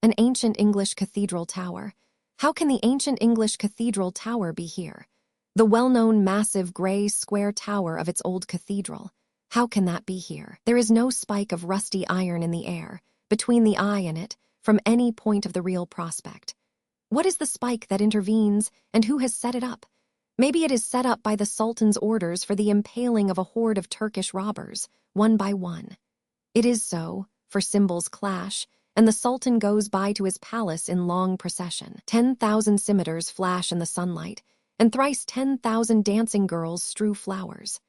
An ancient English cathedral tower. How can the ancient English cathedral tower be here? The well-known massive gray square tower of its old cathedral. How can that be here? There is no spike of rusty iron in the air, between the eye and it, from any point of the real prospect. What is the spike that intervenes, and who has set it up? Maybe it is set up by the Sultan's orders for the impaling of a horde of Turkish robbers, one by one. It is so, for cymbals clash, and the Sultan goes by to his palace in long procession. 10,000 scimitars flash in the sunlight, and thrice 10,000 dancing girls strew flowers.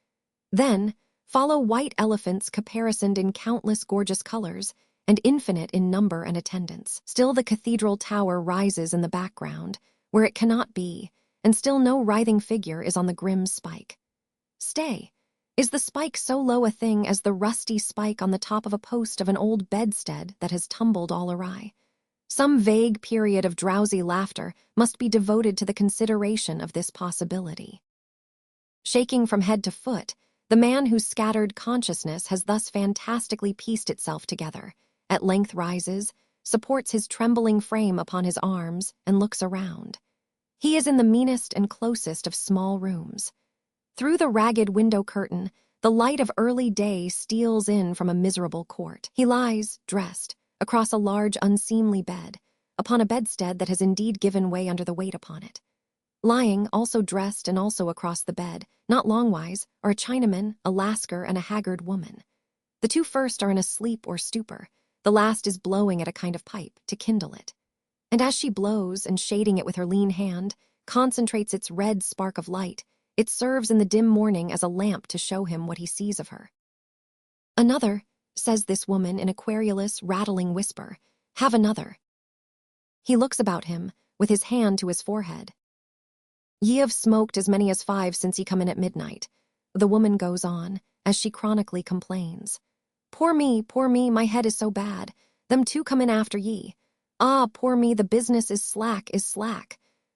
Then follow white elephants caparisoned in countless gorgeous colors, and infinite in number and attendance. Still the cathedral tower rises in the background, where it cannot be, and still no writhing figure is on the grim spike. Stay! Is the spike so low a thing as the rusty spike on the top of a post of an old bedstead that has tumbled all awry? Some vague period of drowsy laughter must be devoted to the consideration of this possibility. Shaking from head to foot, the man whose scattered consciousness has thus fantastically pieced itself together, at length rises, supports his trembling frame upon his arms, and looks around. He is in the meanest and closest of small rooms. Through the ragged window curtain, the light of early day steals in from a miserable court. He lies, dressed, across a large, unseemly bed, upon a bedstead that has indeed given way under the weight upon it. Lying, also dressed and also across the bed, not longwise, are a Chinaman, a Lascar, and a haggard woman. The two first are in a sleep or stupor. The last is blowing at a kind of pipe to kindle it. And as she blows, and shading it with her lean hand, concentrates its red spark of light, it serves in the dim morning as a lamp to show him what he sees of her. "Another," says this woman in a querulous, rattling whisper. "Have another." He looks about him, with his hand to his forehead. "Ye have smoked as many as 5 since ye come in at midnight." The woman goes on, as she chronically complains. Poor me, my head is so bad. Them 2 come in after ye. Ah, poor me, the business is slack.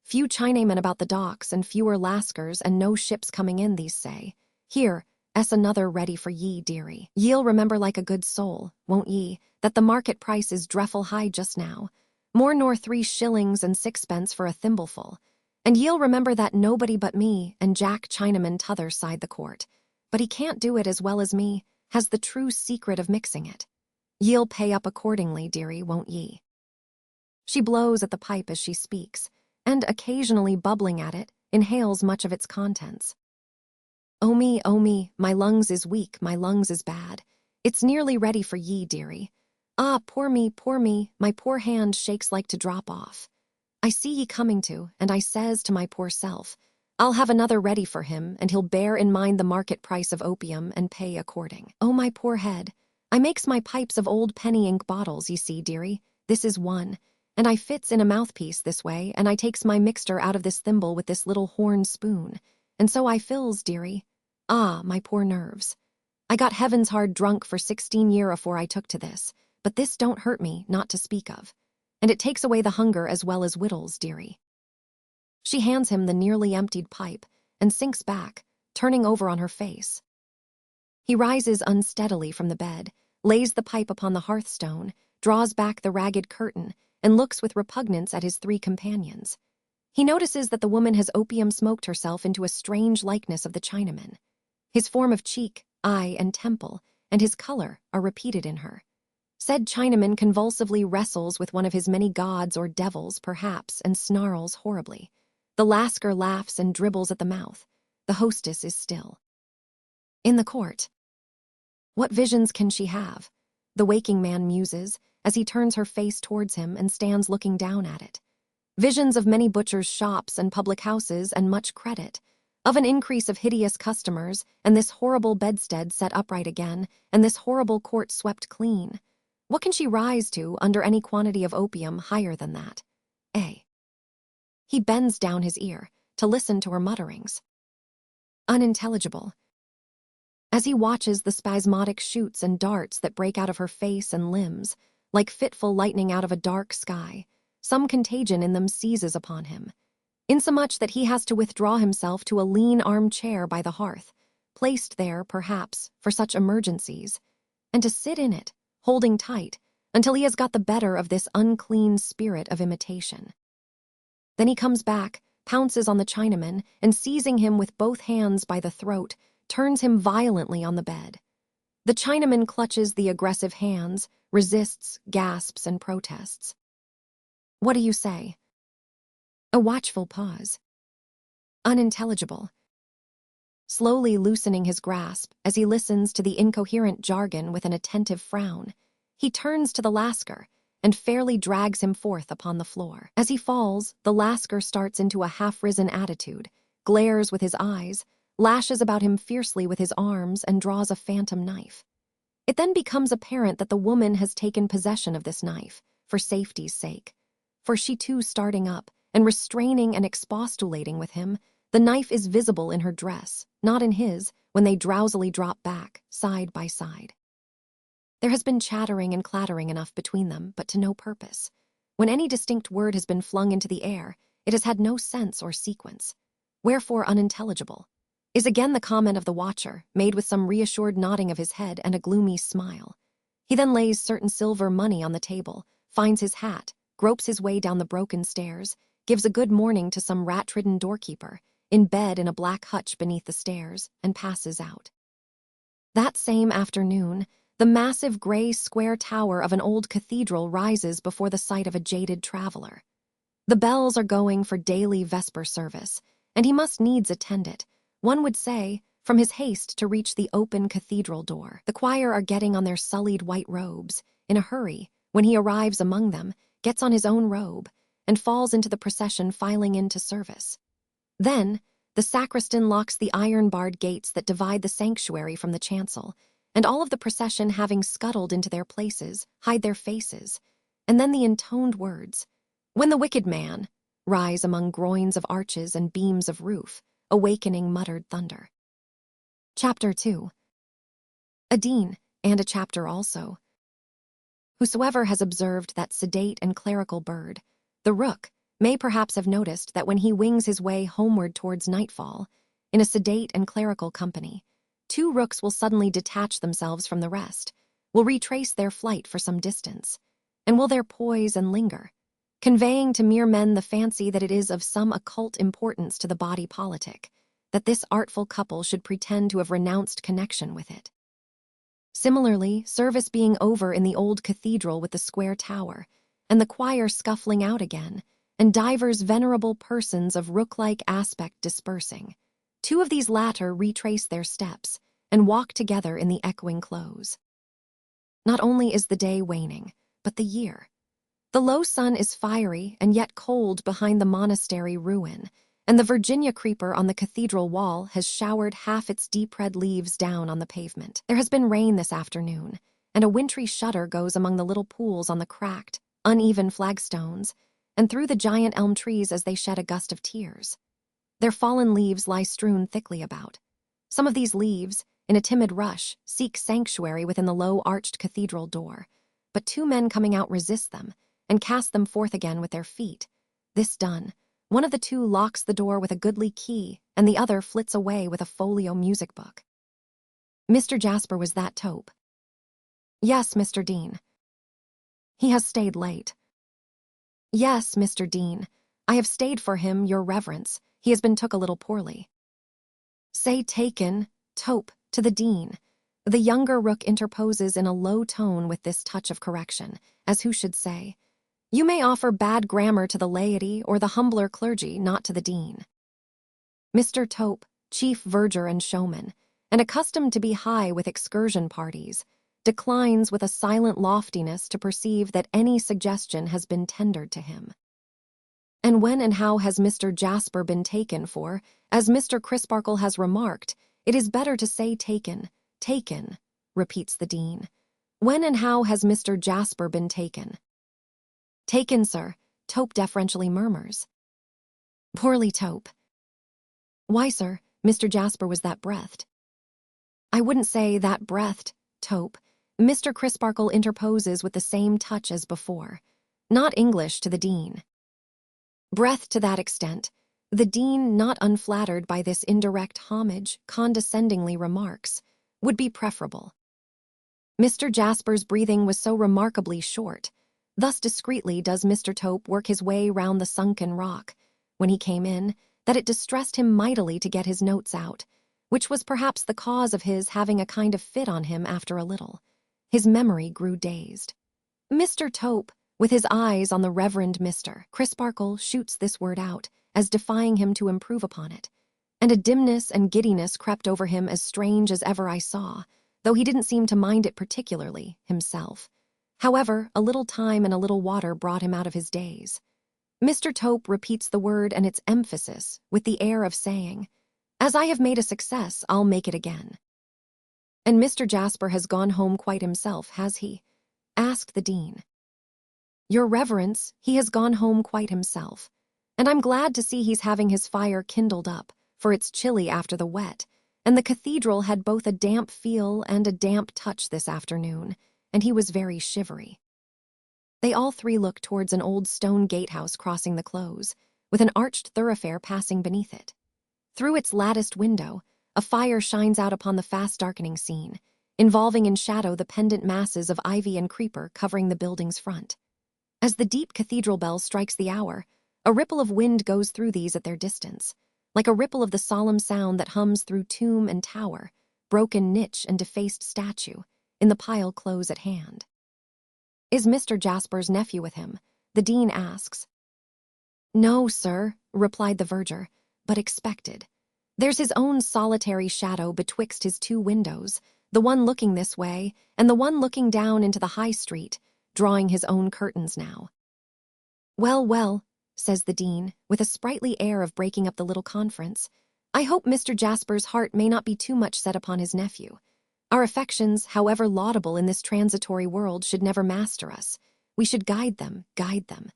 Few Chinamen about the docks, and fewer Lascars, and no ships coming in, these say. Here, another ready for ye, dearie. Ye'll remember like a good soul, won't ye, that the market price is dreffle high just now, more nor 3 shillings and 6pence for a thimbleful. And ye'll remember that nobody but me and Jack Chinaman t'other side the court, but he can't do it as well as me, has the true secret of mixing it. Ye'll pay up accordingly, dearie, won't ye? She blows at the pipe as she speaks, and occasionally bubbling at it, inhales much of its contents. Oh me, my lungs is weak, my lungs is bad. It's nearly ready for ye, dearie. Ah, poor me, my poor hand shakes like to drop off. I see ye coming to, and I says to my poor self, I'll have another ready for him, and he'll bear in mind the market price of opium and pay according. Oh, my poor head. I makes my pipes of old penny ink bottles, ye see, dearie. This is one. And I fits in a mouthpiece this way, and I takes my mixture out of this thimble with this little horn spoon. And so I fills, dearie. Ah, my poor nerves. I got heavens hard drunk for 16 year afore I took to this, but this don't hurt me, not to speak of. And it takes away the hunger as well as wittles, dearie. She hands him the nearly emptied pipe, and sinks back, turning over on her face. He rises unsteadily from the bed, lays the pipe upon the hearthstone, draws back the ragged curtain, and looks with repugnance at his 3 companions. He notices that the woman has opium-smoked herself into a strange likeness of the Chinaman. His form of cheek, eye, and temple, and his color are repeated in her. Said Chinaman convulsively wrestles with one of his many gods or devils, perhaps, and snarls horribly. The Lascar laughs and dribbles at the mouth. The hostess is still. In the court. What visions can she have? The waking man muses, as he turns her face towards him and stands looking down at it. Visions of many butchers' shops and public houses and much credit, of an increase of hideous customers, and this horrible bedstead set upright again, and this horrible court swept clean. What can she rise to under any quantity of opium higher than that? He bends down his ear to listen to her mutterings. Unintelligible. As he watches the spasmodic shoots and darts that break out of her face and limbs, like fitful lightning out of a dark sky, some contagion in them seizes upon him, insomuch that he has to withdraw himself to a lean armchair by the hearth, placed there, perhaps, for such emergencies, and to sit in it, holding tight, until he has got the better of this unclean spirit of imitation. Then he comes back, pounces on the Chinaman, and seizing him with both hands by the throat, turns him violently on the bed. The Chinaman clutches the aggressive hands, resists, gasps, and protests. What do you say? A watchful pause. Unintelligible. Slowly loosening his grasp as he listens to the incoherent jargon with an attentive frown, he turns to the Lascar and fairly drags him forth upon the floor. As he falls, the Lascar starts into a half-risen attitude, glares with his eyes, lashes about him fiercely with his arms, and draws a phantom knife. It then becomes apparent that the woman has taken possession of this knife, for safety's sake. For she too starting up, and restraining and expostulating with him, the knife is visible in her dress, not in his, when they drowsily drop back, side by side. There has been chattering and clattering enough between them, but to no purpose. When any distinct word has been flung into the air, it has had no sense or sequence. Wherefore unintelligible is again the comment of the watcher, made with some reassured nodding of his head and a gloomy smile. He then lays certain silver money on the table, finds his hat, gropes his way down the broken stairs, gives a good morning to some rat-ridden doorkeeper, in bed in a black hutch beneath the stairs, and passes out. That same afternoon, the massive gray square tower of an old cathedral rises before the sight of a jaded traveler. The bells are going for daily vesper service, and he must needs attend it, one would say, from his haste to reach the open cathedral door. The choir are getting on their sullied white robes, in a hurry, when he arrives among them, gets on his own robe, and falls into the procession filing into service. Then, the sacristan locks the iron-barred gates that divide the sanctuary from the chancel, and all of the procession having scuttled into their places, hide their faces, and then the intoned words, "When the wicked man," rise among groins of arches and beams of roof, awakening muttered thunder. Chapter 2. A dean, and a chapter also. Whosoever has observed that sedate and clerical bird, the rook, may perhaps have noticed that when he wings his way homeward towards nightfall, in a sedate and clerical company, two rooks will suddenly detach themselves from the rest, will retrace their flight for some distance, and will there poise and linger, conveying to mere men the fancy that it is of some occult importance to the body politic, that this artful couple should pretend to have renounced connection with it. Similarly, service being over in the old cathedral with the square tower, and the choir scuffling out again, and divers venerable persons of rook-like aspect dispersing, two of these latter retrace their steps, and walk together in the echoing close. Not only is the day waning, but the year. The low sun is fiery and yet cold behind the monastery ruin, and the Virginia creeper on the cathedral wall has showered half its deep-red leaves down on the pavement. There has been rain this afternoon, and a wintry shudder goes among the little pools on the cracked, uneven flagstones, and through the giant elm trees as they shed a gust of tears. Their fallen leaves lie strewn thickly about. Some of these leaves, in a timid rush, seek sanctuary within the low-arched cathedral door, but two men coming out resist them, and cast them forth again with their feet. This done, one of the two locks the door with a goodly key, and the other flits away with a folio music book. Mr. Jasper was that tope. Yes, Mr. Dean. He has stayed late. Yes, Mr. Dean. I have stayed for him, your reverence. He has been took a little poorly. Say taken, tope, to the dean. The younger rook interposes in a low tone with this touch of correction, as who should say, you may offer bad grammar to the laity or the humbler clergy, not to the dean. Mr. Tope, chief verger and showman, and accustomed to be high with excursion parties, declines with a silent loftiness to perceive that any suggestion has been tendered to him. And when and how has Mr. Jasper been taken for, as Mr. Crisparkle has remarked, it is better to say taken, repeats the dean. When and how has Mr. Jasper been taken? Taken, sir, Tope deferentially murmurs. Poorly, Tope. Why, sir, Mr. Jasper was that breathed. I wouldn't say that breathed, Tope. Mr. Crisparkle interposes with the same touch as before. Not English to the dean. Breath to that extent, the dean, not unflattered by this indirect homage, condescendingly remarks, would be preferable. Mr. Jasper's breathing was so remarkably short. Thus discreetly does Mr. Tope work his way round the sunken rock, when he came in, that it distressed him mightily to get his notes out, which was perhaps the cause of his having a kind of fit on him after a little. His memory grew dazed. Mr. Tope, with his eyes on the Reverend Mr. Crisparkle, shoots this word out, as defying him to improve upon it, and a dimness and giddiness crept over him as strange as ever I saw, though he didn't seem to mind it particularly, himself. However, a little time and a little water brought him out of his daze. Mr. Tope repeats the word and its emphasis with the air of saying, "As I have made a success, I'll make it again." "And Mr. Jasper has gone home quite himself, has he?" asked the dean. "Your reverence, he has gone home quite himself. And I'm glad to see he's having his fire kindled up, for it's chilly after the wet, and the cathedral had both a damp feel and a damp touch this afternoon, and he was very shivery." They all three looked towards an old stone gatehouse crossing the close, with an arched thoroughfare passing beneath it. Through its latticed window, a fire shines out upon the fast-darkening scene, involving in shadow the pendant masses of ivy and creeper covering the building's front. As the deep cathedral bell strikes the hour, a ripple of wind goes through these at their distance, like a ripple of the solemn sound that hums through tomb and tower, broken niche and defaced statue, in the pile close at hand. "Is Mr. Jasper's nephew with him?" the dean asks. "No, sir," replied the verger, "but expected. There's his own solitary shadow betwixt his two windows, the one looking this way and the one looking down into the high street, drawing his own curtains now." "Well, well," says the dean, with a sprightly air of breaking up the little conference, "I hope Mr. Jasper's heart may not be too much set upon his nephew. Our affections, however laudable in this transitory world, should never master us. We should guide them, guide them.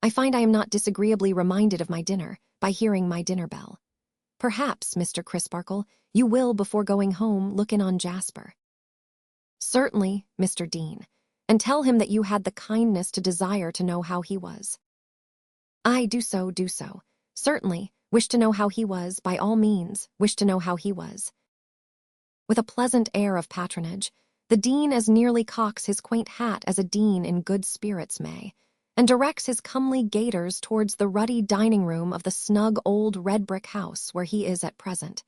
I find I am not disagreeably reminded of my dinner by hearing my dinner bell. Perhaps, Mr. Crisparkle, you will, before going home, look in on Jasper." "Certainly, Mr. Dean, and tell him that you had the kindness to desire to know how he was." "I do so, do so. Certainly, wish to know how he was, by all means, wish to know how he was." With a pleasant air of patronage, the dean as nearly cocks his quaint hat as a dean in good spirits may, and directs his comely gaiters towards the ruddy dining-room of the snug old red-brick house where he is at present,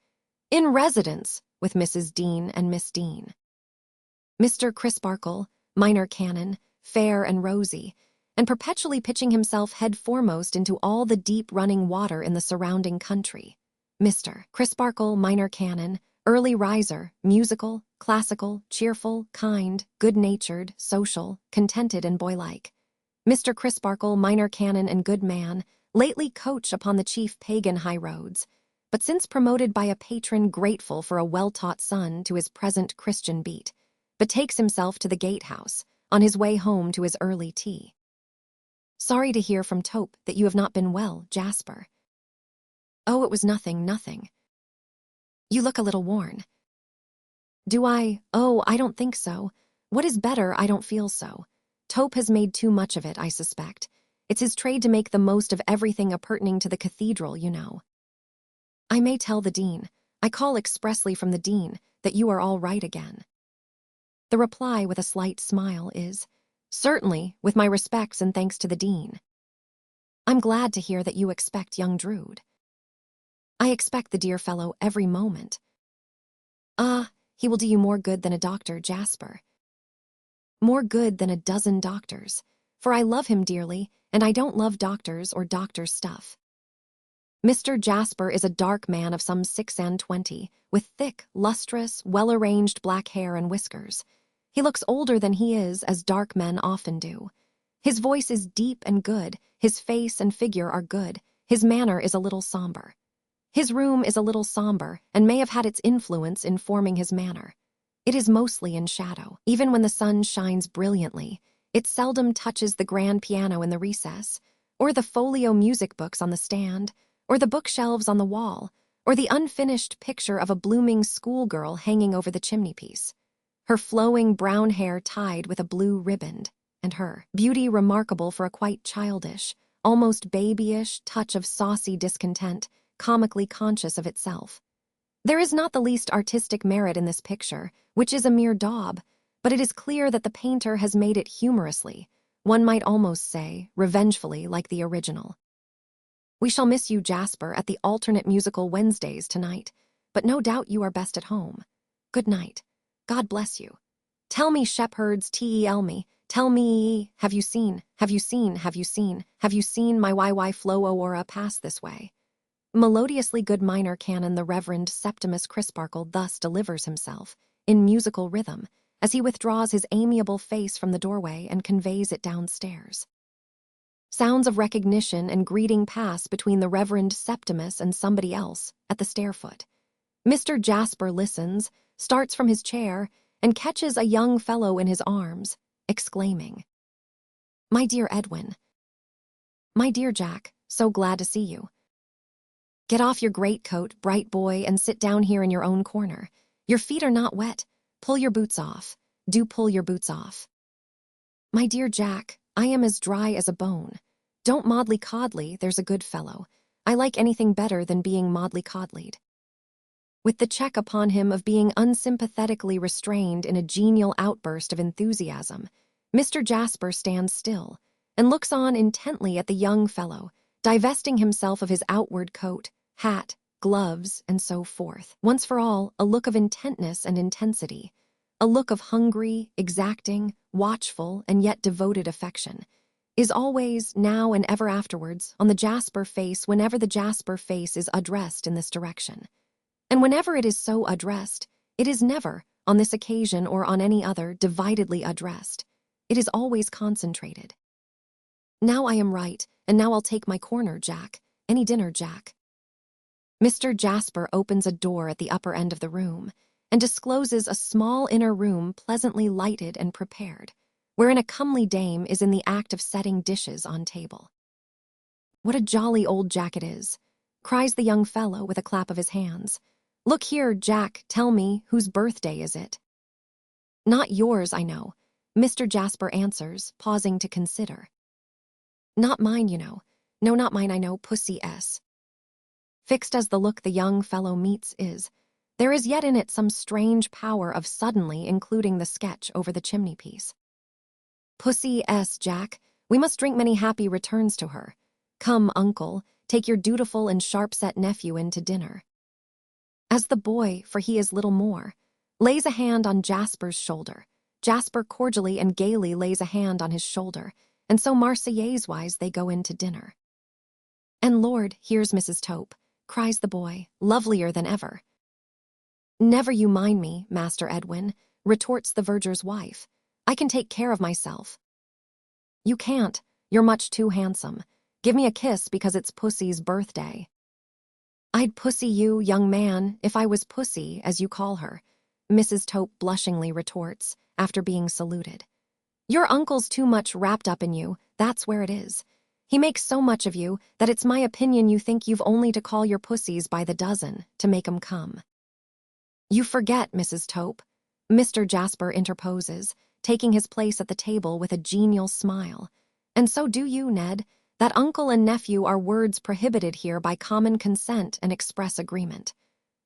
in residence with Mrs. Dean and Miss Dean. Mr. Crisparkle, minor canon, fair and rosy, and perpetually pitching himself head foremost into all the deep running water in the surrounding country. Mr. Crisparkle, minor canon, early riser, musical, classical, cheerful, kind, good-natured, social, contented and boylike. Mr. Crisparkle, minor canon and good man, lately coach upon the chief pagan highroads, but since promoted by a patron grateful for a well-taught son to his present Christian beat, betakes himself to the gatehouse, on his way home to his early tea. "Sorry to hear from Tope that you have not been well, Jasper." "Oh, it was nothing, nothing." "You look a little worn." "Do I? Oh, I don't think so. What is better, I don't feel so. Tope has made too much of it, I suspect. It's his trade to make the most of everything appertaining to the cathedral, you know." "I may tell the dean, I call expressly from the dean, that you are all right again." The reply, with a slight smile, is, "Certainly, with my respects and thanks to the dean." "I'm glad to hear that you expect young Drood." "I expect the dear fellow every moment." "Ah, he will do you more good than a doctor, Jasper." "More good than a dozen doctors, for I love him dearly, and I don't love doctors or doctors' stuff." Mr. Jasper is a dark man of some 26, with thick, lustrous, well-arranged black hair and whiskers. He looks older than he is, as dark men often do. His voice is deep and good, his face and figure are good, his manner is a little somber. His room is a little somber, and may have had its influence in forming his manner. It is mostly in shadow. Even when the sun shines brilliantly, it seldom touches the grand piano in the recess, or the folio music books on the stand, or the bookshelves on the wall, or the unfinished picture of a blooming schoolgirl hanging over the chimney-piece, her flowing brown hair tied with a blue riband, and her beauty remarkable for a quite childish, almost babyish touch of saucy discontent, comically conscious of itself. There is not the least artistic merit in this picture, which is a mere daub, but it is clear that the painter has made it humorously, one might almost say, revengefully, like the original. We shall miss you, Jasper, at the alternate musical Wednesdays tonight, but no doubt you are best at home. Good night. God bless you. Tell me, shepherds, tell me, have you seen my YY flow aura pass this way? Melodiously good minor canon the Reverend Septimus Crisparkle thus delivers himself, in musical rhythm, as he withdraws his amiable face from the doorway and conveys it downstairs. Sounds of recognition and greeting pass between the Reverend Septimus and somebody else at the stairfoot. Mr. Jasper listens, starts from his chair, and catches a young fellow in his arms, exclaiming, "My dear Edwin. My dear Jack, so glad to see you. Get off your greatcoat, bright boy, and sit down here in your own corner. Your feet are not wet. Pull your boots off. Do pull your boots off. My dear Jack, I am as dry as a bone. Don't moddly-coddly, there's a good fellow. I like anything better than being moddly-coddlied." With the check upon him of being unsympathetically restrained in a genial outburst of enthusiasm, Mr. Jasper stands still and looks on intently at the young fellow, divesting himself of his outward coat, hat, gloves, and so forth. Once for all, a look of intentness and intensity, a look of hungry, exacting, watchful, and yet devoted affection, is always, now and ever afterwards, on the Jasper face whenever the Jasper face is addressed in this direction. And whenever it is so addressed, it is never, on this occasion or on any other, dividedly addressed. It is always concentrated. Now I am right, and now I'll take my corner, Jack. Any dinner, Jack? Mr. Jasper opens a door at the upper end of the room and discloses a small inner room pleasantly lighted and prepared, wherein a comely dame is in the act of setting dishes on table. "What a jolly old Jack it is," cries the young fellow with a clap of his hands. "Look here, Jack, tell me, whose birthday is it?" "Not yours, I know," Mr. Jasper answers, pausing to consider. "Not mine, you know. No, not mine, I know, Pussy S." Fixed as the look the young fellow meets is, there is yet in it some strange power of suddenly including the sketch over the chimney-piece. "Pussy S, Jack, we must drink many happy returns to her. Come, uncle, take your dutiful and sharp-set nephew in to dinner." As the boy, for he is little more, lays a hand on Jasper's shoulder, Jasper cordially and gaily lays a hand on his shoulder, and so Marseillaise-wise they go in to dinner. "And Lord, here's Mrs. Tope," cries the boy, lovelier than ever. "Never you mind me, Master Edwin," retorts the verger's wife. "I can take care of myself." "You can't. You're much too handsome. Give me a kiss because it's Pussy's birthday." "I'd pussy you, young man, if I was Pussy, as you call her," Mrs. Tope blushingly retorts, after being saluted. "Your uncle's too much wrapped up in you, that's where it is. He makes so much of you that it's my opinion you think you've only to call your pussies by the dozen to make 'em come." "You forget, Mrs. Tope," Mr. Jasper interposes, taking his place at the table with a genial smile. "And so do you, Ned, that uncle and nephew are words prohibited here by common consent and express agreement.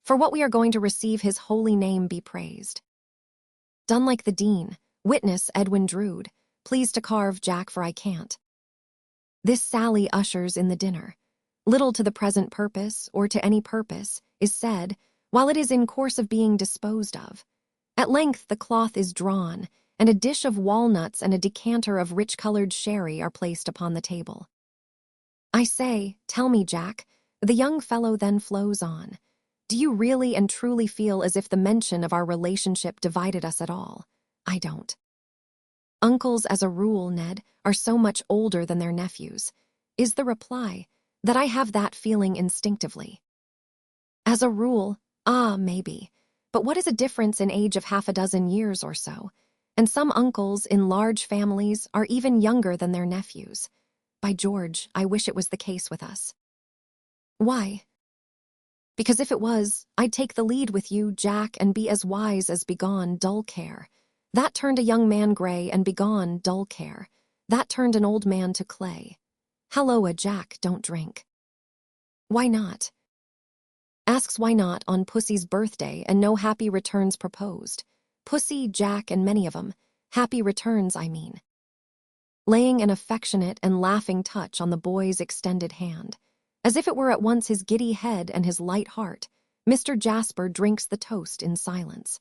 For what we are going to receive his holy name be praised. Done like the dean, witness Edwin Drood, please to carve, Jack, for I can't." This sally ushers in the dinner. Little to the present purpose, or to any purpose, is said, while it is in course of being disposed of. At length the cloth is drawn, and a dish of walnuts and a decanter of rich-colored sherry are placed upon the table. "I say, tell me, Jack," the young fellow then flows on, "do you really and truly feel as if the mention of our relationship divided us at all? I don't. Uncles, as a rule, Ned, are so much older than their nephews," is the reply, "that I have that feeling instinctively." "As a rule, maybe. But what is a difference in age of half a dozen years or so? And some uncles in large families are even younger than their nephews. By George, I wish it was the case with us." "Why?" "Because if it was, I'd take the lead with you, Jack, and be as wise as begone, dull care. That turned a young man gray, and begone, dull care. That turned an old man to clay. Halloa, Jack, don't drink." "Why not?" Asks why not on Pussy's birthday and no happy returns proposed. Pussy, Jack, and many of 'em. Happy returns, I mean. Laying an affectionate and laughing touch on the boy's extended hand. As if it were at once his giddy head and his light heart, Mr. Jasper drinks the toast in silence.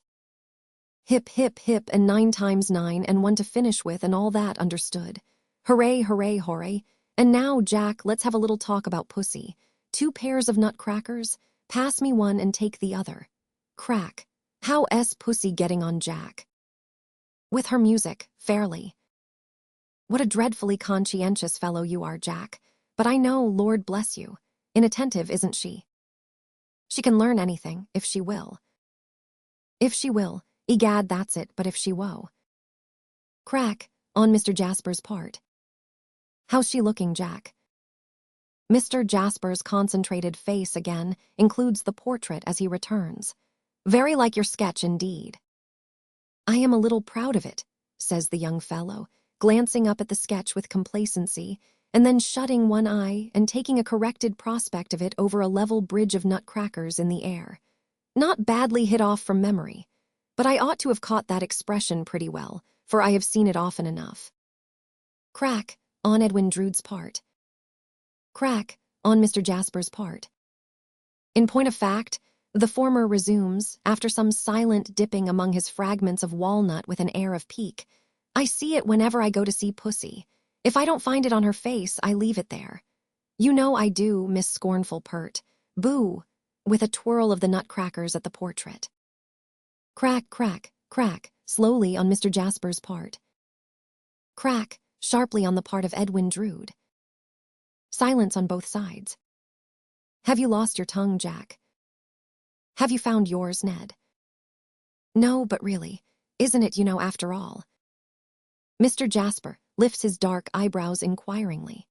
Hip, hip, hip, and 9 times 9, and 1 to finish with, and all that, understood. Hooray, hooray, hooray. And now, Jack, let's have a little talk about Pussy. 2 pairs of nutcrackers? Pass me one and take the other. Crack. How's Pussy getting on, Jack? With her music, fairly. What a dreadfully conscientious fellow you are, Jack. But I know, Lord bless you. Inattentive, isn't she? She can learn anything, if she will. If she will. Egad, that's it, but if she woe. Crack, on Mr. Jasper's part. How's she looking, Jack? Mr. Jasper's concentrated face again includes the portrait as he returns. Very like your sketch indeed. I am a little proud of it, says the young fellow, glancing up at the sketch with complacency, and then shutting one eye and taking a corrected prospect of it over a level bridge of nutcrackers in the air. Not badly hit off from memory, but I ought to have caught that expression pretty well, for I have seen it often enough. Crack, on Edwin Drood's part. Crack, on Mr. Jasper's part. In point of fact, the former resumes, after some silent dipping among his fragments of walnut with an air of pique. I see it whenever I go to see Pussy. If I don't find it on her face, I leave it there. You know I do, Miss Scornful Pert. Boo, with a twirl of the nutcrackers at the portrait. Crack, crack, crack, slowly on Mr. Jasper's part. Crack, sharply on the part of Edwin Drood. Silence on both sides. Have you lost your tongue, Jack? Have you found yours, Ned? No, but really, isn't it, after all? Mr. Jasper lifts his dark eyebrows inquiringly.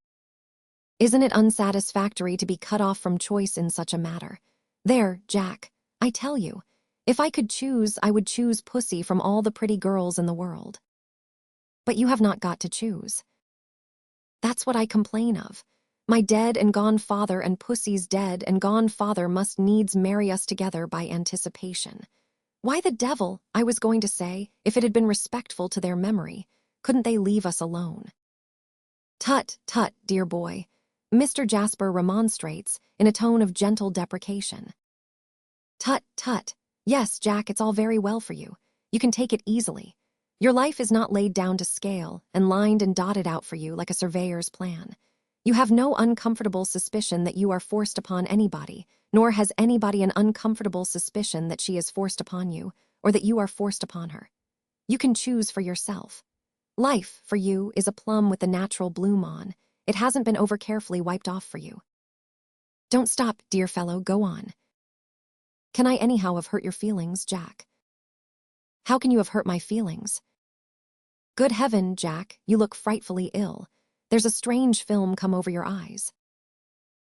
Isn't it unsatisfactory to be cut off from choice in such a matter? There, Jack, I tell you, if I could choose, I would choose Pussy from all the pretty girls in the world. But you have not got to choose. That's what I complain of. My dead and gone father and Pussy's dead and gone father must needs marry us together by anticipation. Why the devil, I was going to say, if it had been respectful to their memory, couldn't they leave us alone? Tut, tut, dear boy, Mr. Jasper remonstrates in a tone of gentle deprecation. Tut, tut, yes, Jack, it's all very well for you. You can take it easily. Your life is not laid down to scale and lined and dotted out for you like a surveyor's plan. You have no uncomfortable suspicion that you are forced upon anybody, nor has anybody an uncomfortable suspicion that she is forced upon you, or that you are forced upon her. You can choose for yourself. Life, for you, is a plum with the natural bloom on. It hasn't been over-carefully wiped off for you. Don't stop, dear fellow, go on. Can I anyhow have hurt your feelings, Jack? How can you have hurt my feelings? Good heaven, Jack, you look frightfully ill. There's a strange film come over your eyes.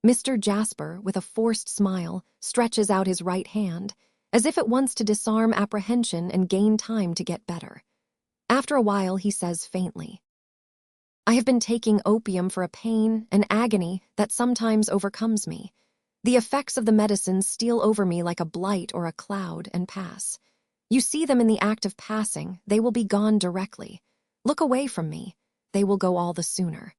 Mr. Jasper, with a forced smile, stretches out his right hand, as if it wants to disarm apprehension and gain time to get better. After a while, he says faintly, I have been taking opium for a pain and agony that sometimes overcomes me. The effects of the medicines steal over me like a blight or a cloud and pass. You see them in the act of passing, they will be gone directly. Look away from me. They will go all the sooner.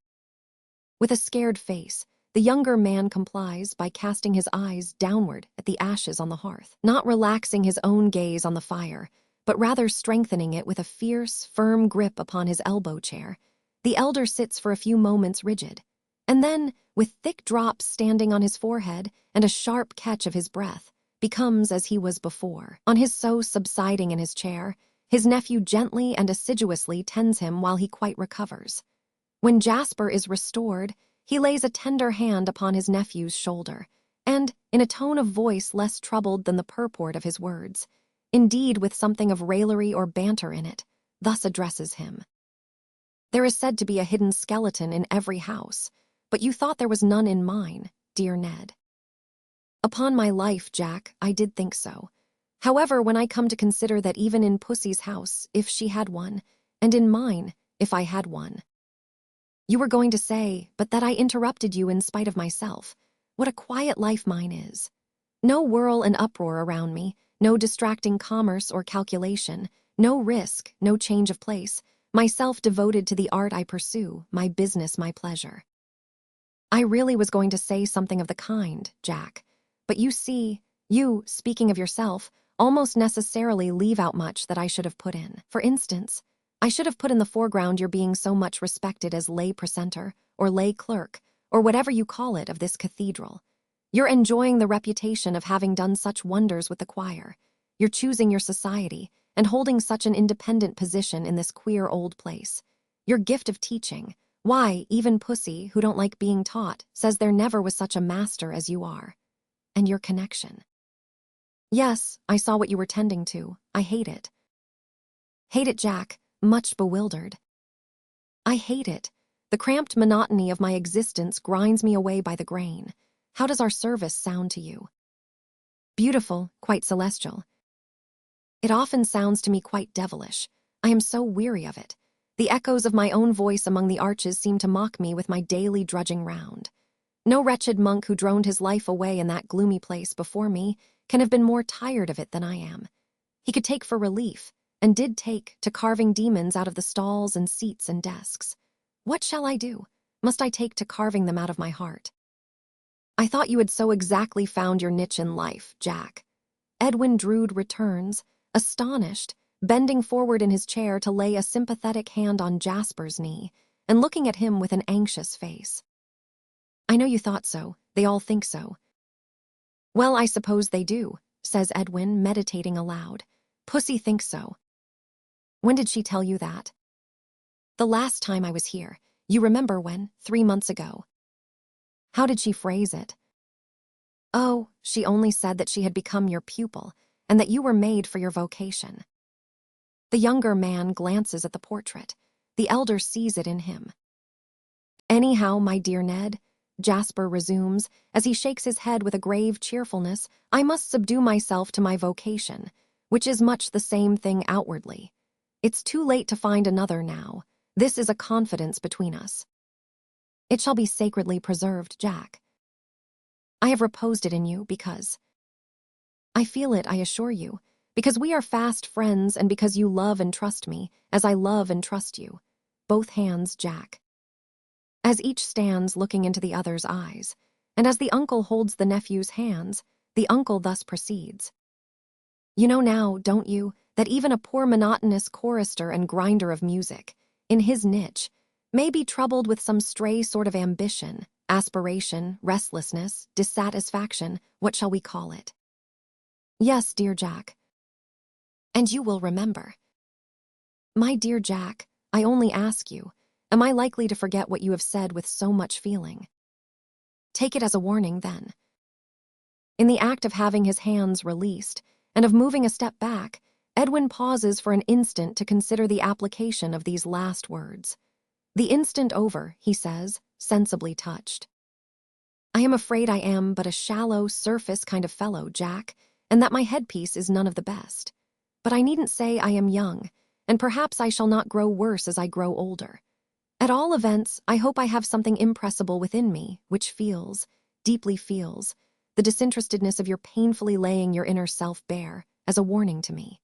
With a scared face, the younger man complies by casting his eyes downward at the ashes on the hearth, not relaxing his own gaze on the fire, but rather strengthening it with a fierce, firm grip upon his elbow chair. The elder sits for a few moments rigid, and then, with thick drops standing on his forehead and a sharp catch of his breath, becomes as he was before. On his so subsiding in his chair, his nephew gently and assiduously tends him while he quite recovers. When Jasper is restored, he lays a tender hand upon his nephew's shoulder, and, in a tone of voice less troubled than the purport of his words, indeed with something of raillery or banter in it, thus addresses him. There is said to be a hidden skeleton in every house, but you thought there was none in mine, dear Ned. Upon my life, Jack, I did think so. However, when I come to consider that even in Pussy's house, if she had one, and in mine, if I had one. You were going to say, but that I interrupted you in spite of myself. What a quiet life mine is. No whirl and uproar around me, no distracting commerce or calculation, No risk, no change of place, myself devoted to the art I pursue, my business, my pleasure. I really was going to say something of the kind, Jack. But you see, you, speaking of yourself, almost necessarily leave out much that I should have put in. For instance, I should have put in the foreground your being so much respected as lay precentor, or lay clerk, or whatever you call it, of this cathedral. You're enjoying the reputation of having done such wonders with the choir. You're choosing your society, and holding such an independent position in this queer old place. Your gift of teaching. Why, even Pussy, who don't like being taught, says there never was such a master as you are. And your connection. Yes, I saw what you were tending to. I hate it. Hate it, Jack, much bewildered. I hate it. The cramped monotony of my existence grinds me away by the grain. How does our service sound to you? Beautiful, quite celestial. It often sounds to me quite devilish. I am so weary of it. The echoes of my own voice among the arches seem to mock me with my daily drudging round. No wretched monk who droned his life away in that gloomy place before me can have been more tired of it than I am. He could take for relief, and did take, to carving demons out of the stalls and seats and desks. What shall I do? Must I take to carving them out of my heart? I thought you had so exactly found your niche in life, Jack. Edwin Drood returns, astonished, bending forward in his chair to lay a sympathetic hand on Jasper's knee, and looking at him with an anxious face. I know you thought so. They all think so. Well, I suppose they do, says Edwin, meditating aloud. Pussy thinks so. When did she tell you that? The last time I was here. You remember when, 3 months ago. How did she phrase it? Oh, she only said that she had become your pupil, and that you were made for your vocation. The younger man glances at the portrait. The elder sees it in him. Anyhow, my dear Ned, Jasper resumes, as he shakes his head with a grave cheerfulness, I must subdue myself to my vocation, which is much the same thing outwardly. It's too late to find another now. This is a confidence between us. It shall be sacredly preserved, Jack. I have reposed it in you because I feel it, I assure you, because we are fast friends and because you love and trust me, as I love and trust you. Both hands, Jack. As each stands looking into the other's eyes, and as the uncle holds the nephew's hands, the uncle thus proceeds. You know now, don't you, that even a poor monotonous chorister and grinder of music, in his niche, may be troubled with some stray sort of ambition, aspiration, restlessness, dissatisfaction, what shall we call it? Yes, dear Jack. And you will remember. My dear Jack, I only ask you, am I likely to forget what you have said with so much feeling? Take it as a warning, then. In the act of having his hands released, and of moving a step back, Edwin pauses for an instant to consider the application of these last words. The instant over, he says, sensibly touched. I am afraid I am but a shallow, surface kind of fellow, Jack, and that my headpiece is none of the best. But I needn't say I am young, and perhaps I shall not grow worse as I grow older. At all events, I hope I have something impressible within me, which feels, deeply feels, the disinterestedness of your painfully laying your inner self bare, as a warning to me.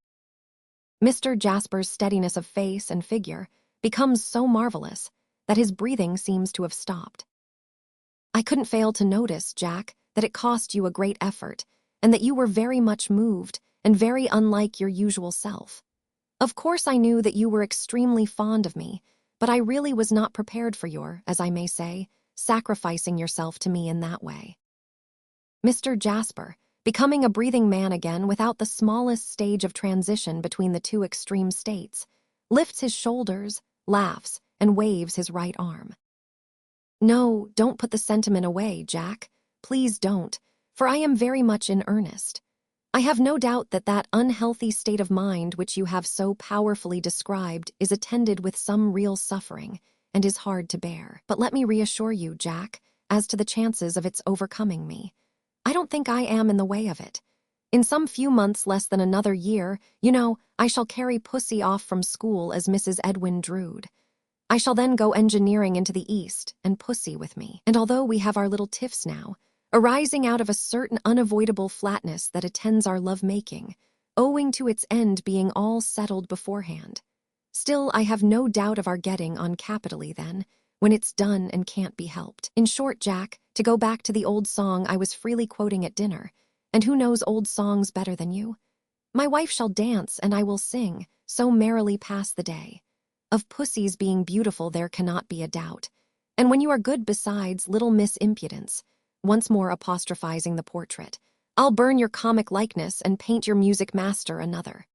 Mr. Jasper's steadiness of face and figure becomes so marvelous that his breathing seems to have stopped. I couldn't fail to notice, Jack, that it cost you a great effort, and that you were very much moved and very unlike your usual self. Of course I knew that you were extremely fond of me, but I really was not prepared for your, as I may say, sacrificing yourself to me in that way. Mr. Jasper, becoming a breathing man again without the smallest stage of transition between the two extreme states, lifts his shoulders, laughs, and waves his right arm. No, don't put the sentiment away, Jack. Please don't, for I am very much in earnest. I have no doubt that that unhealthy state of mind which you have so powerfully described is attended with some real suffering and is hard to bear. But let me reassure you, Jack, as to the chances of its overcoming me. I don't think I am in the way of it. In some few months less than another year, you know, I shall carry Pussy off from school as Mrs. Edwin Drood. I shall then go engineering into the East, and Pussy with me. And although we have our little tiffs now, arising out of a certain unavoidable flatness that attends our love-making, owing to its end being all settled beforehand. Still, I have no doubt of our getting on capitally then, when it's done and can't be helped. In short, Jack, to go back to the old song I was freely quoting at dinner, and who knows old songs better than you? My wife shall dance, and I will sing, so merrily pass the day. Of pussies being beautiful there cannot be a doubt. And when you are good besides, little Miss Impudence, once more apostrophizing the portrait, I'll burn your comic likeness and paint your music master another.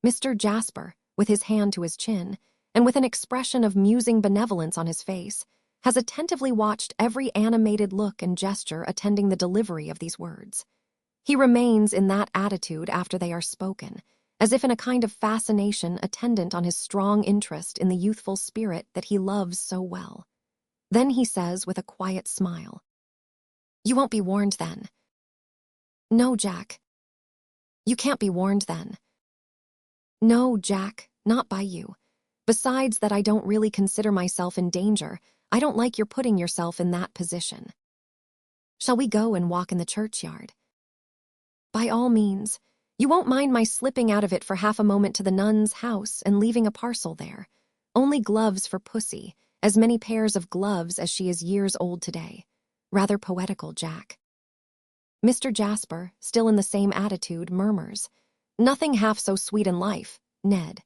Mr. Jasper, with his hand to his chin, and with an expression of musing benevolence on his face, has attentively watched every animated look and gesture attending the delivery of these words. He remains in that attitude after they are spoken, as if in a kind of fascination attendant on his strong interest in the youthful spirit that he loves so well. Then he says with a quiet smile, "You won't be warned then." "No, Jack." "You can't be warned then." "No, Jack, not by you. Besides that I don't really consider myself in danger, I don't like your putting yourself in that position. Shall we go and walk in the churchyard?" "By all means. You won't mind my slipping out of it for half a moment to the nun's house and leaving a parcel there. Only gloves for Pussy, as many pairs of gloves as she is years old today. Rather poetical, Jack." Mr. Jasper, still in the same attitude, murmurs, "Nothing half so sweet in life, Ned."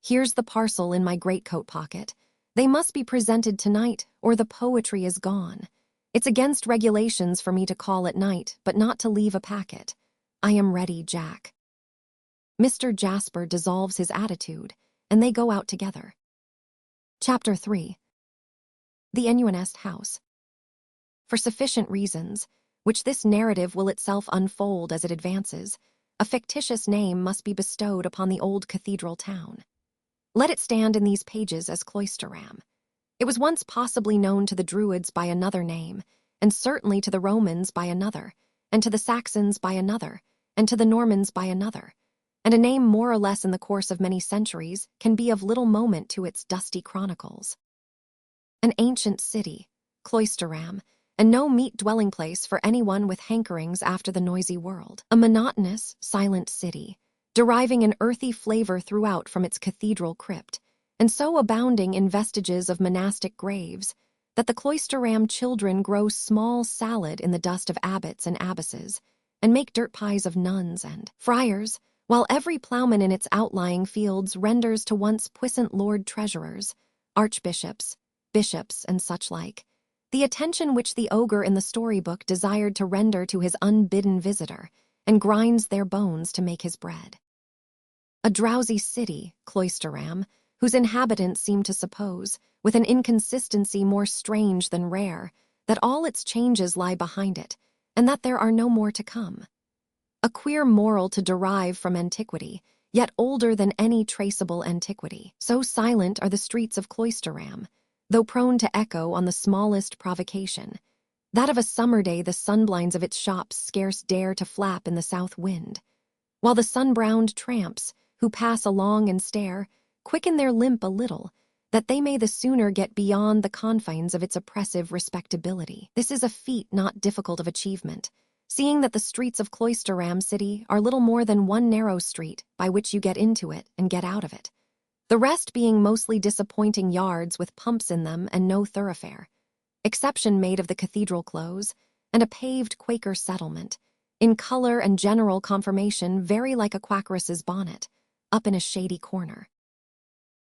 "Here's the parcel in my greatcoat pocket. They must be presented tonight, or the poetry is gone. It's against regulations for me to call at night, but not to leave a packet. I am ready, Jack." Mr. Jasper dissolves his attitude, and they go out together. Chapter 3. The Enigmatic House. For sufficient reasons, which this narrative will itself unfold as it advances, a fictitious name must be bestowed upon the old cathedral town. Let it stand in these pages as Cloisterham. It was once possibly known to the Druids by another name, and certainly to the Romans by another, and to the Saxons by another, and to the Normans by another, and a name more or less in the course of many centuries can be of little moment to its dusty chronicles. An ancient city, Cloisterham, and no meet dwelling place for anyone with hankerings after the noisy world. A monotonous, silent city, deriving an earthy flavor throughout from its cathedral crypt, and so abounding in vestiges of monastic graves that the Cloisterham children grow small salad in the dust of abbots and abbesses, and make dirt pies of nuns and friars, while every ploughman in its outlying fields renders to once puissant lord treasurers, archbishops, bishops, and such like, the attention which the ogre in the storybook desired to render to his unbidden visitor, and grinds their bones to make his bread. A drowsy city, Cloisterham, whose inhabitants seem to suppose, with an inconsistency more strange than rare, that all its changes lie behind it, and that there are no more to come. A queer moral to derive from antiquity, yet older than any traceable antiquity. So silent are the streets of Cloisterham, though prone to echo on the smallest provocation, that of a summer day the sunblinds of its shops scarce dare to flap in the south wind, while the sun-browned tramps, who pass along and stare, quicken their limp a little, that they may the sooner get beyond the confines of its oppressive respectability. This is a feat not difficult of achievement, seeing that the streets of Cloisterham city are little more than one narrow street by which you get into it and get out of it, the rest being mostly disappointing yards with pumps in them and no thoroughfare, exception made of the cathedral close, and a paved Quaker settlement, in color and general conformation very like a quakeress's bonnet, up in a shady corner.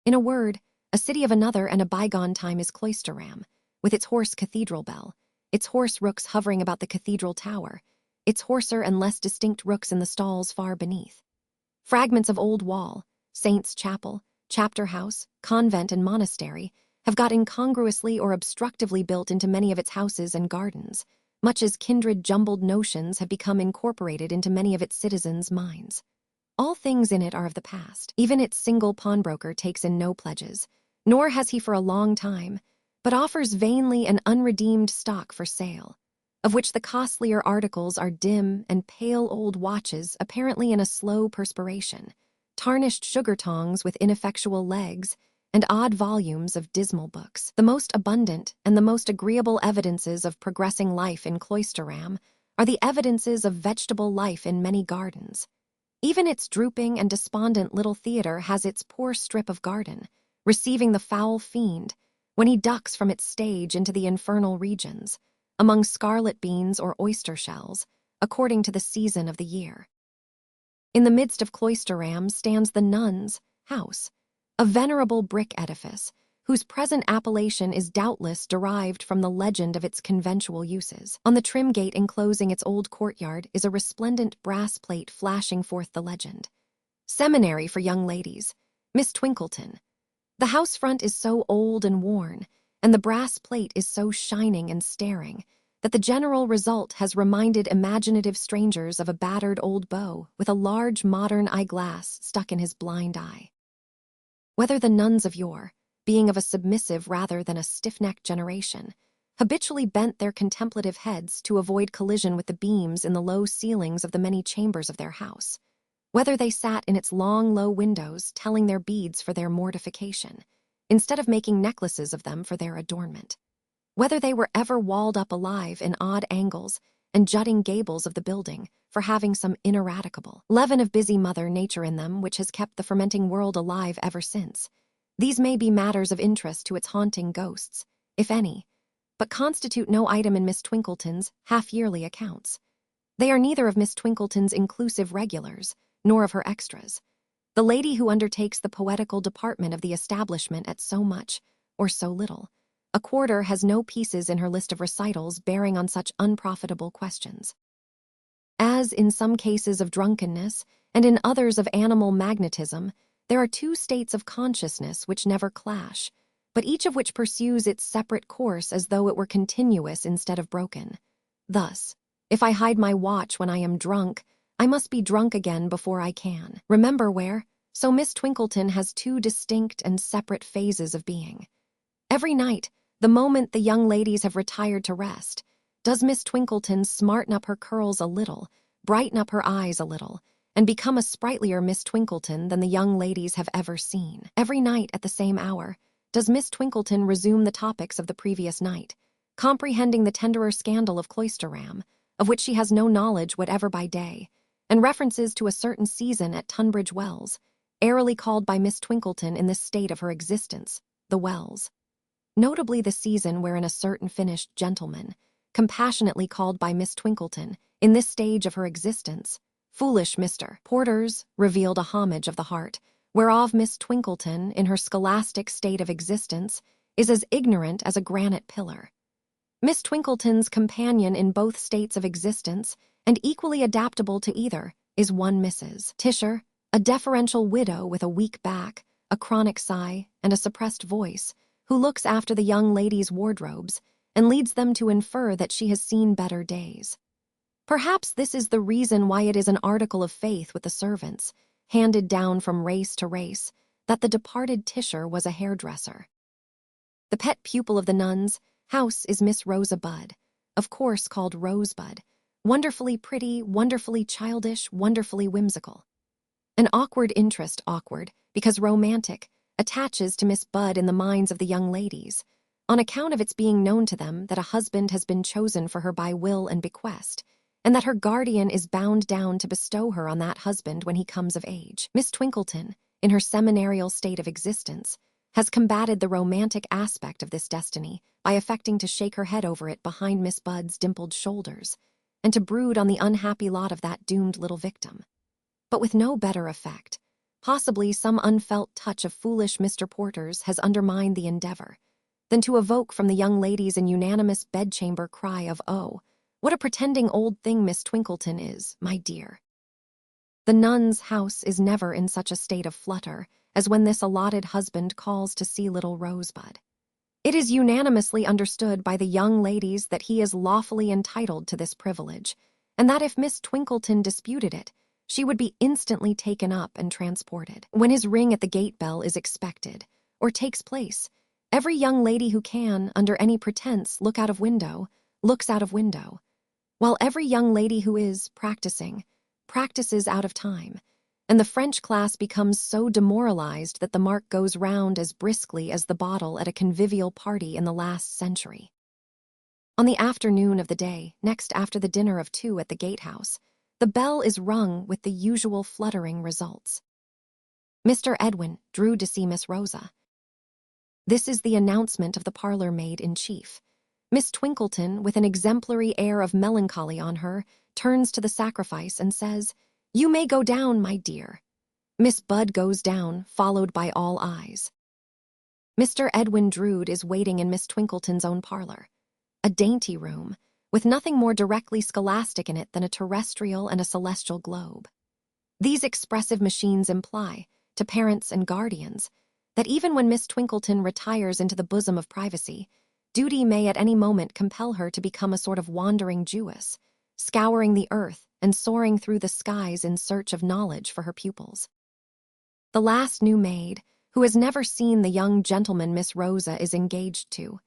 In a word, a city of another and a bygone time is Cloisterham, with its hoarse cathedral bell, its hoarse rooks hovering about the cathedral tower, its hoarser and less distinct rooks in the stalls far beneath. Fragments of old wall, saint's chapel, chapter house, convent, and monastery have got incongruously or obstructively built into many of its houses and gardens, much as kindred jumbled notions have become incorporated into many of its citizens' minds. All things in it are of the past. Even its single pawnbroker takes in no pledges, nor has he for a long time, but offers vainly an unredeemed stock for sale, of which the costlier articles are dim and pale old watches apparently in a slow perspiration, tarnished sugar tongs with ineffectual legs, and odd volumes of dismal books. The most abundant and the most agreeable evidences of progressing life in Cloisterham are the evidences of vegetable life in many gardens. Even its drooping and despondent little theatre has its poor strip of garden, receiving the foul fiend when he ducks from its stage into the infernal regions, among scarlet beans or oyster shells, according to the season of the year. In the midst of Cloisterham stands the nuns' house, a venerable brick edifice, whose present appellation is doubtless derived from the legend of its conventual uses. On the trim gate enclosing its old courtyard is a resplendent brass plate flashing forth the legend. Seminary for Young Ladies, Miss Twinkleton. The house front is so old and worn, and the brass plate is so shining and staring, that the general result has reminded imaginative strangers of a battered old beau with a large modern eyeglass stuck in his blind eye. Whether the nuns of yore, being of a submissive rather than a stiff-necked generation, habitually bent their contemplative heads to avoid collision with the beams in the low ceilings of the many chambers of their house, whether they sat in its long, low windows telling their beads for their mortification, instead of making necklaces of them for their adornment, whether they were ever walled up alive in odd angles and jutting gables of the building for having some ineradicable leaven of busy mother nature in them which has kept the fermenting world alive ever since. These may be matters of interest to its haunting ghosts, if any, but constitute no item in Miss Twinkleton's half-yearly accounts. They are neither of Miss Twinkleton's inclusive regulars, nor of her extras. The lady who undertakes the poetical department of the establishment at so much, or so little, a quarter has no pieces in her list of recitals bearing on such unprofitable questions. As in some cases of drunkenness, and in others of animal magnetism, there are two states of consciousness which never clash, but each of which pursues its separate course as though it were continuous instead of broken. Thus, if I hide my watch when I am drunk, I must be drunk again before I can remember where. So Miss Twinkleton has two distinct and separate phases of being. Every night, the moment the young ladies have retired to rest, does Miss Twinkleton smarten up her curls a little, brighten up her eyes a little, and become a sprightlier Miss Twinkleton than the young ladies have ever seen. Every night at the same hour, does Miss Twinkleton resume the topics of the previous night, comprehending the tenderer scandal of Cloisterham, of which she has no knowledge whatever by day, and references to a certain season at Tunbridge Wells, airily called by Miss Twinkleton in this state of her existence, the Wells. Notably the season wherein a certain finished gentleman, compassionately called by Miss Twinkleton, in this stage of her existence, foolish Mr. Porters, revealed a homage of the heart, whereof Miss Twinkleton, in her scholastic state of existence, is as ignorant as a granite pillar. Miss Twinkleton's companion in both states of existence, and equally adaptable to either, is one Mrs. Tisher, a deferential widow with a weak back, a chronic sigh, and a suppressed voice, who looks after the young ladies' wardrobes, and leads them to infer that she has seen better days. Perhaps this is the reason why it is an article of faith with the servants, handed down from race to race, that the departed Tisher was a hairdresser. The pet pupil of the nuns' house is Miss Rosa Bud, of course called Rosebud, wonderfully pretty, wonderfully childish, wonderfully whimsical. An awkward interest, because romantic, attaches to Miss Bud in the minds of the young ladies, on account of its being known to them that a husband has been chosen for her by will and bequest, and that her guardian is bound down to bestow her on that husband when he comes of age. Miss Twinkleton, in her seminarial state of existence, has combated the romantic aspect of this destiny by affecting to shake her head over it behind Miss Bud's dimpled shoulders, and to brood on the unhappy lot of that doomed little victim. But with no better effect. Possibly some unfelt touch of foolish Mr. Porter's has undermined the endeavor, than to evoke from the young ladies an unanimous bedchamber cry of, "Oh, what a pretending old thing Miss Twinkleton is, my dear." The nun's house is never in such a state of flutter as when this allotted husband calls to see little Rosebud. It is unanimously understood by the young ladies that he is lawfully entitled to this privilege, and that if Miss Twinkleton disputed it, she would be instantly taken up and transported. When his ring at the gate bell is expected, or takes place, every young lady who can, under any pretense, look out of window, looks out of window, while every young lady who is practices out of time, and the French class becomes so demoralized that the mark goes round as briskly as the bottle at a convivial party in the last century. On the afternoon of the day next after the dinner of 2 at the gatehouse, The bell is rung with the usual fluttering results. Mr. Edwin Drood to see Miss Rosa. This is the announcement of the parlor maid-in-chief. Miss Twinkleton, with an exemplary air of melancholy on her, turns to the sacrifice and says, "You may go down, my dear." Miss Bud goes down, followed by all eyes. Mr. Edwin Drood is waiting in Miss Twinkleton's own parlor. A dainty room, with nothing more directly scholastic in it than a terrestrial and a celestial globe. These expressive machines imply, to parents and guardians, that even when Miss Twinkleton retires into the bosom of privacy, duty may at any moment compel her to become a sort of wandering Jewess, scouring the earth and soaring through the skies in search of knowledge for her pupils. The last new maid, who has never seen the young gentleman Miss Rosa is engaged to,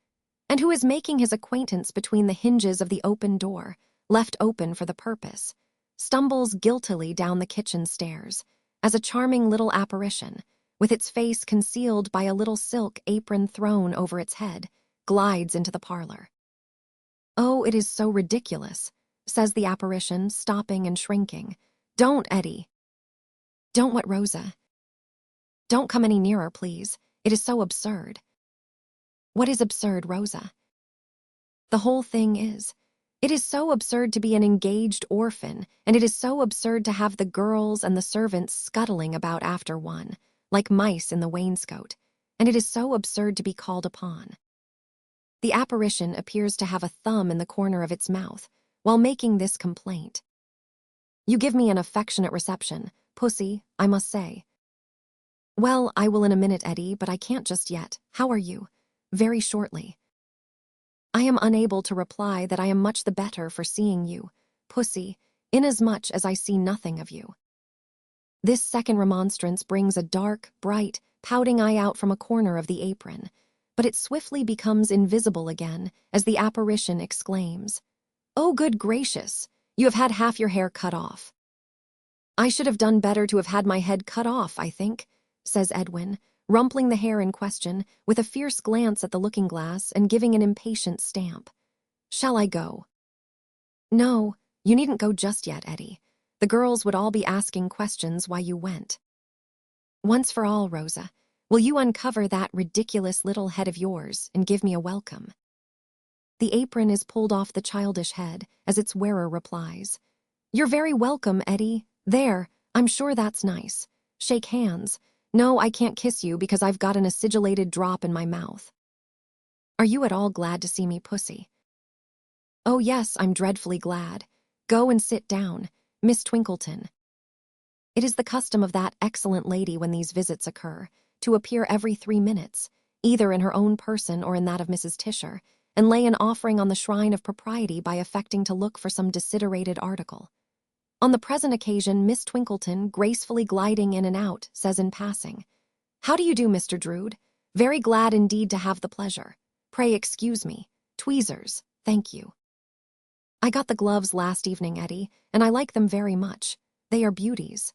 and who is making his acquaintance between the hinges of the open door, left open for the purpose, stumbles guiltily down the kitchen stairs, as a charming little apparition, with its face concealed by a little silk apron thrown over its head, glides into the parlor. "Oh, it is so ridiculous," says the apparition, stopping and shrinking. "Don't, Eddie." "Don't what, Rosa?" "Don't come any nearer, please. It is so absurd." "What is absurd, Rosa?" "The whole thing is. It is so absurd to be an engaged orphan, and it is so absurd to have the girls and the servants scuttling about after one, like mice in the wainscot, and it is so absurd to be called upon." The apparition appears to have a thumb in the corner of its mouth, while making this complaint. "You give me an affectionate reception, pussy, I must say." "Well, I will in a minute, Eddie, but I can't just yet. How are you?" "Very shortly." "I am unable to reply that I am much the better for seeing you, pussy, inasmuch as I see nothing of you." This second remonstrance brings a dark, bright, pouting eye out from a corner of the apron, but it swiftly becomes invisible again as the apparition exclaims, "Oh, good gracious, you have had half your hair cut off." "I should have done better to have had my head cut off, I think," says Edwin, rumpling the hair in question, with a fierce glance at the looking-glass and giving an impatient stamp. "Shall I go?" "No, you needn't go just yet, Eddie. The girls would all be asking questions why you went. Once for all, Rosa, will you uncover that ridiculous little head of yours and give me a welcome?" The apron is pulled off the childish head as its wearer replies, "You're very welcome, Eddie. There, I'm sure that's nice. Shake hands. No, I can't kiss you because I've got an acidulated drop in my mouth. Are you at all glad to see me, pussy?" "Oh, yes, I'm dreadfully glad. Go and sit down, Miss Twinkleton." It is the custom of that excellent lady when these visits occur, to appear every 3 minutes, either in her own person or in that of Mrs. Tisher, and lay an offering on the shrine of propriety by affecting to look for some desiderated article. On the present occasion, Miss Twinkleton, gracefully gliding in and out, says in passing, "How do you do, Mr. Drood? Very glad indeed to have the pleasure. Pray excuse me. Tweezers, thank you. I got the gloves last evening, Eddie, and I like them very much. They are beauties."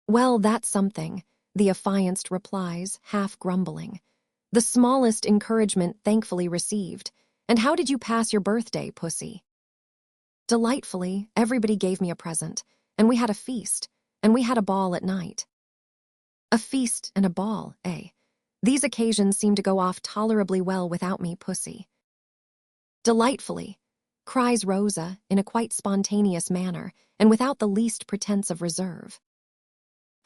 "Well, that's something," the affianced replies, half grumbling. "The smallest encouragement thankfully received. And how did you pass your birthday, pussy?" "Delightfully. Everybody gave me a present, and we had a feast, and we had a ball at night." "A feast and a ball, eh? These occasions seem to go off tolerably well without me, pussy." "Delightfully," cries Rosa in a quite spontaneous manner and without the least pretense of reserve.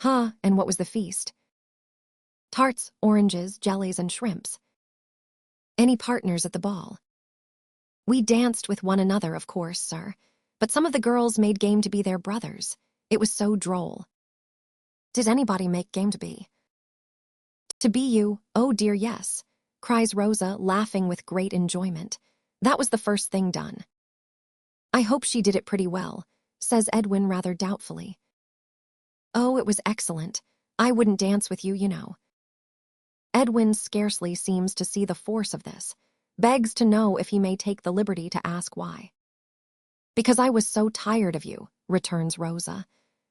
"Huh, and what was the feast?" "Tarts, oranges, jellies, and shrimps." "Any partners at the ball?" "We danced with one another, of course, sir, but some of the girls made game to be their brothers. It was so droll." "Did anybody make game to be?" "To be you, oh dear yes," cries Rosa, laughing with great enjoyment. "That was the first thing done." "I hope she did it pretty well," says Edwin rather doubtfully. "Oh, it was excellent. I wouldn't dance with you, you know." Edwin scarcely seems to see the force of this, begs to know if he may take the liberty to ask why. "Because I was so tired of you," returns Rosa,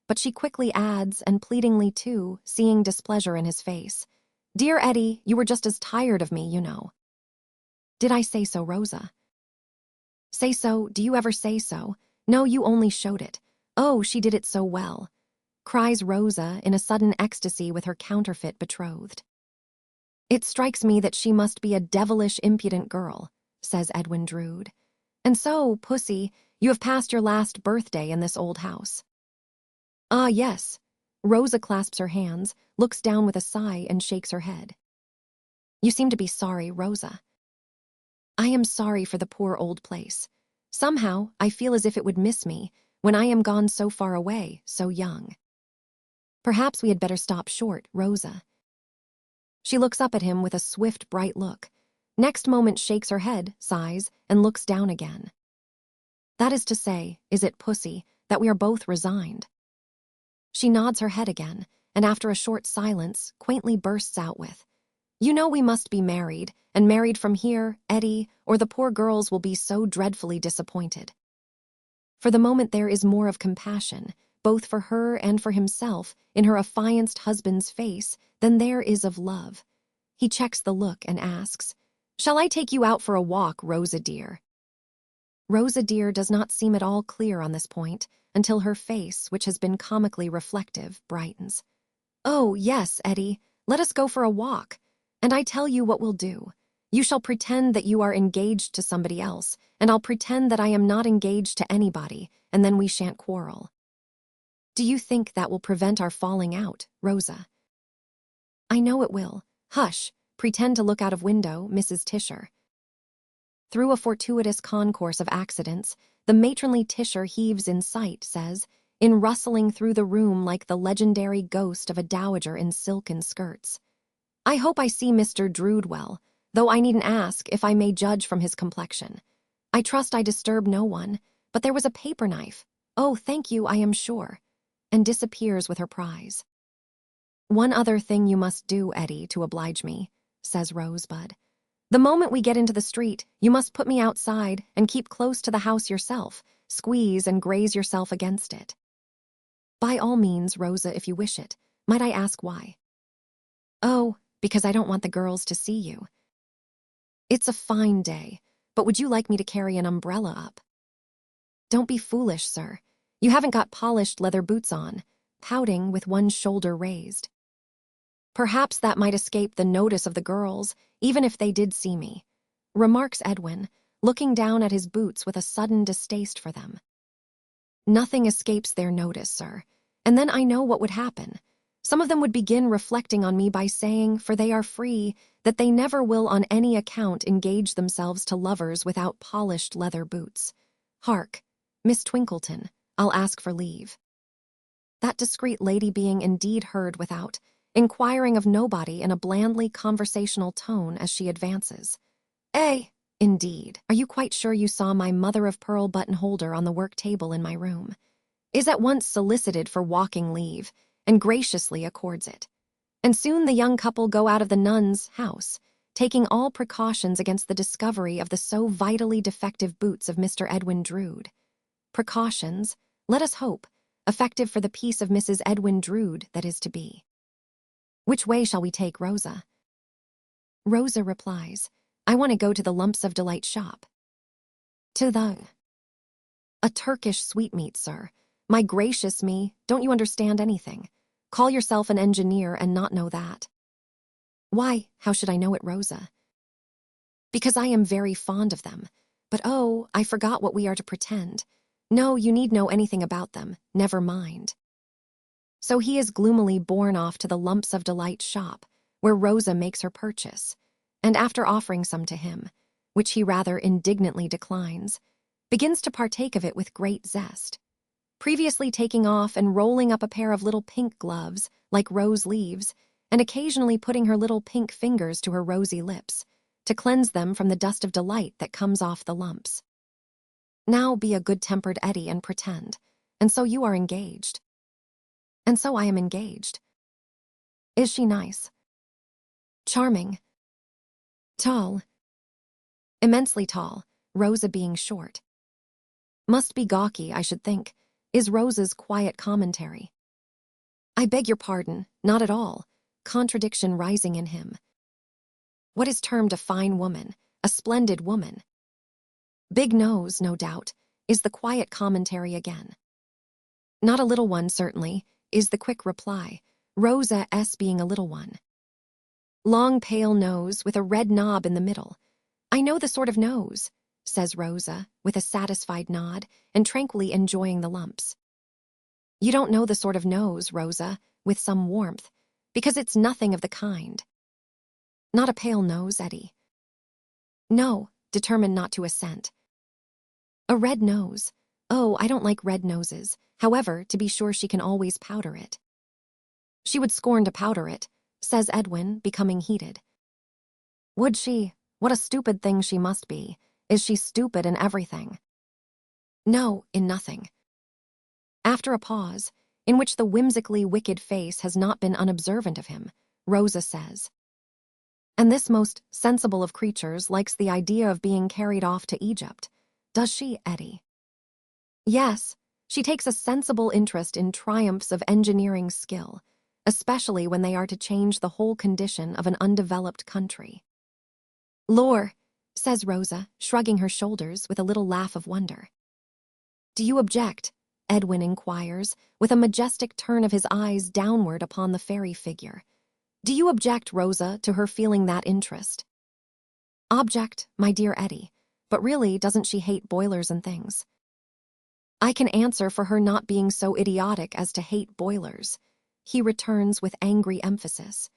but she quickly adds, and pleadingly too, seeing displeasure in his face, "Dear Eddie, you were just as tired of me, you know." "Did I say so, Rosa?" "Say so? Do you ever say so? No, you only showed it. Oh, she did it so well, cries Rosa in a sudden ecstasy with her counterfeit betrothed. It strikes me that she must be a devilish impudent girl, says Edwin Drood. And so, Pussy, you have passed your last birthday in this old house. Ah, yes. Rosa clasps her hands, looks down with a sigh, and shakes her head. You seem to be sorry, Rosa. I am sorry for the poor old place. Somehow, I feel as if it would miss me when I am gone so far away, so young. Perhaps we had better stop short, Rosa. She looks up at him with a swift, bright look. Next moment shakes her head, sighs, and looks down again. That is to say, is it, Pussy, that we are both resigned? She nods her head again, and after a short silence, quaintly bursts out with, You know we must be married, and married from here, Eddie, or the poor girls will be so dreadfully disappointed. For the moment there is more of compassion, both for her and for himself, in her affianced husband's face than there is of love. He checks the look and asks, Shall I take you out for a walk, Rosa dear? Rosa dear does not seem at all clear on this point until her face, which has been comically reflective, brightens. Oh, yes, Eddie, let us go for a walk. And I tell you what we'll do. You shall pretend that you are engaged to somebody else, and I'll pretend that I am not engaged to anybody, and then we shan't quarrel. Do you think that will prevent our falling out, Rosa? I know it will. Hush, pretend to look out of window, Mrs. Tisher. Through a fortuitous concourse of accidents, the matronly Tisher heaves in sight, says, in rustling through the room like the legendary ghost of a dowager in silken skirts. I hope I see Mr. Drood well, though I needn't ask if I may judge from his complexion. I trust I disturb no one, but there was a paper knife. Oh, thank you, I am sure. And disappears with her prize. One other thing you must do, Eddie, to oblige me, says Rosa Bud. The moment we get into the street, you must put me outside and keep close to the house yourself, squeeze and graze yourself against it. By all means, Rosa, if you wish it. Might I ask why? Oh, because I don't want the girls to see you. It's a fine day, but would you like me to carry an umbrella up? Don't be foolish, sir. You haven't got polished leather boots on, pouting with one shoulder raised. Perhaps that might escape the notice of the girls, even if they did see me, remarks Edwin, looking down at his boots with a sudden distaste for them. Nothing escapes their notice, sir, and then I know what would happen. Some of them would begin reflecting on me by saying, for they are free, that they never will on any account engage themselves to lovers without polished leather boots. Hark, Miss Twinkleton, I'll ask for leave. That discreet lady being indeed heard without, inquiring of nobody in a blandly conversational tone as she advances. Indeed, are you quite sure you saw my mother-of-pearl button-holder on the work-table in my room? Is at once solicited for walking leave, and graciously accords it. And soon the young couple go out of the nun's house, taking all precautions against the discovery of the so vitally defective boots of Mr. Edwin Drood. Precautions, let us hope, effective for the peace of Mrs. Edwin Drood that is to be. Which way shall we take, Rosa? Rosa replies, I want to go to the Lumps of Delight shop. To the... A Turkish sweetmeat, sir. My gracious me, don't you understand anything? Call yourself an engineer and not know that. Why, how should I know it, Rosa? Because I am very fond of them. But oh, I forgot what we are to pretend. No, you need know anything about them, never mind. So he is gloomily borne off to the Lumps of Delight shop, where Rosa makes her purchase, and after offering some to him, which he rather indignantly declines, begins to partake of it with great zest, previously taking off and rolling up a pair of little pink gloves, like rose leaves, and occasionally putting her little pink fingers to her rosy lips, to cleanse them from the dust of delight that comes off the lumps. Now be a good-tempered Eddie and pretend, and so you are engaged. And so I am engaged. Is she nice? Charming. Tall. Immensely tall, Rosa being short. Must be gawky, I should think, is Rosa's quiet commentary. I beg your pardon, not at all, contradiction rising in him. What is termed a fine woman, a splendid woman? Big nose, no doubt, is the quiet commentary again. Not a little one, certainly, is the quick reply, Rosa S. being a little one. Long pale nose with a red knob in the middle. I know the sort of nose, says Rosa, with a satisfied nod and tranquilly enjoying the lumps. You don't know the sort of nose, Rosa, with some warmth, because it's nothing of the kind. Not a pale nose, Eddie. No, determined not to assent. A red nose. Oh, I don't like red noses. However, to be sure she can always powder it. She would scorn to powder it, says Edwin, becoming heated. Would she? What a stupid thing she must be. Is she stupid in everything? No, in nothing. After a pause, in which the whimsically wicked face has not been unobservant of him, Rosa says, and this most sensible of creatures likes the idea of being carried off to Egypt. Does she, Eddie? Yes, she takes a sensible interest in triumphs of engineering skill, especially when they are to change the whole condition of an undeveloped country. Lore, says Rosa, shrugging her shoulders with a little laugh of wonder. Do you object? Edwin inquires, with a majestic turn of his eyes downward upon the fairy figure. Do you object, Rosa, to her feeling that interest? Object, my dear Eddie, but really doesn't she hate boilers and things? I can answer for her not being so idiotic as to hate boilers, he returns with angry emphasis,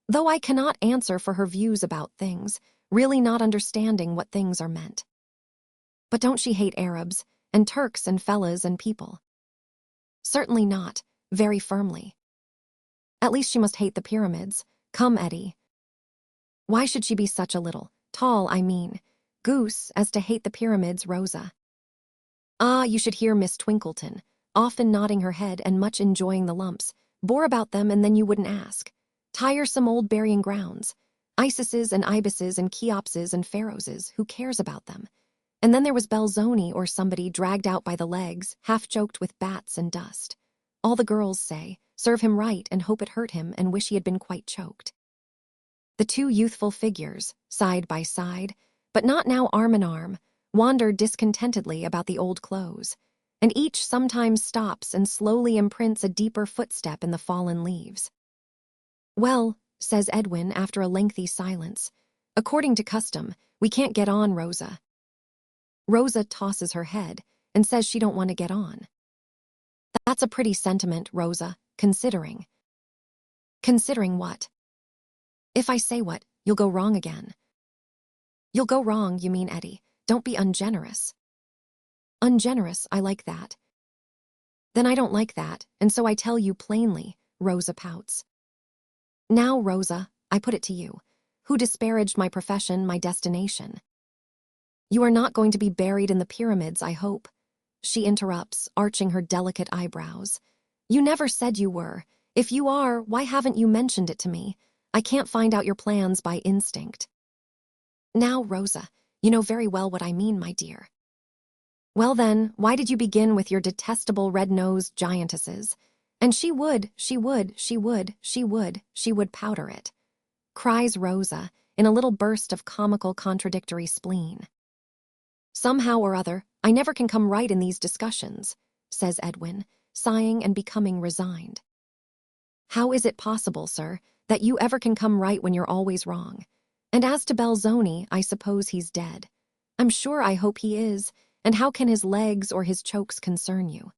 though I cannot answer for her views about things, really not understanding what things are meant. But don't she hate Arabs, and Turks and fellahs and people? Certainly not, very firmly. At least she must hate the pyramids. Come, Eddie. Why should she be such a little, tall, I mean, goose as to hate the pyramids, Rosa? Ah, you should hear Miss Twinkleton, often nodding her head and much enjoying the lumps, bore about them and then you wouldn't ask. Tiresome old burying grounds. Isises and ibises and Cheopses and Pharaohses, who cares about them? And then there was Belzoni or somebody dragged out by the legs, half-choked with bats and dust. All the girls say, serve him right and hope it hurt him and wish he had been quite choked. The two youthful figures, side by side, but not now arm in arm, wander discontentedly about the old clothes, and each sometimes stops and slowly imprints a deeper footstep in the fallen leaves. Well, says Edwin after a lengthy silence, according to custom, we can't get on, Rosa. Rosa tosses her head and says she don't want to get on. That's a pretty sentiment, Rosa, considering. Considering what? If I say what, you'll go wrong again. You'll go wrong, you mean, Eddie. Don't be ungenerous. Ungenerous, I like that. Then I don't like that, and so I tell you plainly, Rosa pouts. Now, Rosa, I put it to you. Who disparaged my profession, my destination? You are not going to be buried in the pyramids, I hope, she interrupts, arching her delicate eyebrows. You never said you were. If you are, why haven't you mentioned it to me? I can't find out your plans by instinct. Now, Rosa, you know very well what I mean, my dear. Well then, why did you begin with your detestable red-nosed giantesses? And she would powder it, cries Rosa in a little burst of comical contradictory spleen. Somehow or other, I never can come right in these discussions, says Edwin, sighing and becoming resigned. How is it possible, sir, that you ever can come right when you're always wrong? And as to Belzoni, I suppose he's dead. I'm sure I hope he is, and how can his legs or his chokes concern you?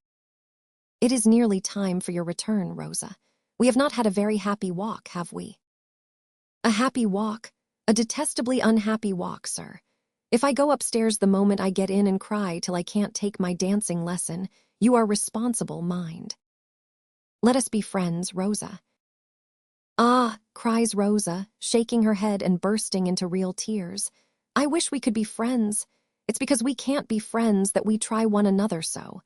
It is nearly time for your return, Rosa. We have not had a very happy walk, have we? A happy walk? A detestably unhappy walk, sir. If I go upstairs the moment I get in and cry till I can't take my dancing lesson, you are responsible, mind. Let us be friends, Rosa. Ah, cries Rosa, shaking her head and bursting into real tears. I wish we could be friends. It's because we can't be friends that we try one another so.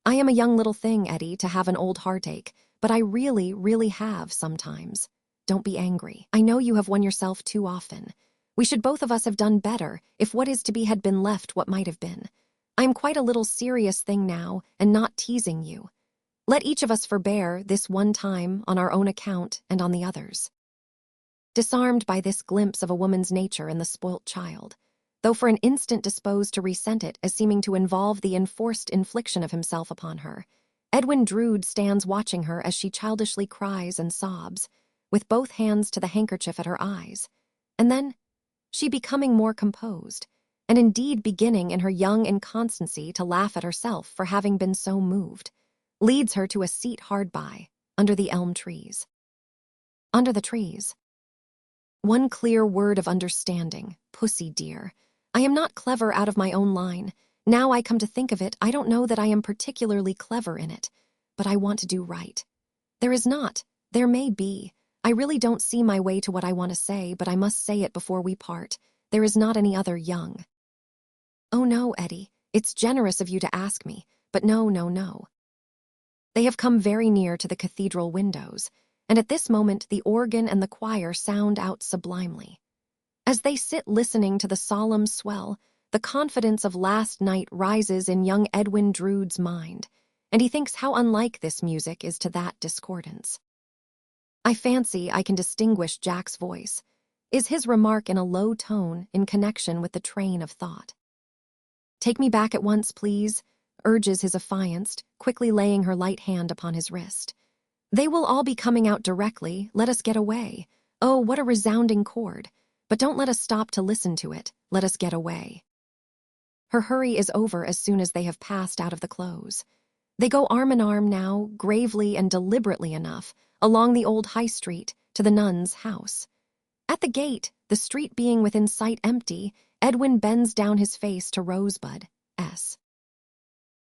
I am a young little thing, Eddie, to have an old heartache, but I really, really have sometimes. Don't be angry. I know you have won yourself too often. We should both of us have done better if what is to be had been left what might have been. I am quite a little serious thing now and not teasing you. Let each of us forbear this one time on our own account and on the others. Disarmed by this glimpse of a woman's nature in the spoilt child, though for an instant disposed to resent it as seeming to involve the enforced infliction of himself upon her, Edwin Drood stands watching her as she childishly cries and sobs, with both hands to the handkerchief at her eyes. And then, she becoming more composed, and indeed beginning in her young inconstancy to laugh at herself for having been so moved, leads her to a seat hard by, under the elm trees. Under the trees. One clear word of understanding, pussy dear. I am not clever out of my own line. Now I come to think of it, I don't know that I am particularly clever in it, but I want to do right. There is not, there may be. I really don't see my way to what I want to say, but I must say it before we part. There is not any other young. Oh no, Eddie, it's generous of you to ask me, but no, no, no. They have come very near to the cathedral windows, and at this moment the organ and the choir sound out sublimely. As they sit listening to the solemn swell, the confidence of last night rises in young Edwin Drood's mind, and he thinks how unlike this music is to that discordance. I fancy I can distinguish Jack's voice. Is his remark in a low tone in connection with the train of thought? Take me back at once, please, urges his affianced, quickly laying her light hand upon his wrist. They will all be coming out directly, let us get away. Oh, what a resounding chord. But don't let us stop to listen to it, let us get away. Her hurry is over as soon as they have passed out of the close. They go arm in arm now, gravely and deliberately enough, along the old high street to the nun's house. At the gate, the street being within sight empty, Edwin bends down his face to Rosa Bud.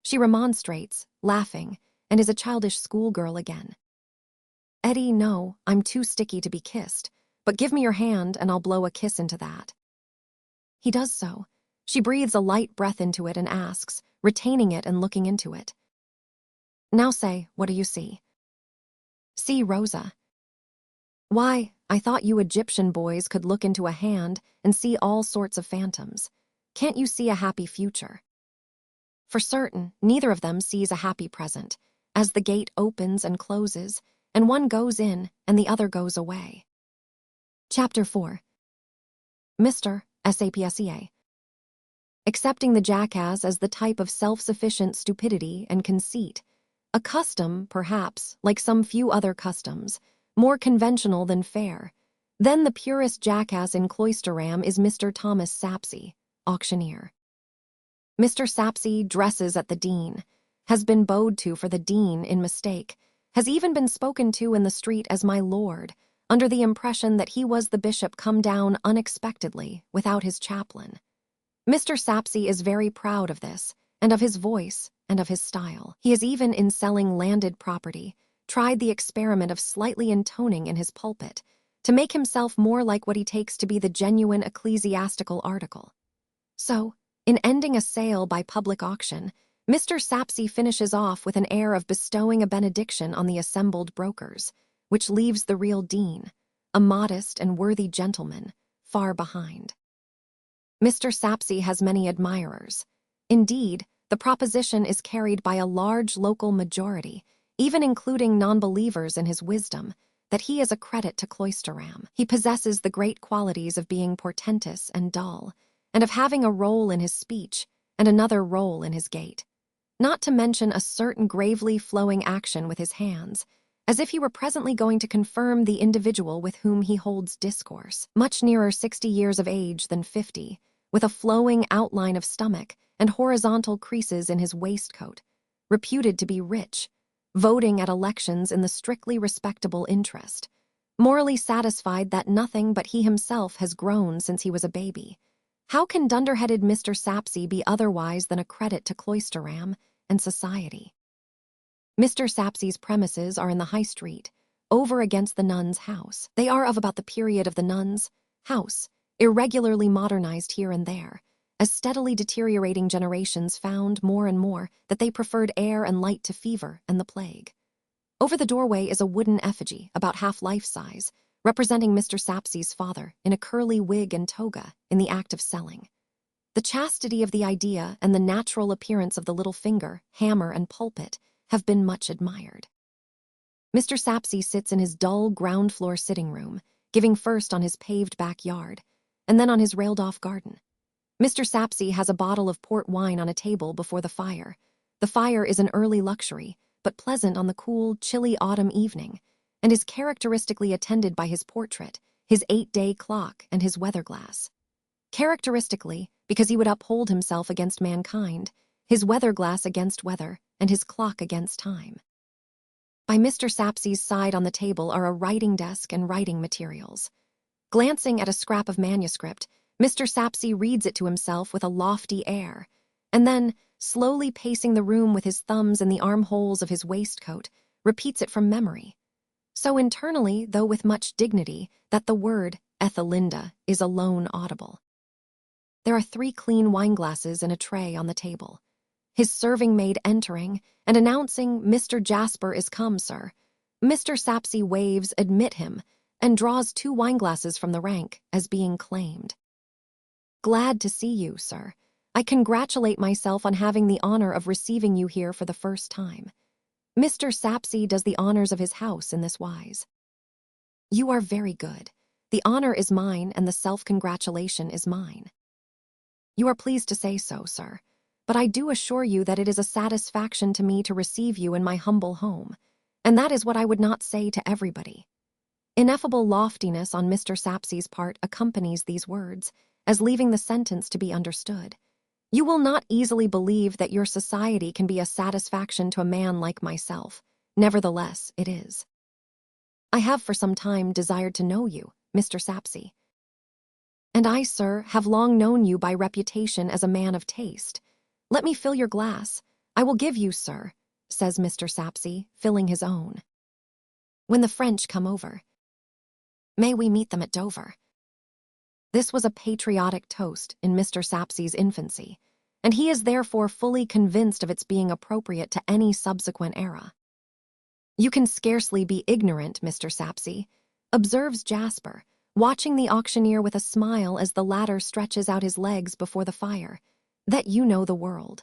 She remonstrates, laughing, and is a childish schoolgirl again. Eddie, no, I'm too sticky to be kissed, but give me your hand and I'll blow a kiss into that. He does so. She breathes a light breath into it and asks, retaining it and looking into it. Now say, what do you see? See, Rosa. Why, I thought you Egyptian boys could look into a hand and see all sorts of phantoms. Can't you see a happy future? For certain, neither of them sees a happy present, as the gate opens and closes, and one goes in and the other goes away. Chapter 4. Mr. Sapsea. Accepting the jackass as the type of self-sufficient stupidity and conceit, a custom, perhaps, like some few other customs, more conventional than fair. Then the purest jackass in Cloisterham is Mr. Thomas Sapsea, auctioneer. Mr. Sapsea dresses at the Dean, has been bowed to for the Dean in mistake, has even been spoken to in the street as my lord, under the impression that he was the bishop come down unexpectedly without his chaplain. Mr. Sapsea is very proud of this, and of his voice, and of his style. He has even, in selling landed property, tried the experiment of slightly intoning in his pulpit, to make himself more like what he takes to be the genuine ecclesiastical article. So, in ending a sale by public auction, Mr. Sapsea finishes off with an air of bestowing a benediction on the assembled brokers, which leaves the real Dean, a modest and worthy gentleman, far behind. Mr. Sapsea has many admirers. Indeed, the proposition is carried by a large local majority, even including non-believers in his wisdom, that he is a credit to Cloisterham. He possesses the great qualities of being portentous and dull, and of having a roll in his speech and another roll in his gait, not to mention a certain gravely flowing action with his hands, as if he were presently going to confirm the individual with whom he holds discourse, much nearer 60 years of age than 50, with a flowing outline of stomach and horizontal creases in his waistcoat, reputed to be rich, voting at elections in the strictly respectable interest, morally satisfied that nothing but he himself has grown since he was a baby. How can dunderheaded Mr. Sapsea be otherwise than a credit to Cloisterham and society? Mr. Sapsea's premises are in the High Street, over against the nun's house. They are of about the period of the nun's house, irregularly modernized here and there, as steadily deteriorating generations found more and more that they preferred air and light to fever and the plague. Over the doorway is a wooden effigy, about half life-size, representing Mr. Sapsea's father in a curly wig and toga in the act of selling. The chastity of the idea and the natural appearance of the little finger, hammer, and pulpit have been much admired. Mr. Sapsea sits in his dull ground-floor sitting room, giving first on his paved backyard, and then on his railed-off garden. Mr. Sapsea has a bottle of port wine on a table before the fire. The fire is an early luxury, but pleasant on the cool, chilly autumn evening, and is characteristically attended by his portrait, his 8-day clock, and his weather glass. Characteristically, because he would uphold himself against mankind, his weather glass against weather, and his clock against time. By Mr. Sapsea's side on the table are a writing desk and writing materials. Glancing at a scrap of manuscript, Mr. Sapsea reads it to himself with a lofty air, and then, slowly pacing the room with his thumbs in the armholes of his waistcoat, repeats it from memory. So internally, though with much dignity, that the word Ethelinda is alone audible. There are 3 clean wineglasses and a tray on the table. His serving maid entering and announcing, "Mr. Jasper is come, sir." Mr. Sapsea waves, "Admit him," and draws 2 wineglasses from the rank as being claimed. "Glad to see you, sir. I congratulate myself on having the honor of receiving you here for the first time." Mr. Sapsea does the honors of his house in this wise. "You are very good. The honor is mine and the self-congratulation is mine." "You are pleased to say so, sir. But I do assure you that it is a satisfaction to me to receive you in my humble home, and that is what I would not say to everybody." Ineffable loftiness on Mr. Sapsea's part accompanies these words, as leaving the sentence to be understood. You will not easily believe that your society can be a satisfaction to a man like myself. Nevertheless, it is. "I have for some time desired to know you, Mr. Sapsea." "And I, sir, have long known you by reputation as a man of taste. Let me fill your glass. I will give you, sir," says Mr. Sapsea, filling his own. "When the French come over. May we meet them at Dover." This was a patriotic toast in Mr. Sapsea's infancy, and he is therefore fully convinced of its being appropriate to any subsequent era. "You can scarcely be ignorant, Mr. Sapsea," observes Jasper, watching the auctioneer with a smile as the latter stretches out his legs before the fire, "that you know the world."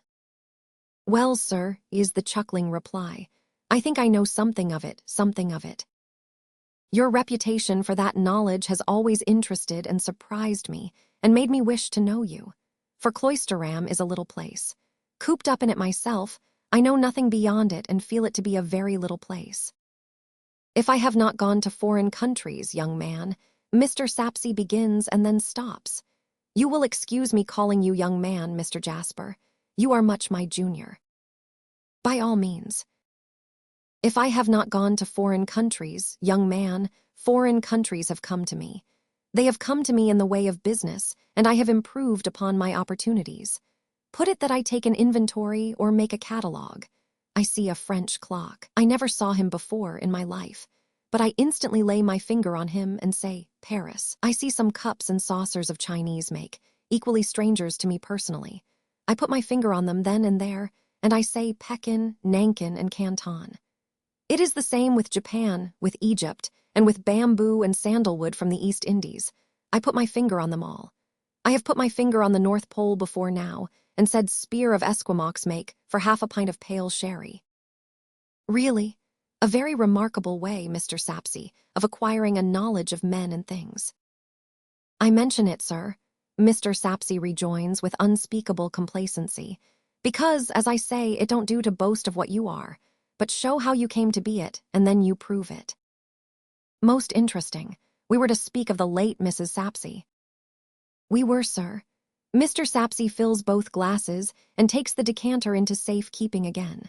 "Well, sir," is the chuckling reply, "I think I know something of it, something of it." "Your reputation for that knowledge has always interested and surprised me, and made me wish to know you. For Cloisterham is a little place. Cooped up in it myself, I know nothing beyond it and feel it to be a very little place." "If I have not gone to foreign countries, young man," Mr. Sapsea begins and then stops. "You will excuse me calling you young man, Mr. Jasper. You are much my junior." "By all means." "If I have not gone to foreign countries, young man, foreign countries have come to me. They have come to me in the way of business, and I have improved upon my opportunities. Put it that I take an inventory or make a catalogue. I see a French clock. I never saw him before in my life, but I instantly lay my finger on him and say, Paris. I see some cups and saucers of Chinese make, equally strangers to me personally. I put my finger on them then and there, and I say Pekin, Nankin, and Canton. It is the same with Japan, with Egypt, and with bamboo and sandalwood from the East Indies. I put my finger on them all. I have put my finger on the North Pole before now, and said spear of Esquimaux make for half a pint of pale sherry. Really, a very remarkable way, Mr. Sapsea, of acquiring a knowledge of men and things. I mention it, sir, Mr. Sapsea rejoins with unspeakable complacency, because, as I say, it don't do to boast of what you are, but show how you came to be it, and then you prove it. Most interesting. We were to speak of the late Mrs. Sapsea. We were, sir. Mr. Sapsea fills both glasses and takes the decanter into safe keeping again.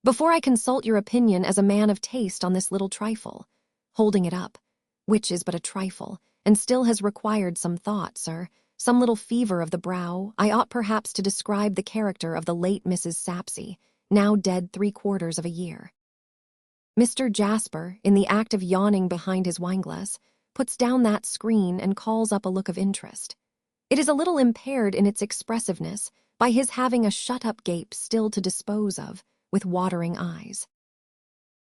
Before I consult your opinion as a man of taste on this little trifle, holding it up, which is but a trifle, and still has required some thought, sir, some little fever of the brow, I ought perhaps to describe the character of the late Mrs. Sapsea, now dead 3/4 of a year. Mr. Jasper, in the act of yawning behind his wineglass, puts down that screen and calls up a look of interest. It is a little impaired in its expressiveness by his having a shut-up gape still to dispose of, with watering eyes.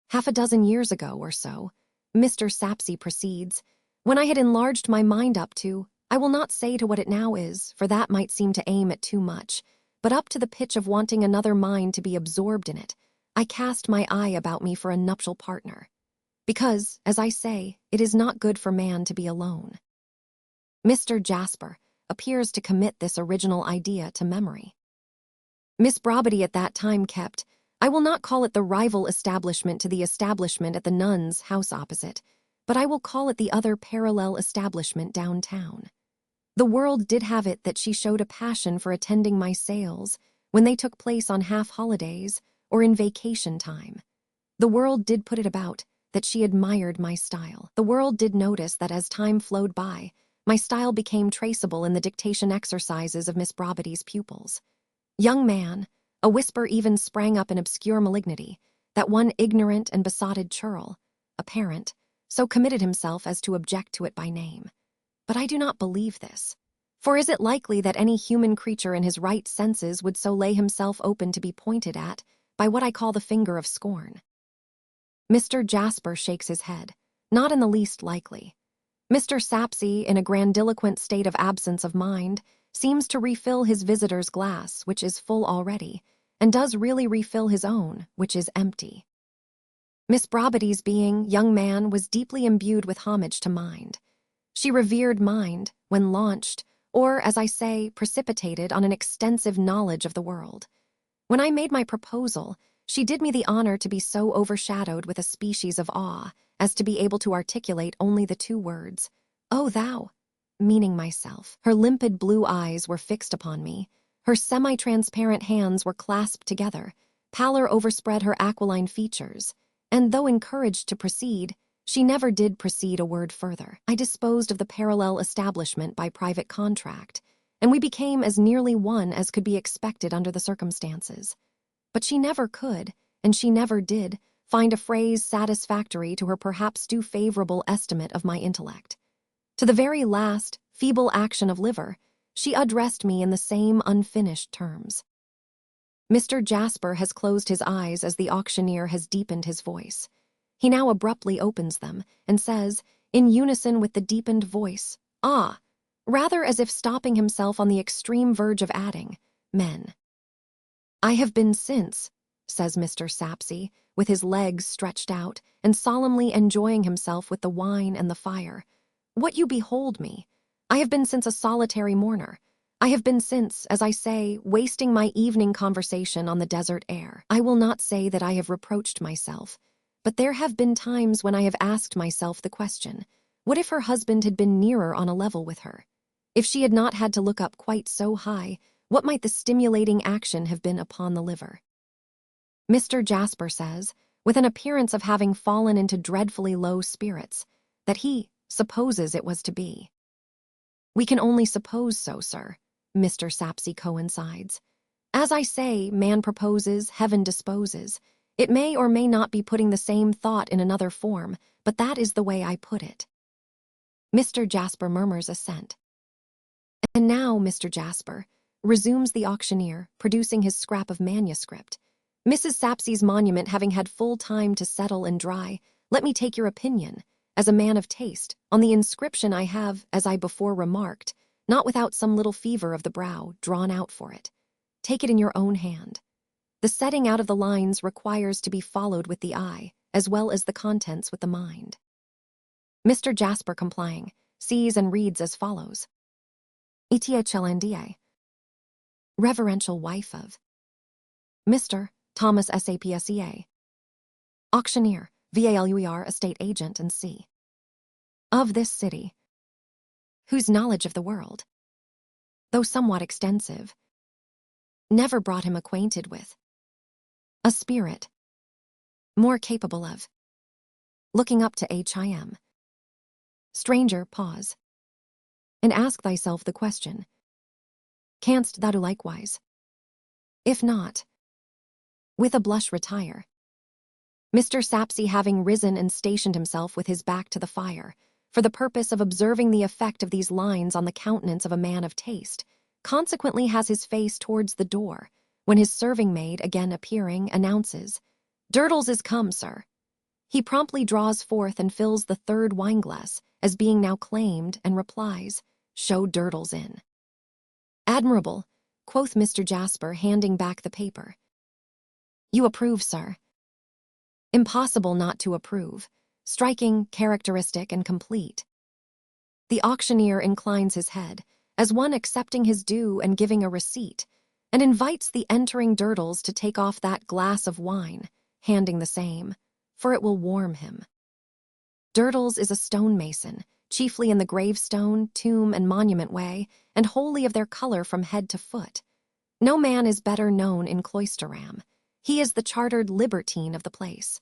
Half a dozen years ago or so, Mr. Sapsea proceeds, when I had enlarged my mind up to, I will not say to what it now is, for that might seem to aim at too much, but up to the pitch of wanting another mind to be absorbed in it, I cast my eye about me for a nuptial partner. Because, as I say, it is not good for man to be alone. Mr. Jasper appears to commit this original idea to memory. Miss Brobody at that time kept, I will not call it the rival establishment to the establishment at the nun's house opposite, but I will call it the other parallel establishment downtown. The world did have it that she showed a passion for attending my sales when they took place on half-holidays or in vacation time. The world did put it about that she admired my style. The world did notice that as time flowed by, my style became traceable in the dictation exercises of Miss Brobity's pupils. Young man, a whisper even sprang up in obscure malignity, that one ignorant and besotted churl, a parent, so committed himself as to object to it by name. But I do not believe this. For is it likely that any human creature in his right senses would so lay himself open to be pointed at by what I call the finger of scorn? Mr. Jasper shakes his head. Not in the least likely. Mr. Sapsea, in a grandiloquent state of absence of mind, seems to refill his visitor's glass, which is full already, and does really refill his own, which is empty. Miss Brobity's being, young man, was deeply imbued with homage to mind. She revered mind when launched, or, as I say, precipitated on an extensive knowledge of the world. When I made my proposal, she did me the honor to be so overshadowed with a species of awe as to be able to articulate only the two words, "Oh, thou," meaning myself. Her limpid blue eyes were fixed upon me. Her semi-transparent hands were clasped together. Pallor overspread her aquiline features, and though encouraged to proceed, she never did proceed a word further. I disposed of the parallel establishment by private contract, and we became as nearly one as could be expected under the circumstances. But she never could, and she never did, find a phrase satisfactory to her perhaps too favorable estimate of my intellect. To the very last, feeble action of liver, she addressed me in the same unfinished terms. Mr. Jasper has closed his eyes as the auctioneer has deepened his voice. He now abruptly opens them and says, in unison with the deepened voice, "Ah," rather as if stopping himself on the extreme verge of adding, "Men." "I have been since," says Mr. Sapsea, with his legs stretched out and solemnly enjoying himself with the wine and the fire, "what you behold me. I have been since a solitary mourner. I have been since, as I say, wasting my evening conversation on the desert air. I will not say that I have reproached myself, but there have been times when I have asked myself the question, what if her husband had been nearer on a level with her? If she had not had to look up quite so high, what might the stimulating action have been upon the liver?" Mr. Jasper says, with an appearance of having fallen into dreadfully low spirits, that he supposes it was to be. "We can only suppose so, sir," Mr. Sapsea coincides. "As I say, man proposes, heaven disposes. It may or may not be putting the same thought in another form, but that is the way I put it." Mr. Jasper murmurs assent. "And now, Mr. Jasper," resumes the auctioneer, producing his scrap of manuscript, "Mrs. Sapsea's monument having had full time to settle and dry, let me take your opinion, as a man of taste, on the inscription I have, as I before remarked, not without some little fever of the brow, drawn out for it. Take it in your own hand. The setting out of the lines requires to be followed with the eye, as well as the contents with the mind." Mr. Jasper, complying, sees and reads as follows. "Etia Chelandia, reverential wife of Mr. Thomas Sapsea, auctioneer, VALUER estate agent and C. of this city, whose knowledge of the world, though somewhat extensive, never brought him acquainted with a spirit more capable of looking up to HIM. Stranger, pause, and ask thyself the question, canst thou do likewise? If not, with a blush retire." Mr. Sapsea, having risen and stationed himself with his back to the fire, for the purpose of observing the effect of these lines on the countenance of a man of taste, consequently has his face towards the door, when his serving-maid, again appearing, announces, "Durdles is come, sir." He promptly draws forth and fills the third wineglass, as being now claimed, and replies, "Show Durdles in." "Admirable," quoth Mr. Jasper, handing back the paper. "You approve, sir?" Impossible not to approve. Striking, characteristic, and complete. The auctioneer inclines his head, as one accepting his due and giving a receipt, and invites the entering Durdles to take off that glass of wine, handing the same, for it will warm him. Durdles is a stonemason, chiefly in the gravestone, tomb, and monument way, and wholly of their color from head to foot. No man is better known in Cloisterham. He is the chartered libertine of the place.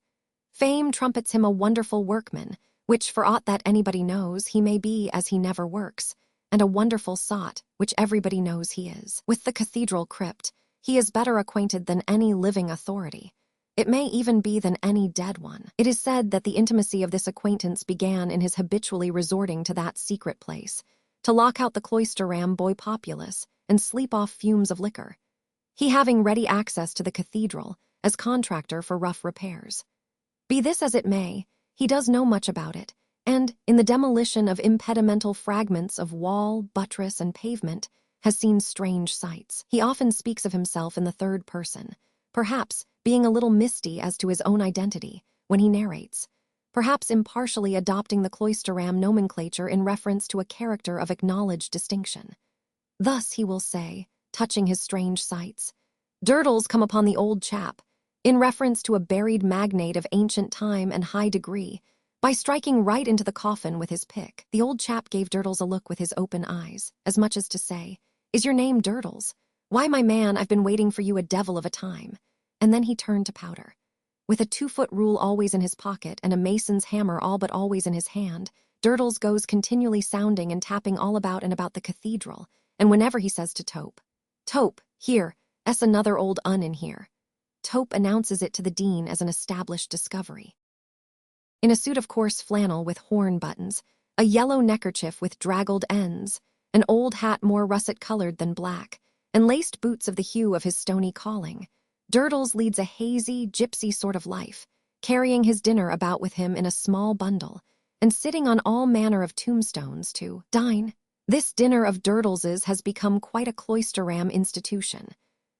Fame trumpets him a wonderful workman, which for aught that anybody knows he may be as he never works, and a wonderful sot, which everybody knows he is. With the cathedral crypt, he is better acquainted than any living authority. It may even be than any dead one. It is said that the intimacy of this acquaintance began in his habitually resorting to that secret place, to lock out the Cloisterham boy populace and sleep off fumes of liquor, he having ready access to the cathedral as contractor for rough repairs. Be this as it may, he does know much about it, and, in the demolition of impedimental fragments of wall, buttress, and pavement, has seen strange sights. He often speaks of himself in the third person, perhaps being a little misty as to his own identity when he narrates, perhaps impartially adopting the Cloisterham nomenclature in reference to a character of acknowledged distinction. Thus he will say, touching his strange sights, Durdles come upon the old chap, in reference to a buried magnate of ancient time and high degree, by striking right into the coffin with his pick. The old chap gave Durdles a look with his open eyes, as much as to say, "Is your name Durdles? Why, my man, I've been waiting for you a devil of a time." And then he turned to Powder. With a 2-foot rule always in his pocket and a mason's hammer all but always in his hand, Durdles goes continually sounding and tapping all about and about the cathedral, and whenever he says to Tope, "Tope, here, 's another old un in here," Tope announces it to the dean as an established discovery. In a suit of coarse flannel with horn buttons, a yellow neckerchief with draggled ends, an old hat more russet-colored than black, and laced boots of the hue of his stony calling, Durdles leads a hazy, gypsy sort of life, carrying his dinner about with him in a small bundle, and sitting on all manner of tombstones to dine. This dinner of Durdles's has become quite a Cloisterham institution,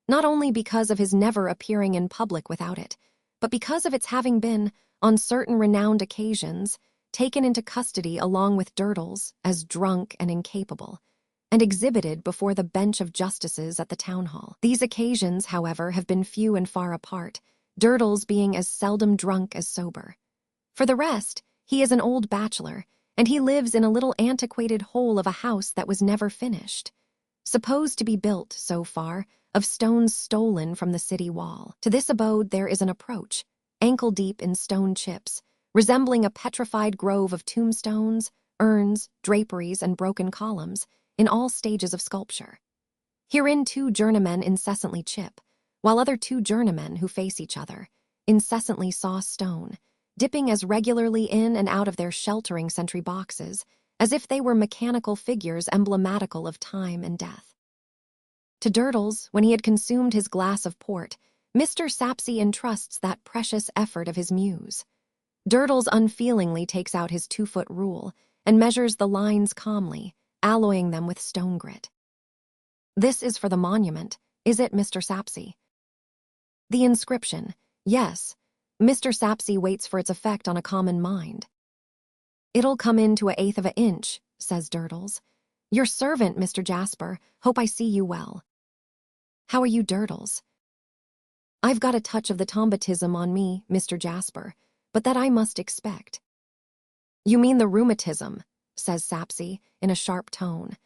not only because of his never appearing in public without it, but because of its having been, on certain renowned occasions, taken into custody along with Durdles as drunk and incapable, and exhibited before the bench of justices at the town hall. These occasions, however, have been few and far apart, Durdles being as seldom drunk as sober. For the rest, he is an old bachelor, and he lives in a little antiquated hole of a house that was never finished, supposed to be built, so far, of stones stolen from the city wall. To this abode there is an approach, ankle-deep in stone chips, resembling a petrified grove of tombstones, urns, draperies, and broken columns, in all stages of sculpture. Herein 2 journeymen incessantly chip, while other 2 journeymen who face each other incessantly saw stone, dipping as regularly in and out of their sheltering sentry boxes as if they were mechanical figures emblematical of time and death. To Durdles, when he had consumed his glass of port, Mr. Sapsea entrusts that precious effort of his muse. Durdles unfeelingly takes out his 2-foot rule and measures the lines calmly, alloying them with stone grit. This is for the monument, is it, Mr. Sapsea? The inscription, yes. Mr. Sapsea waits for its effect on a common mind. It'll come in to 1/8 of an inch, says Durdles. Your servant, Mr. Jasper, hope I see you well. How are you, Durdles? I've got a touch of the tombatism on me, Mr. Jasper, but that I must expect. You mean the rheumatism, says Sapsea, in a sharp tone.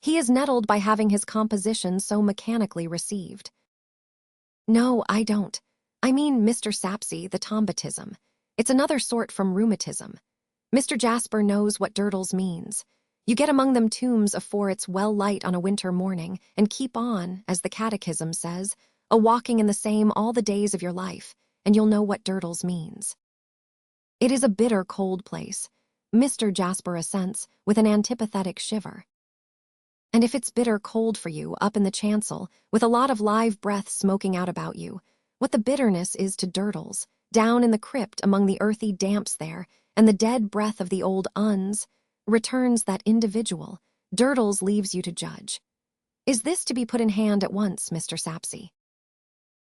He is nettled by having his composition so mechanically received. No, I don't. I mean, Mr. Sapsea, the tombatism. It's another sort from rheumatism. Mr. Jasper knows what Durdles means. You get among them tombs afore it's well light on a winter morning, and keep on, as the catechism says, a-walking in the same all the days of your life, and you'll know what Durdles means. It is a bitter cold place, Mr. Jasper assents, with an antipathetic shiver. And if it's bitter cold for you up in the chancel, with a lot of live breath smoking out about you, what the bitterness is to Durdles, down in the crypt among the earthy damps there, and the dead breath of the old uns, returns that individual, Durdles leaves you to judge. Is this to be put in hand at once, Mr. Sapsea?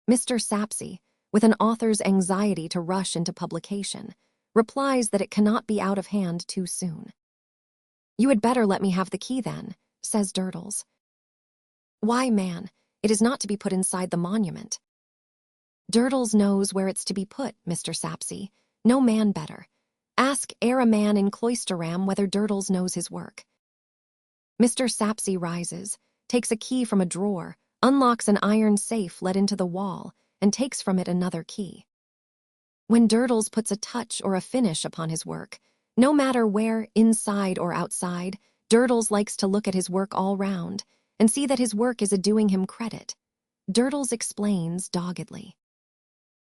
Mr. Sapsea, with an author's anxiety to rush into publication, replies that it cannot be out of hand too soon. You had better let me have the key then, says Durdles. Why, man, It is not to be put inside the monument. Durdles knows where it's to be put, Mr. Sapsea. No man better. Ask e'er a man in Cloisterham whether Durdles knows his work. Mr. Sapsea rises, takes a key from a drawer, unlocks an iron safe let into the wall, and takes from it another key. When Durdles puts a touch or a finish upon his work, no matter where, inside or outside, Durdles likes to look at his work all round and see that his work is a-doing him credit. Durdles explains doggedly.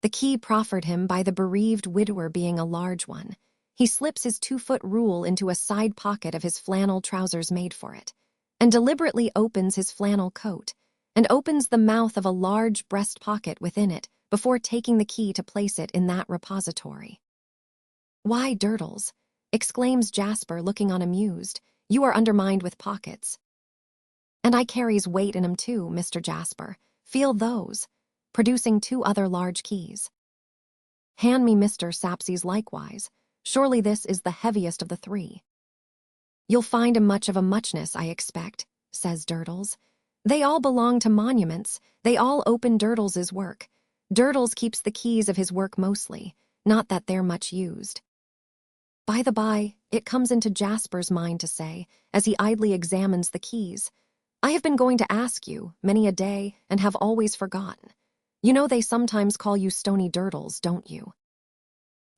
The key proffered him by the bereaved widower being a large one, he slips his 2-foot rule into a side pocket of his flannel trousers made for it, and deliberately opens his flannel coat, and opens the mouth of a large breast pocket within it before taking the key to place it in that repository. "Why, Durdles," exclaims Jasper, looking on amused, "you are undermined with pockets." "And I carries weight in 'em too, Mr. Jasper. Feel those," producing 2 other large keys. "Hand me Mr. Sapsea's likewise. Surely this is the heaviest of the 3. "You'll find 'em much of a muchness, I expect," says Durdles. "They all belong to monuments. They all open Durdles's work. Durdles keeps the keys of his work mostly, not that they're much used." By the by, it comes into Jasper's mind to say, as he idly examines the keys, "I have been going to ask you, many a day, and have always forgotten. You know they sometimes call you Stony Durdles, don't you?"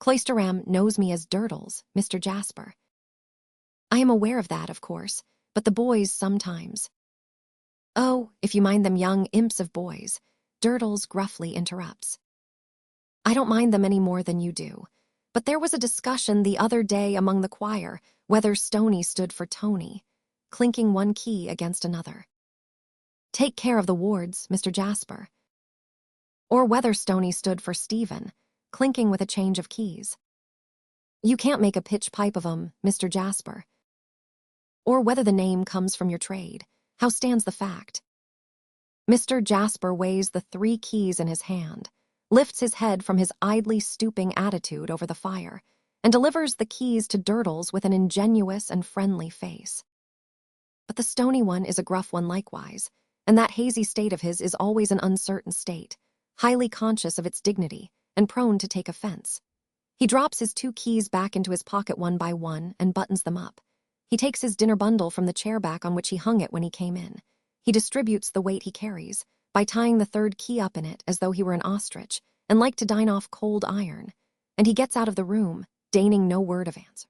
"Cloisterham knows me as Durdles, Mr. Jasper." "I am aware of that, of course, but the boys sometimes—" "Oh, if you mind them young imps of boys," Durdles gruffly interrupts. "I don't mind them any more than you do, but there was a discussion the other day among the choir whether Stony stood for Tony," clinking one key against another. "Take care of the wards, Mr. Jasper." "Or whether Stony stood for Stephen," clinking with a change of keys. "You can't make a pitch pipe of 'em, Mr. Jasper." "Or whether the name comes from your trade. How stands the fact?" Mr. Jasper weighs the 3 keys in his hand, lifts his head from his idly stooping attitude over the fire, and delivers the keys to Durdles with an ingenuous and friendly face. But the Stony one is a gruff one likewise, and that hazy state of his is always an uncertain state, highly conscious of its dignity, and prone to take offense. He drops his 2 keys back into his pocket one by one and buttons them up. He takes his dinner bundle from the chair back on which he hung it when he came in. He distributes the weight he carries, by tying the 3rd key up in it as though he were an ostrich, and like to dine off cold iron, and he gets out of the room, deigning no word of answer.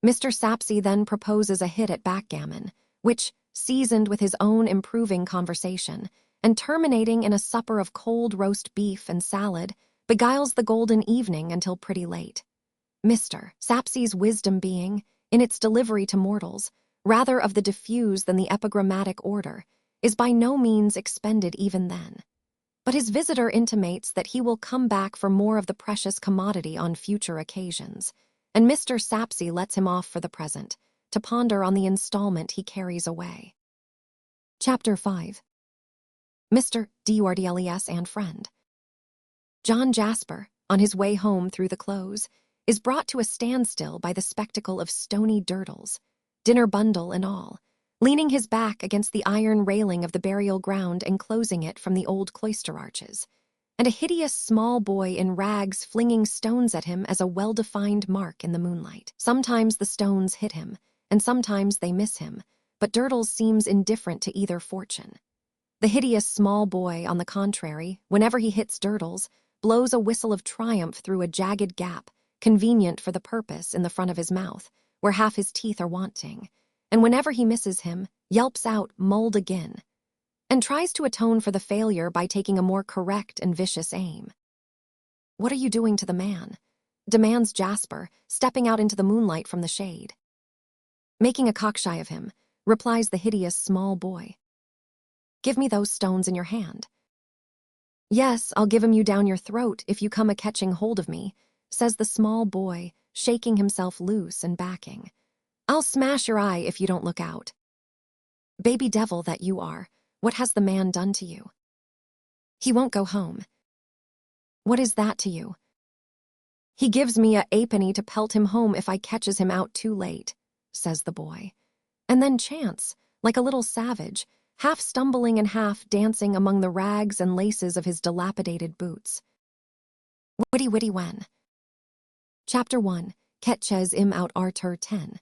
Mr. Sapsea then proposes a hit at backgammon, which, seasoned with his own improving conversation, and terminating in a supper of cold roast beef and salad, beguiles the golden evening until pretty late. Mr. Sapsea's wisdom being, in its delivery to mortals, rather of the diffuse than the epigrammatic order, is by no means expended even then. But his visitor intimates that he will come back for more of the precious commodity on future occasions, and Mr. Sapsea lets him off for the present, to ponder on the installment he carries away. Chapter 5. Mr. Durdles and Friend. John Jasper, on his way home through the close, is brought to a standstill by the spectacle of Stony Durdles, dinner bundle and all, leaning his back against the iron railing of the burial ground enclosing it from the old cloister arches, and a hideous small boy in rags flinging stones at him as a well-defined mark in the moonlight. Sometimes the stones hit him, and sometimes they miss him, but Durdles seems indifferent to either fortune. The hideous small boy, on the contrary, whenever he hits Durdles, blows a whistle of triumph through a jagged gap, convenient for the purpose, in the front of his mouth, where half his teeth are wanting, and whenever he misses him, yelps out "mulled again," and tries to atone for the failure by taking a more correct and vicious aim. "What are you doing to the man?" demands Jasper, stepping out into the moonlight from the shade. "Making a cockshy of him," replies the hideous small boy. "Give me those stones in your hand." "Yes, I'll give 'em you down your throat if you come a-catching hold of me," says the small boy, shaking himself loose and backing. "I'll smash your eye if you don't look out." "Baby devil that you are, what has the man done to you?" "He won't go home." "What is that to you?" "He gives me a 'apenny to pelt him home if I catches him out too late," says the boy. And then chance, like a little savage, half stumbling and half dancing among the rags and laces of his dilapidated boots. Witty witty when. Chapter 1. Catches im out Arter 10.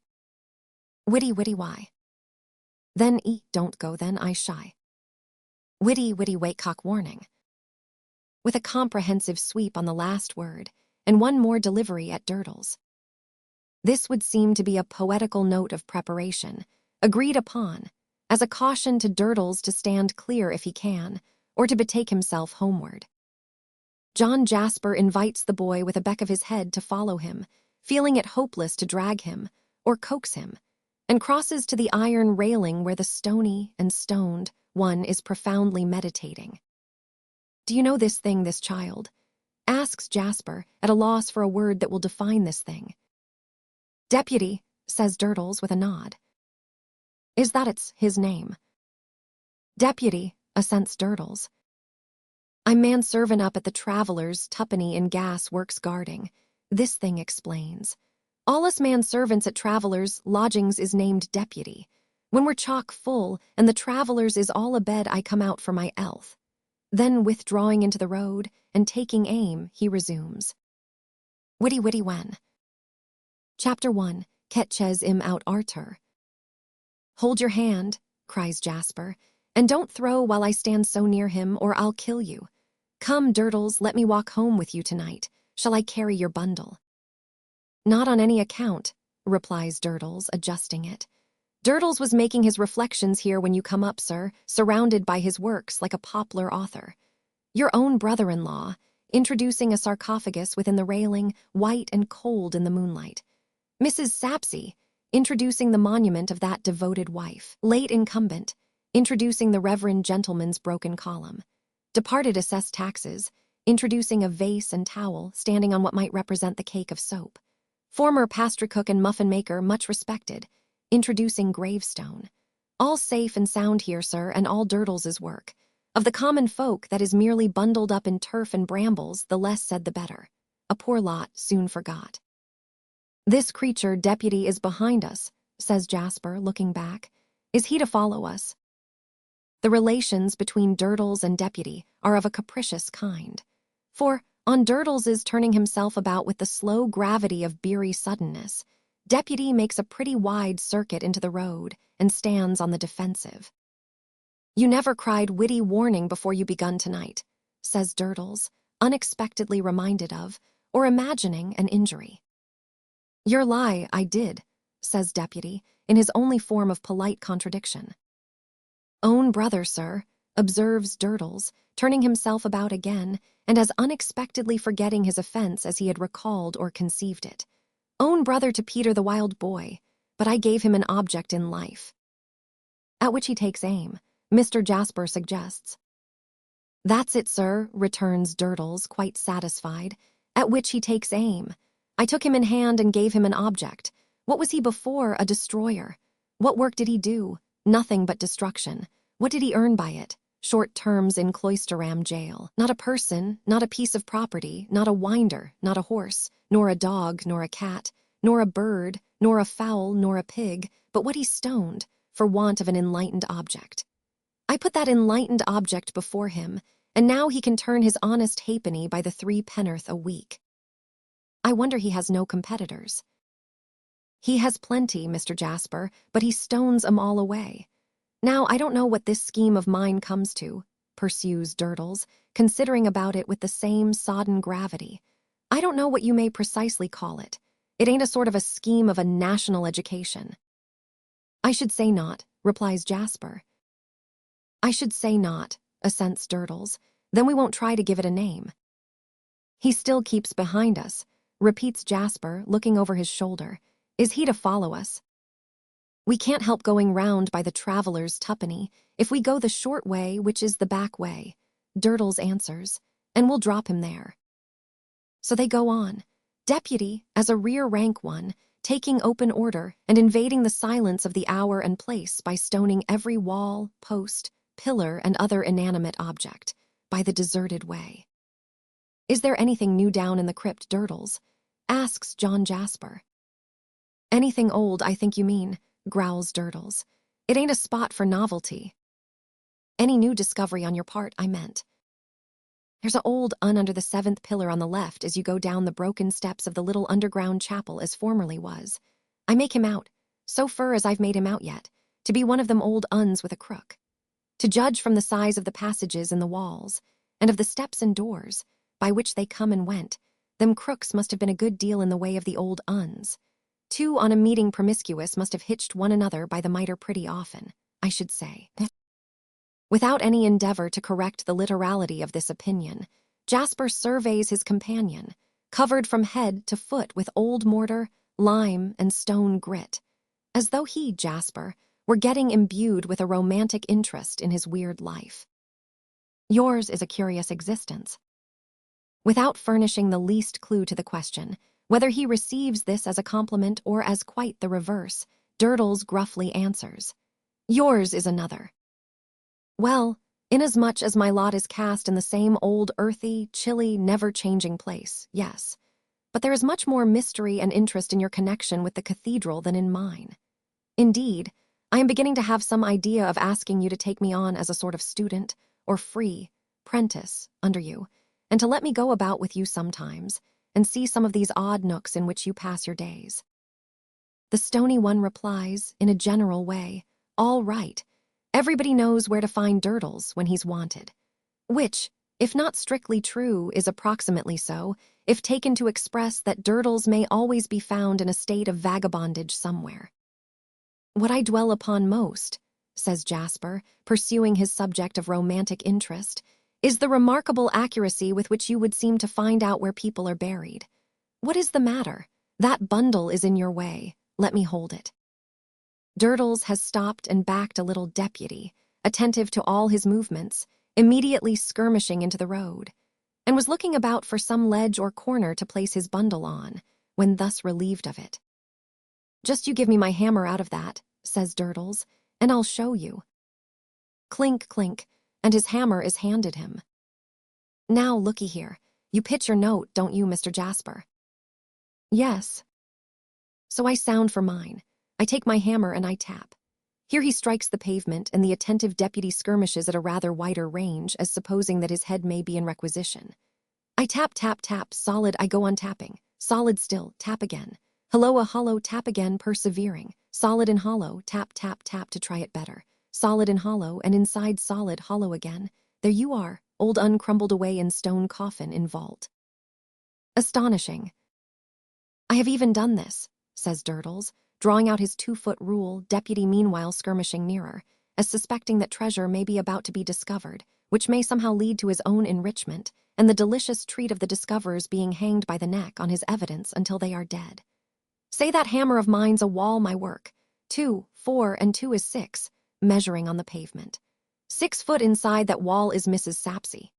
Witty witty why. Then eat don't go then I shy. Witty witty wakecock warning. With a comprehensive sweep on the last word, and one more delivery at Durdles. This would seem to be a poetical note of preparation, agreed upon, as a caution to Durdles to stand clear if he can, or to betake himself homeward. John Jasper invites the boy with a beck of his head to follow him, feeling it hopeless to drag him, or coax him, and crosses to the iron railing where the stony and stoned one is profoundly meditating. Do you know this thing, this child? Asks Jasper, at a loss for a word that will define this thing. Deputy, says Durdles with a nod. Is that it's his name? Deputy, assents Durdles. I'm manservant up at the Travellers' Twopenny in Gas Works guarding. This thing explains. All us manservants at Travellers' lodgings is named Deputy. When we're chock full and the Travellers is all abed, I come out for my elth. Then withdrawing into the road and taking aim, he resumes. Witty witty when. Chapter 1. Catches im out Arter. Hold your hand, cries Jasper, and don't throw while I stand so near him, or I'll kill you. Come, Durdles, let me walk home with you tonight. Shall I carry your bundle? Not on any account, replies Durdles, adjusting it. Durdles was making his reflections here when you come up, sir, surrounded by his works like a poplar author. Your own brother-in-law, introducing a sarcophagus within the railing, white and cold in the moonlight. Mrs. Sapsey, introducing the monument of that devoted wife. Late incumbent, introducing the reverend gentleman's broken column. Departed assessed taxes, introducing a vase and towel standing on what might represent the cake of soap. Former pastry cook and muffin maker, much respected, introducing gravestone. All safe and sound here, sir, and all Durdles's work. Of the common folk that is merely bundled up in turf and brambles, the less said the better. A poor lot soon forgot. This creature, Deputy, is behind us, says Jasper, looking back. Is he to follow us? The relations between Durdles and Deputy are of a capricious kind. For, on Durdles's turning himself about with the slow gravity of beery suddenness, Deputy makes a pretty wide circuit into the road and stands on the defensive. You never cried witty warning before you begun tonight, says Durdles, unexpectedly reminded of, or imagining, an injury. Your lie, I did, says Deputy, in his only form of polite contradiction. Own brother, sir, observes Durdles, turning himself about again, and as unexpectedly forgetting his offense as he had recalled or conceived it. Own brother to Peter the wild boy, but I gave him an object in life. At which he takes aim, Mr. Jasper suggests. That's it, sir, returns Durdles, quite satisfied, at which he takes aim. I took him in hand and gave him an object. What was he before? A destroyer. What work did he do? Nothing but destruction. What did he earn by it? Short terms in Cloisterham jail. Not a person, not a piece of property, not a winder, not a horse, nor a dog, nor a cat, nor a bird, nor a fowl, nor a pig, but what he stoned, for want of an enlightened object. I put that enlightened object before him, and now he can turn his honest halfpenny by the 3 pennorth a week. I wonder he has no competitors. He has plenty, Mr. Jasper, but he stones 'em all away. Now, I don't know what this scheme of mine comes to, pursues Durdles, considering about it with the same sodden gravity. I don't know what you may precisely call it. It ain't a sort of a scheme of a national education. I should say not, replies Jasper. I should say not, assents Durdles. Then we won't try to give it a name. He still keeps behind us, repeats Jasper, looking over his shoulder. Is he to follow us? We can't help going round by the Travellers' Twopenny if we go the short way, which is the back way, Durdles answers, and we'll drop him there. So they go on, Deputy, as a rear-rank one, taking open order and invading the silence of the hour and place by stoning every wall, post, pillar, and other inanimate object, by the deserted way. Is there anything new down in the crypt, Durdles? Asks John Jasper. Anything old, I think you mean, growls Durdles. It ain't a spot for novelty. Any new discovery on your part, I meant. There's an old inn under the 7th pillar on the left as you go down the broken steps of the little underground chapel as formerly was. I make him out, so fur as I've made him out yet, to be one of them old uns with a crook. To judge from the size of the passages and the walls, and of the steps and doors, by which they come and went, them crooks must have been a good deal in the way of the old uns. Two on a meeting promiscuous must have hitched one another by the mitre pretty often, I should say. Without any endeavor to correct the literality of this opinion, Jasper surveys his companion, covered from head to foot with old mortar, lime, and stone grit, as though he, Jasper, were getting imbued with a romantic interest in his weird life. Yours is a curious existence. Without furnishing the least clue to the question, whether he receives this as a compliment or as quite the reverse, Durdles gruffly answers, Yours is another. Well, inasmuch as my lot is cast in the same old earthy, chilly, never-changing place, yes. But there is much more mystery and interest in your connection with the cathedral than in mine. Indeed, I am beginning to have some idea of asking you to take me on as a sort of student, or free, prentice, under you, and to let me go about with you sometimes, and see some of these odd nooks in which you pass your days. The stony one replies, in a general way, all right. Everybody knows where to find Durdles when he's wanted. Which, if not strictly true, is approximately so, if taken to express that Durdles may always be found in a state of vagabondage somewhere. What I dwell upon most, says Jasper, pursuing his subject of romantic interest, is the remarkable accuracy with which you would seem to find out where people are buried. What is the matter? That bundle is in your way. Let me hold it. Durdles has stopped and backed a little deputy, attentive to all his movements, immediately skirmishing into the road, and was looking about for some ledge or corner to place his bundle on, when thus relieved of it. Just you give me my hammer out of that, says Durdles, and I'll show you. Clink, clink, and his hammer is handed him. Now, looky here. You pitch your note, don't you, Mr. Jasper? Yes. So I sound for mine. I take my hammer and I tap. Here he strikes the pavement, and the attentive deputy skirmishes at a rather wider range, as supposing that his head may be in requisition. I tap, tap, tap, solid, I go on tapping. Solid still, tap again. Hello, a hollow, tap again, persevering. Solid and hollow, tap, tap, tap to try it better. Solid and hollow, and inside solid, hollow again. There you are, old uncrumbled away in stone coffin in vault. Astonishing. I have even done this, says Durdles, drawing out his 2-foot rule, deputy meanwhile skirmishing nearer, as suspecting that treasure may be about to be discovered, which may somehow lead to his own enrichment, and the delicious treat of the discoverers being hanged by the neck on his evidence until they are dead. Say that hammer of mine's a wall my work. 2, 4, and 2 is 6, measuring on the pavement. 6 foot inside that wall is Mrs. Sapsey.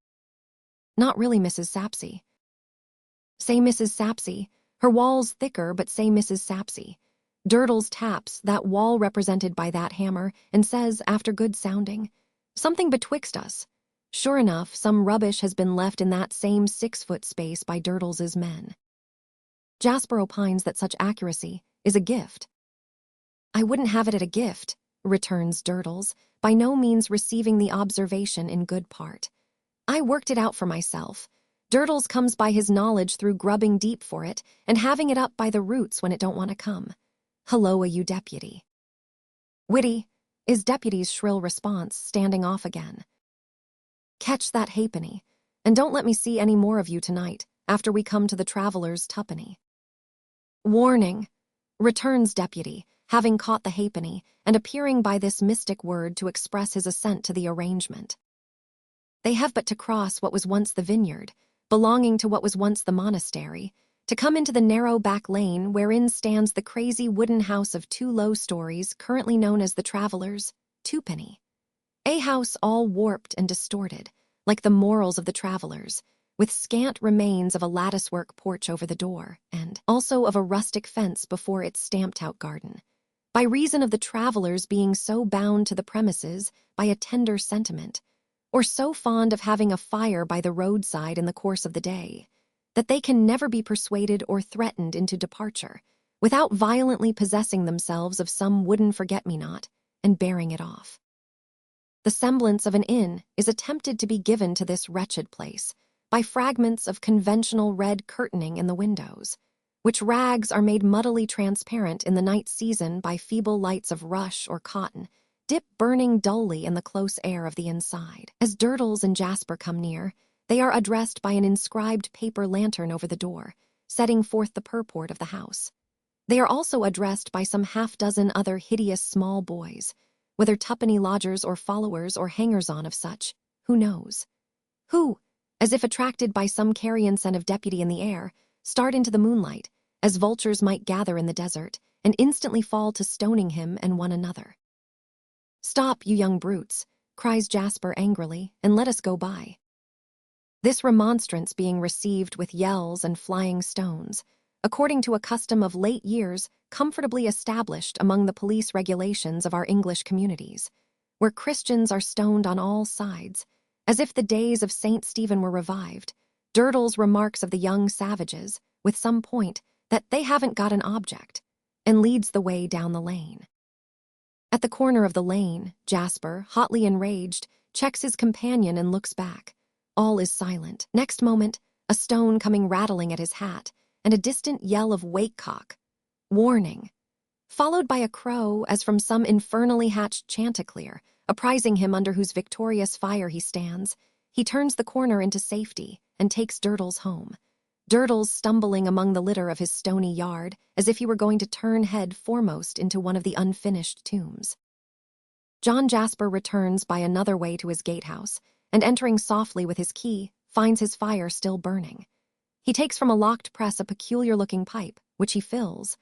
Not really Mrs. Sapsey. Say Mrs. Sapsey. Her wall's thicker, but say Mrs. Sapsey. Durdles taps that wall represented by that hammer and says, after good sounding, something betwixt us. Sure enough, some rubbish has been left in that same 6-foot space by Durdles's men. Jasper opines that such accuracy is a gift. I wouldn't have it at a gift, returns Durdles, by no means receiving the observation in good part. I worked it out for myself. Durdles comes by his knowledge through grubbing deep for it and having it up by the roots when it don't want to come. Helloa, you deputy. Witty, is deputy's shrill response, standing off again. Catch that halfpenny, and don't let me see any more of you tonight, after we come to the traveler's twopenny. Warning, returns deputy, having caught the halfpenny, and appearing by this mystic word to express his assent to the arrangement. They have but to cross what was once the vineyard, belonging to what was once the monastery, to come into the narrow back lane wherein stands the crazy wooden house of 2 low stories currently known as the Traveller's Twopenny. A house all warped and distorted, like the morals of the travelers, with scant remains of a latticework porch over the door, and also of a rustic fence before its stamped-out garden, by reason of the travelers being so bound to the premises by a tender sentiment, or so fond of having a fire by the roadside in the course of the day, that they can never be persuaded or threatened into departure, without violently possessing themselves of some wooden forget-me-not and bearing it off. The semblance of an inn is attempted to be given to this wretched place by fragments of conventional red curtaining in the windows, which rags are made muddily transparent in the night season by feeble lights of rush or cotton, dip burning dully in the close air of the inside. As Durdles and Jasper come near, they are addressed by an inscribed paper lantern over the door, setting forth the purport of the house. They are also addressed by some half-dozen other hideous small boys, whether twopenny lodgers or followers or hangers-on of such, who knows? Who, as if attracted by some carrion scent of deputy in the air, start into the moonlight, as vultures might gather in the desert, and instantly fall to stoning him and one another. "Stop, you young brutes," cries Jasper angrily, "and let us go by." This remonstrance being received with yells and flying stones, according to a custom of late years comfortably established among the police regulations of our English communities, where Christians are stoned on all sides, as if the days of St. Stephen were revived. Durdles remarks of the young savages, with some point, that they haven't got an object, and leads the way down the lane. At the corner of the lane, Jasper, hotly enraged, checks his companion and looks back. All is silent. Next moment, a stone coming rattling at his hat, and a distant yell of "Wakecock," warning, followed by a crow as from some infernally hatched chanticleer, apprising him under whose victorious fire he stands. He turns the corner into safety and takes Durdles home. Durdles stumbling among the litter of his stony yard, as if he were going to turn head foremost into one of the unfinished tombs. John Jasper returns by another way to his gatehouse, and entering softly with his key, finds his fire still burning. He takes from a locked press a peculiar-looking pipe, which he fills,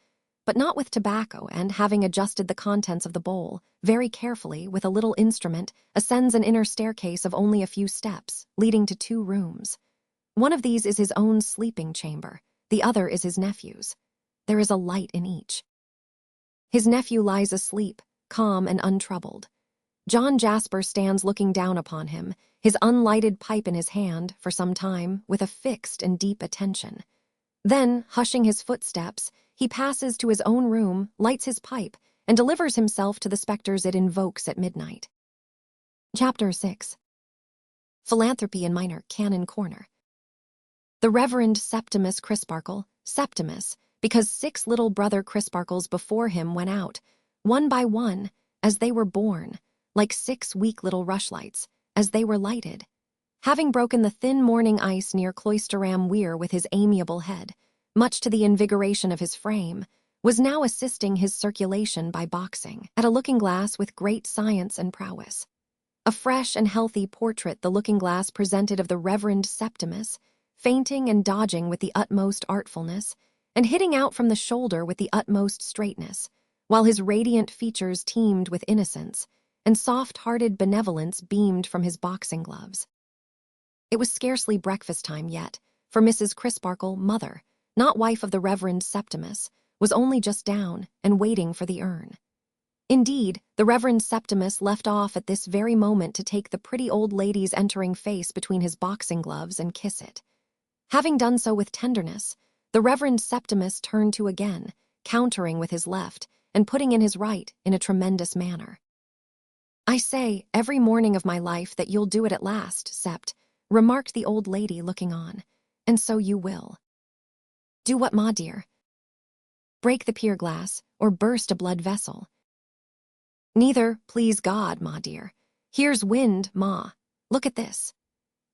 but not with tobacco, and, having adjusted the contents of the bowl, very carefully, with a little instrument, ascends an inner staircase of only a few steps, leading to 2 rooms. One of these is his own sleeping chamber, the other is his nephew's. There is a light in each. His nephew lies asleep, calm and untroubled. John Jasper stands looking down upon him, his unlighted pipe in his hand, for some time, with a fixed and deep attention. Then, hushing his footsteps, he passes to his own room, lights his pipe, and delivers himself to the specters it invokes at midnight. Chapter 6. Philanthropy in Minor Canon Corner. The Reverend Septimus Crisparkle, Septimus, because 6 little brother Crisparkles before him went out, one by one, as they were born, like 6 weak little rushlights, as they were lighted. Having broken the thin morning ice near Cloisterham Weir with his amiable head, much to the invigoration of his frame, was now assisting his circulation by boxing at a looking-glass with great science and prowess. A fresh and healthy portrait the looking-glass presented of the Reverend Septimus, feinting and dodging with the utmost artfulness, and hitting out from the shoulder with the utmost straightness, while his radiant features teemed with innocence, and soft-hearted benevolence beamed from his boxing gloves. It was scarcely breakfast time yet, for Mrs. Crisparkle, mother, not wife of the Reverend Septimus, was only just down and waiting for the urn. Indeed, the Reverend Septimus left off at this very moment to take the pretty old lady's entering face between his boxing gloves and kiss it. Having done so with tenderness, the Reverend Septimus turned to again, countering with his left and putting in his right in a tremendous manner. "I say every morning of my life that you'll do it at last, Sept," remarked the old lady, looking on, "and so you will." "Do what, ma dear?" "Break the pier glass, or burst a blood vessel." "Neither, please God, ma dear. Here's wind, ma. Look at this."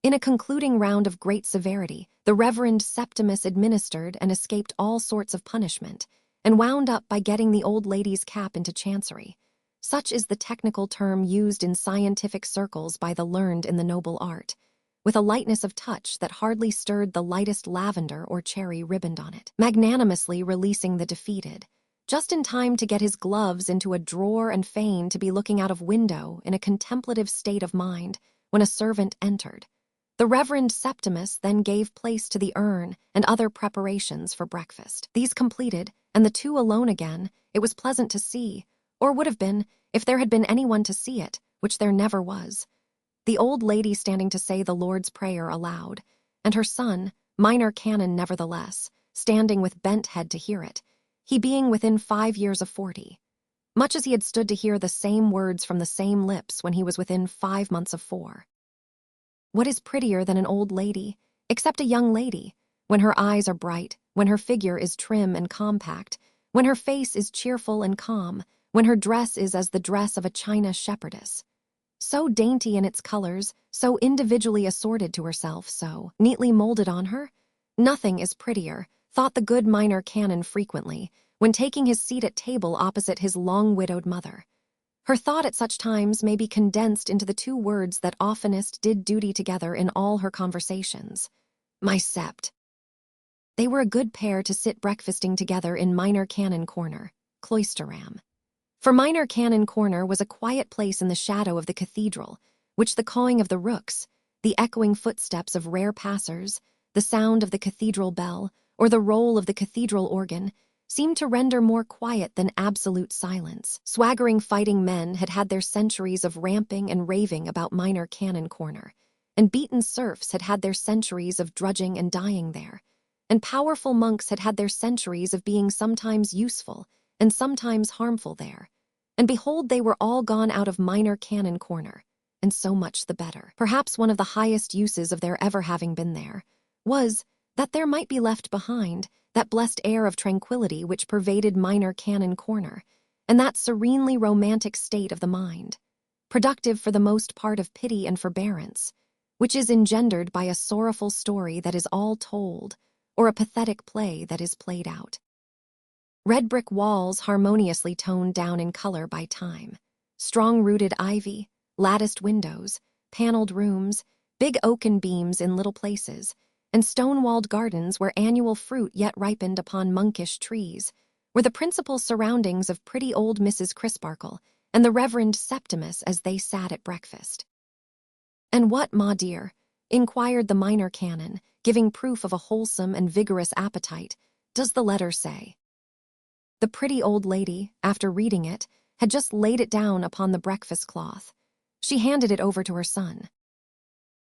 In a concluding round of great severity, the Reverend Septimus administered and escaped all sorts of punishment, and wound up by getting the old lady's cap into chancery. Such is the technical term used in scientific circles by the learned in the noble art, with a lightness of touch that hardly stirred the lightest lavender or cherry ribboned on it, magnanimously releasing the defeated, just in time to get his gloves into a drawer and feign to be looking out of window in a contemplative state of mind when a servant entered. The Reverend Septimus then gave place to the urn and other preparations for breakfast. These completed, and the 2 alone again, it was pleasant to see, or would have been if there had been anyone to see it, which there never was, the old lady standing to say the Lord's Prayer aloud, and her son, minor canon nevertheless, standing with bent head to hear it, he being within 5 years of 40. much as he had stood to hear the same words from the same lips when he was within 5 months of 4. What is prettier than an old lady, except a young lady, when her eyes are bright, when her figure is trim and compact, when her face is cheerful and calm, when her dress is as the dress of a China shepherdess? So dainty in its colors, so individually assorted to herself, so neatly molded on her? Nothing is prettier, thought the good minor canon frequently, when taking his seat at table opposite his long-widowed mother. Her thought at such times may be condensed into the 2 words that oftenest did duty together in all her conversations: my sept. They were a good pair to sit breakfasting together in Minor Canon Corner, Cloisterham. For Minor Canon Corner was a quiet place in the shadow of the cathedral, which the cawing of the rooks, the echoing footsteps of rare passers, the sound of the cathedral bell, or the roll of the cathedral organ, seemed to render more quiet than absolute silence. Swaggering fighting men had had their centuries of ramping and raving about Minor Canon Corner, and beaten serfs had had their centuries of drudging and dying there, and powerful monks had had their centuries of being sometimes useful and sometimes harmful there. And behold, they were all gone out of Minor Canon Corner, and so much the better. Perhaps one of the highest uses of their ever having been there was that there might be left behind that blessed air of tranquility which pervaded Minor Canon Corner, and that serenely romantic state of the mind, productive for the most part of pity and forbearance, which is engendered by a sorrowful story that is all told, or a pathetic play that is played out. Red brick walls harmoniously toned down in color by time, strong-rooted ivy, latticed windows, paneled rooms, big oaken beams in little places, and stone-walled gardens where annual fruit yet ripened upon monkish trees, were the principal surroundings of pretty old Mrs. Crisparkle and the Reverend Septimus as they sat at breakfast. "And what, ma dear," inquired the minor canon, giving proof of a wholesome and vigorous appetite, "does the letter say?" The pretty old lady, after reading it, had just laid it down upon the breakfast cloth. She handed it over to her son.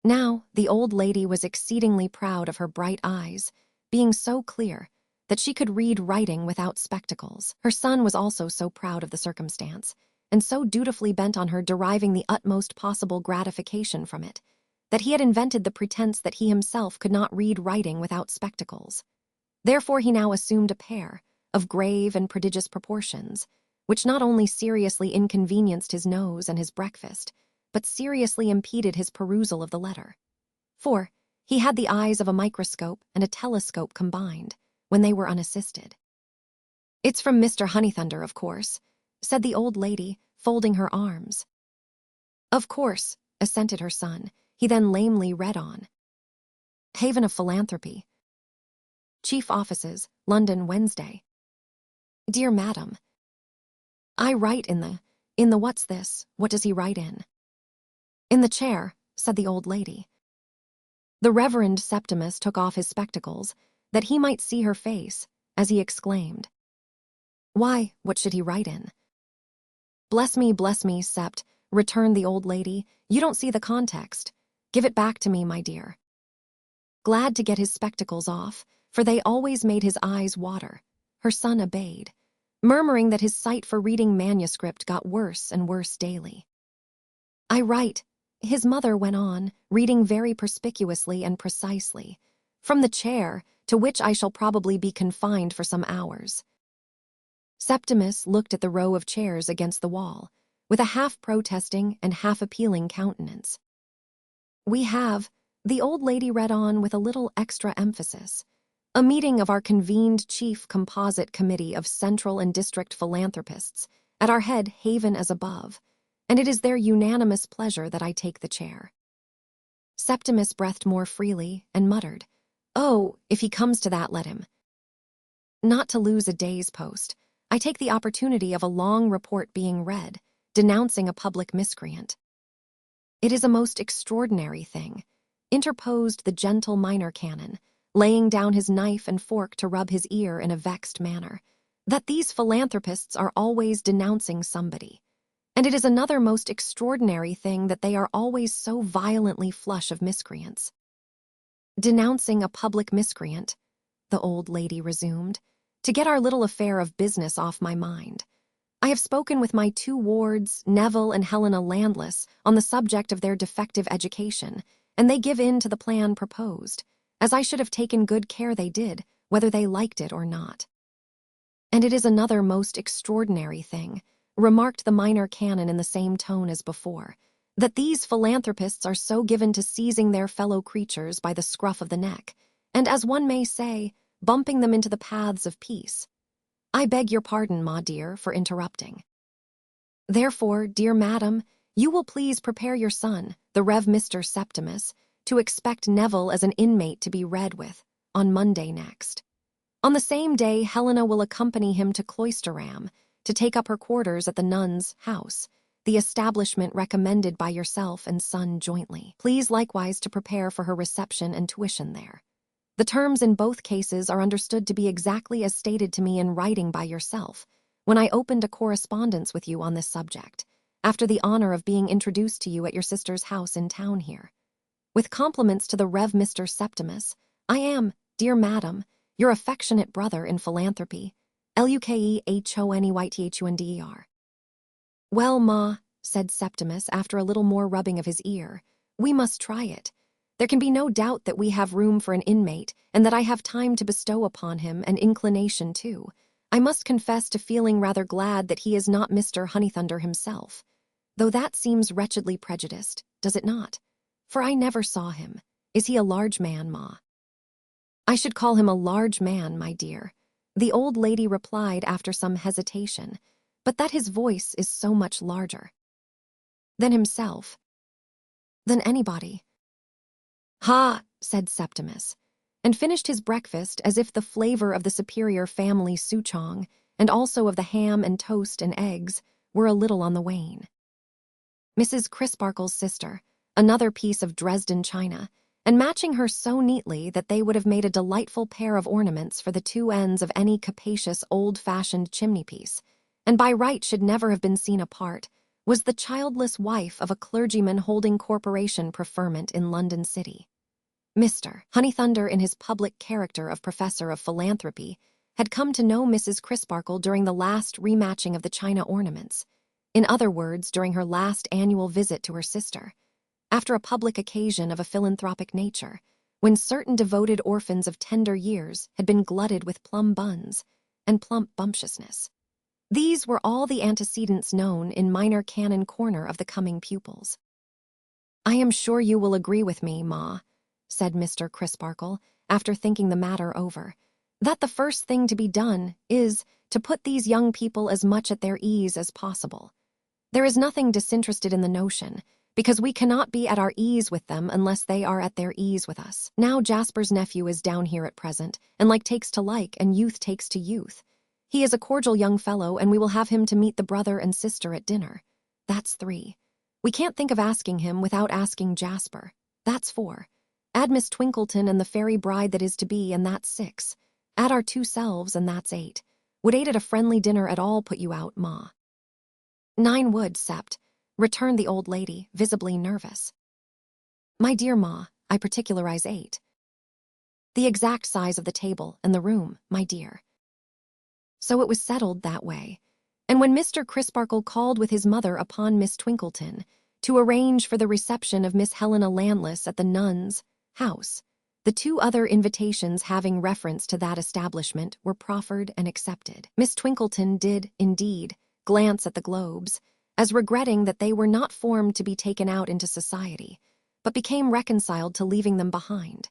Now, the old lady was exceedingly proud of her bright eyes, being so clear that she could read writing without spectacles. Her son was also so proud of the circumstance, and so dutifully bent on her deriving the utmost possible gratification from it, that he had invented the pretense that he himself could not read writing without spectacles. Therefore he now assumed a pair, of grave and prodigious proportions, which not only seriously inconvenienced his nose and his breakfast, but seriously impeded his perusal of the letter. For he had the eyes of a microscope and a telescope combined, when they were unassisted. "It's from Mr. Honeythunder, of course," said the old lady, folding her arms. "Of course," assented her son. He then lamely read on. "Haven of Philanthropy. Chief Offices, London, Wednesday. Dear Madam, I write in the what's this, what does he write in?" "In the chair," said the old lady. The Reverend Septimus took off his spectacles, that he might see her face, as he exclaimed, "Why, what should he write in?" bless me, Sept," returned the old lady, "you don't see the context. Give it back to me, my dear." Glad to get his spectacles off, for they always made his eyes water, her son obeyed, murmuring that his sight for reading manuscript got worse and worse daily. "I write," his mother went on, reading very perspicuously and precisely, "from the chair, to which I shall probably be confined for some hours." Septimus looked at the row of chairs against the wall, with a half-protesting and half-appealing countenance. "We have," the old lady read on with a little extra emphasis, "a meeting of our convened chief composite committee of central and district philanthropists, at our head haven as above, and it is their unanimous pleasure that I take the chair." Septimus breathed more freely and muttered, "Oh, if he comes to that, let him." Not to lose a day's post, I take the opportunity of a long report being read, denouncing a public miscreant. "It is a most extraordinary thing," interposed the gentle minor canon, laying down his knife and fork to rub his ear in a vexed manner, "that these philanthropists are always denouncing somebody. And it is another most extraordinary thing that they are always so violently flush of miscreants." "Denouncing a public miscreant," the old lady resumed, "to get our little affair of business off my mind. I have spoken with my 2 wards, Neville and Helena Landless, on the subject of their defective education, and they give in to the plan proposed, as I should have taken good care they did, whether they liked it or not. And it is another most extraordinary thing, remarked the minor canon in the same tone as before, that these philanthropists are so given to seizing their fellow creatures by the scruff of the neck, and, as one may say, bumping them into the paths of peace. I beg your pardon, ma dear, for interrupting. Therefore, dear madam, you will please prepare your son, the Rev. Mr. Septimus, to expect Neville as an inmate to be read with, on Monday next. On the same day, Helena will accompany him to Cloisterham, to take up her quarters at the nuns' house, the establishment recommended by yourself and son jointly. Please likewise to prepare for her reception and tuition there. The terms in both cases are understood to be exactly as stated to me in writing by yourself, when I opened a correspondence with you on this subject, after the honor of being introduced to you at your sister's house in town here. With compliments to the Rev. Mr. Septimus, I am, dear madam, your affectionate brother in philanthropy, Lukehoneythunder. Well, ma, said Septimus after a little more rubbing of his ear, we must try it. There can be no doubt that we have room for an inmate, and that I have time to bestow upon him, and inclination too. I must confess to feeling rather glad that he is not Mr. Honeythunder himself, though that seems wretchedly prejudiced, does it not? For I never saw him. Is he a large man, ma? I should call him a large man, my dear, the old lady replied after some hesitation, but that his voice is so much larger. Than himself. Than anybody. Ha, said Septimus, and finished his breakfast as if the flavor of the superior family souchong, and also of the ham and toast and eggs, were a little on the wane. Mrs. Crisparkle's sister, another piece of Dresden china, and matching her so neatly that they would have made a delightful pair of ornaments for the 2 ends of any capacious old-fashioned chimney-piece, and by right should never have been seen apart, was the childless wife of a clergyman holding corporation preferment in London City. Mr. Honeythunder, in his public character of professor of philanthropy, had come to know Mrs. Crisparkle during the last rematching of the china ornaments, in other words, during her last annual visit to her sister, after a public occasion of a philanthropic nature, when certain devoted orphans of tender years had been glutted with plum buns and plump bumptiousness. These were all the antecedents known in Minor Canon Corner of the coming pupils. I am sure you will agree with me, ma, said Mr. Crisparkle, after thinking the matter over, that the first thing to be done is to put these young people as much at their ease as possible. There is nothing disinterested in the notion, because we cannot be at our ease with them unless they are at their ease with us. Now Jasper's nephew is down here at present, and like takes to like, and youth takes to youth. He is a cordial young fellow, and we will have him to meet the brother and sister at dinner. That's 3. We can't think of asking him without asking Jasper. That's 4. Add Miss Twinkleton and the fairy bride that is to be, and that's 6. Add our 2 selves, and that's 8. Would 8 at a friendly dinner at all put you out, ma? 9 would, Sept, returned the old lady, visibly nervous. My dear ma, I particularize 8. The exact size of the table and the room, my dear. So it was settled that way, and when Mr. Crisparkle called with his mother upon Miss Twinkleton to arrange for the reception of Miss Helena Landless at the nuns' house, the 2 other invitations having reference to that establishment were proffered and accepted. Miss Twinkleton did, indeed, glance at the globes, as regretting that they were not formed to be taken out into society, but became reconciled to leaving them behind.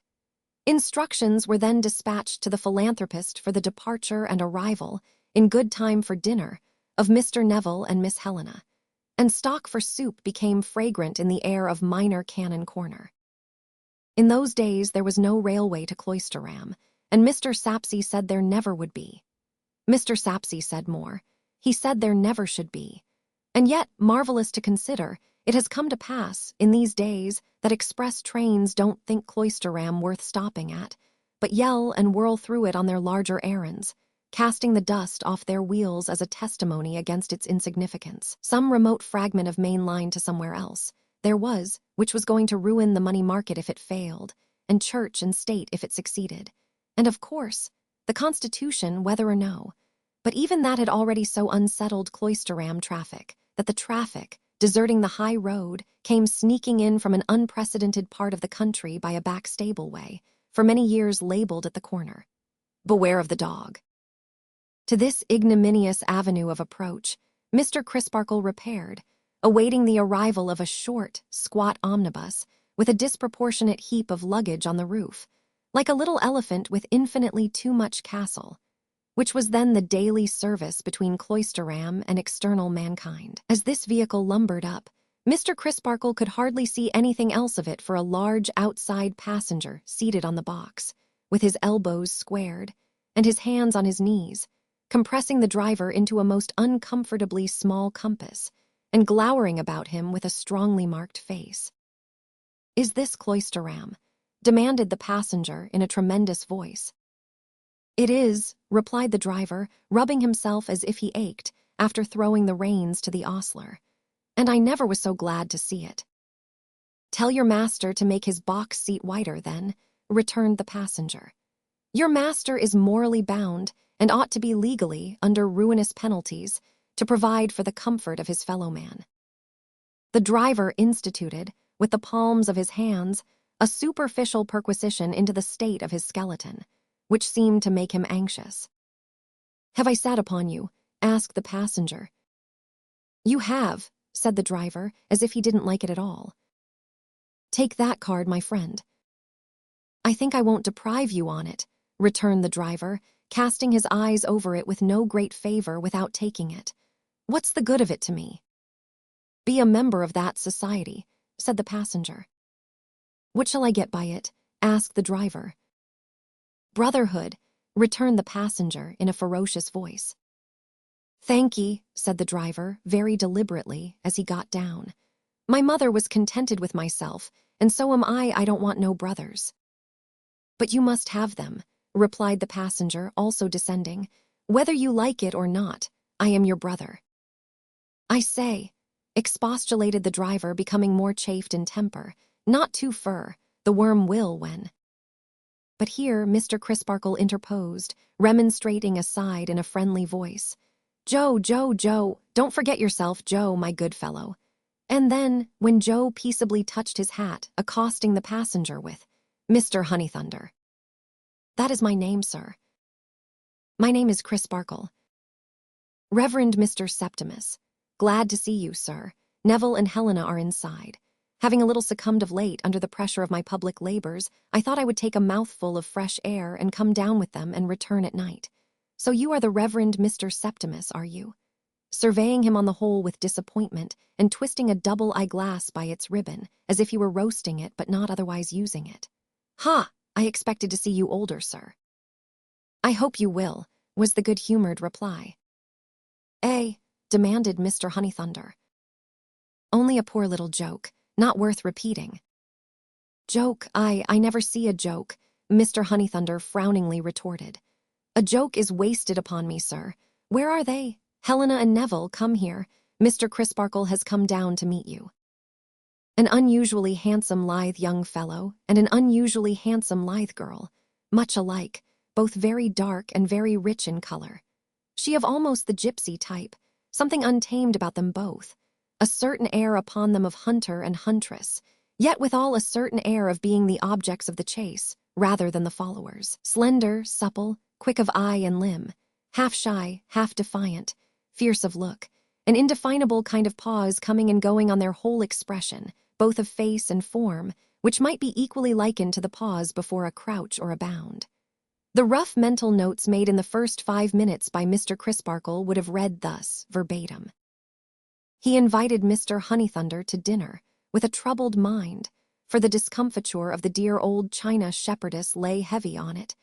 Instructions were then dispatched to the philanthropist for the departure and arrival, in good time for dinner, of Mr. Neville and Miss Helena, and stock for soup became fragrant in the air of Minor Canon Corner. In those days there was no railway to Cloisterham, and Mr. Sapsea said there never would be. Mr. Sapsea said more. He said there never should be. And yet, marvelous to consider, it has come to pass, in these days, that express trains don't think Cloisterham worth stopping at, but yell and whirl through it on their larger errands, casting the dust off their wheels as a testimony against its insignificance. Some remote fragment of main line to somewhere else there was, which was going to ruin the money market if it failed, and church and state if it succeeded. And of course, the Constitution, whether or no. But even that had already so unsettled Cloisterham traffic that the traffic, deserting the high road, came sneaking in from an unprecedented part of the country by a back stable way, for many years labeled at the corner. Beware of the dog. To this ignominious avenue of approach, Mr. Crisparkle repaired, awaiting the arrival of a short, squat omnibus with a disproportionate heap of luggage on the roof, like a little elephant with infinitely too much castle, which was then the daily service between Cloisterham and external mankind. As this vehicle lumbered up, Mr. Crisparkle could hardly see anything else of it for a large outside passenger seated on the box, with his elbows squared and his hands on his knees, compressing the driver into a most uncomfortably small compass and glowering about him with a strongly marked face. "Is this Cloisterham?" demanded the passenger in a tremendous voice. "It is," replied the driver, rubbing himself as if he ached after throwing the reins to the ostler. "And I never was so glad to see it." "Tell your master to make his box seat wider, then," returned the passenger. "Your master is morally bound and ought to be legally, under ruinous penalties, to provide for the comfort of his fellow man." The driver instituted, with the palms of his hands, a superficial perquisition into the state of his skeleton, which seemed to make him anxious. "Have I sat upon you?" asked the passenger. "You have," said the driver, as if he didn't like it at all. "Take that card, my friend." "I think I won't deprive you on it," returned the driver, casting his eyes over it with no great favor without taking it. "What's the good of it to me?" "Be a member of that society," said the passenger. "What shall I get by it?" asked the driver. "Brotherhood," returned the passenger in a ferocious voice. "Thank ye," said the driver, very deliberately, as he got down. "My mother was contented with myself, and so am I. I don't want no brothers." "But you must have them," replied the passenger, also descending. "Whether you like it or not, I am your brother." "I say," expostulated the driver, becoming more chafed in temper, "not too fur. The worm will when—" But here Mr. Crisparkle interposed, remonstrating aside in a friendly voice. "Joe, Joe, Joe, don't forget yourself, Joe, my good fellow." And then, when Joe peaceably touched his hat, accosting the passenger with, "Mr. Honeythunder." "That is my name, sir." "My name is Crisparkle." "Reverend Mr. Septimus. Glad to see you, sir. Neville and Helena are inside. Having a little succumbed of late under the pressure of my public labors, I thought I would take a mouthful of fresh air and come down with them and return at night. So you are the Reverend Mr. Septimus, are you?" Surveying him on the whole with disappointment and twisting a double eyeglass by its ribbon, as if he were roasting it but not otherwise using it. "Ha! I expected to see you older, sir." "I hope you will," was the good-humored reply. "Eh?" demanded Mr. Honeythunder. "Only a poor little joke, not worth repeating." "Joke? I never see a joke," Mr. Honeythunder frowningly retorted. "A joke is wasted upon me, sir. Where are they? Helena and Neville, come here. Mr. Crisparkle has come down to meet you." An unusually handsome lithe young fellow and an unusually handsome lithe girl, much alike, both very dark and very rich in color. She of almost the gypsy type, something untamed about them both, a certain air upon them of hunter and huntress, yet withal a certain air of being the objects of the chase, rather than the followers. Slender, supple, quick of eye and limb, half shy, half defiant, fierce of look, an indefinable kind of pause coming and going on their whole expression, both of face and form, which might be equally likened to the pause before a crouch or a bound. The rough mental notes made in the first 5 minutes by Mr. Crisparkle would have read thus, verbatim. He invited Mr. Honeythunder to dinner, with a troubled mind, for the discomfiture of the dear old China shepherdess lay heavy on it,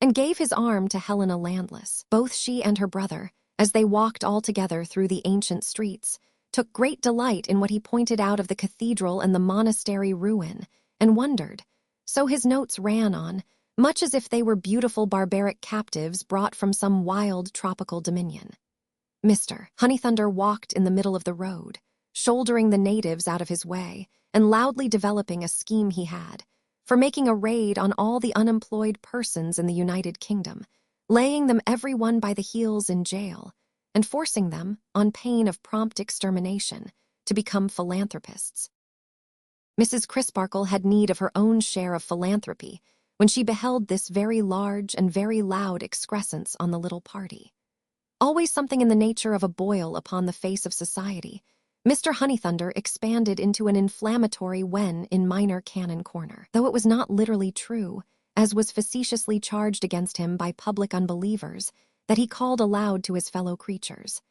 and gave his arm to Helena Landless. Both she and her brother, as they walked all together through the ancient streets, took great delight in what he pointed out of the cathedral and the monastery ruin, and wondered, so his notes ran on, much as if they were beautiful barbaric captives brought from some wild tropical dominion. Mr. Honeythunder walked in the middle of the road, shouldering the natives out of his way, and loudly developing a scheme he had for making a raid on all the unemployed persons in the United Kingdom, laying them every one by the heels in jail, and forcing them, on pain of prompt extermination, to become philanthropists. Mrs. Crisparkle had need of her own share of philanthropy when she beheld this very large and very loud excrescence on the little party. Always something in the nature of a boil upon the face of society, Mr. Honeythunder expanded into an inflammatory wen in Minor Canon Corner, though it was not literally true, as was facetiously charged against him by public unbelievers, that he called aloud to his fellow creatures,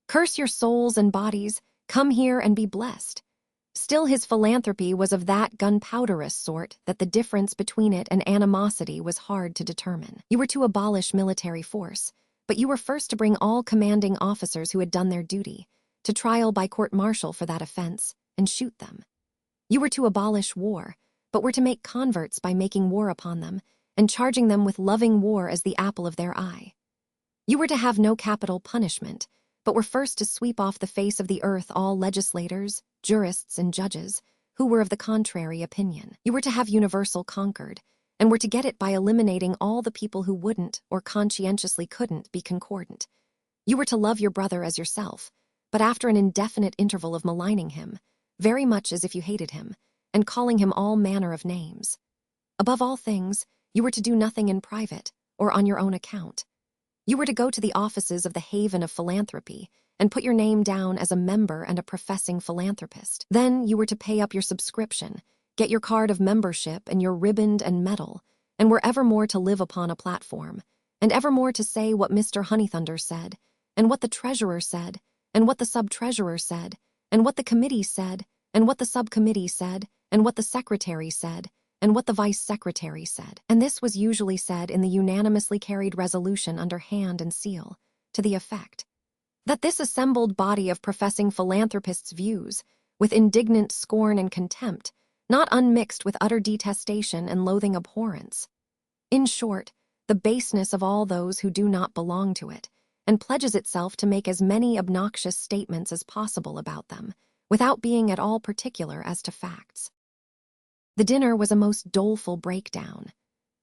"Curse your souls and bodies, come here and be blessed." Still, his philanthropy was of that gunpowderous sort that the difference between it and animosity was hard to determine. You were to abolish military force, but you were first to bring all commanding officers who had done their duty to trial by court-martial for that offense and shoot them. You were to abolish war, but were to make converts by making war upon them and charging them with loving war as the apple of their eye. You were to have no capital punishment, but were first to sweep off the face of the earth all legislators, jurists, and judges who were of the contrary opinion. You were to have universal concord, and were to get it by eliminating all the people who wouldn't or conscientiously couldn't be concordant. You were to love your brother as yourself, but after an indefinite interval of maligning him, very much as if you hated him, and calling him all manner of names. Above all things, you were to do nothing in private, or on your own account. You were to go to the offices of the Haven of Philanthropy and put your name down as a member and a professing philanthropist. Then you were to pay up your subscription, get your card of membership and your riband and medal, and were evermore to live upon a platform, and evermore to say what Mr. Honeythunder said, and what the treasurer said, and what the sub-treasurer said, and what the committee said, and what the subcommittee said, and what the secretary said, and what the vice-secretary said. And this was usually said in the unanimously carried resolution under hand and seal, to the effect that this assembled body of professing philanthropists' views, with indignant scorn and contempt, not unmixed with utter detestation and loathing abhorrence. In short, the baseness of all those who do not belong to it, and pledges itself to make as many obnoxious statements as possible about them, without being at all particular as to facts. The dinner was a most doleful breakdown.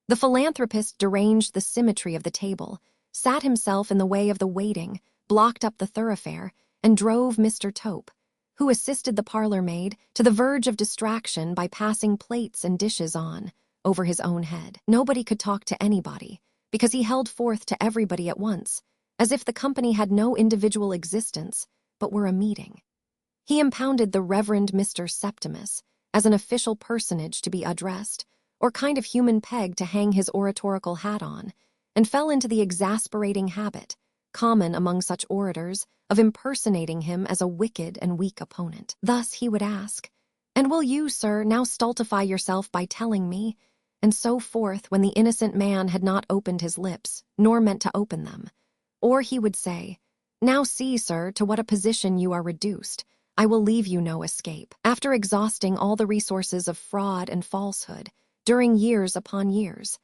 The philanthropist deranged the symmetry of the table, sat himself in the way of the waiting, blocked up the thoroughfare, and drove Mr. Tope, who assisted the parlor-maid, to the verge of distraction by passing plates and dishes on, over his own head. Nobody could talk to anybody, because he held forth to everybody at once, as if the company had no individual existence, but were a meeting. He impounded the Reverend Mr. Septimus as an official personage to be addressed, or kind of human peg to hang his oratorical hat on, and fell into the exasperating habit, common among such orators, of impersonating him as a wicked and weak opponent. Thus he would ask, "And will you, sir, now stultify yourself by telling me?" and so forth, when the innocent man had not opened his lips, nor meant to open them. Or he would say, "Now see, sir, to what a position you are reduced. I will leave you no escape." After exhausting all the resources of fraud and falsehood, during years upon years,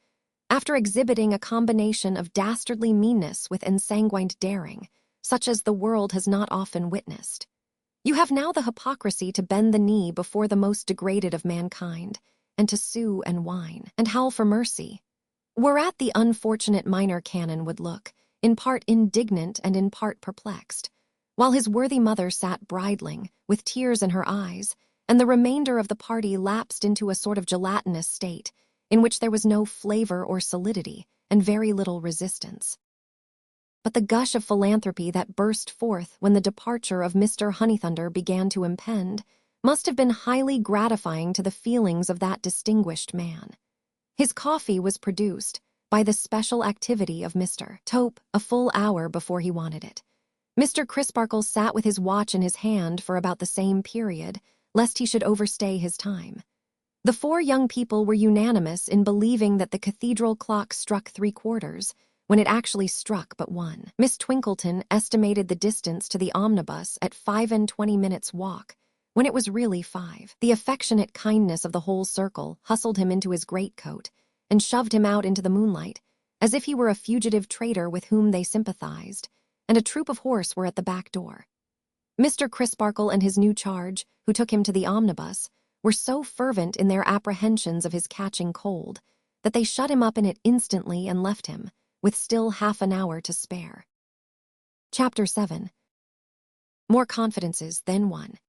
after exhibiting a combination of dastardly meanness with ensanguined daring, such as the world has not often witnessed, you have now the hypocrisy to bend the knee before the most degraded of mankind, and to sue and whine, and howl for mercy. Whereat the unfortunate minor canon would look, in part indignant and in part perplexed, while his worthy mother sat bridling, with tears in her eyes, and the remainder of the party lapsed into a sort of gelatinous state, in which there was no flavor or solidity, and very little resistance. But the gush of philanthropy that burst forth when the departure of Mr. Honeythunder began to impend must have been highly gratifying to the feelings of that distinguished man. His coffee was produced, by the special activity of Mr. Tope, a full hour before he wanted it. Mr. Crisparkle sat with his watch in his hand for about the same period, lest he should overstay his time. The four young people were unanimous in believing that the cathedral clock struck 3/4, when it actually struck but 1. Miss Twinkleton estimated the distance to the omnibus at 25 minutes' walk, when it was really 5. The affectionate kindness of the whole circle hustled him into his greatcoat and shoved him out into the moonlight, as if he were a fugitive traitor with whom they sympathized, and a troop of horse were at the back door. Mr. Crisparkle and his new charge, who took him to the omnibus, were so fervent in their apprehensions of his catching cold that they shut him up in it instantly and left him, with still half an hour to spare. Chapter 7. More confidences than one.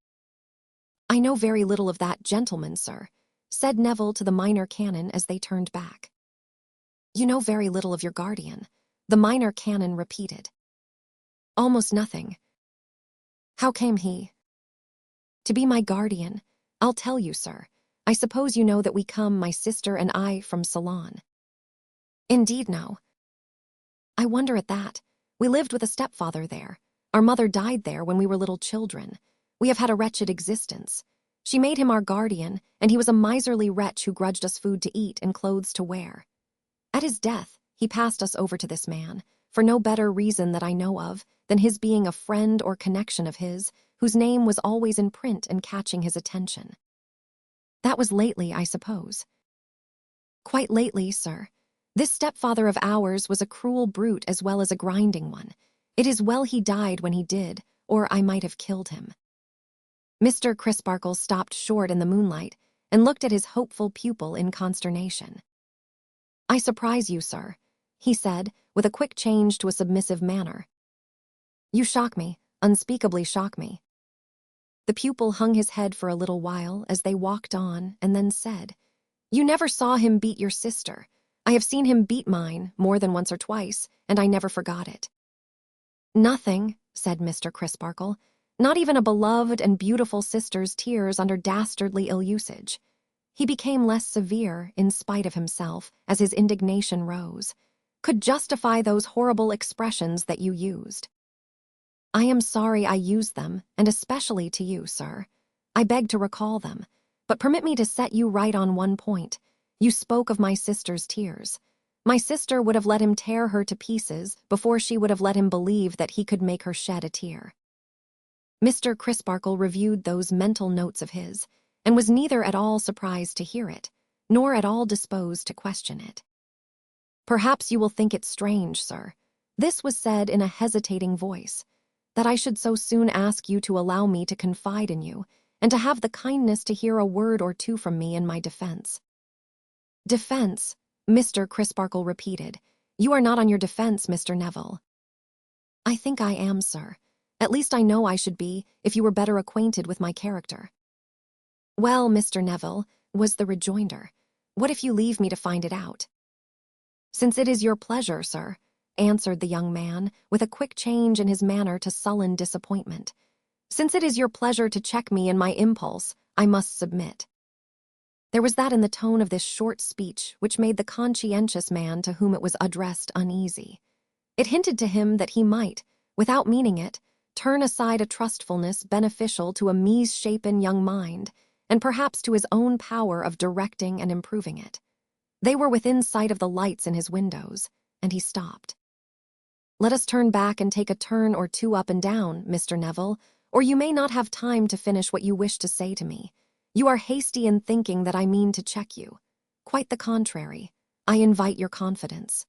"I know very little of that gentleman, sir," said Neville to the minor canon as they turned back. "You know very little of your guardian," the minor canon repeated. "Almost nothing. How came he to be my guardian? I'll tell you, sir. I suppose you know that we come, my sister and I, from Ceylon." "Indeed, no." "I wonder at that. We lived with a stepfather there. Our mother died there when we were little children. We have had a wretched existence. She made him our guardian, and he was a miserly wretch who grudged us food to eat and clothes to wear. At his death, he passed us over to this man, for no better reason that I know of than his being a friend or connection of his, whose name was always in print and catching his attention." "That was lately, I suppose." "Quite lately, sir. This stepfather of ours was a cruel brute as well as a grinding one. It is well he died when he did, or I might have killed him." Mr. Crisparkle stopped short in the moonlight and looked at his hopeful pupil in consternation. "I surprise you, sir," he said, with a quick change to a submissive manner. "You shock me, unspeakably shock me." The pupil hung his head for a little while as they walked on, and then said, "You never saw him beat your sister. I have seen him beat mine more than once or twice, and I never forgot it." "Nothing," said Mr. Crisparkle, "not even a beloved and beautiful sister's tears under dastardly ill usage." He became less severe, in spite of himself, as his indignation rose. "Could justify those horrible expressions that you used." "I am sorry I used them, and especially to you, sir. I beg to recall them, but permit me to set you right on one point. You spoke of my sister's tears. My sister would have let him tear her to pieces before she would have let him believe that he could make her shed a tear." Mr. Crisparkle reviewed those mental notes of his, and was neither at all surprised to hear it, nor at all disposed to question it. "Perhaps you will think it strange, sir," this was said in a hesitating voice, "that I should so soon ask you to allow me to confide in you, and to have the kindness to hear a word or two from me in my defense." "Defense," Mr. Crisparkle repeated. "You are not on your defense, Mr. Neville." "I think I am, sir. At least I know I should be, if you were better acquainted with my character." "Well, Mr. Neville," was the rejoinder, "what if you leave me to find it out?" "Since it is your pleasure, sir," answered the young man, with a quick change in his manner to sullen disappointment. "Since it is your pleasure to check me in my impulse, I must submit." There was that in the tone of this short speech which made the conscientious man to whom it was addressed uneasy. It hinted to him that he might, without meaning it, turn aside a trustfulness beneficial to a misshapen young mind, and perhaps to his own power of directing and improving it. They were within sight of the lights in his windows, and he stopped. "Let us turn back and take a turn or two up and down, Mr. Neville, or you may not have time to finish what you wish to say to me. You are hasty in thinking that I mean to check you. Quite the contrary. I invite your confidence."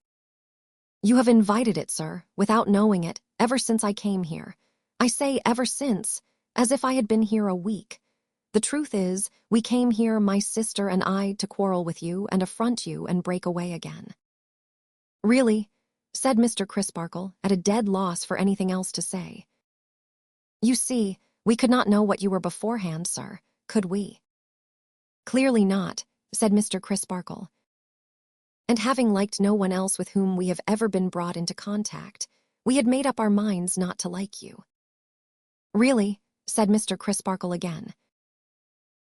"You have invited it, sir, without knowing it, ever since I came here. I say ever since, as if I had been here a week. The truth is, we came here, my sister and I, to quarrel with you and affront you and break away again." "Really?" said Mr. Crisparkle, at a dead loss for anything else to say. "You see, we could not know what you were beforehand, sir, could we?" "Clearly not," said Mr. Crisparkle. "And having liked no one else with whom we have ever been brought into contact, we had made up our minds not to like you." "Really?" said Mr. Crisparkle again.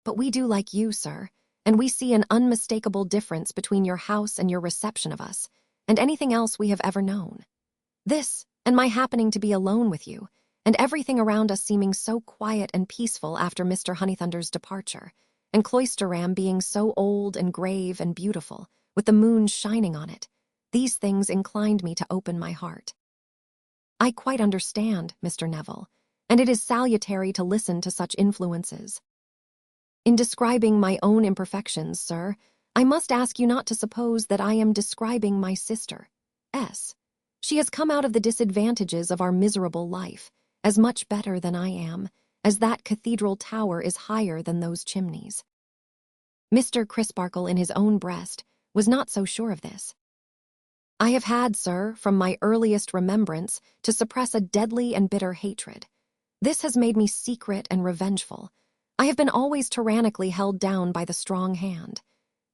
"But we do like you, sir, and we see an unmistakable difference between your house and your reception of us, and anything else we have ever known. This, and my happening to be alone with you, and everything around us seeming so quiet and peaceful after Mr. Honeythunder's departure, and Cloisterham being so old and grave and beautiful, with the moon shining on it, these things inclined me to open my heart." "I quite understand, Mr. Neville, and it is salutary to listen to such influences. In describing my own imperfections, sir, I must ask you not to suppose that I am describing my sister, S. She has come out of the disadvantages of our miserable life, as much better than I am, as that cathedral tower is higher than those chimneys." Mr. Crisparkle, in his own breast, was not so sure of this. I have had, sir, from my earliest remembrance, to suppress a deadly and bitter hatred. This has made me secret and revengeful. I have been always tyrannically held down by the strong hand.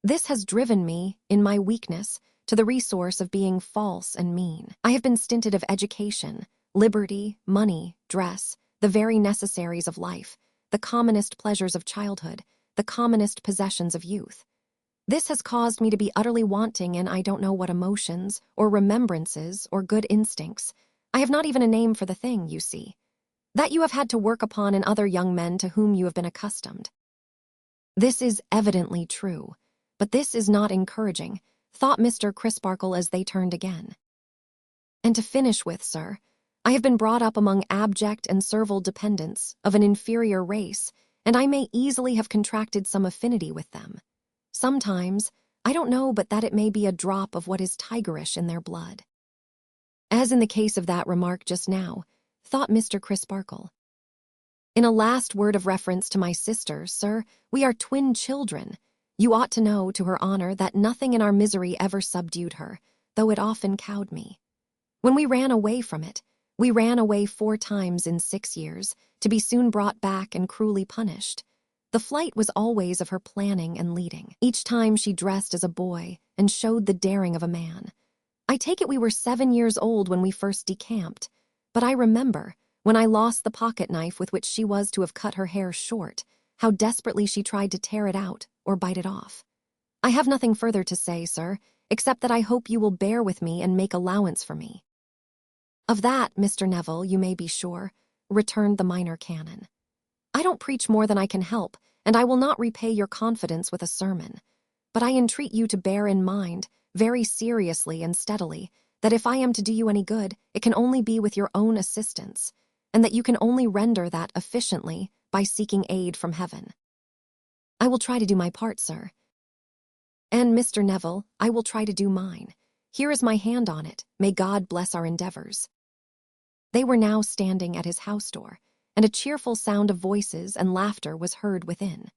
This has driven me, in my weakness, to the resource of being false and mean. I have been stinted of education, liberty, money, dress, the very necessaries of life, the commonest pleasures of childhood, the commonest possessions of youth. This has caused me to be utterly wanting in I don't know what emotions, or remembrances, or good instincts. I have not even a name for the thing, you see, that you have had to work upon in other young men to whom you have been accustomed. This is evidently true, but this is not encouraging, thought Mr. Crisparkle as they turned again. And to finish with, sir, I have been brought up among abject and servile dependents of an inferior race, and I may easily have contracted some affinity with them. Sometimes, I don't know but that it may be a drop of what is tigerish in their blood. As in the case of that remark just now, thought Mr. Crisparkle. In a last word of reference to my sister, sir, we are twin children. You ought to know, to her honor, that nothing in our misery ever subdued her, though it often cowed me. When we ran away from it, we ran away 4 times in 6 years, to be soon brought back and cruelly punished. The flight was always of her planning and leading. Each time she dressed as a boy and showed the daring of a man. I take it we were 7 years old when we first decamped, but I remember, when I lost the pocket knife with which she was to have cut her hair short, how desperately she tried to tear it out or bite it off. I have nothing further to say, sir, except that I hope you will bear with me and make allowance for me. Of that, Mr. Neville, you may be sure, returned the minor canon. I don't preach more than I can help, and I will not repay your confidence with a sermon. But I entreat you to bear in mind, very seriously and steadily, that if I am to do you any good, it can only be with your own assistance, and that you can only render that efficiently by seeking aid from heaven. I will try to do my part, sir. And, Mr. Neville, I will try to do mine. Here is my hand on it. May God bless our endeavors. They were now standing at his house door, and a cheerful sound of voices and laughter was heard within.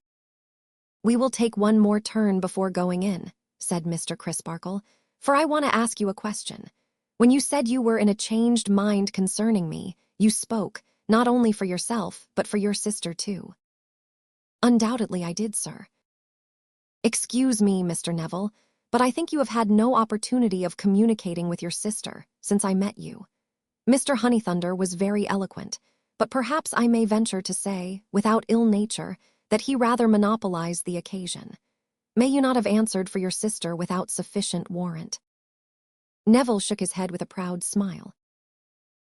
We will take one more turn before going in, said Mr. Crisparkle, for I want to ask you a question. When you said you were in a changed mind concerning me, you spoke, not only for yourself, but for your sister too. Undoubtedly I did, sir. Excuse me, Mr. Neville, but I think you have had no opportunity of communicating with your sister since I met you. Mr. Honeythunder was very eloquent, but perhaps I may venture to say, without ill nature, that he rather monopolized the occasion. May you not have answered for your sister without sufficient warrant? Neville shook his head with a proud smile.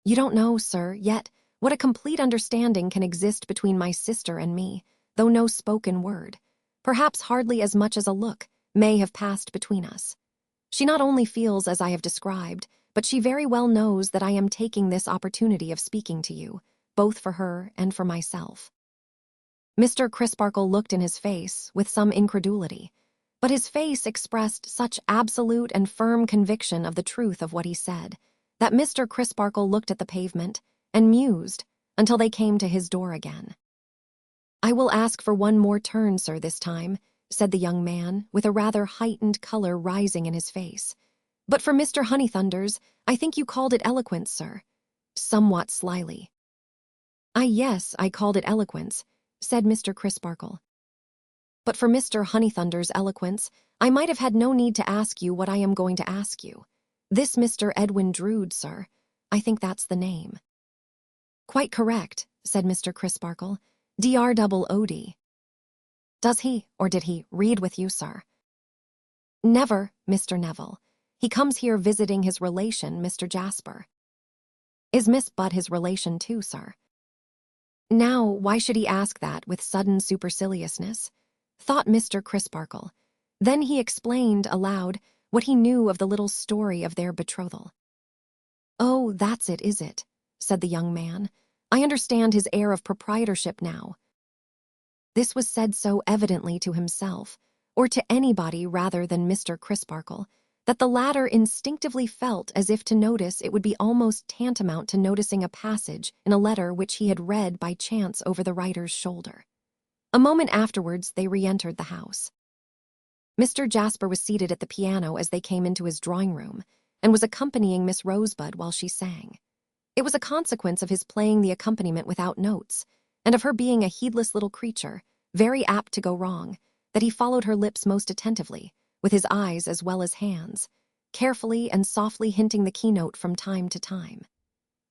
You don't know, sir, yet what a complete understanding can exist between my sister and me, though no spoken word, perhaps hardly as much as a look, may have passed between us. She not only feels as I have described, but she very well knows that I am taking this opportunity of speaking to you, both for her and for myself. Mr. Crisparkle looked in his face with some incredulity, but his face expressed such absolute and firm conviction of the truth of what he said, that Mr. Crisparkle looked at the pavement and mused until they came to his door again. I will ask for one more turn, sir, this time, said the young man, with a rather heightened color rising in his face. But for Mr. Honeythunder's, I think you called it eloquence, sir. Somewhat slyly. Yes, I called it eloquence, said Mr. Crisparkle. But for Mr. Honeythunder's eloquence, I might have had no need to ask you what I am going to ask you. This Mr. Edwin Drood, sir, I think that's the name. Quite correct, said Mr. Crisparkle. Drod. Does he, or did he, read with you, sir? Never, Mr. Neville. He comes here visiting his relation, Mr. Jasper. Is Miss Bud his relation too, sir? Now, why should he ask that with sudden superciliousness? Thought Mr. Crisparkle. Then he explained aloud what he knew of the little story of their betrothal. Oh, that's it, is it? Said the young man. I understand his air of proprietorship now. This was said so evidently to himself, or to anybody rather than Mr. Crisparkle, that the latter instinctively felt as if to notice it would be almost tantamount to noticing a passage in a letter which he had read by chance over the writer's shoulder. A moment afterwards they re-entered the house. Mr. Jasper was seated at the piano as they came into his drawing-room, and was accompanying Miss Rosebud while she sang. It was a consequence of his playing the accompaniment without notes, and of her being a heedless little creature, very apt to go wrong, that he followed her lips most attentively, with his eyes as well as hands, carefully and softly hinting the keynote from time to time.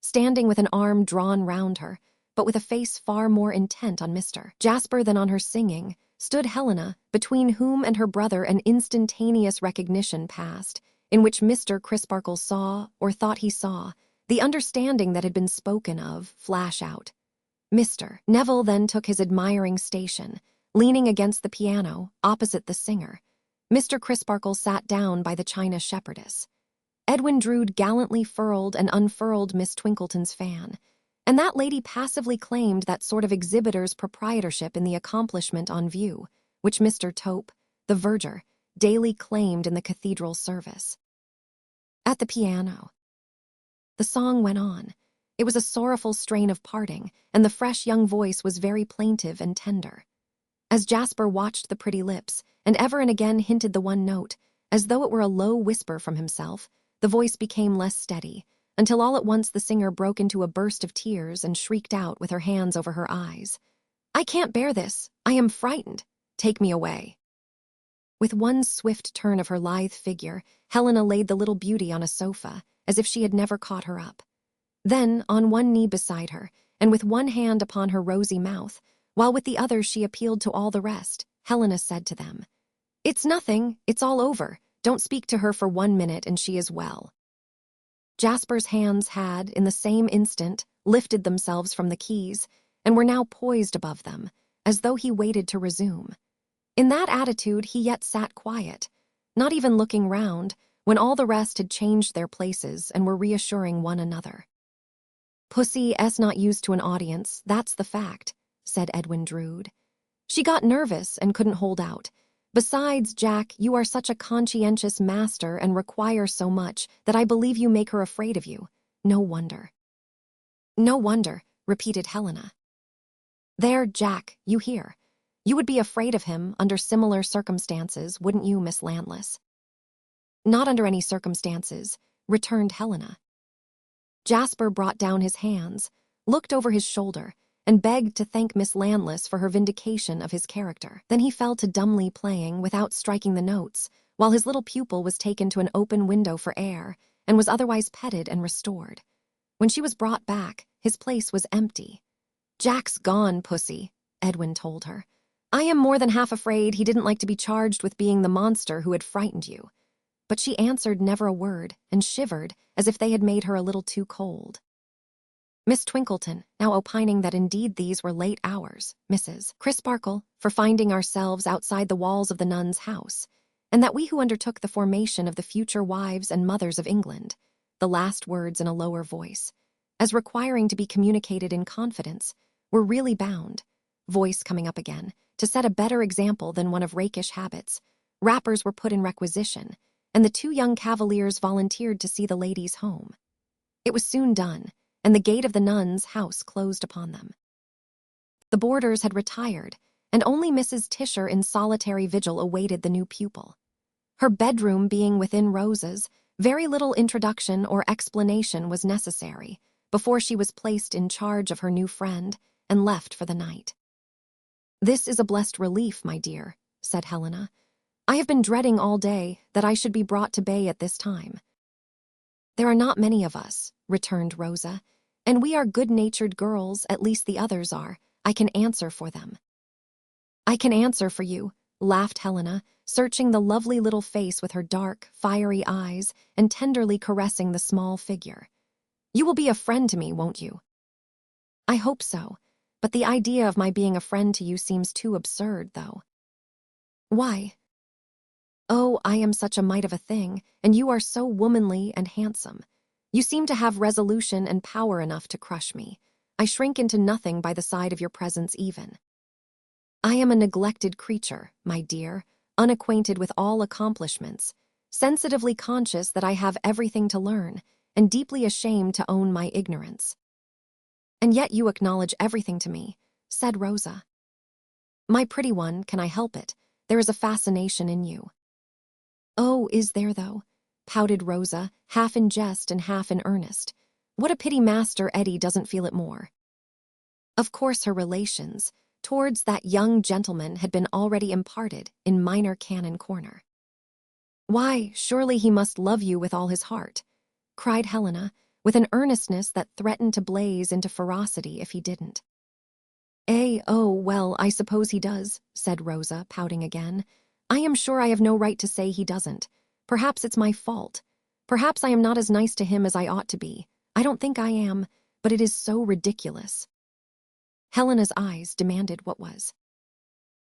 Standing with an arm drawn round her, but with a face far more intent on Mr. Jasper than on her singing, stood Helena, between whom and her brother an instantaneous recognition passed, in which Mr. Crisparkle saw, or thought he saw, the understanding that had been spoken of flash out. Mr. Neville then took his admiring station, leaning against the piano, opposite the singer. Mr. Crisparkle sat down by the china shepherdess. Edwin Drood gallantly furled and unfurled Miss Twinkleton's fan, and that lady passively claimed that sort of exhibitor's proprietorship in the accomplishment on view, which Mr. Tope, the verger, daily claimed in the cathedral service. At the piano, the song went on. It was a sorrowful strain of parting, and the fresh young voice was very plaintive and tender. As Jasper watched the pretty lips, and ever and again hinted the one note, as though it were a low whisper from himself, the voice became less steady, until all at once the singer broke into a burst of tears and shrieked out with her hands over her eyes, "I can't bear this! I am frightened! Take me away!" With one swift turn of her lithe figure, Helena laid the little beauty on a sofa, as if she had never caught her up. Then, on one knee beside her, and with one hand upon her rosy mouth, while with the other she appealed to all the rest, Helena said to them, "It's nothing, it's all over. Don't speak to her for 1 minute and she is well." Jasper's hands had, in the same instant, lifted themselves from the keys, and were now poised above them, as though he waited to resume. In that attitude he yet sat quiet, not even looking round, when all the rest had changed their places and were reassuring one another. "Pussy 's not used to an audience, that's the fact," said Edwin Drood. "She got nervous and couldn't hold out. Besides, Jack, you are such a conscientious master and require so much that I believe you make her afraid of you. No wonder." "No wonder," repeated Helena. "There, Jack, you hear. You would be afraid of him under similar circumstances, wouldn't you, Miss Landless?" "Not under any circumstances," returned Helena. Jasper brought down his hands, looked over his shoulder, and begged to thank Miss Landless for her vindication of his character. Then he fell to dumbly playing without striking the notes, while his little pupil was taken to an open window for air, and was otherwise petted and restored. When she was brought back, his place was empty. "Jack's gone, Pussy," Edwin told her. "I am more than half afraid he didn't like to be charged with being the monster who had frightened you." But she answered never a word, and shivered as if they had made her a little too cold. Miss Twinkleton, now opining that indeed these were late hours, Mrs. Crisparkle, for finding ourselves outside the walls of the nun's house, and that we who undertook the formation of the future wives and mothers of England, the last words in a lower voice, as requiring to be communicated in confidence, were really bound, voice coming up again, to set a better example than one of rakish habits. Wrappers were put in requisition, and the 2 young cavaliers volunteered to see the ladies home. It was soon done, and the gate of the nun's house closed upon them. The boarders had retired, and only Mrs. Tisher in solitary vigil awaited the new pupil. Her bedroom being within Rosa's, very little introduction or explanation was necessary before she was placed in charge of her new friend and left for the night. "This is a blessed relief, my dear," said Helena. "I have been dreading all day that I should be brought to bay at this time." "There are not many of us," returned Rosa, "and we are good-natured girls, at least the others are. I can answer for them." "I can answer for you," laughed Helena, searching the lovely little face with her dark, fiery eyes and tenderly caressing the small figure. "You will be a friend to me, won't you?" "I hope so, but the idea of my being a friend to you seems too absurd, though." "Why?" "Oh, I am such a mite of a thing, and you are so womanly and handsome. You seem to have resolution and power enough to crush me. I shrink into nothing by the side of your presence even. I am a neglected creature, my dear, unacquainted with all accomplishments, sensitively conscious that I have everything to learn, and deeply ashamed to own my ignorance." "And yet you acknowledge everything to me," said Rosa. "My pretty one, can I help it? There is a fascination in you." "Oh, is there, though? pouted Rosa, half in jest and half in earnest. What a pity Master Eddie doesn't feel it more. Of course her relations towards that young gentleman had been already imparted in Minor Canon Corner. "Why, surely he must love you with all his heart," cried Helena, with an earnestness that threatened to blaze into ferocity if he didn't. "Oh, well, I suppose he does," said Rosa, pouting again. "I am sure I have no right to say he doesn't. Perhaps it's my fault. Perhaps I am not as nice to him as I ought to be. I don't think I am, but it is so ridiculous." Helena's eyes demanded what was.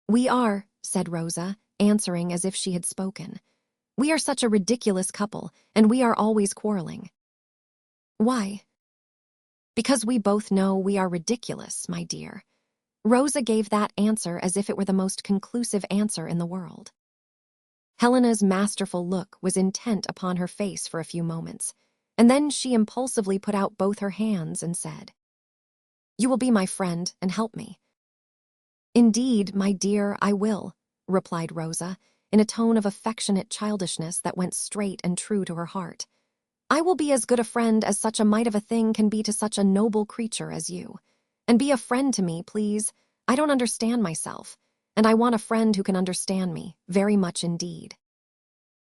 "We are," said Rosa, answering as if she had spoken. "We are such a ridiculous couple, and we are always quarreling." "Why?" "Because we both know we are ridiculous, my dear." Rosa gave that answer as if it were the most conclusive answer in the world. Helena's masterful look was intent upon her face for a few moments, and then she impulsively put out both her hands and said, "You will be my friend and help me." "Indeed, my dear, I will," replied Rosa, in a tone of affectionate childishness that went straight and true to her heart. "I will be as good a friend as such a mite of a thing can be to such a noble creature as you. And be a friend to me, please. I don't understand myself, and I want a friend who can understand me, very much indeed."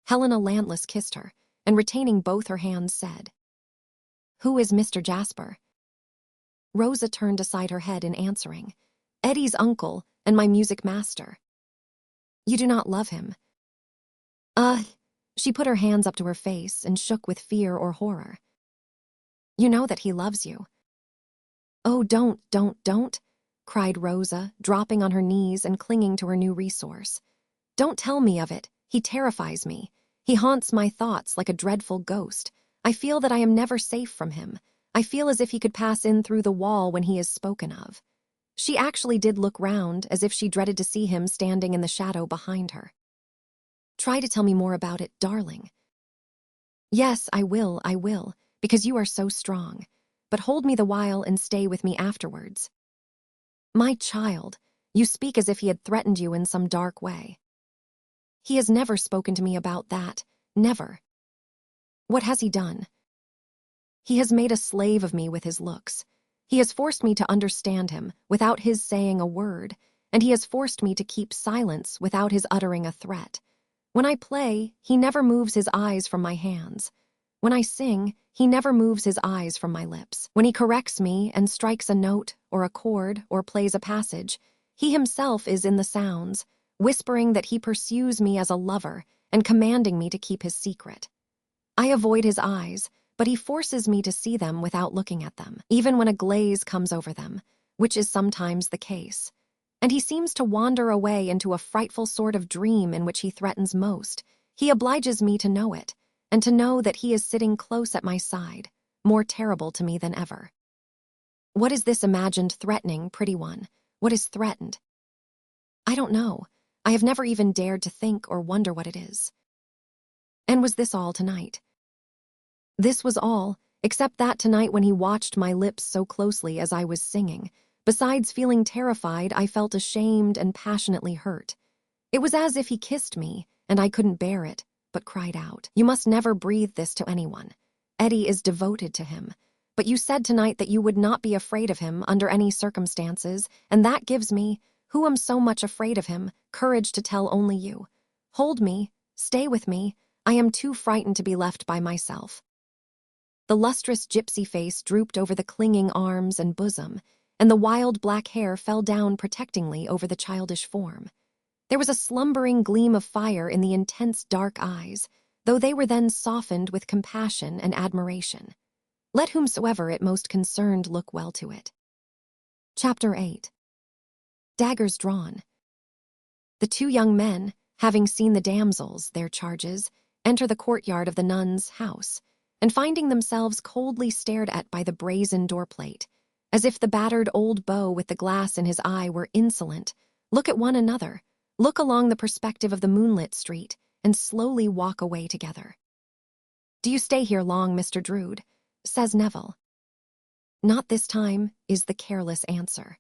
Helena Landless kissed her, and retaining both her hands said, "Who is Mr. Jasper?" Rosa turned aside her head in answering, "Eddie's uncle and my music master." "You do not love him?" She put her hands up to her face and shook with fear or horror. "You know that he loves you." "Oh, don't," cried Rosa, dropping on her knees and clinging to her new resource. "Don't tell me of it. He terrifies me. He haunts my thoughts like a dreadful ghost. I feel that I am never safe from him. I feel as if he could pass in through the wall when he is spoken of." She actually did look round as if she dreaded to see him standing in the shadow behind her. "Try to tell me more about it, darling." "Yes, I will, because you are so strong. But hold me the while and stay with me afterwards." "My child, you speak as if he had threatened you in some dark way." "He has never spoken to me about that, never." "What has he done?" "He has made a slave of me with his looks. He has forced me to understand him without his saying a word, and he has forced me to keep silence without his uttering a threat. When I play, he never moves his eyes from my hands. When I sing, he never moves his eyes from my lips. When he corrects me and strikes a note or a chord or plays a passage, he himself is in the sounds, whispering that he pursues me as a lover and commanding me to keep his secret. I avoid his eyes, but he forces me to see them without looking at them, even when a glaze comes over them, which is sometimes the case. And he seems to wander away into a frightful sort of dream in which he threatens most. He obliges me to know it, and to know that he is sitting close at my side, more terrible to me than ever." "What is this imagined threatening, pretty one? What is threatened?" "I don't know. I have never even dared to think or wonder what it is." "And was this all tonight?" "This was all, except that tonight when he watched my lips so closely as I was singing. Besides feeling terrified, I felt ashamed and passionately hurt. It was as if he kissed me, and I couldn't bear it, but cried out, 'You must never breathe this to anyone. Eddie is devoted to him. But you said tonight that you would not be afraid of him under any circumstances, and that gives me, who am so much afraid of him, courage to tell only you. Hold me, stay with me. I am too frightened to be left by myself.'" The lustrous gypsy face drooped over the clinging arms and bosom, and the wild black hair fell down protectingly over the childish form. There was a slumbering gleam of fire in the intense dark eyes, though they were then softened with compassion and admiration. Let whomsoever it most concerned look well to it. Chapter 8. Daggers drawn. The two young men, having seen the damsels, their charges, enter the courtyard of the nun's house, and finding themselves coldly stared at by the brazen doorplate, as if the battered old beau with the glass in his eye were insolent, look at one another, look along the perspective of the moonlit street, and slowly walk away together. "Do you stay here long, Mr. Drood?" says Neville. "Not this time," is the careless answer.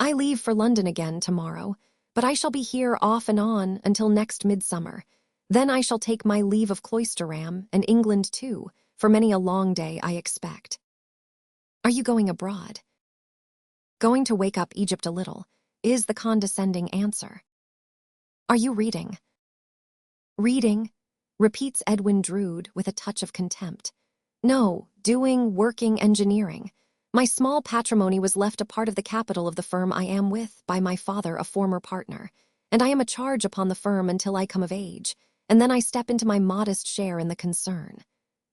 "I leave for London again tomorrow, but I shall be here off and on until next midsummer. Then I shall take my leave of Cloisterham, and England too, for many a long day I expect. Are you going abroad? Going to wake up Egypt a little, is the condescending answer. Are you reading? Reading, repeats Edwin Drood with a touch of contempt. No, working engineering. My small patrimony was left a part of the capital of the firm I am with by my father, a former partner, and I am a charge upon the firm until I come of age, and then I step into my modest share in the concern.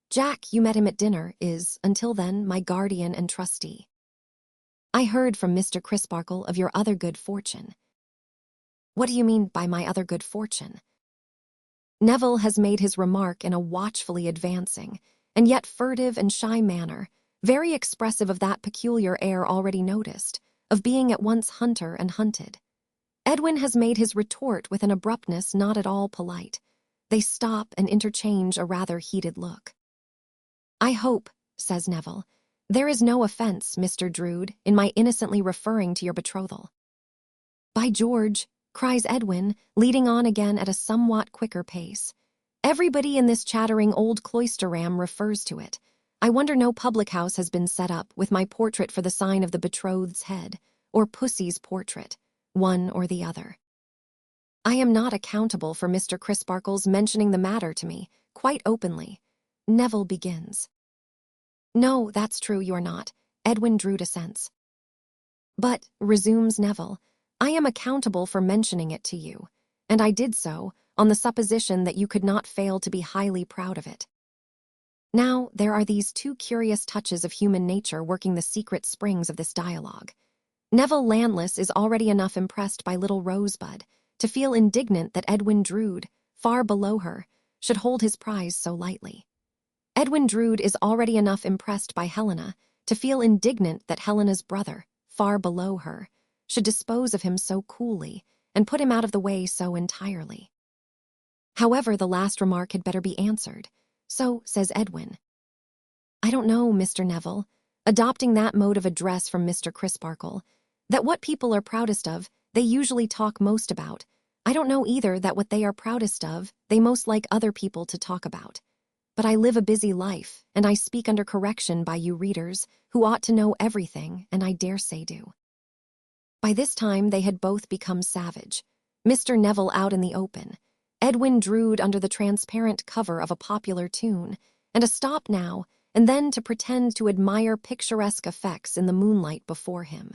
Jack, you met him at dinner, is, until then, my guardian and trustee. I heard from Mr. Crisparkle of your other good fortune. What do you mean by my other good fortune? Neville has made his remark in a watchfully advancing, and yet furtive and shy manner, very expressive of that peculiar air already noticed, of being at once hunter and hunted. Edwin has made his retort with an abruptness not at all polite. They stop and interchange a rather heated look. I hope, says Neville, there is no offense, Mr. Drood, in my innocently referring to your betrothal. By George, cries Edwin, leading on again at a somewhat quicker pace. Everybody in this chattering old Cloisterham refers to it. I wonder no public house has been set up with my portrait for the sign of the betrothed's head, or Pussy's portrait, one or the other. I am not accountable for Mr. Crisparkle's mentioning the matter to me, quite openly. Neville begins. No, that's true, you are not. Edwin Drood assents. But, resumes Neville, I am accountable for mentioning it to you, and I did so on the supposition that you could not fail to be highly proud of it. Now, there are these two curious touches of human nature working the secret springs of this dialogue. Neville Landless is already enough impressed by little Rosa Bud to feel indignant that Edwin Drood, far below her, should hold his prize so lightly. Edwin Drood is already enough impressed by Helena to feel indignant that Helena's brother, far below her, should dispose of him so coolly and put him out of the way so entirely. However, the last remark had better be answered, so, says Edwin. I don't know, Mr. Neville, adopting that mode of address from Mr. Crisparkle, that what people are proudest of, they usually talk most about. I don't know either that what they are proudest of, they most like other people to talk about. But I live a busy life, and I speak under correction by you readers, who ought to know everything, and I dare say do. By this time they had both become savage. Mr. Neville out in the open, Edwin Drood under the transparent cover of a popular tune, and a stop now, and then to pretend to admire picturesque effects in the moonlight before him.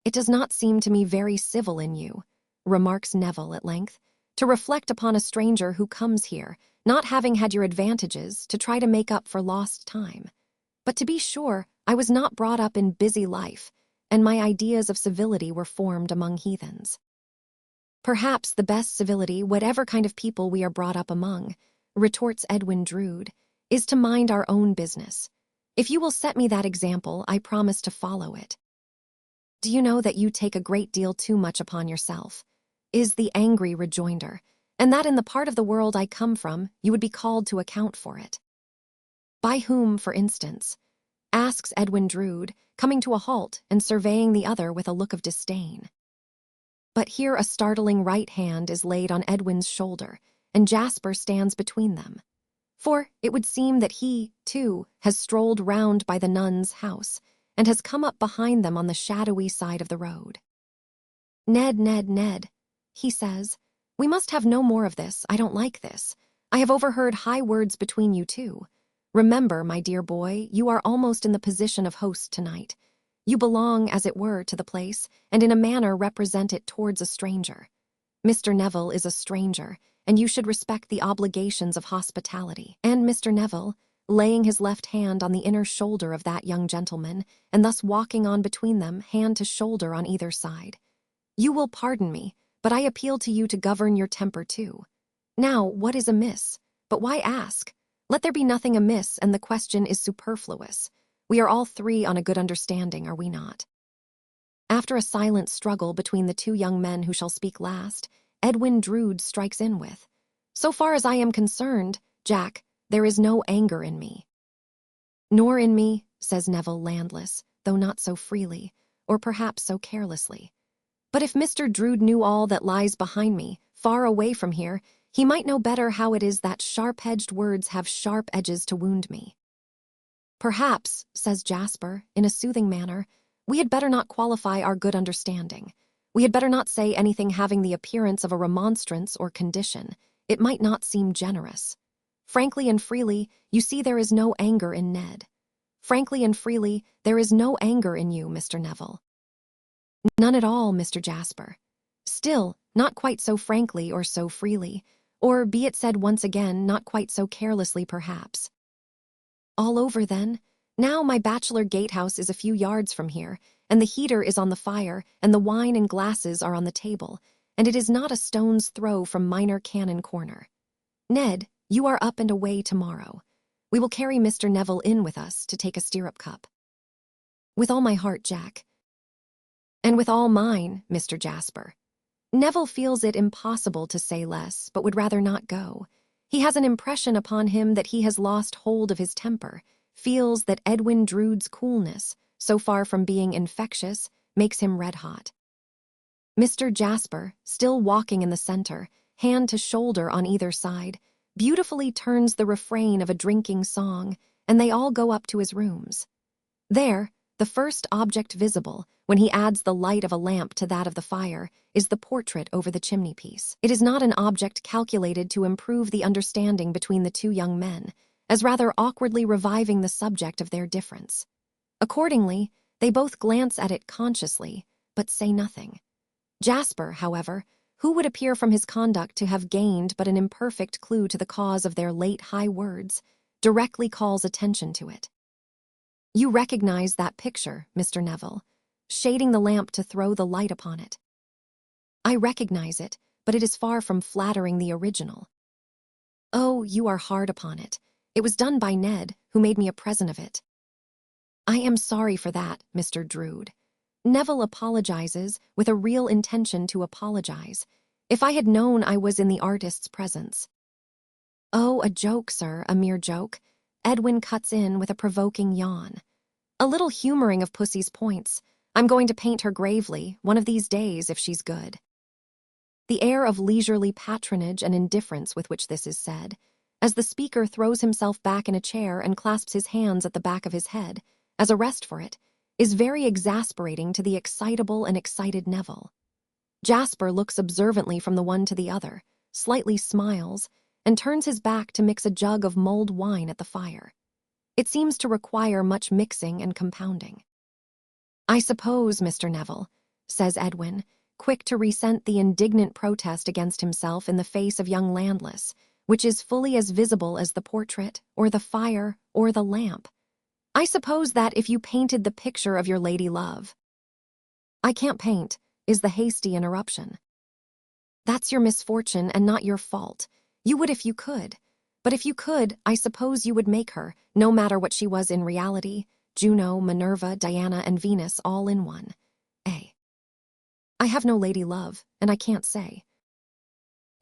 It does not seem to me very civil in you, remarks Neville at length, to reflect upon a stranger who comes here, not having had your advantages, to try to make up for lost time. But to be sure, I was not brought up in busy life, and my ideas of civility were formed among heathens. Perhaps the best civility, whatever kind of people we are brought up among, retorts Edwin Drood, is to mind our own business. If you will set me that example, I promise to follow it. Do you know that you take a great deal too much upon yourself? Is the angry rejoinder, and that in the part of the world I come from, you would be called to account for it. By whom, for instance? Asks Edwin Drood, coming to a halt and surveying the other with a look of disdain. But here a startling right hand is laid on Edwin's shoulder, and Jasper stands between them. For it would seem that he, too, has strolled round by the nun's house, and has come up behind them on the shadowy side of the road. Ned, he says, we must have no more of this. I don't like this. I have overheard high words between you two. Remember, my dear boy, you are almost in the position of host tonight. You belong, as it were, to the place, and in a manner represent it towards a stranger. Mr. Neville is a stranger, and you should respect the obligations of hospitality. And Mr. Neville, laying his left hand on the inner shoulder of that young gentleman, and thus walking on between them, hand to shoulder on either side. You will pardon me, but I appeal to you to govern your temper too. Now, what is amiss? But why ask? Let there be nothing amiss, and the question is superfluous. We are all three on a good understanding, are we not? After a silent struggle between the two young men who shall speak last, Edwin Drood strikes in with, so far as I am concerned, Jack, there is no anger in me. Nor in me, says Neville Landless, though not so freely, or perhaps so carelessly. But if Mr. Drood knew all that lies behind me, far away from here, He might know better how it is that sharp-edged words have sharp edges to wound me. Perhaps, says Jasper, in a soothing manner, we had better not qualify our good understanding. We had better not say anything having the appearance of a remonstrance or condition. It might not seem generous. Frankly and freely, you see there is no anger in Ned. Frankly and freely, there is no anger in you, Mr. Neville. None at all, Mr. Jasper. Still, not quite so frankly or so freely, or, be it said once again, not quite so carelessly perhaps. All over, then. Now my bachelor gatehouse is a few yards from here, and the heater is on the fire, and the wine and glasses are on the table, and it is not a stone's throw from Minor Canon Corner. Ned, you are up and away tomorrow. We will carry Mr. Neville in with us to take a stirrup cup. With all my heart, Jack. And with all mine, Mr. Jasper. Neville feels it impossible to say less, but would rather not go. He has an impression upon him that he has lost hold of his temper, feels that Edwin Drood's coolness, so far from being infectious, makes him red-hot. Mr. Jasper, still walking in the center, hand to shoulder on either side, beautifully turns the refrain of a drinking song, and they all go up to his rooms. There, the first object visible, when he adds the light of a lamp to that of the fire, is the portrait over the chimney-piece. It is not an object calculated to improve the understanding between the two young men, as rather awkwardly reviving the subject of their difference. Accordingly, they both glance at it consciously, but say nothing. Jasper, however, who would appear from his conduct to have gained but an imperfect clue to the cause of their late high words, directly calls attention to it. You recognize that picture, Mr. Neville, shading the lamp to throw the light upon it. I recognize it, but it is far from flattering the original. Oh, you are hard upon it. It was done by Ned, who made me a present of it. I am sorry for that, Mr. Drood. Neville apologizes with a real intention to apologize. If I had known I was in the artist's presence. Oh, a joke, sir, a mere joke. Edwin cuts in with a provoking yawn. A little humoring of Pussy's points. I'm going to paint her gravely, one of these days, if she's good. The air of leisurely patronage and indifference with which this is said, as the speaker throws himself back in a chair and clasps his hands at the back of his head, as a rest for it, is very exasperating to the excitable and excited Neville. Jasper looks observantly from the one to the other, slightly smiles, and turns his back to mix a jug of mulled wine at the fire. It seems to require much mixing and compounding. I suppose, Mr. Neville, says Edwin, quick to resent the indignant protest against himself in the face of young Landless, which is fully as visible as the portrait, or the fire, or the lamp. I suppose that if you painted the picture of your lady love. I can't paint, is the hasty interruption. That's your misfortune and not your fault. You would if you could. But if you could, I suppose you would make her, no matter what she was in reality, Juno, Minerva, Diana, and Venus all in one. I have no lady love, and I can't say.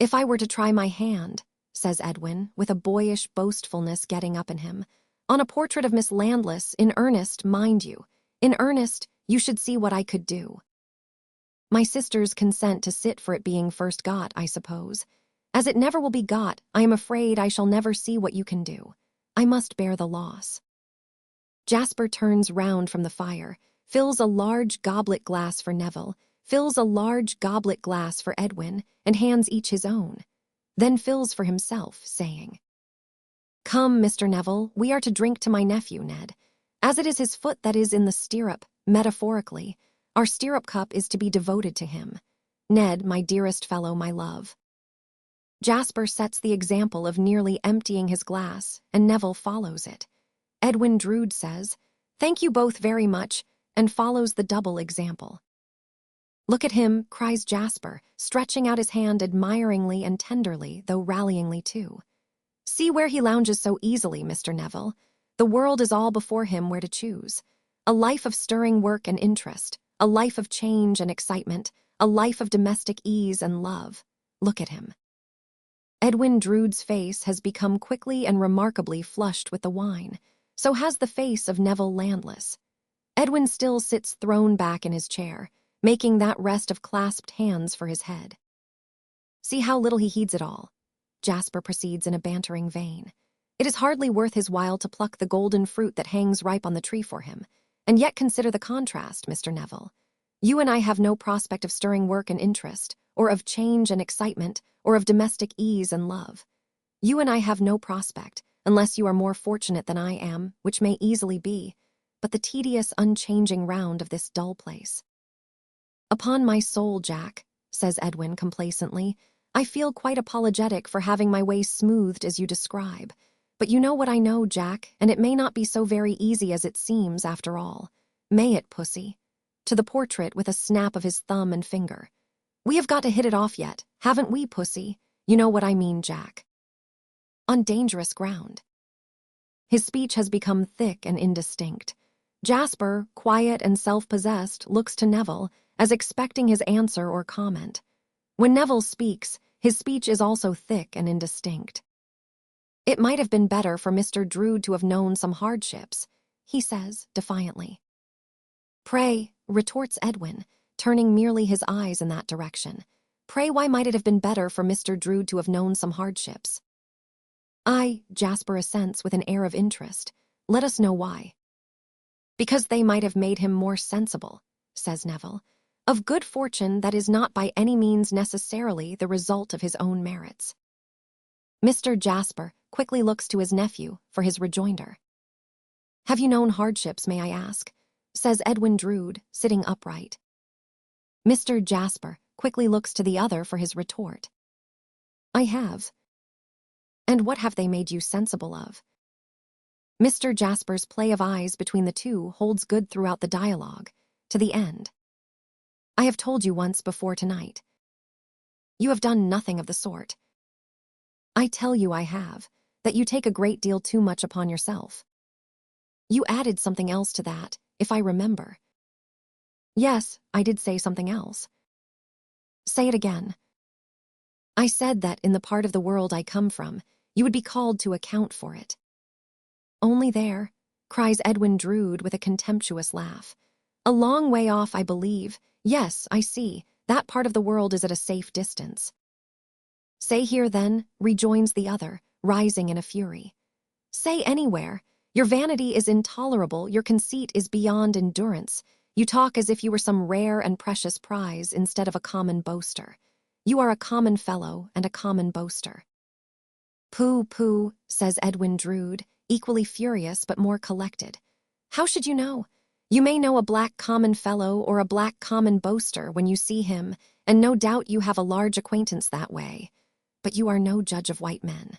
If I were to try my hand, says Edwin, with a boyish boastfulness getting up in him, on a portrait of Miss Landless, in earnest, mind you, in earnest, you should see what I could do. My sisters consent to sit for it being first got, I suppose. As it never will be got, I am afraid I shall never see what you can do. I must bear the loss. Jasper turns round from the fire, fills a large goblet glass for Neville, fills a large goblet glass for Edwin, and hands each his own, then fills for himself, saying, Come, Mr. Neville, we are to drink to my nephew, Ned. As it is his foot that is in the stirrup, metaphorically, our stirrup cup is to be devoted to him. Ned, my dearest fellow, my love. Jasper sets the example of nearly emptying his glass, and Neville follows it. Edwin Drood says, Thank you both very much, and follows the double example. Look at him, cries Jasper, stretching out his hand admiringly and tenderly, though rallyingly too. See where he lounges so easily, Mr. Neville. The world is all before him where to choose. A life of stirring work and interest, a life of change and excitement, a life of domestic ease and love. Look at him. Edwin Drood's face has become quickly and remarkably flushed with the wine. So has the face of Neville Landless. Edwin still sits thrown back in his chair, making that rest of clasped hands for his head. See how little he heeds it all. Jasper proceeds in a bantering vein. It is hardly worth his while to pluck the golden fruit that hangs ripe on the tree for him. And yet consider the contrast, Mr. Neville. You and I have no prospect of stirring work and interest, or of change and excitement, or of domestic ease and love. You and I have no prospect, unless you are more fortunate than I am, which may easily be, but the tedious, unchanging round of this dull place. Upon my soul, Jack, says Edwin complacently, I feel quite apologetic for having my way smoothed as you describe. But you know what I know, Jack, and it may not be so very easy as it seems, after all. May it, pussy? To the portrait with a snap of his thumb and finger. We have got to hit it off yet, haven't we, pussy? You know what I mean, Jack. On dangerous ground. His speech has become thick and indistinct. Jasper, quiet and self-possessed, looks to Neville, as expecting his answer or comment. When Neville speaks, his speech is also thick and indistinct. It might have been better for Mr. Drood to have known some hardships, he says, defiantly. Pray, retorts Edwin, turning merely his eyes in that direction. Pray, why might it have been better for Mr. Drood to have known some hardships? Jasper assents with an air of interest. Let us know why. Because they might have made him more sensible, says Neville. Of good fortune that is not by any means necessarily the result of his own merits. Mr. Jasper quickly looks to his nephew for his rejoinder. Have you known hardships, may I ask? Says Edwin Drood, sitting upright. Mr. Jasper quickly looks to the other for his retort. I have. And what have they made you sensible of? Mr. Jasper's play of eyes between the two holds good throughout the dialogue, to the end. I have told you once before tonight. You have done nothing of the sort. I tell you I have, that you take a great deal too much upon yourself. You added something else to that, if I remember. Yes, I did say something else. Say it again. I said that in the part of the world I come from, you would be called to account for it. Only there, cries Edwin Drood with a contemptuous laugh. A long way off, I believe. Yes, I see. That part of the world is at a safe distance. Say here, then, rejoins the other, rising in a fury. Say anywhere. Your vanity is intolerable, your conceit is beyond endurance. You talk as if you were some rare and precious prize instead of a common boaster. You are a common fellow and a common boaster. Pooh, pooh, says Edwin Drood, equally furious but more collected. How should you know? You may know a black common fellow or a black common boaster when you see him, and no doubt you have a large acquaintance that way. But you are no judge of white men.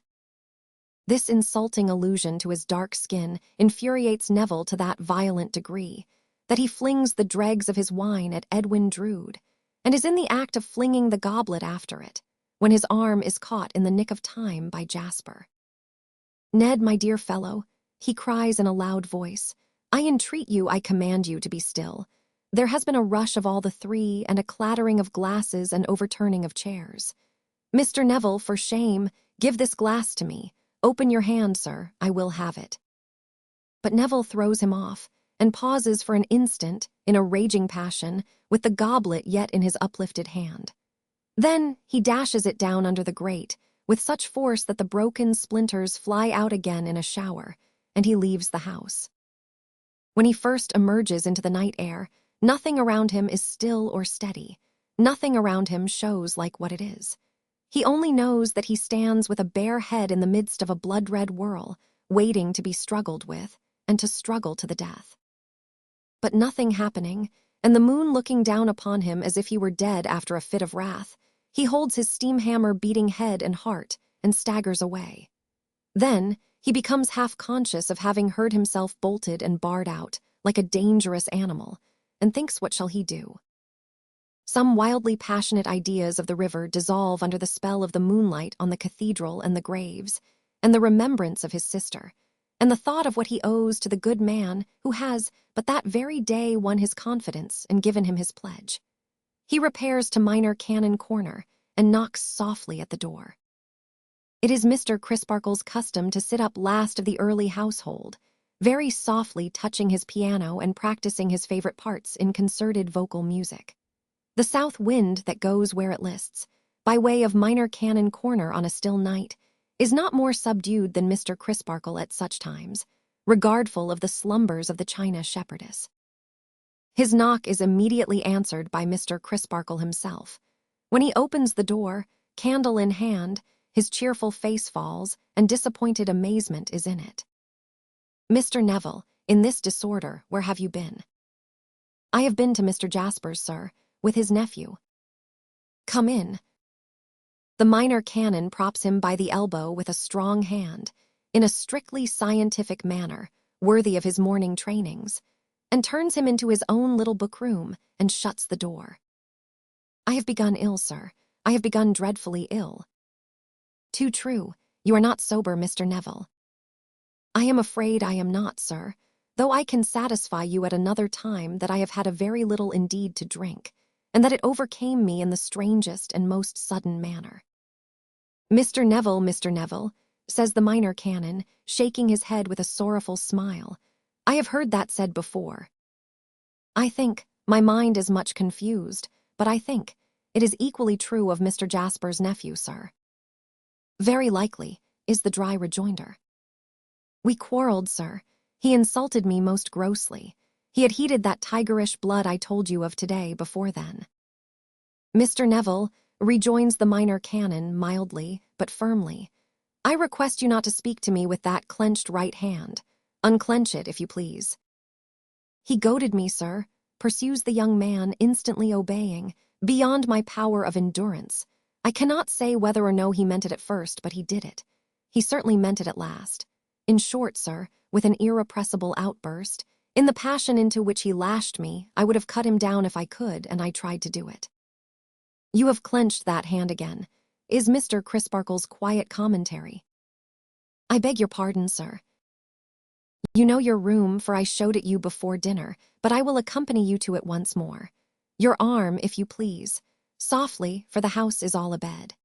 This insulting allusion to his dark skin infuriates Neville to that violent degree that he flings the dregs of his wine at Edwin Drood, and is in the act of flinging the goblet after it, when his arm is caught in the nick of time by Jasper. Ned, my dear fellow, he cries in a loud voice, I entreat you, I command you to be still. There has been a rush of all the three, and a clattering of glasses and overturning of chairs. Mr. Neville, for shame, give this glass to me. Open your hand, sir, I will have it. But Neville throws him off, and pauses for an instant, in a raging passion, with the goblet yet in his uplifted hand. Then he dashes it down under the grate, with such force that the broken splinters fly out again in a shower, and he leaves the house. When he first emerges into the night air, nothing around him is still or steady. Nothing around him shows like what it is. He only knows that he stands with a bare head in the midst of a blood-red whirl, waiting to be struggled with, and to struggle to the death. But nothing happening, and the moon looking down upon him as if he were dead after a fit of wrath, he holds his steam-hammer beating head and heart, and staggers away. Then he becomes half-conscious of having heard himself bolted and barred out, like a dangerous animal, and thinks what shall he do? Some wildly passionate ideas of the river dissolve under the spell of the moonlight on the cathedral and the graves, and the remembrance of his sister, and the thought of what he owes to the good man who has but that very day won his confidence and given him his pledge. He repairs to Minor Canon Corner and knocks softly at the door. It is Mr. Crisparkle's custom to sit up last of the early household, very softly touching his piano and practicing his favorite parts in concerted vocal music. The south wind that goes where it lists, by way of minor canon corner on a still night, is not more subdued than Mr. Crisparkle at such times, regardful of the slumbers of the China shepherdess. His knock is immediately answered by Mr. Crisparkle himself. When he opens the door, candle in hand, his cheerful face falls, and disappointed amazement is in it. "Mr. Neville, in this disorder, where have you been?" "I have been to Mr. Jasper's, sir, with his nephew." "Come in." The minor canon props him by the elbow with a strong hand, in a strictly scientific manner, worthy of his morning trainings, and turns him into his own little book-room and shuts the door. "I have begun ill, sir. I have begun dreadfully ill." "Too true. You are not sober, Mr. Neville." "I am afraid I am not, sir, though I can satisfy you at another time that I have had a very little indeed to drink, and that it overcame me in the strangest and most sudden manner." Mr. Neville, says the minor canon, shaking his head with a sorrowful smile, "I have heard that said before. I think, my mind is much confused, but I think, it is equally true of Mr. Jasper's nephew, sir." "Very likely," is the dry rejoinder. "We quarreled, sir. He insulted me most grossly. He had heated that tigerish blood I told you of today before then." "Mr. Neville," rejoins the minor canon mildly but firmly, "I request you not to speak to me with that clenched right hand. Unclench it, if you please." "He goaded me, sir," pursues the young man, instantly obeying, "beyond my power of endurance. I cannot say whether or no he meant it at first, but he did it. He certainly meant it at last. In short, sir, with an irrepressible outburst, in the passion into which he lashed me, I would have cut him down if I could, and I tried to do it." "You have clenched that hand again," is Mr. Crisparkle's quiet commentary. "I beg your pardon, sir. You know your room, for I showed it you before dinner, but I will accompany you to it once more. Your arm, if you please. Softly, for the house is all abed."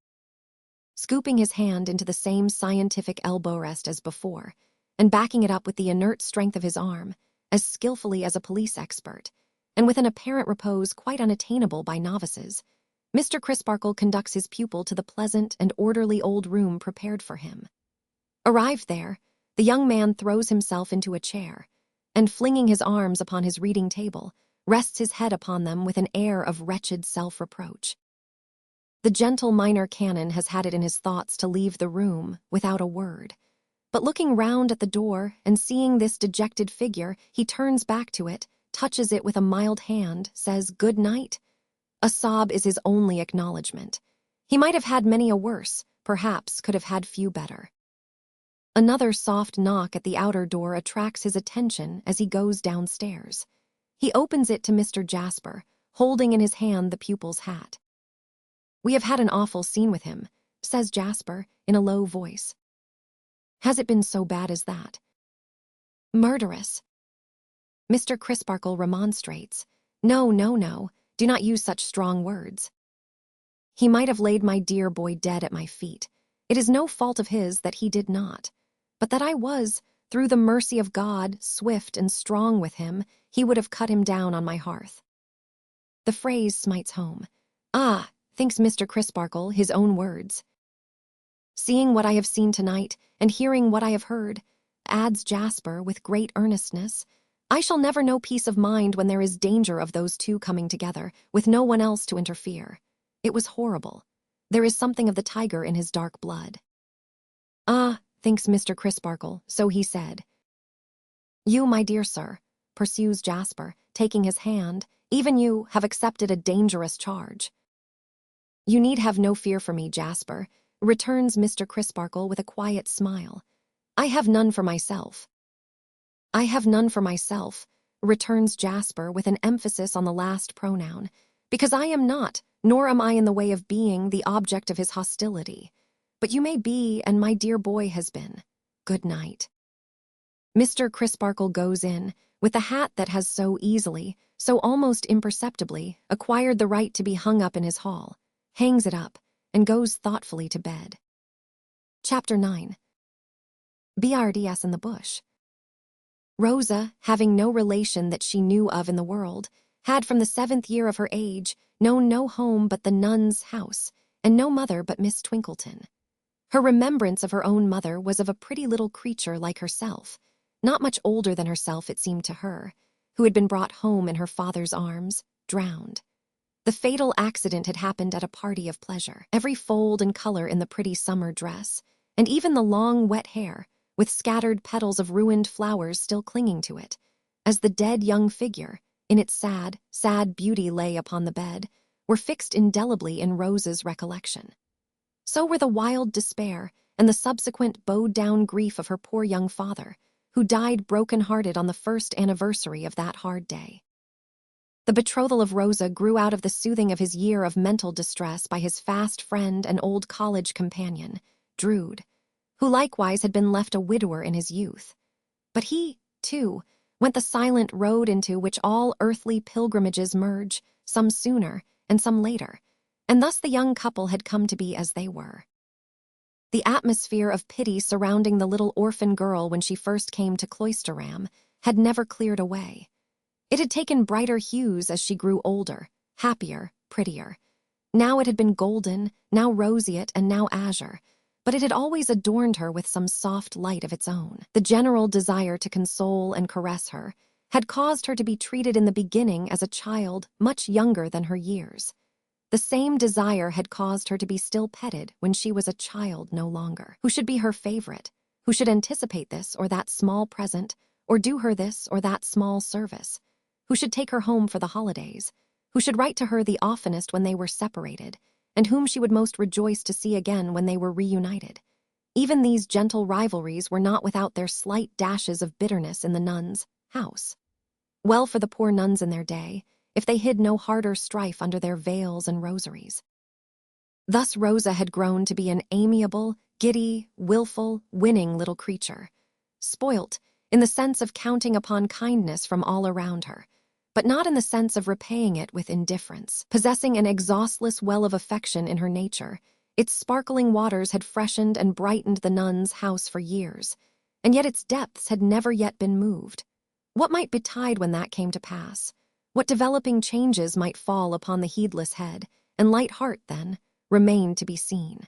Scooping his hand into the same scientific elbow rest as before, and backing it up with the inert strength of his arm, as skillfully as a police expert, and with an apparent repose quite unattainable by novices, Mr. Crisparkle conducts his pupil to the pleasant and orderly old room prepared for him. Arrived there, the young man throws himself into a chair, and flinging his arms upon his reading table, rests his head upon them with an air of wretched self-reproach. The gentle minor canon has had it in his thoughts to leave the room without a word, but looking round at the door and seeing this dejected figure, he turns back to it, touches it with a mild hand, says "Good night." A sob is his only acknowledgement. He might have had many a worse, perhaps could have had few better. Another soft knock at the outer door attracts his attention as he goes downstairs. He opens it to Mr. Jasper, holding in his hand the pupil's hat. "We have had an awful scene with him," says Jasper, in a low voice. "Has it been so bad as that?" "Murderous." Mr. Crisparkle remonstrates. No, do not use such strong words. "He might have laid my dear boy dead at my feet. It is no fault of his that he did not, but that I was, through the mercy of God, swift and strong with him, he would have cut him down on my hearth." The phrase smites home. "Ah," thinks Mr. Crisparkle, his own words. "Seeing what I have seen tonight, and hearing what I have heard," adds Jasper with great earnestness, "I shall never know peace of mind when there is danger of those two coming together, with no one else to interfere. It was horrible. There is something of the tiger in his dark blood." "Ah," thinks Mr. Crisparkle, "so he said." "You, my dear sir," pursues Jasper, taking his hand, "even you have accepted a dangerous charge." "You need have no fear for me, Jasper," returns Mr. Crisparkle with a quiet smile. "I have none for myself." "I have none for myself," returns Jasper with an emphasis on the last pronoun, "because I am not, nor am I in the way of being, the object of his hostility. But you may be, and my dear boy has been. Good night." Mr. Crisparkle goes in, with the hat that has so easily, so almost imperceptibly, acquired the right to be hung up in his hall, hangs it up, and goes thoughtfully to bed. Chapter 9. BRDS in the bush. Rosa, having no relation that she knew of in the world, had from the 7th year of her age known no home but the nun's house, and no mother but Miss Twinkleton. Her remembrance of her own mother was of a pretty little creature like herself, not much older than herself it seemed to her, who had been brought home in her father's arms, drowned. The fatal accident had happened at a party of pleasure. Every fold and color in the pretty summer dress, and even the long, wet hair, with scattered petals of ruined flowers still clinging to it, as the dead young figure, in its sad, sad beauty lay upon the bed, were fixed indelibly in Rosa's recollection. So were the wild despair and the subsequent bowed-down grief of her poor young father, who died broken-hearted on the first anniversary of that hard day. The betrothal of Rosa grew out of the soothing of his year of mental distress by his fast friend and old college companion, Drood, who likewise had been left a widower in his youth. But he, too, went the silent road into which all earthly pilgrimages merge, some sooner and some later, and thus the young couple had come to be as they were. The atmosphere of pity surrounding the little orphan girl when she first came to Cloisterham had never cleared away. It had taken brighter hues as she grew older, happier, prettier. Now it had been golden, now roseate, and now azure, but it had always adorned her with some soft light of its own. The general desire to console and caress her had caused her to be treated in the beginning as a child much younger than her years. The same desire had caused her to be still petted when she was a child no longer. Who should be her favorite? Who should anticipate this or that small present, or do her this or that small service? Who should take her home for the holidays? Who should write to her the oftenest when they were separated, and whom she would most rejoice to see again when they were reunited? Even these gentle rivalries were not without their slight dashes of bitterness in the nuns' house. Well for the poor nuns in their day, if they hid no harder strife under their veils and rosaries. Thus Rosa had grown to be an amiable, giddy, willful, winning little creature, spoilt in the sense of counting upon kindness from all around her, but not in the sense of repaying it with indifference. Possessing an exhaustless well of affection in her nature, its sparkling waters had freshened and brightened the nuns' house for years, and yet its depths had never yet been moved. What might betide when that came to pass? What developing changes might fall upon the heedless head and light heart, then, remained to be seen.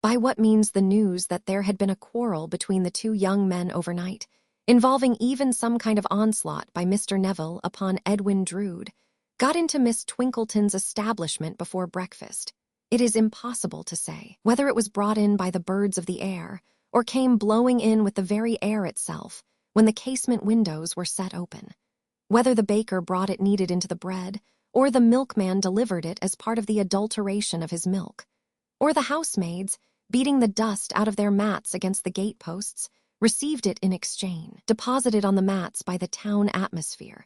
By what means the news that there had been a quarrel between the two young men overnight, involving even some kind of onslaught by Mr. Neville upon Edwin Drood, got into Miss Twinkleton's establishment before breakfast, it is impossible to say. Whether it was brought in by the birds of the air, or came blowing in with the very air itself, when the casement windows were set open. Whether the baker brought it kneaded into the bread, or the milkman delivered it as part of the adulteration of his milk, or the housemaids, beating the dust out of their mats against the gate-posts, received it in exchange, deposited on the mats by the town atmosphere.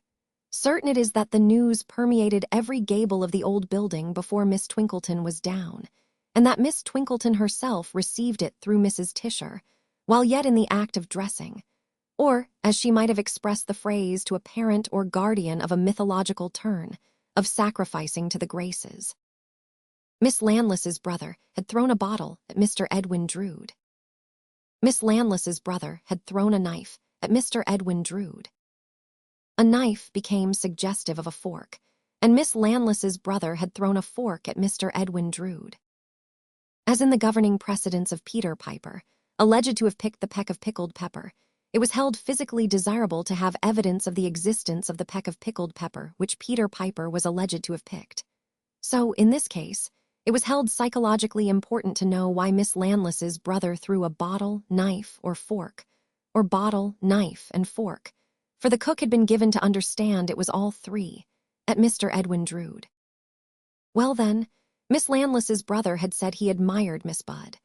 Certain it is that the news permeated every gable of the old building before Miss Twinkleton was down, and that Miss Twinkleton herself received it through Mrs. Tisher, while yet in the act of dressing, or, as she might have expressed the phrase to a parent or guardian of a mythological turn, of sacrificing to the Graces. Miss Landless's brother had thrown a bottle at Mr. Edwin Drood. Miss Landless's brother had thrown a knife at Mr. Edwin Drood. A knife became suggestive of a fork, and Miss Landless's brother had thrown a fork at Mr. Edwin Drood. As in the governing precedents of Peter Piper, alleged to have picked the peck of pickled pepper, it was held physically desirable to have evidence of the existence of the peck of pickled pepper which Peter Piper was alleged to have picked. So, in this case, it was held psychologically important to know why Miss Landless's brother threw a bottle, knife, or fork, or bottle, knife, and fork, for the cook had been given to understand it was all three, at Mr. Edwin Drood. Well then, Miss Landless's brother had said he admired Miss Bud.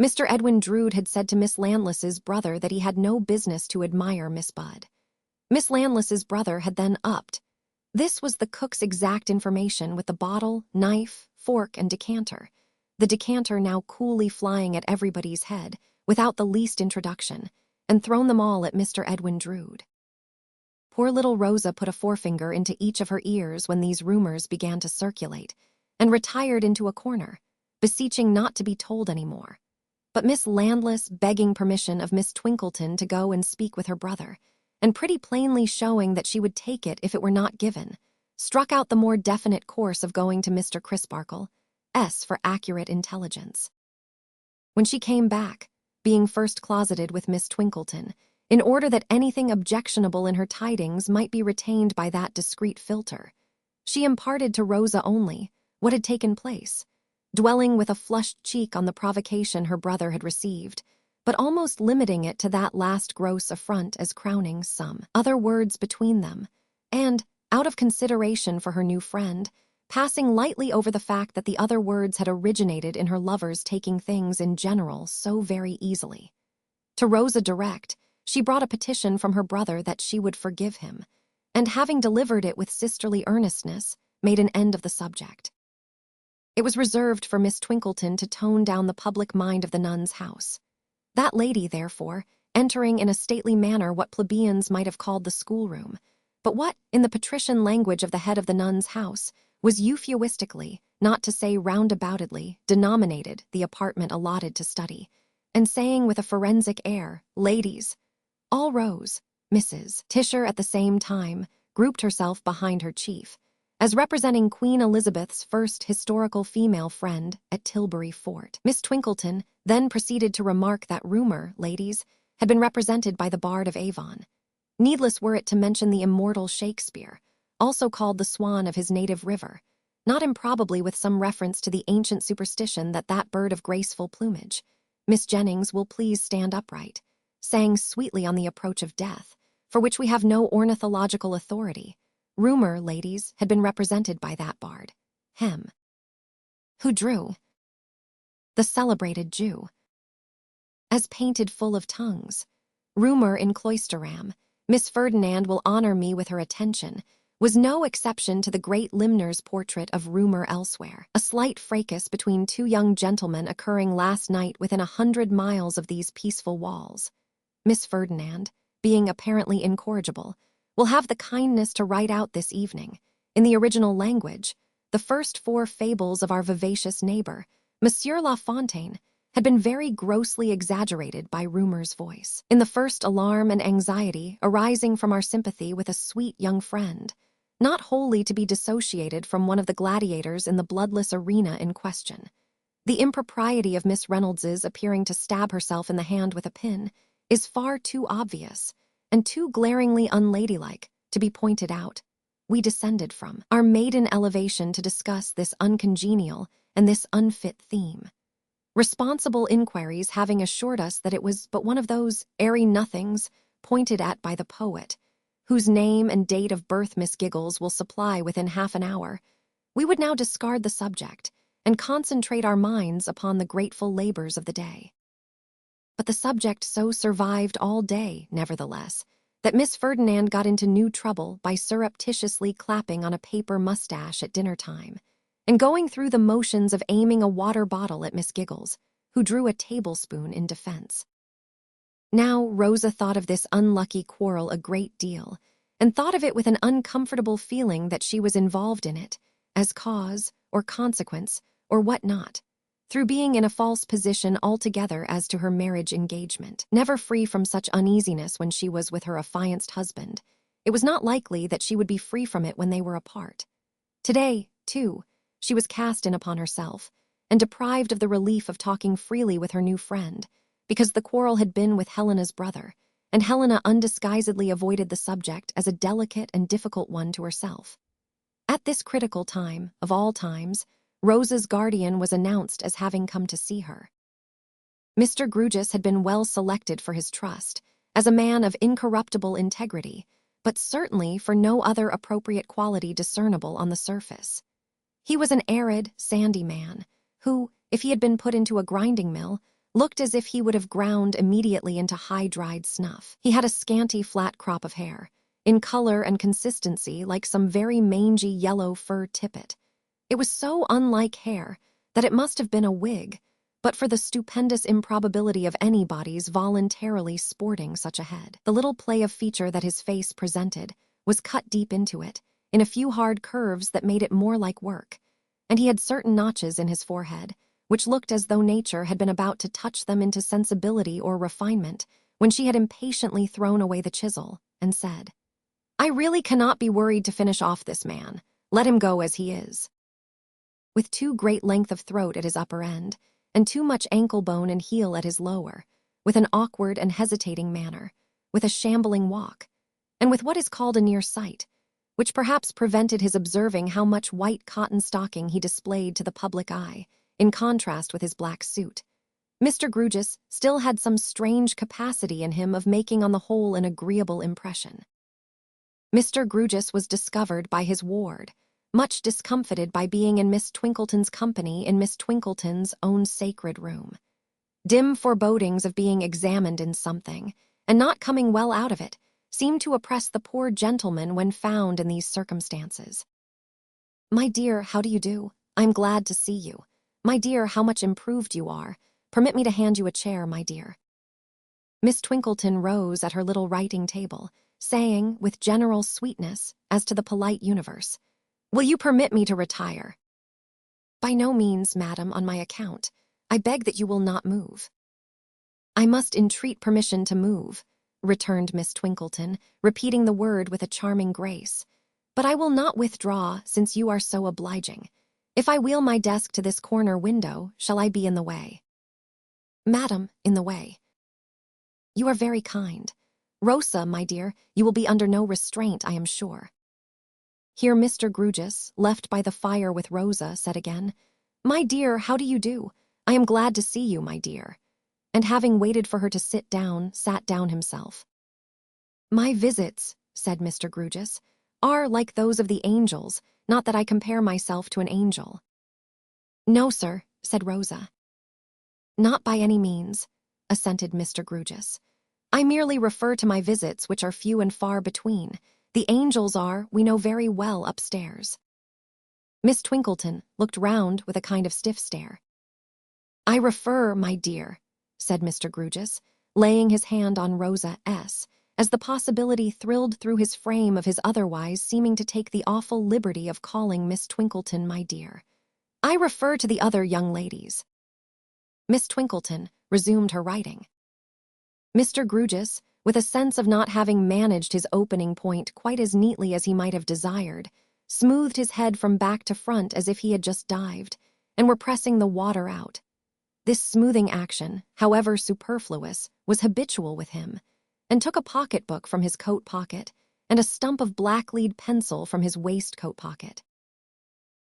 Mr. Edwin Drood had said to Miss Landless's brother that he had no business to admire Miss Bud. Miss Landless's brother had then upped. This was the cook's exact information with the bottle, knife, fork, and decanter, the decanter now coolly flying at everybody's head, without the least introduction, and thrown them all at Mr. Edwin Drood. Poor little Rosa put a forefinger into each of her ears when these rumors began to circulate, and retired into a corner, beseeching not to be told any more. But Miss Landless, begging permission of Miss Twinkleton to go and speak with her brother, and pretty plainly showing that she would take it if it were not given, struck out the more definite course of going to Mr. Crisparkle, S for accurate intelligence. When she came back, being first closeted with Miss Twinkleton, in order that anything objectionable in her tidings might be retained by that discreet filter, she imparted to Rosa only what had taken place, dwelling with a flushed cheek on the provocation her brother had received, but almost limiting it to that last gross affront as crowning some other words between them, and, out of consideration for her new friend, passing lightly over the fact that the other words had originated in her lover's taking things in general so very easily. To Rosa direct, she brought a petition from her brother that she would forgive him, and having delivered it with sisterly earnestness, made an end of the subject. It was reserved for Miss Twinkleton to tone down the public mind of the nun's house. That lady, therefore, entering in a stately manner what plebeians might have called the schoolroom, but what, in the patrician language of the head of the nun's house, was euphuistically, not to say roundaboutedly, denominated the apartment allotted to study, and saying with a forensic air, "Ladies," all rose. Mrs. Tisher at the same time grouped herself behind her chief, as representing Queen Elizabeth's first historical female friend at Tilbury Fort. Miss Twinkleton then proceeded to remark that rumor, ladies, had been represented by the Bard of Avon. Needless were it to mention the immortal Shakespeare, also called the swan of his native river, not improbably with some reference to the ancient superstition that that bird of graceful plumage, Miss Jennings will please stand upright, sang sweetly on the approach of death, for which we have no ornithological authority. Rumor, ladies, had been represented by that bard. Who drew the celebrated Jew, as painted full of tongues. Rumor in Cloisterham, Miss Ferdinand will honor me with her attention, was no exception to the great limner's portrait of rumor elsewhere. A slight fracas between two young gentlemen occurring last night within 100 miles of these peaceful walls. Miss Ferdinand, being apparently incorrigible, will have the kindness to write out this evening, in the original language, the first 4 fables of our vivacious neighbor, Monsieur La Fontaine, had been very grossly exaggerated by rumor's voice. In the first alarm and anxiety arising from our sympathy with a sweet young friend, not wholly to be dissociated from one of the gladiators in the bloodless arena in question, the impropriety of Miss Reynolds's appearing to stab herself in the hand with a pin is far too obvious and too glaringly unladylike to be pointed out. We descended from our maiden elevation to discuss this uncongenial and this unfit theme, responsible inquiries having assured us that it was but one of those airy nothings pointed at by the poet, whose name and date of birth Miss Giggles will supply within half an hour. We would now discard the subject and concentrate our minds upon the grateful labors of the day. But the subject so survived all day, nevertheless, that Miss Ferdinand got into new trouble by surreptitiously clapping on a paper mustache at dinner time, and going through the motions of aiming a water bottle at Miss Giggles, who drew a tablespoon in defense. Now Rosa thought of this unlucky quarrel a great deal, and thought of it with an uncomfortable feeling that she was involved in it, as cause, or consequence, or what not, through being in a false position altogether as to her marriage engagement. Never free from such uneasiness when she was with her affianced husband, it was not likely that she would be free from it when they were apart. Today, too, she was cast in upon herself, and deprived of the relief of talking freely with her new friend, because the quarrel had been with Helena's brother, and Helena undisguisedly avoided the subject as a delicate and difficult one to herself. At this critical time, of all times, Rosa's guardian was announced as having come to see her. Mr. Grewgious had been well selected for his trust, as a man of incorruptible integrity, but certainly for no other appropriate quality discernible on the surface. He was an arid, sandy man, who, if he had been put into a grinding mill, looked as if he would have ground immediately into high-dried snuff. He had a scanty flat crop of hair, in color and consistency like some very mangy yellow fur tippet. It was so unlike hair that it must have been a wig, but for the stupendous improbability of anybody's voluntarily sporting such a head. The little play of feature that his face presented was cut deep into it, in a few hard curves that made it more like work, and he had certain notches in his forehead, which looked as though nature had been about to touch them into sensibility or refinement, when she had impatiently thrown away the chisel, and said, "I really cannot be worried to finish off this man. Let him go as he is." with too great length of throat at his upper end, and too much ankle bone and heel at his lower, with an awkward and hesitating manner, with a shambling walk, and with what is called a near sight, which perhaps prevented his observing how much white cotton stocking he displayed to the public eye, in contrast with his black suit. Mr. Grewgious still had some strange capacity in him of making on the whole an agreeable impression. Mr. Grewgious was discovered by his ward, much discomfited by being in Miss Twinkleton's company in Miss Twinkleton's own sacred room. Dim forebodings of being examined in something, and not coming well out of it, seemed to oppress the poor gentleman when found in these circumstances. "My dear, how do you do? I'm glad to see you. My dear, how much improved you are. Permit me to hand you a chair, my dear." Miss Twinkleton rose at her little writing table, saying, with general sweetness, as to the polite universe, "Will you permit me to retire?" "By no means, madam, on my account. I beg that you will not move." "I must entreat permission to move," returned Miss Twinkleton, repeating the word with a charming grace. "But I will not withdraw, since you are so obliging. If I wheel my desk to this corner window, shall I be in the way?" "Madam, in the way." "You are very kind. Rosa, my dear, you will be under no restraint, I am sure." Here Mr. Grewgious, left by the fire with Rosa, said again, "My dear, how do you do? I am glad to see you, my dear." And having waited for her to sit down, sat down himself. "My visits," said Mr. Grewgious, "are like those of the angels, not that I compare myself to an angel." "No, sir," said Rosa. "Not by any means," assented Mr. Grewgious. "I merely refer to my visits, which are few and far between. The angels are, we know very well, upstairs." Miss Twinkleton looked round with a kind of stiff stare. "I refer, my dear," said Mr. Grewgious, laying his hand on Rosa S., as the possibility thrilled through his frame of his otherwise seeming to take the awful liberty of calling Miss Twinkleton my dear. "I refer to the other young ladies." Miss Twinkleton resumed her writing. Mr. Grewgious, with a sense of not having managed his opening point quite as neatly as he might have desired, smoothed his head from back to front as if he had just dived, and were pressing the water out. This smoothing action, however superfluous, was habitual with him, and took a pocketbook from his coat pocket and a stump of black-lead pencil from his waistcoat pocket.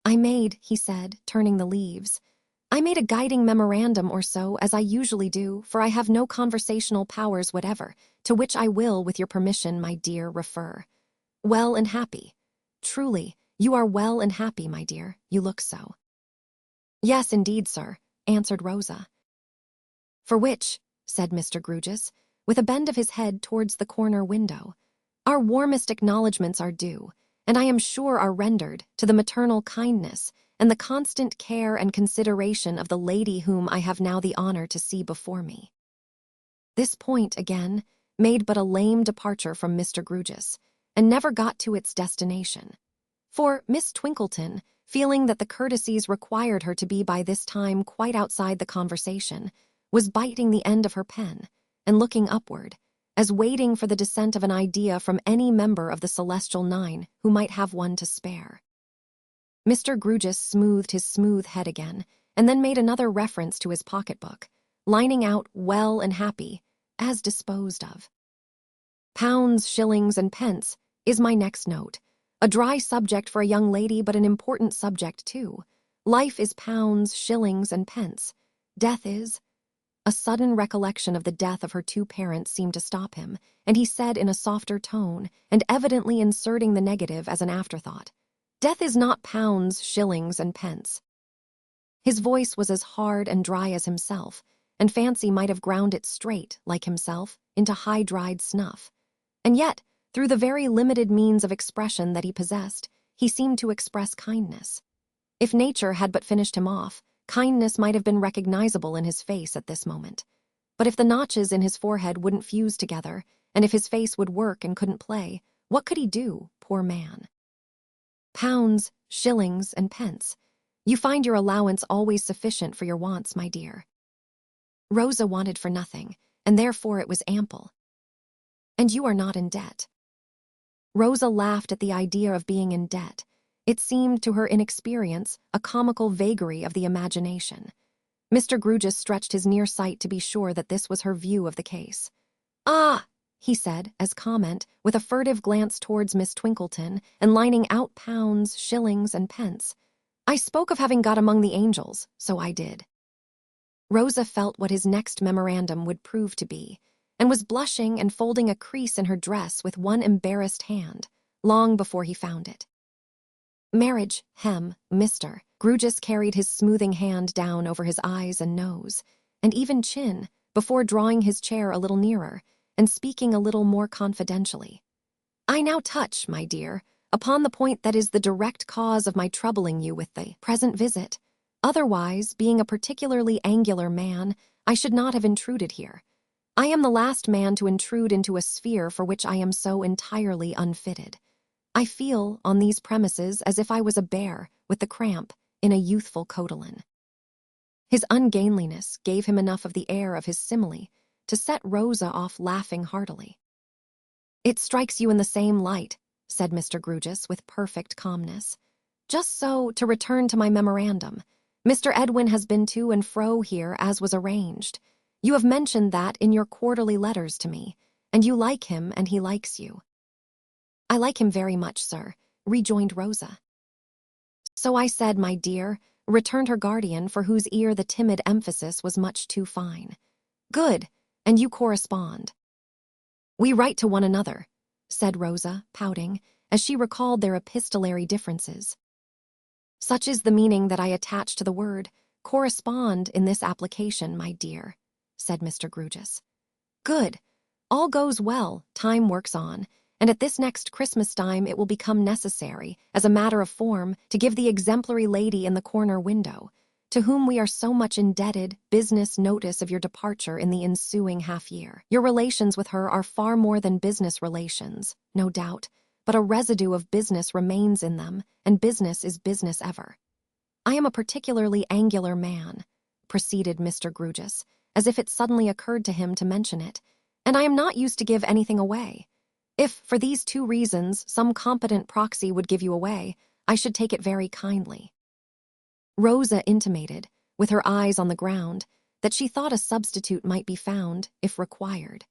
"I made," he said, turning the leaves, "I made a guiding memorandum or so, as I usually do, for I have no conversational powers whatever, to which I will, with your permission, my dear, refer. Well and happy. Truly, you are well and happy, my dear, you look so." "Yes, indeed, sir," answered Rosa. "For which," said Mr. Grewgious, with a bend of his head towards the corner window, "our warmest acknowledgments are due, and I am sure are rendered, to the maternal kindness and the constant care and consideration of the lady whom I have now the honor to see before me." This point, again, made but a lame departure from Mr. Grewgious, and never got to its destination. For Miss Twinkleton, feeling that the courtesies required her to be by this time quite outside the conversation, was biting the end of her pen, and looking upward, as waiting for the descent of an idea from any member of the Celestial Nine who might have one to spare. Mr. Grewgious smoothed his smooth head again, and then made another reference to his pocketbook, lining out "well and happy," as disposed of. "Pounds, shillings, and pence" is my next note. A dry subject for a young lady, but an important subject, too. Life is pounds, shillings, and pence. Death is— A sudden recollection of the death of her two parents seemed to stop him, and he said in a softer tone, and evidently inserting the negative as an afterthought, "Death is not pounds, shillings, and pence." His voice was as hard and dry as himself, and fancy might have ground it straight, like himself, into high-dried snuff. And yet, through the very limited means of expression that he possessed, he seemed to express kindness. If nature had but finished him off, kindness might have been recognizable in his face at this moment. But if the notches in his forehead wouldn't fuse together, and if his face would work and couldn't play, what could he do, poor man? Pounds, shillings, and pence. You find your allowance always sufficient for your wants, my dear. Rosa wanted for nothing, and therefore it was ample. And you are not in debt. Rosa laughed at the idea of being in debt, It seemed, to her inexperience, a comical vagary of the imagination. Mr. Grugis stretched his near sight to be sure that this was her view of the case. "Ah," he said, as comment, with a furtive glance towards Miss Twinkleton, and lining out pounds, shillings, and pence. "I spoke of having got among the angels, so I did." Rosa felt what his next memorandum would prove to be, and was blushing and folding a crease in her dress with one embarrassed hand, long before he found it. "Marriage, Mr. Grugis carried his smoothing hand down over his eyes and nose, and even chin, before drawing his chair a little nearer, and speaking a little more confidentially. "I now touch, my dear, upon the point that is the direct cause of my troubling you with the present visit. Otherwise, being a particularly angular man, I should not have intruded here. I am the last man to intrude into a sphere for which I am so entirely unfitted. I feel, on these premises, as if I was a bear, with the cramp, in a youthful cotilin." His ungainliness gave him enough of the air of his simile to set Rosa off laughing heartily. "It strikes you in the same light," said Mr. Grugis with perfect calmness. "Just so, to return to my memorandum, Mr. Edwin has been to and fro here as was arranged. You have mentioned that in your quarterly letters to me, and you like him and he likes you." "I like him very much, sir," rejoined Rosa. "So I said, my dear," returned her guardian, for whose ear the timid emphasis was much too fine. "Good, and you correspond." "We write to one another," said Rosa, pouting, as she recalled their epistolary differences. "Such is the meaning that I attach to the word correspond in this application, my dear," said Mr. Grugis. "Good. All goes well, time works on, and at this next Christmas time it will become necessary, as a matter of form, to give the exemplary lady in the corner window, to whom we are so much indebted, business notice of your departure in the ensuing half-year. Your relations with her are far more than business relations, no doubt, but a residue of business remains in them, and business is business ever. I am a particularly angular man," proceeded Mr. Grugis, as if it suddenly occurred to him to mention it, "and I am not used to give anything away. If, for these 2 reasons, some competent proxy would give you away, I should take it very kindly." Rosa intimated, with her eyes on the ground, that she thought a substitute might be found, if required.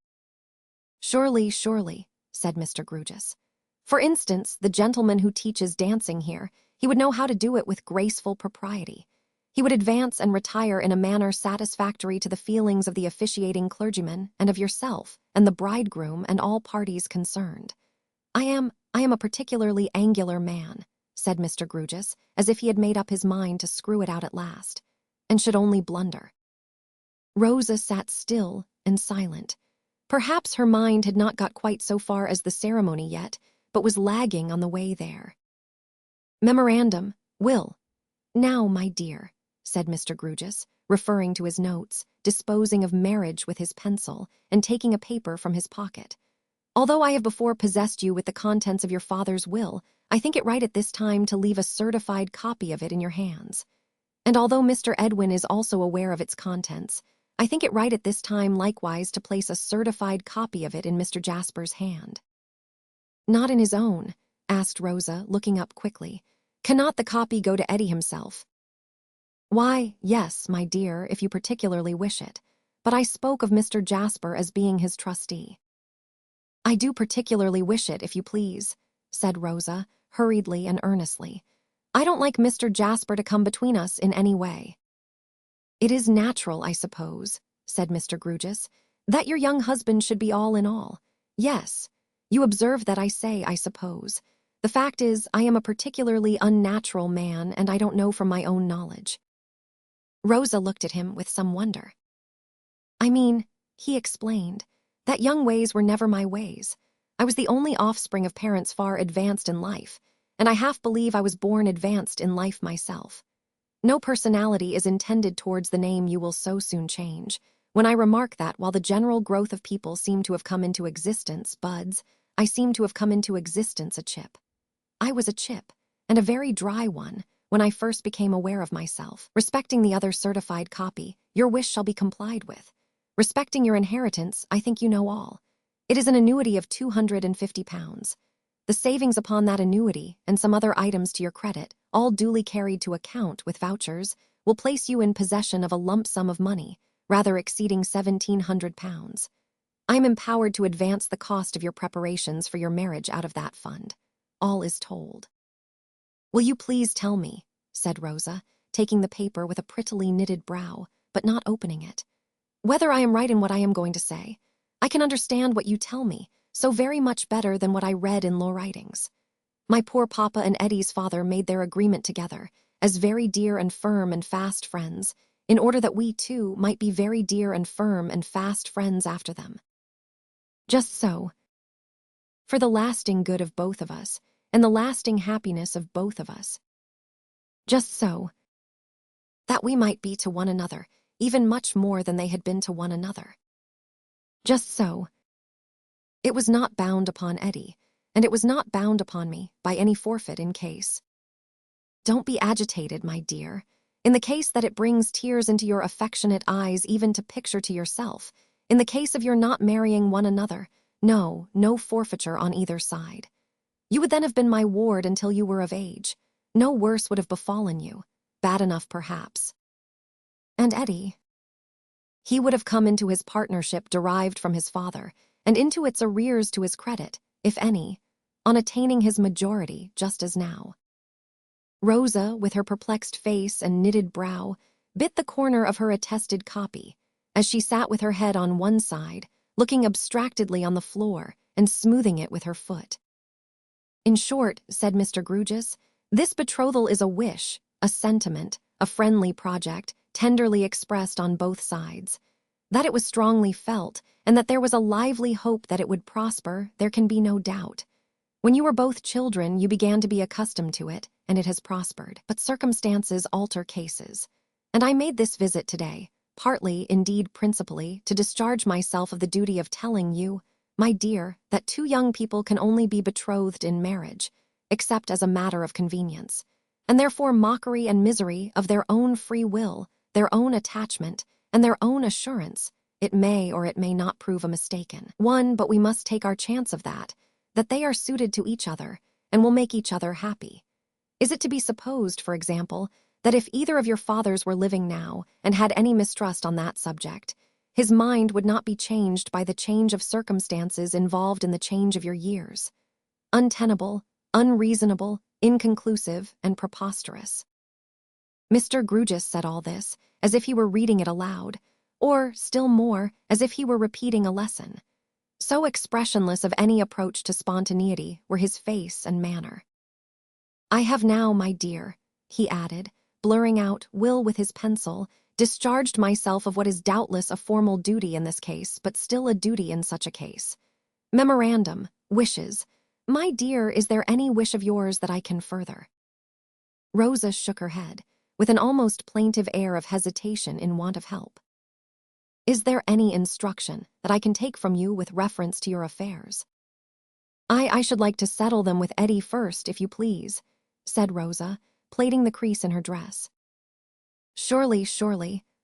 Surely," said Mr. Grugis. "For instance, the gentleman who teaches dancing here, he would know how to do it with graceful propriety. He would advance and retire in a manner satisfactory to the feelings of the officiating clergyman and of yourself and the bridegroom and all parties concerned. I am a particularly angular man," said Mr. Grugis, as if he had made up his mind to screw it out at last, "and should only blunder." Rosa sat still and silent. Perhaps her mind had not got quite so far as the ceremony yet, but was lagging on the way there. "Memorandum, will. Now, my dear," said Mr. Grugis, referring to his notes, disposing of marriage with his pencil, and taking a paper from his pocket. "Although I have before possessed you with the contents of your father's will, I think it right at this time to leave a certified copy of it in your hands. And although Mr. Edwin is also aware of its contents, I think it right at this time likewise to place a certified copy of it in Mr. Jasper's hand." "Not in his own?" asked Rosa, looking up quickly. "Cannot the copy go to Eddie himself?" "Why, yes, my dear, if you particularly wish it. But I spoke of Mr. Jasper as being his trustee." "I do particularly wish it, if you please," said Rosa, hurriedly and earnestly. "I don't like Mr. Jasper to come between us in any way." "It is natural, I suppose," said Mr. Grugis, "that your young husband should be all in all. Yes, you observe that I say, I suppose. The fact is, I am a particularly unnatural man, and I don't know from my own knowledge." Rosa looked at him with some wonder. "I mean," he explained, "that young ways were never my ways. I was the only offspring of parents far advanced in life, and I half believe I was born advanced in life myself. No personality is intended towards the name you will so soon change. When I remark that, while the general growth of people seem to have come into existence, buds, I seem to have come into existence a chip. I was a chip, and a very dry one, when I first became aware of myself. Respecting the other certified copy, your wish shall be complied with. Respecting your inheritance, I think you know all. It is an annuity of £250. the savings upon that annuity, and some other items to your credit, all duly carried to account with vouchers, will place you in possession of a lump sum of money, rather exceeding £1,700. I am empowered to advance the cost of your preparations for your marriage out of that fund. All is told. Will you please tell me, said Rosa, taking the paper with a prettily knitted brow, but not opening it, whether I am right in what I am going to say? I can understand what you tell me, so very much better than what I read in law writings. My poor papa and Eddie's father made their agreement together, as very dear and firm and fast friends, in order that we, too, might be very dear and firm and fast friends after them. Just so. For the lasting good of both of us, and the lasting happiness of both of us. Just so. That we might be to one another, even much more than they had been to one another. Just so. It was not bound upon Eddie, and it was not bound upon me by any forfeit in case. Don't be agitated, my dear. In the case that it brings tears into your affectionate eyes even to picture to yourself, in the case of your not marrying one another, no forfeiture on either side. You would then have been my ward until you were of age. No worse would have befallen you. Bad enough, perhaps. And Eddie? He would have come into his partnership derived from his father, and into its arrears to his credit, if any, on attaining his majority, just as now. Rosa, with her perplexed face and knitted brow, bit the corner of her attested copy, as she sat with her head on one side, looking abstractedly on the floor and smoothing it with her foot. In short, said Mr. Grugis, this betrothal is a wish, a sentiment, a friendly project, tenderly expressed on both sides. That it was strongly felt, and that there was a lively hope that it would prosper, there can be no doubt. When you were both children, you began to be accustomed to it, and it has prospered. But circumstances alter cases. And I made this visit today, partly, indeed principally, to discharge myself of the duty of telling you, my dear, that two young people can only be betrothed in marriage, except as a matter of convenience, and therefore mockery and misery of their own free will, their own attachment, and their own assurance, it may or it may not prove a mistaken one, but we must take our chance of that they are suited to each other, and will make each other happy. Is it to be supposed, for example, that if either of your fathers were living now, and had any mistrust on that subject, his mind would not be changed by the change of circumstances involved in the change of your years? Untenable, unreasonable, inconclusive, and preposterous. Mr. Grugis said all this, as if he were reading it aloud, or, still more, as if he were repeating a lesson. So expressionless of any approach to spontaneity were his face and manner. I have now, my dear, he added, blurring out will with his pencil, discharged myself of what is doubtless a formal duty in this case, but still a duty in such a case. Memorandum, wishes. My dear, is there any wish of yours that I can further? Rosa shook her head, with an almost plaintive air of hesitation in want of help. Is there any instruction that I can take from you with reference to your affairs? I should like to settle them with Eddie first, if you please, said Rosa, plaiting the crease in her dress. Surely,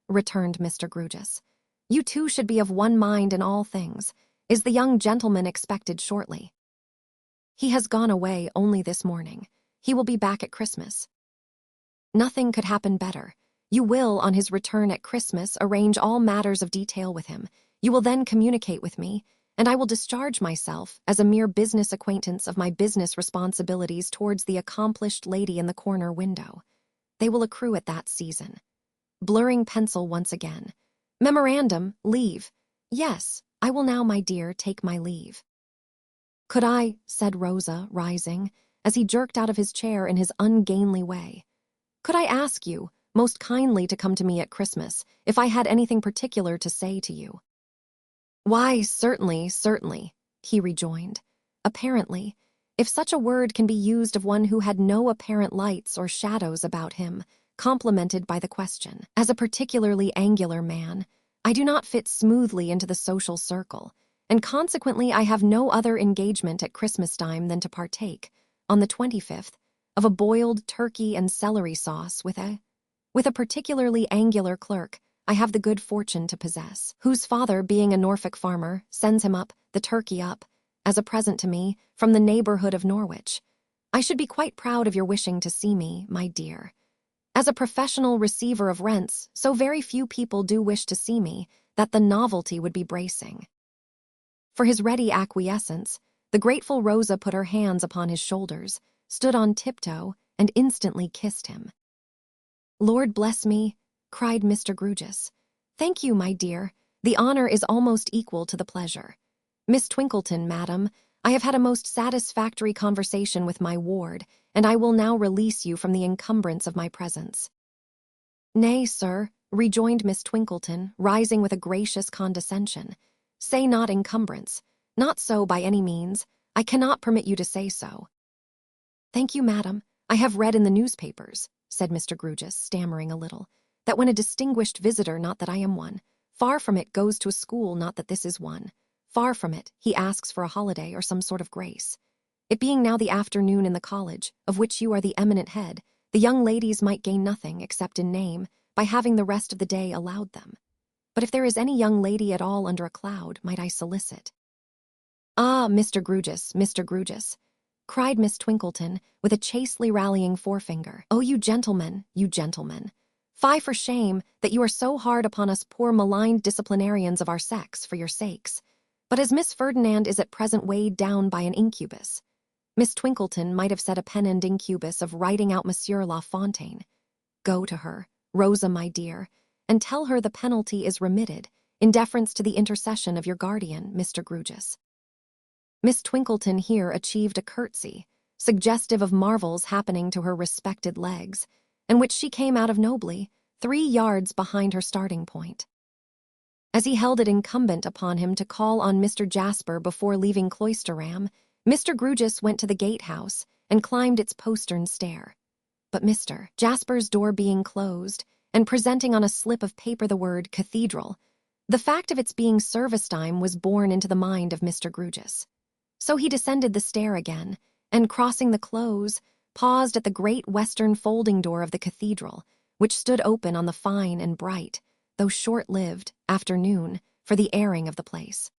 returned Mr. Grugis. You two should be of one mind in all things. Is the young gentleman expected shortly? He has gone away only this morning. He will be back at Christmas. Nothing could happen better. You will, on his return at Christmas, arrange all matters of detail with him. You will then communicate with me, and I will discharge myself, as a mere business acquaintance, of my business responsibilities towards the accomplished lady in the corner window. They will accrue at that season. Blurring pencil once again. Memorandum, leave. Yes, I will now, my dear, take my leave. Could I, said Rosa, rising, as he jerked out of his chair in his ungainly way, could I ask you, most kindly, to come to me at Christmas, if I had anything particular to say to you? Why, certainly, he rejoined. Apparently, if such a word can be used of one who had no apparent lights or shadows about him, complemented by the question. As a particularly angular man, I do not fit smoothly into the social circle, and consequently I have no other engagement at Christmas time than to partake, on the 25th, of a boiled turkey and celery sauce with a particularly angular clerk I have the good fortune to possess, whose father, being a Norfolk farmer, sends him up, the turkey up, as a present to me, from the neighborhood of Norwich. I should be quite proud of your wishing to see me, my dear. As a professional receiver of rents, so very few people do wish to see me, that the novelty would be bracing." For his ready acquiescence, the grateful Rosa put her hands upon his shoulders, stood on tiptoe, and instantly kissed him. "Lord bless me," cried Mr. Grugis. "Thank you, my dear. The honor is almost equal to the pleasure. Miss Twinkleton, madam, I have had a most satisfactory conversation with my ward, and I will now release you from the encumbrance of my presence." "Nay, sir," rejoined Miss Twinkleton, rising with a gracious condescension. "Say not encumbrance. Not so by any means. I cannot permit you to say so." "Thank you, madam. I have read in the newspapers," said Mr. Grugis, stammering a little, "that when a distinguished visitor, not that I am one, far from it, goes to a school, not that this is one, far from it, he asks for a holiday or some sort of grace. It being now the afternoon in the college, of which you are the eminent head, the young ladies might gain nothing, except in name, by having the rest of the day allowed them. But if there is any young lady at all under a cloud, might I solicit—" "Ah, Mr. Grugis," cried Miss Twinkleton, with a chastely rallying forefinger. "Oh, you gentlemen. Fie for shame, that you are so hard upon us poor maligned disciplinarians of our sex, for your sakes. But as Miss Ferdinand is at present weighed down by an incubus—" Miss Twinkleton might have said a penitent incubus of writing out Monsieur La Fontaine. "Go to her, Rosa, my dear, and tell her the penalty is remitted, in deference to the intercession of your guardian, Mr. Grugis." Miss Twinkleton here achieved a curtsy, suggestive of marvels happening to her respected legs, and which she came out of nobly, 3 yards behind her starting point. As he held it incumbent upon him to call on Mr. Jasper before leaving Cloisterham, Mr. Grugis went to the gatehouse and climbed its postern stair. But Mr. Jasper's door being closed, and presenting on a slip of paper the word "Cathedral," the fact of its being service time was borne into the mind of Mr. Grugis. So he descended the stair again, and crossing the close, paused at the great western folding door of the cathedral, which stood open on the fine and bright, though short-lived, afternoon, for the airing of the place.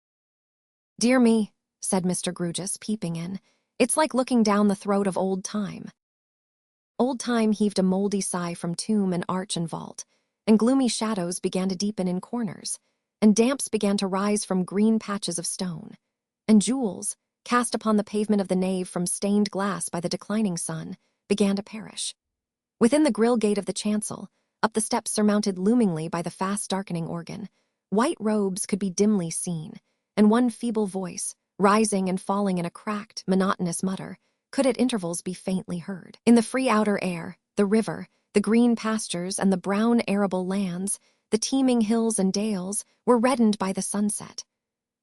"Dear me," said Mr. Grugis, peeping in, "it's like looking down the throat of old time." Old time heaved a mouldy sigh from tomb and arch and vault, and gloomy shadows began to deepen in corners, and damps began to rise from green patches of stone, and jewels, cast upon the pavement of the nave from stained glass by the declining sun, began to perish. Within the grille gate of the chancel, up the steps surmounted loomingly by the fast-darkening organ, white robes could be dimly seen, and one feeble voice, rising and falling in a cracked, monotonous mutter, could at intervals be faintly heard. In the free outer air, the river, the green pastures, and the brown arable lands, the teeming hills and dales, were reddened by the sunset,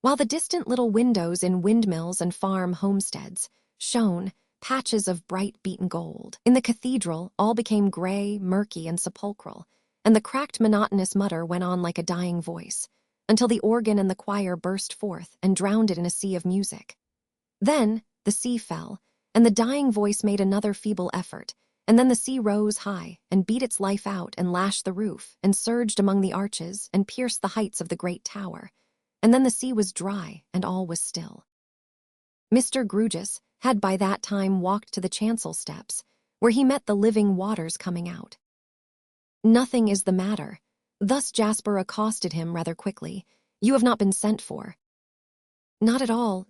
while the distant little windows in windmills and farm homesteads shone, patches of bright beaten gold. In the cathedral, all became gray, murky, and sepulchral, and the cracked monotonous mutter went on like a dying voice, until the organ and the choir burst forth and drowned it in a sea of music. Then the sea fell, and the dying voice made another feeble effort, and then the sea rose high and beat its life out and lashed the roof and surged among the arches and pierced the heights of the great tower, and then the sea was dry and all was still. Mr. Grugis had by that time walked to the chancel steps, where he met the living waters coming out. "Nothing is the matter." Thus Jasper accosted him rather quickly. "You have not been sent for." Not at all.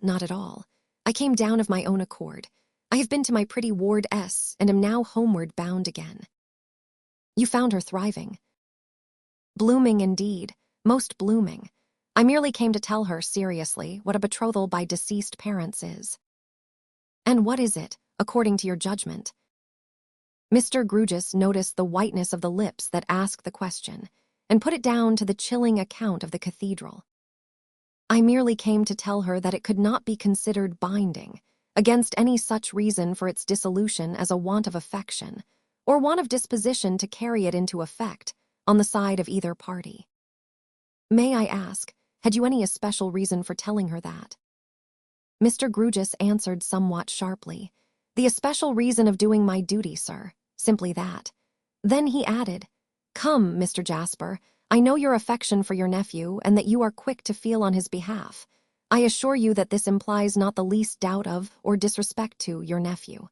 I came down of my own accord. I have been to my pretty ward S, and am now homeward bound again." "You found her thriving." "Blooming indeed, most blooming. I merely came to tell her, seriously, what a betrothal by deceased parents is." "And what is it, according to your judgment?" Mr. Grugis noticed the whiteness of the lips that asked the question, and put it down to the chilling account of the cathedral. "I merely came to tell her that it could not be considered binding, against any such reason for its dissolution as a want of affection, or want of disposition to carry it into effect, on the side of either party." "May I ask, had you any especial reason for telling her that?" Mr. Grugis answered somewhat sharply, "The especial reason of doing my duty, sir, simply that." Then he added, "Come, Mr. Jasper, I know your affection for your nephew, and that you are quick to feel on his behalf. I assure you that this implies not the least doubt of or disrespect to your nephew."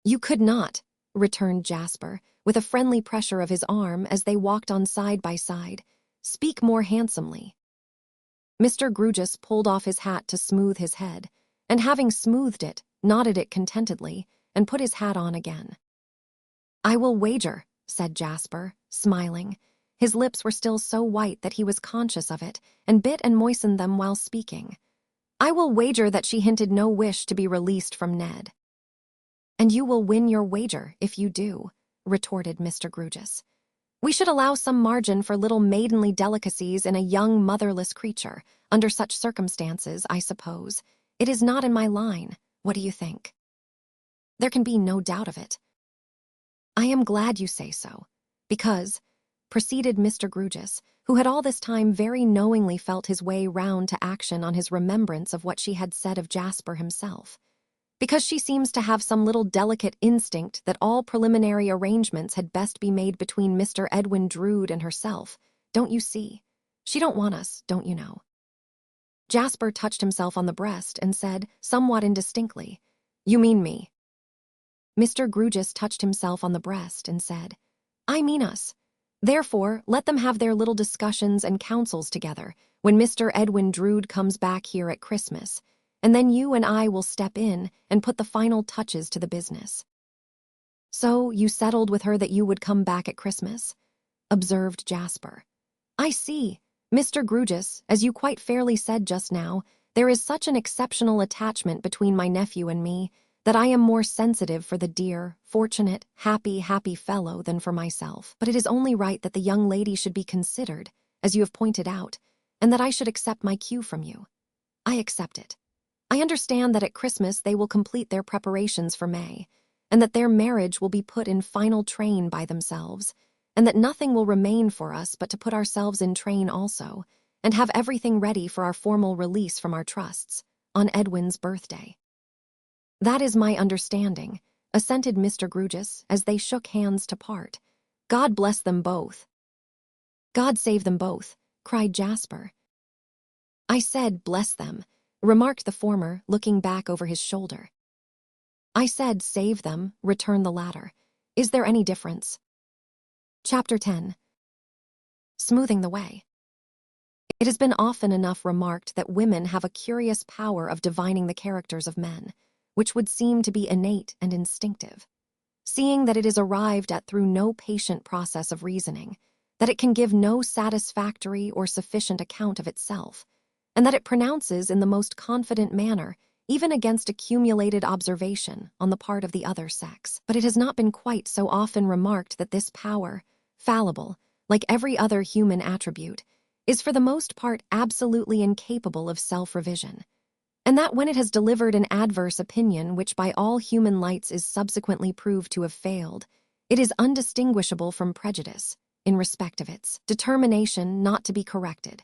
"You could not," returned Jasper, with a friendly pressure of his arm as they walked on side by side. "Speak more handsomely." Mr. Grugis pulled off his hat to smooth his head, and having smoothed it, nodded it contentedly, and put his hat on again. "I will wager," said Jasper, smiling. His lips were still so white that he was conscious of it, and bit and moistened them while speaking. "I will wager that she hinted no wish to be released from Ned." "And you will win your wager if you do," retorted Mr. Grugis. "We should allow some margin for little maidenly delicacies in a young motherless creature. Under such circumstances, I suppose. It is not in my line. What do you think?" "There can be no doubt of it." "I am glad you say so, because," proceeded Mr. Grugis, who had all this time very knowingly felt his way round to action on his remembrance of what she had said of Jasper himself, "because she seems to have some little delicate instinct that all preliminary arrangements had best be made between Mr. Edwin Drood and herself. Don't you see? She don't want us, don't you know?" Jasper touched himself on the breast and said, somewhat indistinctly, "You mean me?" Mr. Grugis touched himself on the breast and said, "I mean us. Therefore, let them have their little discussions and counsels together when Mr. Edwin Drood comes back here at Christmas, and then you and I will step in and put the final touches to the business." "So you settled with her that you would come back at Christmas?" observed Jasper. "I see. Mr. Grugis, as you quite fairly said just now, there is such an exceptional attachment between my nephew and me that I am more sensitive for the dear, fortunate, happy fellow than for myself. But it is only right that the young lady should be considered, as you have pointed out, and that I should accept my cue from you. I accept it. I understand that at Christmas they will complete their preparations for May, and that their marriage will be put in final train by themselves, and that nothing will remain for us but to put ourselves in train also, and have everything ready for our formal release from our trusts, on Edwin's birthday." "That is my understanding," assented Mr. Grugis as they shook hands to part. "God bless them both." "God save them both," cried Jasper. "I said bless them," remarked the former, looking back over his shoulder. "I said save them," returned the latter. "Is there any difference?" Chapter 10. Smoothing the Way. It has been often enough remarked that women have a curious power of divining the characters of men, which would seem to be innate and instinctive, seeing that it is arrived at through no patient process of reasoning, that it can give no satisfactory or sufficient account of itself, and that it pronounces in the most confident manner, even against accumulated observation on the part of the other sex. But it has not been quite so often remarked that this power, fallible, like every other human attribute, is for the most part absolutely incapable of self-revision, and that when it has delivered an adverse opinion which by all human lights is subsequently proved to have failed, it is undistinguishable from prejudice, in respect of its determination not to be corrected.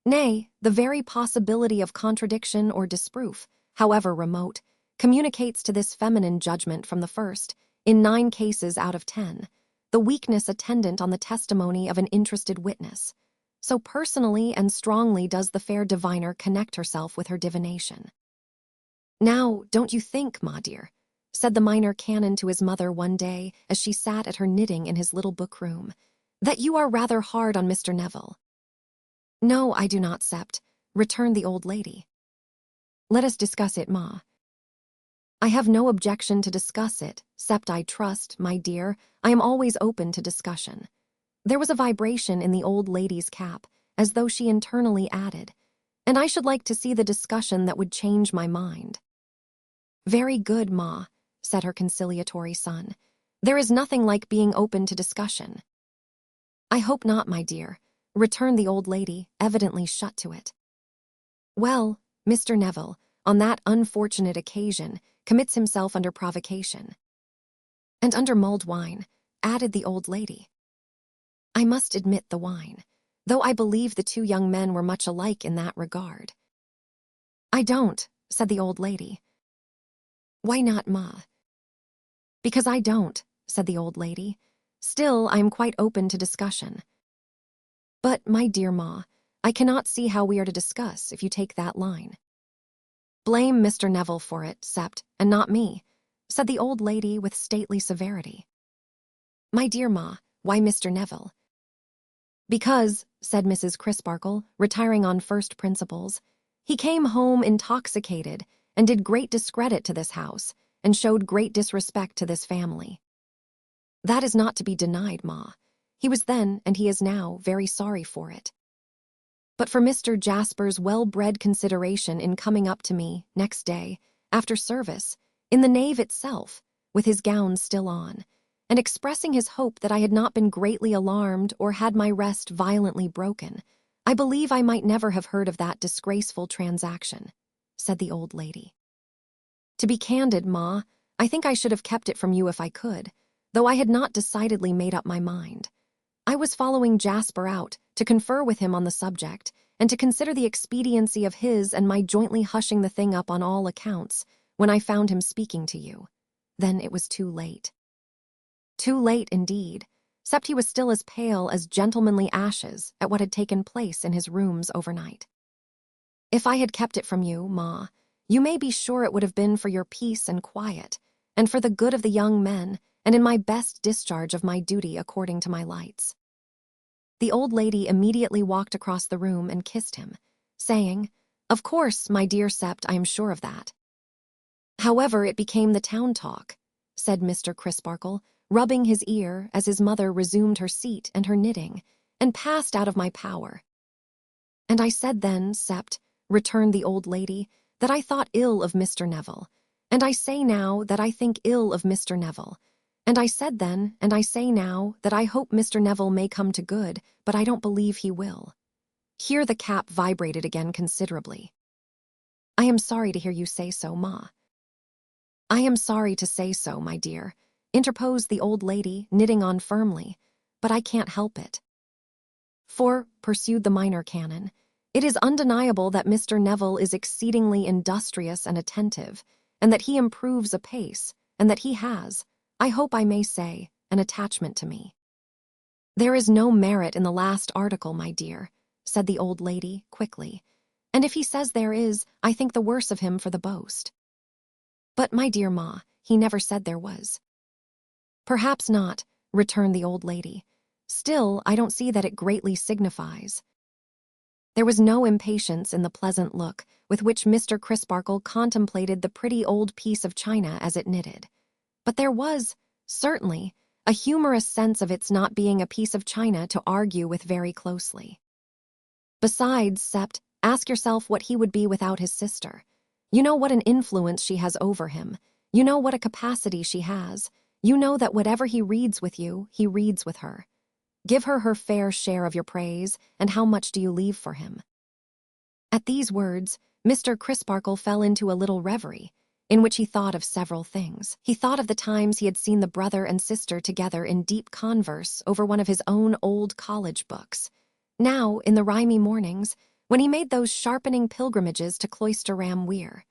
Nay, the very possibility of contradiction or disproof, however remote, communicates to this feminine judgment from the first, in 9 cases out of 10, the weakness attendant on the testimony of an interested witness. So personally and strongly does the fair diviner connect herself with her divination. "Now, don't you think, ma dear," said the minor canon to his mother one day as she sat at her knitting in his little book room, "that you are rather hard on Mr. Neville?" "No, I do not, Sept," returned the old lady. "Let us discuss it, ma." "I have no objection to discuss it, Sept I trust, my dear, I am always open to discussion." There was a vibration in the old lady's cap, as though she internally added, "And I should like to see the discussion that would change my mind." "Very good, ma," said her conciliatory son. "There is nothing like being open to discussion." "I hope not, my dear," returned the old lady, evidently shut to it. "Well, Mr. Neville, on that unfortunate occasion, commits himself under provocation." "And under mulled wine," added the old lady. "I must admit the wine, though I believe the 2 young men were much alike in that regard." "I don't," said the old lady. "Why not, ma?" "Because I don't," said the old lady. "Still, I am quite open to discussion." "But, my dear ma, I cannot see how we are to discuss if you take that line." "Blame Mr. Neville for it, Sept, and not me," said the old lady with stately severity. "My dear Ma, why Mr. Neville?" "Because," said Mrs. Crisparkle, retiring on first principles, "he came home intoxicated and did great discredit to this house and showed great disrespect to this family." "That is not to be denied, Ma. He was then, and he is now, very sorry for it. But for Mr. Jasper's well-bred consideration in coming up to me, next day, after service, in the nave itself, with his gown still on, and expressing his hope that I had not been greatly alarmed or had my rest violently broken, I believe I might never have heard of that disgraceful transaction," said the old lady. "To be candid, Ma, I think I should have kept it from you if I could, though I had not decidedly made up my mind. I was following Jasper out to confer with him on the subject and to consider the expediency of his and my jointly hushing the thing up on all accounts when I found him speaking to you. Then it was too late." Too late, indeed, except he was still as pale as gentlemanly ashes at what had taken place in his rooms overnight. "If I had kept it from you, Ma, you may be sure it would have been for your peace and quiet, and for the good of the young men, and in my best discharge of my duty according to my lights." The old lady immediately walked across the room and kissed him, saying, "Of course, my dear Sept, I am sure of that." "However, it became the town talk," said Mr. Crisparkle, rubbing his ear as his mother resumed her seat and her knitting, "and passed out of my power." "And I said then, Sept," returned the old lady, "that I thought ill of Mr. Neville, and I say now that I think ill of Mr. Neville. And I said then, and I say now, that I hope Mr. Neville may come to good, but I don't believe he will." Here the cap vibrated again considerably. "I am sorry to hear you say so, Ma." "I am sorry to say so, my dear," interposed the old lady, knitting on firmly, "but I can't help it. For," pursued the minor canon, "it is undeniable that Mr. Neville is exceedingly industrious and attentive, and that he improves apace, and that he has, I hope I may say, an attachment to me." "There is no merit in the last article, my dear," said the old lady, quickly, "and if he says there is, I think the worse of him for the boast." "But, my dear Ma, he never said there was." "Perhaps not," returned the old lady. "Still, I don't see that it greatly signifies." There was no impatience in the pleasant look with which Mr. Crisparkle contemplated the pretty old piece of china as it knitted. But there was, certainly, a humorous sense of its not being a piece of china to argue with very closely. "Besides, Sept, ask yourself what he would be without his sister. You know what an influence she has over him. You know what a capacity she has. You know that whatever he reads with you, he reads with her. Give her her fair share of your praise, and how much do you leave for him?" At these words, Mr. Crisparkle fell into a little reverie, in which he thought of several things. He thought of the times he had seen the brother and sister together in deep converse over one of his own old college books. Now, in the rimy mornings, when he made those sharpening pilgrimages to Cloisterham Weir.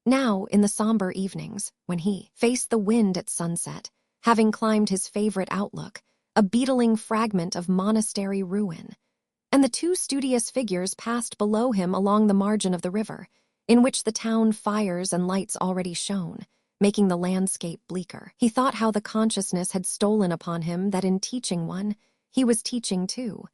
Now, in the somber evenings, when he faced the wind at sunset, having climbed his favorite outlook, a beetling fragment of monastery ruin. And the two studious figures passed below him along the margin of the river, in which the town fires and lights already shone, making the landscape bleaker. He thought how the consciousness had stolen upon him that in teaching one, he was teaching too,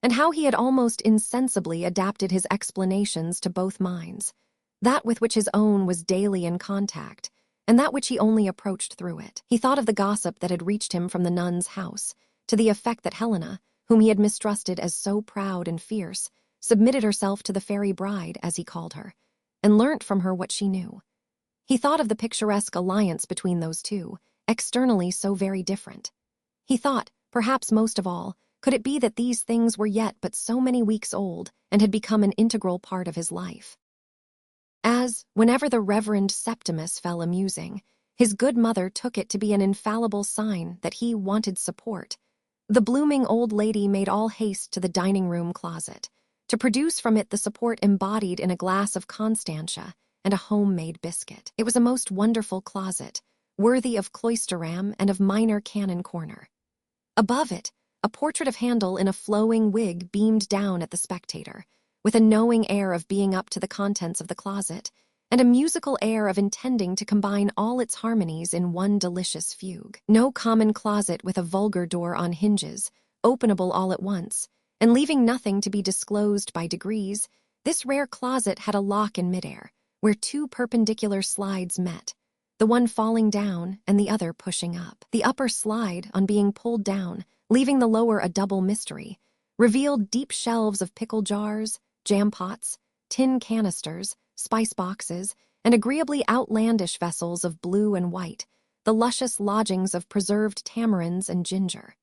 and how he had almost insensibly adapted his explanations to both minds, that with which his own was daily in contact, and that which he only approached through it. He thought of the gossip that had reached him from the nun's house, to the effect that Helena, whom he had mistrusted as so proud and fierce, submitted herself to the fairy bride, as he called her, and learnt from her what she knew. He thought of the picturesque alliance between those two, externally so very different. He thought, perhaps most of all, could it be that these things were yet but so many weeks old and had become an integral part of his life? As, whenever the Reverend Septimus fell amusing, his good mother took it to be an infallible sign that he wanted support, the blooming old lady made all haste to the dining-room closet, to produce from it the support embodied in a glass of Constantia and a homemade biscuit. It was a most wonderful closet, worthy of Cloisterham and of Minor Canon Corner. Above it, a portrait of Handel in a flowing wig beamed down at the spectator, with a knowing air of being up to the contents of the closet, and a musical air of intending to combine all its harmonies in one delicious fugue. No common closet with a vulgar door on hinges, openable all at once, and leaving nothing to be disclosed by degrees, this rare closet had a lock in midair, where two perpendicular slides met, the one falling down and the other pushing up. The upper slide, on being pulled down, leaving the lower a double mystery, revealed deep shelves of pickle jars, jam pots, tin canisters, spice boxes, and agreeably outlandish vessels of blue and white, the luscious lodgings of preserved tamarinds and ginger.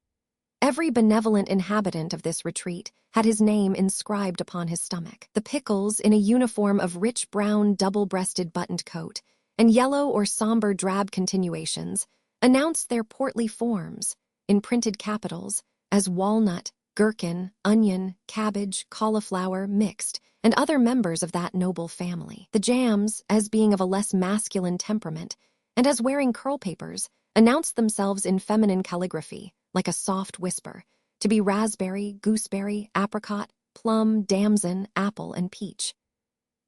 Every benevolent inhabitant of this retreat had his name inscribed upon his stomach. The pickles, in a uniform of rich brown double-breasted buttoned coat, and yellow or somber drab continuations, announced their portly forms, in printed capitals, as walnut, gherkin, onion, cabbage, cauliflower, mixed, and other members of that noble family. The jams, as being of a less masculine temperament, and as wearing curl papers, announced themselves in feminine calligraphy, like a soft whisper, to be raspberry, gooseberry, apricot, plum, damson, apple, and peach.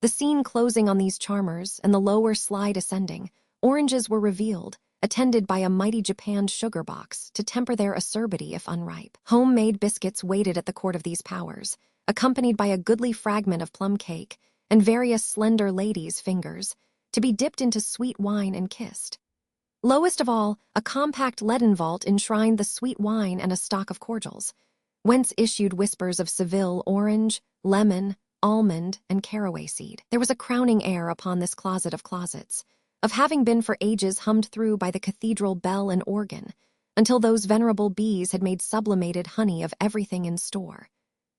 The scene closing on these charmers and the lower slide ascending, oranges were revealed, attended by a mighty japanned sugar box to temper their acerbity if unripe. Homemade biscuits waited at the court of these powers, accompanied by a goodly fragment of plum cake and various slender ladies' fingers, to be dipped into sweet wine and kissed. Lowest of all, a compact leaden vault enshrined the sweet wine and a stock of cordials, whence issued whispers of Seville orange, lemon, almond, and caraway seed. There was a crowning air upon this closet of closets, of having been for ages hummed through by the cathedral bell and organ, until those venerable bees had made sublimated honey of everything in store.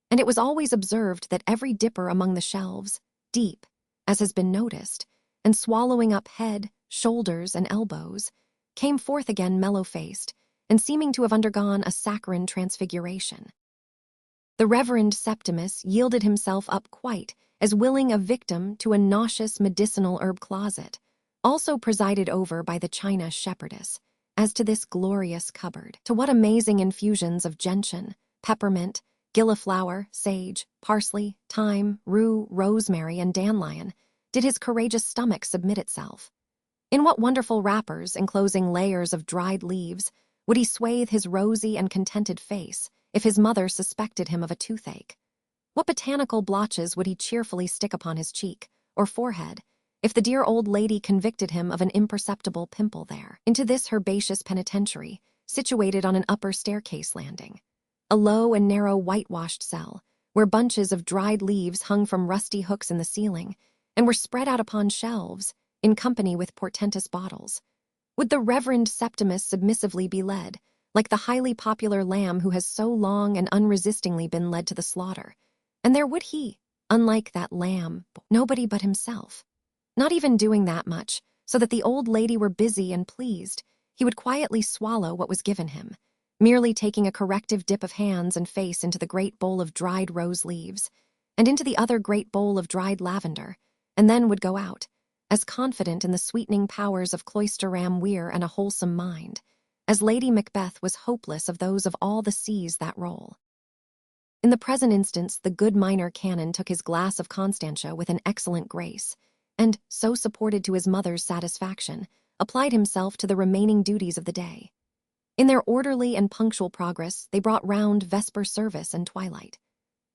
And it was always observed that every dipper among the shelves, deep, as has been noticed, and swallowing up head, shoulders, and elbows, came forth again mellow-faced, and seeming to have undergone a saccharine transfiguration. The Reverend Septimus yielded himself up quite as willing a victim to a nauseous medicinal herb closet, also presided over by the China shepherdess, as to this glorious cupboard. To what amazing infusions of gentian, peppermint, gilliflower, sage, parsley, thyme, rue, rosemary, and dandelion did his courageous stomach submit itself? In what wonderful wrappers, enclosing layers of dried leaves, would he swathe his rosy and contented face if his mother suspected him of a toothache? What botanical blotches would he cheerfully stick upon his cheek or forehead if the dear old lady convicted him of an imperceptible pimple there? Into this herbaceous penitentiary, situated on an upper staircase landing, a low and narrow whitewashed cell, where bunches of dried leaves hung from rusty hooks in the ceiling and were spread out upon shelves, in company with portentous bottles, would the Reverend Septimus submissively be led, like the highly popular lamb who has so long and unresistingly been led to the slaughter. And there would he, unlike that lamb, nobody but himself. Not even doing that much, so that the old lady were busy and pleased, he would quietly swallow what was given him, merely taking a corrective dip of hands and face into the great bowl of dried rose leaves, and into the other great bowl of dried lavender, and then would go out, as confident in the sweetening powers of Cloisterham weir and a wholesome mind, as Lady Macbeth was hopeless of those of all the seas that roll. In the present instance, the good minor canon took his glass of Constantia with an excellent grace, and, so supported to his mother's satisfaction, applied himself to the remaining duties of the day. In their orderly and punctual progress, they brought round vesper service and twilight.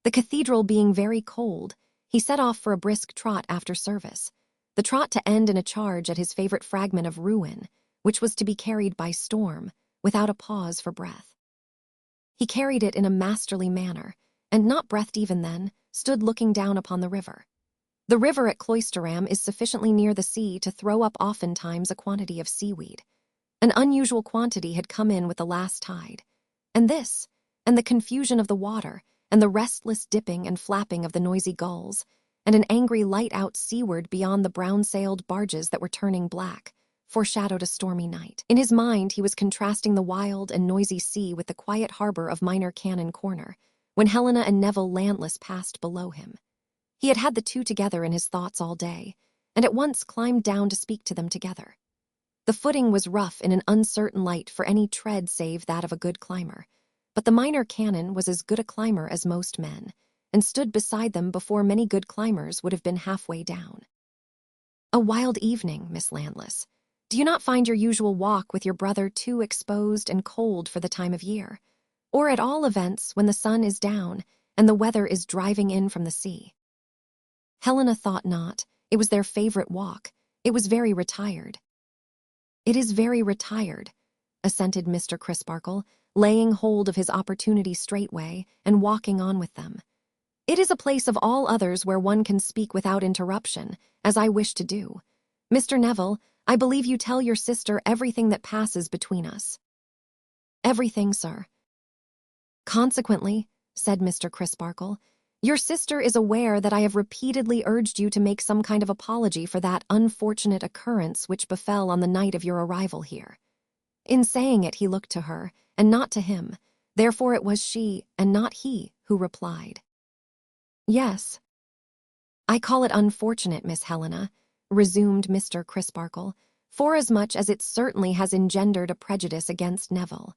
The cathedral being very cold, he set off for a brisk trot after service, the trot to end in a charge at his favorite fragment of ruin, which was to be carried by storm, without a pause for breath. He carried it in a masterly manner, and not breathed even then, stood looking down upon the river. The river at Cloisterham is sufficiently near the sea to throw up oftentimes a quantity of seaweed. An unusual quantity had come in with the last tide, and this, and the confusion of the water, and the restless dipping and flapping of the noisy gulls, and an angry light out seaward beyond the brown-sailed barges that were turning black, foreshadowed a stormy night. In his mind he was contrasting the wild and noisy sea with the quiet harbor of Minor Canon Corner, when Helena and Neville landless passed below him. He had had the two together in his thoughts all day, and at once climbed down to speak to them together. The footing was rough in an uncertain light for any tread save that of a good climber, but the Minor Canon was as good a climber as most men, and stood beside them before many good climbers would have been halfway down. "A wild evening, Miss Landless. Do you not find your usual walk with your brother too exposed and cold for the time of year? Or at all events when the sun is down and the weather is driving in from the sea?" Helena thought not. It was their favorite walk. It was very retired. "It is very retired," assented Mr. Crisparkle, laying hold of his opportunity straightway and walking on with them. "It is a place of all others where one can speak without interruption, as I wish to do. Mr. Neville, I believe you tell your sister everything that passes between us." "Everything, sir." "Consequently," said Mr. Crisparkle, "your sister is aware that I have repeatedly urged you to make some kind of apology for that unfortunate occurrence which befell on the night of your arrival here." In saying it, he looked to her, and not to him. Therefore it was she, and not he, who replied. "Yes." "I call it unfortunate, Miss Helena," resumed Mr. Crisparkle, "forasmuch as it certainly has engendered a prejudice against Neville.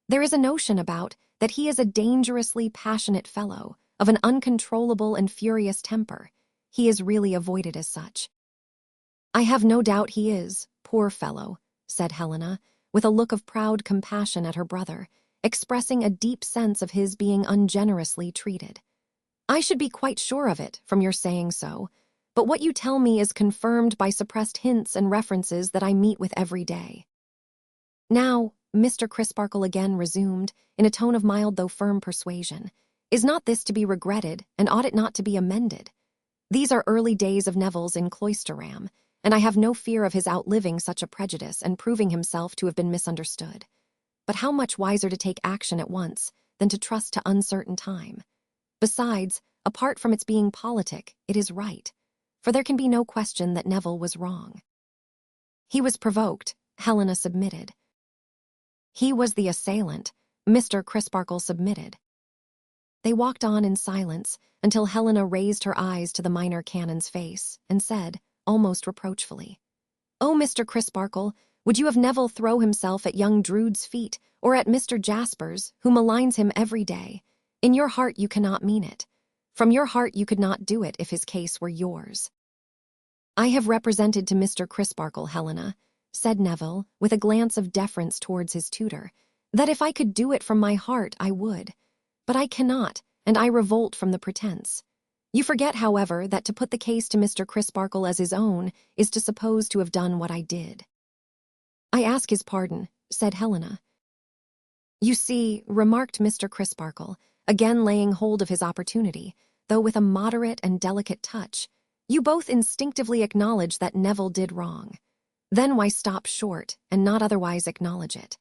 There is a notion about that he is a dangerously passionate fellow, of an uncontrollable and furious temper. He is really avoided as such." "I have no doubt he is, poor fellow," said Helena, with a look of proud compassion at her brother, expressing a deep sense of his being ungenerously treated. "I should be quite sure of it, from your saying so, but what you tell me is confirmed by suppressed hints and references that I meet with every day." "Now," Mr. Crisparkle again resumed, in a tone of mild though firm persuasion, "is not this to be regretted, and ought it not to be amended? These are early days of Neville's in Cloisterham, and I have no fear of his outliving such a prejudice and proving himself to have been misunderstood. But how much wiser to take action at once than to trust to uncertain time? Besides, apart from its being politic, it is right, for there can be no question that Neville was wrong." "He was provoked," Helena submitted. "He was the assailant," Mr. Crisparkle submitted. They walked on in silence until Helena raised her eyes to the minor canon's face and said, almost reproachfully, "Oh, Mr. Crisparkle, would you have Neville throw himself at young Drood's feet, or at Mr. Jasper's, who maligns him every day? In your heart you cannot mean it. From your heart you could not do it if his case were yours." "I have represented to Mr. Crisparkle, Helena," said Neville, with a glance of deference towards his tutor, "that if I could do it from my heart, I would. But I cannot, and I revolt from the pretense. You forget, however, that to put the case to Mr. Crisparkle as his own is to suppose to have done what I did." "I ask his pardon," said Helena. "You see," remarked Mr. Crisparkle, again laying hold of his opportunity, though with a moderate and delicate touch, "you both instinctively acknowledge that Neville did wrong. Then why stop short and not otherwise acknowledge it?"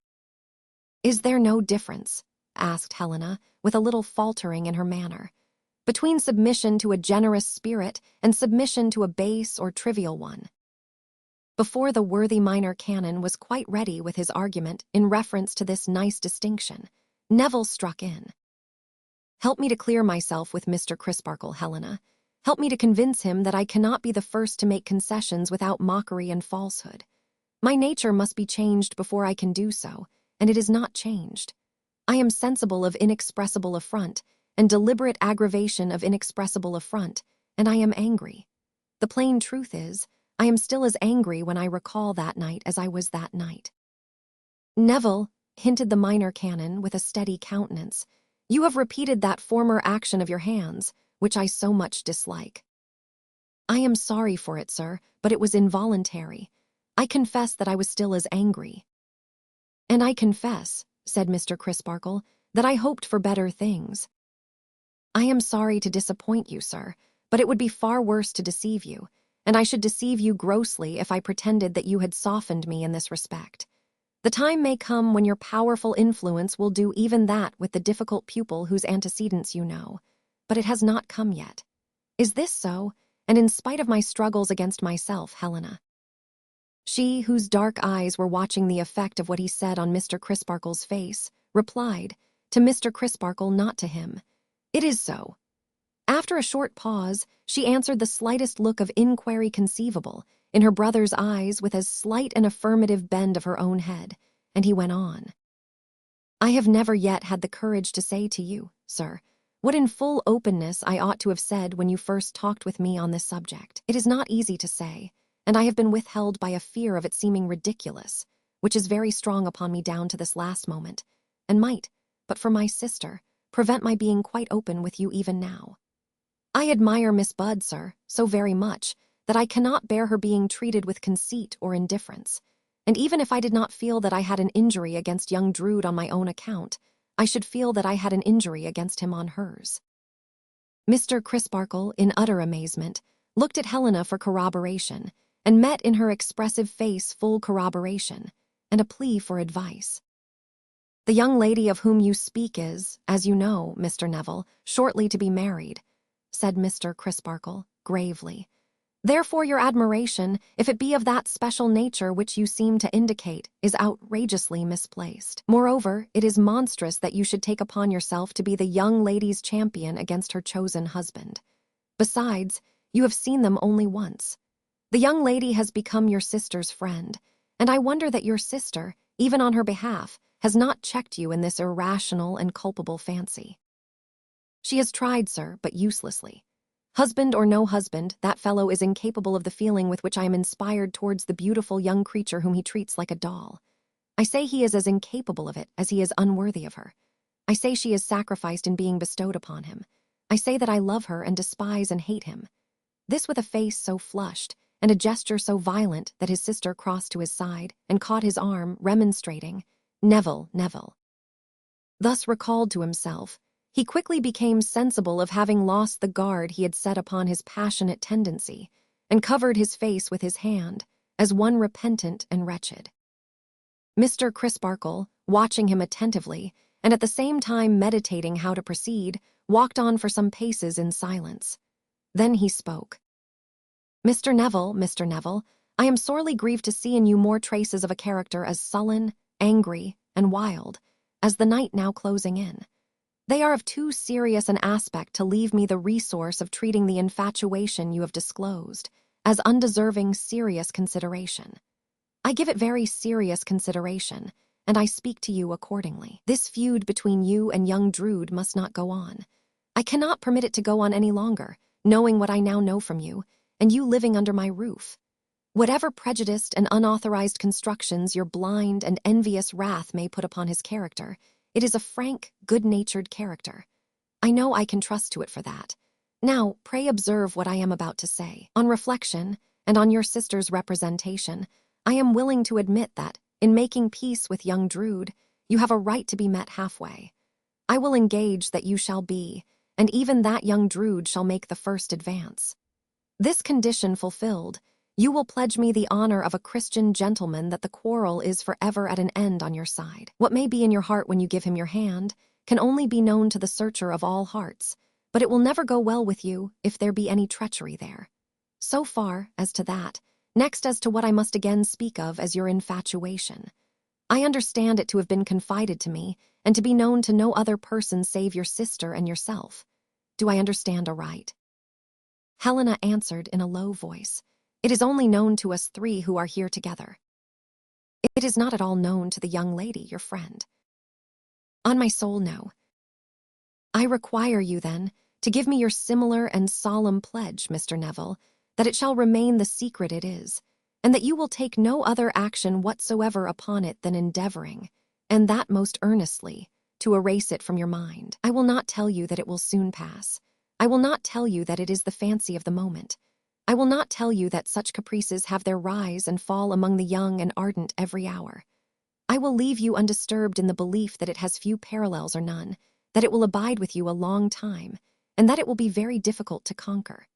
"Is there no difference," asked Helena, with a little faltering in her manner, "between submission to a generous spirit and submission to a base or trivial one?" Before the worthy minor canon was quite ready with his argument in reference to this nice distinction, Neville struck in. "Help me to clear myself with Mr. Crisparkle, Helena. Help me to convince him that I cannot be the first to make concessions without mockery and falsehood. My nature must be changed before I can do so, and it is not changed. I am sensible of inexpressible affront, and deliberate aggravation of inexpressible affront, and I am angry. The plain truth is, I am still as angry when I recall that night as I was that night." "Neville," hinted the minor canon with a steady countenance, "you have repeated that former action of your hands, which I so much dislike." "I am sorry for it, sir, but it was involuntary. I confess that I was still as angry." "And I confess," said Mr. Crisparkle, "that I hoped for better things." "I am sorry to disappoint you, sir, but it would be far worse to deceive you, and I should deceive you grossly if I pretended that you had softened me in this respect. The time may come when your powerful influence will do even that with the difficult pupil whose antecedents you know, but it has not come yet. Is this so, and in spite of my struggles against myself, Helena?" She, whose dark eyes were watching the effect of what he said on Mr. Crisparkle's face, replied, to Mr. Crisparkle, not to him, "It is so." After a short pause, she answered the slightest look of inquiry conceivable in her brother's eyes with as slight an affirmative bend of her own head, and he went on. "I have never yet had the courage to say to you, sir, What in full openness I ought to have said when you first talked with me on this subject. It is not easy to say, and I have been withheld by a fear of it seeming ridiculous, which is very strong upon me down to this last moment, and might, but for my sister, prevent my being quite open with you even now. I admire Miss Bud, sir, so very much, that I cannot bear her being treated with conceit or indifference, and even if I did not feel that I had an injury against young Drood on my own account, I should feel that I had an injury against him on hers. Mr. Crisparkle, in utter amazement, looked at Helena for corroboration, and met in her expressive face full corroboration, and a plea for advice. The young lady of whom you speak is, as you know, Mr. Neville, shortly to be married, said Mr. Crisparkle, gravely. Therefore your admiration, if it be of that special nature which you seem to indicate, is outrageously misplaced. Moreover, it is monstrous that you should take upon yourself to be the young lady's champion against her chosen husband. Besides, you have seen them only once. The young lady has become your sister's friend, and I wonder that your sister, even on her behalf, has not checked you in this irrational and culpable fancy. She has tried, sir, but uselessly. Husband or no husband, that fellow is incapable of the feeling with which I am inspired towards the beautiful young creature whom he treats like a doll. I say he is as incapable of it as he is unworthy of her. I say she is sacrificed in being bestowed upon him. I say that I love her and despise and hate him. This with a face so flushed, and a gesture so violent that his sister crossed to his side and caught his arm, remonstrating, "Neville, Neville." Thus recalled to himself, he quickly became sensible of having lost the guard he had set upon his passionate tendency, and covered his face with his hand, as one repentant and wretched. Mr. Crisparkle, watching him attentively, and at the same time meditating how to proceed, walked on for some paces in silence. Then he spoke. Mr. Neville, I am sorely grieved to see in you more traces of a character as sullen, angry, and wild, as the night now closing in. They are of too serious an aspect to leave me the resource of treating the infatuation you have disclosed as undeserving serious consideration. I give it very serious consideration, and I speak to you accordingly. This feud between you and young Drood must not go on. I cannot permit it to go on any longer, knowing what I now know from you, and you living under my roof. Whatever prejudiced and unauthorized constructions your blind and envious wrath may put upon his character, it is a frank, good-natured character. I know I can trust to it for that. Now, pray observe what I am about to say. On reflection, and on your sister's representation, I am willing to admit that, in making peace with young Drood, you have a right to be met halfway. I will engage that you shall be, and even that young Drood shall make the first advance. This condition fulfilled, you will pledge me the honor of a Christian gentleman that the quarrel is forever at an end on your side. What may be in your heart when you give him your hand can only be known to the searcher of all hearts, but it will never go well with you if there be any treachery there. So far as to that, next as to what I must again speak of as your infatuation. I understand it to have been confided to me, and to be known to no other person save your sister and yourself. Do I understand aright? Helena answered in a low voice. It is only known to us three who are here together. It is not at all known to the young lady, your friend. On my soul, no. I require you, then, to give me your similar and solemn pledge, Mr. Neville, that it shall remain the secret it is, and that you will take no other action whatsoever upon it than endeavoring, and that most earnestly, to erase it from your mind. I will not tell you that it will soon pass. I will not tell you that it is the fancy of the moment. I will not tell you that such caprices have their rise and fall among the young and ardent every hour. I will leave you undisturbed in the belief that it has few parallels or none, that it will abide with you a long time, and that it will be very difficult to conquer.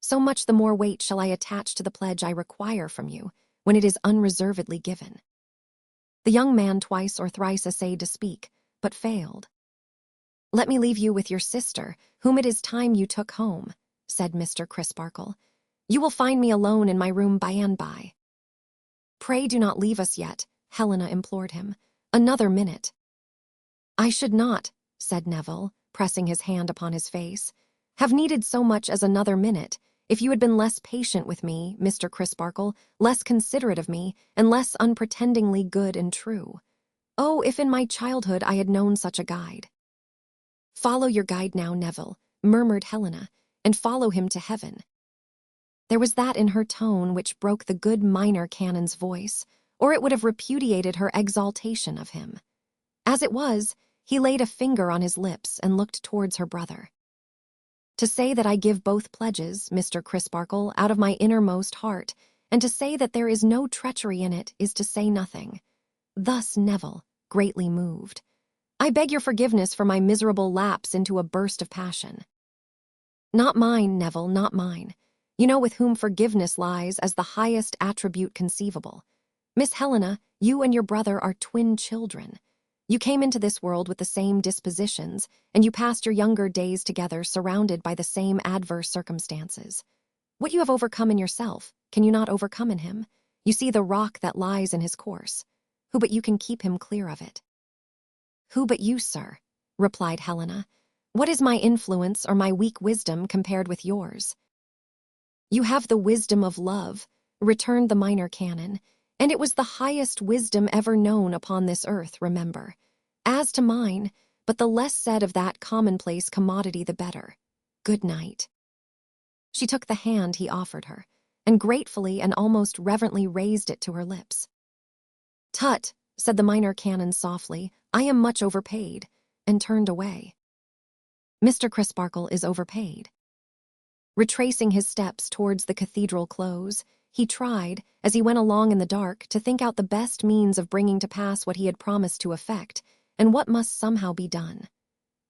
So much the more weight shall I attach to the pledge I require from you, when it is unreservedly given. The young man twice or thrice essayed to speak, but failed. Let me leave you with your sister, whom it is time you took home, said Mr. Crisparkle. You will find me alone in my room by and by. Pray do not leave us yet, Helena implored him. Another minute. I should not, said Neville, pressing his hand upon his face, have needed so much as another minute, if you had been less patient with me, Mr. Crisparkle, less considerate of me, and less unpretendingly good and true. Oh, if in my childhood I had known such a guide. "Follow your guide now, Neville," murmured Helena, "and follow him to heaven." There was that in her tone which broke the good minor canon's voice, or it would have repudiated her exaltation of him. As it was, he laid a finger on his lips and looked towards her brother. "To say that I give both pledges, Mr. Crisparkle, out of my innermost heart, and to say that there is no treachery in it is to say nothing." Thus Neville, greatly moved. "I beg your forgiveness for my miserable lapse into a burst of passion." "Not mine, Neville, not mine. You know with whom forgiveness lies as the highest attribute conceivable. Miss Helena, you and your brother are twin children. You came into this world with the same dispositions, and you passed your younger days together surrounded by the same adverse circumstances. What you have overcome in yourself, can you not overcome in him? You see the rock that lies in his course. Who but you can keep him clear of it?" "Who but you, sir?" replied Helena. "What is my influence or my weak wisdom compared with yours?" "You have the wisdom of love," returned the minor canon, "and it was the highest wisdom ever known upon this earth, remember. As to mine, but the less said of that commonplace commodity the better. Good night." She took the hand he offered her, and gratefully and almost reverently raised it to her lips. "Tut," said the minor canon softly, "I am much overpaid," and turned away. Mr. Crisparkle is overpaid. Retracing his steps towards the cathedral close, he tried, as he went along in the dark, to think out the best means of bringing to pass what he had promised to effect, and what must somehow be done.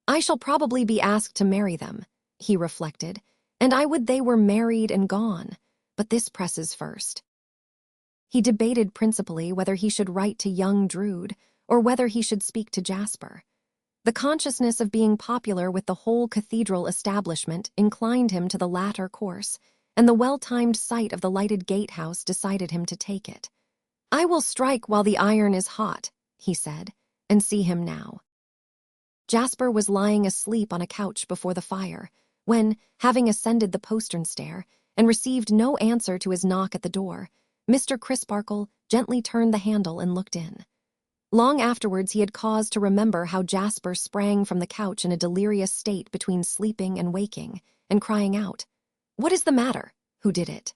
"I shall probably be asked to marry them," he reflected, "and I would they were married and gone, but this presses first." He debated principally whether he should write to young Drood, or whether he should speak to Jasper. The consciousness of being popular with the whole cathedral establishment inclined him to the latter course, and the well-timed sight of the lighted gatehouse decided him to take it. "I will strike while the iron is hot," he said, "and see him now." Jasper was lying asleep on a couch before the fire, when, having ascended the postern stair, and received no answer to his knock at the door, Mr. Crisparkle gently turned the handle and looked in. Long afterwards he had cause to remember how Jasper sprang from the couch in a delirious state between sleeping and waking, and crying out, "What is the matter? Who did it?"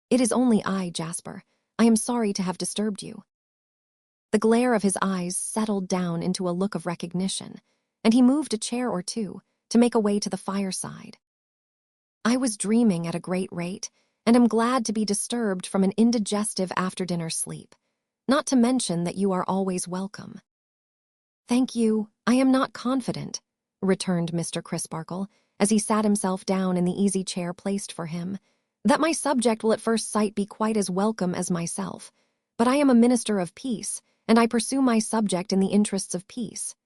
"It is only I, Jasper. I am sorry to have disturbed you." The glare of his eyes settled down into a look of recognition, and he moved a chair or two to make a way to the fireside. "I was dreaming at a great rate, and am glad to be disturbed from an indigestive after-dinner sleep. Not to mention that you are always welcome." "Thank you, I am not confident," returned Mr. Crisparkle, as he sat himself down in the easy chair placed for him, "that my subject will at first sight be quite as welcome as myself. But I am a minister of peace, and I pursue my subject in the interests of peace.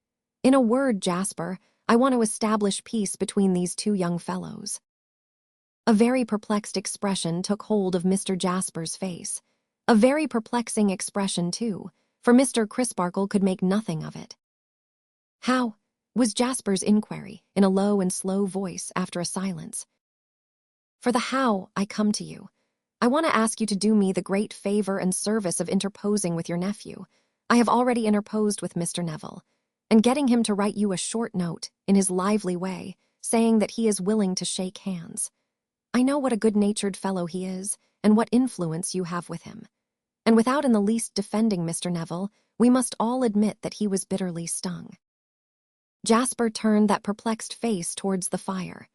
In a word, Jasper, I want to establish peace between these two young fellows." A very perplexed expression took hold of Mr. Jasper's face. A very perplexing expression, too, for Mr. Crisparkle could make nothing of it. "How?" was Jasper's inquiry, in a low and slow voice after a silence. "For the how, I come to you. I want to ask you to do me the great favor and service of interposing with your nephew. I have already interposed with Mr. Neville, and getting him to write you a short note, in his lively way, saying that he is willing to shake hands. I know what a good-natured fellow he is, and what influence you have with him. And without in the least defending Mr. Neville, we must all admit that he was bitterly stung." Jasper turned that perplexed face towards the fire.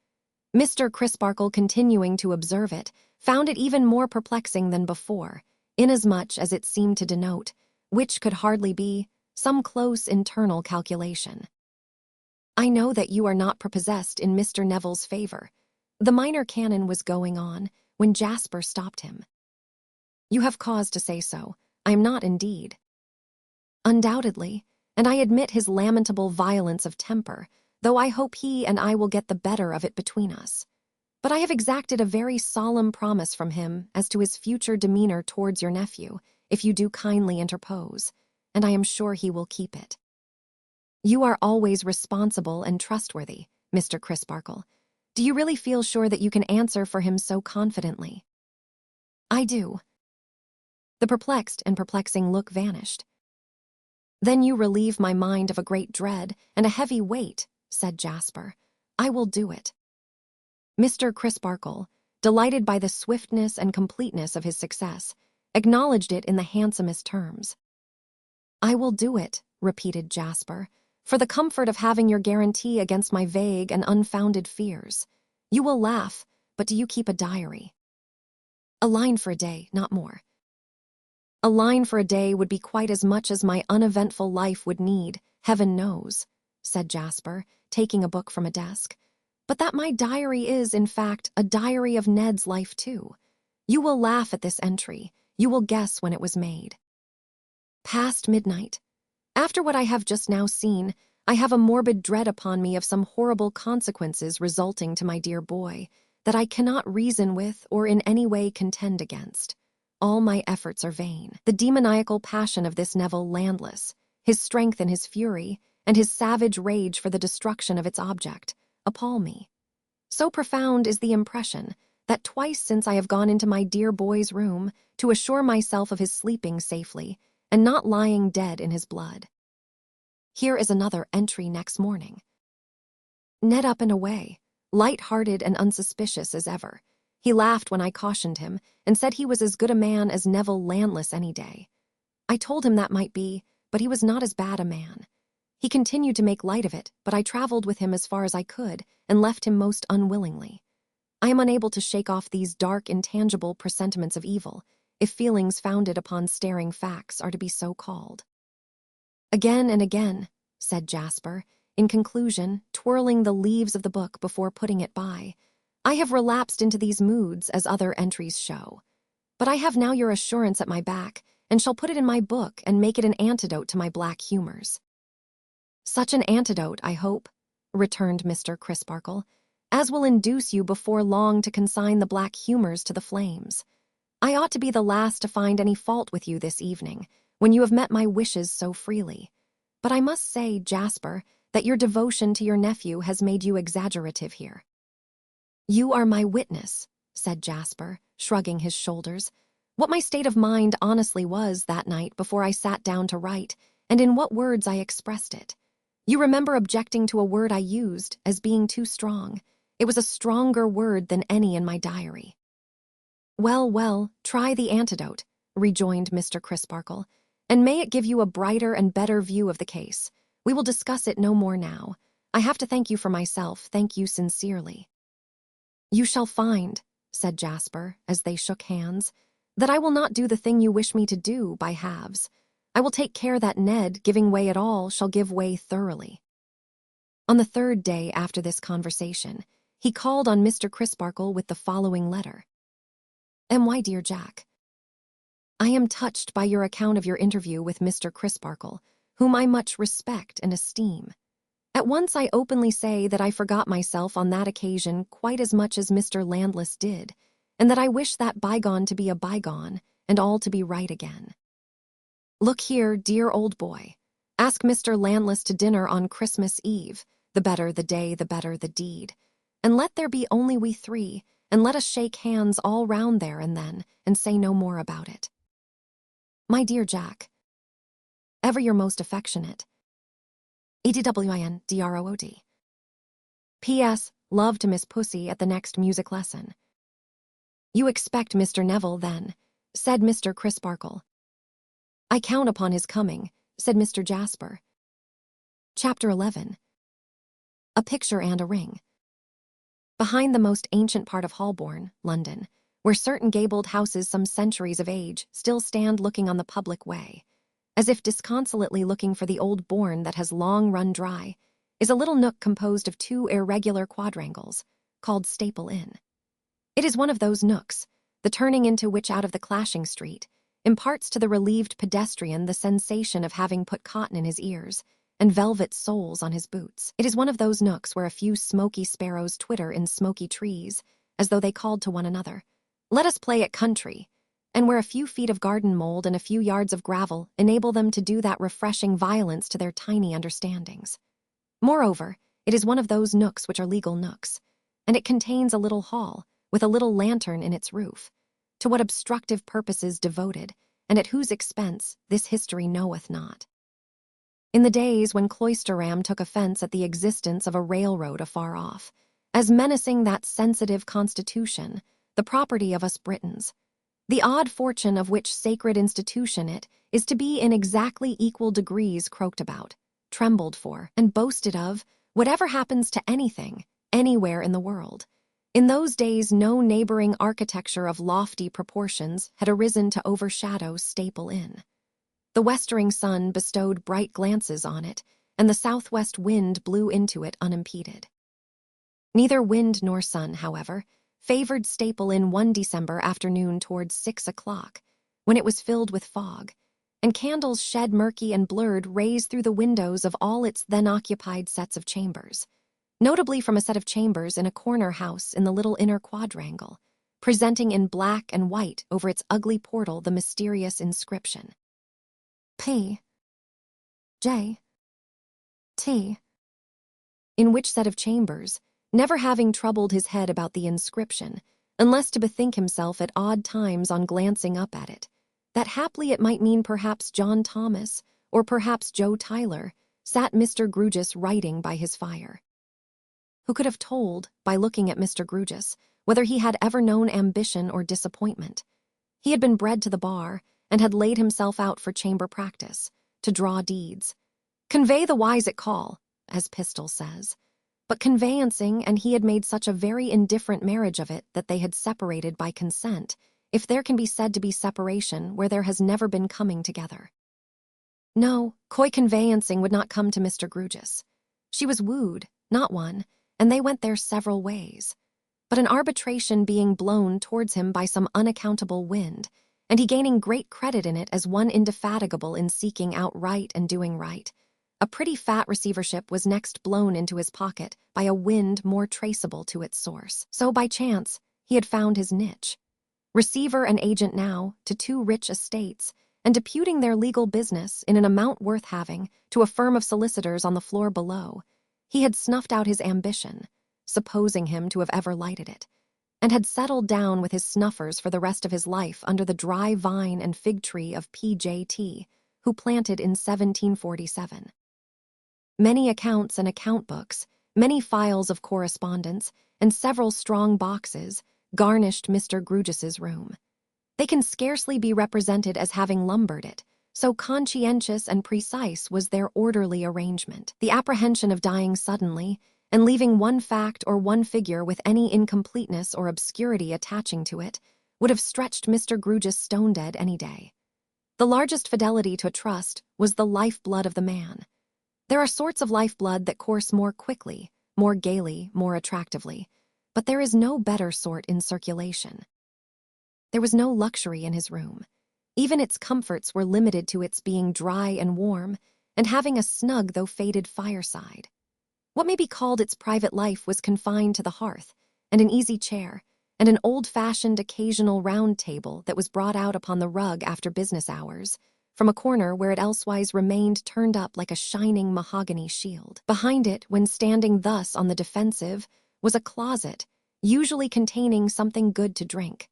Mr. Crisparkle, continuing to observe it, found it even more perplexing than before, inasmuch as it seemed to denote, which could hardly be, some close internal calculation. "I know that you are not prepossessed in Mr. Neville's favor," the minor canon was going on, when Jasper stopped him. "You have cause to say so. I am not indeed." "Undoubtedly, and I admit his lamentable violence of temper, though I hope he and I will get the better of it between us. But I have exacted a very solemn promise from him as to his future demeanor towards your nephew, if you do kindly interpose, and I am sure he will keep it." "You are always responsible and trustworthy, Mr. Crisparkle. Do you really feel sure that you can answer for him so confidently?" "I do." The perplexed and perplexing look vanished. "Then you relieve my mind of a great dread and a heavy weight," said Jasper. "I will do it." Mr. Crisparkle, delighted by the swiftness and completeness of his success, acknowledged it in the handsomest terms. "I will do it," repeated Jasper, "for the comfort of having your guarantee against my vague and unfounded fears. You will laugh, but do you keep a diary?" "A line for a day, not more." "A line for a day would be quite as much as my uneventful life would need, heaven knows," said Jasper, taking a book from a desk. "But that my diary is, in fact, a diary of Ned's life too. You will laugh at this entry. You will guess when it was made. Past midnight. After what I have just now seen, I have a morbid dread upon me of some horrible consequences resulting to my dear boy, that I cannot reason with or in any way contend against. All my efforts are vain. The demoniacal passion of this Neville Landless, his strength and his fury, and his savage rage for the destruction of its object, appall me. So profound is the impression that twice since I have gone into my dear boy's room to assure myself of his sleeping safely and not lying dead in his blood. Here is another entry next morning. Ned up and away, light-hearted and unsuspicious as ever. He laughed when I cautioned him and said he was as good a man as Neville Landless any day. I told him that might be, but he was not as bad a man. He continued to make light of it, but I traveled with him as far as I could and left him most unwillingly. I am unable to shake off these dark, intangible presentiments of evil, if feelings founded upon staring facts are to be so called. Again and again, said Jasper, in conclusion, twirling the leaves of the book before putting it by, I have relapsed into these moods as other entries show. But I have now your assurance at my back, and shall put it in my book and make it an antidote to my black humors. Such an antidote, I hope, returned Mr. Crisparkle, as will induce you before long to consign the black humors to the flames. I ought to be the last to find any fault with you this evening, when you have met my wishes so freely. But I must say, Jasper, that your devotion to your nephew has made you exaggerative here. You are my witness, said Jasper, shrugging his shoulders, what my state of mind honestly was that night before I sat down to write, and in what words I expressed it. You remember objecting to a word I used as being too strong. It was a stronger word than any in my diary. Well, well, try the antidote, rejoined Mr. Crisparkle, and may it give you a brighter and better view of the case. We will discuss it no more now. I have to thank you for myself, thank you sincerely. You shall find, said Jasper, as they shook hands, that I will not do the thing you wish me to do by halves. I will take care that Ned, giving way at all, shall give way thoroughly. On the third day after this conversation, he called on Mr. Crisparkle with the following letter. My dear Jack, I am touched by your account of your interview with Mr. Crisparkle, whom I much respect and esteem. At once I openly say that I forgot myself on that occasion quite as much as Mr. Landless did, and that I wish that bygone to be a bygone, and all to be right again. Look here, dear old boy. Ask Mr. Landless to dinner on Christmas Eve. The better the day, the better the deed. And let there be only we three, and let us shake hands all round there and then, and say no more about it. My dear Jack, ever your most affectionate, Edwin Drood. P.S. Love to Miss Pussy at the next music lesson. You expect Mr. Neville, then, said Mr. Crisparkle. I count upon his coming, said Mr. Jasper. Chapter 11. A Picture and a Ring. Behind the most ancient part of Holborn, London, where certain gabled houses some centuries of age still stand looking on the public way, as if disconsolately looking for the old bourne that has long run dry, is a little nook composed of two irregular quadrangles, called Staple Inn. It is one of those nooks, the turning into which out of the clashing street imparts to the relieved pedestrian the sensation of having put cotton in his ears and velvet soles on his boots. It is one of those nooks where a few smoky sparrows twitter in smoky trees, as though they called to one another, "Let us play at country," and where a few feet of garden mold and a few yards of gravel enable them to do that refreshing violence to their tiny understandings. Moreover, it is one of those nooks which are legal nooks, and it contains a little hall, with a little lantern in its roof, to what obstructive purposes devoted, and at whose expense this history knoweth not. in the days when Cloisterham took offense at the existence of a railroad afar off, as menacing that sensitive constitution, the property of us Britons, the odd fortune of which sacred institution it is to be in exactly equal degrees croaked about, trembled for, and boasted of, whatever happens to anything, anywhere in the world. In those days no neighboring architecture of lofty proportions had arisen to overshadow Staple Inn. The westering sun bestowed bright glances on it, and the southwest wind blew into it unimpeded. Neither wind nor sun, however, favored Staple Inn one December afternoon towards 6 o'clock, when it was filled with fog, and candles shed murky and blurred rays through the windows of all its then-occupied sets of chambers, notably from a set of chambers in a corner house in the little inner quadrangle, presenting in black and white over its ugly portal the mysterious inscription, P. J. T. In which set of chambers, never having troubled his head about the inscription, unless to bethink himself at odd times on glancing up at it, that haply it might mean perhaps John Thomas, or perhaps Joe Tyler, sat Mr. Grewgious writing by his fire. Who could have told, by looking at Mr. Grewgious, whether he had ever known ambition or disappointment? He had been bred to the bar, and had laid himself out for chamber practice, to draw deeds. Convey the wise at call, as Pistol says. But conveyancing, and he had made such a very indifferent marriage of it that they had separated by consent, if there can be said to be separation where there has never been coming together. No, coy conveyancing would not come to Mr. Grewgious. She was wooed, not won, and they went their several ways. But an arbitration being blown towards him by some unaccountable wind, and he gaining great credit in it as one indefatigable in seeking out right and doing right, a pretty fat receivership was next blown into his pocket by a wind more traceable to its source. So by chance, he had found his niche. Receiver and agent now, to 2 rich estates, and deputing their legal business in an amount worth having to a firm of solicitors on the floor below, he had snuffed out his ambition, supposing him to have ever lighted it, and had settled down with his snuffers for the rest of his life under the dry vine and fig tree of P.J.T., who planted in 1747. Many accounts and account books, many files of correspondence, and several strong boxes garnished Mr. Grewgious's room. They can scarcely be represented as having lumbered it, so conscientious and precise was their orderly arrangement. The apprehension of dying suddenly, and leaving one fact or one figure with any incompleteness or obscurity attaching to it, would have stretched Mr. Grewgious stone-dead any day. The largest fidelity to a trust was the lifeblood of the man. There are sorts of lifeblood that course more quickly, more gaily, more attractively, but there is no better sort in circulation. There was no luxury in his room. Even its comforts were limited to its being dry and warm, and having a snug though faded fireside. What may be called its private life was confined to the hearth, and an easy chair, and an old-fashioned occasional round table that was brought out upon the rug after business hours, from a corner where it elsewise remained turned up like a shining mahogany shield. Behind it, when standing thus on the defensive, was a closet, usually containing something good to drink.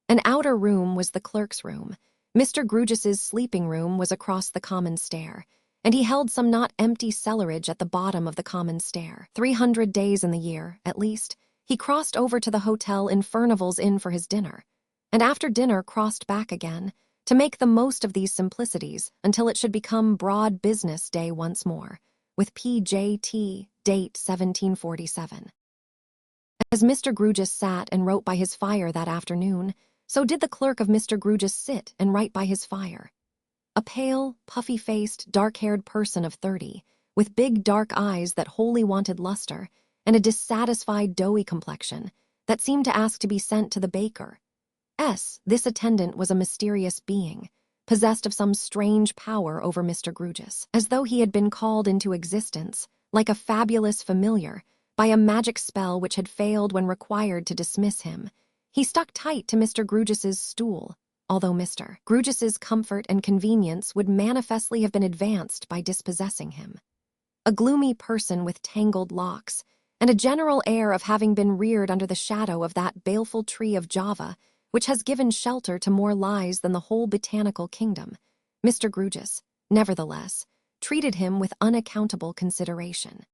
An outer room was the clerk's room. Mr. Grewgious's sleeping room was across the common stair, and he held some not empty cellarage at the bottom of the common stair. 300 days in the year, at least, he crossed over to the hotel in Furnival's Inn for his dinner, and after dinner crossed back again, to make the most of these simplicities until it should become broad business day once more, with P.J.T., date 1747. As Mr. Grewgious sat and wrote by his fire that afternoon, so did the clerk of Mr. Grewgious sit and write by his fire. A pale, puffy-faced, dark-haired person of 30, with big dark eyes that wholly wanted luster, and a dissatisfied doughy complexion that seemed to ask to be sent to the baker. This attendant was a mysterious being, possessed of some strange power over Mr. Grewgious, as though he had been called into existence, like a fabulous familiar, by a magic spell which had failed when required to dismiss him. He stuck tight to Mr. Grewgious's stool, although Mr. Grewgious's comfort and convenience would manifestly have been advanced by dispossessing him. A gloomy person with tangled locks, and a general air of having been reared under the shadow of that baleful tree of Java, which has given shelter to more lies than the whole botanical kingdom, Mr. Grewgious, nevertheless, treated him with unaccountable consideration.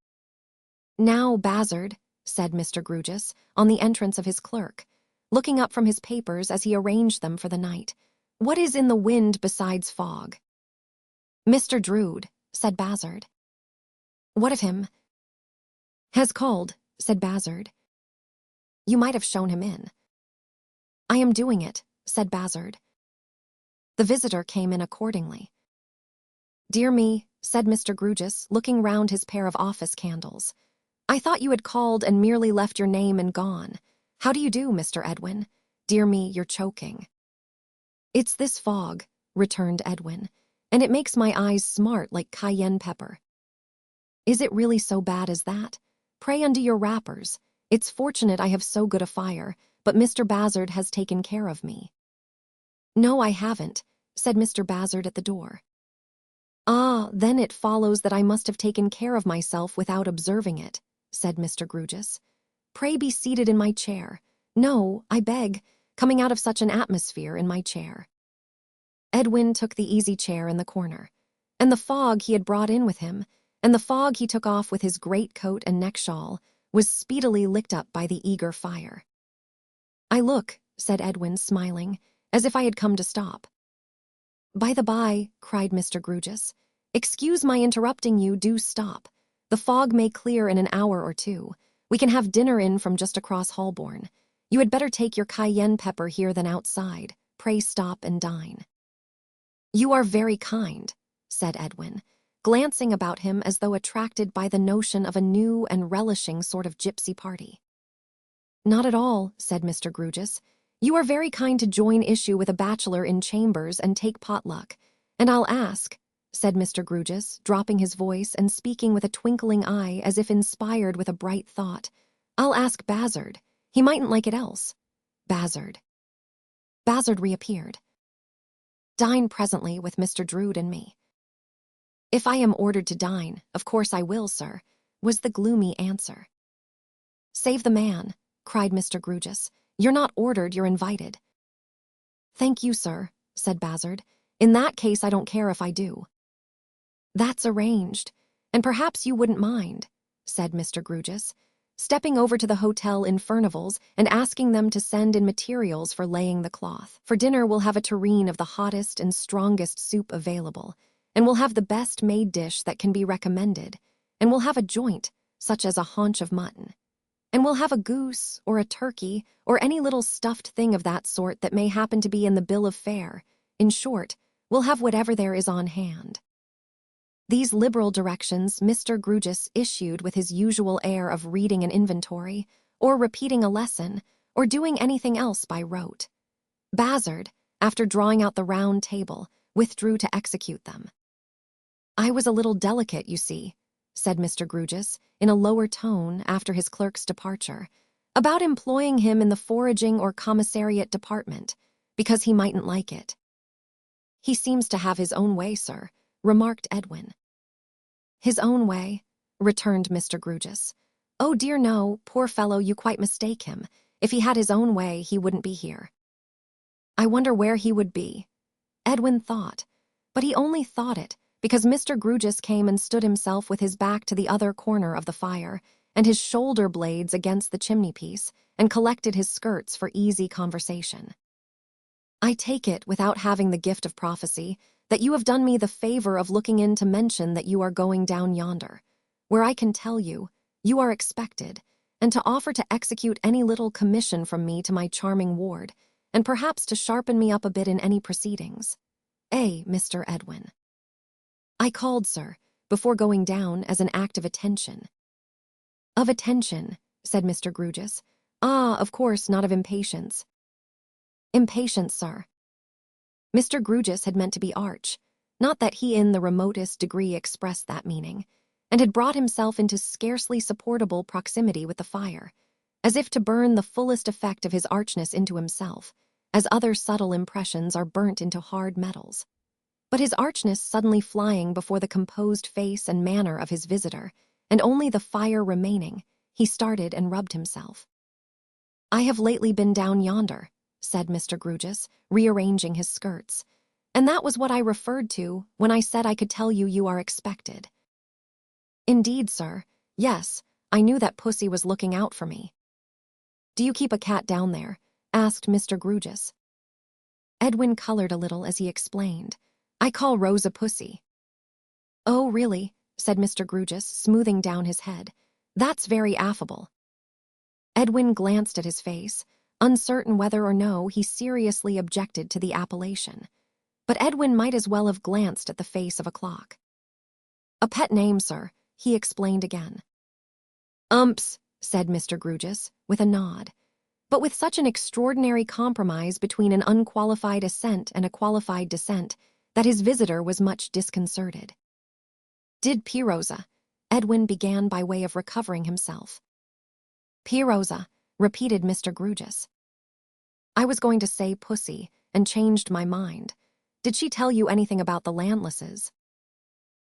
"Now, Bazzard," said Mr. Grugis, on the entrance of his clerk, looking up from his papers as he arranged them for the night, "what is in the wind besides fog?" "Mr. Drood," said Bazzard. "What of him?" "Has called," said Bazzard. "You might have shown him in." "I am doing it," said Bazzard. The visitor came in accordingly. "Dear me," said Mr. Grugis, looking round his pair of office candles. "I thought you had called and merely left your name and gone. How do you do, Mr. Edwin? Dear me, you're choking." "It's this fog," returned Edwin, "and it makes my eyes smart like cayenne pepper." "Is it really so bad as that? Pray undo your wrappers. It's fortunate I have so good a fire, but Mr. Bazzard has taken care of me." "No, I haven't," said Mr. Bazzard at the door. "Ah, then it follows that I must have taken care of myself without observing it," said Mr. Grugis. "Pray be seated in my chair. No, I beg, coming out of such an atmosphere in my chair." Edwin took the easy chair in the corner, and the fog he had brought in with him, and the fog he took off with his great coat and neck-shawl, was speedily licked up by the eager fire. "I look," said Edwin, smiling, "as if I had come to stop." "By the by," cried Mr. Grugis, "excuse my interrupting you, do stop. The fog may clear in an hour or two. We can have dinner in from just across Holborn. You had better take your cayenne pepper here than outside. Pray stop and dine." "You are very kind," said Edwin, glancing about him as though attracted by the notion of a new and relishing sort of gypsy party. "Not at all," said Mr. Grugis. "You are very kind to join issue with a bachelor in chambers and take potluck. And I'll ask," said Mr. Grugis, dropping his voice and speaking with a twinkling eye as if inspired with a bright thought, "I'll ask Bazzard. He mightn't like it else." Bazzard. Bazzard reappeared. "Dine presently with Mr. Drood and me." "If I am ordered to dine, of course I will, sir," was the gloomy answer. "Save the man," cried Mr. Grugis. "You're not ordered, you're invited." "Thank you, sir," said Bazzard. "In that case I don't care if I do." "That's arranged, and perhaps you wouldn't mind," said Mr. Grugis, stepping over to the hotel in Furnival's and asking them to send in materials for laying the cloth. "For dinner we'll have a tureen of the hottest and strongest soup available, and we'll have the best made dish that can be recommended, and we'll have a joint, such as a haunch of mutton. And we'll have a goose or a turkey or any little stuffed thing of that sort that may happen to be in the bill of fare. In short, we'll have whatever there is on hand." These liberal directions Mr. Grugis issued with his usual air of reading an inventory, or repeating a lesson, or doing anything else by rote. Bazzard, after drawing out the round table, withdrew to execute them. "I was a little delicate, you see," said Mr. Grugis, in a lower tone after his clerk's departure, "about employing him in the foraging or commissariat department, because he mightn't like it." "He seems to have his own way, sir," remarked Edwin. "His own way?" returned Mr. Grugis. "Oh dear no, poor fellow, you quite mistake him. If he had his own way, he wouldn't be here." "I wonder where he would be." Edwin thought, but he only thought it because Mr. Grugis came and stood himself with his back to the other corner of the fire, and his shoulder blades against the chimney-piece, and collected his skirts for easy conversation. "I take it, without having the gift of prophecy, that you have done me the favor of looking in to mention that you are going down yonder, where I can tell you, you are expected, and to offer to execute any little commission from me to my charming ward, and perhaps to sharpen me up a bit in any proceedings. Mr. Edwin." "I called, sir, before going down as an act of attention." "Of attention," said Mr. Grugis. "Ah, of course, not of impatience." "Impatience, sir." Mr. Grugis had meant to be arch, not that he in the remotest degree expressed that meaning, and had brought himself into scarcely supportable proximity with the fire, as if to burn the fullest effect of his archness into himself, as other subtle impressions are burnt into hard metals. But his archness suddenly flying before the composed face and manner of his visitor, and only the fire remaining, he started and rubbed himself. "I have lately been down yonder," said Mr. Grugis, rearranging his skirts, And that was what I referred to when I said I could tell you you are expected. Indeed, sir. Yes, I knew that pussy was looking out for me. Do you keep a cat down there? Asked Mr. Grugis. Edwin colored a little as he explained. I call Rosa Pussy. Oh, really? Said Mr. Grugis, smoothing down his head. That's very affable. Edwin glanced at his face, uncertain whether or no he seriously objected to the appellation. But Edwin might as well have glanced at the face of a clock. A pet name, sir, he explained again. Umps, said Mr. Grugis, with a nod. But with such an extraordinary compromise between an unqualified assent and a qualified dissent, that his visitor was much disconcerted. Did Rosa? Edwin began by way of recovering himself. Rosa, repeated Mr. Grugis. I was going to say pussy, and changed my mind. Did she tell you anything about the Landlesses?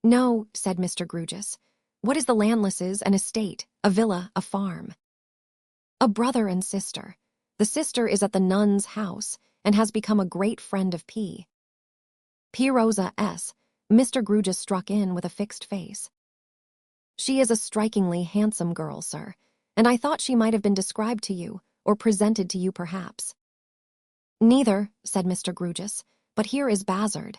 No, said Mr. Grugis. What is the Landlesses? An estate, a villa, a farm. A brother and sister. The sister is at the nun's house, and has become a great friend of Rosa S. Mr. Grugis struck in with a fixed face. She is a strikingly handsome girl, sir, and I thought she might have been described to you, or presented to you perhaps. Neither, said Mr. Grugis, but here is Bazzard.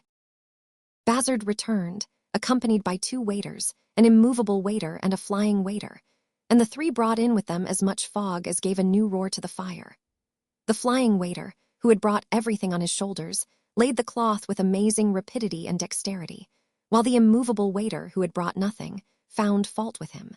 Bazzard returned, accompanied by 2 waiters, an immovable waiter and a flying waiter, and the 3 brought in with them as much fog as gave a new roar to the fire. The flying waiter, who had brought everything on his shoulders, laid the cloth with amazing rapidity and dexterity, while the immovable waiter, who had brought nothing, found fault with him.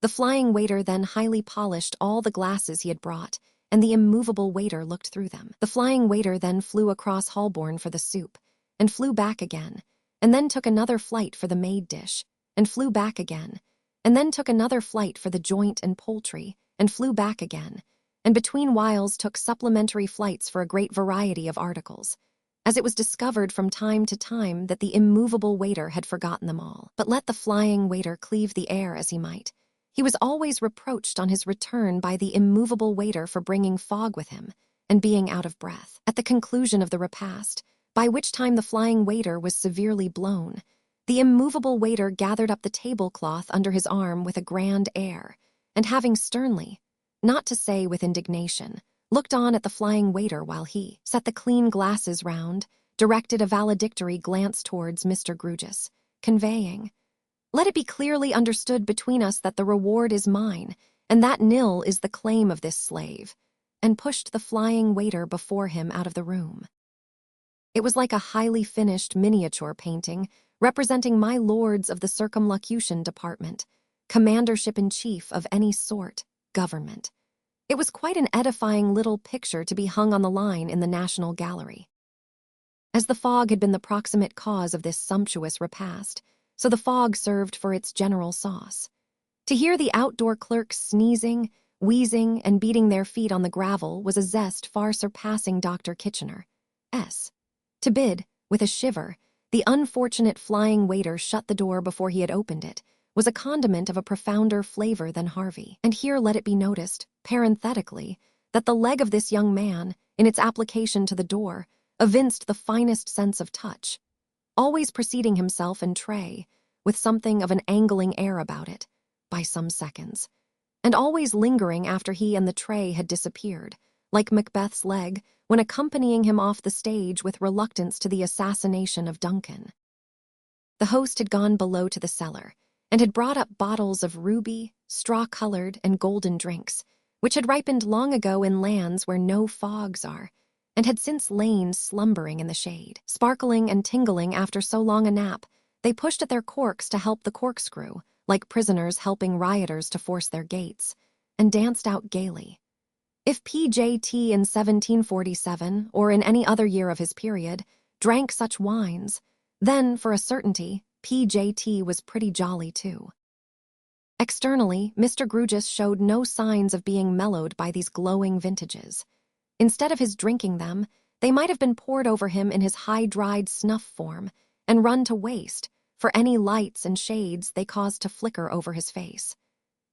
The flying waiter then highly polished all the glasses he had brought, and the immovable waiter looked through them. The flying waiter then flew across Holborn for the soup, and flew back again, and then took another flight for the made dish, and flew back again, and then took another flight for the joint and poultry, and flew back again, and between whiles took supplementary flights for a great variety of articles, as it was discovered from time to time that the immovable waiter had forgotten them all. But let the flying waiter cleave the air as he might, he was always reproached on his return by the immovable waiter for bringing fog with him, and being out of breath. At the conclusion of the repast, by which time the flying waiter was severely blown, the immovable waiter gathered up the tablecloth under his arm with a grand air, and having sternly, not to say with indignation, looked on at the flying waiter while he set the clean glasses round, directed a valedictory glance towards Mr. Grugis, conveying, Let it be clearly understood between us that the reward is mine, and that nil is the claim of this slave, and pushed the flying waiter before him out of the room. It was like a highly finished miniature painting representing my lords of the circumlocution department, commandership-in-chief of any sort, government. It was quite an edifying little picture to be hung on the line in the National Gallery. As the fog had been the proximate cause of this sumptuous repast, so the fog served for its general sauce. To hear the outdoor clerks sneezing, wheezing, and beating their feet on the gravel was a zest far surpassing Dr. Kitchener's. To bid, with a shiver, the unfortunate flying waiter shut the door before he had opened it, was a condiment of a profounder flavor than Harvey. And here let it be noticed, parenthetically, that the leg of this young man, in its application to the door, evinced the finest sense of touch, always preceding himself and tray, with something of an angling air about it, by some seconds, and always lingering after he and the tray had disappeared, like Macbeth's leg, when accompanying him off the stage with reluctance to the assassination of Duncan. The host had gone below to the cellar, and had brought up bottles of ruby, straw-colored, and golden drinks, which had ripened long ago in lands where no fogs are, and had since lain slumbering in the shade. Sparkling and tingling after so long a nap, they pushed at their corks to help the corkscrew, like prisoners helping rioters to force their gates, and danced out gaily. If P.J.T. in 1747, or in any other year of his period, drank such wines, then, for a certainty, P.J.T. was pretty jolly too. Externally, Mr. Grugis showed no signs of being mellowed by these glowing vintages. Instead of his drinking them, they might have been poured over him in his high-dried snuff form, and run to waste, for any lights and shades they caused to flicker over his face.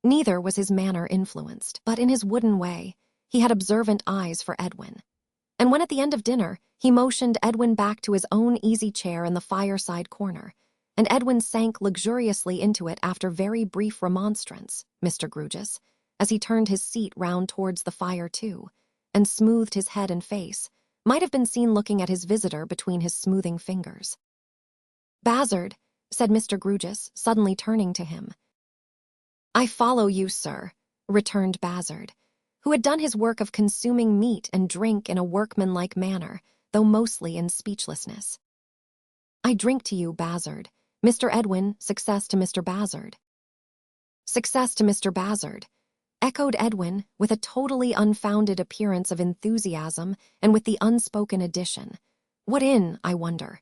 Neither was his manner influenced, but in his wooden way, he had observant eyes for Edwin. And when at the end of dinner, he motioned Edwin back to his own easy chair in the fireside corner, and Edwin sank luxuriously into it after very brief remonstrance, Mr. Grugis, as he turned his seat round towards the fire too, and smoothed his head and face, might have been seen looking at his visitor between his smoothing fingers. "Bazzard," said Mr. Grugis, suddenly turning to him. "I follow you, sir," returned Bazzard, who had done his work of consuming meat and drink in a workmanlike manner, though mostly in speechlessness. "I drink to you, Bazzard. Mr. Edwin, success to Mr. Bazzard." "Success to Mr. Bazzard," echoed Edwin, with a totally unfounded appearance of enthusiasm and with the unspoken addition, "What in, I wonder?"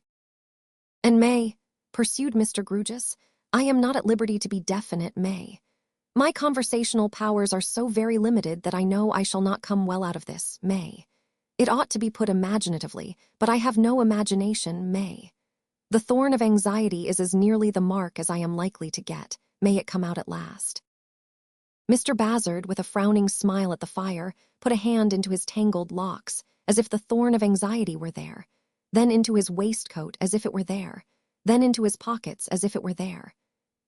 "And may," pursued Mr. Grugis, "I am not at liberty to be definite, may. My conversational powers are so very limited that I know I shall not come well out of this, may. It ought to be put imaginatively, but I have no imagination, may. The thorn of anxiety is as nearly the mark as I am likely to get, may it come out at last." Mr. Bazzard, with a frowning smile at the fire, put a hand into his tangled locks, as if the thorn of anxiety were there, then into his waistcoat as if it were there, then into his pockets as if it were there.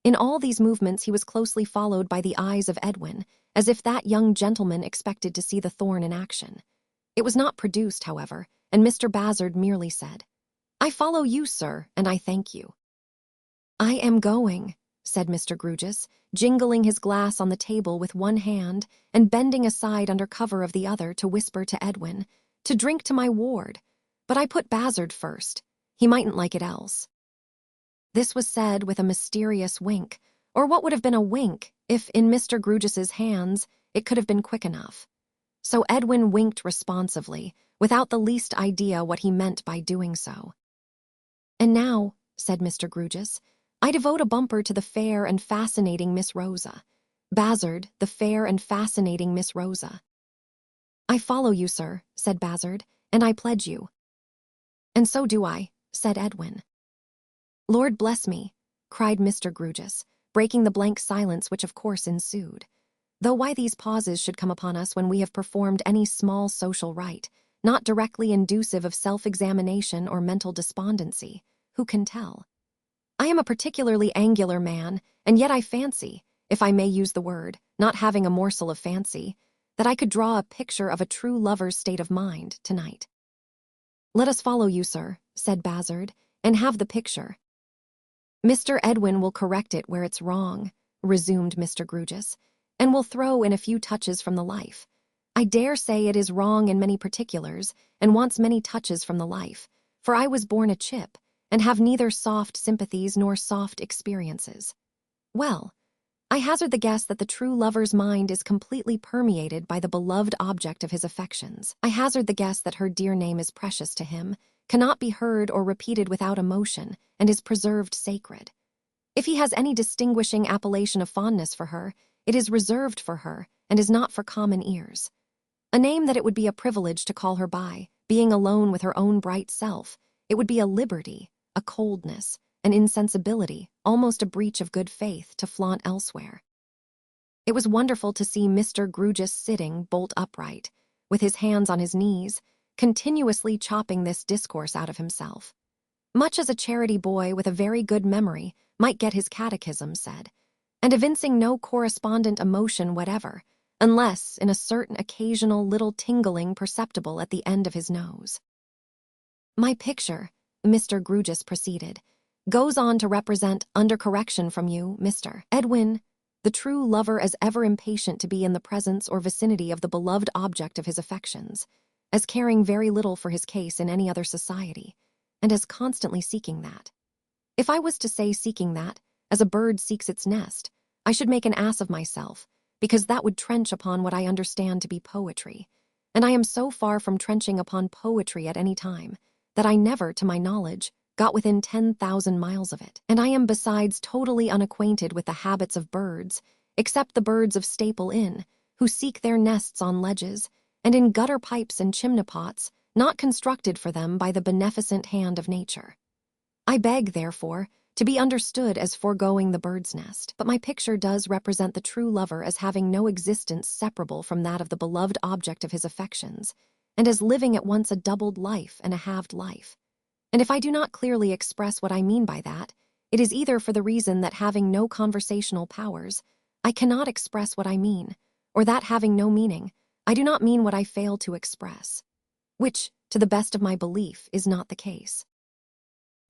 In all these movements he was closely followed by the eyes of Edwin, as if that young gentleman expected to see the thorn in action. It was not produced, however, and Mr. Bazzard merely said, "I follow you, sir, and I thank you." "I am going," said Mr. Grugis, jingling his glass on the table with one hand and bending aside under cover of the other to whisper to Edwin, "to drink to my ward. But I put Bazzard first. He mightn't like it else." This was said with a mysterious wink, or what would have been a wink if, in Mr. Grugis's hands, it could have been quick enough. So Edwin winked responsively, without the least idea what he meant by doing so. "And now," said Mr. Grugis, "I devote a bumper to the fair and fascinating Miss Rosa. Bazzard, the fair and fascinating Miss Rosa." "I follow you, sir," said Bazzard, "and I pledge you." "And so do I," said Edwin. "Lord bless me," cried Mr. Grugis, breaking the blank silence which of course ensued. Though why these pauses should come upon us when we have performed any small social rite, not directly inducive of self-examination or mental despondency, who can tell? I am a particularly angular man, and yet I fancy, if I may use the word, not having a morsel of fancy, that I could draw a picture of a true lover's state of mind tonight. "Let us follow you, sir," said Bazzard, "and have the picture." "Mr. Edwin will correct it where it's wrong," resumed Mr. Grugis, "and will throw in a few touches from the life. I dare say it is wrong in many particulars, and wants many touches from the life, for I was born a chip, and have neither soft sympathies nor soft experiences. Well, I hazard the guess that the true lover's mind is completely permeated by the beloved object of his affections. I hazard the guess that her dear name is precious to him, cannot be heard or repeated without emotion, and is preserved sacred. If he has any distinguishing appellation of fondness for her, it is reserved for her, and is not for common ears. A name that it would be a privilege to call her by, being alone with her own bright self, it would be a liberty, a coldness, an insensibility, almost a breach of good faith to flaunt elsewhere. It was wonderful to see Mr. Grugis sitting bolt upright, with his hands on his knees, continuously chopping this discourse out of himself. Much as a charity boy with a very good memory might get his catechism said, and evincing no correspondent emotion whatever, unless in a certain occasional little tingling perceptible at the end of his nose. "My picture," Mr. Grugis proceeded, "goes on to represent, under correction from you, Mr. Edwin, the true lover as ever impatient to be in the presence or vicinity of the beloved object of his affections, as caring very little for his case in any other society, and as constantly seeking that. If I was to say seeking that, as a bird seeks its nest, I should make an ass of myself, because that would trench upon what I understand to be poetry, and I am so far from trenching upon poetry at any time, that I never, to my knowledge, got within 10,000 miles of it, and I am besides totally unacquainted with the habits of birds, except the birds of Staple Inn, who seek their nests on ledges, and in gutter pipes and chimney pots, not constructed for them by the beneficent hand of nature. I beg, therefore, to be understood as foregoing the bird's nest, but my picture does represent the true lover as having no existence separable from that of the beloved object of his affections, and as living at once a doubled life and a halved life. And if I do not clearly express what I mean by that, it is either for the reason that having no conversational powers, I cannot express what I mean, or that having no meaning, I do not mean what I fail to express, which, to the best of my belief, is not the case.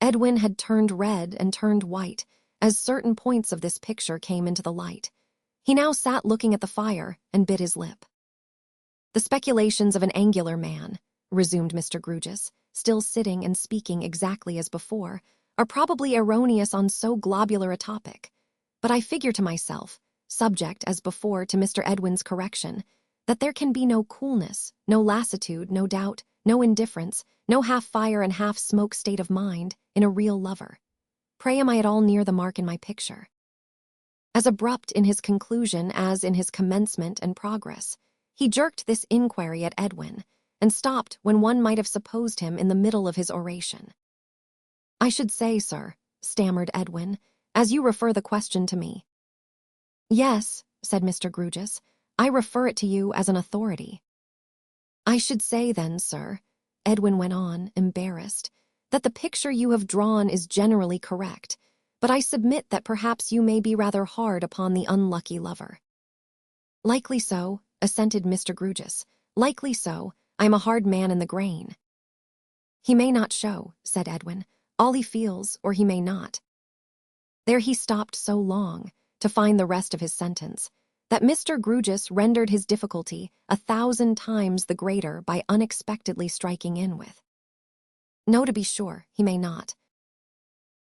Edwin had turned red and turned white as certain points of this picture came into the light. He now sat looking at the fire and bit his lip. "The speculations of an angular man," resumed Mr. Grugis, still sitting and speaking exactly as before, "are probably erroneous on so globular a topic. But I figure to myself, subject as before to Mr. Edwin's correction, that there can be no coolness, no lassitude, no doubt, no indifference, no half-fire and half-smoke state of mind in a real lover. Pray, am I at all near the mark in my picture?" As abrupt in his conclusion as in his commencement and progress, he jerked this inquiry at Edwin, and stopped when one might have supposed him in the middle of his oration. "I should say, sir," stammered Edwin, "as you refer the question to me." "Yes," said Mr. Grugis, "I refer it to you as an authority." "I should say then, sir," Edwin went on, embarrassed, "that the picture you have drawn is generally correct, but I submit that perhaps you may be rather hard upon the unlucky lover." "Likely so," assented Mr. Grugis. "Likely so. I am a hard man in the grain." "He may not show," said Edwin, "all he feels, or he may not." There he stopped so long, to find the rest of his sentence, that Mr. Grugis rendered his difficulty 1,000 times the greater by unexpectedly striking in with, "No, to be sure, he may not."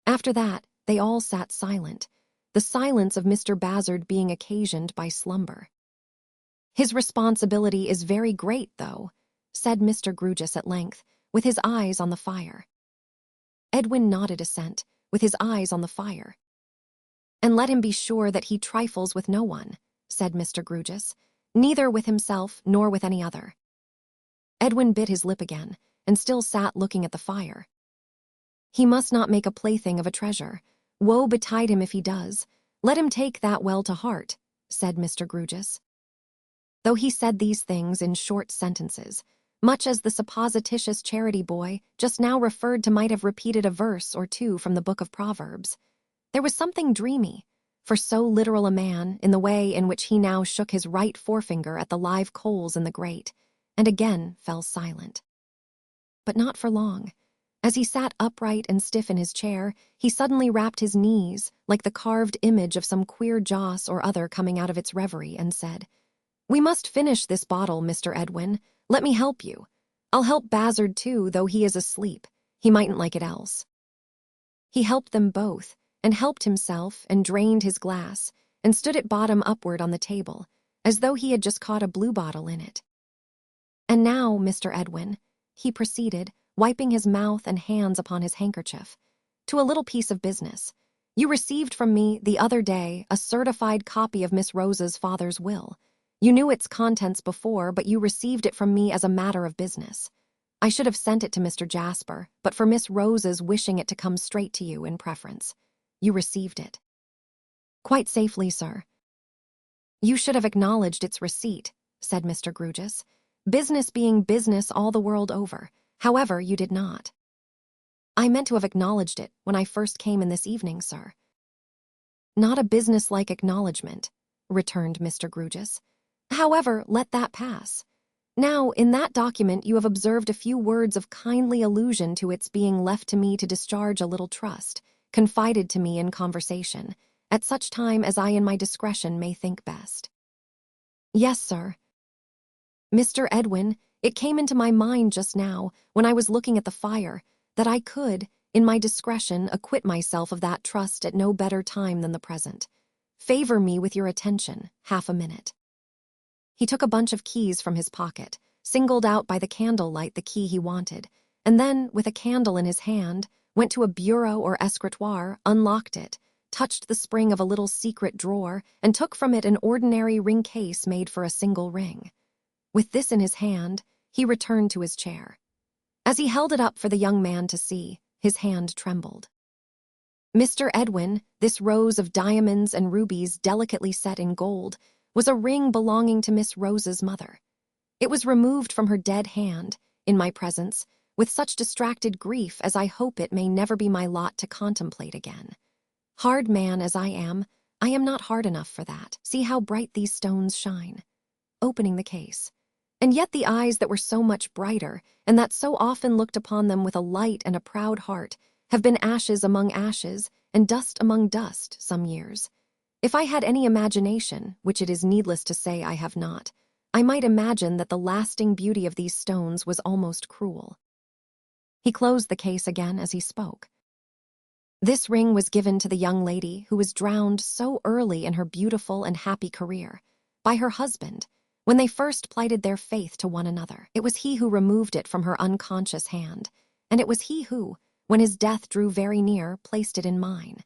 After that, they all sat silent, the silence of Mr. Bazzard being occasioned by slumber. "His responsibility is very great, though," said Mr. Grugis at length, with his eyes on the fire. Edwin nodded assent, with his eyes on the fire. "And let him be sure that he trifles with no one," said Mr. Grugis, "neither with himself nor with any other." Edwin bit his lip again, and still sat looking at the fire. "He must not make a plaything of a treasure. Woe betide him if he does. Let him take that well to heart," said Mr. Grugis. Though he said these things in short sentences, much as the supposititious charity boy just now referred to might have repeated a verse or two from the book of Proverbs, there was something dreamy, for so literal a man, in the way in which he now shook his right forefinger at the live coals in the grate, and again fell silent. But not for long. As he sat upright and stiff in his chair, he suddenly rapped his knees, like the carved image of some queer joss or other coming out of its reverie, and said, "We must finish this bottle, Mr. Edwin. Let me help you. I'll help Bazzard too, though he is asleep. He mightn't like it else." He helped them both, and helped himself, and drained his glass, and stood it bottom upward on the table, as though he had just caught a bluebottle in it. "And now, Mr. Edwin," he proceeded, wiping his mouth and hands upon his handkerchief, "to a little piece of business. You received from me the other day a certified copy of Miss Rosa's father's will. You knew its contents before, but you received it from me as a matter of business. I should have sent it to Mr. Jasper, but for Miss Rosa's wishing it to come straight to you in preference. You received it." "Quite safely, sir." "You should have acknowledged its receipt," said Mr. Grugis. "Business being business all the world over. However, you did not." "I meant to have acknowledged it when I first came in this evening, sir." "Not a business-like acknowledgement," returned Mr. Grugis. "However, let that pass. Now, in that document you have observed a few words of kindly allusion to its being left to me to discharge a little trust, confided to me in conversation, at such time as I in my discretion may think best." "Yes, sir." "Mr. Edwin, it came into my mind just now, when I was looking at the fire, that I could, in my discretion, acquit myself of that trust at no better time than the present. Favor me with your attention, half a minute." He took a bunch of keys from his pocket, singled out by the candlelight the key he wanted, and then, with a candle in his hand, went to a bureau or escritoire, unlocked it, touched the spring of a little secret drawer, and took from it an ordinary ring case made for a single ring. With this in his hand, he returned to his chair. As he held it up for the young man to see, his hand trembled. "Mr. Edwin, this rose of diamonds and rubies delicately set in gold was a ring belonging to Miss Rosa's mother. It was removed from her dead hand, in my presence, with such distracted grief as I hope it may never be my lot to contemplate again. Hard man as I am not hard enough for that. See how bright these stones shine. Opening the case. And yet the eyes that were so much brighter, and that so often looked upon them with a light and a proud heart, have been ashes among ashes, and dust among dust, some years. If I had any imagination, which it is needless to say I have not, I might imagine that the lasting beauty of these stones was almost cruel. He closed the case again as he spoke. This ring was given to the young lady who was drowned so early in her beautiful and happy career, by her husband, when they first plighted their faith to one another. It was he who removed it from her unconscious hand, and it was he who, when his death drew very near, placed it in mine.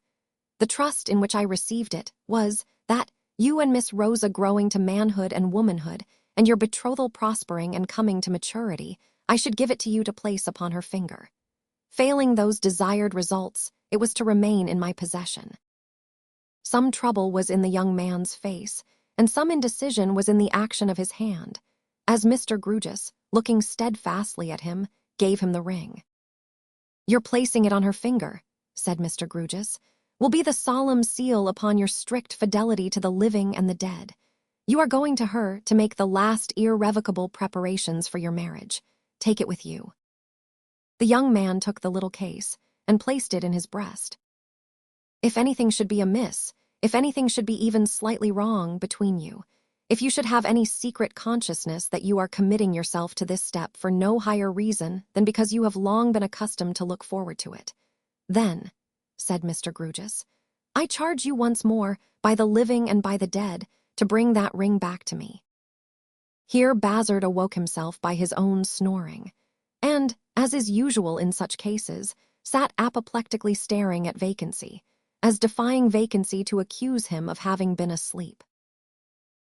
The trust in which I received it was that, you and Miss Rosa growing to manhood and womanhood, and your betrothal prospering and coming to maturity, I should give it to you to place upon her finger. Failing those desired results, it was to remain in my possession. Some trouble was in the young man's face, and some indecision was in the action of his hand, as Mr. Grugis, looking steadfastly at him, gave him the ring. "Your placing it on her finger," said Mr. Grugis, "will be the solemn seal upon your strict fidelity to the living and the dead. You are going to her to make the last irrevocable preparations for your marriage. Take it with you." The young man took the little case and placed it in his breast. "If anything should be amiss, if anything should be even slightly wrong between you, if you should have any secret consciousness that you are committing yourself to this step for no higher reason than because you have long been accustomed to look forward to it, then," said Mr. Grugis, "I charge you once more, by the living and by the dead, to bring that ring back to me." Here Bazzard awoke himself by his own snoring, and, as is usual in such cases, sat apoplectically staring at vacancy, as defying vacancy to accuse him of having been asleep.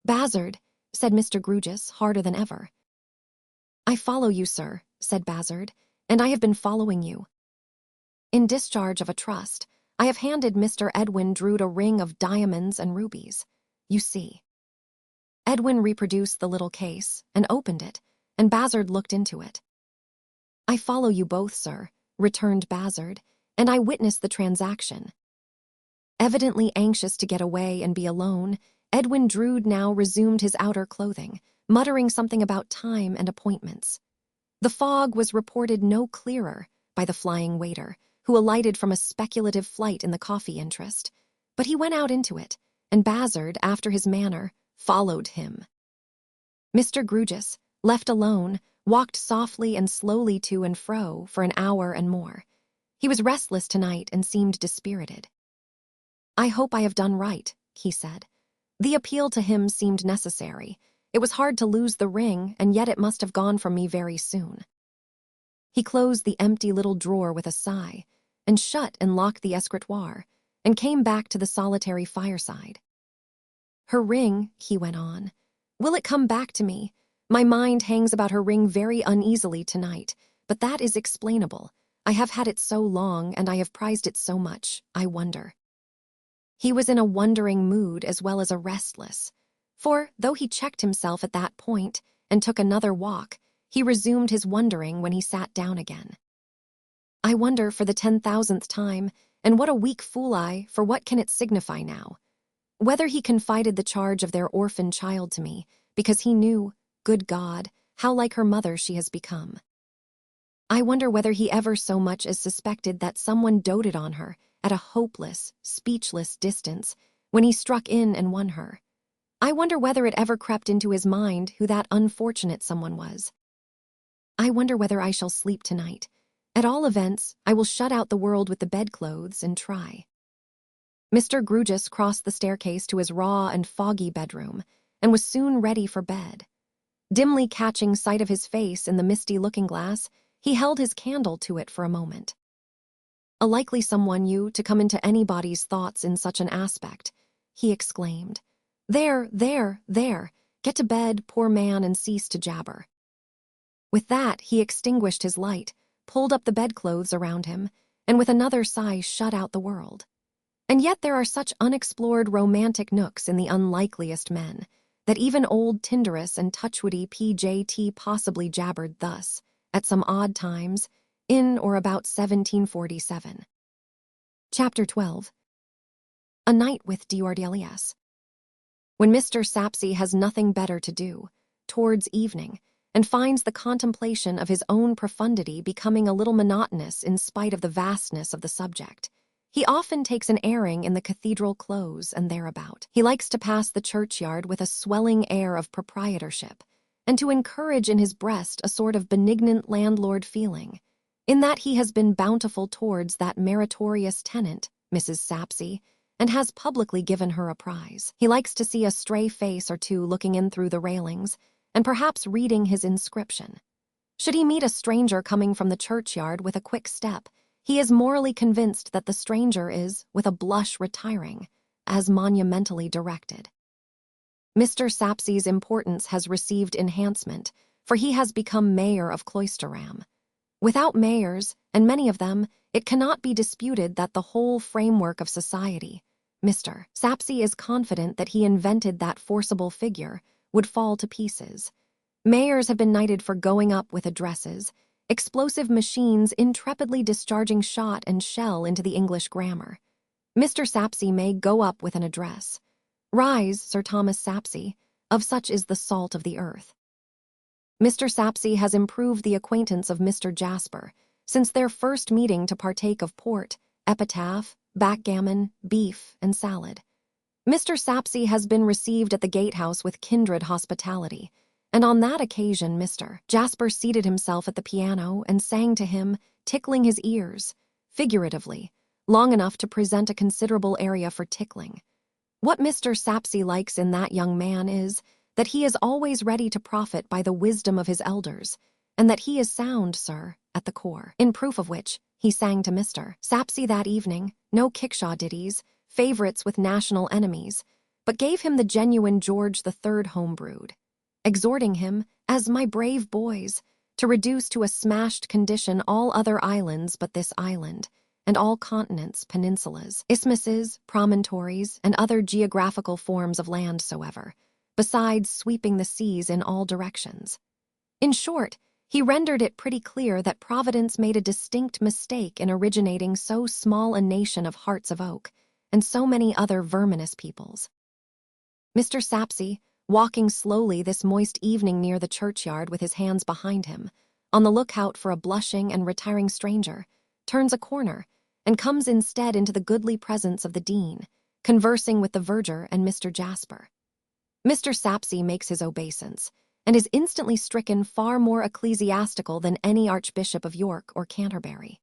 "Bazzard," said Mr. Grugis, harder than ever. "I follow you, sir," said Bazzard, "and I have been following you. In discharge of a trust, I have handed Mr. Edwin Drood a ring of diamonds and rubies. You see." Edwin reproduced the little case and opened it, and Bazzard looked into it. "I follow you both, sir," returned Bazzard, "and I witnessed the transaction." Evidently anxious to get away and be alone, Edwin Drood now resumed his outer clothing, muttering something about time and appointments. The fog was reported no clearer by the flying waiter, who alighted from a speculative flight in the coffee interest, but he went out into it, and Bazzard, after his manner, followed him. Mr. Grugis, left alone, walked softly and slowly to and fro for an hour and more. He was restless tonight and seemed dispirited. "I hope I have done right," he said. The appeal to him seemed necessary. It was hard to lose the ring, and yet it must have gone from me very soon. He closed the empty little drawer with a sigh, and shut and locked the escritoire, and came back to the solitary fireside. "Her ring," he went on. "Will it come back to me? My mind hangs about her ring very uneasily tonight, but that is explainable. I have had it so long, and I have prized it so much, I wonder." He was in a wondering mood as well as a restless, for, though he checked himself at that point and took another walk, he resumed his wondering when he sat down again. "I wonder for the 10,000th time, and what a weak fool I, for what can it signify now? Whether he confided the charge of their orphan child to me, because he knew, good God, how like her mother she has become. I wonder whether he ever so much as suspected that someone doted on her, at a hopeless, speechless distance, when he struck in and won her. I wonder whether it ever crept into his mind who that unfortunate someone was. I wonder whether I shall sleep tonight. At all events, I will shut out the world with the bedclothes and try." Mr. Grugis crossed the staircase to his raw and foggy bedroom, and was soon ready for bed. Dimly catching sight of his face in the misty looking-glass, he held his candle to it for a moment. "A likely someone you to come into anybody's thoughts in such an aspect," he exclaimed. There, get to bed, poor man, and cease to jabber." With that, he extinguished his light, pulled up the bedclothes around him, and with another sigh shut out the world. And yet there are such unexplored romantic nooks in the unlikeliest men, that even old Tinderus and touchwoody PJT possibly jabbered thus, at some odd times, in or about 1747. Chapter 12. A Night with Durdles. When Mr. Sapsea has nothing better to do, towards evening, and finds the contemplation of his own profundity becoming a little monotonous in spite of the vastness of the subject, he often takes an airing in the cathedral close and thereabout. He likes to pass the churchyard with a swelling air of proprietorship, and to encourage in his breast a sort of benignant landlord feeling, in that he has been bountiful towards that meritorious tenant, Mrs. Sapsea, and has publicly given her a prize. He likes to see a stray face or two looking in through the railings, and perhaps reading his inscription. Should he meet a stranger coming from the churchyard with a quick step, he is morally convinced that the stranger is, with a blush, retiring, as monumentally directed. Mr. Sapsea's importance has received enhancement, for he has become mayor of Cloisterham. Without mayors, and many of them, it cannot be disputed that the whole framework of society, Mr. Sapsea is confident that he invented that forcible figure, would fall to pieces. Mayors have been knighted for going up with addresses, explosive machines intrepidly discharging shot and shell into the English grammar. Mr. Sapsea may go up with an address. Rise, Sir Thomas Sapsea, of such is the salt of the earth. Mr. Sapsea has improved the acquaintance of Mr. Jasper, since their first meeting to partake of port, epitaph, backgammon, beef, and salad. Mr. Sapsea has been received at the gatehouse with kindred hospitality, and on that occasion Mr. Jasper seated himself at the piano and sang to him, tickling his ears, figuratively, long enough to present a considerable area for tickling. What Mr. Sapsea likes in that young man is that he is always ready to profit by the wisdom of his elders, and that he is sound, sir, at the core, in proof of which he sang to Mr. Sapsea that evening, no kickshaw ditties, favorites with national enemies, but gave him the genuine George III home-brewed, exhorting him, as my brave boys, to reduce to a smashed condition all other islands but this island, and all continents, peninsulas, isthmuses, promontories, and other geographical forms of land soever, besides sweeping the seas in all directions. In short, he rendered it pretty clear that Providence made a distinct mistake in originating so small a nation of hearts of oak, and so many other verminous peoples. Mr. Sapsea, walking slowly this moist evening near the churchyard with his hands behind him, on the lookout for a blushing and retiring stranger, turns a corner, and comes instead into the goodly presence of the dean, conversing with the verger and Mr. Jasper. Mr. Sapsea makes his obeisance, and is instantly stricken far more ecclesiastical than any Archbishop of York or Canterbury.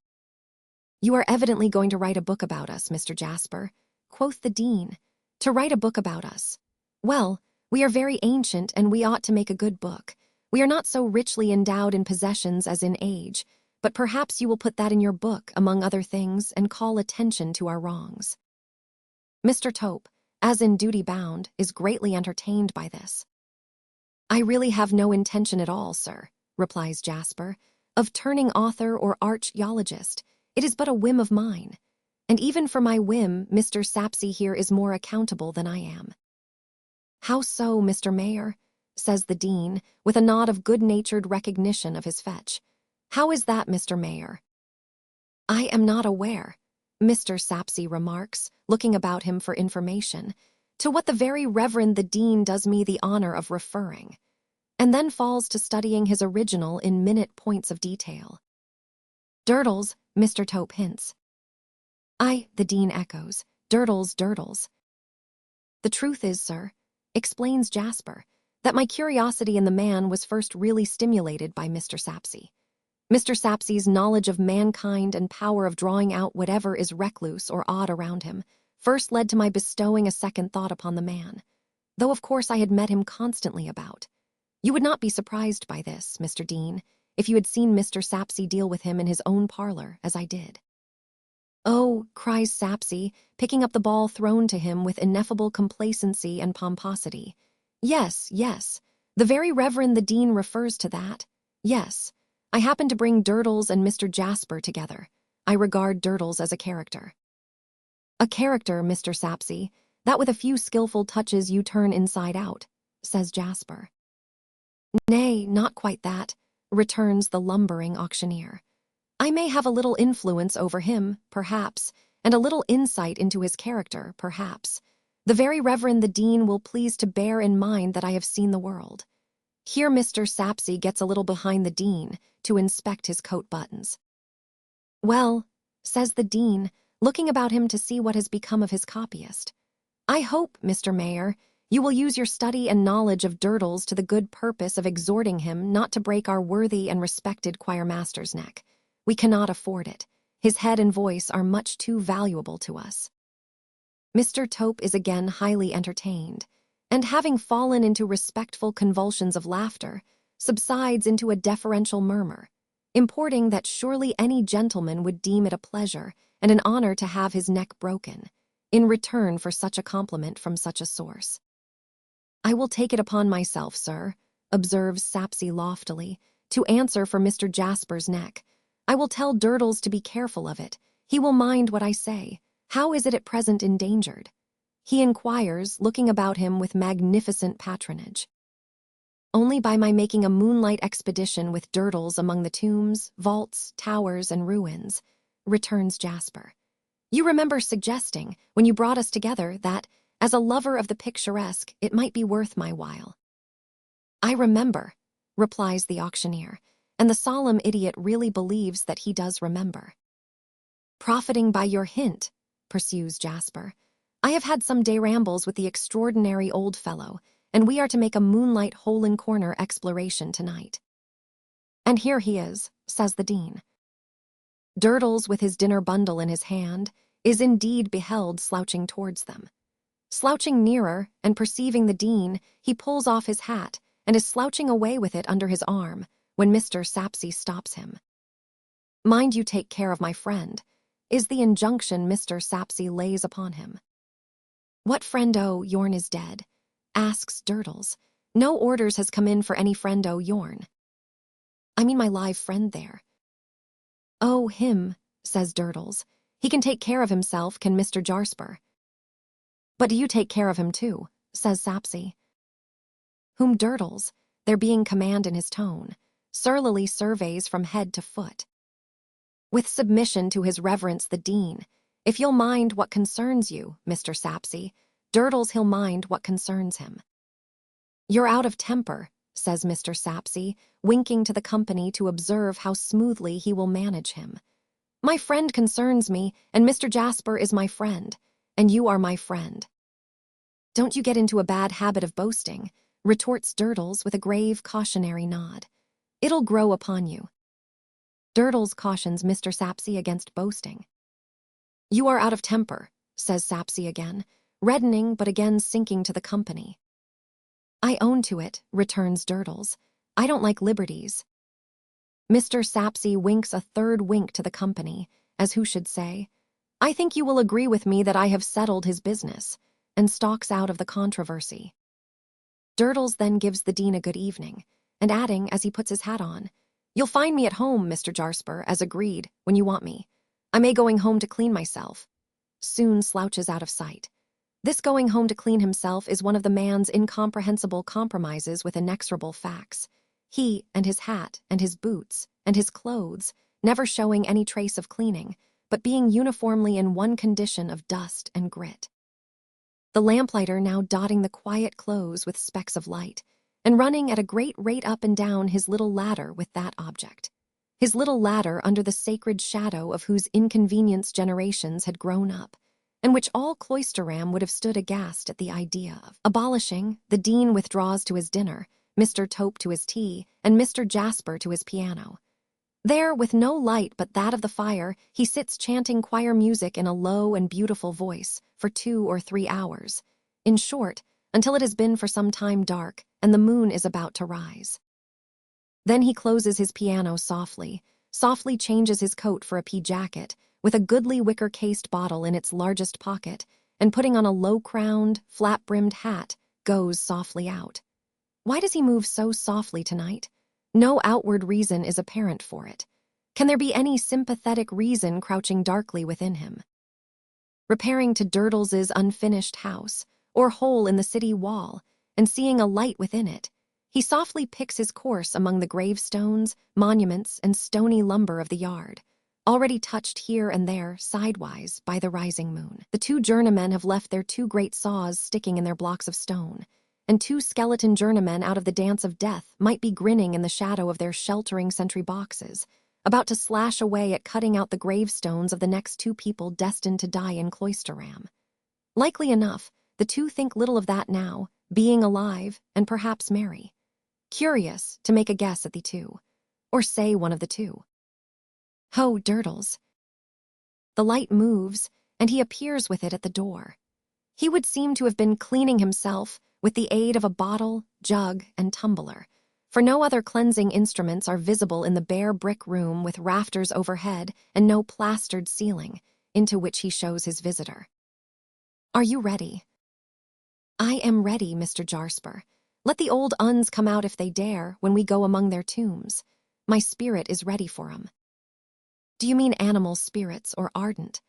"You are evidently going to write a book about us, Mr. Jasper," quoth the dean. "To write a book about us. Well, we are very ancient, and we ought to make a good book. We are not so richly endowed in possessions as in age, but perhaps you will put that in your book, among other things, and call attention to our wrongs." Mr. Tope, as in duty bound, is greatly entertained by this. "I really have no intention at all, sir," replies Jasper, "of turning author or archaeologist. It is but a whim of mine. And even for my whim, Mr. Sapsea here is more accountable than I am." "How so, Mr. Mayor?" says the dean, with a nod of good-natured recognition of his fetch. "How is that, Mr. Mayor?" "I am not aware," Mr. Sapsea remarks, looking about him for information, "to what the very Reverend the Dean does me the honor of referring," and then falls to studying his original in minute points of detail. "Durdles," Mr. Tope hints. "Aye," the dean echoes, "Durdles, Durdles." "The truth is, sir," explains Jasper, "that my curiosity in the man was first really stimulated by Mr. Sapsea. Mr. Sapsea's knowledge of mankind and power of drawing out whatever is recluse or odd around him first led to my bestowing a second thought upon the man, though of course I had met him constantly about. You would not be surprised by this, Mr. Dean, if you had seen Mr. Sapsea deal with him in his own parlor, as I did." "Oh," cries Sapsea, picking up the ball thrown to him with ineffable complacency and pomposity. "Yes, yes, the very Reverend the Dean refers to that. Yes, I happened to bring Durdles and Mr. Jasper together. I regard Durdles as a character." "A character, Mr. Sapsea, that with a few skillful touches you turn inside out," says Jasper. Nay, not quite that, returns the lumbering auctioneer. I may have a little influence over him, perhaps, and a little insight into his character, perhaps. The very Reverend the Dean will please to bear in mind that I have seen the world. Here Mr. Sapsea gets a little behind the Dean to inspect his coat buttons. Well, says the Dean, looking about him to see what has become of his copyist. I hope, Mr. Mayor, you will use your study and knowledge of Durdles to the good purpose of exhorting him not to break our worthy and respected choirmaster's neck. We cannot afford it. His head and voice are much too valuable to us. Mr. Tope is again highly entertained, and having fallen into respectful convulsions of laughter, subsides into a deferential murmur, importing that surely any gentleman would deem it a pleasure and an honor to have his neck broken, in return for such a compliment from such a source. I will take it upon myself, sir, observes Sapsea loftily, to answer for Mr. Jasper's neck. I will tell Durdles to be careful of it. He will mind what I say. How is it at present endangered? He inquires, looking about him with magnificent patronage. Only by my making a moonlight expedition with Durdles among the tombs, vaults, towers, and ruins, returns Jasper. You remember suggesting, when you brought us together, that, as a lover of the picturesque, it might be worth my while. I remember, replies the auctioneer, and the solemn idiot really believes that he does remember. Profiting by your hint, pursues Jasper, I have had some day rambles with the extraordinary old fellow, and we are to make a moonlight hole-in-corner exploration tonight. And here he is, says the Dean. Durdles, with his dinner bundle in his hand, is indeed beheld slouching towards them. Slouching nearer, and perceiving the Dean, he pulls off his hat, and is slouching away with it under his arm, when Mr. Sapsea stops him. Mind you take care of my friend, is the injunction Mr. Sapsea lays upon him. What friend Yorn is dead? Asks Durdles. No orders has come in for any friend Yorn. I mean my live friend there. Oh, him, says Durdles. He can take care of himself, can Mr. Jasper. But do you take care of him too, says Sapsea. Whom Durdles, there being command in his tone, surlily surveys from head to foot. With submission to his reverence the Dean, if you'll mind what concerns you, Mr. Sapsea, Durdles he'll mind what concerns him. You're out of temper, says Mr. Sapsea, winking to the company to observe how smoothly he will manage him. My friend concerns me, and Mr. Jasper is my friend, and you are my friend. Don't you get into a bad habit of boasting, retorts Durdles with a grave cautionary nod. It'll grow upon you. Durdles cautions Mr. Sapsea against boasting. You are out of temper, says Sapsea again, reddening but again sinking to the company. I own to it, returns Durdles. I don't like liberties. Mr. Sapsea winks a third wink to the company, as who should say, I think you will agree with me that I have settled his business, and stalks out of the controversy. Durdles then gives the Dean a good evening, and adding, as he puts his hat on, You'll find me at home, Mr. Jasper, as agreed, when you want me. I may going home to clean myself. Soon slouches out of sight. This going home to clean himself is one of the man's incomprehensible compromises with inexorable facts. He, and his hat, and his boots, and his clothes, never showing any trace of cleaning, but being uniformly in one condition of dust and grit. The lamplighter now dotting the quiet close with specks of light, and running at a great rate up and down his little ladder with that object. His little ladder under the sacred shadow of whose inconvenience generations had grown up, and which all Cloisterham would have stood aghast at the idea of abolishing. The Dean withdraws to his dinner, Mr. Tope to his tea, and Mr. Jasper to his piano. There, with no light but that of the fire, he sits chanting choir music in a low and beautiful voice for 2 or 3 hours. In short, until it has been for some time dark, and the moon is about to rise. Then he closes his piano softly changes his coat for a pea jacket, with a goodly wicker-cased bottle in its largest pocket, and putting on a low-crowned, flat-brimmed hat, goes softly out. Why does he move so softly tonight? No outward reason is apparent for it. Can there be any sympathetic reason crouching darkly within him? Repairing to Durdles's unfinished house, or hole in the city wall, and seeing a light within it, he softly picks his course among the gravestones, monuments, and stony lumber of the yard, already touched here and there, sidewise, by the rising moon. The two journeymen have left their two great saws sticking in their blocks of stone, and two skeleton journeymen out of the dance of death might be grinning in the shadow of their sheltering sentry boxes, about to slash away at cutting out the gravestones of the next two people destined to die in Cloisterham. Likely enough, the two think little of that now, being alive and perhaps merry. Curious to make a guess at the two, or say one of the two. Ho, Durdles. The light moves, and he appears with it at the door. He would seem to have been cleaning himself with the aid of a bottle, jug, and tumbler, for no other cleansing instruments are visible in the bare brick room with rafters overhead and no plastered ceiling, into which he shows his visitor. Are you ready? I am ready, Mr. Jasper. Let the old uns come out if they dare when we go among their tombs. My spirit is ready for 'em. Do you mean animal spirits or ardent?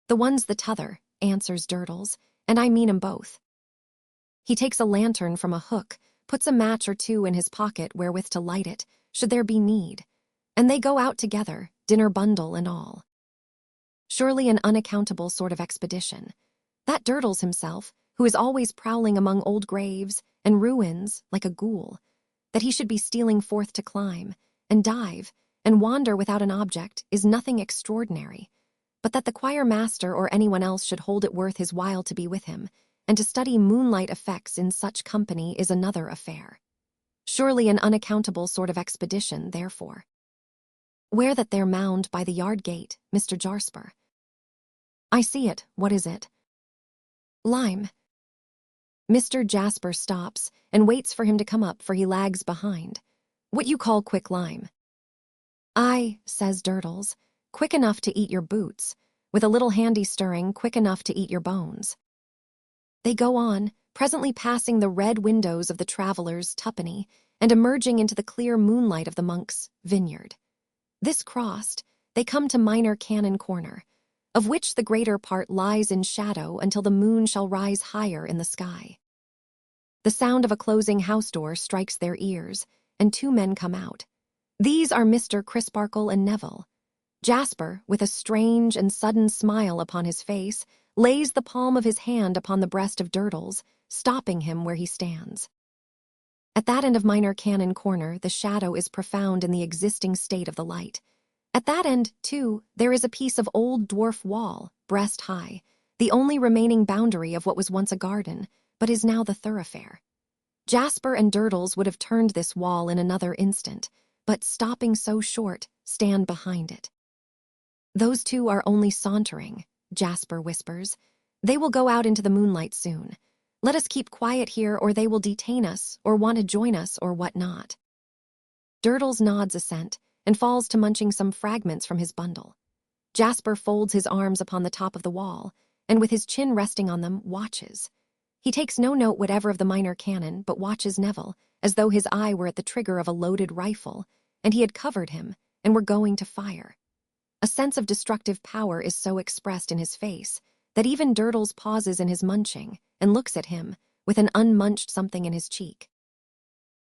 The one's the t'other, answers Durdles, and I mean 'em both. He takes a lantern from a hook, puts a match or two in his pocket wherewith to light it, should there be need, and they go out together, dinner bundle and all. Surely an unaccountable sort of expedition. That Durdles himself, who is always prowling among old graves and ruins like a ghoul, that he should be stealing forth to climb, and dive, and wander without an object is nothing extraordinary, but that the choir master or anyone else should hold it worth his while to be with him, and to study moonlight effects in such company is another affair. Surely an unaccountable sort of expedition, therefore. Where that there mound by the yard gate, Mr. Jasper? I see it. What is it? Lime. Mr. Jasper stops and waits for him to come up, for he lags behind. What you call quick lime? Aye, says Durdles, quick enough to eat your boots, with a little handy stirring, quick enough to eat your bones. They go on, presently passing the red windows of the traveller's tuppenny and emerging into the clear moonlight of the monk's vineyard. This crossed, they come to Minor Canon Corner, of which the greater part lies in shadow until the moon shall rise higher in the sky. The sound of a closing house door strikes their ears, and two men come out. These are Mr. Crisparkle and Neville. Jasper, with a strange and sudden smile upon his face, lays the palm of his hand upon the breast of Durdles, stopping him where he stands. At that end of Minor Canon Corner, the shadow is profound in the existing state of the light. At that end, too, there is a piece of old dwarf wall, breast high, the only remaining boundary of what was once a garden, but is now the thoroughfare. Jasper and Durdles would have turned this wall in another instant, but stopping so short, stand behind it. Those two are only sauntering, Jasper whispers. They will go out into the moonlight soon. Let us keep quiet here, or they will detain us, or want to join us, or what not. Durdles nods assent, and falls to munching some fragments from his bundle. Jasper folds his arms upon the top of the wall, and with his chin resting on them, watches. He takes no note whatever of the Minor Canon, but watches Neville, as though his eye were at the trigger of a loaded rifle, and he had covered him, and were going to fire. A sense of destructive power is so expressed in his face, that even Durdles pauses in his munching, and looks at him, with an unmunched something in his cheek.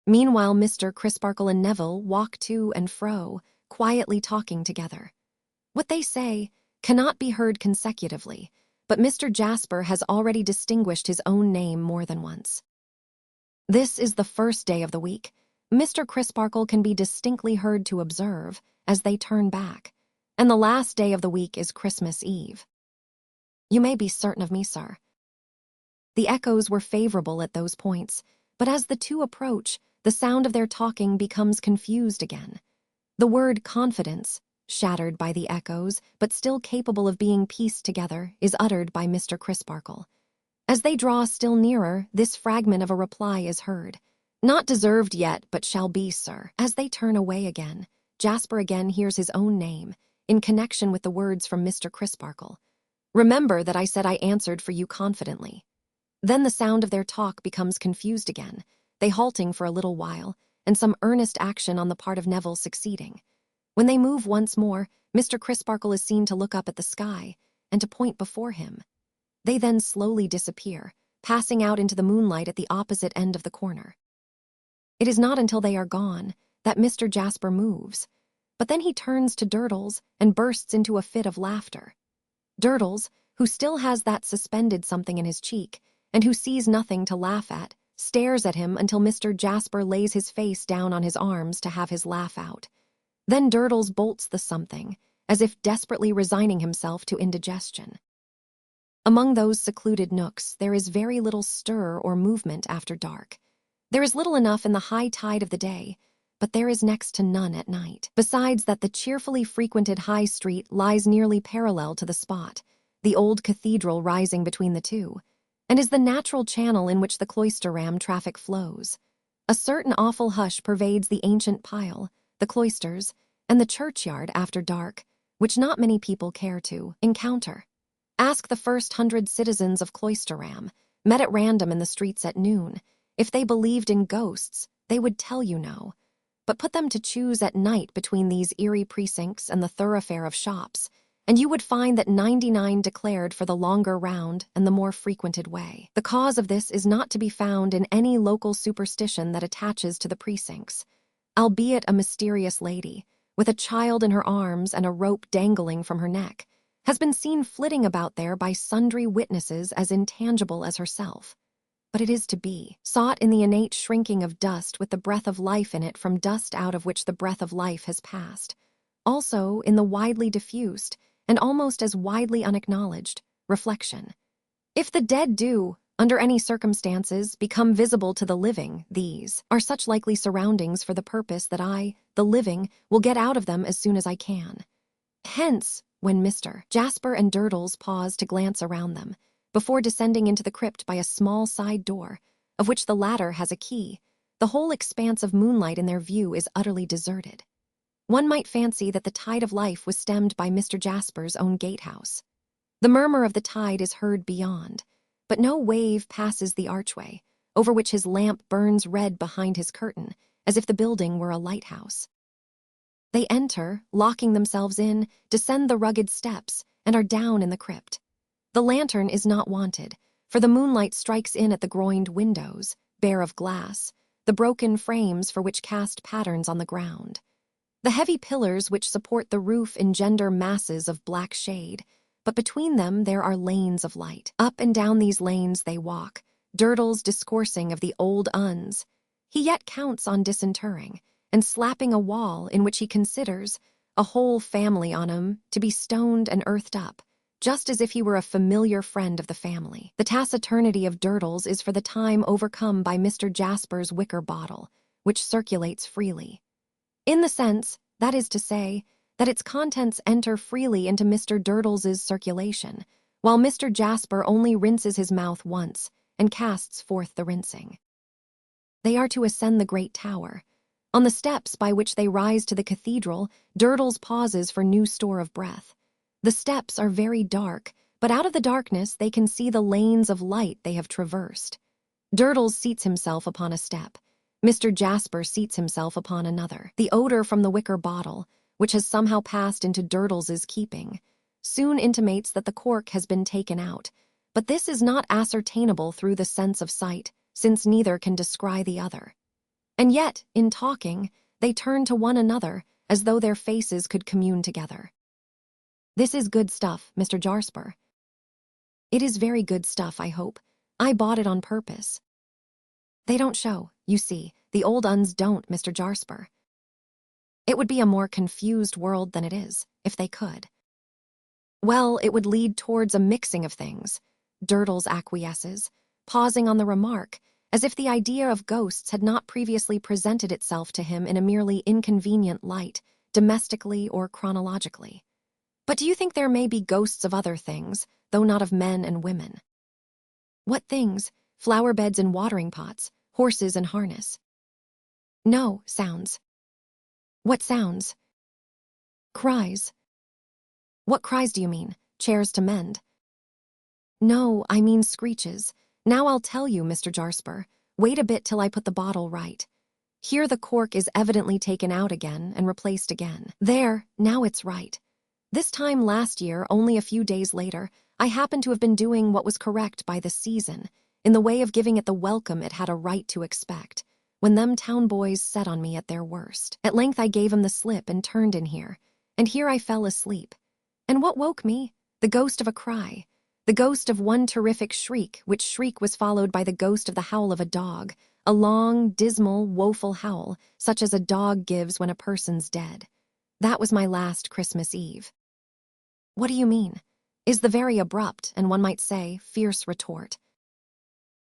Meanwhile, Mr. Crisparkle and Neville walk to and fro, quietly talking together. What they say cannot be heard consecutively, but Mr. Jasper has already distinguished his own name more than once. This is the first day of the week. Mr. Crisparkle can be distinctly heard to observe, as they turn back, and the last day of the week is Christmas Eve. You may be certain of me, sir. The echoes were favorable at those points, but as the two approach, the sound of their talking becomes confused again. The word confidence, shattered by the echoes, but still capable of being pieced together, is uttered by Mr. Crisparkle. As they draw still nearer, this fragment of a reply is heard. Not deserved yet, but shall be, sir. As they turn away again, Jasper again hears his own name, in connection with the words from Mr. Crisparkle. Remember that I said I answered for you confidently. Then the sound of their talk becomes confused again, they halting for a little while, and some earnest action on the part of Neville succeeding. When they move once more, Mr. Crisparkle is seen to look up at the sky, and to point before him. They then slowly disappear, passing out into the moonlight at the opposite end of the corner. It is not until they are gone that Mr. Jasper moves, but then he turns to Durdles and bursts into a fit of laughter. Durdles, who still has that suspended something in his cheek, and who sees nothing to laugh at, stares at him until Mr. Jasper lays his face down on his arms to have his laugh out. Then Durdles bolts the something, as if desperately resigning himself to indigestion. Among those secluded nooks, there is very little stir or movement after dark. There is little enough in the high tide of the day, but there is next to none at night. Besides that, the cheerfully frequented High Street lies nearly parallel to the spot, the old cathedral rising between the two, and is the natural channel in which the Cloisterham traffic flows. A certain awful hush pervades the ancient pile, the cloisters, and the churchyard after dark, which not many people care to encounter. Ask the first 100 citizens of Cloisterham, met at random in the streets at noon, if they believed in ghosts. They would tell you no. But put them to choose at night between these eerie precincts and the thoroughfare of shops, and you would find that 99 declared for the longer round and the more frequented way. The cause of this is not to be found in any local superstition that attaches to the precincts, albeit a mysterious lady, with a child in her arms and a rope dangling from her neck, has been seen flitting about there by sundry witnesses as intangible as herself. But it is to be, sought in the innate shrinking of dust with the breath of life in it from dust out of which the breath of life has passed, also in the widely diffused, and almost as widely unacknowledged, reflection. If the dead do, under any circumstances, become visible to the living, these are such likely surroundings for the purpose that I, the living, will get out of them as soon as I can. Hence, when Mr. Jasper and Durdles pause to glance around them, before descending into the crypt by a small side door, of which the latter has a key, the whole expanse of moonlight in their view is utterly deserted. One might fancy that the tide of life was stemmed by Mr. Jasper's own gatehouse. The murmur of the tide is heard beyond, but no wave passes the archway, over which his lamp burns red behind his curtain, as if the building were a lighthouse. They enter, locking themselves in, descend the rugged steps, and are down in the crypt. The lantern is not wanted, for the moonlight strikes in at the groined windows, bare of glass, the broken frames for which cast patterns on the ground. The heavy pillars which support the roof engender masses of black shade, but between them there are lanes of light. Up and down these lanes they walk, Durdles discoursing of the old uns. He yet counts on disinterring, and slapping a wall in which he considers a whole family on him to be stoned and earthed up, just as if he were a familiar friend of the family. The taciturnity of Durdles is for the time overcome by Mr. Jasper's wicker bottle, which circulates freely. In the sense, that is to say, that its contents enter freely into Mr. Durdles's circulation, while Mr. Jasper only rinses his mouth once and casts forth the rinsing. They are to ascend the great tower. On the steps by which they rise to the cathedral, Durdles pauses for new store of breath. The steps are very dark, but out of the darkness they can see the lanes of light they have traversed. Durdles seats himself upon a step. Mr. Jasper seats himself upon another. The odor from the wicker bottle, which has somehow passed into Durdles's keeping, soon intimates that the cork has been taken out, but this is not ascertainable through the sense of sight, since neither can descry the other. And yet, in talking, they turn to one another as though their faces could commune together. "This is good stuff, Mr. Jasper." "It is very good stuff, I hope. I bought it on purpose." "They don't show, you see. The old uns don't, Mr. Jasper. It would be a more confused world than it is, if they could." "Well, it would lead towards a mixing of things," Durdles acquiesces, pausing on the remark, as if the idea of ghosts had not previously presented itself to him in a merely inconvenient light, domestically or chronologically. "But do you think there may be ghosts of other things, though not of men and women?" "What things? Flower beds and watering pots, horses and harness." "No, sounds." "What sounds?" "Cries." "What cries do you mean? Chairs to mend?" "No, I mean screeches. Now I'll tell you, Mr. Jasper. Wait a bit till I put the bottle right. Here the cork is evidently taken out again and replaced again. There, now it's right. This time last year, only a few days later, I happened to have been doing what was correct by the season. in the way of giving it the welcome it had a right to expect, when them town boys set on me at their worst. At length I gave 'em the slip and turned in here, and here I fell asleep. And what woke me? The ghost of a cry, the ghost of one terrific shriek, which shriek was followed by the ghost of the howl of a dog, a long, dismal, woeful howl, such as a dog gives when a person's dead. That was my last Christmas Eve. What do you mean? Is the very abrupt, and one might say, fierce retort.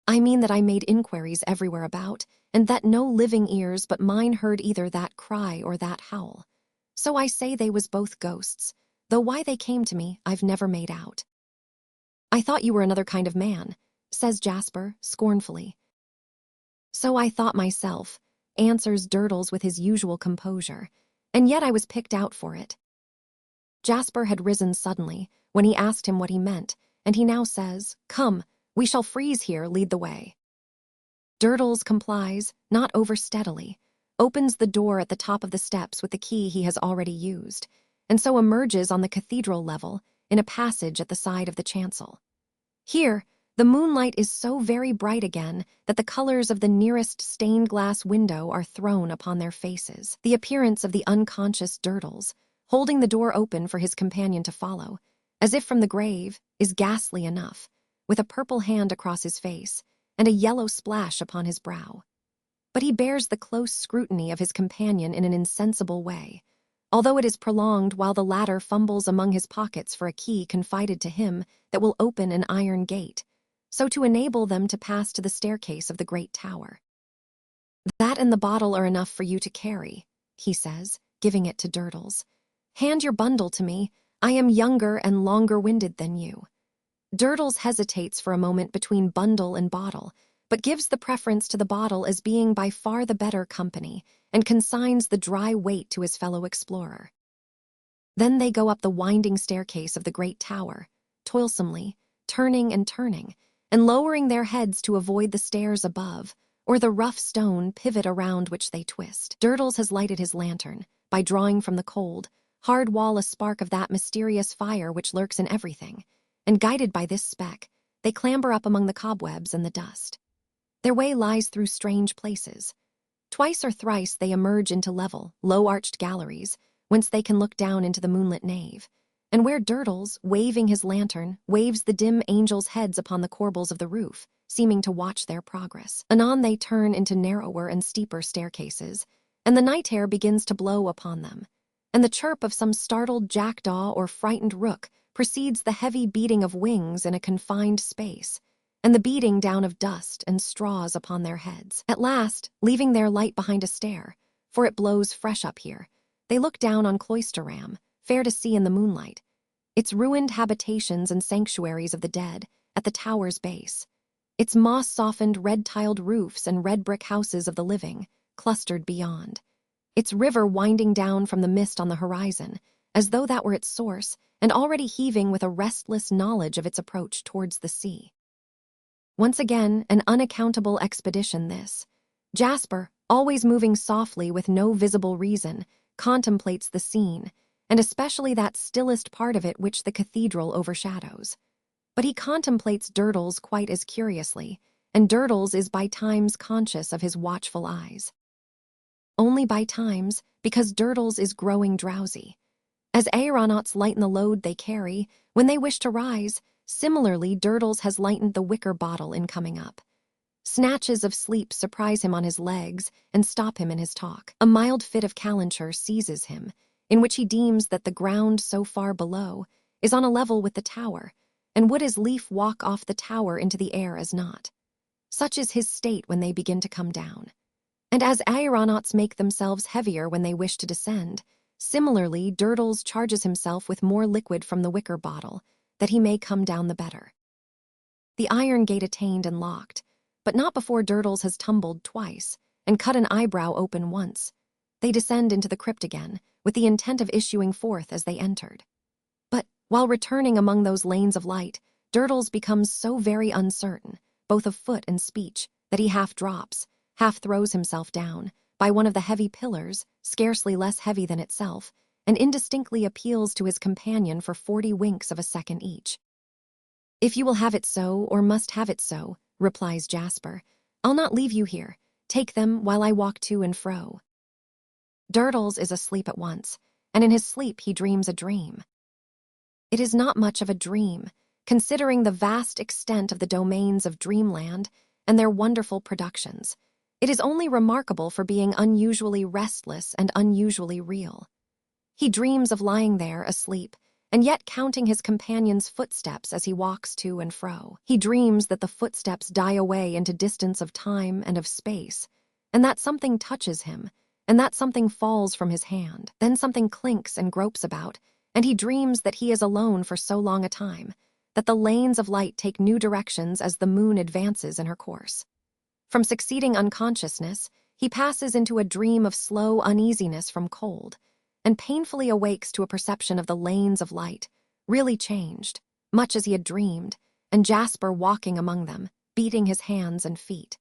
I mean that I made inquiries everywhere about, and that no living ears but mine heard either that cry or that howl. So I say they was both ghosts, though why they came to me I've never made out. I thought you were another kind of man, says Jasper, scornfully. So I thought myself, answers Durdles with his usual composure, and yet I was picked out for it. Jasper had risen suddenly when he asked him what he meant, and he now says, "Come, we shall freeze here, lead the way." Durdles complies, not over steadily, opens the door at the top of the steps with the key he has already used, and so emerges on the cathedral level in a passage at the side of the chancel. Here, the moonlight is so very bright again that the colors of the nearest stained-glass window are thrown upon their faces. The appearance of the unconscious Durdles, holding the door open for his companion to follow, as if from the grave, is ghastly enough, with a purple hand across his face and a yellow splash upon his brow. But he bears the close scrutiny of his companion in an insensible way, although it is prolonged while the latter fumbles among his pockets for a key confided to him that will open an iron gate, so to enable them to pass to the staircase of the great tower. "That and the bottle are enough for you to carry," he says, giving it to Durdles. "Hand your bundle to me. I am younger and longer-winded than you." Durdles hesitates for a moment between bundle and bottle, but gives the preference to the bottle as being by far the better company, and consigns the dry weight to his fellow explorer. Then they go up the winding staircase of the great tower, toilsomely, turning and lowering their heads to avoid the stairs above, or the rough stone pivot around which they twist. Durdles has lighted his lantern, by drawing from the cold, hard wall a spark of that mysterious fire which lurks in everything, and guided by this speck, they clamber up among the cobwebs and the dust. Their way lies through strange places. Twice or thrice they emerge into level, low-arched galleries, whence they can look down into the moonlit nave, and where Durdles, waving his lantern, waves the dim angels' heads upon the corbels of the roof, seeming to watch their progress. Anon they turn into narrower and steeper staircases, and the night air begins to blow upon them, and the chirp of some startled jackdaw or frightened rook precedes the heavy beating of wings in a confined space, and the beating down of dust and straws upon their heads. At last, leaving their light behind a stair, for it blows fresh up here, they look down on Cloisterham, fair to see in the moonlight, its ruined habitations and sanctuaries of the dead, at the tower's base, its moss-softened red-tiled roofs and red-brick houses of the living, clustered beyond, its river winding down from the mist on the horizon, as though that were its source, and already heaving with a restless knowledge of its approach towards the sea. Once again, an unaccountable expedition this. Jasper, always moving softly with no visible reason, contemplates the scene, and especially that stillest part of it which the cathedral overshadows. But he contemplates Durdles quite as curiously, and Durdles is by times conscious of his watchful eyes. Only by times, because Durdles is growing drowsy. As aeronauts lighten the load they carry, when they wish to rise, similarly Durdles has lightened the wicker bottle in coming up. Snatches of sleep surprise him on his legs and stop him in his talk. A mild fit of calenture seizes him, in which he deems that the ground so far below is on a level with the tower, and would as lief walk off the tower into the air as not. Such is his state when they begin to come down. And as aeronauts make themselves heavier when they wish to descend, similarly Durdles charges himself with more liquid from the wicker bottle, that he may come down the better. The iron gate attained and locked, but not before Durdles has tumbled twice, and cut an eyebrow open once. They descend into the crypt again, with the intent of issuing forth as they entered. But, while returning among those lanes of light, Durdles becomes so very uncertain, both of foot and speech, that he half drops, half throws himself down, by one of the heavy pillars, scarcely less heavy than itself, and indistinctly appeals to his companion for 40 winks of a second each. "If you will have it so, or must have it so," replies Jasper. "I'll not leave you here. Take them while I walk to and fro." Durdles is asleep at once, and in his sleep he dreams a dream. It is not much of a dream, considering the vast extent of the domains of dreamland and their wonderful productions. It is only remarkable for being unusually restless and unusually real. He dreams of lying there asleep, and yet counting his companion's footsteps as he walks to and fro. He dreams that the footsteps die away into distance of time and of space, and that something touches him, and that something falls from his hand. Then something clinks and gropes about, and he dreams that he is alone for so long a time, that the lanes of light take new directions as the moon advances in her course. From succeeding unconsciousness, he passes into a dream of slow uneasiness from cold, and painfully awakes to a perception of the lanes of light, really changed, much as he had dreamed, and Jasper walking among them, beating his hands and feet.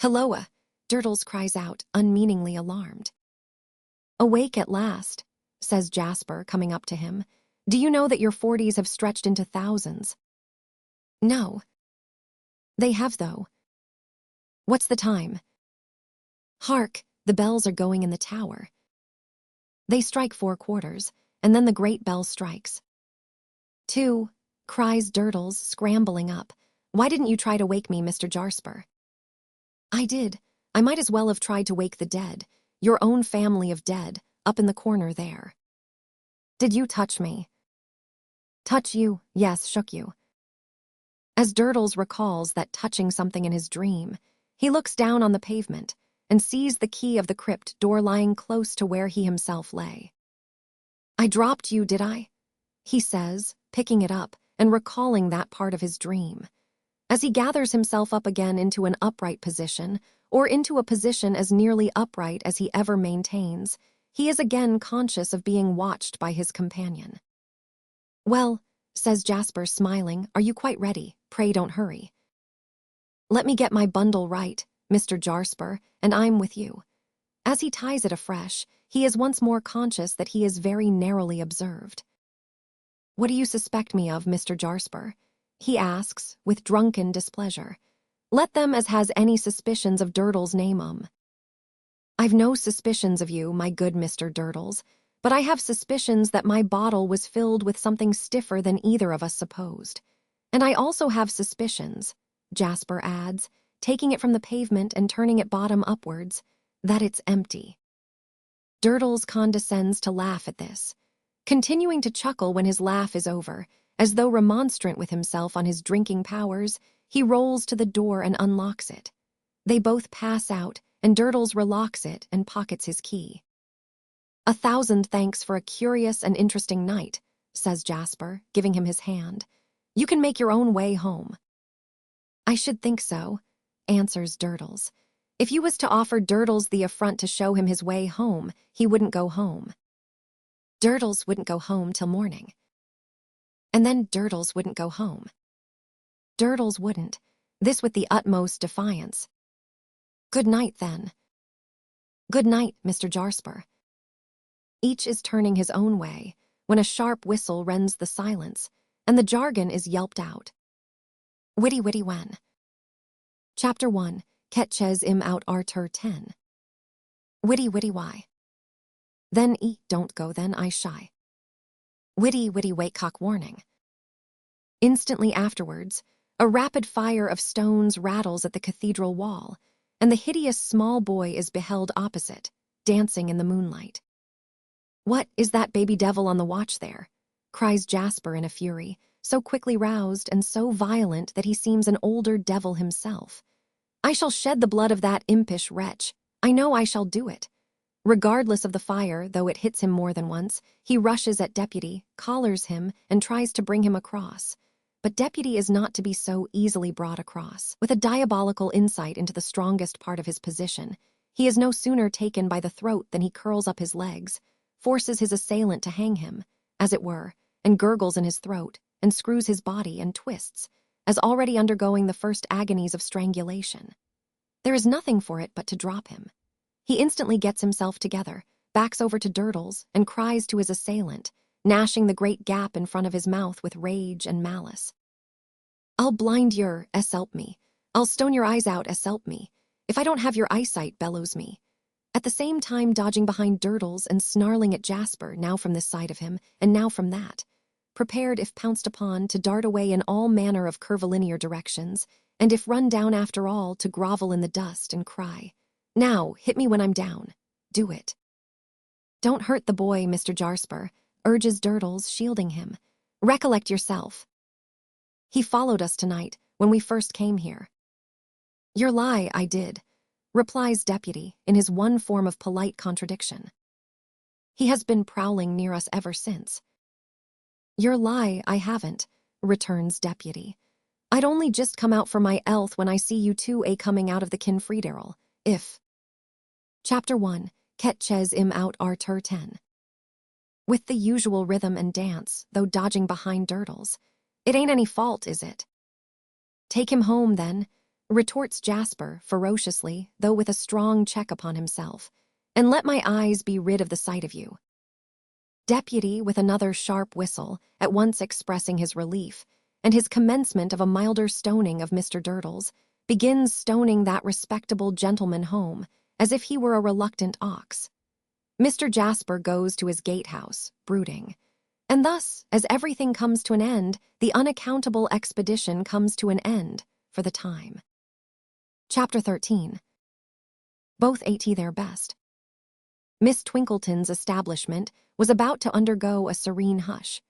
"Hilloa!" Durdles cries out, unmeaningly alarmed. "Awake at last," says Jasper, coming up to him. "Do you know that your 40s have stretched into thousands?" "No." "They have, though." "What's the time?" "Hark, the bells are going in the tower." They strike 4 quarters, and then the great bell strikes. "2," cries Durdles, scrambling up. "Why didn't you try to wake me, Mr. Jasper?" "I did. I might as well have tried to wake the dead, your own family of dead, up in the corner there." "Did you touch me?" "Touch you? Yes, shook you." As Durdles recalls that touching something in his dream, he looks down on the pavement and sees the key of the crypt door lying close to where he himself lay. "I dropped you, did I?" he says, picking it up and recalling that part of his dream. As he gathers himself up again into an upright position, or into a position as nearly upright as he ever maintains, he is again conscious of being watched by his companion. "Well," says Jasper, smiling, "are you quite ready? Pray don't hurry." "Let me get my bundle right, Mr. Jasper, and I'm with you." As he ties it afresh, he is once more conscious that he is very narrowly observed. "What do you suspect me of, Mr. Jasper?" he asks, with drunken displeasure. "Let them as has any suspicions of Durdles name 'em." "I've no suspicions of you, my good Mr. Durdles, but I have suspicions that my bottle was filled with something stiffer than either of us supposed. And I also have suspicions," Jasper adds, taking it from the pavement and turning it bottom upwards, "that it's empty." Durdles condescends to laugh at this, continuing to chuckle when his laugh is over. As though remonstrant with himself on his drinking powers, he rolls to the door and unlocks it. They both pass out, and Durdles relocks it and pockets his key. "A thousand thanks for a curious and interesting night," says Jasper, giving him his hand. "You can make your own way home." "I should think so," answers Durdles. If you was to offer Durdles the affront to show him his way home, he wouldn't go home. Durdles wouldn't go home till morning. And then Durdles wouldn't go home. Durdles wouldn't, this with the utmost defiance. "Good night, then." "Good night, Mr. Jasper." Each is turning his own way, when a sharp whistle rends the silence, and the jargon is yelped out. Witty witty when. Chapter 1, Catches im out Arter 10. Witty witty why. Then don't go then I shy. Witty witty wakecock warning. Instantly afterwards, a rapid fire of stones rattles at the cathedral wall, and the hideous small boy is beheld opposite, dancing in the moonlight. "What is that baby devil on the watch there?" cries Jasper in a fury, so quickly roused and so violent that he seems an older devil himself. "I shall shed the blood of that impish wretch. I know I shall do it." Regardless of the fire, though it hits him more than once, he rushes at Deputy, collars him, and tries to bring him across. But Deputy is not to be so easily brought across. With a diabolical insight into the strongest part of his position, he is no sooner taken by the throat than he curls up his legs, forces his assailant to hang him, as it were, and gurgles in his throat, and screws his body and twists, as already undergoing the first agonies of strangulation. There is nothing for it but to drop him. He instantly gets himself together, backs over to Durdles, and cries to his assailant, gnashing the great gap in front of his mouth with rage and malice. I'll blind your, help me. I'll stone your eyes out, help me. If I don't have your eyesight, bellows me. At the same time dodging behind Durdles and snarling at Jasper, now from this side of him, and now from that. Prepared, if pounced upon, to dart away in all manner of curvilinear directions, and if run down after all, to grovel in the dust and cry, "Now, hit me when I'm down. Do it." "Don't hurt the boy, Mr. Jasper," urges Durdles, shielding him. "Recollect yourself. He followed us tonight, when we first came here." "Your lie, I did," replies Deputy, in his one form of polite contradiction. "He has been prowling near us ever since." "Your lie, I haven't," returns Deputy. "I'd only just come out for my elth when I see you two coming out of the Kinfriederl, if." Chapter 1, Ketches im out Artur 10. With the usual rhythm and dance, though dodging behind Durdles. "It ain't any fault, is it?" "Take him home, then," retorts Jasper, ferociously, though with a strong check upon himself, "and let my eyes be rid of the sight of you." Deputy, with another sharp whistle, at once expressing his relief, and his commencement of a milder stoning of Mr. Durdles, begins stoning that respectable gentleman home, as if he were a reluctant ox. Mr. Jasper goes to his gatehouse, brooding. And thus, as everything comes to an end, the unaccountable expedition comes to an end, for the time. Chapter 13. Both ate their best. Miss Twinkleton's establishment was about to undergo a serene hush.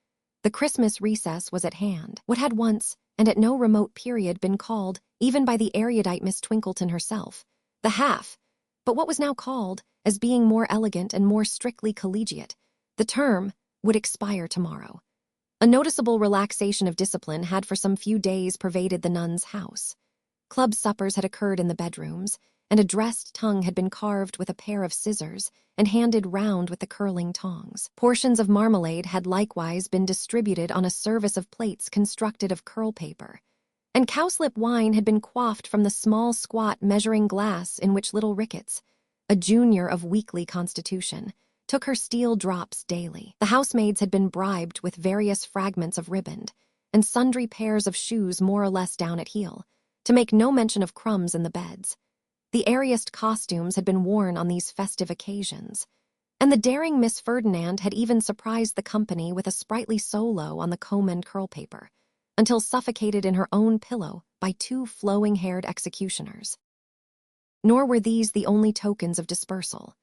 The Christmas recess was at hand, what had once, and at no remote period, been called, even by the erudite Miss Twinkleton herself, the half, but what was now called, as being more elegant and more strictly collegiate, the term, would expire tomorrow. A noticeable relaxation of discipline had for some few days pervaded the nuns' house. Club suppers had occurred in the bedrooms, and a dressed tongue had been carved with a pair of scissors and handed round with the curling tongs. Portions of marmalade had likewise been distributed on a service of plates constructed of curl paper, and cowslip wine had been quaffed from the small squat measuring glass in which little Ricketts, a junior of weakly constitution, took her steel drops daily. The housemaids had been bribed with various fragments of riband, and sundry pairs of shoes more or less down at heel, to make no mention of crumbs in the beds. The airiest costumes had been worn on these festive occasions, and the daring Miss Ferdinand had even surprised the company with a sprightly solo on the comb and curl paper, until suffocated in her own pillow by two flowing-haired executioners. Nor were these the only tokens of dispersal.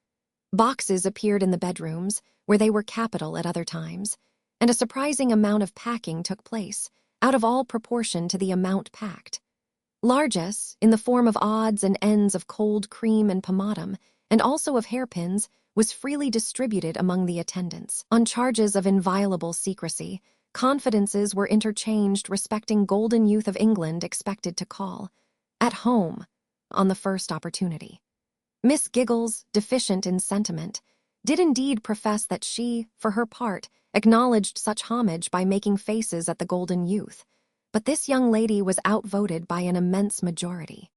Boxes appeared in the bedrooms, where they were capital at other times, and a surprising amount of packing took place, out of all proportion to the amount packed. Largesse, in the form of odds and ends of cold cream and pomatum, and also of hairpins, was freely distributed among the attendants. On charges of inviolable secrecy, confidences were interchanged respecting golden youth of England expected to call, at home, on the first opportunity. Miss Giggles, deficient in sentiment, did indeed profess that she, for her part, acknowledged such homage by making faces at the golden youth, but this young lady was outvoted by an immense majority.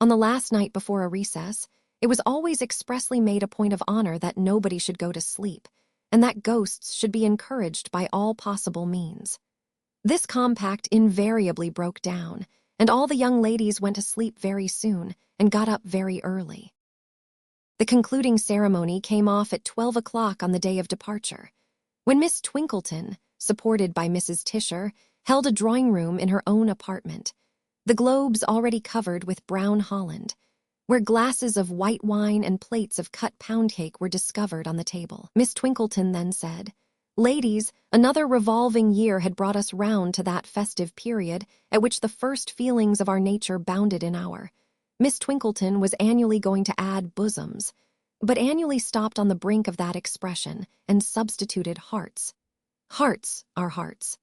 On the last night before a recess, it was always expressly made a point of honor that nobody should go to sleep, and that ghosts should be encouraged by all possible means. This compact invariably broke down, and all the young ladies went to sleep very soon and got up very early. The concluding ceremony came off at 12 o'clock on the day of departure, when Miss Twinkleton, supported by Mrs. Tisher, held a drawing-room in her own apartment, the globes already covered with brown holland, where glasses of white wine and plates of cut pound-cake were discovered on the table. Miss Twinkleton then said, "Ladies, another revolving year had brought us round to that festive period at which the first feelings of our nature bounded in our." Miss Twinkleton was annually going to add bosoms, but annually stopped on the brink of that expression and substituted hearts. Hearts are hearts.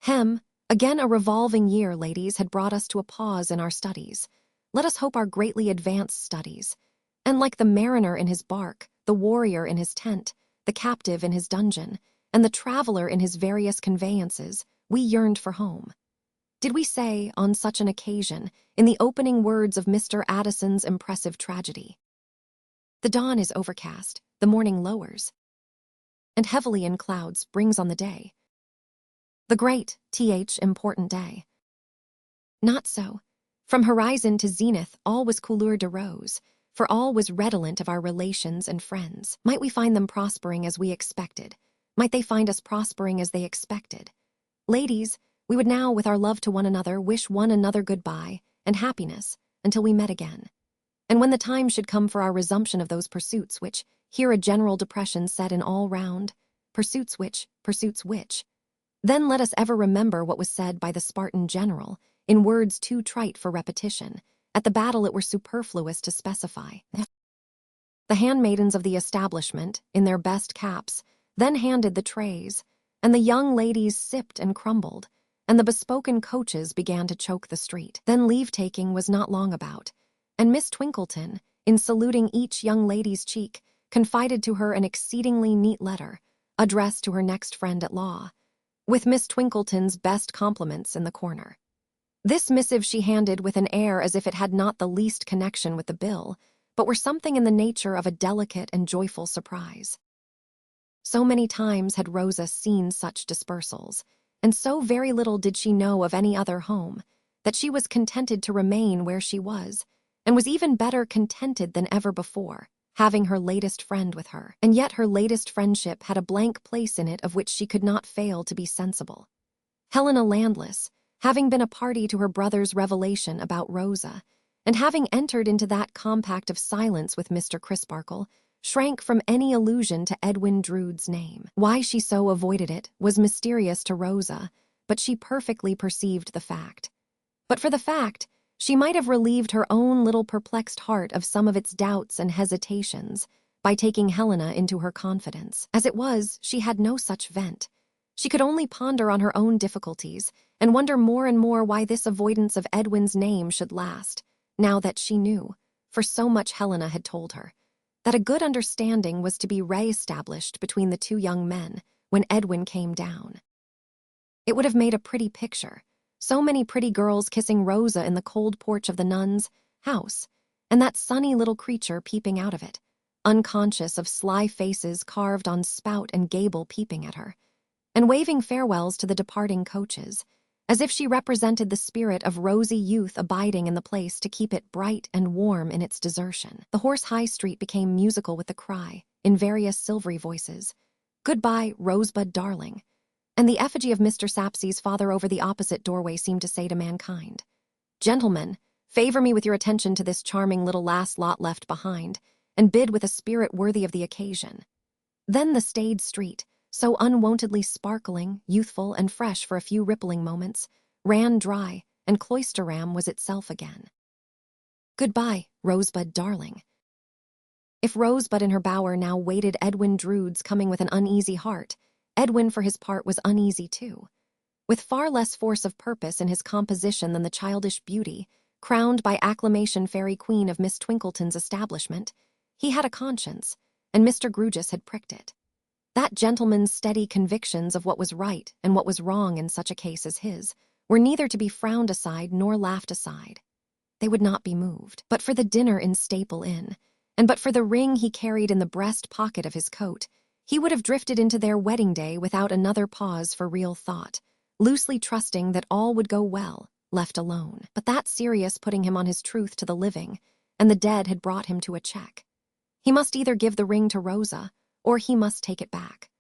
Again a revolving year, ladies, had brought us to a pause in our studies. Let us hope our greatly advanced studies. And like the mariner in his bark, the warrior in his tent, the captive in his dungeon, and the traveler in his various conveyances, we yearned for home. Did we say, on such an occasion, in the opening words of Mr. Addison's impressive tragedy, "The dawn is overcast, the morning lowers, and heavily in clouds brings on the day, the great, important day." Not so. From horizon to zenith, all was couleur de rose, for all was redolent of our relations and friends. Might we find them prospering as we expected? Might they find us prospering as they expected? Ladies, we would now, with our love to one another, wish one another goodbye and happiness until we met again. And when the time should come for our resumption of those pursuits which, here a general depression set in all round, pursuits which, then let us ever remember what was said by the Spartan general, in words too trite for repetition, at the battle it were superfluous to specify. The handmaidens of the establishment, in their best caps, then handed the trays, and the young ladies sipped and crumbled, and the bespoken coaches began to choke the street. Then leave-taking was not long about, and Miss Twinkleton, in saluting each young lady's cheek, confided to her an exceedingly neat letter, addressed to her next friend at law, with Miss Twinkleton's best compliments in the corner. This missive she handed with an air as if it had not the least connection with the bill, but were something in the nature of a delicate and joyful surprise. So many times had Rosa seen such dispersals, and so very little did she know of any other home, that she was contented to remain where she was, and was even better contented than ever before, having her latest friend with her. And yet her latest friendship had a blank place in it of which she could not fail to be sensible. Helena Landless, having been a party to her brother's revelation about Rosa, and having entered into that compact of silence with Mr. Crisparkle, shrank from any allusion to Edwin Drood's name. Why she so avoided it was mysterious to Rosa, but she perfectly perceived the fact. But for the fact, she might have relieved her own little perplexed heart of some of its doubts and hesitations by taking Helena into her confidence. As it was, she had no such vent. She could only ponder on her own difficulties and wonder more and more why this avoidance of Edwin's name should last, now that she knew, for so much Helena had told her, that a good understanding was to be re-established between the two young men when Edwin came down. It would have made a pretty picture, so many pretty girls kissing Rosa in the cold porch of the nuns' house, and that sunny little creature peeping out of it, unconscious of sly faces carved on spout and gable peeping at her, and waving farewells to the departing coaches, as if she represented the spirit of rosy youth abiding in the place to keep it bright and warm in its desertion. The Horse High Street became musical with the cry, in various silvery voices, "Goodbye, Rosebud darling," and the effigy of Mr. Sapsea's father over the opposite doorway seemed to say to mankind, "Gentlemen, favor me with your attention to this charming little last lot left behind, and bid with a spirit worthy of the occasion." Then the staid street, so unwontedly sparkling, youthful, and fresh for a few rippling moments, ran dry, and Cloisterham was itself again. "Goodbye, Rosebud darling." If Rosebud in her bower now waited Edwin Drood's coming with an uneasy heart, Edwin for his part was uneasy too. With far less force of purpose in his composition than the childish beauty, crowned by acclamation fairy queen of Miss Twinkleton's establishment, he had a conscience, and Mr. Grewgious had pricked it. That gentleman's steady convictions of what was right and what was wrong in such a case as his were neither to be frowned aside nor laughed aside. They would not be moved. But for the dinner in Staple Inn, and but for the ring he carried in the breast pocket of his coat, he would have drifted into their wedding day without another pause for real thought, loosely trusting that all would go well, left alone. But that Sirius putting him on his truth to the living, and the dead had brought him to a check. He must either give the ring to Rosa, or he must take it back.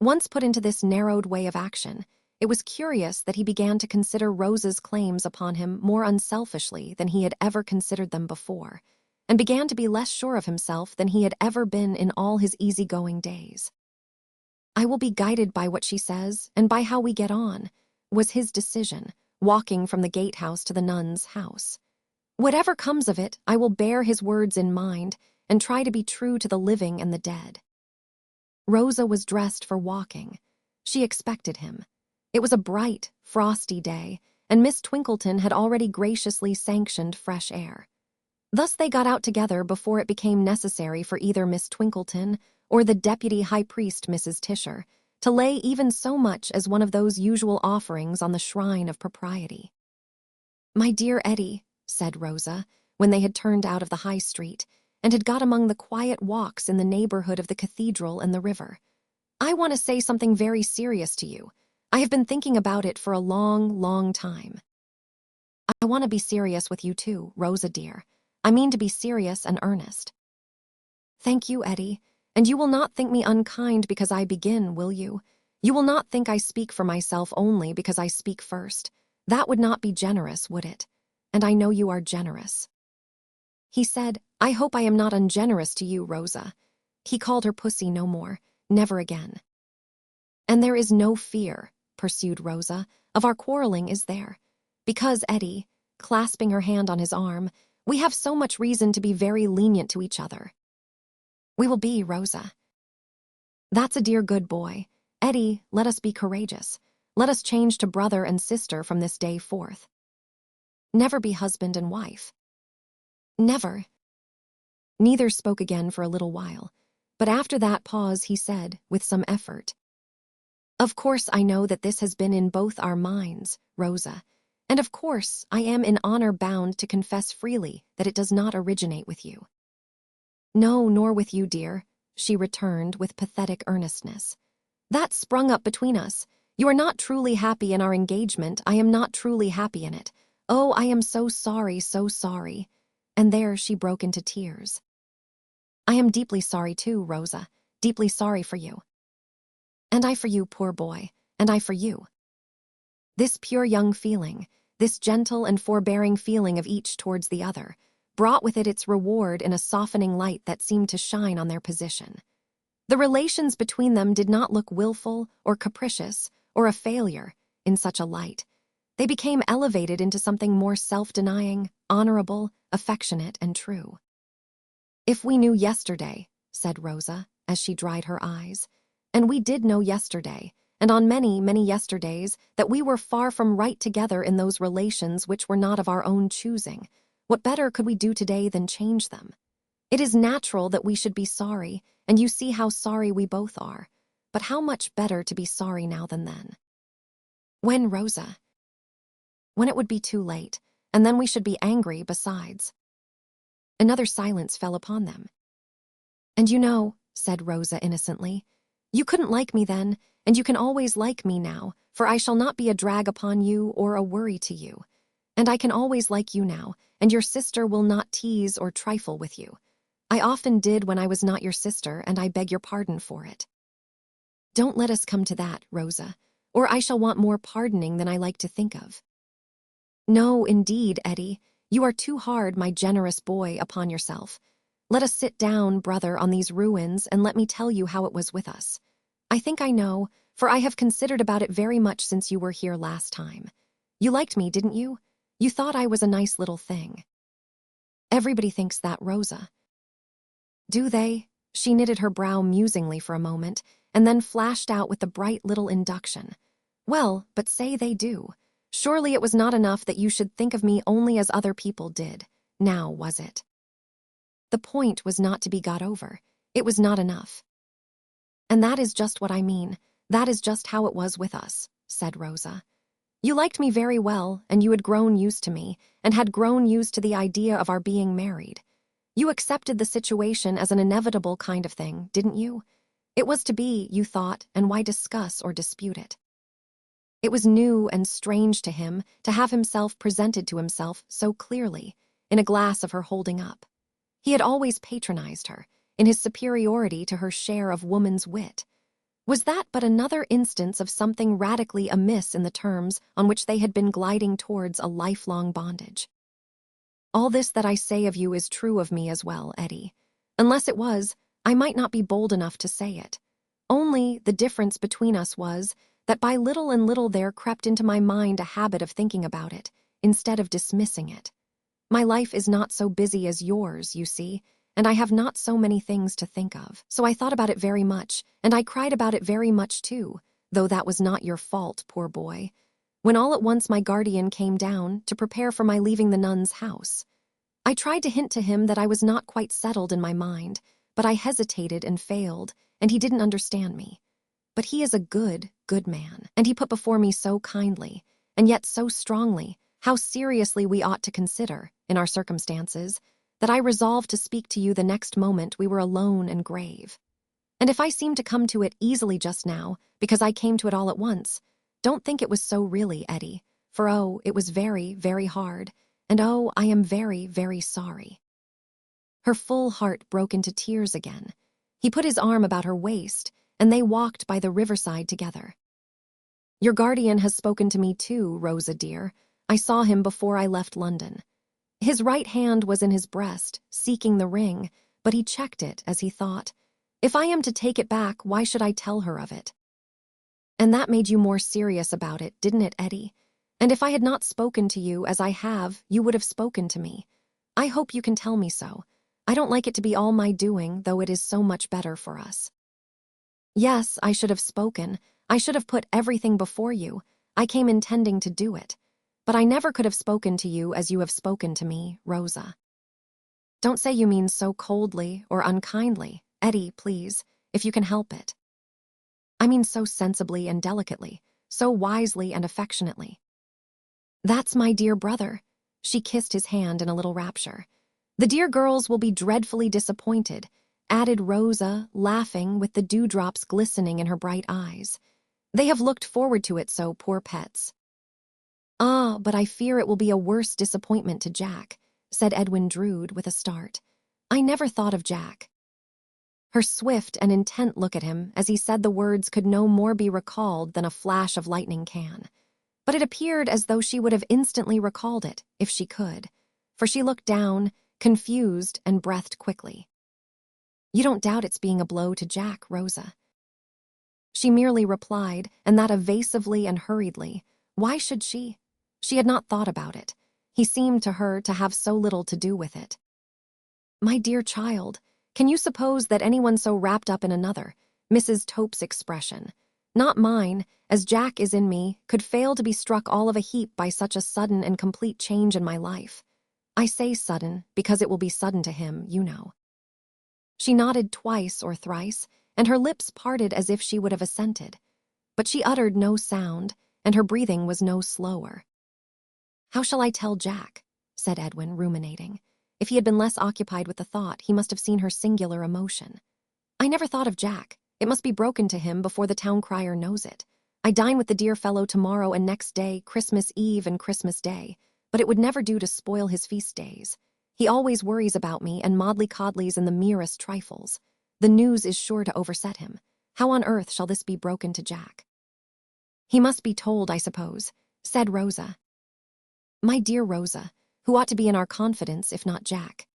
Once put into this narrowed way of action, it was curious that he began to consider Rosa's claims upon him more unselfishly than he had ever considered them before, and began to be less sure of himself than he had ever been in all his easygoing days. "I will be guided by what she says, and by how we get on," was his decision, walking from the gatehouse to the nun's house. "Whatever comes of it, I will bear his words in mind, and try to be true to the living and the dead." Rosa was dressed for walking. She expected him. It was a bright, frosty day, and Miss Twinkleton had already graciously sanctioned fresh air. Thus they got out together before it became necessary for either Miss Twinkleton or the deputy high priest, Mrs. Tisher, to lay even so much as one of those usual offerings on the shrine of propriety. "My dear Eddie," said Rosa, when they had turned out of the High Street, and had got among the quiet walks in the neighborhood of the cathedral and the river, "I want to say something very serious to you. I have been thinking about it for a long, long time." I want to be serious with you too, Rosa dear. I mean to be serious and earnest. Thank you, Eddie. And you will not think me unkind because I begin, will you? You will not think I speak for myself only because I speak first. That would not be generous, would it? And I know you are generous. He said, I hope I am not ungenerous to you, Rosa. He called her pussy no more, never again. And there is no fear, pursued Rosa, of our quarreling, is there? Because, Eddie, clasping her hand on his arm, we have so much reason to be very lenient to each other. We will be, Rosa. That's a dear good boy. Eddie, let us be courageous. Let us change to brother and sister from this day forth. Never be husband and wife. Never. Neither spoke again for a little while, but after that pause he said, with some effort, Of course I know that this has been in both our minds, Rosa, and of course I am in honor bound to confess freely that it does not originate with you. No, nor with you, dear, she returned with pathetic earnestness. That sprung up between us. You are not truly happy in our engagement. I am not truly happy in it. Oh, I am so sorry, so sorry. And there she broke into tears. I am deeply sorry too, Rosa, deeply sorry for you. And I for you, poor boy, and I for you. This pure young feeling, this gentle and forbearing feeling of each towards the other, brought with it its reward in a softening light that seemed to shine on their position. The relations between them did not look willful or capricious or a failure in such a light. They became elevated into something more self-denying, honorable, affectionate, and true. If we knew yesterday, said Rosa, as she dried her eyes, and we did know yesterday, and on many, many yesterdays, that we were far from right together in those relations which were not of our own choosing, what better could we do today than change them? It is natural that we should be sorry, and you see how sorry we both are. But how much better to be sorry now than then? When, Rosa? When it would be too late, and then we should be angry besides. Another silence fell upon them. And you know, said Rosa innocently, you couldn't like me then, and you can always like me now, for I shall not be a drag upon you or a worry to you. And I can always like you now, and your sister will not tease or trifle with you. I often did when I was not your sister, and I beg your pardon for it. Don't let us come to that, Rosa, or I shall want more pardoning than I like to think of. No, indeed, Eddie, you are too hard, my generous boy, upon yourself. Let us sit down, brother, on these ruins, and let me tell you how it was with us. I think I know, for I have considered about it very much since you were here last time. You liked me, didn't you? You thought I was a nice little thing. Everybody thinks that, Rosa. Do they? She knitted her brow musingly for a moment, and then flashed out with the bright little induction. Well, but say they do. Surely it was not enough that you should think of me only as other people did. Now, was it? The point was not to be got over. It was not enough. And that is just what I mean. That is just how it was with us, said Rosa. You liked me very well, and you had grown used to me, and had grown used to the idea of our being married. You accepted the situation as an inevitable kind of thing, didn't you? It was to be, you thought, and why discuss or dispute it? It was new and strange to him to have himself presented to himself so clearly, in a glass of her holding up. He had always patronized her, in his superiority to her share of woman's wit. Was that but another instance of something radically amiss in the terms on which they had been gliding towards a lifelong bondage? All this that I say of you is true of me as well, Eddie. Unless it was, I might not be bold enough to say it. Only the difference between us was that by little and little there crept into my mind a habit of thinking about it, instead of dismissing it. My life is not so busy as yours, you see, and I have not so many things to think of. So I thought about it very much, and I cried about it very much too, though that was not your fault, poor boy, when all at once my guardian came down to prepare for my leaving the nun's house. I tried to hint to him that I was not quite settled in my mind, but I hesitated and failed, and he didn't understand me. But he is a good, good man, and he put before me so kindly, and yet so strongly, how seriously we ought to consider, in our circumstances, that I resolved to speak to you the next moment we were alone and grave. And if I seem to come to it easily just now, because I came to it all at once, don't think it was so really, Eddie, for oh, it was very, very hard, and oh, I am very, very sorry." Her full heart broke into tears again. He put his arm about her waist, and they walked by the riverside together. "Your guardian has spoken to me too, Rosa dear. I saw him before I left London. His right hand was in his breast, seeking the ring, but he checked it as he thought, 'If I am to take it back, why should I tell her of it?' And that made you more serious about it, didn't it, Eddie? And if I had not spoken to you as I have, you would have spoken to me. I hope you can tell me so. I don't like it to be all my doing, though it is so much better for us." "Yes, I should have spoken. I should have put everything before you. I came intending to do it. But I never could have spoken to you as you have spoken to me, Rosa." "Don't say you mean so coldly or unkindly, Eddie, please, if you can help it. I mean so sensibly and delicately, so wisely and affectionately." "That's my dear brother." She kissed his hand in a little rapture. "The dear girls will be dreadfully disappointed," added Rosa, laughing with the dewdrops glistening in her bright eyes. "They have looked forward to it so, poor pets." "Ah, but I fear it will be a worse disappointment to Jack," said Edwin Drood with a start. "I never thought of Jack." Her swift and intent look at him as he said the words could no more be recalled than a flash of lightning can. But it appeared as though she would have instantly recalled it, if she could, for she looked down, confused, and breathed quickly. "You don't doubt it's being a blow to Jack, Rosa?" She merely replied, and that evasively and hurriedly. Why should she? She had not thought about it. He seemed to her to have so little to do with it. "My dear child, can you suppose that anyone so wrapped up in another," Mrs. Tope's expression, "not mine, as Jack is in me, could fail to be struck all of a heap by such a sudden and complete change in my life? I say sudden, because it will be sudden to him, you know." She nodded twice or thrice, and her lips parted as if she would have assented. But she uttered no sound, and her breathing was no slower. "How shall I tell Jack?" said Edwin, ruminating. If he had been less occupied with the thought, he must have seen her singular emotion. "I never thought of Jack. It must be broken to him before the town crier knows it. I dine with the dear fellow tomorrow and next day, Christmas Eve and Christmas Day, but it would never do to spoil his feast days. He always worries about me and Maudley-Codleys in the merest trifles. The news is sure to overset him. How on earth shall this be broken to Jack?" "He must be told, I suppose," said Rosa. "My dear Rosa, who ought to be in our confidence if not Jack?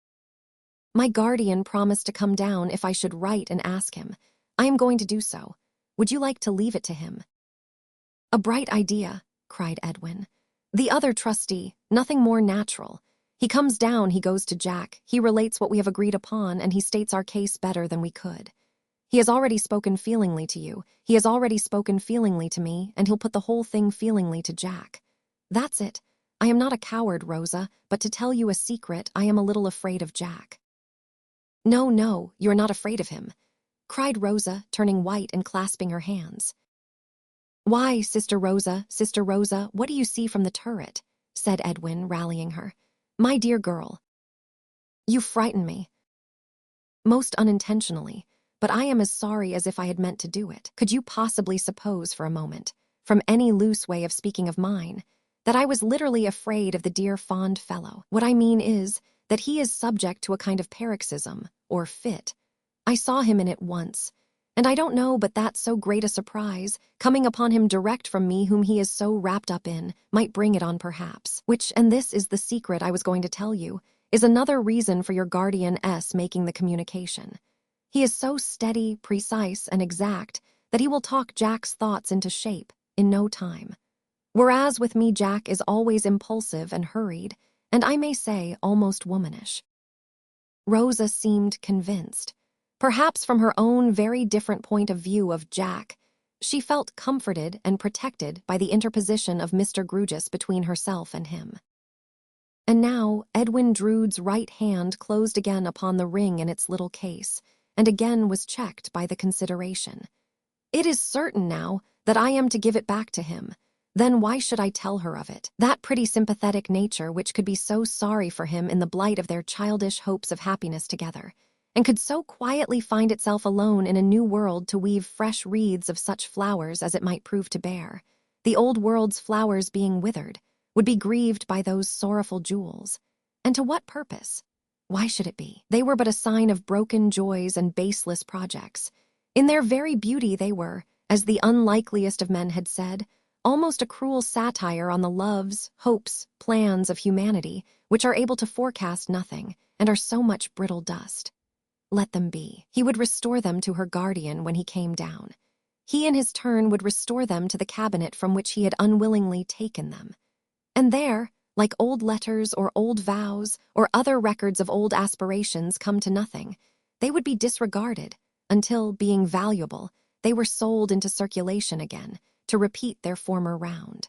My guardian promised to come down if I should write and ask him. I am going to do so. Would you like to leave it to him?" "A bright idea," cried Edwin. "The other trustee, nothing more natural. He comes down, he goes to Jack, he relates what we have agreed upon, and he states our case better than we could. He has already spoken feelingly to you, he has already spoken feelingly to me, and he'll put the whole thing feelingly to Jack. That's it. I am not a coward, Rosa, but to tell you a secret, I am a little afraid of Jack." "No, no, you are not afraid of him," cried Rosa, turning white and clasping her hands. "Why, Sister Rosa, what do you see from the turret?" said Edwin, rallying her. "My dear girl, you frighten me." "Most unintentionally, but I am as sorry as if I had meant to do it. Could you possibly suppose for a moment, from any loose way of speaking of mine, that I was literally afraid of the dear fond fellow? What I mean is, that he is subject to a kind of paroxysm, or fit. I saw him in it once, and I don't know but that so great a surprise, coming upon him direct from me whom he is so wrapped up in, might bring it on perhaps. Which, and this is the secret I was going to tell you, is another reason for your guardian S making the communication. He is so steady, precise, and exact that he will talk Jack's thoughts into shape in no time. Whereas with me Jack is always impulsive and hurried, and I may say almost womanish." Rosa seemed convinced. Perhaps from her own very different point of view of Jack, she felt comforted and protected by the interposition of Mr. Grugis between herself and him. And now Edwin Drood's right hand closed again upon the ring in its little case, and again was checked by the consideration. "It is certain now that I am to give it back to him. Then why should I tell her of it? That pretty sympathetic nature which could be so sorry for him in the blight of their childish hopes of happiness together, and could so quietly find itself alone in a new world to weave fresh wreaths of such flowers as it might prove to bear, the old world's flowers being withered, would be grieved by those sorrowful jewels. And to what purpose? Why should it be? They were but a sign of broken joys and baseless projects. In their very beauty they were, as the unlikeliest of men had said, almost a cruel satire on the loves, hopes, plans of humanity, which are able to forecast nothing and are so much brittle dust. Let them be. He would restore them to her guardian when he came down. He in his turn would restore them to the cabinet from which he had unwillingly taken them. And there, like old letters or old vows or other records of old aspirations come to nothing, they would be disregarded until, being valuable, they were sold into circulation again to repeat their former round.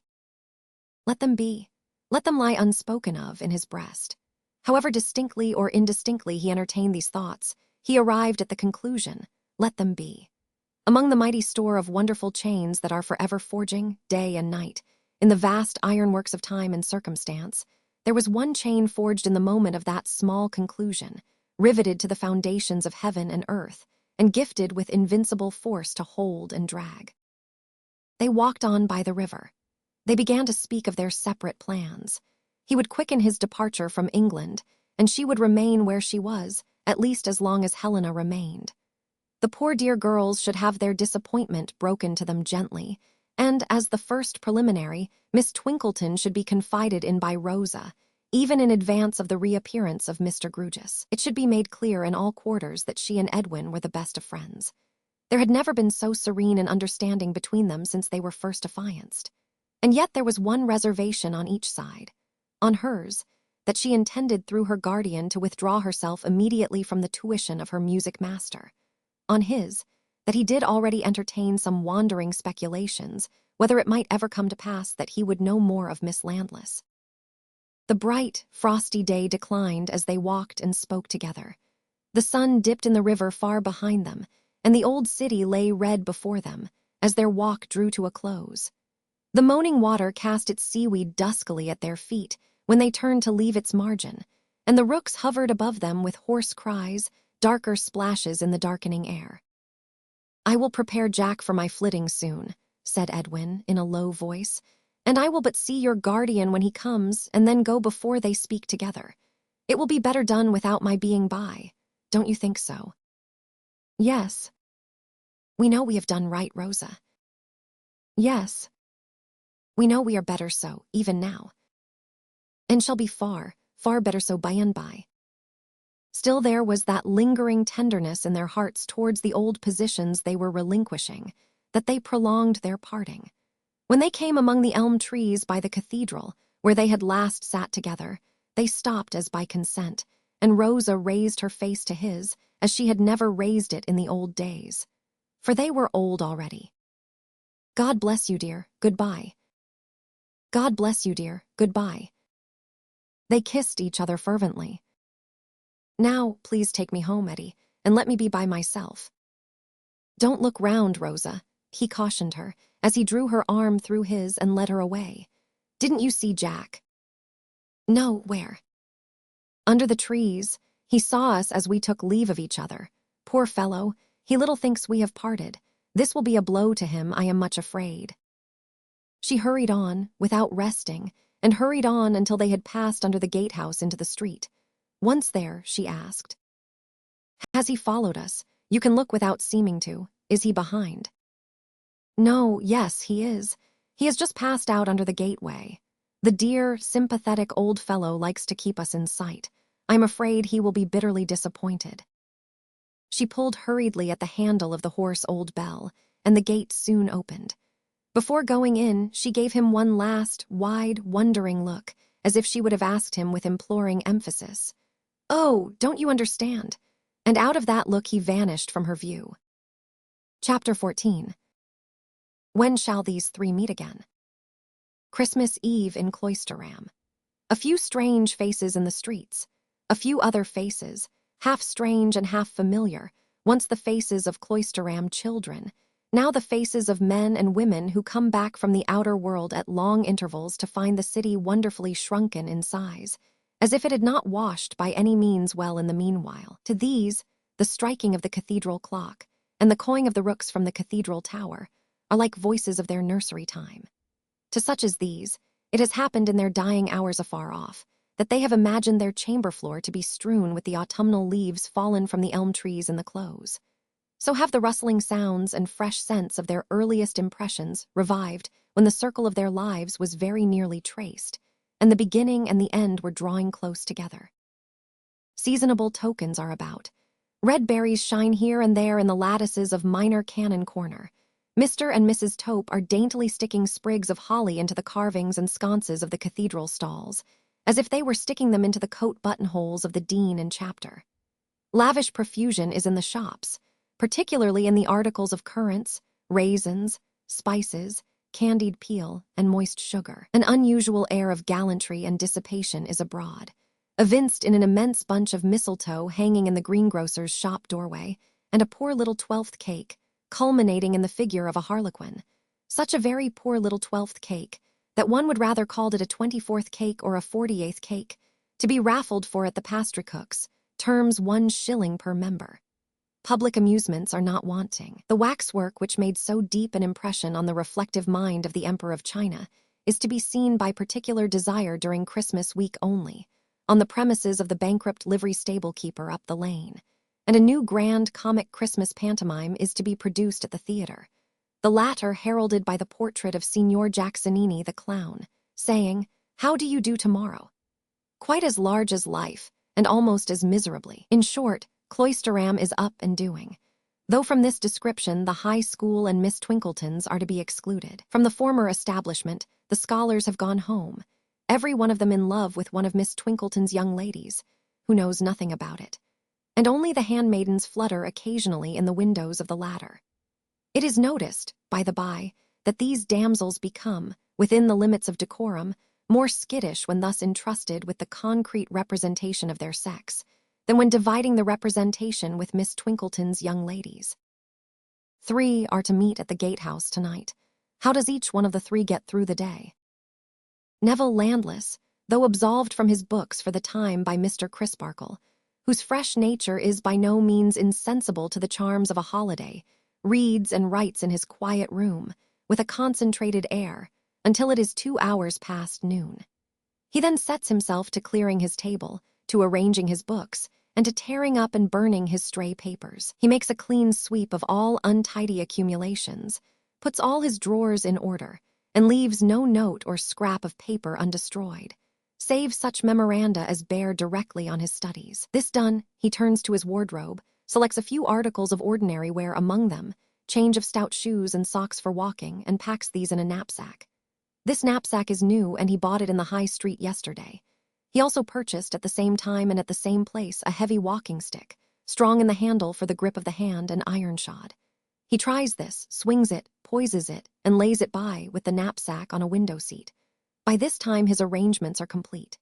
Let them be. Let them lie unspoken of in his breast. However distinctly or indistinctly he entertained these thoughts, he arrived at the conclusion, let them be. Among the mighty store of wonderful chains that are forever forging, day and night, in the vast ironworks of time and circumstance, there was one chain forged in the moment of that small conclusion, riveted to the foundations of heaven and earth, and gifted with invincible force to hold and drag. They walked on by the river. They began to speak of their separate plans. He would quicken his departure from England, and she would remain where she was, at least as long as Helena remained. The poor dear girls should have their disappointment broken to them gently, and, as the first preliminary, Miss Twinkleton should be confided in by Rosa, even in advance of the reappearance of Mr. Grewgious. It should be made clear in all quarters that she and Edwin were the best of friends. There had never been so serene an understanding between them since they were first affianced. And yet there was one reservation on each side. On hers, that she intended through her guardian to withdraw herself immediately from the tuition of her music master. On his, that he did already entertain some wandering speculations, whether it might ever come to pass that he would know more of Miss Landless. The bright, frosty day declined as they walked and spoke together. The sun dipped in the river far behind them, and the old city lay red before them, as their walk drew to a close. The moaning water cast its seaweed duskily at their feet when they turned to leave its margin, and the rooks hovered above them with hoarse cries, darker splashes in the darkening air. "I will prepare Jack for my flitting soon," said Edwin, in a low voice, "and I will but see your guardian when he comes, and then go before they speak together. It will be better done without my being by. Don't you think so?" "Yes." "We know we have done right, Rosa." "Yes. We know we are better so, even now. And shall be far, far better so by and by." Still there was that lingering tenderness in their hearts towards the old positions they were relinquishing, that they prolonged their parting. When they came among the elm trees by the cathedral, where they had last sat together, they stopped as by consent, and Rosa raised her face to his, as she had never raised it in the old days. For they were old already. "God bless you, dear, goodbye." "God bless you, dear, goodbye." They kissed each other fervently. "Now, please take me home, Eddie, and let me be by myself." "Don't look round, Rosa," he cautioned her, as he drew her arm through his and led her away. "Didn't you see Jack?" "No, where?" "Under the trees. He saw us as we took leave of each other. Poor fellow, he little thinks we have parted. This will be a blow to him, I am much afraid." She hurried on, without resting, and hurried on until they had passed under the gatehouse into the street. Once there, she asked, "Has he followed us? You can look without seeming to. Is he behind?" "No, yes, he is. He has just passed out under the gateway. The dear, sympathetic old fellow likes to keep us in sight. I'm afraid he will be bitterly disappointed." She pulled hurriedly at the handle of the hoarse old bell, and the gate soon opened. Before going in, she gave him one last, wide, wondering look, as if she would have asked him with imploring emphasis, "Oh, don't you understand?" And out of that look he vanished from her view. Chapter 14. When shall these three meet again? Christmas Eve in Cloisterham. A few strange faces in the streets. A few other faces, half strange and half familiar, once the faces of Cloisterham children, now the faces of men and women who come back from the outer world at long intervals to find the city wonderfully shrunken in size, as if it had not washed by any means well in the meanwhile. To these, the striking of the cathedral clock and the cawing of the rooks from the cathedral tower are like voices of their nursery time. To such as these, It has happened in their dying hours afar off, that they have imagined their chamber floor to be strewn with the autumnal leaves fallen from the elm trees in the close. So have the rustling sounds and fresh scents of their earliest impressions revived when the circle of their lives was very nearly traced, and the beginning and the end were drawing close together. Seasonable tokens are about. Red berries shine here and there in the lattices of Minor Canon Corner. Mr. and Mrs. Tope are daintily sticking sprigs of holly into the carvings and sconces of the cathedral stalls, as if they were sticking them into the coat buttonholes of the dean and chapter. Lavish profusion is in the shops, particularly in the articles of currants, raisins, spices, candied peel, and moist sugar. An unusual air of gallantry and dissipation is abroad, evinced in an immense bunch of mistletoe hanging in the greengrocer's shop doorway, and a poor little 12th cake, culminating in the figure of a harlequin. Such a very poor little 12th cake that one would rather called it a 24th cake or a 48th cake, to be raffled for at the pastrycook's, terms 1 shilling per member. Public amusements are not wanting. The waxwork which made so deep an impression on the reflective mind of the Emperor of China is to be seen by particular desire during Christmas week only, on the premises of the bankrupt livery stable keeper up the lane, and a new grand comic Christmas pantomime is to be produced at the theatre, the latter heralded by the portrait of Signor Jacksonini the clown, saying, "How do you do tomorrow?" Quite as large as life, and almost as miserably. In short, Cloisterham is up and doing, though from this description the high school and Miss Twinkletons are to be excluded. From the former establishment, the scholars have gone home, every one of them in love with one of Miss Twinkleton's young ladies, who knows nothing about it, and only the handmaidens flutter occasionally in the windows of the latter. It is noticed, by the by, that these damsels become, within the limits of decorum, more skittish when thus entrusted with the concrete representation of their sex, than when dividing the representation with Miss Twinkleton's young ladies. 3 are to meet at the gatehouse tonight. How does each one of the 3 get through the day? Neville Landless, though absolved from his books for the time by Mr. Crisparkle, whose fresh nature is by no means insensible to the charms of a holiday, reads and writes in his quiet room, with a concentrated air, until it is 2 hours past noon. He then sets himself to clearing his table, to arranging his books, and to tearing up and burning his stray papers. He makes a clean sweep of all untidy accumulations, puts all his drawers in order, and leaves no note or scrap of paper undestroyed, save such memoranda as bear directly on his studies. This done, he turns to his wardrobe, selects a few articles of ordinary wear among them, change of stout shoes and socks for walking, and packs these in a knapsack. This knapsack is new, and he bought it in the High Street yesterday. He also purchased at the same time and at the same place a heavy walking stick, strong in the handle for the grip of the hand and iron-shod. He tries this, swings it, poises it, and lays it by with the knapsack on a window seat. By this time his arrangements are complete.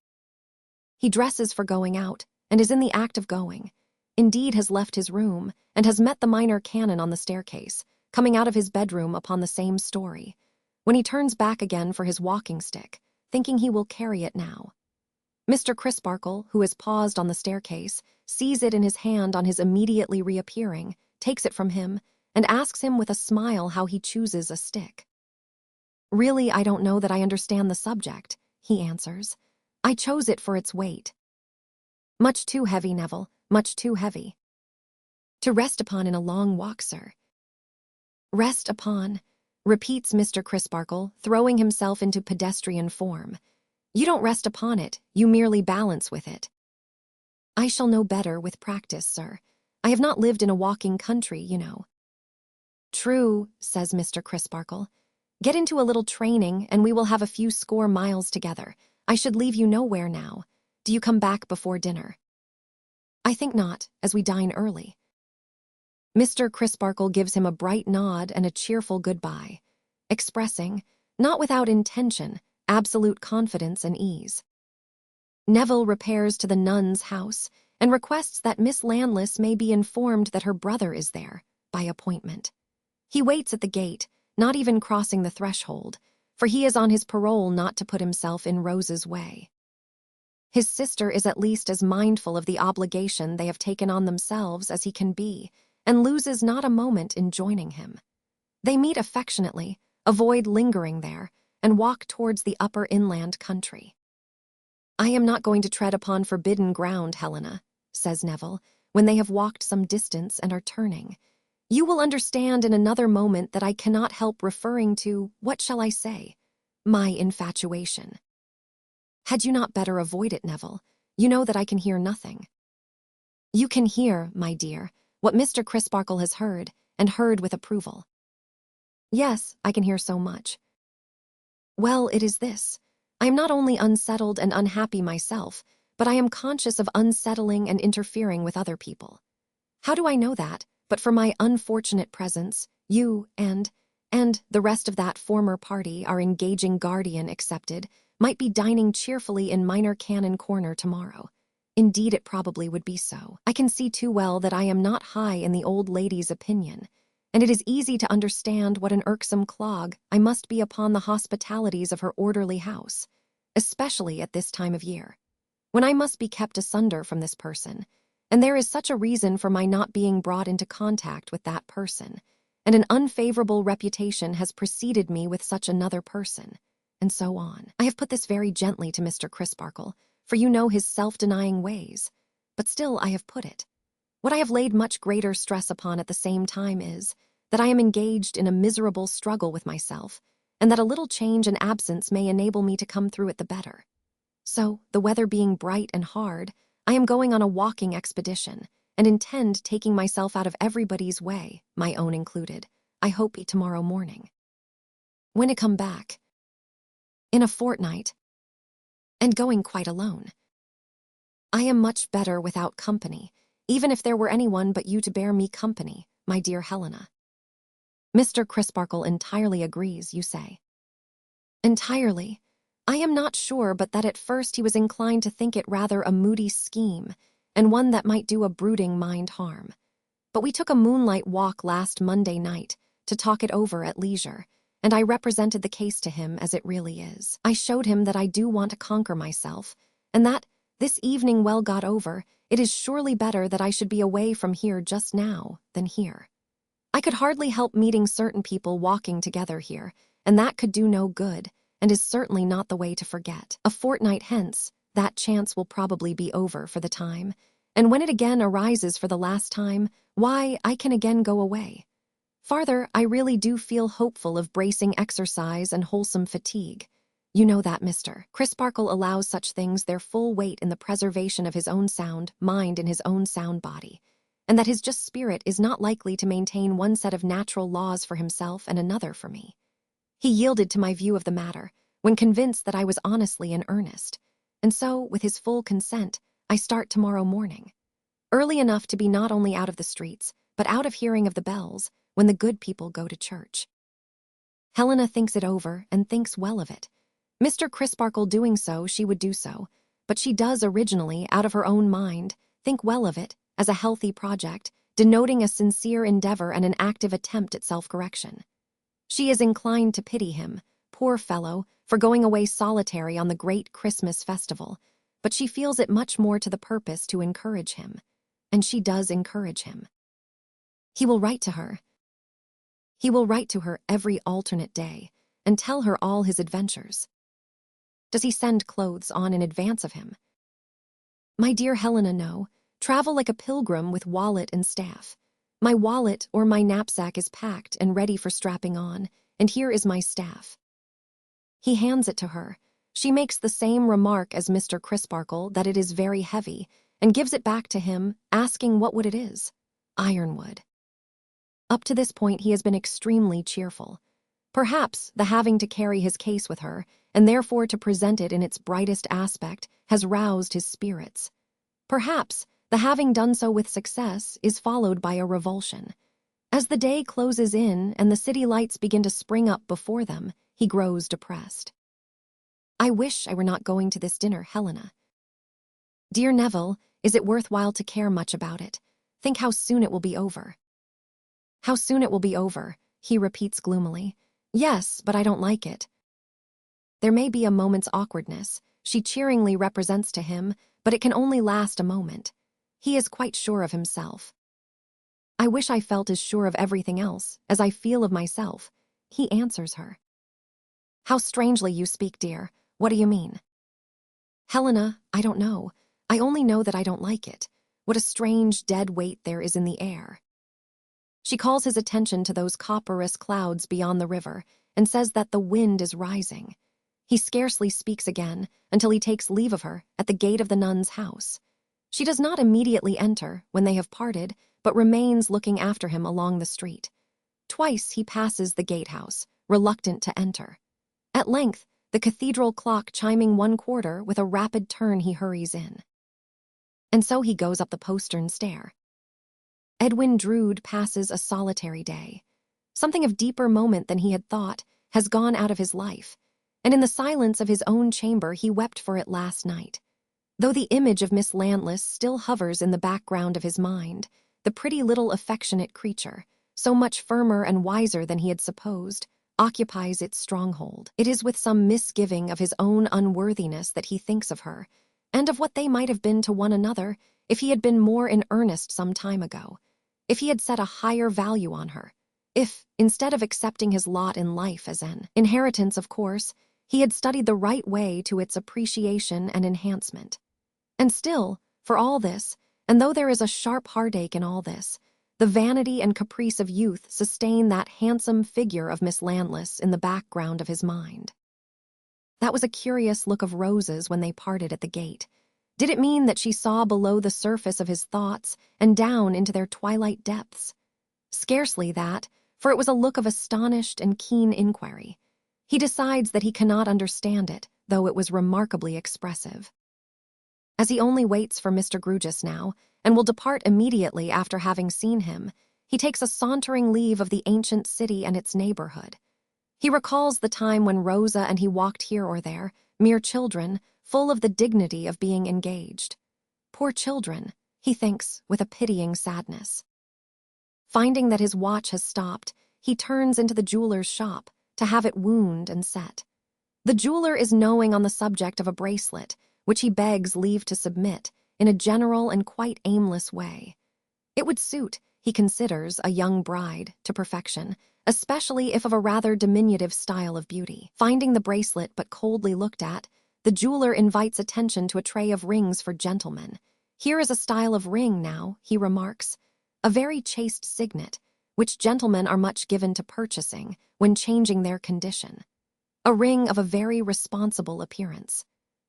He dresses for going out, and is in the act of going. Indeed has left his room, and has met the minor canon on the staircase, coming out of his bedroom upon the same story, when he turns back again for his walking stick, thinking he will carry it now. Mr. Crisparkle, who has paused on the staircase, sees it in his hand on his immediately reappearing, takes it from him, and asks him with a smile how he chooses a stick. "Really, I don't know that I understand the subject," he answers. "I chose it for its weight." "Much too heavy, Neville, much too heavy." "To rest upon in a long walk, sir." "Rest upon," repeats Mr. Crisparkle, throwing himself into pedestrian form. "You don't rest upon it, you merely balance with it." "I shall know better with practice, sir. I have not lived in a walking country, you know." "True," says Mr. Crisparkle. "Get into a little training, and we will have a few score miles together. I should leave you nowhere now. Do you come back before dinner?" "I think not, as we dine early." Mr. Crisparkle gives him a bright nod and a cheerful goodbye, expressing, not without intention, absolute confidence and ease. Neville repairs to the nun's house and requests that Miss Landless may be informed that her brother is there, by appointment. He waits at the gate, not even crossing the threshold, for he is on his parole not to put himself in Rosa's way. His sister is at least as mindful of the obligation they have taken on themselves as he can be, and loses not a moment in joining him. They meet affectionately, avoid lingering there, and walk towards the upper inland country. "I am not going to tread upon forbidden ground, Helena," says Neville, when they have walked some distance and are turning. "You will understand in another moment that I cannot help referring to, what shall I say, my infatuation." "Had you not better avoid it, Neville? You know that I can hear nothing." "You can hear, my dear, what Mr. Crisparkle has heard, and heard with approval." "Yes, I can hear so much." "Well, it is this. I am not only unsettled and unhappy myself, but I am conscious of unsettling and interfering with other people. How do I know that, but for my unfortunate presence, you and the rest of that former party, our engaging guardian excepted, might be dining cheerfully in Minor Canon Corner tomorrow. Indeed, it probably would be so. I can see too well that I am not high in the old lady's opinion, and it is easy to understand what an irksome clog I must be upon the hospitalities of her orderly house, especially at this time of year, when I must be kept asunder from this person, and there is such a reason for my not being brought into contact with that person, and an unfavorable reputation has preceded me with such another person, and so on. I have put this very gently to Mr. Crisparkle, for you know his self-denying ways, but still I have put it. What I have laid much greater stress upon at the same time is that I am engaged in a miserable struggle with myself, and that a little change and absence may enable me to come through it the better. So, the weather being bright and hard, I am going on a walking expedition, and intend taking myself out of everybody's way, my own included, I hope tomorrow morning. When I come back, in a fortnight, and going quite alone. I am much better without company, even if there were anyone but you to bear me company, my dear Helena." Mr. Crisparkle entirely agrees, you say. Entirely. I am not sure but that at first he was inclined to think it rather a moody scheme, and one that might do a brooding mind harm. But we took a moonlight walk last Monday night to talk it over at leisure, and I represented the case to him as it really is. I showed him that I do want to conquer myself, and that, this evening well got over, it is surely better that I should be away from here just now than here. I could hardly help meeting certain people walking together here, and that could do no good, and is certainly not the way to forget. A fortnight hence, that chance will probably be over for the time, and when it again arises for the last time, why, I can again go away. Farther, I really do feel hopeful of bracing exercise and wholesome fatigue. You know that Mr. Crisparkle allows such things their full weight in the preservation of his own sound mind in his own sound body, and that his just spirit is not likely to maintain one set of natural laws for himself and another for me. He yielded to my view of the matter, when convinced that I was honestly in earnest, and so, with his full consent, I start tomorrow morning, early enough to be not only out of the streets, but out of hearing of the bells, when the good people go to church. Helena thinks it over, and thinks well of it. Mr. Crisparkle doing so, she would do so, but she does originally, out of her own mind, think well of it, as a healthy project, denoting a sincere endeavor and an active attempt at self-correction. She is inclined to pity him, poor fellow, for going away solitary on the great Christmas festival, but she feels it much more to the purpose to encourage him, and she does encourage him. He will write to her. He will write to her every alternate day, and tell her all his adventures. Does he send clothes on in advance of him? My dear Helena, no. Travel like a pilgrim with wallet and staff. My wallet or my knapsack is packed and ready for strapping on, and here is my staff. He hands it to her. She makes the same remark as Mr. Crisparkle, that it is very heavy, and gives it back to him, asking what wood it is. Ironwood. Up to this point he has been extremely cheerful. Perhaps the having to carry his case with her, and therefore to present it in its brightest aspect, has roused his spirits. Perhaps the having done so with success is followed by a revulsion. As the day closes in and the city lights begin to spring up before them, he grows depressed. I wish I were not going to this dinner, Helena. Dear Neville, is it worthwhile to care much about it? Think how soon it will be over. How soon it will be over, he repeats gloomily. Yes, but I don't like it. There may be a moment's awkwardness, she cheeringly represents to him, but it can only last a moment. He is quite sure of himself. I wish I felt as sure of everything else as I feel of myself, he answers her. How strangely you speak, dear. What do you mean? Helena, I don't know. I only know that I don't like it. What a strange dead weight there is in the air. She calls his attention to those copperous clouds beyond the river and says that the wind is rising. He scarcely speaks again until he takes leave of her at the gate of the nun's house. She does not immediately enter when they have parted, but remains looking after him along the street. Twice he passes the gatehouse, reluctant to enter. At length, the cathedral clock chiming 1/4, with a rapid turn he hurries in. And so he goes up the postern stair. Edwin Drood passes a solitary day. Something of deeper moment than he had thought has gone out of his life, and in the silence of his own chamber he wept for it last night. Though the image of Miss Landless still hovers in the background of his mind, the pretty little affectionate creature, so much firmer and wiser than he had supposed, occupies its stronghold. It is with some misgiving of his own unworthiness that he thinks of her, and of what they might have been to one another if he had been more in earnest some time ago, if he had set a higher value on her, if, instead of accepting his lot in life as an inheritance, of course, he had studied the right way to its appreciation and enhancement. And still, for all this, and though there is a sharp heartache in all this, the vanity and caprice of youth sustain that handsome figure of Miss Landless in the background of his mind. That was a curious look of Rosa's when they parted at the gate. Did it mean that she saw below the surface of his thoughts and down into their twilight depths? Scarcely that, for it was a look of astonished and keen inquiry. He decides that he cannot understand it, though it was remarkably expressive. As he only waits for Mr. Grugis now, and will depart immediately after having seen him, he takes a sauntering leave of the ancient city and its neighborhood. He recalls the time when Rosa and he walked here or there, mere children, full of the dignity of being engaged. Poor children, he thinks with a pitying sadness. Finding that his watch has stopped, he turns into the jeweler's shop to have it wound and set. The jeweler is knowing on the subject of a bracelet, which he begs leave to submit, in a general and quite aimless way. It would suit, he considers, a young bride to perfection, especially if of a rather diminutive style of beauty. Finding the bracelet but coldly looked at, the jeweler invites attention to a tray of rings for gentlemen. Here is a style of ring now, he remarks, a very chaste signet, which gentlemen are much given to purchasing when changing their condition. A ring of a very responsible appearance.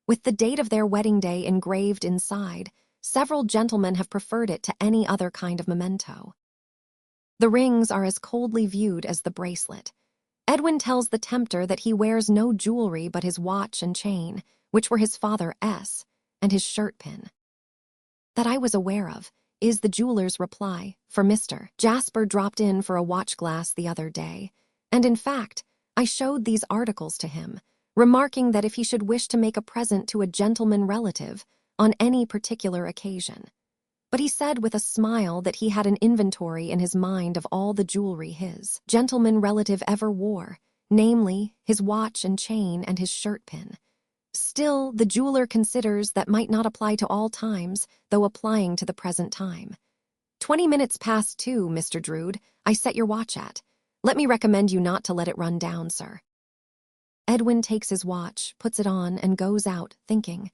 With the date of their wedding day engraved inside, several gentlemen have preferred it to any other kind of memento. The rings are as coldly viewed as the bracelet. Edwin tells the tempter that he wears no jewelry but his watch and chain, which were his father S, and his shirt-pin. That I was aware of, is the jeweler's reply, for Mr. Jasper dropped in for a watch-glass the other day, and in fact, I showed these articles to him, remarking that if he should wish to make a present to a gentleman relative on any particular occasion. But he said with a smile that he had an inventory in his mind of all the jewelry his gentleman relative ever wore, namely, his watch and chain and his shirt-pin. Still, the jeweler considers that might not apply to all times, though applying to the present time. 20 minutes past 2, Mr. Drood, I set your watch at. Let me recommend you not to let it run down, sir. Edwin takes his watch, puts it on, and goes out, thinking,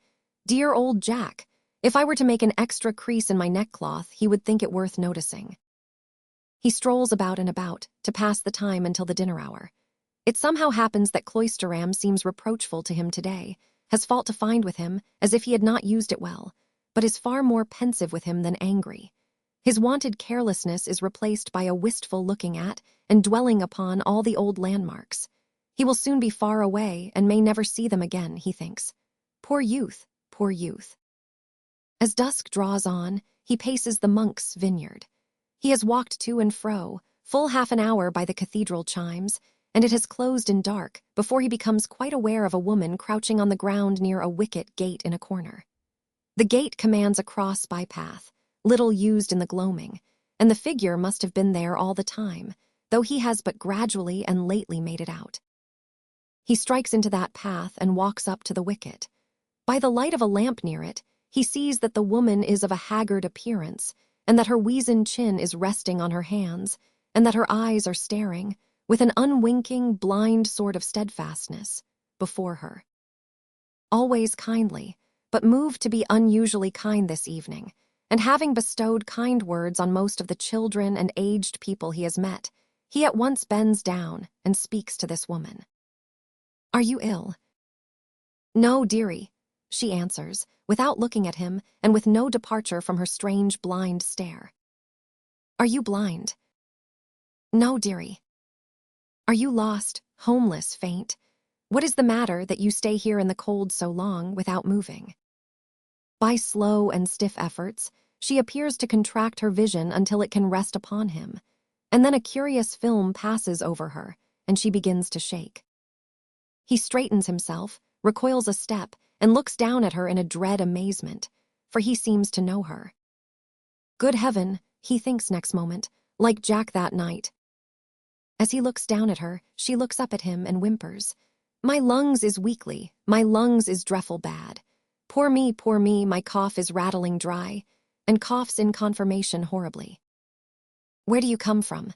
dear old Jack, if I were to make an extra crease in my neckcloth, he would think it worth noticing. He strolls about and about to pass the time until the dinner hour. It somehow happens that Cloisterham seems reproachful to him today, has fault to find with him, as if he had not used it well, but is far more pensive with him than angry. His wonted carelessness is replaced by a wistful looking at and dwelling upon all the old landmarks. He will soon be far away and may never see them again, he thinks. Poor youth, poor youth. As dusk draws on, he paces the monk's vineyard. He has walked to and fro, full half an hour by the cathedral chimes, and it has closed in dark before he becomes quite aware of a woman crouching on the ground near a wicket gate in a corner. The gate commands a cross by path, little used in the gloaming, and the figure must have been there all the time, though he has but gradually and lately made it out. He strikes into that path and walks up to the wicket. By the light of a lamp near it, he sees that the woman is of a haggard appearance, and that her weazened chin is resting on her hands, and that her eyes are staring, with an unwinking, blind sort of steadfastness, before her. Always kindly, but moved to be unusually kind this evening, and having bestowed kind words on most of the children and aged people he has met, he at once bends down and speaks to this woman. "Are you ill?" "No, dearie," she answers, without looking at him and with no departure from her strange blind stare. "Are you blind?" "No, dearie." "Are you lost, homeless, faint? What is the matter that you stay here in the cold so long without moving?" By slow and stiff efforts, she appears to contract her vision until it can rest upon him, and then a curious film passes over her, and she begins to shake. He straightens himself, recoils a step, and looks down at her in a dread amazement, for he seems to know her. Good heaven, he thinks next moment, like Jack that night. As he looks down at her, she looks up at him and whimpers, "My lungs is weakly, my lungs is dreffle bad. Poor me, my cough is rattling dry," and coughs in confirmation horribly. "Where do you come from?"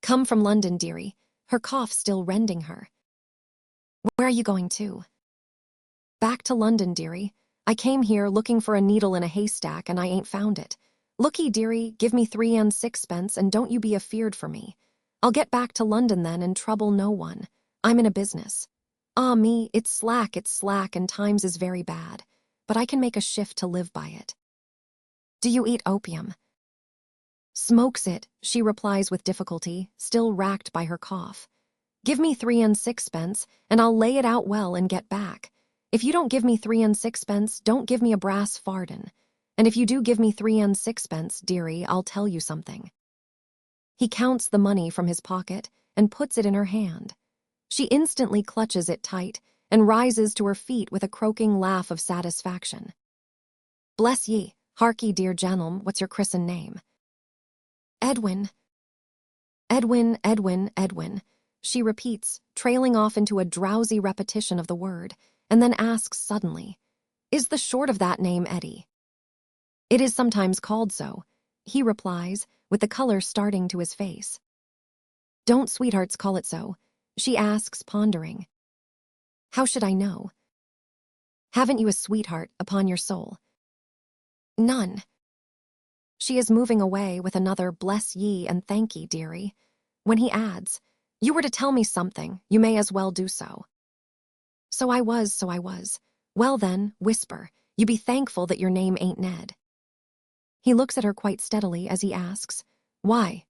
"Come from London, dearie," her cough still rending her. "Where are you going to?" "Back to London, dearie. I came here looking for a needle in a haystack and I ain't found it. Looky, dearie, give me 3 and 6pence and don't you be afeard for me. I'll get back to London then and trouble no one. I'm in a business. Ah me, it's slack and times is very bad, but I can make a shift to live by it." "Do you eat opium?" "Smokes it," she replies with difficulty, still racked by her cough. "Give me 3 and 6pence, and I'll lay it out well and get back. If you don't give me 3 and 6pence, don't give me a brass farden. And if you do give me 3 and 6pence, dearie, I'll tell you something." He counts the money from his pocket and puts it in her hand. She instantly clutches it tight and rises to her feet with a croaking laugh of satisfaction. "Bless ye, harkee, dear gentleman, what's your christened name?" "Edwin." Edwin, she repeats, trailing off into a drowsy repetition of the word, and then asks suddenly, "Is the short of that name Eddie?" "It is sometimes called so," he replies, with the color starting to his face. "Don't sweethearts call it so?" she asks, pondering. "How should I know?" "Haven't you a sweetheart, upon your soul?" "None." She is moving away with another "bless ye and thank ye, dearie," when he adds, "You were to tell me something, you may as well do so." So I was. Well then, whisper, you be thankful that your name ain't Ned." He looks at her quite steadily as he asks, "Why?"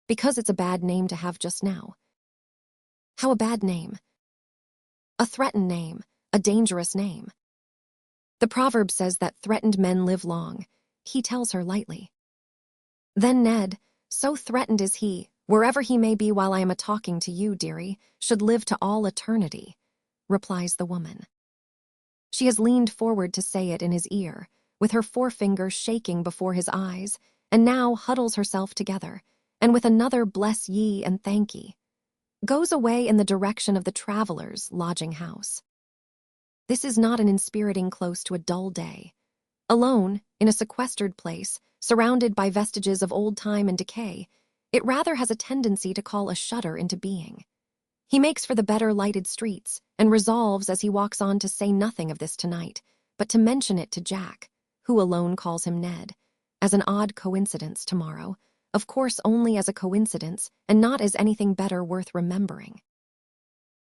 "Because it's a bad name to have just now." "How a bad name?" "A threatened name, a dangerous name. The proverb says that threatened men live long," he tells her lightly. "Then Ned, so threatened is he, wherever he may be while I am a-talking to you, dearie, should live to all eternity," replies the woman. She has leaned forward to say it in his ear, with her forefinger shaking before his eyes, and now huddles herself together, and with another "bless ye and thank ye," goes away in the direction of the travelers' lodging-house. This is not an inspiriting close to a dull day. Alone, in a sequestered place, surrounded by vestiges of old time and decay, it rather has a tendency to call a shudder into being. He makes for the better lighted streets, and resolves as he walks on to say nothing of this tonight, but to mention it to Jack, who alone calls him Ned, as an odd coincidence tomorrow, of course only as a coincidence and not as anything better worth remembering.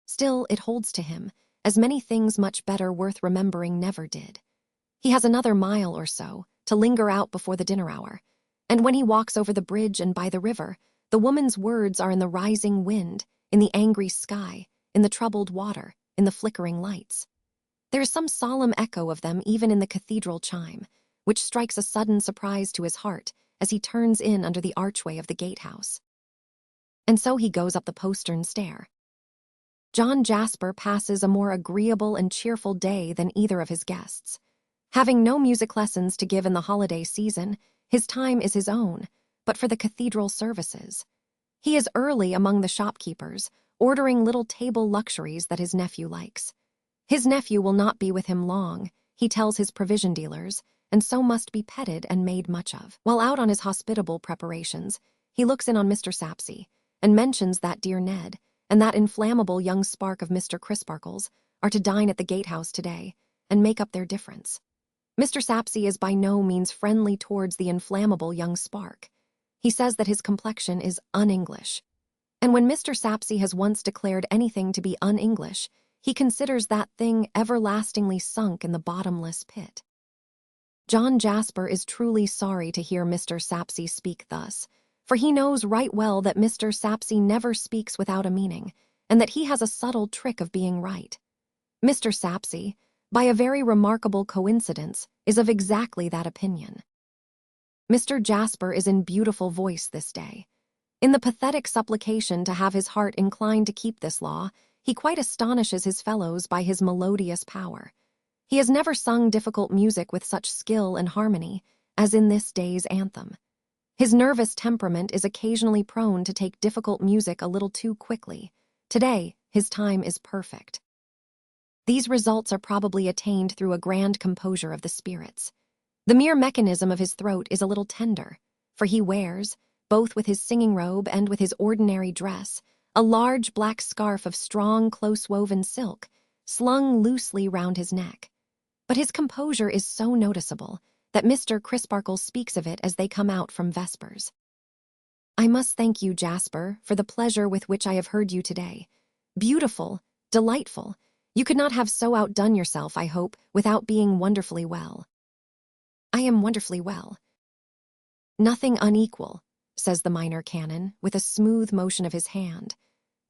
Still, it holds to him, as many things much better worth remembering never did. He has another mile or so to linger out before the dinner hour, and when he walks over the bridge and by the river, the woman's words are in the rising wind, in the angry sky, in the troubled water, in the flickering lights. There is some solemn echo of them even in the cathedral chime, which strikes a sudden surprise to his heart as he turns in under the archway of the gatehouse. And so he goes up the postern stair. John Jasper passes a more agreeable and cheerful day than either of his guests. Having no music lessons to give in the holiday season, his time is his own, but for the cathedral services. He is early among the shopkeepers, ordering little table luxuries that his nephew likes. His nephew will not be with him long, he tells his provision dealers, and so must be petted and made much of. While out on his hospitable preparations, he looks in on Mr. Sapsea, and mentions that dear Ned and that inflammable young spark of Mr. Crisparkle's are to dine at the gatehouse today and make up their difference. Mr. Sapsea is by no means friendly towards the inflammable young spark. He says that his complexion is un-English. And when Mr. Sapsea has once declared anything to be un-English, he considers that thing everlastingly sunk in the bottomless pit. John Jasper is truly sorry to hear Mr. Sapsea speak thus, for he knows right well that Mr. Sapsea never speaks without a meaning, and that he has a subtle trick of being right. Mr. Sapsea, by a very remarkable coincidence, is of exactly that opinion. Mr. Jasper is in beautiful voice this day. In the pathetic supplication to have his heart inclined to keep this law, he quite astonishes his fellows by his melodious power. He has never sung difficult music with such skill and harmony as in this day's anthem. His nervous temperament is occasionally prone to take difficult music a little too quickly. Today, his time is perfect. These results are probably attained through a grand composure of the spirits. The mere mechanism of his throat is a little tender, for he wears, both with his singing robe and with his ordinary dress, a large black scarf of strong, close-woven silk, slung loosely round his neck. But his composure is so noticeable that Mr. Crisparkle speaks of it as they come out from vespers. "I must thank you, Jasper, for the pleasure with which I have heard you today. Beautiful, delightful. You could not have so outdone yourself, I hope, without being wonderfully well." "I am wonderfully well." "Nothing unequal," says the minor canon, with a smooth motion of his hand.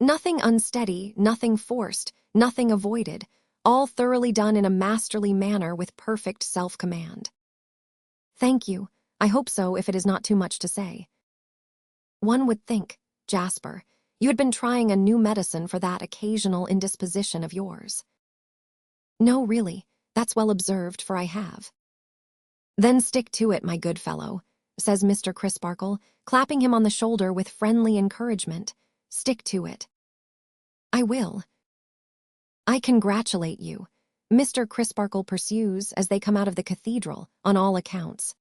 "Nothing unsteady, nothing forced, nothing avoided, all thoroughly done in a masterly manner with perfect self-command." "Thank you. I hope so, if it is not too much to say." "One would think, Jasper, you had been trying a new medicine for that occasional indisposition of yours." "No, really, that's well observed, for I have." "Then stick to it, my good fellow," says Mr. Crisparkle, clapping him on the shoulder with friendly encouragement. "Stick to it." "I will." "I congratulate you," Mr. Crisparkle pursues as they come out of the cathedral, on all accounts.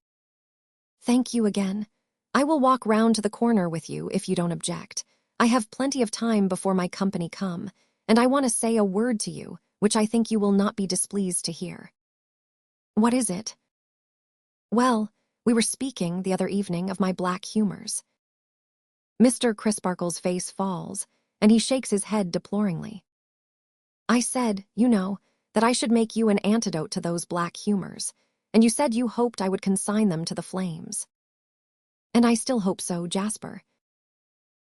"Thank you again. I will walk round to the corner with you, if you don't object. I have plenty of time before my company come, and I want to say a word to you, which I think you will not be displeased to hear." "What is it?" "Well, we were speaking, the other evening, of my black humors." Mr. Crisparkle's face falls, and he shakes his head deploringly. "I said, you know, that I should make you an antidote to those black humors, and you said you hoped I would consign them to the flames." "And I still hope so, Jasper."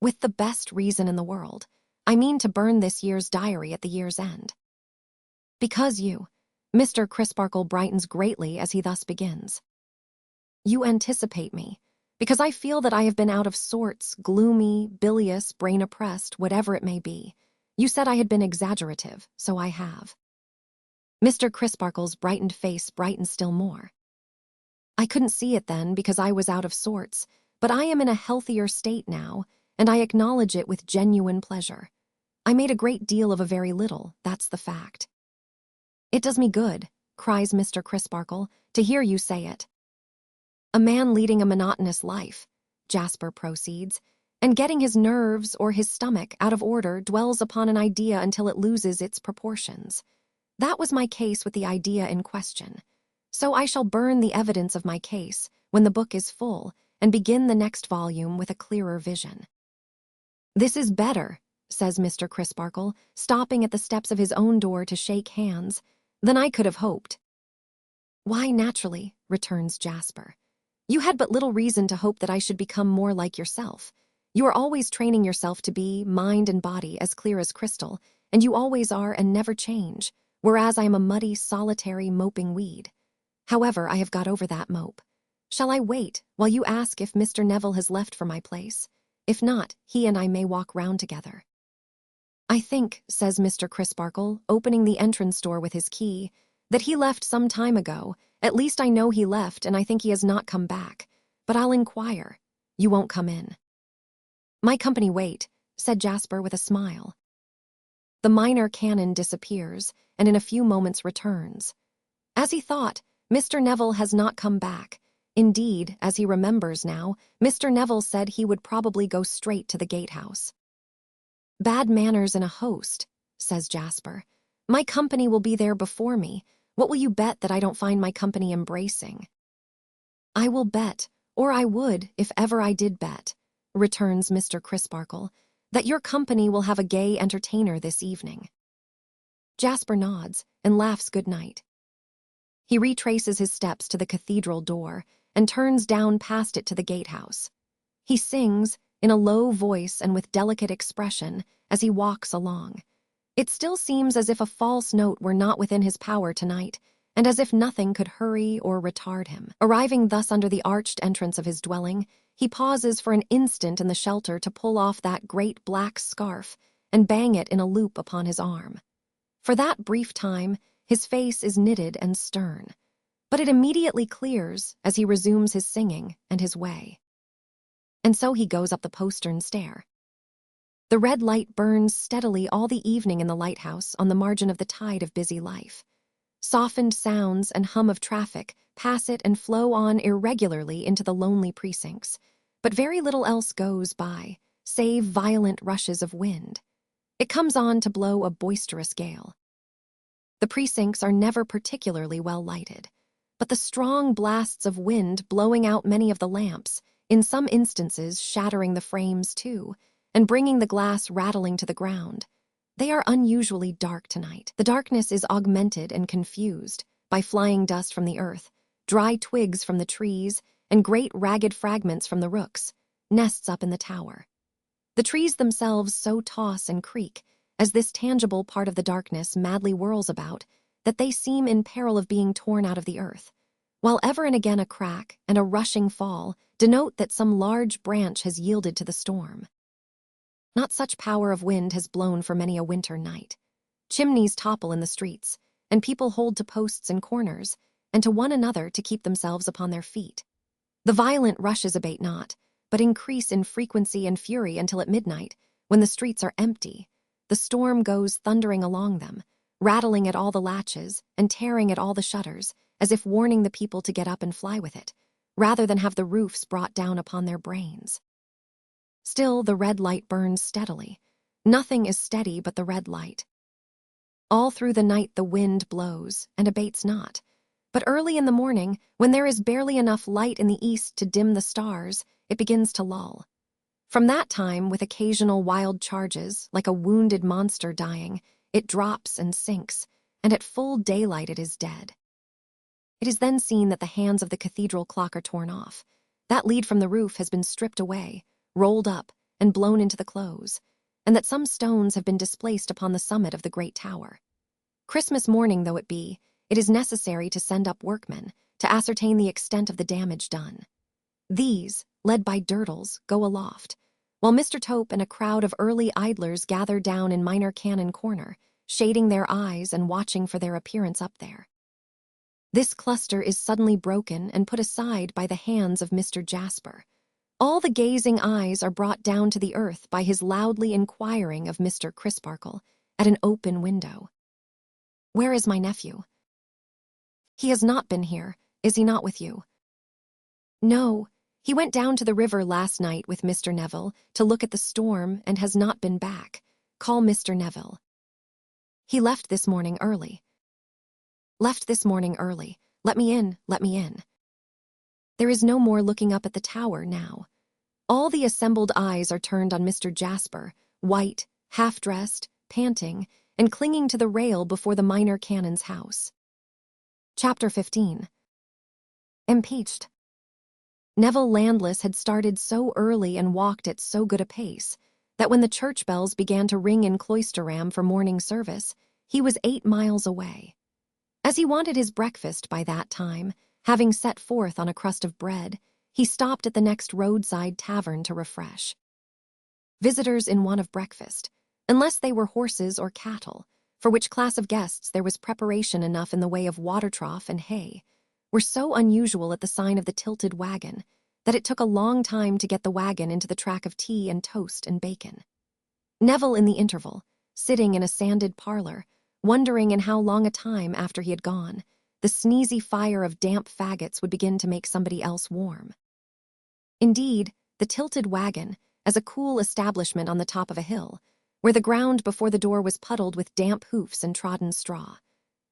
"With the best reason in the world. I mean to burn this year's diary at the year's end." "Because you—" Mr. Crisparkle brightens greatly as he thus begins. "You anticipate me, because I feel that I have been out of sorts, gloomy, bilious, brain-oppressed, whatever it may be. You said I had been exaggerative, so I have." Mr. Crisparkle's brightened face brightens still more. "I couldn't see it then because I was out of sorts, but I am in a healthier state now, and I acknowledge it with genuine pleasure. I made a great deal of a very little, that's the fact." "It does me good," cries Mr. Crisparkle, "to hear you say it." "A man leading a monotonous life," Jasper proceeds, "and getting his nerves or his stomach out of order dwells upon an idea until it loses its proportions. That was my case with the idea in question. So I shall burn the evidence of my case when the book is full and begin the next volume with a clearer vision." "This is better," says Mr. Crisparkle, stopping at the steps of his own door to shake hands, "than I could have hoped." "Why, naturally," returns Jasper. "You had but little reason to hope that I should become more like yourself. You are always training yourself to be, mind and body, as clear as crystal, and you always are and never change, whereas I am a muddy, solitary, moping weed. However, I have got over that mope. Shall I wait while you ask if Mr. Neville has left for my place? If not, he and I may walk round together." "I think," says Mr. Crisparkle, opening the entrance door with his key, "that he left some time ago. At least I know he left, and I think he has not come back. But I'll inquire. You won't come in." "My company wait," said Jasper with a smile. The minor canon disappears, and in a few moments returns. As he thought, Mr. Neville has not come back. Indeed, as he remembers now, Mr. Neville said he would probably go straight to the gatehouse. "Bad manners in a host," says Jasper. "My company will be there before me. What will you bet that I don't find my company embracing?" "I will bet, or I would, if ever I did bet," returns Mr. Crisparkle, "that your company will have a gay entertainer this evening." Jasper nods and laughs good night. He retraces his steps to the cathedral door and turns down past it to the gatehouse. He sings, in a low voice and with delicate expression, as he walks along. It still seems as if a false note were not within his power tonight, and as if nothing could hurry or retard him. Arriving thus under the arched entrance of his dwelling, he pauses for an instant in the shelter to pull off that great black scarf and bang it in a loop upon his arm. For that brief time, his face is knitted and stern, but it immediately clears as he resumes his singing and his way. And so he goes up the postern stair. The red light burns steadily all the evening in the lighthouse on the margin of the tide of busy life. Softened sounds and hum of traffic pass it and flow on irregularly into the lonely precincts, but very little else goes by, save violent rushes of wind. It comes on to blow a boisterous gale. The precincts are never particularly well lighted, but the strong blasts of wind blowing out many of the lamps, in some instances shattering the frames too, and bringing the glass rattling to the ground. They are unusually dark tonight. The darkness is augmented and confused by flying dust from the earth, dry twigs from the trees, and great ragged fragments from the rooks, nests up in the tower. The trees themselves so toss and creak, as this tangible part of the darkness madly whirls about, that they seem in peril of being torn out of the earth, while ever and again a crack and a rushing fall denote that some large branch has yielded to the storm. Not such power of wind has blown for many a winter night. Chimneys topple in the streets, and people hold to posts and corners, and to one another to keep themselves upon their feet. The violent rushes abate not, but increase in frequency and fury until at midnight, when the streets are empty, the storm goes thundering along them, rattling at all the latches and tearing at all the shutters, as if warning the people to get up and fly with it, rather than have the roofs brought down upon their brains. Still, the red light burns steadily. Nothing is steady but the red light. All through the night the wind blows and abates not, but early in the morning, when there is barely enough light in the east to dim the stars, it begins to lull. From that time, with occasional wild charges, like a wounded monster dying, it drops and sinks, and at full daylight it is dead. It is then seen that the hands of the cathedral clock are torn off. That lead from the roof has been stripped away, rolled up, and blown into the close, and that some stones have been displaced upon the summit of the great tower. Christmas morning though it be, it is necessary to send up workmen to ascertain the extent of the damage done. These, led by Durdles, go aloft, while Mr. Tope and a crowd of early idlers gather down in Minor Canon Corner, shading their eyes and watching for their appearance up there. This cluster is suddenly broken and put aside by the hands of Mr. Jasper. All the gazing eyes are brought down to the earth by his loudly inquiring of Mr. Crisparkle at an open window. "Where is my nephew?" "He has not been here. Is he not with you?" "No. He went down to the river last night with Mr. Neville to look at the storm and has not been back. Call Mr. Neville." "He left this morning early." "Left this morning early. Let me in, let me in." There is no more looking up at the tower now. All the assembled eyes are turned on Mr. Jasper, white, half-dressed, panting, and clinging to the rail before the Minor Canon's house. Chapter 15. Impeached. Neville Landless had started so early and walked at so good a pace that when the church bells began to ring in Cloisterham for morning service, he was 8 miles away. As he wanted his breakfast by that time, having set forth on a crust of bread, he stopped at the next roadside tavern to refresh. Visitors in want of breakfast, unless they were horses or cattle, for which class of guests there was preparation enough in the way of water trough and hay, were so unusual at the sign of the tilted wagon that it took a long time to get the wagon into the track of tea and toast and bacon. Neville, in the interval, sitting in a sanded parlor, wondering in how long a time after he had gone, the sneezy fire of damp faggots would begin to make somebody else warm. Indeed, the tilted wagon, as a cool establishment on the top of a hill, where the ground before the door was puddled with damp hoofs and trodden straw,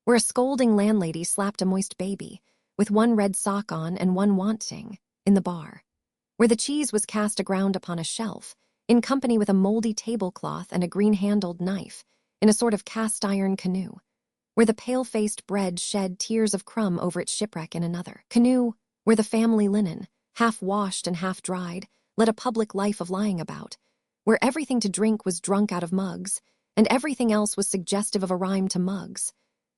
where a scolding landlady slapped a moist baby, with one red sock on and one wanting, in the bar, where the cheese was cast aground upon a shelf, in company with a moldy tablecloth and a green-handled knife, in a sort of cast-iron canoe, where the pale-faced bread shed tears of crumb over its shipwreck in another canoe, where the family linen, half-washed and half-dried, led a public life of lying about, where everything to drink was drunk out of mugs, and everything else was suggestive of a rhyme to mugs.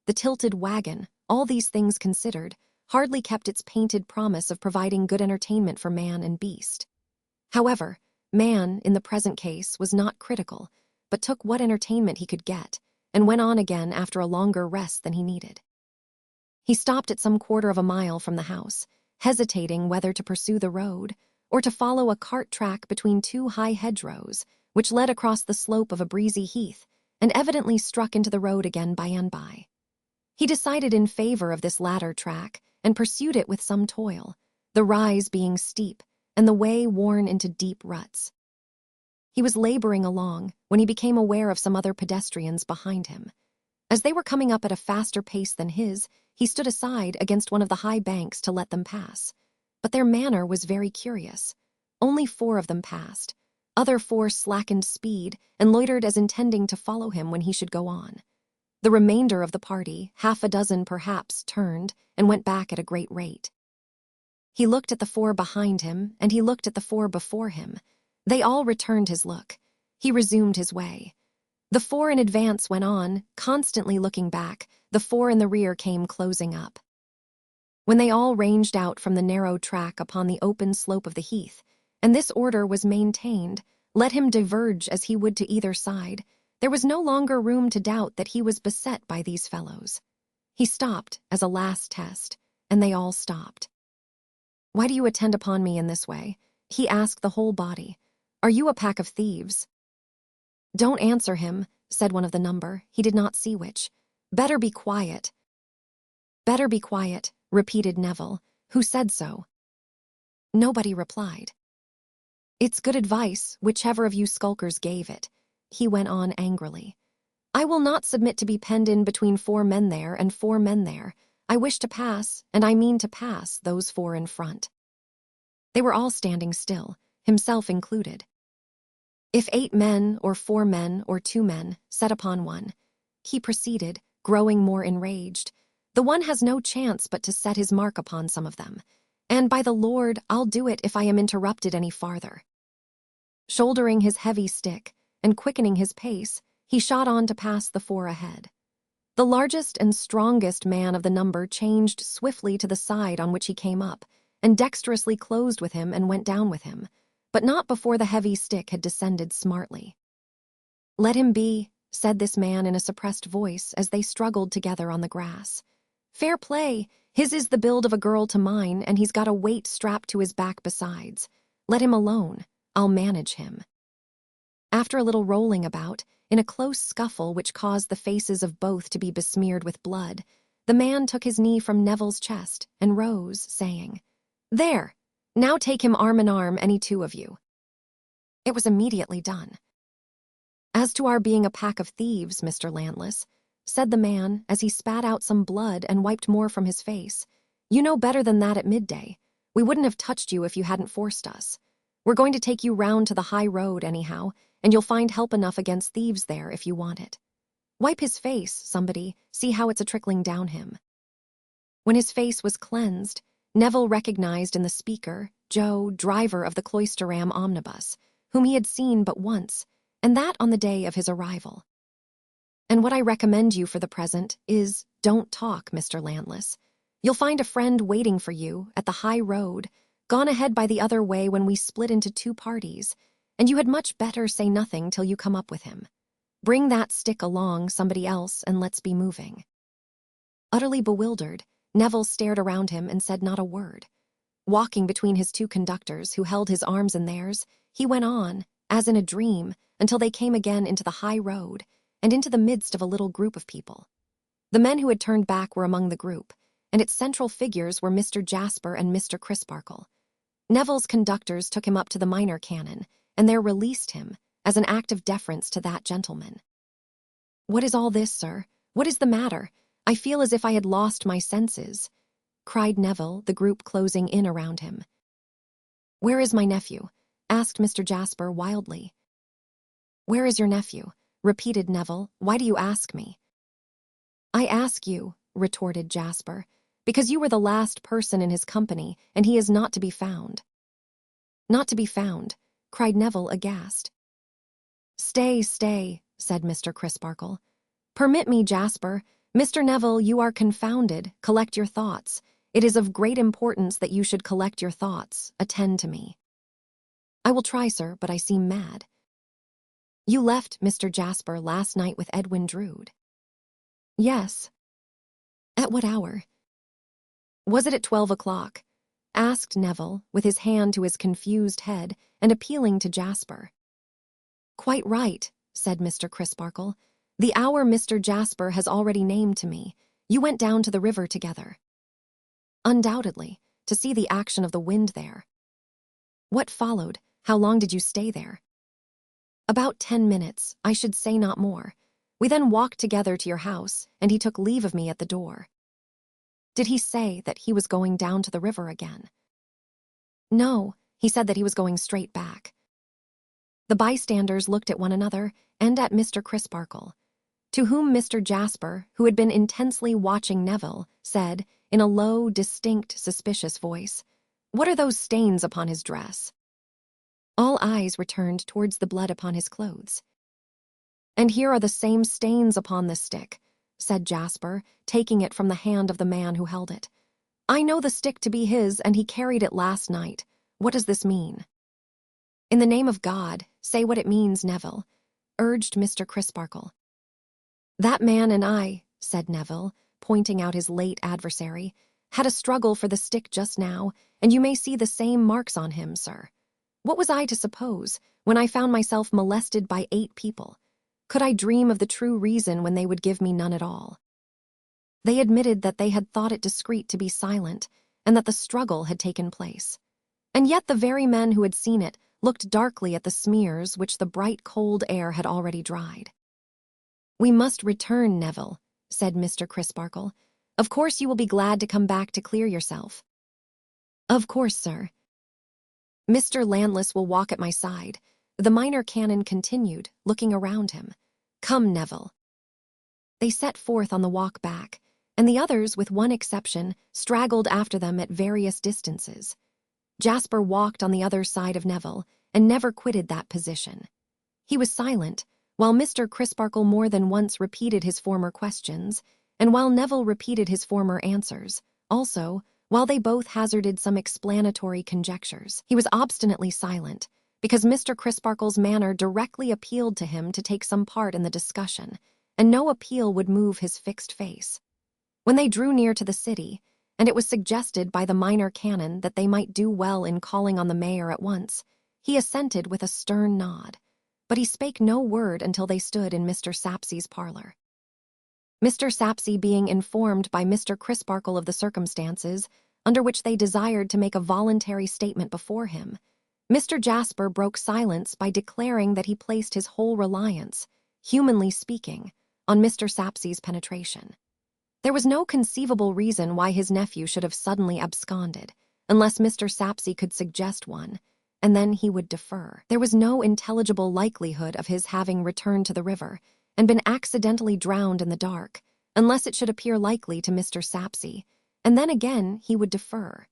The tilted wagon, all these things considered, hardly kept its painted promise of providing good entertainment for man and beast. However, man, in the present case, was not critical, but took what entertainment he could get, and went on again after a longer rest than he needed. He stopped at some quarter of a mile from the house, hesitating whether to pursue the road, or to follow a cart track between two high hedgerows, which led across the slope of a breezy heath, and evidently struck into the road again by and by. He decided in favor of this latter track, and pursued it with some toil, the rise being steep, and the way worn into deep ruts. He was laboring along when he became aware of some other pedestrians behind him. As they were coming up at a faster pace than his, he stood aside against one of the high banks to let them pass. But their manner was very curious. Only 4 of them passed. Other 4 slackened speed and loitered as intending to follow him when he should go on. The remainder of the party, half a dozen perhaps, turned and went back at a great rate. He looked at the 4 behind him, and he looked at the 4 before him. They all returned his look. He resumed his way. The 4 in advance went on, constantly looking back. The 4 in the rear came closing up. When they all ranged out from the narrow track upon the open slope of the heath, and this order was maintained, let him diverge as he would to either side, there was no longer room to doubt that he was beset by these fellows. He stopped as a last test, and they all stopped. "Why do you attend upon me in this way?" he asked the whole body. "Are you a pack of thieves?" "Don't answer him," said one of the number. He did not see which. "Better be quiet." "Better be quiet," repeated Neville. "Who said so?" Nobody replied. "It's good advice, whichever of you skulkers gave it," he went on angrily. "I will not submit to be penned in between 4 men there and 4 men there. I wish to pass, and I mean to pass, those 4 in front." They were all standing still, himself included. "If 8 men, or 4 men, or 2 men, set upon one," he proceeded, growing more enraged, "the one has no chance but to set his mark upon some of them. And by the Lord, I'll do it if I am interrupted any farther." Shouldering his heavy stick, and quickening his pace, he shot on to pass the 4 ahead. The largest and strongest man of the number changed swiftly to the side on which he came up, and dexterously closed with him and went down with him, but not before the heavy stick had descended smartly. "Let him be," said this man in a suppressed voice as they struggled together on the grass. "Fair play, his is the build of a girl to mine, and he's got a weight strapped to his back besides. Let him alone, I'll manage him." After a little rolling about, in a close scuffle which caused the faces of both to be besmeared with blood, the man took his knee from Neville's chest and rose, saying, "There, now take him arm in arm, any 2 of you." It was immediately done. "As to our being a pack of thieves, Mr. Landless," said the man as he spat out some blood and wiped more from his face, "you know better than that at midday. We wouldn't have touched you if you hadn't forced us. We're going to take you round to the high road anyhow, and you'll find help enough against thieves there if you want it. Wipe his face, somebody, see how it's a-trickling down him." When his face was cleansed, Neville recognized in the speaker Joe, driver of the Cloisterham omnibus, whom he had seen but once, and that on the day of his arrival. "And what I recommend you for the present is, don't talk, Mr. Landless. You'll find a friend waiting for you at the high road, gone ahead by the other way when we split into 2 parties, and you had much better say nothing till you come up with him. Bring that stick along, somebody else, and let's be moving." Utterly bewildered, Neville stared around him and said not a word. Walking between his 2 conductors, who held his arms in theirs, he went on, as in a dream, until they came again into the high road, and into the midst of a little group of people. The men who had turned back were among the group, and its central figures were Mr. Jasper and Mr. Crisparkle. Neville's conductors took him up to the minor canon, and there released him, as an act of deference to that gentleman. "What is all this, sir? What is the matter? I feel as if I had lost my senses," cried Neville, the group closing in around him. "Where is my nephew?" asked Mr. Jasper wildly. "Where is your nephew?" repeated Neville. "Why do you ask me?" "I ask you," retorted Jasper, "because you were the last person in his company, and he is not to be found." "Not to be found?" cried Neville aghast. "Stay, stay," said Mr. Crisparkle. "Permit me, Jasper. Mr. Neville, you are confounded. Collect your thoughts. It is of great importance that you should collect your thoughts. Attend to me." "I will try, sir, but I seem mad." "You left Mr. Jasper last night with Edwin Drood." "Yes." "At what hour?" "Was it at 12 o'clock?" asked Neville, with his hand to his confused head and appealing to Jasper. "Quite right," said Mr. Crisparkle. "The hour Mr. Jasper has already named to me. You went down to the river together." "Undoubtedly, to see the action of the wind there." "What followed? How long did you stay there?" "About 10 minutes, I should say not more. We then walked together to your house, and he took leave of me at the door." "Did he say that he was going down to the river again?" "No, he said that he was going straight back." The bystanders looked at one another and at Mr. Crisparkle, to whom Mr. Jasper, who had been intensely watching Neville, said, in a low, distinct, suspicious voice, "What are those stains upon his dress?" All eyes returned towards the blood upon his clothes. "And here are the same stains upon this stick," said Jasper, taking it from the hand of the man who held it. "I know the stick to be his, and he carried it last night. What does this mean?" "In the name of God, say what it means, Neville," urged Mr. Crisparkle. "That man and I," said Neville, pointing out his late adversary, "had a struggle for the stick just now, and you may see the same marks on him, sir. What was I to suppose, when I found myself molested by 8 people? Could I dream of the true reason when they would give me none at all?" They admitted that they had thought it discreet to be silent, and that the struggle had taken place. And yet the very men who had seen it looked darkly at the smears which the bright cold air had already dried. "We must return, Neville," said Mr. Crisparkle. "Of course you will be glad to come back to clear yourself." "Of course, sir." "Mr. Landless will walk at my side," the minor canon continued, looking around him. "Come, Neville." They set forth on the walk back, and the others, with one exception, straggled after them at various distances. Jasper walked on the other side of Neville, and never quitted that position. He was silent, while Mr. Crisparkle more than once repeated his former questions, and while Neville repeated his former answers. Also, while they both hazarded some explanatory conjectures, he was obstinately silent, because Mr. Crisparkle's manner directly appealed to him to take some part in the discussion, and no appeal would move his fixed face. When they drew near to the city, and it was suggested by the minor canon that they might do well in calling on the mayor at once, he assented with a stern nod, but he spake no word until they stood in Mr. Sapsey's parlor. Mr. Sapsey being informed by Mr. Crisparkle of the circumstances under which they desired to make a voluntary statement before him, Mr. Jasper broke silence by declaring that he placed his whole reliance, humanly speaking, on Mr. Sapsey's penetration. There was no conceivable reason why his nephew should have suddenly absconded, unless Mr. Sapsey could suggest one, and then he would defer. There was no intelligible likelihood of his having returned to the river and been accidentally drowned in the dark, unless it should appear likely to Mr. Sapsey, and then again he would defer.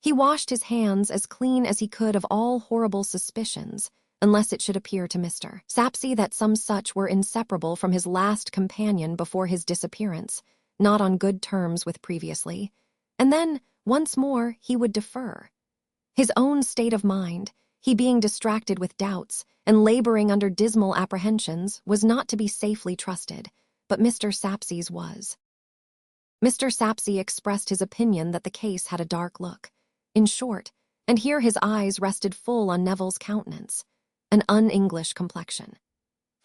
He washed his hands as clean as he could of all horrible suspicions, unless it should appear to Mr. Sapsey that some such were inseparable from his last companion before his disappearance, not on good terms with previously, and then, once more, he would defer. His own state of mind, he being distracted with doubts and laboring under dismal apprehensions, was not to be safely trusted, but Mr. Sapsey's was. Mr. Sapsey expressed his opinion that the case had a dark look. In short, and here his eyes rested full on Neville's countenance, an un-English complexion.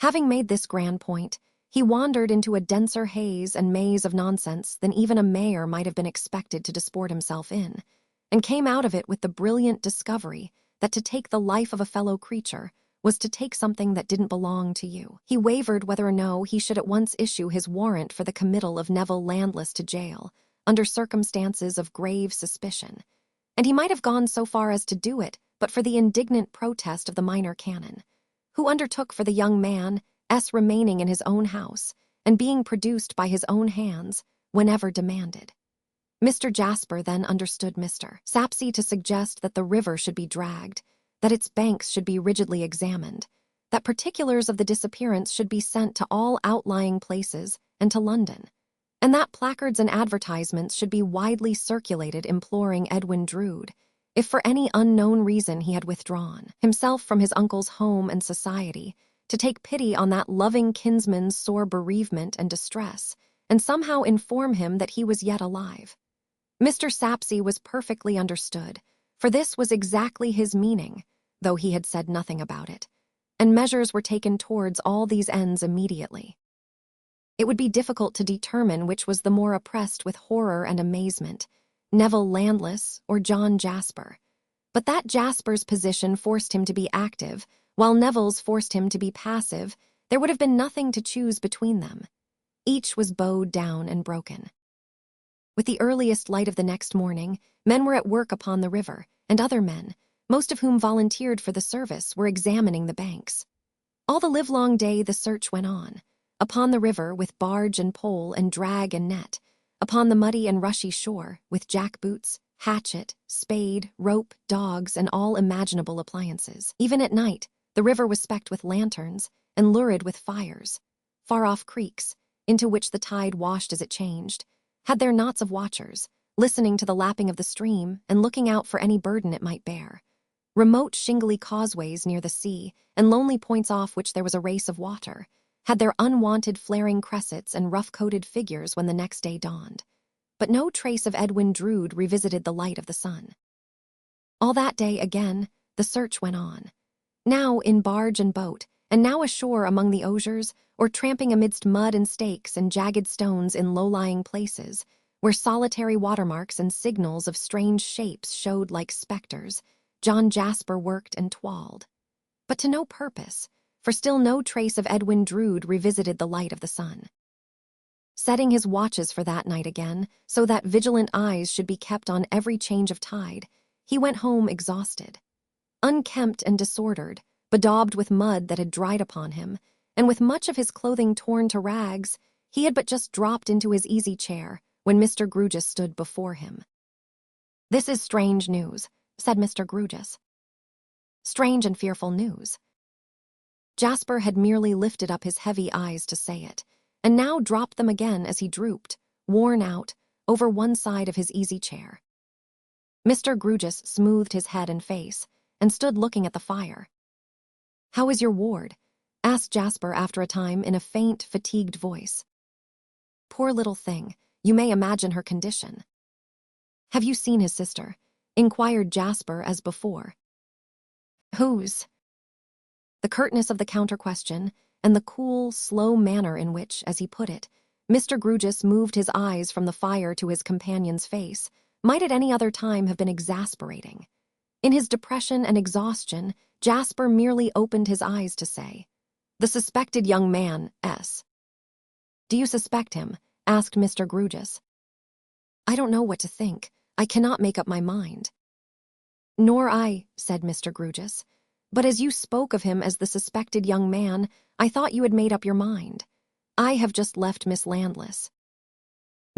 Having made this grand point, he wandered into a denser haze and maze of nonsense than even a mayor might have been expected to disport himself in, and came out of it with the brilliant discovery that to take the life of a fellow creature was to take something that didn't belong to you. He wavered whether or no he should at once issue his warrant for the committal of Neville Landless to jail, under circumstances of grave suspicion, and he might have gone so far as to do it but for the indignant protest of the minor canon, who undertook for the young man's remaining in his own house and being produced by his own hands whenever demanded. Mr. Jasper then understood Mr. Sapsea to suggest that the river should be dragged, that its banks should be rigidly examined, that particulars of the disappearance should be sent to all outlying places and to London, and that placards and advertisements should be widely circulated imploring Edwin Drood, if for any unknown reason he had withdrawn himself from his uncle's home and society, to take pity on that loving kinsman's sore bereavement and distress, and somehow inform him that he was yet alive. Mr. Sapsea was perfectly understood, for this was exactly his meaning, though he had said nothing about it, and measures were taken towards all these ends immediately. It would be difficult to determine which was the more oppressed with horror and amazement, Neville Landless or John Jasper, but that Jasper's position forced him to be active, while Neville's forced him to be passive. There would have been nothing to choose between them. Each was bowed down and broken. With the earliest light of the next morning, men were at work upon the river, and other men, most of whom volunteered for the service, were examining the banks. All the livelong day the search went on, upon the river with barge and pole and drag and net, upon the muddy and rushy shore with jack-boots, hatchet, spade, rope, dogs, and all imaginable appliances. Even at night, the river was specked with lanterns and lurid with fires. Far-off creeks, into which the tide washed as it changed, had their knots of watchers, listening to the lapping of the stream and looking out for any burden it might bear. Remote shingly causeways near the sea, and lonely points off which there was a race of water, had their unwonted flaring cressets and rough-coated figures when the next day dawned. But no trace of Edwin Drood revisited the light of the sun. All that day, again, the search went on, now in barge and boat, and now ashore among the osiers, or tramping amidst mud and stakes and jagged stones in low-lying places, where solitary watermarks and signals of strange shapes showed like specters. John Jasper worked and twalled, but to no purpose, for still no trace of Edwin Drood revisited the light of the sun. Setting his watches for that night again, so that vigilant eyes should be kept on every change of tide, he went home exhausted. Unkempt and disordered, bedaubed with mud that had dried upon him, and with much of his clothing torn to rags, he had but just dropped into his easy chair when Mr. Grewgious stood before him. "This is strange news," said Mr. Grewgious. "Strange and fearful news." Jasper had merely lifted up his heavy eyes to say it, and now dropped them again as he drooped, worn out, over one side of his easy chair. Mr. Grewgious smoothed his head and face, and stood looking at the fire. "How is your ward?" asked Jasper after a time in a faint, fatigued voice. "Poor little thing, you may imagine her condition." "Have you seen his sister?" inquired Jasper as before. "Whose?" The curtness of the counter-question, and the cool, slow manner in which, as he put it, Mr. Grewgious moved his eyes from the fire to his companion's face, might at any other time have been exasperating. In his depression and exhaustion, Jasper merely opened his eyes to say, "The suspected young man, S." "Do you suspect him?" asked Mr. Grewgious. "I don't know what to think. I cannot make up my mind." "Nor I," said Mr. Grewgious. "But as you spoke of him as the suspected young man, I thought you had made up your mind. I have just left Miss Landless.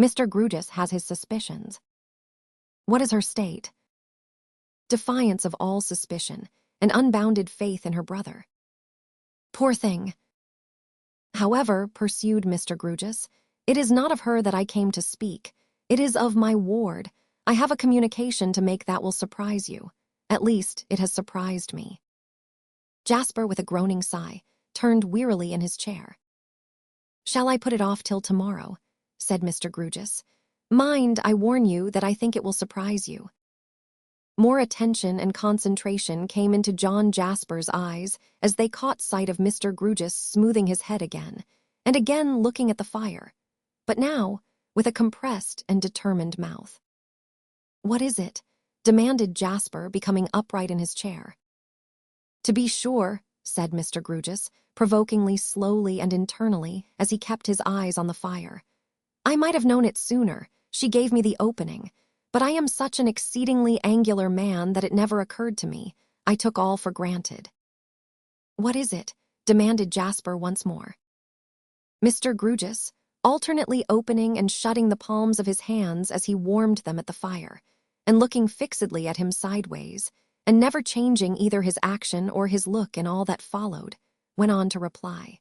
Mr. Grewgious has his suspicions." "What is her state?" "Defiance of all suspicion, and unbounded faith in her brother." "Poor thing." "However," pursued Mr. Grewgious, "it is not of her that I came to speak. It is of my ward. I have a communication to make that will surprise you. At least, it has surprised me." Jasper, with a groaning sigh, turned wearily in his chair. "Shall I put it off till tomorrow?" said Mr. Grewgious. "Mind, I warn you that I think it will surprise you." More attention and concentration came into John Jasper's eyes as they caught sight of Mr. Grewgious smoothing his head again, and again looking at the fire, but now with a compressed and determined mouth. "What is it?" demanded Jasper, becoming upright in his chair. "To be sure," said Mr. Grugis, provokingly slowly and internally as he kept his eyes on the fire. "I might have known it sooner. She gave me the opening. But I am such an exceedingly angular man that it never occurred to me. I took all for granted." "What is it?" demanded Jasper once more. Mr. Grugis, alternately opening and shutting the palms of his hands as he warmed them at the fire, and looking fixedly at him sideways, and never changing either his action or his look in all that followed, went on to reply.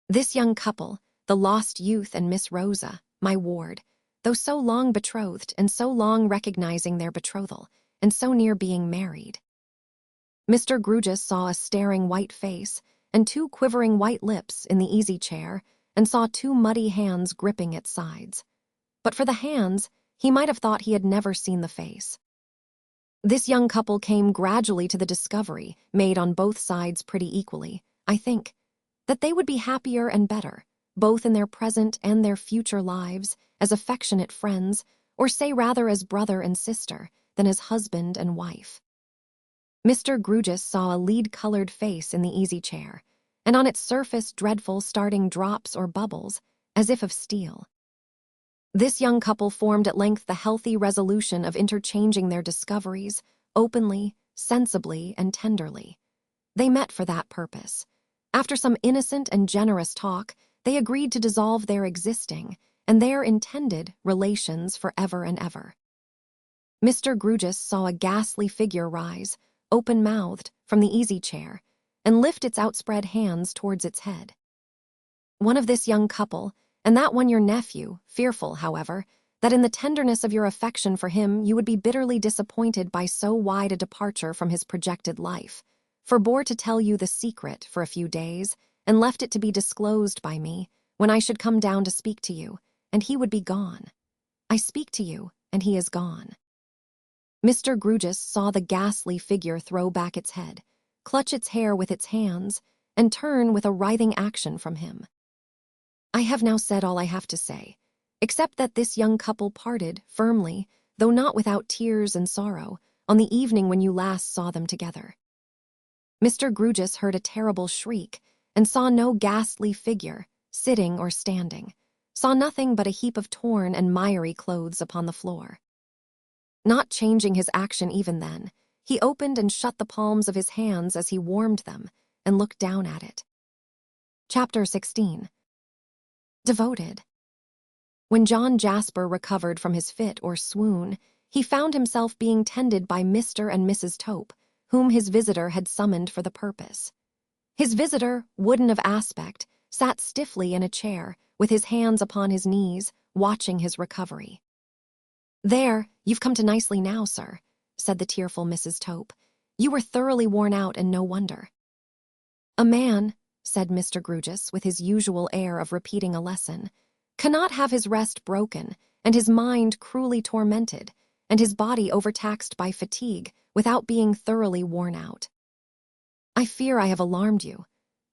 "This young couple, the lost youth and Miss Rosa, my ward, though so long betrothed and so long recognizing their betrothal, and so near being married." Mr. Grugis saw a staring white face and two quivering white lips in the easy chair, and saw two muddy hands gripping its sides. But for the hands, he might have thought he had never seen the face. This young couple came gradually to the discovery, made on both sides pretty equally, I think, that they would be happier and better, both in their present and their future lives, as affectionate friends, or say rather as brother and sister, than as husband and wife. Mr. Grugis saw a lead-colored face in the easy chair, and on its surface dreadful starting drops or bubbles, as if of steel. This young couple formed at length the healthy resolution of interchanging their discoveries, openly, sensibly, and tenderly. They met for that purpose. After some innocent and generous talk, they agreed to dissolve their existing, and their intended, relations for ever and ever. Mr. Grugis saw a ghastly figure rise, open-mouthed, from the easy chair, and lift its outspread hands towards its head. One of this young couple, and that one your nephew, fearful, however, that in the tenderness of your affection for him you would be bitterly disappointed by so wide a departure from his projected life, forbore to tell you the secret for a few days, and left it to be disclosed by me, when I should come down to speak to you, and he would be gone. I speak to you, and he is gone." Mr. Grugis saw the ghastly figure throw back its head, clutch its hair with its hands, and turn with a writhing action from him. "I have now said all I have to say, except that this young couple parted firmly, though not without tears and sorrow, on the evening when you last saw them together." Mr. Grugis heard a terrible shriek, and saw no ghastly figure, sitting or standing, saw nothing but a heap of torn and miry clothes upon the floor. Not changing his action even then, he opened and shut the palms of his hands as he warmed them, and looked down at it. Chapter 16. Devoted. When John Jasper recovered from his fit or swoon, he found himself being tended by Mr. and Mrs. Tope, whom his visitor had summoned for the purpose. His visitor, wooden of aspect, sat stiffly in a chair, with his hands upon his knees, watching his recovery. "There, you've come to nicely now, sir," said the tearful Mrs. Tope. "You were thoroughly worn out, and no wonder." "A man," said Mr. Grugis, with his usual air of repeating a lesson, "cannot have his rest broken, and his mind cruelly tormented, and his body overtaxed by fatigue, without being thoroughly worn out." "I fear I have alarmed you."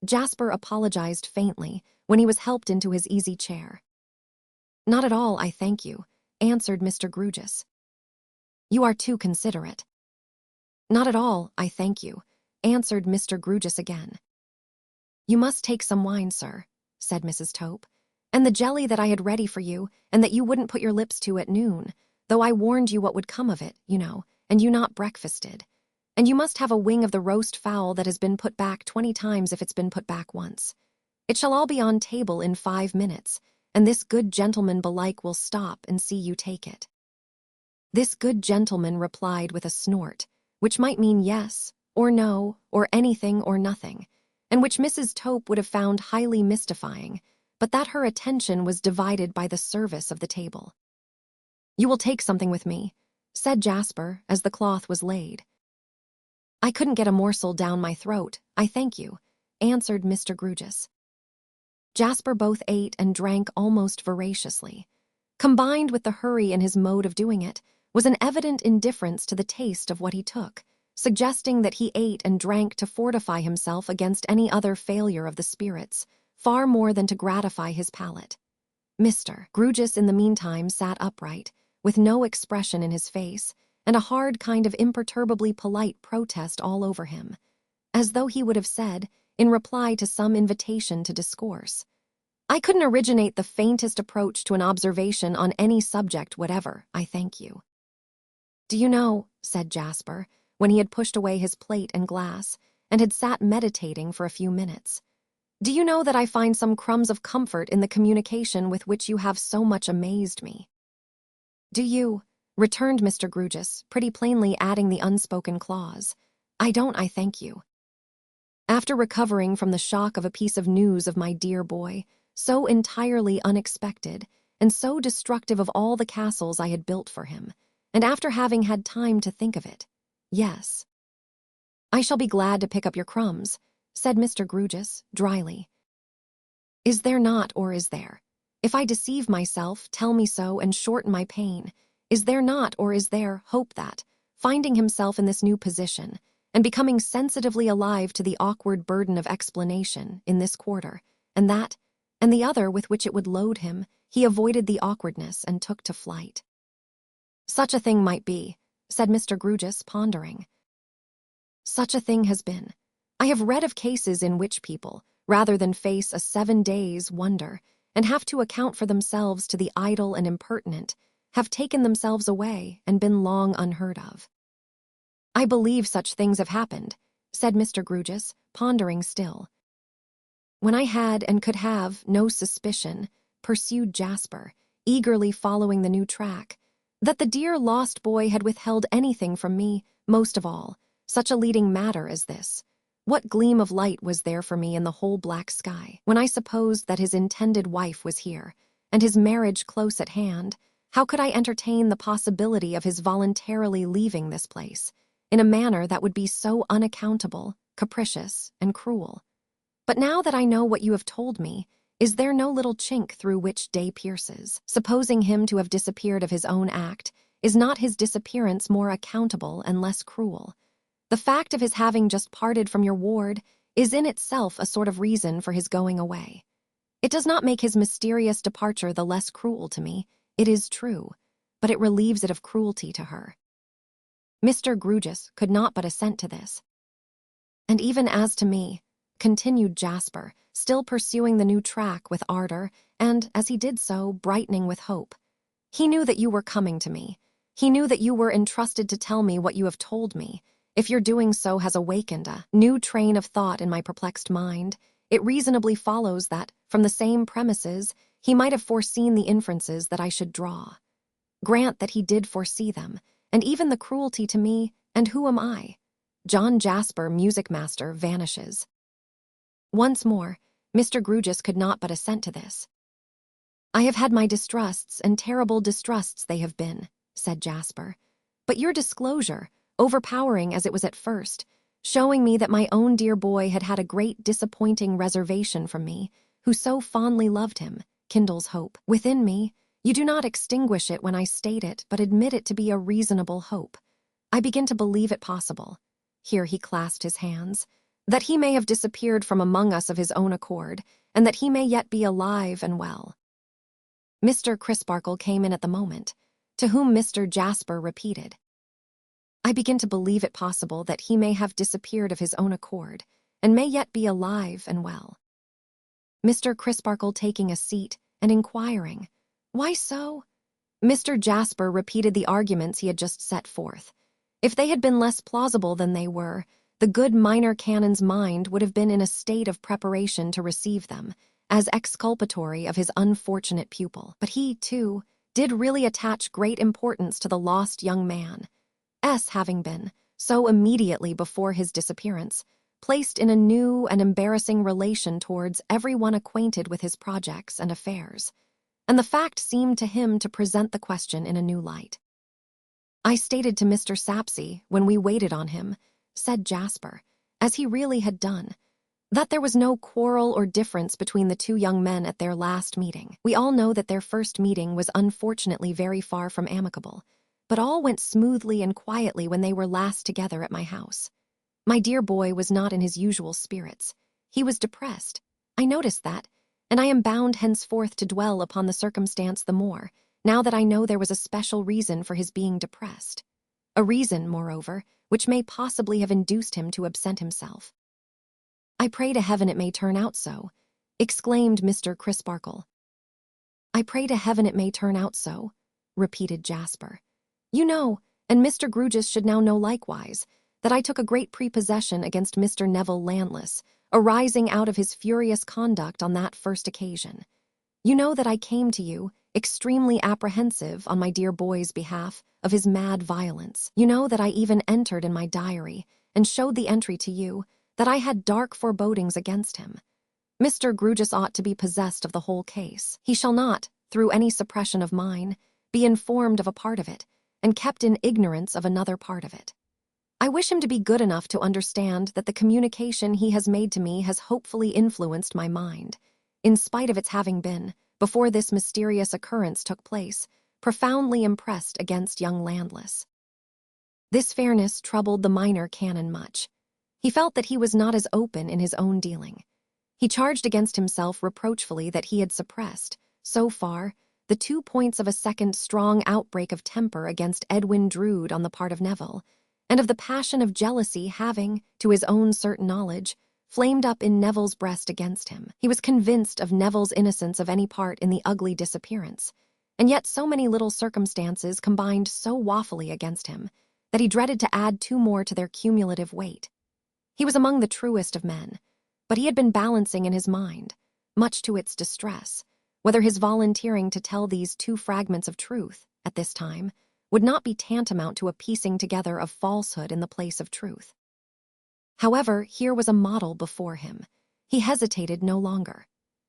Jasper apologized faintly when he was helped into his easy chair. "Not at all, I thank you," answered Mr. Grugis. "You are too considerate." "Not at all, I thank you," answered Mr. Grugis again. "You must take some wine, sir," said Mrs. Tope, "and the jelly that I had ready for you, and that you wouldn't put your lips to at noon, though I warned you what would come of it, you know, and you not breakfasted. And you must have a wing of the roast fowl that has been put back 20 times if it's been put back once. It shall all be on table in 5 minutes, and this good gentleman belike will stop and see you take it." This good gentleman replied with a snort, which might mean yes, or no, or anything or nothing, and which Mrs. Tope would have found highly mystifying, but that her attention was divided by the service of the table. "You will take something with me," said Jasper, as the cloth was laid. "I couldn't get a morsel down my throat, I thank you," answered Mr. Grugis. Jasper both ate and drank almost voraciously. Combined with the hurry in his mode of doing it, was an evident indifference to the taste of what he took, suggesting that he ate and drank to fortify himself against any other failure of the spirits, far more than to gratify his palate. Mr. Grugis in the meantime sat upright, with no expression in his face, and a hard kind of imperturbably polite protest all over him, as though he would have said, in reply to some invitation to discourse, "I couldn't originate the faintest approach to an observation on any subject whatever, I thank you." "Do you know," said Jasper, when he had pushed away his plate and glass, and had sat meditating for a few minutes, "do you know that I find some crumbs of comfort in the communication with which you have so much amazed me?" "Do you?" returned Mr. Grugis, pretty plainly adding the unspoken clause, "I don't, I thank you." After recovering from the shock of a piece of news of my dear boy, so entirely unexpected, and so destructive of all the castles I had built for him, and after having had time to think of it, yes. "I shall be glad to pick up your crumbs," said Mr. Grugis, dryly. "Is there not, or is there? If I deceive myself, tell me so and shorten my pain. Is there not, or is there, hope that, finding himself in this new position, and becoming sensitively alive to the awkward burden of explanation in this quarter, and that, and the other with which it would load him, he avoided the awkwardness and took to flight?" "Such a thing might be," said Mr. Grugis, pondering. "Such a thing has been. I have read of cases in which people, rather than face a 7 days' wonder, and have to account for themselves to the idle and impertinent, have taken themselves away and been long unheard of." "I believe such things have happened," said Mr. Grugis, pondering still. "When I had and could have no suspicion," pursued Jasper, eagerly following the new track, "that the dear lost boy had withheld anything from me, most of all, such a leading matter as this. What gleam of light was there for me in the whole black sky? When I supposed that his intended wife was here, and his marriage close at hand, how could I entertain the possibility of his voluntarily leaving this place, in a manner that would be so unaccountable, capricious, and cruel? But now that I know what you have told me, is there no little chink through which day pierces? Supposing him to have disappeared of his own act, is not his disappearance more accountable and less cruel? The fact of his having just parted from your ward is in itself a sort of reason for his going away. It does not make his mysterious departure the less cruel to me, it is true, but it relieves it of cruelty to her." Mr. Grugis could not but assent to this. "And even as to me," continued Jasper, still pursuing the new track with ardor, and, as he did so, brightening with hope, "he knew that you were coming to me. He knew that you were entrusted to tell me what you have told me. If your doing so has awakened a new train of thought in my perplexed mind, it reasonably follows that, from the same premises, he might have foreseen the inferences that I should draw. Grant that he did foresee them, and even the cruelty to me, and who am I? John Jasper, music master, vanishes." Once more, Mr. Grugis could not but assent to this. "I have had my distrusts, and terrible distrusts they have been," said Jasper. "But your disclosure, overpowering as it was at first, showing me that my own dear boy had had a great disappointing reservation from me, who so fondly loved him, kindles hope within me. You do not extinguish it when I state it, but admit it to be a reasonable hope. I begin to believe it possible," here he clasped his hands, "that he may have disappeared from among us of his own accord, and that he may yet be alive and well." Mr. Crisparkle came in at the moment, to whom Mr. Jasper repeated, "I begin to believe it possible that he may have disappeared of his own accord, and may yet be alive and well." Mr. Crisparkle taking a seat and inquiring, "Why so?" Mr. Jasper repeated the arguments he had just set forth. If they had been less plausible than they were, the good minor canon's mind would have been in a state of preparation to receive them, as exculpatory of his unfortunate pupil. But he, too, did really attach great importance to the lost young man, having been, so immediately before his disappearance, placed in a new and embarrassing relation towards everyone acquainted with his projects and affairs, and the fact seemed to him to present the question in a new light. "I stated to Mr. Sapsea, when we waited on him," said Jasper, as he really had done, "that there was no quarrel or difference between the two young men at their last meeting. We all know that their first meeting was unfortunately very far from amicable, but all went smoothly and quietly when they were last together at my house. My dear boy was not in his usual spirits. He was depressed, I noticed that, and I am bound henceforth to dwell upon the circumstance the more, now that I know there was a special reason for his being depressed. A reason, moreover, which may possibly have induced him to absent himself. I pray to heaven it may turn out so, exclaimed Mr. Crisparkle. I pray to heaven it may turn out so, repeated Jasper. You know, and Mr. Grewgious should now know likewise, that I took a great prepossession against Mr. Neville Landless, arising out of his furious conduct on that first occasion. You know that I came to you, extremely apprehensive on my dear boy's behalf of his mad violence. You know that I even entered in my diary, and showed the entry to you, that I had dark forebodings against him. Mr. Grewgious ought to be possessed of the whole case. He shall not, through any suppression of mine, be informed of a part of it, and kept in ignorance of another part of it. I wish him to be good enough to understand that the communication he has made to me has hopefully influenced my mind, in spite of its having been, before this mysterious occurrence took place, profoundly impressed against young Landless. This fairness troubled the minor canon much. He felt that he was not as open in his own dealing. He charged against himself reproachfully that he had suppressed, so far, the 2 points of a second strong outbreak of temper against Edwin Drood on the part of Neville, and of the passion of jealousy having, to his own certain knowledge, flamed up in Neville's breast against him. He was convinced of Neville's innocence of any part in the ugly disappearance, and yet so many little circumstances combined so woefully against him that he dreaded to add 2 more to their cumulative weight. He was among the truest of men, but he had been balancing in his mind, much to its distress, whether his volunteering to tell these 2 fragments of truth, at this time, would not be tantamount to a piecing together of falsehood in the place of truth. However, here was a model before him. He hesitated no longer.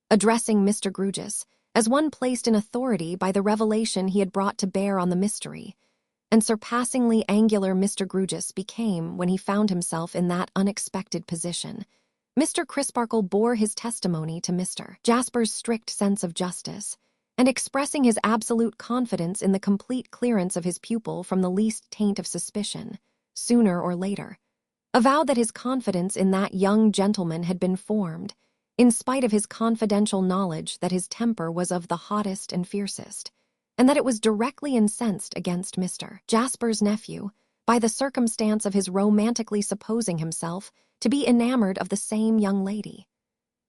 Addressing Mr. Grewgious, as one placed in authority by the revelation he had brought to bear on the mystery, and surpassingly angular Mr. Grewgious became when he found himself in that unexpected position, Mr. Crisparkle bore his testimony to Mr. Jasper's strict sense of justice, and expressing his absolute confidence in the complete clearance of his pupil from the least taint of suspicion, sooner or later, avowed that his confidence in that young gentleman had been formed, in spite of his confidential knowledge that his temper was of the hottest and fiercest, and that it was directly incensed against Mr. Jasper's nephew by the circumstance of his romantically supposing himself to be enamored of the same young lady.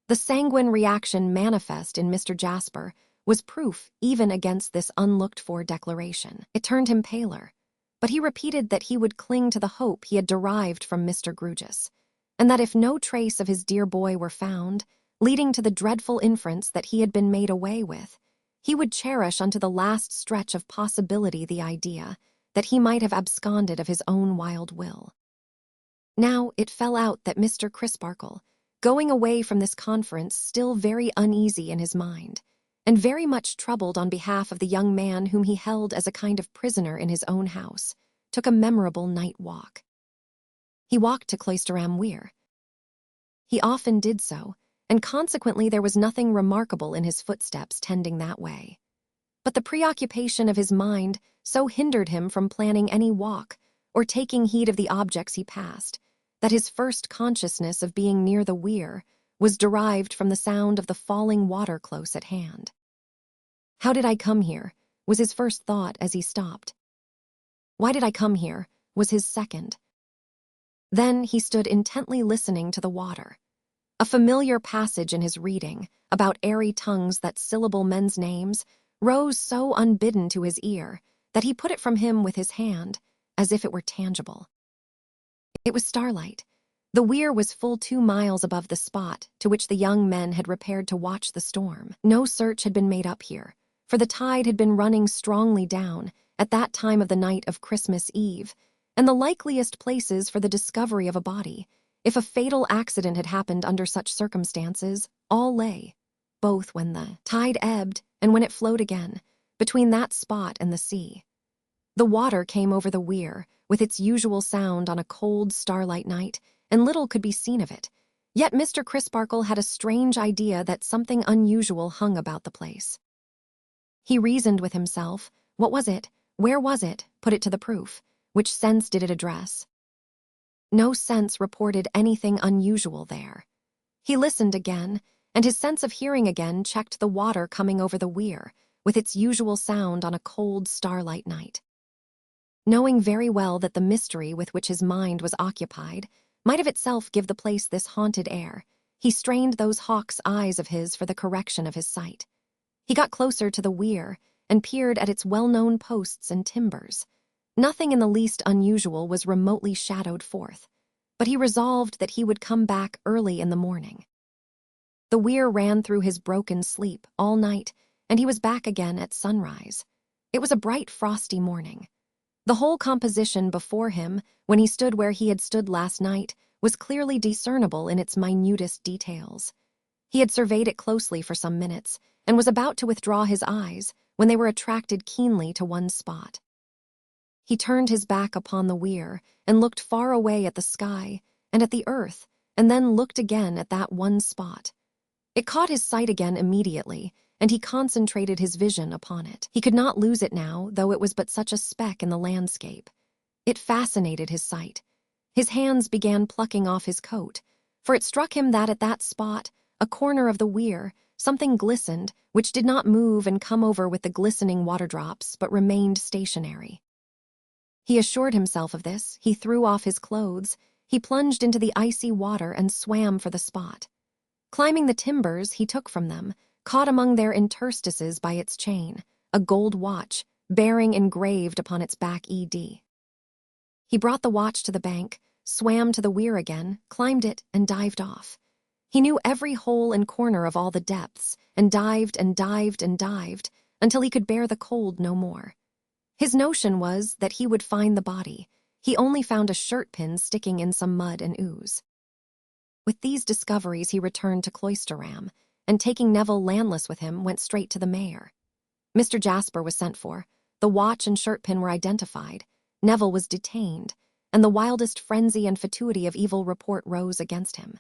The sanguine reaction manifest in Mr. Jasper was proof even against this unlooked-for declaration. It turned him paler, but he repeated that he would cling to the hope he had derived from Mr. Grewgious, and that if no trace of his dear boy were found, leading to the dreadful inference that he had been made away with, he would cherish unto the last stretch of possibility the idea that he might have absconded of his own wild will. Now it fell out that Mr. Crisparkle, going away from this conference still very uneasy in his mind, and very much troubled on behalf of the young man whom he held as a kind of prisoner in his own house, took a memorable night walk. He walked to Cloisterham Weir. He often did so, and consequently there was nothing remarkable in his footsteps tending that way. But the preoccupation of his mind so hindered him from planning any walk or taking heed of the objects he passed, that his first consciousness of being near the weir was derived from the sound of the falling water close at hand. "How did I come here?" was his first thought as he stopped. "Why did I come here?" was his second. Then he stood intently listening to the water. A familiar passage in his reading, about airy tongues that syllable men's names, rose so unbidden to his ear that he put it from him with his hand, as if it were tangible. It was starlight. The weir was full 2 miles above the spot to which the young men had repaired to watch the storm. No search had been made up here, for the tide had been running strongly down at that time of the night of Christmas Eve, and the likeliest places for the discovery of a body, if a fatal accident had happened under such circumstances, all lay, both when the tide ebbed and when it flowed again, between that spot and the sea. The water came over the weir, with its usual sound on a cold starlight night, and little could be seen of it. Yet Mr. Crisparkle had a strange idea that something unusual hung about the place. He reasoned with himself, what was it, where was it, put it to the proof, which sense did it address? No sense reported anything unusual there. He listened again, and his sense of hearing again checked the water coming over the weir, with its usual sound on a cold starlight night. Knowing very well that the mystery with which his mind was occupied might of itself give the place this haunted air, he strained those hawk's eyes of his for the correction of his sight. He got closer to the weir and peered at its well-known posts and timbers. Nothing in the least unusual was remotely shadowed forth, but he resolved that he would come back early in the morning. The weir ran through his broken sleep all night, and he was back again at sunrise. It was a bright, frosty morning. The whole composition before him, when he stood where he had stood last night, was clearly discernible in its minutest details. He had surveyed it closely for some minutes, and was about to withdraw his eyes when they were attracted keenly to one spot. He turned his back upon the weir and looked far away at the sky and at the earth, and then looked again at that one spot. It caught his sight again immediately, and he concentrated his vision upon it. He could not lose it now, though it was but such a speck in the landscape. It fascinated his sight. His hands began plucking off his coat, for it struck him that at that spot, a corner of the weir, something glistened, which did not move and come over with the glistening waterdrops, but remained stationary. He assured himself of this, he threw off his clothes, he plunged into the icy water and swam for the spot. Climbing the timbers, he took from them, caught among their interstices by its chain, a gold watch, bearing engraved upon its back ED. He brought the watch to the bank, swam to the weir again, climbed it, and dived off. He knew every hole and corner of all the depths, and dived and dived and dived, until he could bear the cold no more. His notion was that he would find the body. He only found a shirt-pin sticking in some mud and ooze. With these discoveries he returned to Cloisterham, and taking Neville landless with him, went straight to the mayor. Mr. Jasper was sent for, the watch and shirt-pin were identified, Neville was detained, and the wildest frenzy and fatuity of evil report rose against him.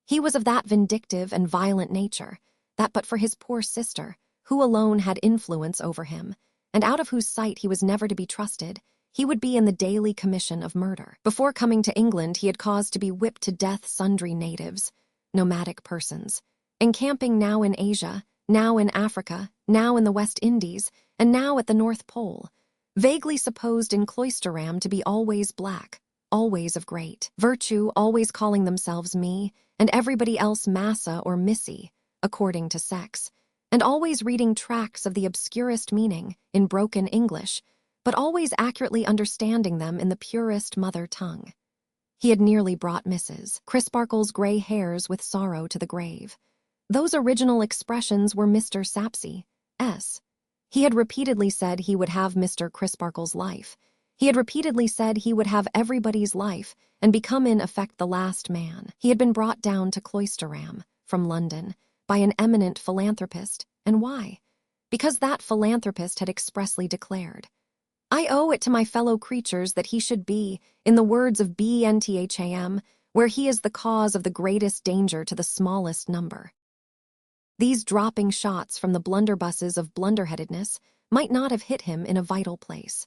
He was of that vindictive and violent nature, that but for his poor sister, who alone had influence over him, and out of whose sight he was never to be trusted, he would be in the daily commission of murder. Before coming to England, he had caused to be whipped to death sundry natives, nomadic persons, encamping now in Asia, now in Africa, now in the West Indies, and now at the North Pole, vaguely supposed in Cloisterham to be always black, always of great virtue, always calling themselves me, and everybody else Massa or Missy, according to sex, and always reading tracts of the obscurest meaning, in broken English, but always accurately understanding them in the purest mother tongue. He had nearly brought Mrs. Crisparkle's gray hairs with sorrow to the grave. Those original expressions were Mr. Sapsey's. He had repeatedly said he would have Mr. Crisparkle's life. He had repeatedly said he would have everybody's life and become in effect the last man. He had been brought down to Cloisterham, from London, by an eminent philanthropist. And why? Because that philanthropist had expressly declared, "I owe it to my fellow creatures that he should be, in the words of Bentham, where he is the cause of the greatest danger to the smallest number." These dropping shots from the blunderbusses of blunderheadedness might not have hit him in a vital place,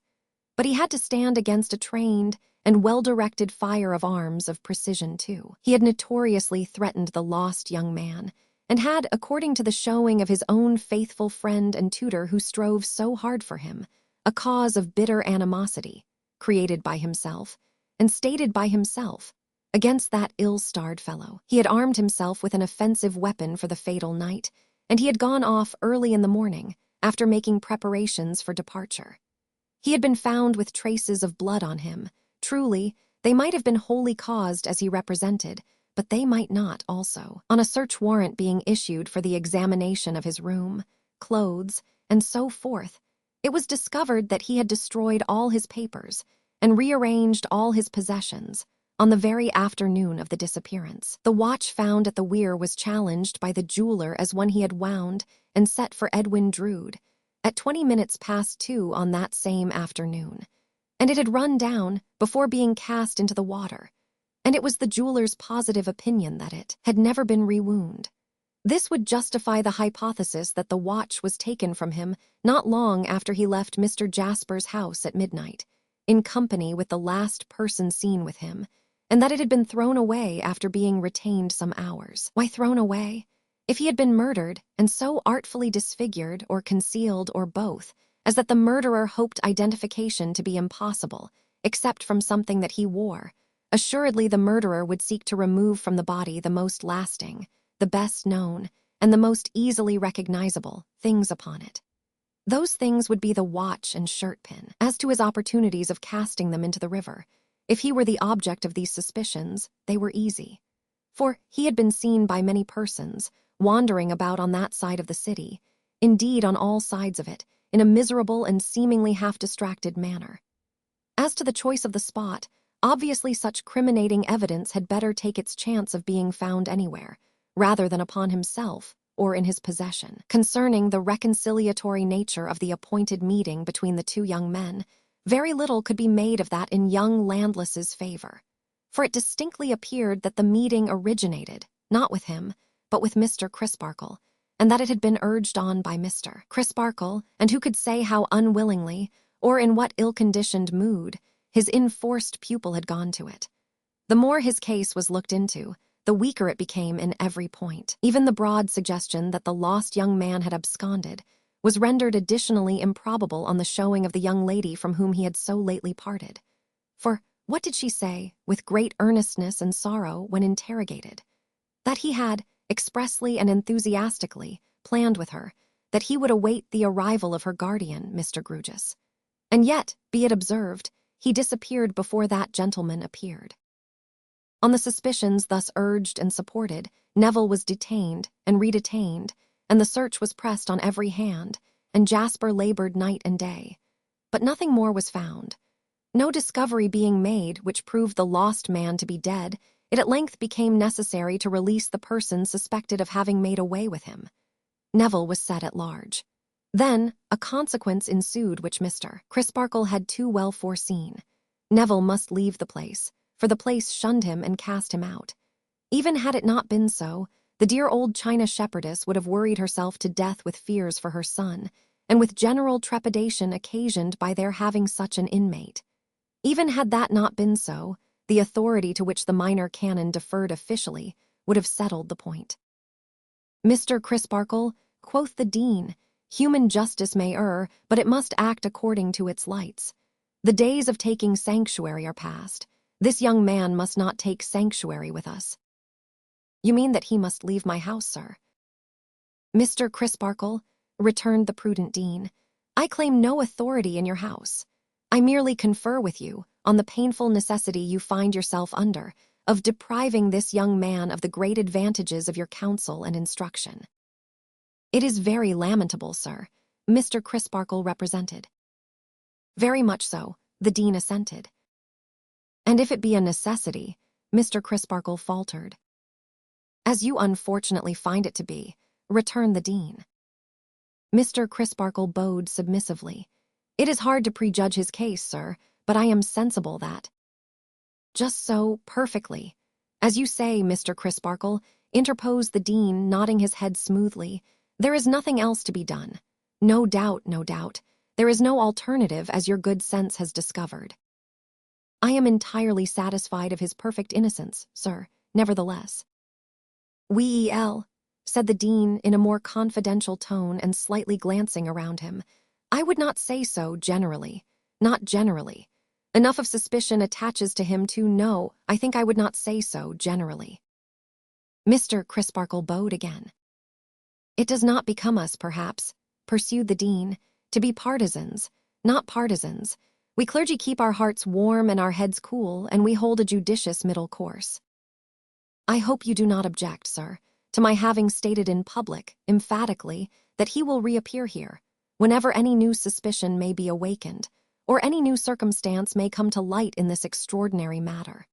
but he had to stand against a trained and well-directed fire of arms of precision too. He had notoriously threatened the lost young man, and had, according to the showing of his own faithful friend and tutor who strove so hard for him, a cause of bitter animosity, created by himself, and stated by himself, against that ill-starred fellow. He had armed himself with an offensive weapon for the fatal night, and he had gone off early in the morning, after making preparations for departure. He had been found with traces of blood on him. Truly, they might have been wholly caused as he represented, but they might not also. On a search warrant being issued for the examination of his room, clothes, and so forth, it was discovered that he had destroyed all his papers and rearranged all his possessions on the very afternoon of the disappearance. The watch found at the weir was challenged by the jeweler as one he had wound and set for Edwin Drood at 20 minutes past 2 on that same afternoon, and it had run down before being cast into the water, and it was the jeweler's positive opinion that it had never been rewound. This would justify the hypothesis that the watch was taken from him not long after he left Mr. Jasper's house at midnight, in company with the last person seen with him, and that it had been thrown away after being retained some hours. Why thrown away? If he had been murdered, and so artfully disfigured or concealed or both, as that the murderer hoped identification to be impossible, except from something that he wore, assuredly the murderer would seek to remove from the body the most lasting, the best known, and the most easily recognizable things upon it. Those things would be the watch and shirt pin. As to his opportunities of casting them into the river, if he were the object of these suspicions, they were easy. For he had been seen by many persons, wandering about on that side of the city, indeed on all sides of it, in a miserable and seemingly half-distracted manner. As to the choice of the spot, obviously such criminating evidence had better take its chance of being found anywhere, rather than upon himself or in his possession. Concerning the reconciliatory nature of the appointed meeting between the two young men, very little could be made of that in young Landless's favor, for it distinctly appeared that the meeting originated, not with him, but with Mr. Crisparkle, and that it had been urged on by Mr. Crisparkle, and who could say how unwillingly, or in what ill-conditioned mood, his enforced pupil had gone to it. The more his case was looked into, the weaker it became in every point. Even the broad suggestion that the lost young man had absconded was rendered additionally improbable on the showing of the young lady from whom he had so lately parted. For what did she say, with great earnestness and sorrow, when interrogated? That he had, expressly and enthusiastically, planned with her, that he would await the arrival of her guardian, Mr. Grewgious. And yet, be it observed, he disappeared before that gentleman appeared. On the suspicions thus urged and supported, Neville was detained and redetained, and the search was pressed on every hand, and Jasper labored night and day. But nothing more was found. No discovery being made which proved the lost man to be dead, it at length became necessary to release the person suspected of having made away with him. Neville was set at large. Then a consequence ensued which Mr. Crisparkle had too well foreseen. Neville must leave the place, for the place shunned him and cast him out. Even had it not been so, the dear old China shepherdess would have worried herself to death with fears for her son, and with general trepidation occasioned by their having such an inmate. Even had that not been so, the authority to which the minor canon deferred officially would have settled the point. Mr. Crisparkle, quoth the dean, human justice may err, but it must act according to its lights. The days of taking sanctuary are past. This young man must not take sanctuary with us. You mean that he must leave my house, sir? Mr. Crisparkle, returned the prudent dean, I claim no authority in your house. I merely confer with you on the painful necessity you find yourself under of depriving this young man of the great advantages of your counsel and instruction. It is very lamentable, sir, Mr. Crisparkle represented. Very much so, the dean assented. And if it be a necessity, Mr. Crisparkle faltered. As you unfortunately find it to be, returned the dean. Mr. Crisparkle bowed submissively. It is hard to prejudge his case, sir, but I am sensible that. Just so, perfectly. As you say, Mr. Crisparkle, interposed the dean, nodding his head smoothly, there is nothing else to be done. No doubt, no doubt. There is no alternative, as your good sense has discovered. I am entirely satisfied of his perfect innocence, sir, nevertheless. Well, said the dean in a more confidential tone and slightly glancing around him, I would not say so generally, not generally. Enough of suspicion attaches to him to know, I think I would not say so generally. Mr. Crisparkle bowed again. It does not become us, perhaps, pursued the dean, to be partisans, not partisans. We clergy keep our hearts warm and our heads cool, and we hold a judicious middle course. I hope you do not object, sir, to my having stated in public, emphatically, that he will reappear here, whenever any new suspicion may be awakened, or any new circumstance may come to light in this extraordinary matter.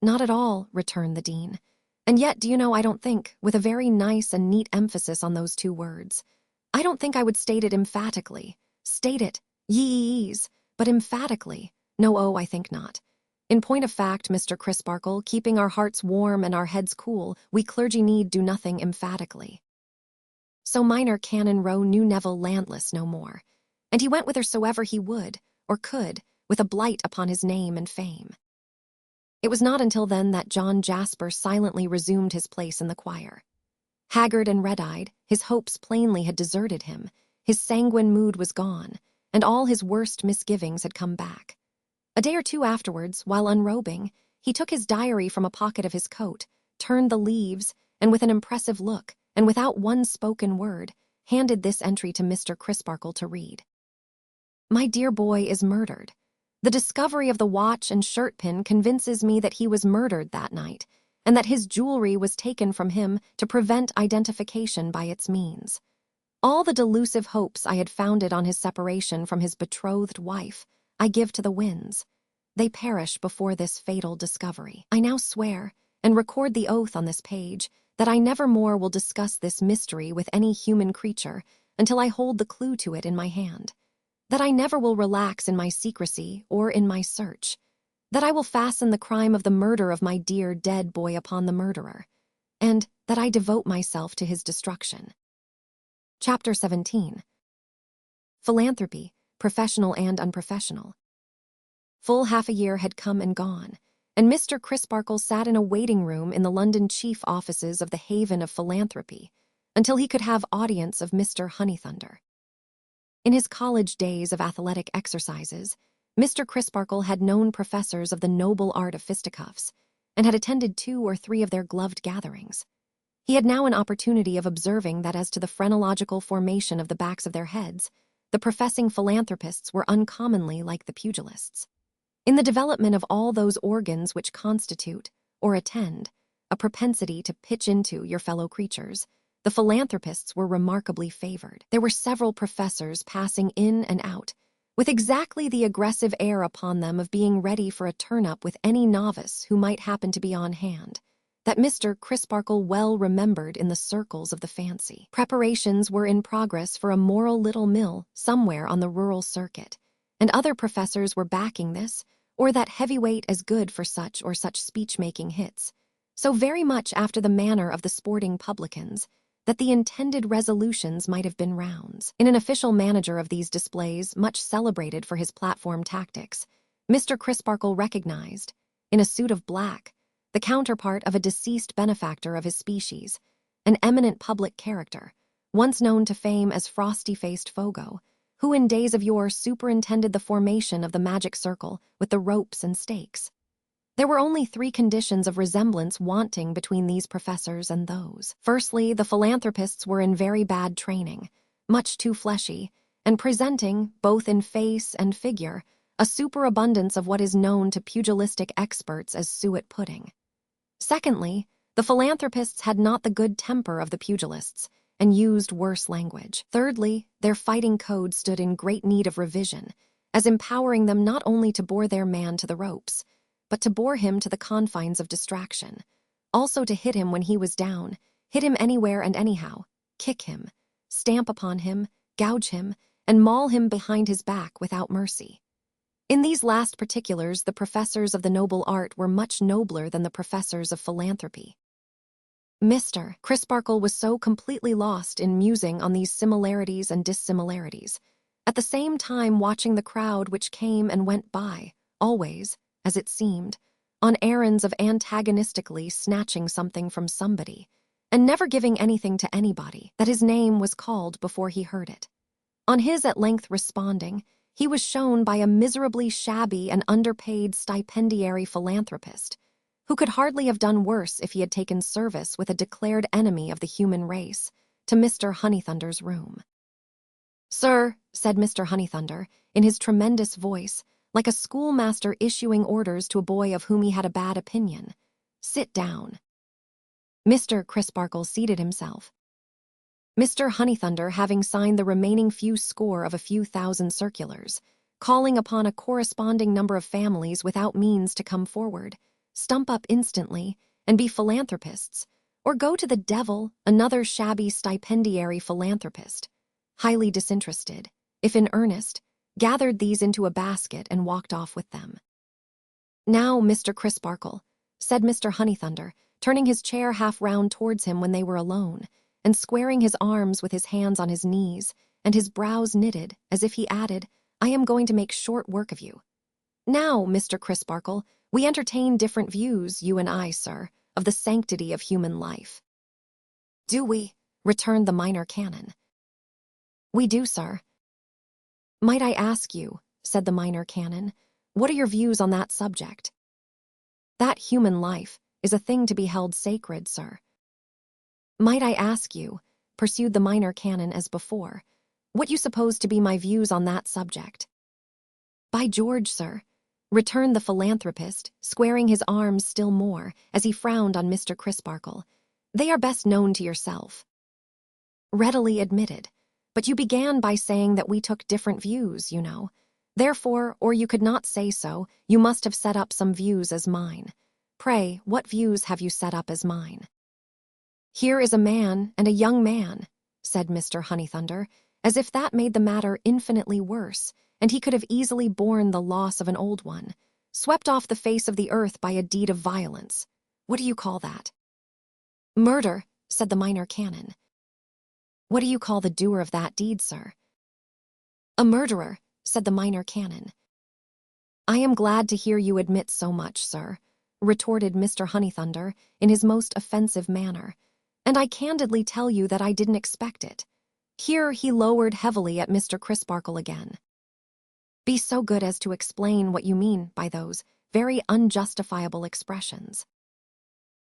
Not at all, returned the dean. And yet, do you know, I don't think, with a very nice and neat emphasis on those two words, I don't think I would state it emphatically. State it, ye-ease, but emphatically. No, I think not. In point of fact, Mr. Crisparkle, keeping our hearts warm and our heads cool, we clergy need do nothing emphatically. So Minor Canon Rowe knew Neville Landless no more, and he went whithersoever he would, or could, with a blight upon his name and fame. It was not until then that John Jasper silently resumed his place in the choir. Haggard and red-eyed, his hopes plainly had deserted him, his sanguine mood was gone, and all his worst misgivings had come back. A day or two afterwards, while unrobing, he took his diary from a pocket of his coat, turned the leaves, and with an impressive look, and without one spoken word, handed this entry to Mr. Crisparkle to read. My dear boy is murdered. The discovery of the watch and shirt pin convinces me that he was murdered that night, and that his jewelry was taken from him to prevent identification by its means. All the delusive hopes I had founded on his separation from his betrothed wife, I give to the winds. They perish before this fatal discovery. I now swear, and record the oath on this page, that I never more will discuss this mystery with any human creature until I hold the clue to it in my hand. That I never will relax in my secrecy or in my search. That I will fasten the crime of the murder of my dear dead boy upon the murderer, and that I devote myself to his destruction. Chapter 17. Philanthropy, professional and unprofessional. Full half a year had come and gone, and Mr. Crisparkle sat in a waiting room in the London chief offices of the Haven of Philanthropy until he could have audience of Mr. Honeythunder. In his college days of athletic exercises, Mr. Crisparkle had known professors of the noble art of fisticuffs and had attended 2 or 3 of their gloved gatherings. He had now an opportunity of observing that as to the phrenological formation of the backs of their heads, the professing philanthropists were uncommonly like the pugilists. In the development of all those organs which constitute, or attend, a propensity to pitch into your fellow creatures, the philanthropists were remarkably favored. There were several professors passing in and out, with exactly the aggressive air upon them of being ready for a turn-up with any novice who might happen to be on hand, that Mr. Crisparkle well remembered in the circles of the fancy. Preparations were in progress for a moral little mill somewhere on the rural circuit, and other professors were backing this, or that heavyweight as good for such or such speech-making hits, so very much after the manner of the sporting publicans, that the intended resolutions might have been rounds. In an official manager of these displays, much celebrated for his platform tactics, Mr. Crisparkle recognized, in a suit of black, the counterpart of a deceased benefactor of his species, an eminent public character, once known to fame as frosty-faced Fogo, who in days of yore superintended the formation of the magic circle with the ropes and stakes. There were only 3 conditions of resemblance wanting between these professors and those. Firstly, the philanthropists were in very bad training, much too fleshy, and presenting, both in face and figure, a superabundance of what is known to pugilistic experts as suet pudding. Secondly, the philanthropists had not the good temper of the pugilists, and used worse language. Thirdly, their fighting code stood in great need of revision, as empowering them not only to bore their man to the ropes, but to bore him to the confines of distraction, also to hit him when he was down, hit him anywhere and anyhow, kick him, stamp upon him, gouge him, and maul him behind his back without mercy. In these last particulars, the professors of the noble art were much nobler than the professors of philanthropy. Mr. Crisparkle was so completely lost in musing on these similarities and dissimilarities, at the same time watching the crowd which came and went by, always, as it seemed, on errands of antagonistically snatching something from somebody, and never giving anything to anybody, that his name was called before he heard it. On his at length responding, he was shown by a miserably shabby and underpaid stipendiary philanthropist, who could hardly have done worse if he had taken service with a declared enemy of the human race, to Mr. Honeythunder's room. "Sir," said Mr. Honeythunder, in his tremendous voice, like a schoolmaster issuing orders to a boy of whom he had a bad opinion, "sit down." Mr. Crisparkle seated himself. Mr. Honeythunder, having signed the remaining few score of a few thousand circulars, calling upon a corresponding number of families without means to come forward, stump up instantly and be philanthropists, or go to the devil, another shabby stipendiary philanthropist, highly disinterested, if in earnest, gathered these into a basket and walked off with them. "Now, Mr. Crisparkle," said Mr. Honeythunder, turning his chair half round towards him when they were alone, and squaring his arms with his hands on his knees, and his brows knitted, as if he added, "I am going to make short work of you. Now, Mr. Crisparkle, we entertain different views, you and I, sir, of the sanctity of human life. "Do we?" returned the minor canon. "We do, sir." "Might I ask you," said the minor canon, "what are your views on that subject?" "That human life is a thing to be held sacred, sir." "Might I ask you," pursued the minor canon as before, "what you suppose to be my views on that subject?" "By George, sir," returned the philanthropist, squaring his arms still more as he frowned on Mr. Crisparkle, "they are best known to yourself." "Readily admitted. But you began by saying that we took different views, you know. Therefore, or you could not say so, you must have set up some views as mine. Pray, what views have you set up as mine?" "Here is a man and a young man," said Mr. Honeythunder, as if that made the matter infinitely worse, and he could have easily borne the loss of an old one, "swept off the face of the earth by a deed of violence. What do you call that?" "Murder," said the minor canon. "What do you call the doer of that deed, sir?" "A murderer," said the minor canon. "I am glad to hear you admit so much, sir," retorted Mr. Honeythunder in his most offensive manner, "and I candidly tell you that I didn't expect it." Here he lowered heavily at Mr. Crisparkle again. "Be so good as to explain what you mean by those very unjustifiable expressions."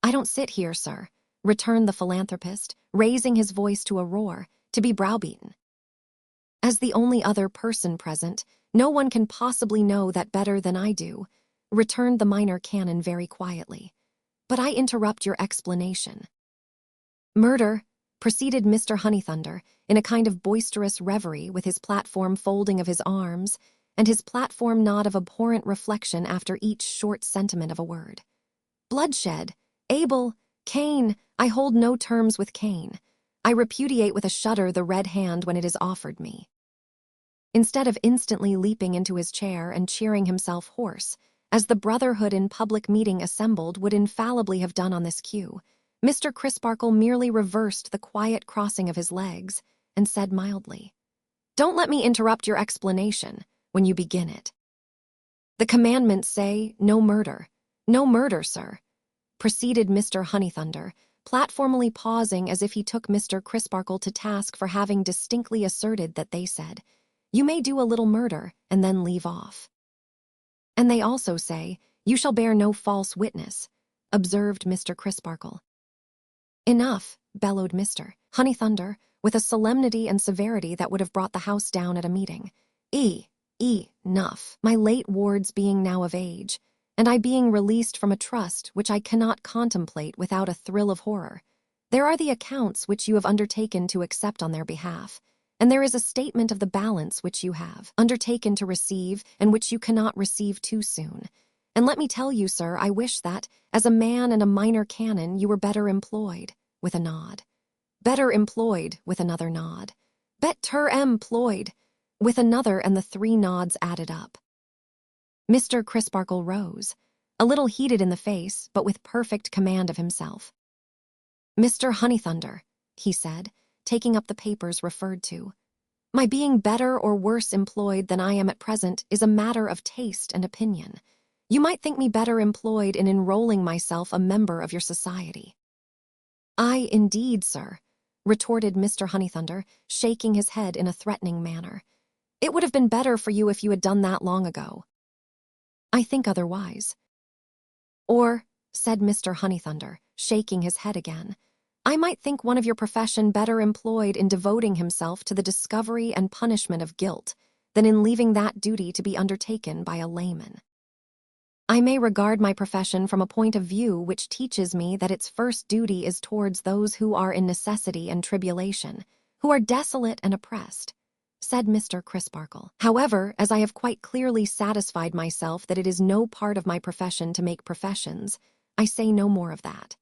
"I don't sit here, sir," returned the philanthropist, raising his voice to a roar, "to be browbeaten. As the only other person present, no one can possibly know that better than I do," returned the minor canon very quietly. "But I interrupt your explanation." "Murder," proceeded Mr. Honeythunder, in a kind of boisterous reverie with his platform folding of his arms and his platform nod of abhorrent reflection after each short sentiment of a word. "Bloodshed, Abel, Cain, I hold no terms with Cain. I repudiate with a shudder the red hand when it is offered me." Instead of instantly leaping into his chair and cheering himself hoarse, as the brotherhood in public meeting assembled would infallibly have done on this cue, Mr. Crisparkle merely reversed the quiet crossing of his legs and said mildly, "Don't let me interrupt your explanation when you begin it. The commandments say no murder. No murder, sir," proceeded Mr. Honeythunder, platformally pausing as if he took Mr. Crisparkle to task for having distinctly asserted that they said, "You may do a little murder and then leave off." "And they also say, you shall bear no false witness," observed Mr. Crisparkle. "Enough," bellowed Mr. Honeythunder, with a solemnity and severity that would have brought the house down at a meeting. Enough. My late wards being now of age, and I being released from a trust which I cannot contemplate without a thrill of horror. There are the accounts which you have undertaken to accept on their behalf, and there is a statement of the balance which you have undertaken to receive and which you cannot receive too soon. And let me tell you, sir, I wish that, as a man and a minor canon, you were better employed," with a nod. "Better employed," with another nod. "Better employed," with another, and the three nods added up. Mr. Crisparkle rose, a little heated in the face, but with perfect command of himself. "Mr. Honeythunder," he said, taking up the papers referred to, "my being better or worse employed than I am at present is a matter of taste and opinion. You might think me better employed in enrolling myself a member of your society." "Aye, indeed, sir," retorted Mr. Honeythunder, shaking his head in a threatening manner. "It would have been better for you if you had done that long ago." "I think otherwise." "Or," said Mr. Honeythunder, shaking his head again, "I might think one of your profession better employed in devoting himself to the discovery and punishment of guilt than in leaving that duty to be undertaken by a layman. I may regard my profession from a point of view which teaches me that its first duty is towards those who are in necessity and tribulation, who are desolate and oppressed," said Mr. Crisparkle. "However, as I have quite clearly satisfied myself that it is no part of my profession to make professions, I say no more of that.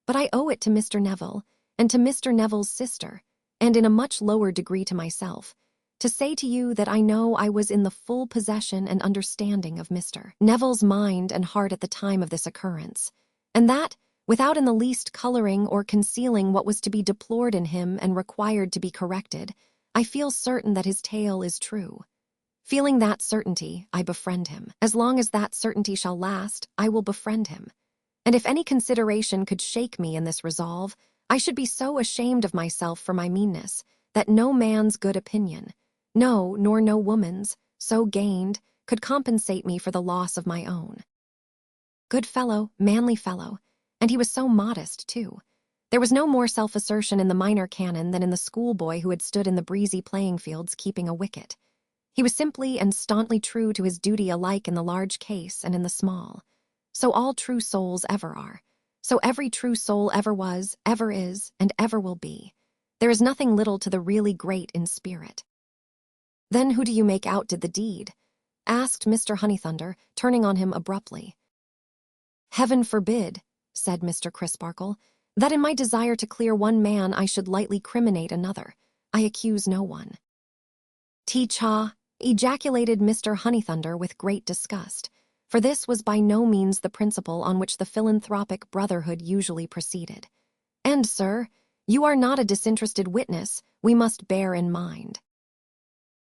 But I owe it to Mr. Neville, and to Mr. Neville's sister, and in a much lower degree to myself, to say to you that I know I was in the full possession and understanding of Mr. Neville's mind and heart at the time of this occurrence, and that, without in the least coloring or concealing what was to be deplored in him and required to be corrected, I feel certain that his tale is true. Feeling that certainty, I befriend him. As long as that certainty shall last, I will befriend him. And if any consideration could shake me in this resolve, I should be so ashamed of myself for my meanness, that no man's good opinion, no, nor no woman's, so gained, could compensate me for the loss of my own. Good fellow, manly fellow, and he was so modest, too. There was no more self-assertion in the minor canon than in the schoolboy who had stood in the breezy playing fields keeping a wicket. He was simply and staunchly true to his duty alike in the large case and in the small. So all true souls ever are. So every true soul ever was, ever is, and ever will be. There is nothing little to the really great in spirit. Then who do you make out did the deed? Asked Mr. Honeythunder, turning on him abruptly. Heaven forbid, said Mr. Crisparkle, that in my desire to clear one man I should lightly criminate another. I accuse no one. Tee-cha, ejaculated Mr. Honeythunder with great disgust, for this was by no means the principle on which the philanthropic brotherhood usually proceeded. And, sir, you are not a disinterested witness, we must bear in mind.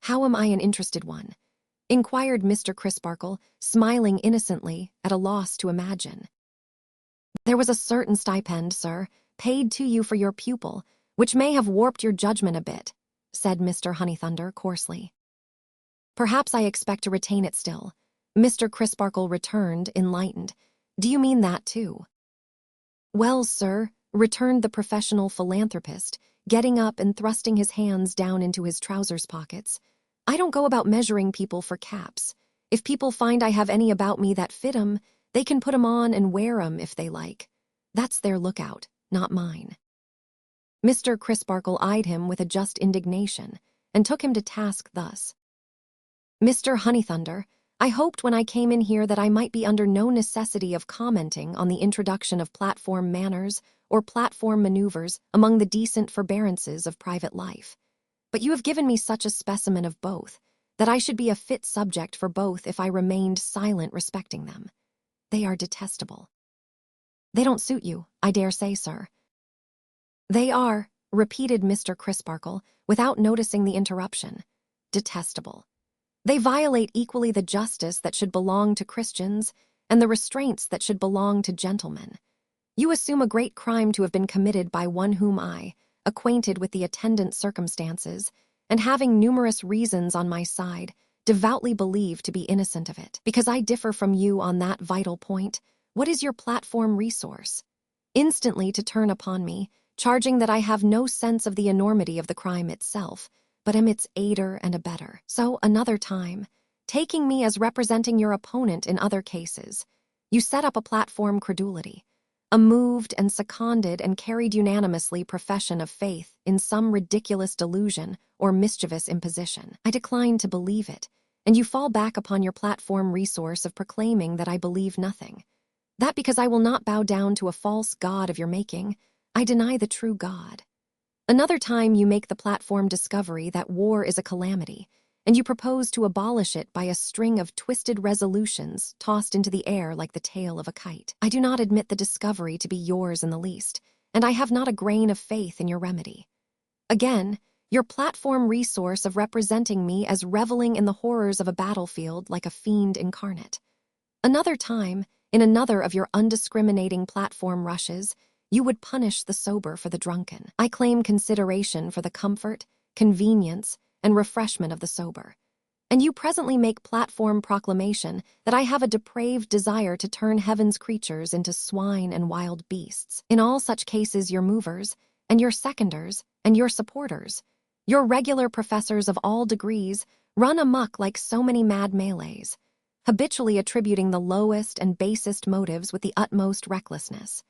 How am I an interested one? Inquired Mr. Crisparkle, smiling innocently, at a loss to imagine. There was a certain stipend, sir, paid to you for your pupil, which may have warped your judgment a bit, said Mr. Honeythunder coarsely. Perhaps I expect to retain it still. Mr. Crisparkle returned, enlightened. Do you mean that, too? Well, sir, returned the professional philanthropist, getting up and thrusting his hands down into his trousers pockets. I don't go about measuring people for caps. If people find I have any about me that fit 'em, they can put 'em on and wear 'em if they like. That's their lookout, not mine. Mr. Crisparkle eyed him with a just indignation, and took him to task thus. Mr. Honeythunder, I hoped when I came in here that I might be under no necessity of commenting on the introduction of platform manners or platform maneuvers among the decent forbearances of private life. But you have given me such a specimen of both, that I should be a fit subject for both if I remained silent respecting them. They are detestable. They don't suit you, I dare say, sir. They are, repeated Mr. Crisparkle, without noticing the interruption. Detestable. They violate equally the justice that should belong to Christians and the restraints that should belong to gentlemen. You assume a great crime to have been committed by one whom I, acquainted with the attendant circumstances, and having numerous reasons on my side, devoutly believe to be innocent of it. Because I differ from you on that vital point, what is your platform resource? Instantly to turn upon me, charging that I have no sense of the enormity of the crime itself, but am its aider and abettor. So, another time, taking me as representing your opponent in other cases, you set up a platform credulity, a moved and seconded and carried unanimously profession of faith in some ridiculous delusion or mischievous imposition. I decline to believe it, and you fall back upon your platform resource of proclaiming that I believe nothing. That because I will not bow down to a false god of your making, I deny the true God. Another time you make the platform discovery that war is a calamity, and you propose to abolish it by a string of twisted resolutions tossed into the air like the tail of a kite. I do not admit the discovery to be yours in the least, and I have not a grain of faith in your remedy. Again, your platform resource of representing me as reveling in the horrors of a battlefield like a fiend incarnate. Another time, in another of your undiscriminating platform rushes, you would punish the sober for the drunken. I claim consideration for the comfort, convenience, and refreshment of the sober. And you presently make platform proclamation that I have a depraved desire to turn heaven's creatures into swine and wild beasts. In all such cases your movers, and your seconders, and your supporters, your regular professors of all degrees, run amok like so many mad Malays, habitually attributing the lowest and basest motives with the utmost recklessness.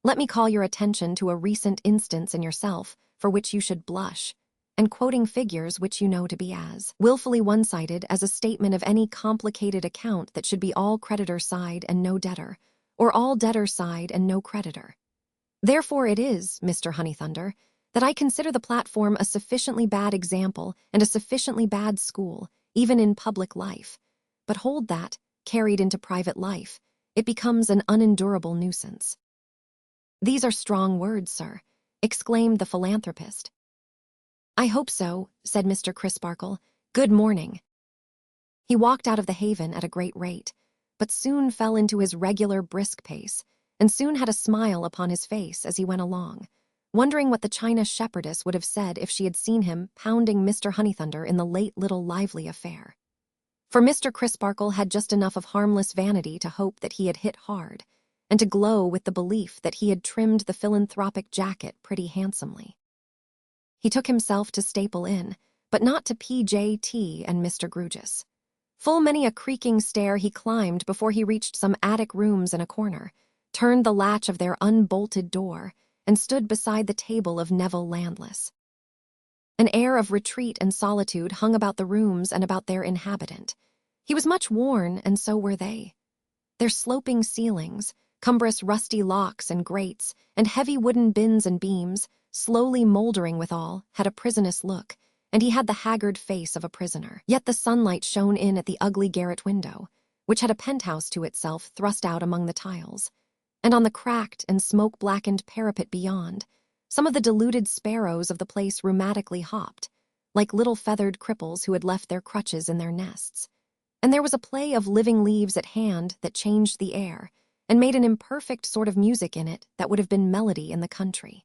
Let me call your attention to a recent instance in yourself for which you should blush, and quoting figures which you know to be as willfully one-sided as a statement of any complicated account that should be all creditor side and no debtor, or all debtor side and no creditor. Therefore it is, Mr. Honeythunder, that I consider the platform a sufficiently bad example and a sufficiently bad school, even in public life. But hold that, carried into private life, it becomes an unendurable nuisance. These are strong words, sir, exclaimed the philanthropist. I hope so, said Mr. Crisparkle. Good morning. He walked out of the haven at a great rate, but soon fell into his regular brisk pace, and soon had a smile upon his face as he went along, wondering what the China shepherdess would have said if she had seen him pounding Mr. Honeythunder in the late little lively affair. For Mr. Crisparkle had just enough of harmless vanity to hope that he had hit hard, and to glow with the belief that he had trimmed the philanthropic jacket pretty handsomely. He took himself to Staple Inn, but not to P.J.T. and Mr. Grewgious. Full many a creaking stair he climbed before he reached some attic rooms in a corner, turned the latch of their unbolted door, and stood beside the table of Neville Landless. An air of retreat and solitude hung about the rooms and about their inhabitant. He was much worn, and so were they. Their sloping ceilings, cumbrous rusty locks and grates, and heavy wooden bins and beams, slowly mouldering withal, had a prisonous look, and he had the haggard face of a prisoner. Yet the sunlight shone in at the ugly garret window, which had a penthouse to itself thrust out among the tiles, and on the cracked and smoke-blackened parapet beyond, some of the deluded sparrows of the place rheumatically hopped, like little feathered cripples who had left their crutches in their nests. And there was a play of living leaves at hand that changed the air, and made an imperfect sort of music in it that would have been melody in the country.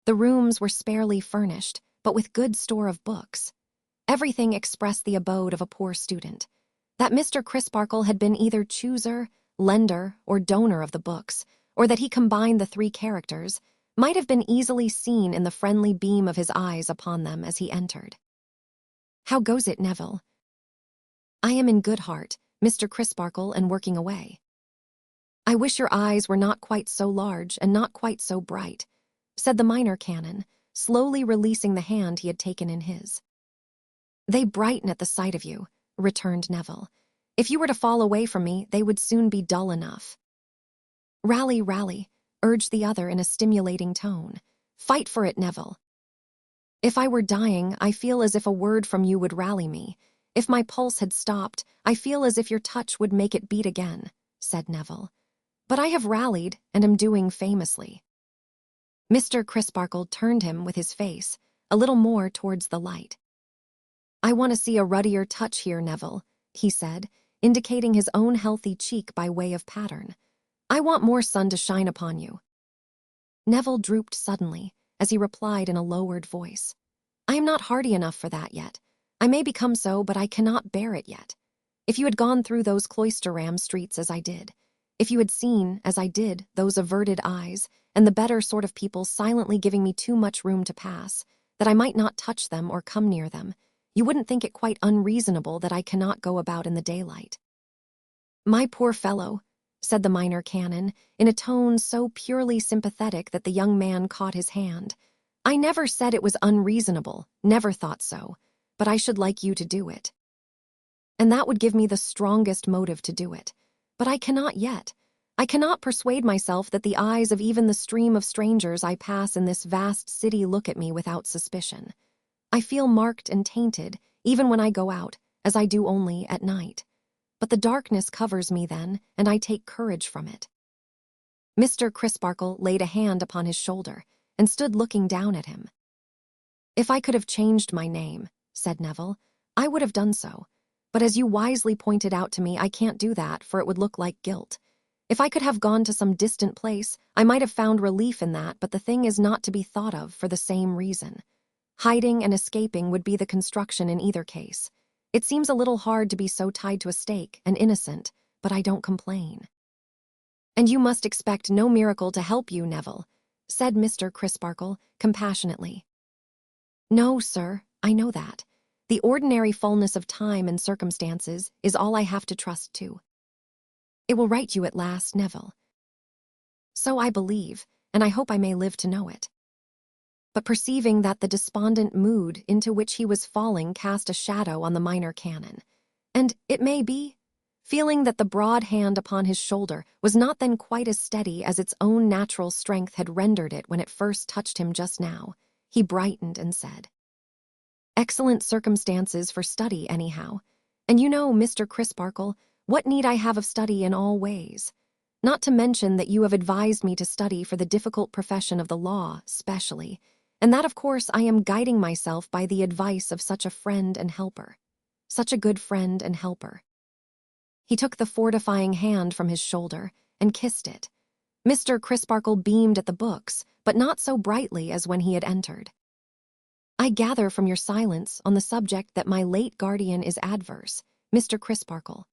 The rooms were sparely furnished, but with good store of books. Everything expressed the abode of a poor student. That Mr. Crisparkle had been either chooser, lender, or donor of the books, or that he combined the three characters, might have been easily seen in the friendly beam of his eyes upon them as he entered. "How goes it, Neville?" "I am in good heart, Mr. Crisparkle, and working away." "I wish your eyes were not quite so large and not quite so bright," said the minor canon, slowly releasing the hand he had taken in his. "They brighten at the sight of you," returned Neville. "If you were to fall away from me, they would soon be dull enough." "Rally, rally," urged the other in a stimulating tone. "Fight for it, Neville." "If I were dying, I feel as if a word from you would rally me. If my pulse had stopped, I feel as if your touch would make it beat again," said Neville. "But I have rallied, and am doing famously." Mr. Crisparkle turned him with his face a little more towards the light. "I want to see a ruddier touch here, Neville," he said, indicating his own healthy cheek by way of pattern. "I want more sun to shine upon you." Neville drooped suddenly as he replied in a lowered voice. "I am not hardy enough for that yet. I may become so, but I cannot bear it yet. If you had gone through those Cloisterham streets as I did, if you had seen, as I did, those averted eyes, and the better sort of people silently giving me too much room to pass, that I might not touch them or come near them, you wouldn't think it quite unreasonable that I cannot go about in the daylight." "My poor fellow," said the minor canon, in a tone so purely sympathetic that the young man caught his hand, "I never said it was unreasonable, never thought so, but I should like you to do it. And that would give me the strongest motive to do it. But I cannot yet. I cannot persuade myself that the eyes of even the stream of strangers I pass in this vast city look at me without suspicion. I feel marked and tainted, even when I go out, as I do only at night. But the darkness covers me then, and I take courage from it." Mr. Crisparkle laid a hand upon his shoulder and stood looking down at him. "If I could have changed my name," said Neville, "I would have done so. But as you wisely pointed out to me, I can't do that, for it would look like guilt. If I could have gone to some distant place, I might have found relief in that, but the thing is not to be thought of for the same reason. Hiding and escaping would be the construction in either case. It seems a little hard to be so tied to a stake and innocent, but I don't complain." "And you must expect no miracle to help you, Neville," said Mr. Crisparkle compassionately. "No, sir, I know that. The ordinary fullness of time and circumstances is all I have to trust to." "It will right you at last, Neville." "So I believe, and I hope I may live to know it." But perceiving that the despondent mood into which he was falling cast a shadow on the minor canon, and, it may be, feeling that the broad hand upon his shoulder was not then quite as steady as its own natural strength had rendered it when it first touched him just now, he brightened and said, "Excellent circumstances for study, anyhow. And you know, Mr. Crisparkle, what need I have of study in all ways? Not to mention that you have advised me to study for the difficult profession of the law, specially, and that, of course, I am guiding myself by the advice of such a friend and helper. Such a good friend and helper." He took the fortifying hand from his shoulder and kissed it. Mr. Crisparkle beamed at the books, but not so brightly as when he had entered. "I gather from your silence on the subject that my late guardian is adverse, Mr. Crisparkle."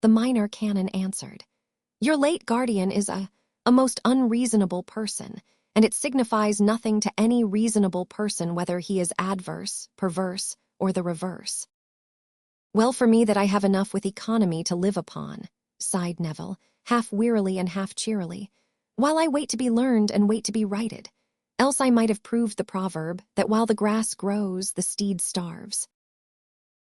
The minor canon answered, "Your late guardian is a most unreasonable person, and it signifies nothing to any reasonable person whether he is adverse, perverse, or the reverse." "Well for me that I have enough with economy to live upon," sighed Neville, half wearily and half cheerily, "while I wait to be learned and wait to be righted. Else I might have proved the proverb that while the grass grows, the steed starves."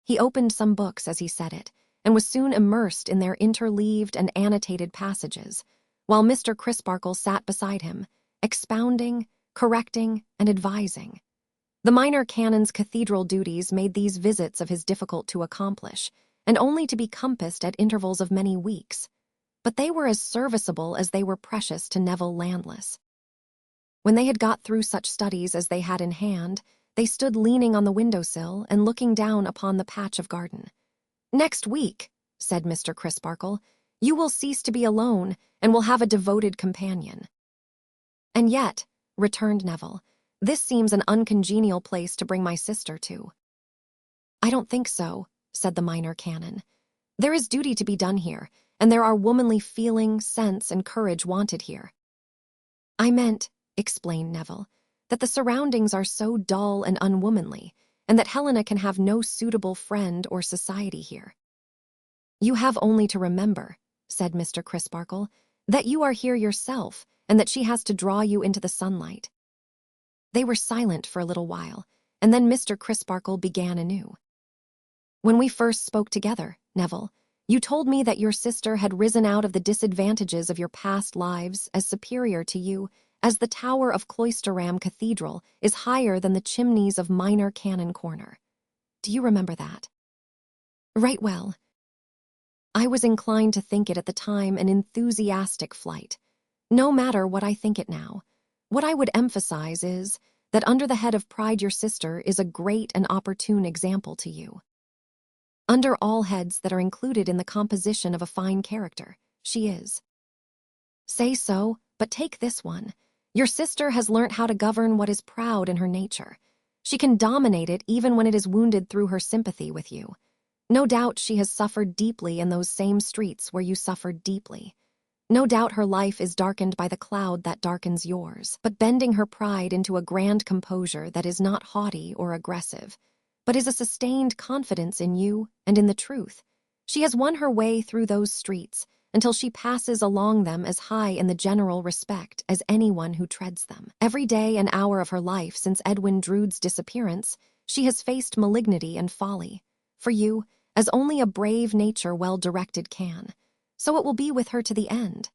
He opened some books as he said it, and was soon immersed in their interleaved and annotated passages, while Mr. Crisparkle sat beside him, expounding, correcting, and advising. The minor canon's cathedral duties made these visits of his difficult to accomplish, and only to be compassed at intervals of many weeks, but they were as serviceable as they were precious to Neville Landless. When they had got through such studies as they had in hand, they stood leaning on the windowsill and looking down upon the patch of garden. "Next week," said Mr. Crisparkle, "you will cease to be alone and will have a devoted companion." "And yet," returned Neville, "this seems an uncongenial place to bring my sister to." "I don't think so," said the minor canon. "There is duty to be done here, and there are womanly feeling, sense, and courage wanted here." "I meant," explained Neville, "that the surroundings are so dull and unwomanly, and that Helena can have no suitable friend or society here." "You have only to remember," said Mr. Crisparkle, "that you are here yourself, and that she has to draw you into the sunlight." They were silent for a little while, and then Mr. Crisparkle began anew. "When we first spoke together, Neville, you told me that your sister had risen out of the disadvantages of your past lives as superior to you as the tower of Cloisterham Cathedral is higher than the chimneys of Minor Canon Corner. Do you remember that?" "Right well." "I was inclined to think it at the time an enthusiastic flight. No matter what I think it now. What I would emphasize is that under the head of pride your sister is a great and opportune example to you. Under all heads that are included in the composition of a fine character, she is. Say so, but take this one. Your sister has learnt how to govern what is proud in her nature. She can dominate it even when it is wounded through her sympathy with you. No doubt she has suffered deeply in those same streets where you suffered deeply. No doubt her life is darkened by the cloud that darkens yours, but bending her pride into a grand composure that is not haughty or aggressive, but is a sustained confidence in you and in the truth. She has won her way through those streets until she passes along them as high in the general respect as anyone who treads them. Every day and hour of her life since Edwin Drood's disappearance, she has faced malignity and folly. For you, as only a brave nature well-directed can. So it will be with her to the end.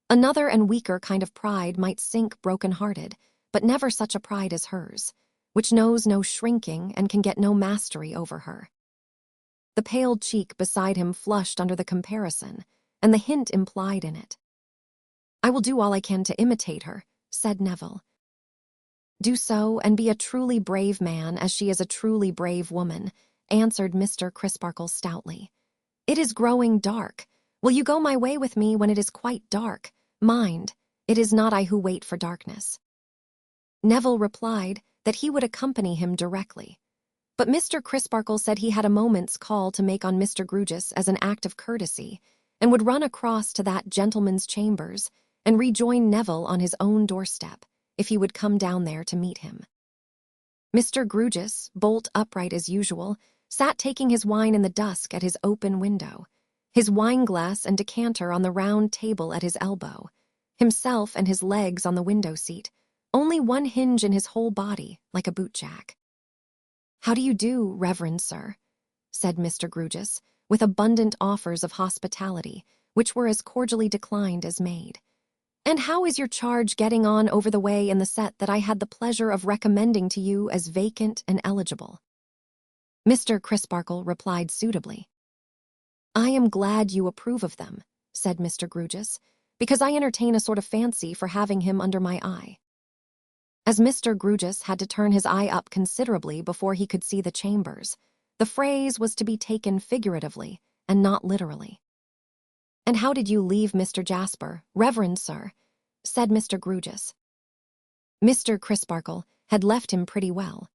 Another and weaker kind of pride might sink broken-hearted, but never such a pride as hers, which knows no shrinking and can get no mastery over her. The pale cheek beside him flushed under the comparison, and the hint implied in it. "I will do all I can to imitate her," said Neville. "Do so, and be a truly brave man as she is a truly brave woman," answered Mr. Crisparkle stoutly. "It is growing dark. Will you go my way with me when it is quite dark? Mind, it is not I who wait for darkness." Neville replied that he would accompany him directly. But Mr. Crisparkle said he had a moment's call to make on Mr. Grewgious as an act of courtesy, and would run across to that gentleman's chambers and rejoin Neville on his own doorstep, if he would come down there to meet him. Mr. Grewgious, bolt upright as usual, sat taking his wine in the dusk at his open window, his wine-glass and decanter on the round table at his elbow, himself and his legs on the window-seat, only one hinge in his whole body, like a bootjack. "How do you do, reverend sir?" said Mr. Grewgious, with abundant offers of hospitality, which were as cordially declined as made. "And how is your charge getting on over the way in the set that I had the pleasure of recommending to you as vacant and eligible?" Mr. Crisparkle replied suitably. "I am glad you approve of them," said Mr. Grewgious, "because I entertain a sort of fancy for having him under my eye." As Mr. Grewgious had to turn his eye up considerably before he could see the chambers, the phrase was to be taken figuratively and not literally. "And how did you leave Mr. Jasper, reverend sir?" said Mr. Grewgious. Mr. Crisparkle had left him pretty well.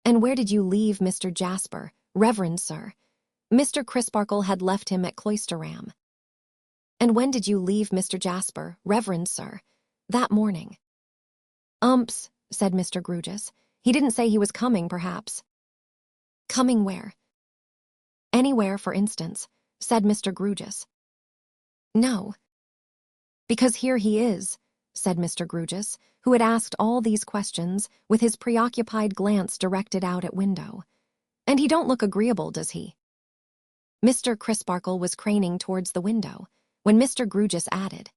And where did you leave Mr. Jasper, Reverend Sir? Mr. Crisparkle had left him at Cloisterham. And when did you leave Mr. Jasper, Reverend Sir? That morning. Umps, said Mr. Grewgious. He didn't say he was coming, perhaps. Coming where? Anywhere, for instance, said Mr. Grewgious. No. Because here he is, said Mr. Grewgious, who had asked all these questions with his preoccupied glance directed out at window. And he don't look agreeable, does he? Mr. Crisparkle was craning towards the window, when Mr. Grewgious added,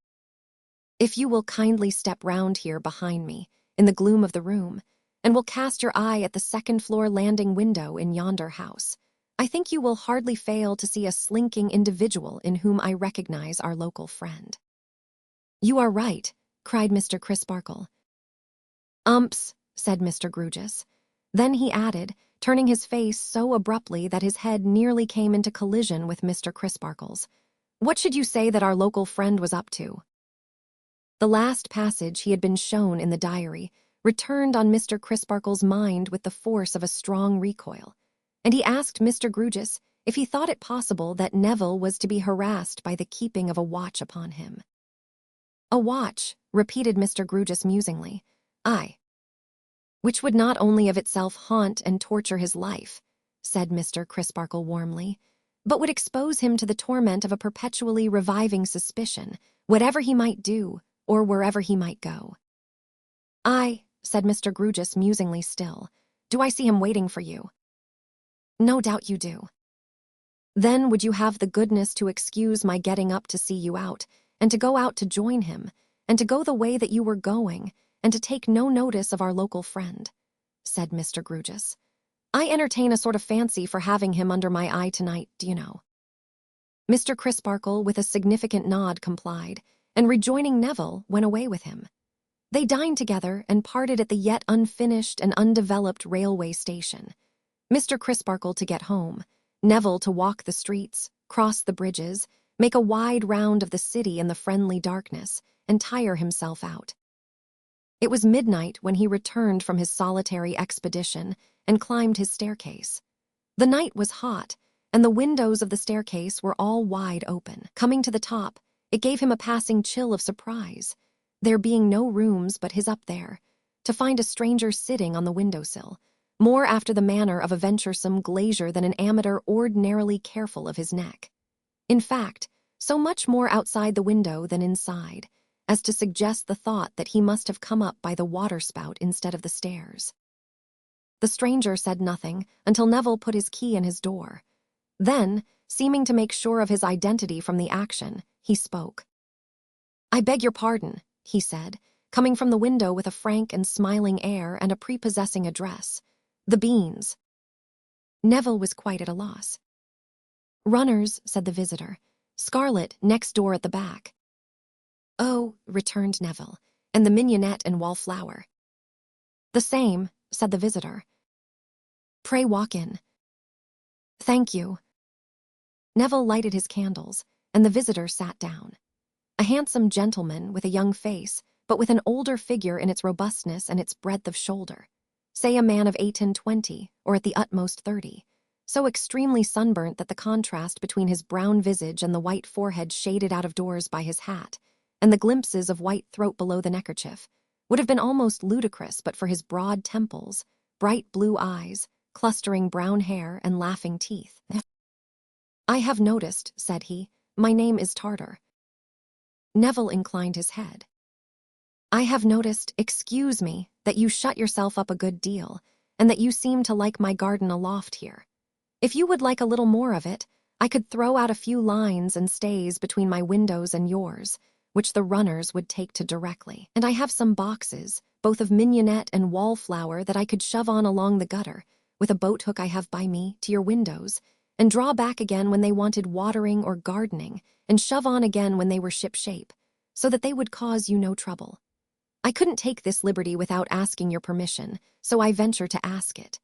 If you will kindly step round here behind me, in the gloom of the room, and will cast your eye at the second-floor landing window in yonder house, I think you will hardly fail to see a slinking individual in whom I recognize our local friend. You are right, cried Mr. Crisparkle. Umps, said Mr. Grewgious. Then he added, turning his face so abruptly that his head nearly came into collision with Mr. Crisparkle's, What should you say that our local friend was up to? The last passage he had been shown in the diary returned on Mr. Crisparkle's mind with the force of a strong recoil, and he asked Mr. Grewgious if he thought it possible that Neville was to be harassed by the keeping of a watch upon him. A watch, repeated Mr. Grewgious musingly. Aye. Which would not only of itself haunt and torture his life, said Mr. Crisparkle warmly, but would expose him to the torment of a perpetually reviving suspicion, whatever he might do, or wherever he might go. Aye, said Mr. Grewgious musingly still. Do I see him waiting for you? No doubt you do. Then would you have the goodness to excuse my getting up to see you out, and to go out to join him, and to go the way that you were going, and to take no notice of our local friend, said Mr. Grewgious. I entertain a sort of fancy for having him under my eye tonight, do you know? Mr. Crisparkle, with a significant nod, complied, and rejoining Neville, went away with him. They dined together and parted at the yet unfinished and undeveloped railway station. Mr. Crisparkle to get home, Neville to walk the streets, cross the bridges, make a wide round of the city in the friendly darkness, and tire himself out. It was midnight when he returned from his solitary expedition and climbed his staircase. The night was hot, and the windows of the staircase were all wide open. Coming to the top, it gave him a passing chill of surprise, there being no rooms but his up there, to find a stranger sitting on the windowsill, more after the manner of a venturesome glazier than an amateur ordinarily careful of his neck. In fact, so much more outside the window than inside, as to suggest the thought that he must have come up by the waterspout instead of the stairs. The stranger said nothing until Neville put his key in his door. Then, seeming to make sure of his identity from the action, he spoke. I beg your pardon, he said, coming from the window with a frank and smiling air and a prepossessing address. The beans. Neville was quite at a loss. Runners, said the visitor. Scarlet, next door at the back. Oh, returned Neville, and the mignonette and wallflower. The same, said the visitor. Pray walk in. Thank you. Neville lighted his candles, and the visitor sat down. A handsome gentleman with a young face, but with an older figure in its robustness and its breadth of shoulder. Say a man of 8-20, or at the utmost 30, so extremely sunburnt that the contrast between his brown visage and the white forehead shaded out of doors by his hat, and the glimpses of white throat below the neckerchief, would have been almost ludicrous but for his broad temples, bright blue eyes, clustering brown hair, and laughing teeth. I have noticed, said he, my name is Tartar. Neville inclined his head. I have noticed, excuse me, that you shut yourself up a good deal, and that you seem to like my garden aloft here. If you would like a little more of it, I could throw out a few lines and stays between my windows and yours, which the runners would take to directly. And I have some boxes, both of mignonette and wallflower, that I could shove on along the gutter, with a boat hook I have by me, to your windows, and draw back again when they wanted watering or gardening, and shove on again when they were ship-shape, so that they would cause you no trouble. I couldn't take this liberty without asking your permission, so I venture to ask it.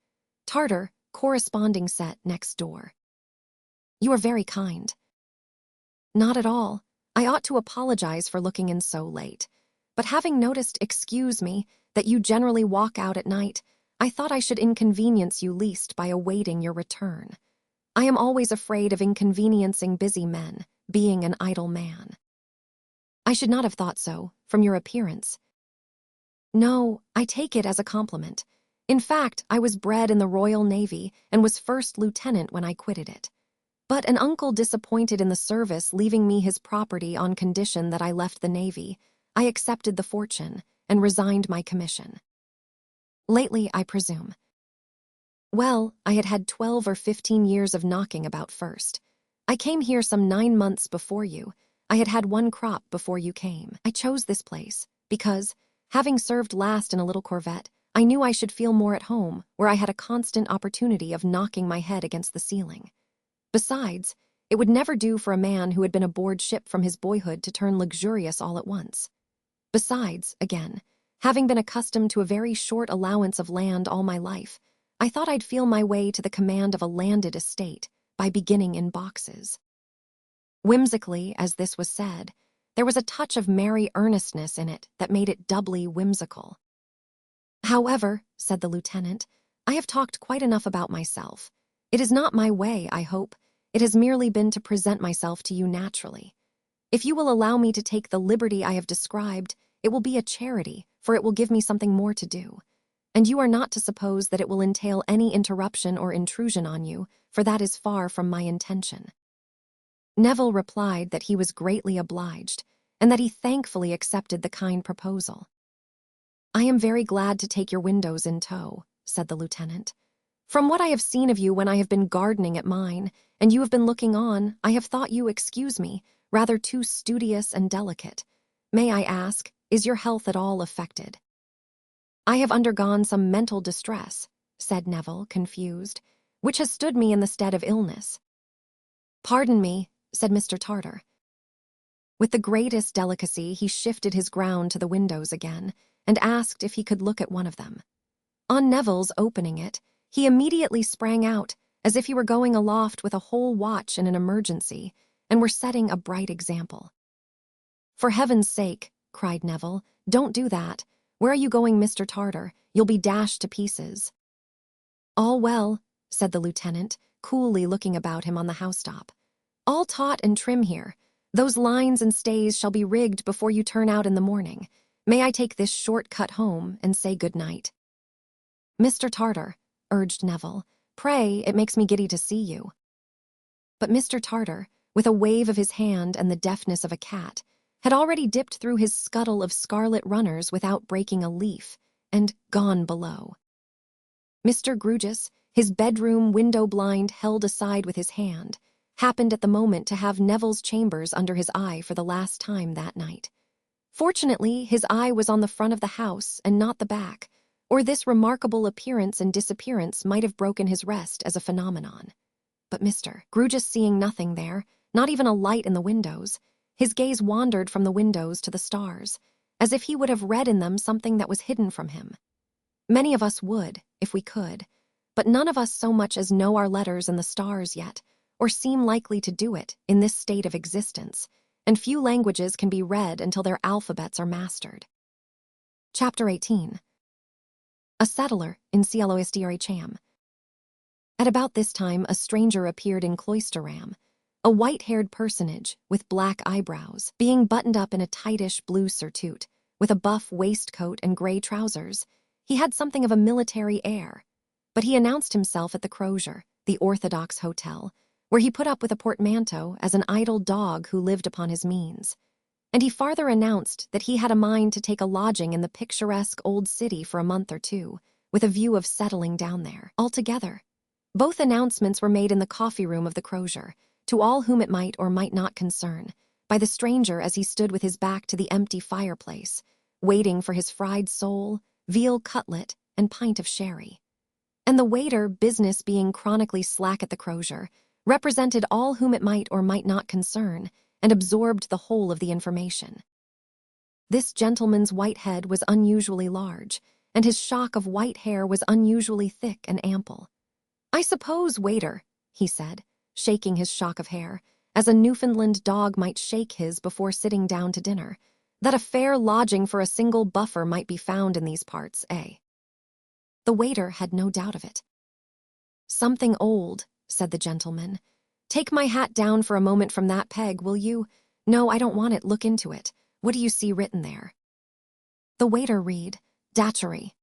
Tartar, corresponding set next door. You are very kind. Not at all. I ought to apologize for looking in so late, but having noticed, excuse me, that you generally walk out at night, I thought I should inconvenience you least by awaiting your return. I am always afraid of inconveniencing busy men, being an idle man. I should not have thought so, from your appearance. No, I take it as a compliment. In fact, I was bred in the Royal Navy and was first lieutenant when I quitted it. But an uncle disappointed in the service, leaving me his property on condition that I left the Navy. I accepted the fortune and resigned my commission. Lately, I presume. Well, I had had 12 or 15 years of knocking about first. I came here some 9 months before you. I had had one crop before you came. I chose this place because, having served last in a little corvette, I knew I should feel more at home, where I had a constant opportunity of knocking my head against the ceiling. Besides, it would never do for a man who had been aboard ship from his boyhood to turn luxurious all at once. Besides, again, having been accustomed to a very short allowance of land all my life, I thought I'd feel my way to the command of a landed estate by beginning in boxes. Whimsically, as this was said, there was a touch of merry earnestness in it that made it doubly whimsical. However, said the lieutenant, I have talked quite enough about myself. It is not my way, I hope. It has merely been to present myself to you naturally. If you will allow me to take the liberty I have described, it will be a charity, for it will give me something more to do. And you are not to suppose that it will entail any interruption or intrusion on you, for that is far from my intention. Neville replied that he was greatly obliged, and that he thankfully accepted the kind proposal. I am very glad to take your windows in tow, said the lieutenant. From what I have seen of you when I have been gardening at mine, and you have been looking on, I have thought you, excuse me, rather too studious and delicate. May I ask, is your health at all affected? I have undergone some mental distress, said Neville, confused, which has stood me in the stead of illness. Pardon me, said Mr. Tartar. With the greatest delicacy, he shifted his ground to the windows again, and asked if he could look at one of them. On Neville's opening it, he immediately sprang out, as if he were going aloft with a whole watch in an emergency, and were setting a bright example. For heaven's sake, cried Neville, don't do that. Where are you going, Mr. Tartar? You'll be dashed to pieces. All well, said the lieutenant, coolly looking about him on the housetop. All taut and trim here. Those lines and stays shall be rigged before you turn out in the morning. May I take this short cut home and say good night? Mr. Tartar, urged Neville, pray, it makes me giddy to see you. But Mr. Tartar, with a wave of his hand and the deftness of a cat, had already dipped through his scuttle of scarlet runners without breaking a leaf, and gone below. Mr. Grewgious, his bedroom window blind held aside with his hand, happened at the moment to have Neville's chambers under his eye for the last time that night. Fortunately, his eye was on the front of the house and not the back, or this remarkable appearance and disappearance might have broken his rest as a phenomenon. But Mr. Grewgious, seeing nothing there, not even a light in the windows, his gaze wandered from the windows to the stars, as if he would have read in them something that was hidden from him. Many of us would, if we could, but none of us so much as know our letters in the stars yet, or seem likely to do it in this state of existence, and few languages can be read until their alphabets are mastered. Chapter 18. A settler in Cloisterham. At about this time a stranger appeared in Cloisterham, a white-haired personage with black eyebrows, being buttoned up in a tightish blue surtout, with a buff waistcoat and grey trousers. He had something of a military air, but he announced himself at the Crozier, the orthodox hotel, where he put up with a portmanteau as an idle dog who lived upon his means. And he farther announced that he had a mind to take a lodging in the picturesque old city for a month or two, with a view of settling down there altogether. Both announcements were made in the coffee-room of the Crozier, to all whom it might or might not concern, by the stranger as he stood with his back to the empty fireplace, waiting for his fried sole, veal cutlet, and pint of sherry. And the waiter, business being chronically slack at the Crozier, represented all whom it might or might not concern, and absorbed the whole of the information. This gentleman's white head was unusually large, and his shock of white hair was unusually thick and ample. I suppose, waiter, he said, shaking his shock of hair, as a Newfoundland dog might shake his before sitting down to dinner, That a fair lodging for a single buffer might be found in these parts, eh? The waiter had no doubt of it. "Something old," said the gentleman. "Take my hat down for a moment from that peg, will you? No, I don't want it. Look into it. What do you see written there?" The waiter read, "Datchery."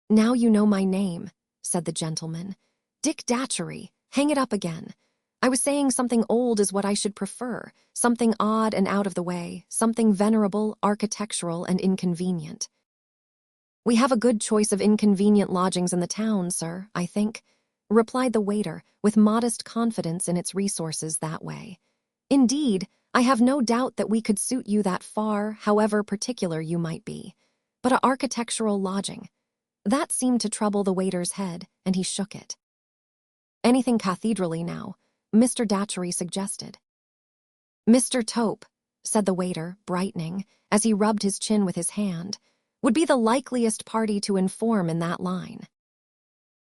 "Now you know my name," said the gentleman. "Dick Datchery. Hang it up again. I was saying something old is what I should prefer, something odd and out of the way, something venerable, architectural, and inconvenient." "We have a good choice of inconvenient lodgings in the town, sir, I think," replied the waiter, with modest confidence in its resources that way. "Indeed, I have no doubt that we could suit you that far, however particular you might be. But a architectural lodging—" that seemed to trouble the waiter's head, and he shook it. "Anything cathedraly now," Mr. Datchery suggested. "Mr. Tope," said the waiter, brightening, as he rubbed his chin with his hand, "would be the likeliest party to inform in that line."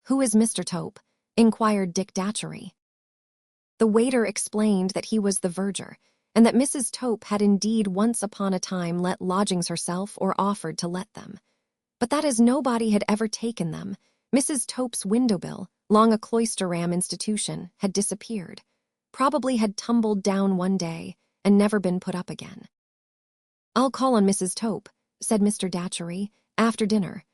"Who is Mr. Tope?" inquired Dick Datchery. The waiter explained that he was the verger, and that Mrs. Tope had indeed once upon a time let lodgings herself or offered to let them. But that as nobody had ever taken them, Mrs. Tope's window bill, long a Cloisterham institution, had disappeared, probably had tumbled down one day and never been put up again. "I'll call on Mrs. Tope," said Mr. Datchery, "after dinner."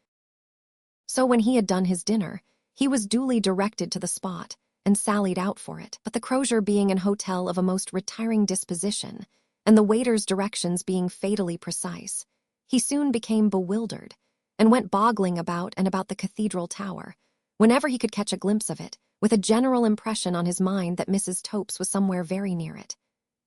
So when he had done his dinner, he was duly directed to the spot and sallied out for it. But the Crozier being an hotel of a most retiring disposition, and the waiter's directions being fatally precise, he soon became bewildered, and went boggling about and about the cathedral tower, whenever he could catch a glimpse of it, with a general impression on his mind that Mrs. Tope's was somewhere very near it.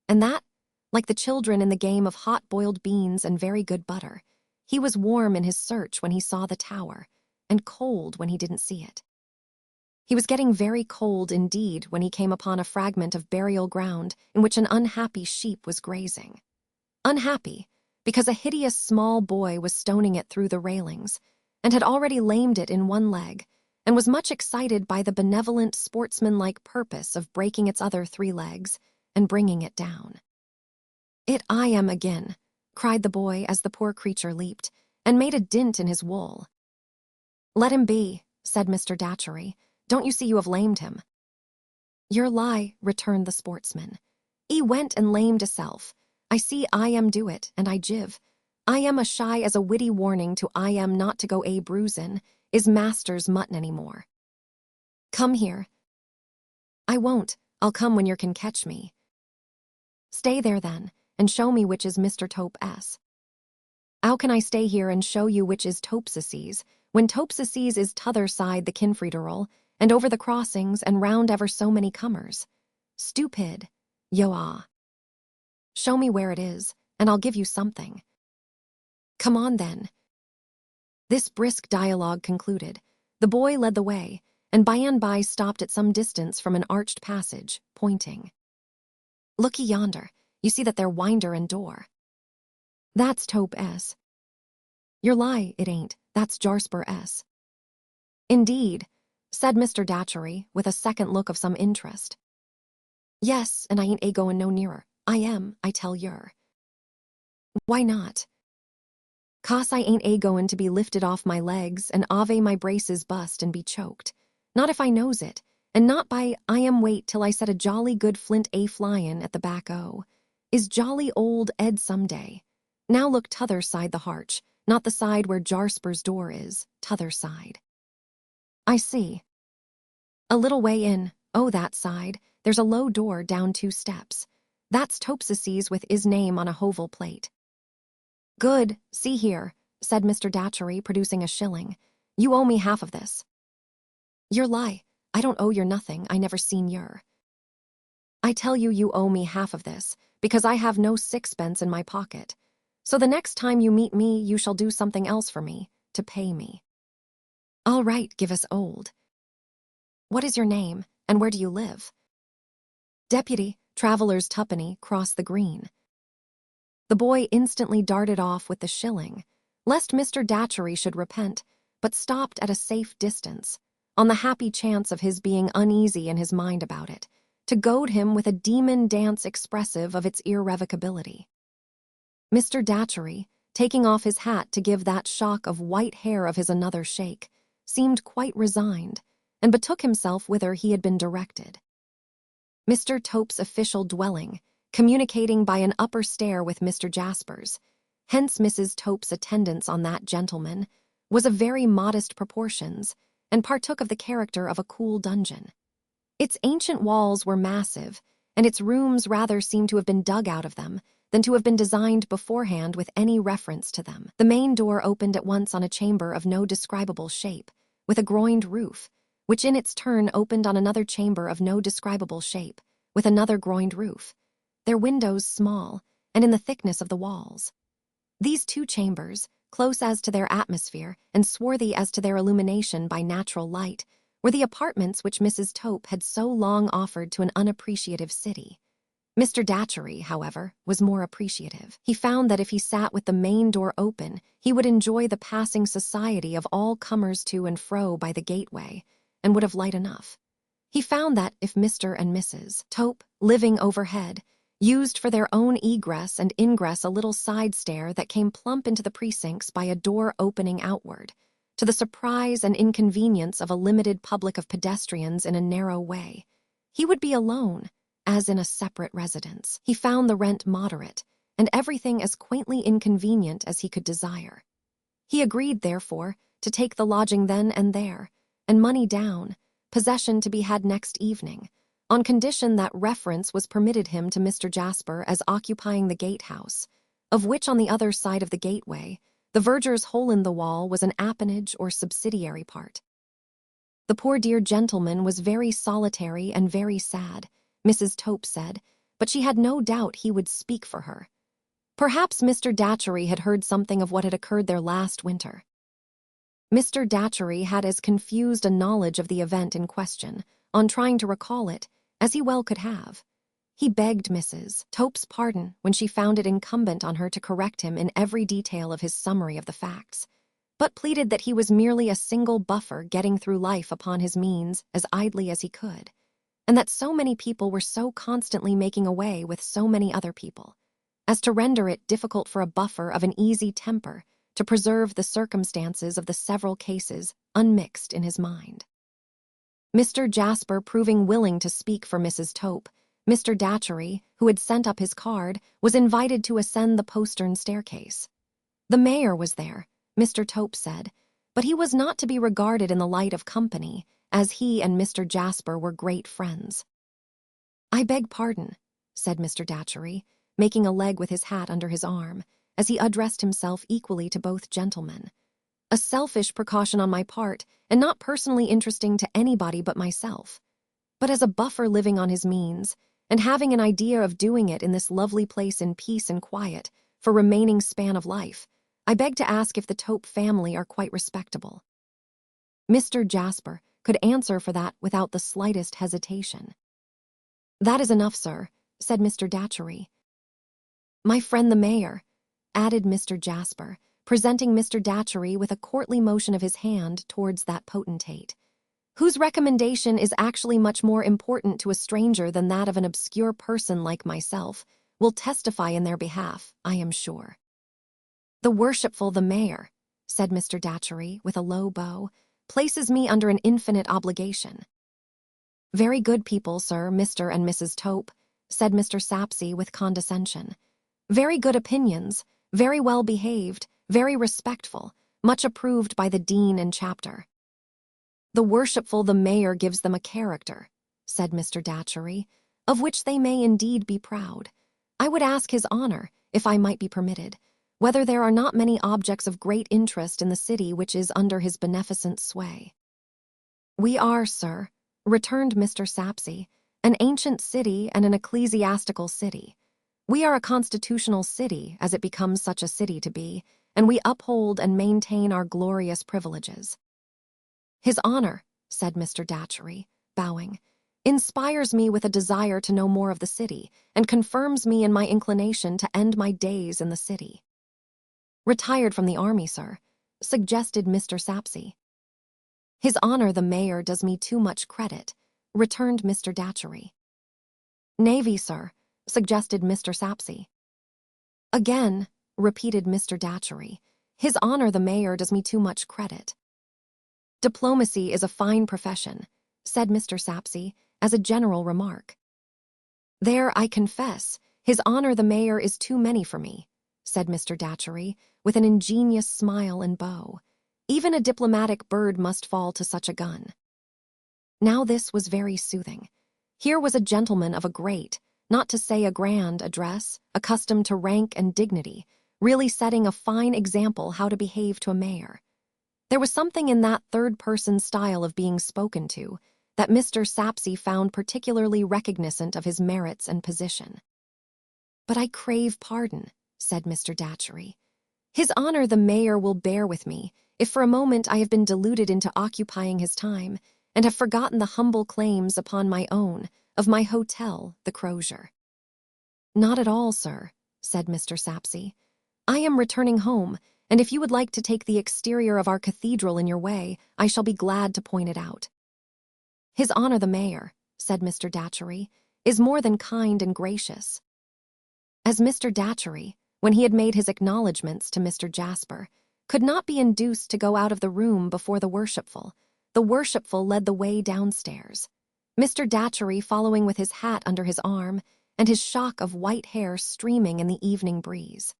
And that, like the children in the game of hot-boiled beans and very good butter, he was warm in his search when he saw the tower, and cold when he didn't see it. He was getting very cold indeed when he came upon a fragment of burial ground in which an unhappy sheep was grazing. Unhappy, because a hideous small boy was stoning it through the railings, and had already lamed it in one leg, and was much excited by the benevolent, sportsmanlike purpose of breaking its other 3 legs and bringing it down. "I am again," cried the boy as the poor creature leaped, and made a dint in his wool. "Let him be," said Mr. Datchery. "Don't you see you have lamed him?" "Your lie," returned the sportsman. "'E went and lamed self. I see I am do it, and I jive. I am a shy as a witty warning to I am not to go bruisin', is master's mutton any more. Come here." "I won't. I'll come when yer can catch me." "Stay there then, and show me which is Mr. Tope's." "'Ow can I stay here and show you which is Topesies, when Topesies is t'other side the Kinfriederal, and over the crossings and round ever so many comers? Stupid, yo ah. Show me where it is, and I'll give you something." "Come on then." This brisk dialogue concluded, the boy led the way, and by and by stopped at some distance from an arched passage, pointing. "Looky yonder, you see that there winder and door. That's Tope's." "Your lie, it ain't, that's Jasper's." "Indeed," said Mr. Datchery, with a second look of some interest. "Yes, and I ain't goin' no nearer. I am, I tell yer." "Why not?" "'Cause I ain't goin' to be lifted off my legs and ave my braces bust and be choked. Not if I knows it, and not by I am wait till I set a jolly good flint flyin' at the back o'. Is jolly old Ed some day. Now look t'other side the harch, not the side where Jasper's door is, t'other side." "I see." "A little way in, that side, there's a low door down 2 steps. That's Topesies with 'is name on a hovel plate." "Good, see here," said Mr. Datchery, producing a shilling. "You owe me half of this." "Your lie. I don't owe yer nothing, I never seen yer." "I tell you you owe me half of this, because I have no 6pence in my pocket. So the next time you meet me, you shall do something else for me, to pay me." "All right, give us old." "What is your name, and where do you live?" "Deputy, Traveller's Twopenny, cross the green." The boy instantly darted off with the shilling, lest Mr. Datchery should repent, but stopped at a safe distance, on the happy chance of his being uneasy in his mind about it, to goad him with a demon dance expressive of its irrevocability. Mr. Datchery, taking off his hat to give that shock of white hair of his another shake, seemed quite resigned, and betook himself whither he had been directed. Mr. Tope's official dwelling, communicating by an upper stair with Mr. Jasper's, hence Mrs. Tope's attendance on that gentleman, was of very modest proportions, and partook of the character of a cool dungeon. Its ancient walls were massive, and its rooms rather seemed to have been dug out of them than to have been designed beforehand with any reference to them. The main door opened at once on a chamber of no describable shape, with a groined roof, which in its turn opened on another chamber of no describable shape, with another groined roof, their windows small, and in the thickness of the walls. These two chambers, close as to their atmosphere and swarthy as to their illumination by natural light, were the apartments which Mrs. Tope had so long offered to an unappreciative city. Mr. Datchery, however, was more appreciative. He found that if he sat with the main door open, he would enjoy the passing society of all comers to and fro by the gateway, and would have light enough. He found that if Mr. and Mrs. Tope, living overhead, used for their own egress and ingress a little side stair that came plump into the precincts by a door opening outward, to the surprise and inconvenience of a limited public of pedestrians in a narrow way, he would be alone, as in a separate residence. He found the rent moderate, and everything as quaintly inconvenient as he could desire. He agreed, therefore, to take the lodging then and there, and money down, possession to be had next evening, on condition that reference was permitted him to Mr. Jasper as occupying the gatehouse, of which on the other side of the gateway, the verger's hole in the wall was an appanage or subsidiary part. The poor dear gentleman was very solitary and very sad, Mrs. Tope said, but she had no doubt he would speak for her. Perhaps Mr. Datchery had heard something of what had occurred there last winter. Mr. Datchery had as confused a knowledge of the event in question, on trying to recall it, as he well could have. He begged Mrs. Tope's pardon when she found it incumbent on her to correct him in every detail of his summary of the facts, but pleaded that he was merely a single buffer getting through life upon his means as idly as he could, and that so many people were so constantly making away with so many other people, as to render it difficult for a buffer of an easy temper to preserve the circumstances of the several cases unmixed in his mind. Mr. Jasper proving willing to speak for Mrs. Tope, Mr. Datchery, who had sent up his card, was invited to ascend the postern staircase. The mayor was there, Mr. Tope said, but he was not to be regarded in the light of company, as he and Mr. Jasper were great friends. "I beg pardon," said Mr. Datchery, making a leg with his hat under his arm, as he addressed himself equally to both gentlemen. "A selfish precaution on my part, and not personally interesting to anybody but myself. But as a buffer living on his means, and having an idea of doing it in this lovely place in peace and quiet, for remaining span of life, I beg to ask if the Tope family are quite respectable." Mr. Jasper could answer for that without the slightest hesitation. "That is enough, sir," said Mr. Datchery. "My friend the mayor," added Mr. Jasper, presenting Mr. Datchery with a courtly motion of his hand towards that potentate, "whose recommendation is actually much more important to a stranger than that of an obscure person like myself, will testify in their behalf, I am sure." "The worshipful the mayor," said Mr. Datchery with a low bow, "places me under an infinite obligation." "Very good people, sir, Mr. and Mrs. Tope," said Mr. Sapsea with condescension. "Very good opinions, very well behaved, very respectful, much approved by the dean and chapter." "The worshipful the mayor gives them a character," said Mr. Datchery, "of which they may indeed be proud. I would ask his honor, if I might be permitted, whether there are not many objects of great interest in the city which is under his beneficent sway." "We are, sir," returned Mr. Sapsea, "an ancient city and an ecclesiastical city. We are a constitutional city, as it becomes such a city to be, and we uphold and maintain our glorious privileges." "His honor," said Mr. Datchery, bowing, "inspires me with a desire to know more of the city, and confirms me in my inclination to end my days in the city." "Retired from the army, sir," suggested Mr. Sapsea. "His honor the mayor does me too much credit," returned Mr. Datchery. "Navy, sir," suggested Mr. Sapsea. "Again," repeated Mr. Datchery. "His Honor the Mayor does me too much credit." "Diplomacy is a fine profession," said Mr. Sapsea, as a general remark. "There, I confess, His Honor the Mayor is too many for me," said Mr. Datchery, with an ingenious smile and bow. "Even a diplomatic bird must fall to such a gun." Now this was very soothing. Here was a gentleman of a great, not to say a grand, address, accustomed to rank and dignity, really setting a fine example how to behave to a mayor. There was something in that third-person style of being spoken to that Mr. Sapsea found particularly recognizant of his merits and position. "But I crave pardon," said Mr. Datchery. "His Honor the Mayor will bear with me if for a moment I have been deluded into occupying his time and have forgotten the humble claims upon my own of my hotel, the Crozier." "Not at all, sir," said Mr. Sapsea. "I am returning home, and if you would like to take the exterior of our cathedral in your way, I shall be glad to point it out." "His Honor the Mayor," said Mr. Datchery, "is more than kind and gracious." As Mr. Datchery, when he had made his acknowledgments to Mr. Jasper, could not be induced to go out of the room before the worshipful led the way downstairs, Mr. Datchery following with his hat under his arm and his shock of white hair streaming in the evening breeze.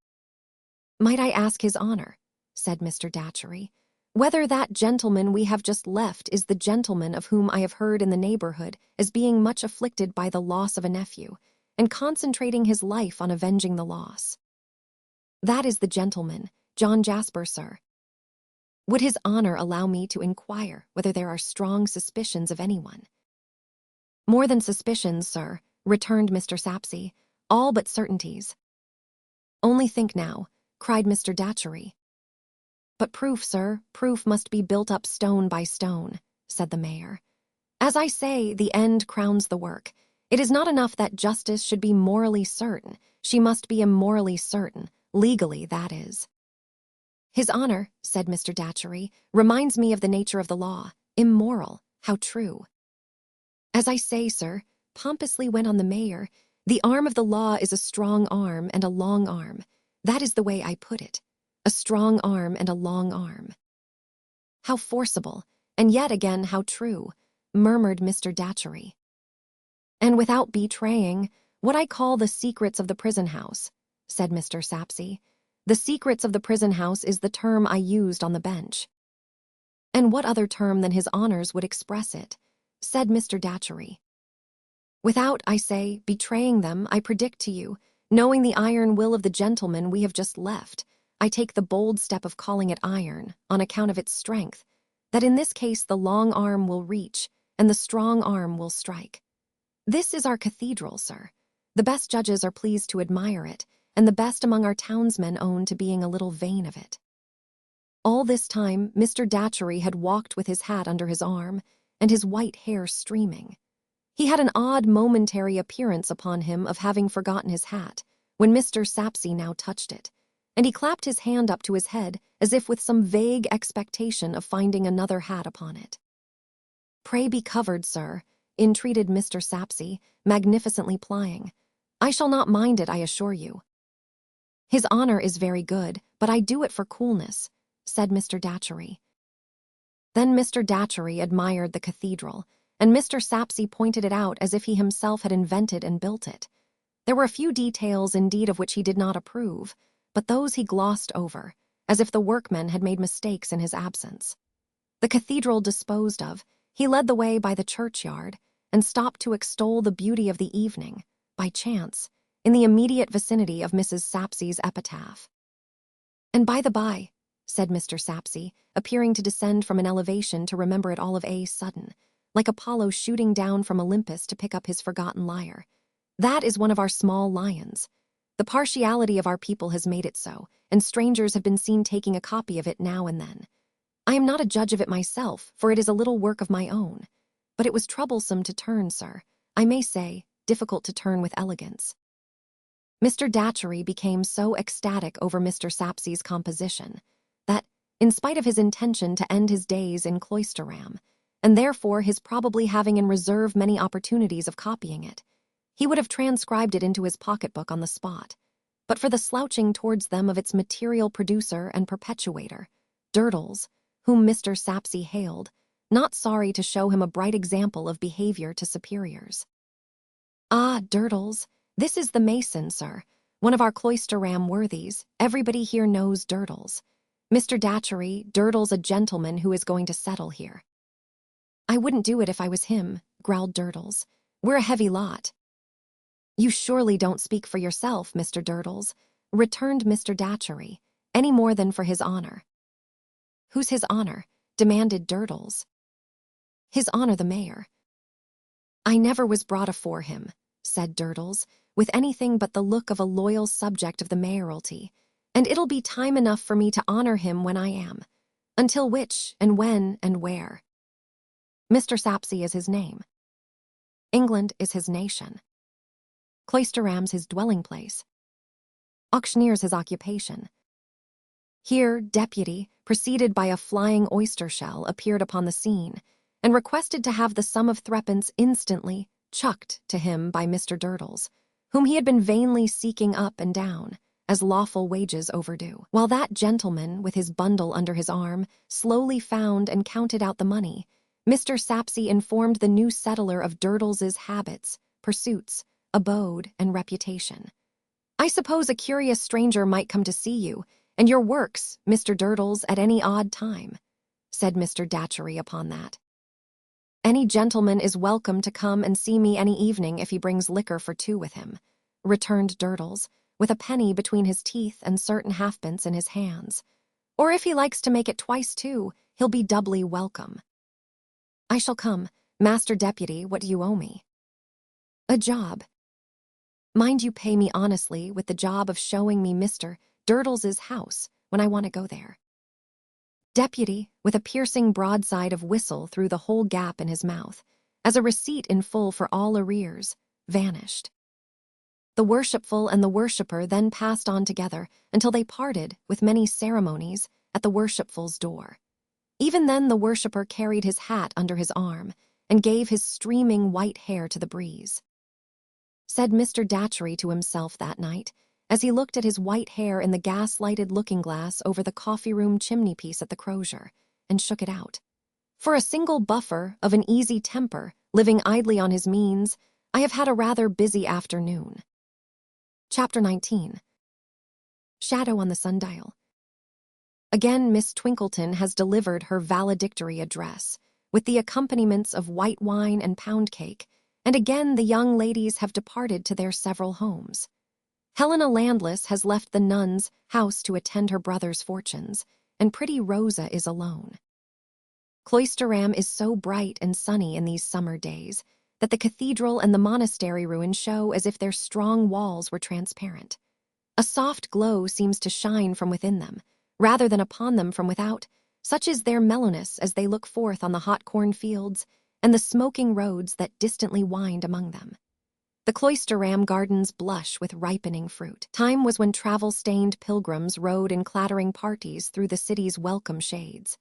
"Might I ask His Honor," said Mr. Datchery, "whether that gentleman we have just left is the gentleman of whom I have heard in the neighborhood as being much afflicted by the loss of a nephew, and concentrating his life on avenging the loss?" "That is the gentleman, John Jasper, sir." "Would His Honor allow me to inquire whether there are strong suspicions of anyone?" "More than suspicions, sir," returned Mr. Sapsea, "all but certainties." "Only think now," cried Mr. Datchery. "But proof, sir, proof must be built up stone by stone," said the mayor. "As I say, the end crowns the work. It is not enough that justice should be morally certain, she must be immorally certain, legally, that is." "His Honor," said Mr. Datchery, "reminds me of the nature of the law. Immoral, how true." "As I say, sir," pompously went on the mayor, "the arm of the law is a strong arm and a long arm. That is the way I put it. A strong arm and a long arm." "How forcible, and yet again how true," murmured Mr. Datchery. "And without betraying what I call the secrets of the prison house," said Mr. Sapsea. "The secrets of the prison house is the term I used on the bench." "And what other term than His Honor's would express it?" said Mr. Datchery. "Without, I say, betraying them, I predict to you, knowing the iron will of the gentleman we have just left, I take the bold step of calling it iron, on account of its strength, that in this case the long arm will reach, and the strong arm will strike. This is our cathedral, sir. The best judges are pleased to admire it, and the best among our townsmen own to being a little vain of it." All this time, Mr. Datchery had walked with his hat under his arm, and his white hair streaming. He had an odd momentary appearance upon him of having forgotten his hat, when Mr. Sapsea now touched it, and he clapped his hand up to his head as if with some vague expectation of finding another hat upon it. "Pray be covered, sir," entreated Mr. Sapsea, magnificently plying. "I shall not mind it, I assure you." "His Honor is very good, but I do it for coolness," said Mr. Datchery. Then Mr. Datchery admired the cathedral, and Mr. Sapsea pointed it out as if he himself had invented and built it. There were a few details indeed of which he did not approve, but those he glossed over, as if the workmen had made mistakes in his absence. The cathedral disposed of, he led the way by the churchyard, and stopped to extol the beauty of the evening, by chance, in the immediate vicinity of Mrs. Sapsea's epitaph. "And by the by," said Mr. Sapsea, appearing to descend from an elevation to remember it all of a sudden, like Apollo shooting down from Olympus to pick up his forgotten lyre, "that is one of our small lions. The partiality of our people has made it so, and strangers have been seen taking a copy of it now and then. I am not a judge of it myself, for it is a little work of my own. But it was troublesome to turn, sir. I may say, difficult to turn with elegance." Mr. Datchery became so ecstatic over Mr. Sapsea's composition that, in spite of his intention to end his days in Cloisterham, and therefore his probably having in reserve many opportunities of copying it, he would have transcribed it into his pocketbook on the spot. but for the slouching towards them of its material producer and perpetuator, Durdles, whom Mr. Sapsea hailed, not sorry to show him a bright example of behavior to superiors. "Ah, Durdles, this is the mason, sir, one of our Cloisterham worthies. Everybody here knows Durdles. Mr. Datchery, Durdles, a gentleman who is going to settle here." "I wouldn't do it if I was him," growled Durdles. "We're a heavy lot." "You surely don't speak for yourself, Mr. Durdles," returned Mr. Datchery, "any more than for his honor." "Who's his honor?" demanded Durdles. "His honor the mayor." "I never was brought afore him," said Durdles, with anything but the look of a loyal subject of the mayoralty, "and it'll be time enough for me to honor him when I am. Until which, and when, and where?" "Mr. Sapsea is his name. England is his nation. Cloisterham's his dwelling place. Auctioneer's his occupation." Here, Deputy, preceded by a flying oyster shell, appeared upon the scene, and requested to have the sum of threepence instantly chucked to him by Mr. Durdles, whom he had been vainly seeking up and down, as lawful wages overdue. While that gentleman, with his bundle under his arm, slowly found and counted out the money, Mr. Sapsea informed the new settler of Durdles's habits, pursuits, abode, and reputation. "I suppose a curious stranger might come to see you, and your works, Mr. Durdles, at any odd time," said Mr. Datchery upon that. "Any gentleman is welcome to come and see me any evening if he brings liquor for two with him," returned Durdles, with a penny between his teeth and certain halfpence in his hands. "Or if he likes to make it twice too, he'll be doubly welcome." "I shall come. Master Deputy, what do you owe me?" "A job." "Mind you pay me honestly with the job of showing me Mr. Durdles's house when I want to go there." Deputy, with a piercing broadside of whistle through the whole gap in his mouth, as a receipt in full for all arrears, vanished. The worshipful and the worshipper then passed on together until they parted, with many ceremonies, at the worshipful's door. Even then the worshipper carried his hat under his arm and gave his streaming white hair to the breeze. Said Mr. Datchery to himself that night, as he looked at his white hair in the gas-lighted looking-glass over the coffee-room chimney-piece at the Crozier, and shook it out. "For a single buffer of an easy temper, living idly on his means, I have had a rather busy afternoon." Chapter 19. Shadow on the Sundial. Again Miss Twinkleton has delivered her valedictory address, with the accompaniments of white wine and pound cake, and again the young ladies have departed to their several homes. Helena Landless has left the nun's house to attend her brother's fortunes, and pretty Rosa is alone. Cloisterham is so bright and sunny in these summer days that the cathedral and the monastery ruin show as if their strong walls were transparent. A soft glow seems to shine from within them, rather than upon them from without, such is their mellowness as they look forth on the hot cornfields and the smoking roads that distantly wind among them. The Cloisterham gardens blush with ripening fruit. Time was when travel-stained pilgrims rode in clattering parties through the city's welcome shades.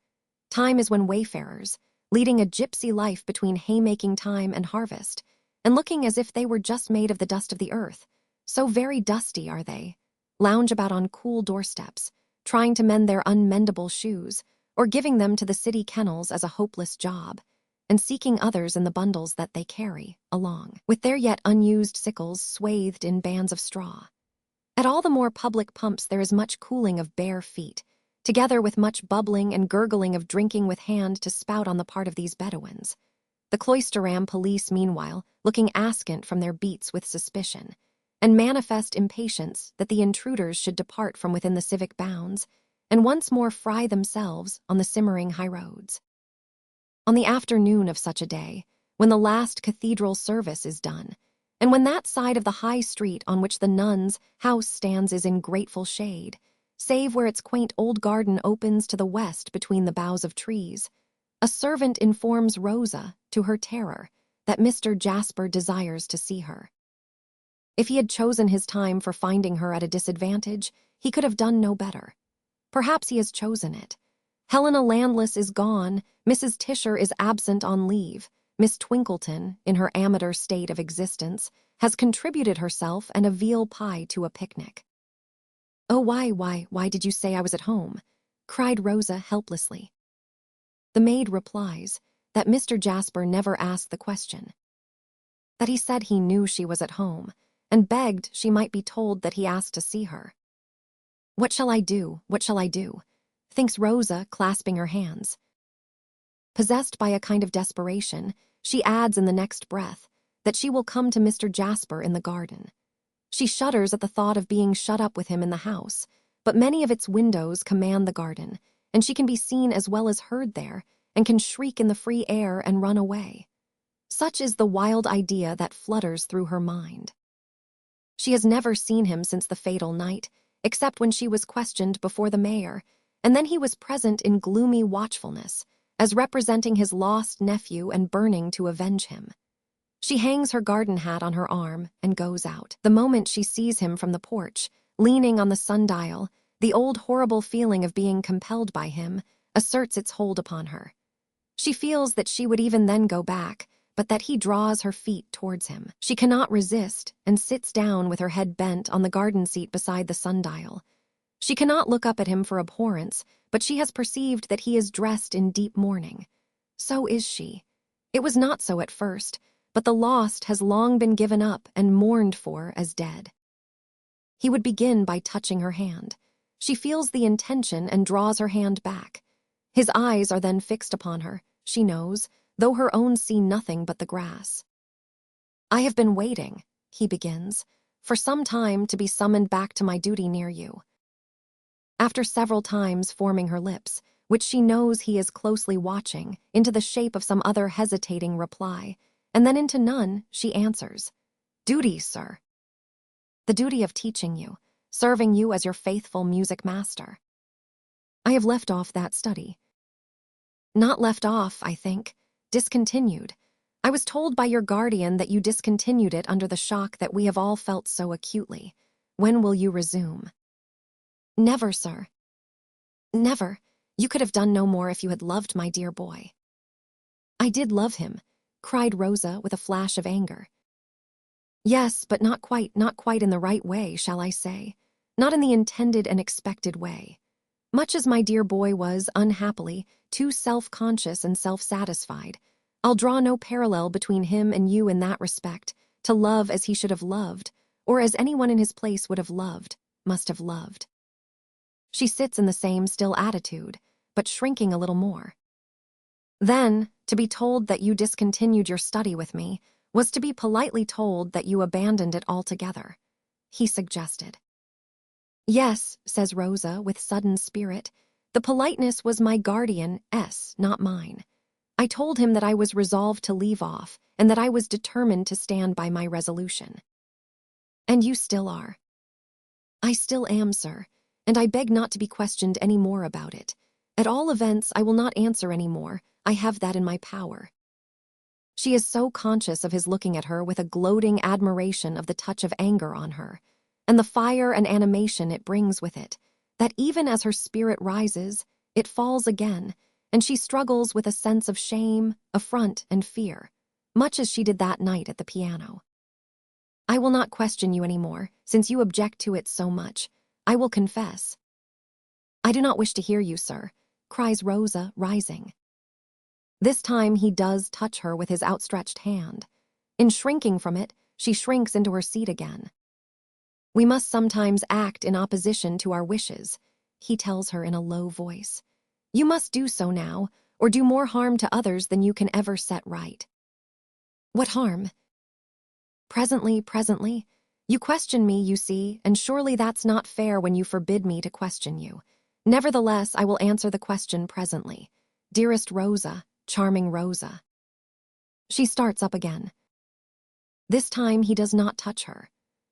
Time is when wayfarers, leading a gypsy life between haymaking time and harvest, and looking as if they were just made of the dust of the earth, so very dusty are they, lounge about on cool doorsteps, trying to mend their unmendable shoes, or giving them to the city kennels as a hopeless job, and seeking others in the bundles that they carry along, with their yet unused sickles swathed in bands of straw. At all the more public pumps there is much cooling of bare feet, together with much bubbling and gurgling of drinking with hand to spout on the part of these Bedouins. The Cloisterham police, meanwhile, looking askant from their beats with suspicion, and manifest impatience that the intruders should depart from within the civic bounds, and once more fry themselves on the simmering highroads. On the afternoon of such a day, when the last cathedral service is done, and when that side of the high street on which the nun's house stands is in grateful shade, save where its quaint old garden opens to the west between the boughs of trees, a servant informs Rosa, to her terror, that Mr. Jasper desires to see her. If he had chosen his time for finding her at a disadvantage, he could have done no better. Perhaps he has chosen it. Helena Landless is gone, Mrs. Tisher is absent on leave, Miss Twinkleton, in her amateur state of existence, has contributed herself and a veal pie to a picnic. "Oh, why did you say I was at home?" cried Rosa helplessly. The maid replies that Mr. Jasper never asked the question, that he said he knew she was at home, and begged she might be told that he asked to see her. "What shall I do? What shall I do?" thinks Rosa, clasping her hands. Possessed by a kind of desperation, she adds in the next breath that she will come to Mr. Jasper in the garden. She shudders at the thought of being shut up with him in the house, but many of its windows command the garden, and she can be seen as well as heard there, and can shriek in the free air and run away. Such is the wild idea that flutters through her mind. She has never seen him since the fatal night, except when she was questioned before the mayor, and then he was present in gloomy watchfulness, as representing his lost nephew and burning to avenge him. She hangs her garden hat on her arm and goes out. The moment she sees him from the porch, leaning on the sundial, the old horrible feeling of being compelled by him asserts its hold upon her. She feels that she would even then go back, but that he draws her feet towards him. She cannot resist and sits down with her head bent on the garden seat beside the sundial. She cannot look up at him for abhorrence, but she has perceived that he is dressed in deep mourning. So is she. It was not so at first, but the lost has long been given up and mourned for as dead. He would begin by touching her hand. She feels the intention and draws her hand back. His eyes are then fixed upon her, she knows, though her own see nothing but the grass. "I have been waiting," he begins, "for some time to be summoned back to my duty near you." After several times forming her lips, which she knows he is closely watching, into the shape of some other hesitating reply, and then into none, she answers, "Duty, sir. The duty of teaching you, serving you as your faithful music master. I have left off that study. Not left off, I think. Discontinued. I was told by your guardian that you discontinued it under the shock that we have all felt so acutely. When will you resume?" "Never, sir. Never. You could have done no more if you had loved my dear boy." "I did love him," cried Rosa with a flash of anger. "Yes, but not quite in the right way, shall I say? Not in the intended and expected way. Much as my dear boy was, unhappily, too self-conscious and self-satisfied, I'll draw no parallel between him and you in that respect, to love as he should have loved, or as anyone in his place would have loved, must have loved." She sits in the same still attitude, but shrinking a little more. "Then, to be told that you discontinued your study with me was to be politely told that you abandoned it altogether," he suggested. "Yes," says Rosa with sudden spirit, "the politeness was my guardian's, not mine. I told him that I was resolved to leave off, and that I was determined to stand by my resolution." "And you still are?" "I still am, sir, and I beg not to be questioned any more about it. At all events, I will not answer any more. I have that in my power." She is so conscious of his looking at her with a gloating admiration of the touch of anger on her, and the fire and animation it brings with it, that even as her spirit rises, it falls again, and she struggles with a sense of shame, affront, and fear, much as she did that night at the piano. "I will not question you any more, since you object to it so much. I will confess." "I do not wish to hear you, sir," cries Rosa, rising. This time he does touch her with his outstretched hand. In shrinking from it, she shrinks into her seat again. "We must sometimes act in opposition to our wishes," he tells her in a low voice. "You must do so now, or do more harm to others than you can ever set right." "What harm?" Presently. You question me, you see, and surely that's not fair when you forbid me to question you. Nevertheless, I will answer the question presently. Dearest Rosa, charming Rosa." She starts up again. This time he does not touch her,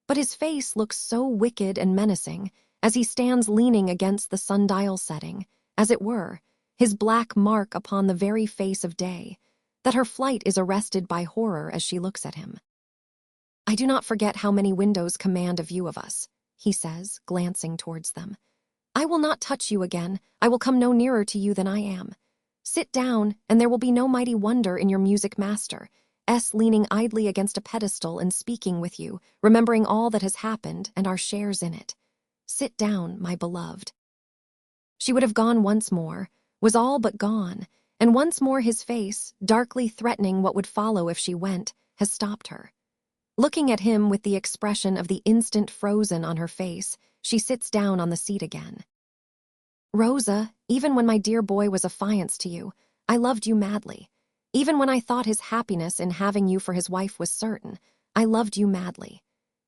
but his face looks so wicked and menacing as he stands leaning against the sundial setting, as it were, his black mark upon the very face of day, that her flight is arrested by horror as she looks at him. "I do not forget how many windows command a view of us," he says, glancing towards them. "I will not touch you again. I will come no nearer to you than I am. Sit down, and there will be no mighty wonder in your music master, leaning idly against a pedestal and speaking with you, remembering all that has happened and our shares in it. "Sit down, my beloved." She would have gone once more, was all but gone, and once more his face, darkly threatening what would follow if she went, has stopped her. Looking at him with the expression of the instant frozen on her face, she sits down on the seat again. "Rosa, even when my dear boy was affianced to you, I loved you madly. Even when I thought his happiness in having you for his wife was certain, I loved you madly.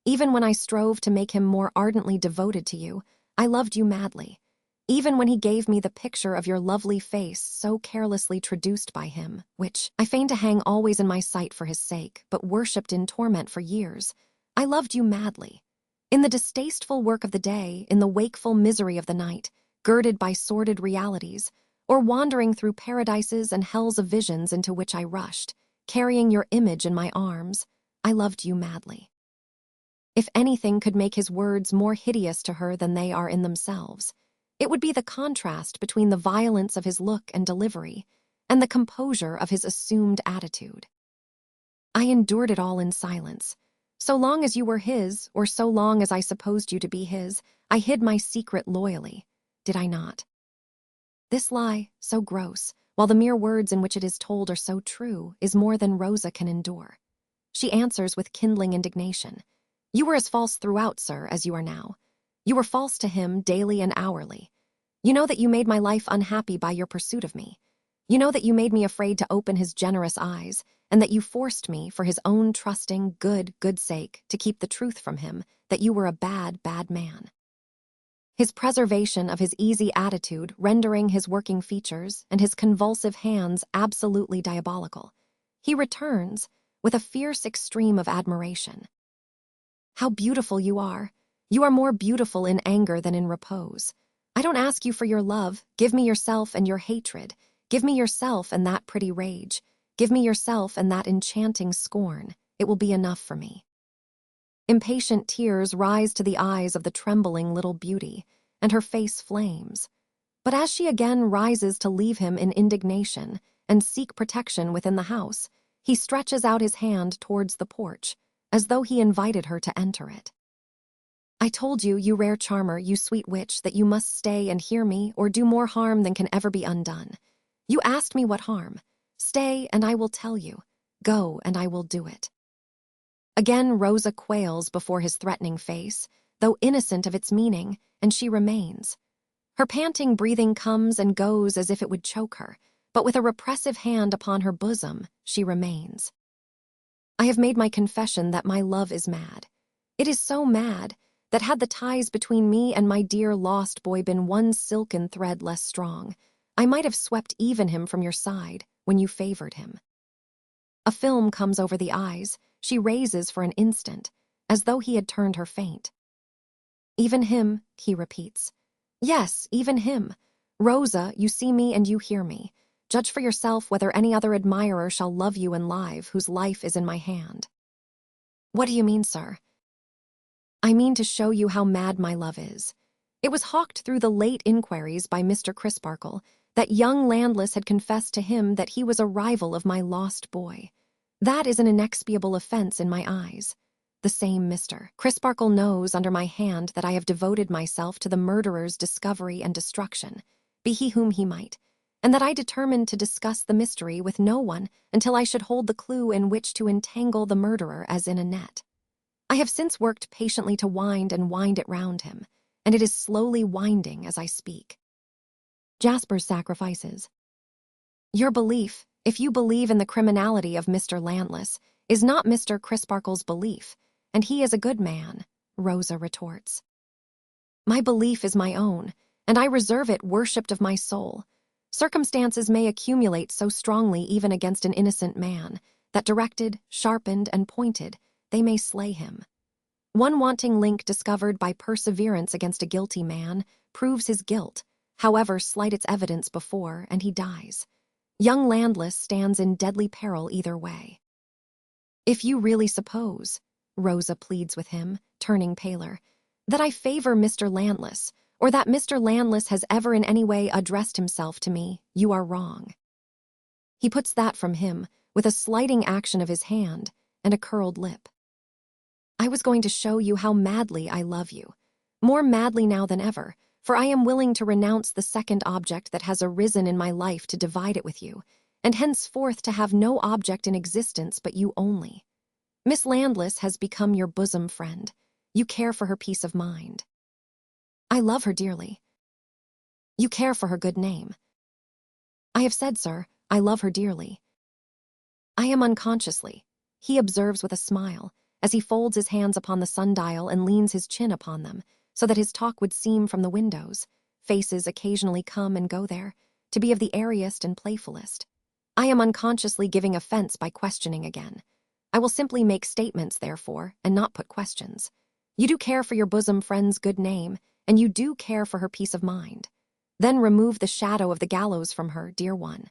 Even when I strove to make him more ardently devoted to you, I loved you madly. Even when he gave me the picture of your lovely face so carelessly traduced by him, which I feigned to hang always in my sight for his sake, but worshipped in torment for years, I loved you madly. In the distasteful work of the day, in the wakeful misery of the night, girded by sordid realities, or wandering through paradises and hells of visions into which I rushed, carrying your image in my arms, I loved you madly." If anything could make his words more hideous to her than they are in themselves, it would be the contrast between the violence of his look and delivery and the composure of his assumed attitude. "I endured it all in silence. So long as you were his, or so long as I supposed you to be his, I hid my secret loyally. Did I not? This lie, so gross, while the mere words in which it is told are so true, is more than Rosa can endure. She answers with kindling indignation. You were as false throughout, sir, as you are now. You were false to him daily and hourly. You know that you made my life unhappy by your pursuit of me. You know that you made me afraid to open his generous eyes, and that you forced me, for his own trusting, good sake, to keep the truth from him, that you were a bad man. His preservation of his easy attitude rendering his working features and his convulsive hands absolutely diabolical, he returns with a fierce extreme of admiration. How beautiful you are! You are more beautiful in anger than in repose. I don't ask you for your love. Give me yourself and your hatred. Give me yourself and that pretty rage. Give me yourself and that enchanting scorn. It will be enough for me." Impatient tears rise to the eyes of the trembling little beauty, and her face flames. But as she again rises to leave him in indignation and seek protection within the house, he stretches out his hand towards the porch, as though he invited her to enter it. "I told you, you rare charmer, you sweet witch, that you must stay and hear me, or do more harm than can ever be undone. You asked me what harm. Stay, and I will tell you. Go, and I will do it." Again Rosa quails before his threatening face, though innocent of its meaning, and she remains. Her panting breathing comes and goes as if it would choke her, but with a repressive hand upon her bosom, she remains. "I have made my confession that my love is mad. It is so mad that had the ties between me and my dear lost boy been one silken thread less strong, I might have swept even him from your side when you favored him." A film comes over the eyes. She raises for an instant, as though he had turned her faint. "Even him," he repeats. "Yes, even him. Rosa, you see me and you hear me. Judge for yourself whether any other admirer shall love you and live, whose life is in my hand." "What do you mean, sir?" "I mean to show you how mad my love is. It was hawked through the late inquiries by Mr. Crisparkle that young Landless had confessed to him that he was a rival of my lost boy. That is an inexpiable offense in my eyes. The same Mr. Crisparkle knows under my hand that I have devoted myself to the murderer's discovery and destruction, be he whom he might, and that I determined to discuss the mystery with no one until I should hold the clue in which to entangle the murderer as in a net. I have since worked patiently to wind and wind it round him, and it is slowly winding as I speak." Jasper's sacrifices. "Your belief, if you believe in the criminality of Mr. Landless, is not Mr. Crisparkle's belief, and he is a good man," Rosa retorts. "My belief is my own, and I reserve it worshipped of my soul. Circumstances may accumulate so strongly even against an innocent man, that directed, sharpened, and pointed, they may slay him. One wanting link discovered by perseverance against a guilty man proves his guilt, however slight its evidence before, and he dies. Young Landless stands in deadly peril either way." "If you really suppose," Rosa pleads with him, turning paler, "that I favor Mr. Landless, or that Mr. Landless has ever in any way addressed himself to me, you are wrong." He puts that from him, with a slighting action of his hand and a curled lip. "I was going to show you how madly I love you. more madly now than ever, for I am willing to renounce the second object that has arisen in my life to divide it with you, and henceforth to have no object in existence but you only. Miss Landless has become your bosom friend. You care for her peace of mind. I love her dearly. You care for her good name. I have said, sir, I love her dearly. I am unconsciously, he observes with a smile, as he folds his hands upon the sundial and leans his chin upon them, so that his talk would seem from the windows. Faces occasionally come and go there, to be of the airiest and playfulest. I am unconsciously giving offense by questioning again. I will simply make statements, therefore, and not put questions. You do care for your bosom friend's good name, and you do care for her peace of mind. Then remove the shadow of the gallows from her, dear one.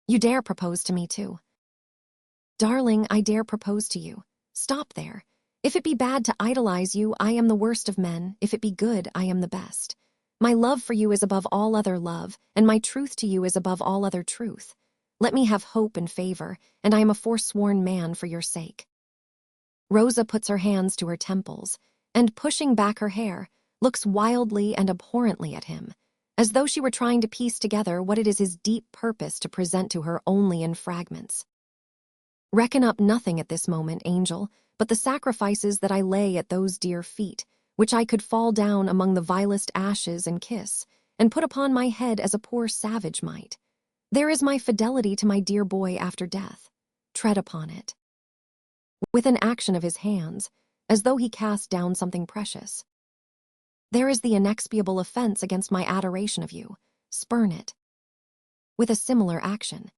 You dare propose to me, too. Darling, I dare propose to you. Stop there. If it be bad to idolize you, I am the worst of men. If it be good, I am the best. My love for you is above all other love, and my truth to you is above all other truth. Let me have hope and favor, and I am a forsworn man for your sake. Rosa puts her hands to her temples, and pushing back her hair, looks wildly and abhorrently at him, as though she were trying to piece together what it is his deep purpose to present to her only in fragments. Reckon up nothing at this moment, angel, but the sacrifices that I lay at those dear feet, which I could fall down among the vilest ashes and kiss, and put upon my head as a poor savage might. There is my fidelity to my dear boy after death. Tread upon it. With an action of his hands, as though he cast down something precious. There is the inexpiable offense against my adoration of you. Spurn it. With a similar action.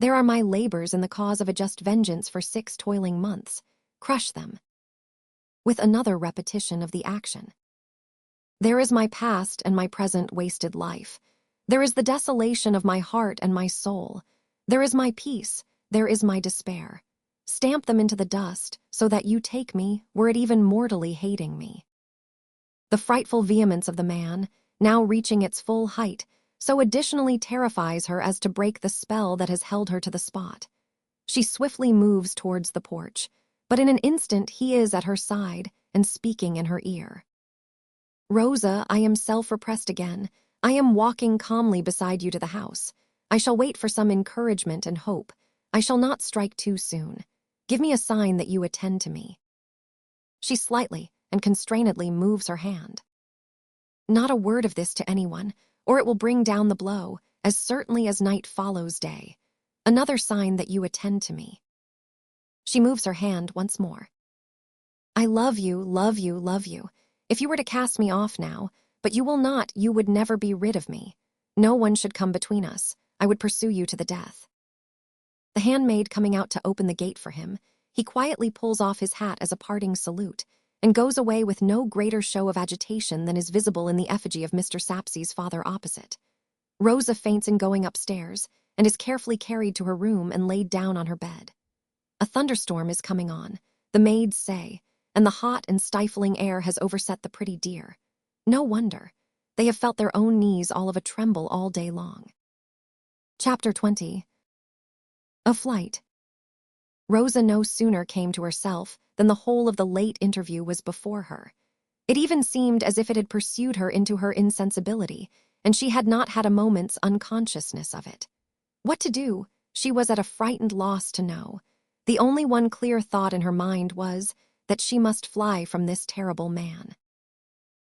There are my labors in the cause of a just vengeance for 6 toiling months. Crush them. With another repetition of the action. There is my past and my present wasted life. There is the desolation of my heart and my soul. There is my peace. There is my despair. Stamp them into the dust, so that you take me, were it even mortally hating me. The frightful vehemence of the man, now reaching its full height, so additionally terrifies her as to break the spell that has held her to the spot. She swiftly moves towards the porch, but in an instant he is at her side and speaking in her ear. Rosa, I am self-repressed again. I am walking calmly beside you to the house. I shall wait for some encouragement and hope. I shall not strike too soon. Give me a sign that you attend to me. She slightly and constrainedly moves her hand. Not a word of this to anyone, or it will bring down the blow, as certainly as night follows day. Another sign that you attend to me. She moves her hand once more. I love you, love you, love you. If you were to cast me off now, but you will not, you would never be rid of me. No one should come between us. I would pursue you to the death. The handmaid coming out to open the gate for him, he quietly pulls off his hat as a parting salute, and goes away with no greater show of agitation than is visible in the effigy of Mr. Sapsey's father opposite. Rosa faints in going upstairs, and is carefully carried to her room and laid down on her bed. A thunderstorm is coming on, the maids say, and the hot and stifling air has overset the pretty dear. No wonder. They have felt their own knees all of a tremble all day long. Chapter 20. A flight. Rosa no sooner came to herself than the whole of the late interview was before her. It even seemed as if it had pursued her into her insensibility, and she had not had a moment's unconsciousness of it. What to do, she was at a frightened loss to know. The only one clear thought in her mind was that she must fly from this terrible man.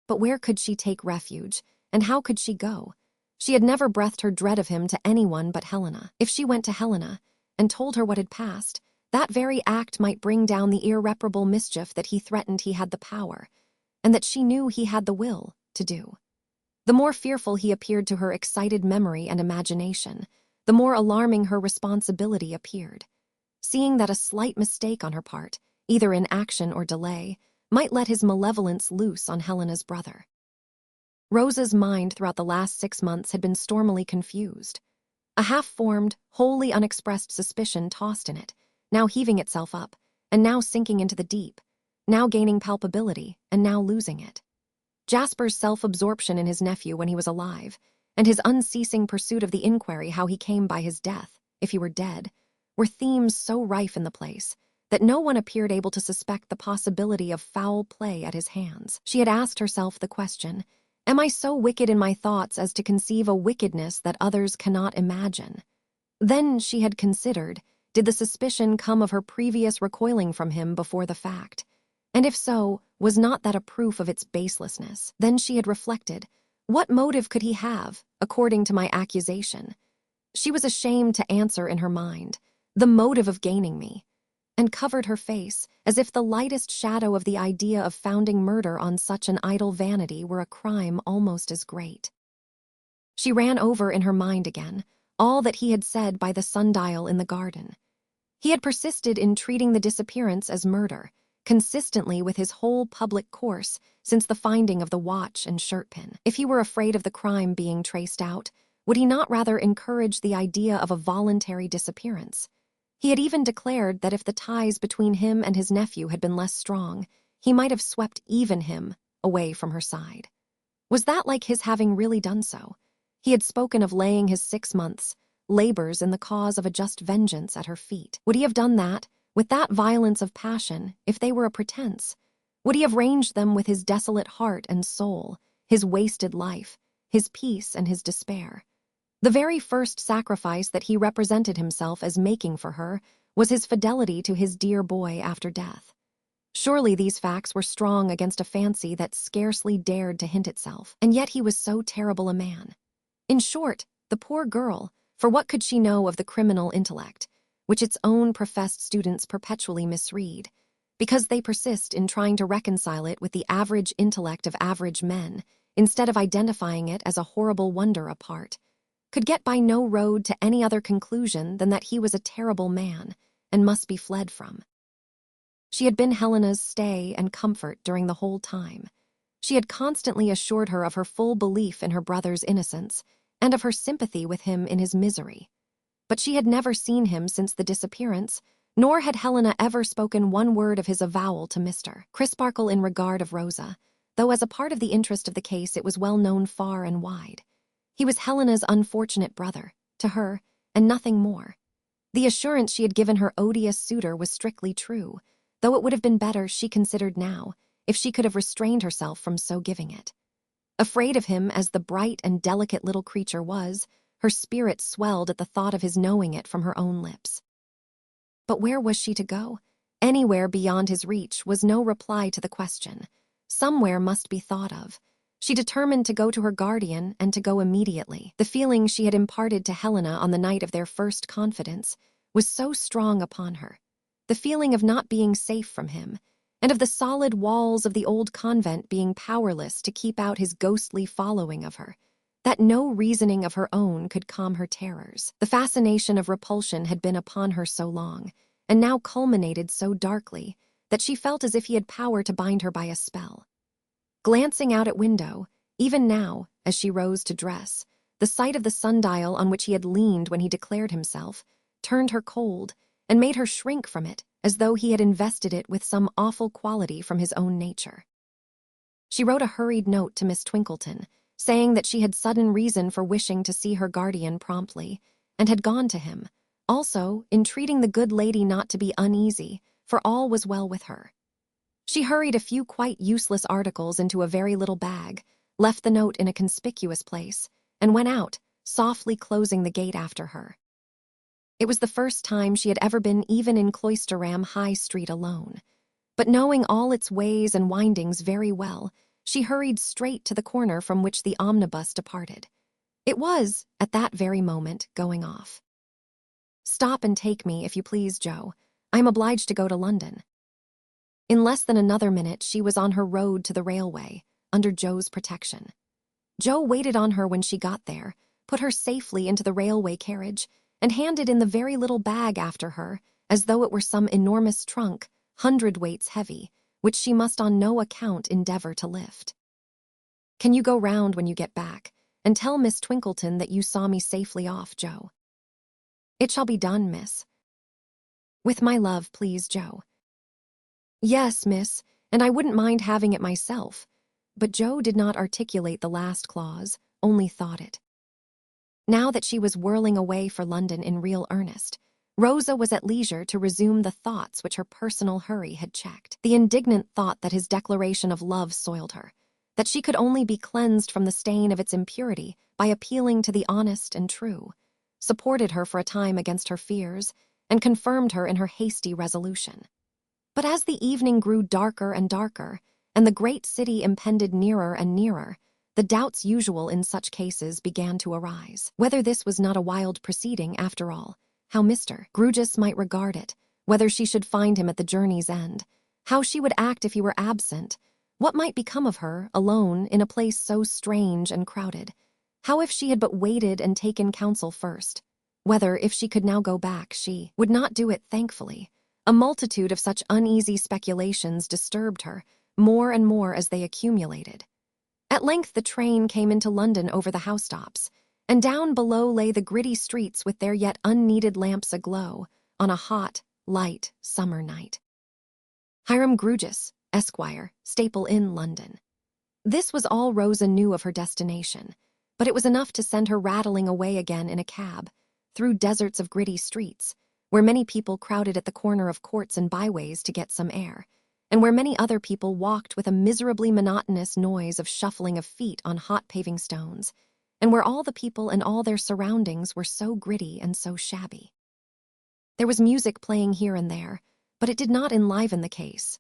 But where could she take refuge, and how could she go? She had never breathed her dread of him to anyone but Helena. If she went to Helena and told her what had passed, that very act might bring down the irreparable mischief that he threatened he had the power, and that she knew he had the will, to do. The more fearful he appeared to her excited memory and imagination, the more alarming her responsibility appeared. Seeing that a slight mistake on her part, either in action or delay, might let his malevolence loose on Helena's brother. Rosa's mind throughout the last 6 months had been stormily confused. A half-formed, wholly unexpressed suspicion tossed in it, now heaving itself up, and now sinking into the deep, now gaining palpability, and now losing it. Jasper's self-absorption in his nephew when he was alive, and his unceasing pursuit of the inquiry how he came by his death, if he were dead, were themes so rife in the place that no one appeared able to suspect the possibility of foul play at his hands. She had asked herself the question, "Am I so wicked in my thoughts as to conceive a wickedness that others cannot imagine?" Then she had considered, did the suspicion come of her previous recoiling from him before the fact? And if so, was not that a proof of its baselessness? Then she had reflected, what motive could he have, according to my accusation? She was ashamed to answer in her mind, the motive of gaining me, and covered her face, as if the lightest shadow of the idea of founding murder on such an idle vanity were a crime almost as great. She ran over in her mind again all that he had said by the sundial in the garden. He had persisted in treating the disappearance as murder, consistently with his whole public course since the finding of the watch and shirt-pin. If he were afraid of the crime being traced out, would he not rather encourage the idea of a voluntary disappearance? He had even declared that if the ties between him and his nephew had been less strong, he might have swept even him away from her side. Was that like his having really done so? He had spoken of laying his 6 months' labors in the cause of a just vengeance at her feet. Would he have done that, with that violence of passion, if they were a pretense? Would he have ranged them with his desolate heart and soul, his wasted life, his peace and his despair? The very first sacrifice that he represented himself as making for her was his fidelity to his dear boy after death. Surely these facts were strong against a fancy that scarcely dared to hint itself, and yet he was so terrible a man. In short, the poor girl, for what could she know of the criminal intellect, which its own professed students perpetually misread, because they persist in trying to reconcile it with the average intellect of average men, instead of identifying it as a horrible wonder apart, could get by no road to any other conclusion than that he was a terrible man and must be fled from. She had been Helena's stay and comfort during the whole time. She had constantly assured her of her full belief in her brother's innocence and of her sympathy with him in his misery. But she had never seen him since the disappearance, nor had Helena ever spoken one word of his avowal to Mr. Crisparkle in regard of Rosa, though as a part of the interest of the case it was well known far and wide. He was Helena's unfortunate brother, to her, and nothing more. The assurance she had given her odious suitor was strictly true, though it would have been better, she considered now, if she could have restrained herself from so giving it. Afraid of him as the bright and delicate little creature was, her spirit swelled at the thought of his knowing it from her own lips. But where was she to go? Anywhere beyond his reach was no reply to the question. Somewhere must be thought of. She determined to go to her guardian and to go immediately. The feeling she had imparted to Helena on the night of their first confidence was so strong upon her. The feeling of not being safe from him, and of the solid walls of the old convent being powerless to keep out his ghostly following of her, that no reasoning of her own could calm her terrors. The fascination of repulsion had been upon her so long, and now culminated so darkly, that she felt as if he had power to bind her by a spell. Glancing out at window, even now, as she rose to dress, the sight of the sundial on which he had leaned when he declared himself turned her cold and made her shrink from it as though he had invested it with some awful quality from his own nature. She wrote a hurried note to Miss Twinkleton, saying that she had sudden reason for wishing to see her guardian promptly, and had gone to him, also entreating the good lady not to be uneasy, for all was well with her. She hurried a few quite useless articles into a very little bag, left the note in a conspicuous place, and went out, softly closing the gate after her. It was the first time she had ever been even in Cloisterham High Street alone. But knowing all its ways and windings very well, she hurried straight to the corner from which the omnibus departed. It was, at that very moment, going off. "Stop and take me, if you please, Joe. I am obliged to go to London." In less than another minute she was on her road to the railway, under Joe's protection. Joe waited on her when she got there, put her safely into the railway carriage, and handed in the very little bag after her, as though it were some enormous trunk, hundredweights heavy, which she must on no account endeavor to lift. "Can you go round when you get back, and tell Miss Twinkleton that you saw me safely off, Joe?" "It shall be done, miss." "With my love, please, Joe." "Yes, miss, and I wouldn't mind having it myself." But Joe did not articulate the last clause, only thought it. Now that she was whirling away for London in real earnest, Rosa was at leisure to resume the thoughts which her personal hurry had checked. The indignant thought that his declaration of love soiled her, that she could only be cleansed from the stain of its impurity by appealing to the honest and true, supported her for a time against her fears and confirmed her in her hasty resolution. But as the evening grew darker and darker, and the great city impended nearer and nearer, the doubts usual in such cases began to arise. Whether this was not a wild proceeding, after all, how Mr. Grugis might regard it, whether she should find him at the journey's end, how she would act if he were absent, what might become of her, alone, in a place so strange and crowded, how if she had but waited and taken counsel first, whether, if she could now go back, she would not do it thankfully. A multitude of such uneasy speculations disturbed her, more and more as they accumulated. At length the train came into London over the housetops, and down below lay the gritty streets with their yet unneeded lamps aglow on a hot, light summer night. Hiram Grugis, Esquire, Staple Inn, London. This was all Rosa knew of her destination, but it was enough to send her rattling away again in a cab, through deserts of gritty streets, where many people crowded at the corner of courts and byways to get some air, and where many other people walked with a miserably monotonous noise of shuffling of feet on hot paving stones, and where all the people and all their surroundings were so gritty and so shabby. There was music playing here and there, but it did not enliven the case.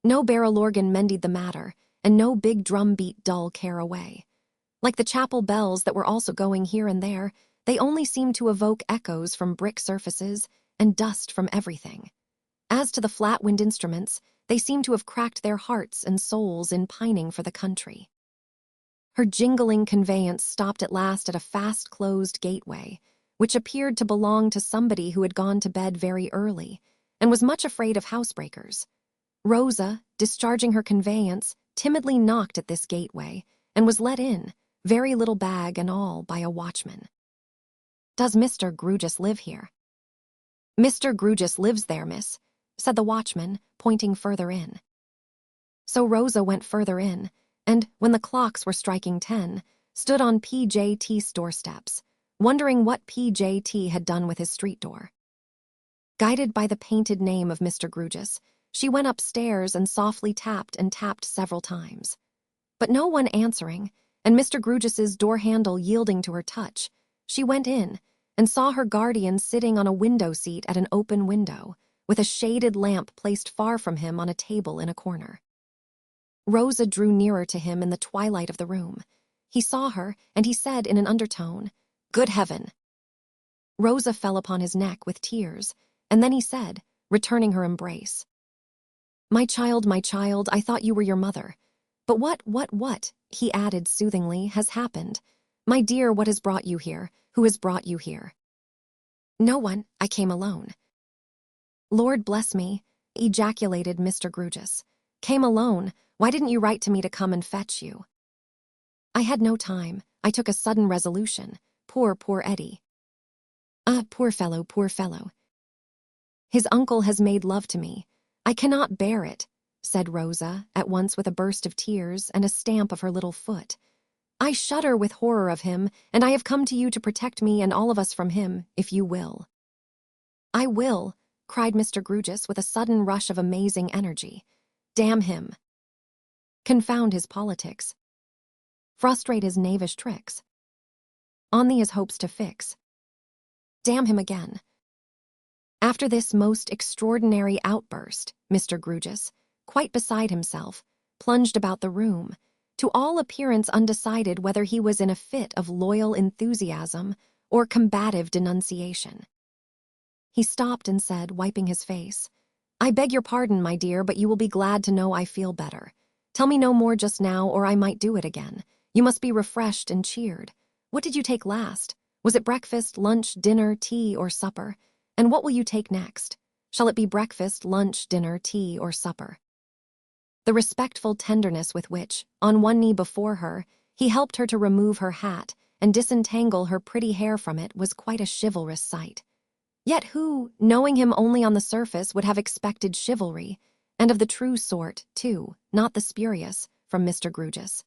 No barrel organ mended the matter, and no big drum beat dull care away. Like the chapel bells that were also going here and there, they only seemed to evoke echoes from brick surfaces and dust from everything. As to the flat wind instruments, they seemed to have cracked their hearts and souls in pining for the country. Her jingling conveyance stopped at last at a fast-closed gateway, which appeared to belong to somebody who had gone to bed very early, and was much afraid of housebreakers. Rosa, discharging her conveyance, timidly knocked at this gateway, and was let in, very little bag and all, by a watchman. "Does Mr. Grugis live here?" "Mr. Grugis lives there, miss," said the watchman, pointing further in. So Rosa went further in, and, when the clocks were striking 10, stood on P.J.T.'s doorsteps, wondering what P.J.T. had done with his street door. Guided by the painted name of Mr. Grugis, she went upstairs and softly tapped and tapped several times. But no one answering, and Mr. Grugis's door handle yielding to her touch, she went in and saw her guardian sitting on a window seat at an open window, with a shaded lamp placed far from him on a table in a corner. Rosa drew nearer to him in the twilight of the room. He saw her, and he said in an undertone, "Good heaven!" Rosa fell upon his neck with tears, and then he said, returning her embrace, my child, I thought you were your mother. But what," he added soothingly, "has happened? My dear, what has brought you here? Who has brought you here?" "No one, I came alone." "Lord bless me," ejaculated Mr. Grugis. "Came alone? Why didn't you write to me to come and fetch you?" "I had no time. I took a sudden resolution. Poor Eddie." "Ah, poor fellow. His uncle has made love to me. I cannot bear it," said Rosa, at once with a burst of tears and a stamp of her little foot. "I shudder with horror of him, and I have come to you to protect me and all of us from him, if you will." "I will," cried Mr. Grugis with a sudden rush of amazing energy. "Damn him. Confound his politics. Frustrate his knavish tricks. On thee his hopes to fix. Damn him again." After this most extraordinary outburst, Mr. Grugis, quite beside himself, plunged about the room, to all appearance undecided whether he was in a fit of loyal enthusiasm or combative denunciation. He stopped and said, wiping his face, "I beg your pardon, my dear, but you will be glad to know I feel better. Tell me no more just now, or I might do it again. You must be refreshed and cheered. What did you take last? Was it breakfast, lunch, dinner, tea, or supper? And what will you take next? Shall it be breakfast, lunch, dinner, tea, or supper?" The respectful tenderness with which, on one knee before her, he helped her to remove her hat and disentangle her pretty hair from it was quite a chivalrous sight. Yet who, knowing him only on the surface, would have expected chivalry, and of the true sort, too, not the spurious, from Mr. Grugis?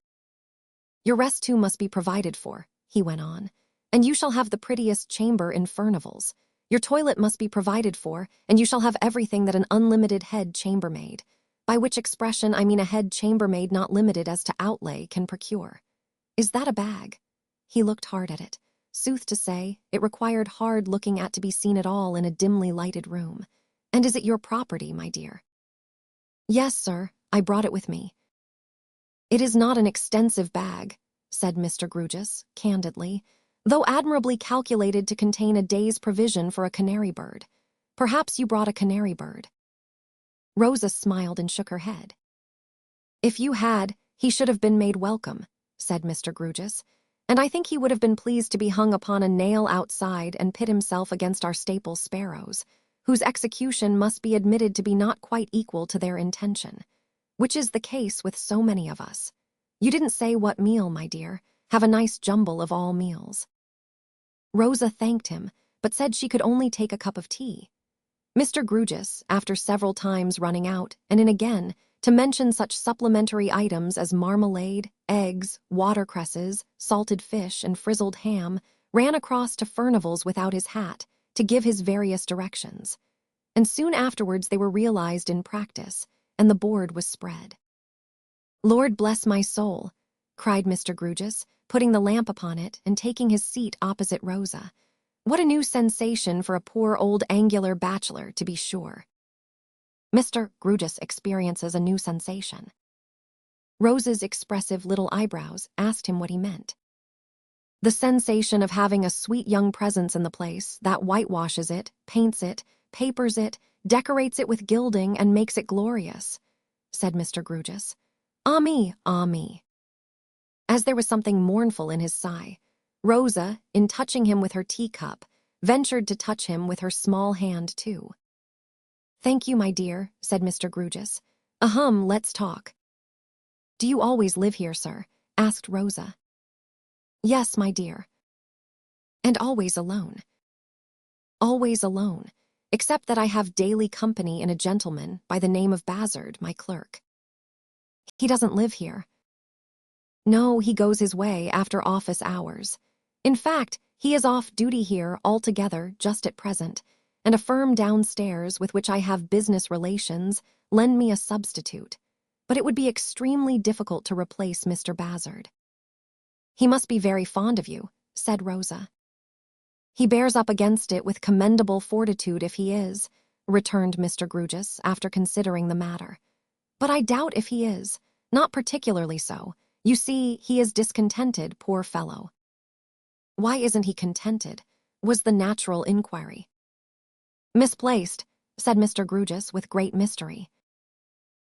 "Your rest too must be provided for," he went on, "and you shall have the prettiest chamber in Furnival's. Your toilet must be provided for, and you shall have everything that an unlimited head chambermaid, by which expression I mean a head chambermaid not limited as to outlay, can procure. Is that a bag? He looked hard at it. Sooth to say, it required hard looking at to be seen at all in a dimly lighted room. And is it your property, my dear? Yes, sir, I brought it with me. It is not an extensive bag, said Mr. Grugis, candidly, though admirably calculated to contain a day's provision for a canary bird. Perhaps you brought a canary bird. Rosa smiled and shook her head. If you had, he should have been made welcome, said Mr. Grugis, and I think he would have been pleased to be hung upon a nail outside and pit himself against our staple sparrows, whose execution must be admitted to be not quite equal to their intention, which is the case with so many of us. You didn't say what meal, my dear. Have a nice jumble of all meals. Rosa thanked him, but said she could only take a cup of tea. Mr. Grugis, after several times running out, and in again, to mention such supplementary items as marmalade, eggs, watercresses, salted fish, and frizzled ham, ran across to Furnival's without his hat, to give his various directions. And soon afterwards they were realized in practice, and the board was spread. Lord bless my soul, cried Mr. Grugis, putting the lamp upon it and taking his seat opposite Rosa. What a new sensation for a poor old angular bachelor, to be sure. Mr. Grugis experiences a new sensation. Rosa's expressive little eyebrows asked him what he meant. The sensation of having a sweet young presence in the place that whitewashes it, paints it, papers it, decorates it with gilding, and makes it glorious, said Mr. Grugis. Ah me, ah me. As there was something mournful in his sigh, Rosa, in touching him with her teacup, ventured to touch him with her small hand too. Thank you, my dear, said Mr. Grugis. Ahem, let's talk. Do you always live here, sir? Asked Rosa. Yes, my dear. And always alone? Always alone, except that I have daily company in a gentleman by the name of Bazard, my clerk. He doesn't live here. No, he goes his way after office hours. In fact, he is off duty here altogether just at present, and a firm downstairs with which I have business relations lend me a substitute, but it would be extremely difficult to replace Mr. Bazard. He must be very fond of you, said Rosa. He bears up against it with commendable fortitude if he is, returned Mr. Grugis after considering the matter. But I doubt if he is, not particularly so. You see, he is discontented, poor fellow. Why isn't he contented? Was the natural inquiry. Misplaced, said Mr. Grugis with great mystery.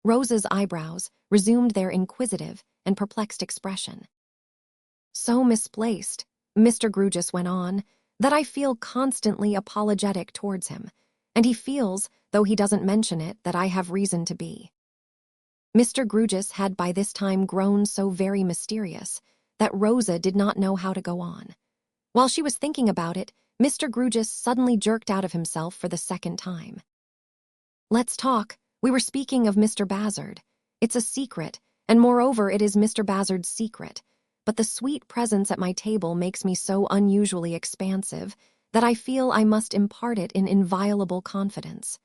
Rosa's eyebrows resumed their inquisitive and perplexed expression. So misplaced, Mr. Grugis went on, that I feel constantly apologetic towards him, and he feels, though he doesn't mention it, that I have reason to be. Mr. Grugis had by this time grown so very mysterious that Rosa did not know how to go on. While she was thinking about it, Mr. Grugis suddenly jerked out of himself for the second time. Let's talk. We were speaking of Mr. Bazard. It's a secret, and moreover it is Mr. Bazard's secret, but the sweet presence at my table makes me so unusually expansive that I feel I must impart it in inviolable confidence.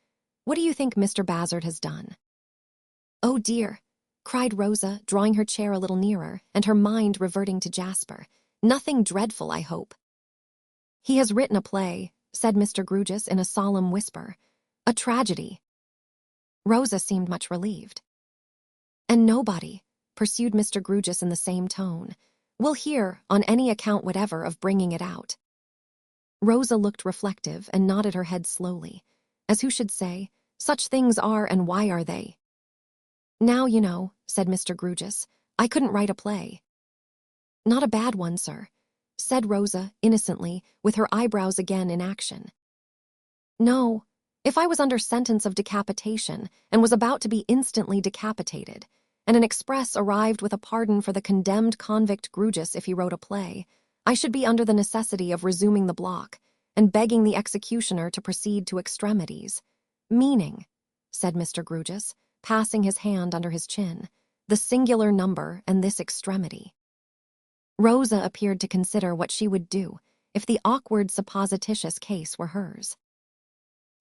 What do you think Mr. Bazard has done? Oh dear, cried Rosa, drawing her chair a little nearer, and her mind reverting to Jasper. Nothing dreadful, I hope. He has written a play, said Mr. Grugis in a solemn whisper. A tragedy. Rosa seemed much relieved. And nobody, pursued Mr. Grugis in the same tone, will hear, on any account whatever, of bringing it out. Rosa looked reflective and nodded her head slowly, as who should say, such things are, and why are they? Now, you know, said Mr. Grugis, I couldn't write a play. Not a bad one, sir, said Rosa, innocently, with her eyebrows again in action. No, if I was under sentence of decapitation, and was about to be instantly decapitated, and an express arrived with a pardon for the condemned convict Grugis if he wrote a play, I should be under the necessity of resuming the block, and begging the executioner to proceed to extremities. Meaning, said Mr. Grugis, passing his hand under his chin, the singular number and this extremity. Rosa appeared to consider what she would do. if the awkward supposititious case were hers.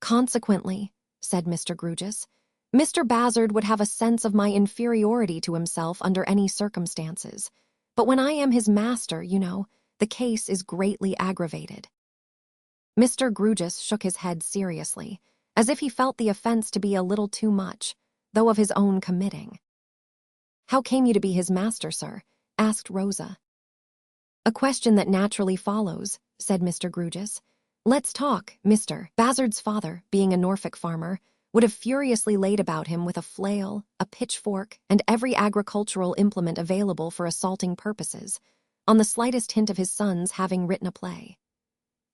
Consequently, said Mr. Grugis, Mr. Bazzard would have a sense of my inferiority to himself under any circumstances. But when I am his master, you know, the case is greatly aggravated. Mr. Grugis shook his head seriously, as if he felt the offense to be a little too much, though of his own committing. How came you to be his master, sir? Asked Rosa. A question that naturally follows, said Mr. Grugis. Let's talk, Mr. Bazzard's father, being a Norfolk farmer, would have furiously laid about him with a flail, a pitchfork, and every agricultural implement available for assaulting purposes, on the slightest hint of his son's having written a play.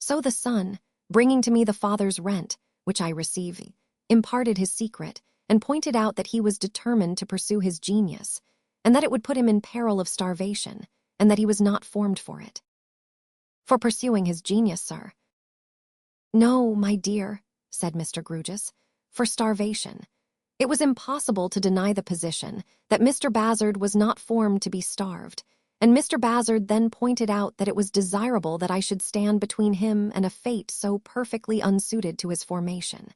So the son, bringing to me the father's rent, which I receive, imparted his secret, and pointed out that he was determined to pursue his genius, and that it would put him in peril of starvation, and that he was not formed for it. For pursuing his genius, sir. No, my dear, said Mr. Grugis, for starvation. It was impossible to deny the position that Mr. Bazzard was not formed to be starved, and Mr. Bazzard then pointed out that it was desirable that I should stand between him and a fate so perfectly unsuited to his formation.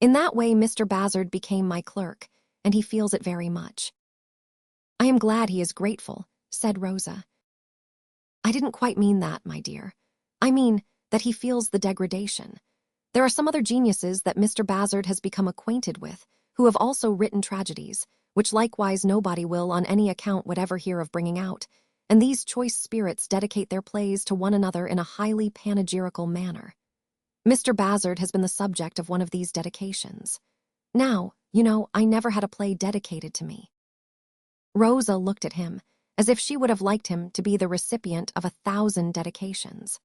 In that way Mr. Bazzard became my clerk, and he feels it very much. I am glad he is grateful, said Rosa. I didn't quite mean that, my dear. I mean that he feels the degradation. There are some other geniuses that Mr. Bazzard has become acquainted with, who have also written tragedies, which likewise nobody will on any account whatever hear of bringing out, and these choice spirits dedicate their plays to one another in a highly panegyrical manner. Mr. Bazzard has been the subject of one of these dedications. Now, you know, I never had a play dedicated to me. Rosa looked at him, as if she would have liked him to be the recipient of 1,000 dedications.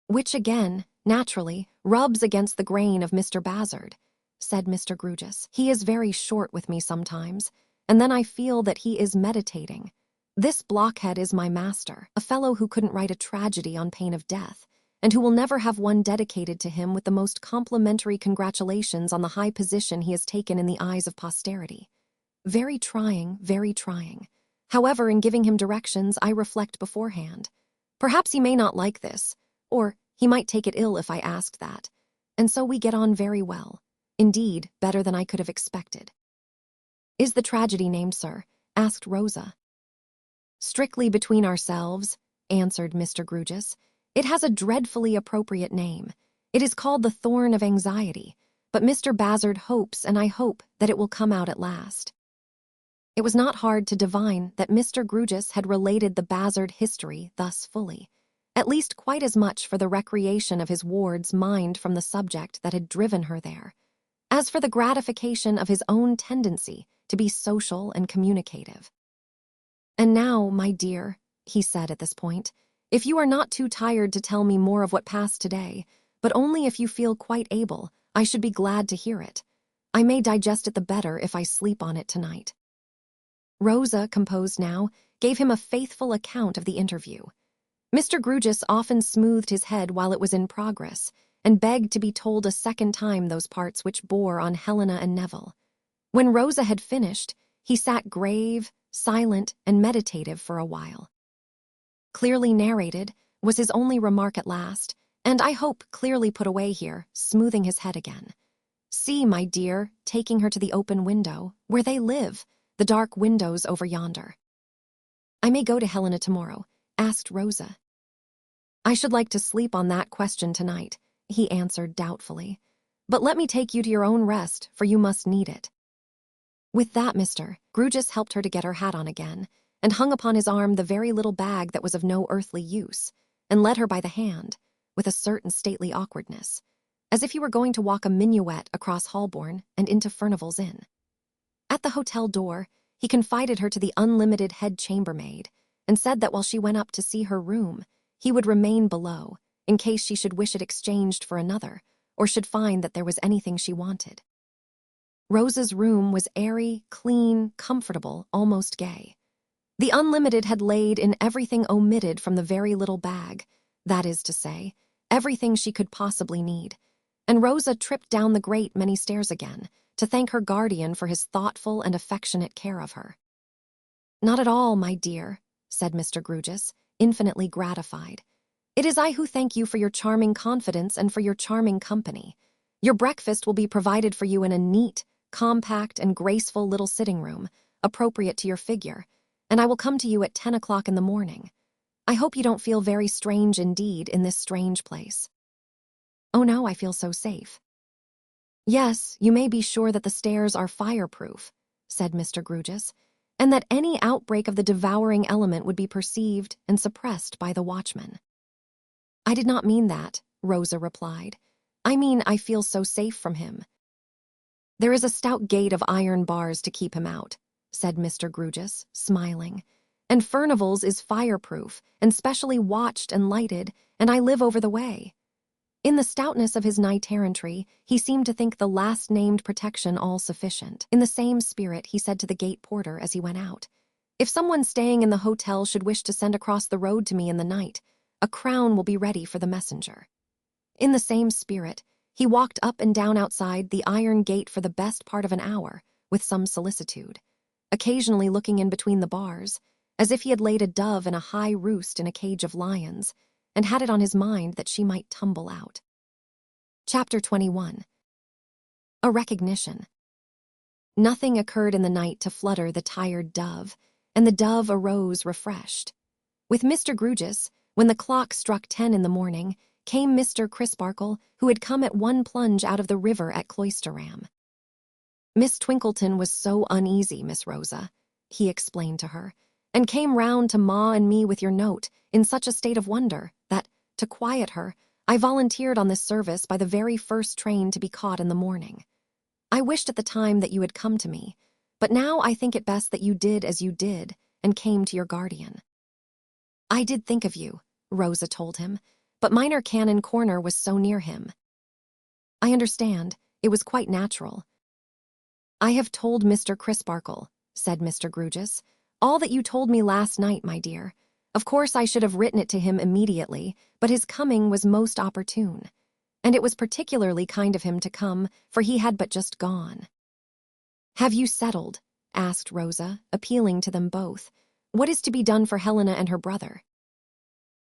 Which again, naturally, rubs against the grain of Mr. Bazzard, said Mr. Grugis. He is very short with me sometimes, and then I feel that he is meditating. This blockhead is my master, a fellow who couldn't write a tragedy on pain of death, and who will never have one dedicated to him with the most complimentary congratulations on the high position he has taken in the eyes of posterity. Very trying, very trying. However, in giving him directions, I reflect beforehand. Perhaps he may not like this, or he might take it ill if I asked that, and so we get on very well. Indeed, better than I could have expected. Is the tragedy named, sir? Asked Rosa. Strictly between ourselves, answered Mr. Grugis. It has a dreadfully appropriate name. It is called The Thorn of Anxiety, but Mr. Bazzard hopes, and I hope, that it will come out at last. It was not hard to divine that Mr. Grugis had related the Bazzard history thus fully, at least quite as much for the recreation of his ward's mind from the subject that had driven her there, as for the gratification of his own tendency to be social and communicative. And now, my dear, he said at this point, if you are not too tired to tell me more of what passed today, but only if you feel quite able, I should be glad to hear it. I may digest it the better if I sleep on it tonight. Rosa, composed now, gave him a faithful account of the interview. Mr. Grugis often smoothed his head while it was in progress, and begged to be told a second time those parts which bore on Helena and Neville. When Rosa had finished, he sat grave, silent, and meditative for a while. Clearly narrated was his only remark at last, and I hope clearly put away here, smoothing his head again. See, my dear, taking her to the open window, where they live, the dark windows over yonder. I may go to Helena tomorrow, asked Rosa. I should like to sleep on that question tonight, he answered doubtfully. But let me take you to your own rest, for you must need it. With that, Mr. Grugis helped her to get her hat on again, and hung upon his arm the very little bag that was of no earthly use, and led her by the hand, with a certain stately awkwardness, as if he were going to walk a minuet across Holborn and into Furnival's Inn. At the hotel door, he confided her to the unlimited head chambermaid, and said that while she went up to see her room, he would remain below, in case she should wish it exchanged for another, or should find that there was anything she wanted. Rosa's room was airy, clean, comfortable, almost gay. The unlimited had laid in everything omitted from the very little bag, that is to say, everything she could possibly need, and Rosa tripped down the great many stairs again, to thank her guardian for his thoughtful and affectionate care of her. Not at all, my dear, said Mr. Grugis, infinitely gratified. "It is I who thank you for your charming confidence and for your charming company. Your breakfast will be provided for you in a neat, compact, and graceful little sitting room, appropriate to your figure, and I will come to you at 10 o'clock in the morning. I hope you don't feel very strange indeed in this strange place." "Oh no, I feel so safe." "Yes, you may be sure that the stairs are fireproof," said Mr. Grugis, "and that any outbreak of the devouring element would be perceived and suppressed by the watchman." "I did not mean that," Rosa replied. "I mean I feel so safe from him." "There is a stout gate of iron bars to keep him out," said Mr. Grugis, smiling. "And Furnival's is fireproof and specially watched and lighted, and I live over the way." In the stoutness of his knight-errantry, he seemed to think the last-named protection all sufficient. In the same spirit, he said to the gate porter as he went out, "If someone staying in the hotel should wish to send across the road to me in the night, a crown will be ready for the messenger." In the same spirit, he walked up and down outside the iron gate for the best part of an hour, with some solicitude, occasionally looking in between the bars, as if he had laid a dove in a high roost in a cage of lions, and had it on his mind that she might tumble out. Chapter 21. A recognition. Nothing occurred in the night to flutter the tired dove, and the dove arose refreshed. With Mr. Grugis, when the clock struck 10 in the morning, came Mr. Crisparkle, who had come at one plunge out of the river at Cloisterham. "Miss Twinkleton was so uneasy, Miss Rosa," he explained to her, "and came round to Ma and me with your note in such a state of wonder that, to quiet her, I volunteered on this service by the very first train to be caught in the morning. I wished at the time that you had come to me, but now I think it best that you did as you did and came to your guardian." "I did think of you," Rosa told him, "but Minor Canon Corner was so near him." "I understand. It was quite natural." "I have told Mr. Crisparkle," said Mr. Grugis, "all that you told me last night, my dear. Of course I should have written it to him immediately, but his coming was most opportune. And it was particularly kind of him to come, for he had but just gone." "Have you settled," asked Rosa, appealing to them both, "what is to be done for Helena and her brother?"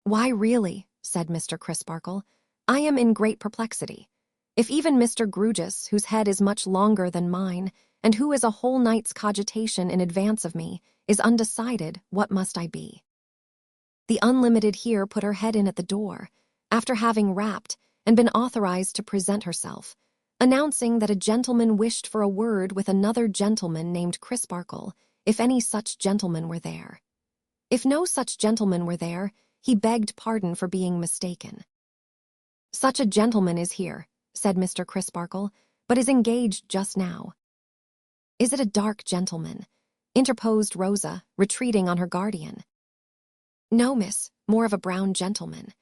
"Why, really," said Mr. Crisparkle, "I am in great perplexity. If even Mr. Grugis, whose head is much longer than mine, and who is a whole night's cogitation in advance of me, is undecided, what must I be?" The unlimited here put her head in at the door, after having rapped and been authorized to present herself, announcing that a gentleman wished for a word with another gentleman named Crisparkle, if any such gentleman were there. If no such gentleman were there, he begged pardon for being mistaken. "Such a gentleman is here," said Mr. Crisparkle, "but is engaged just now." "Is it a dark gentleman?" interposed Rosa, retreating on her guardian. "No, miss, more of a brown gentleman."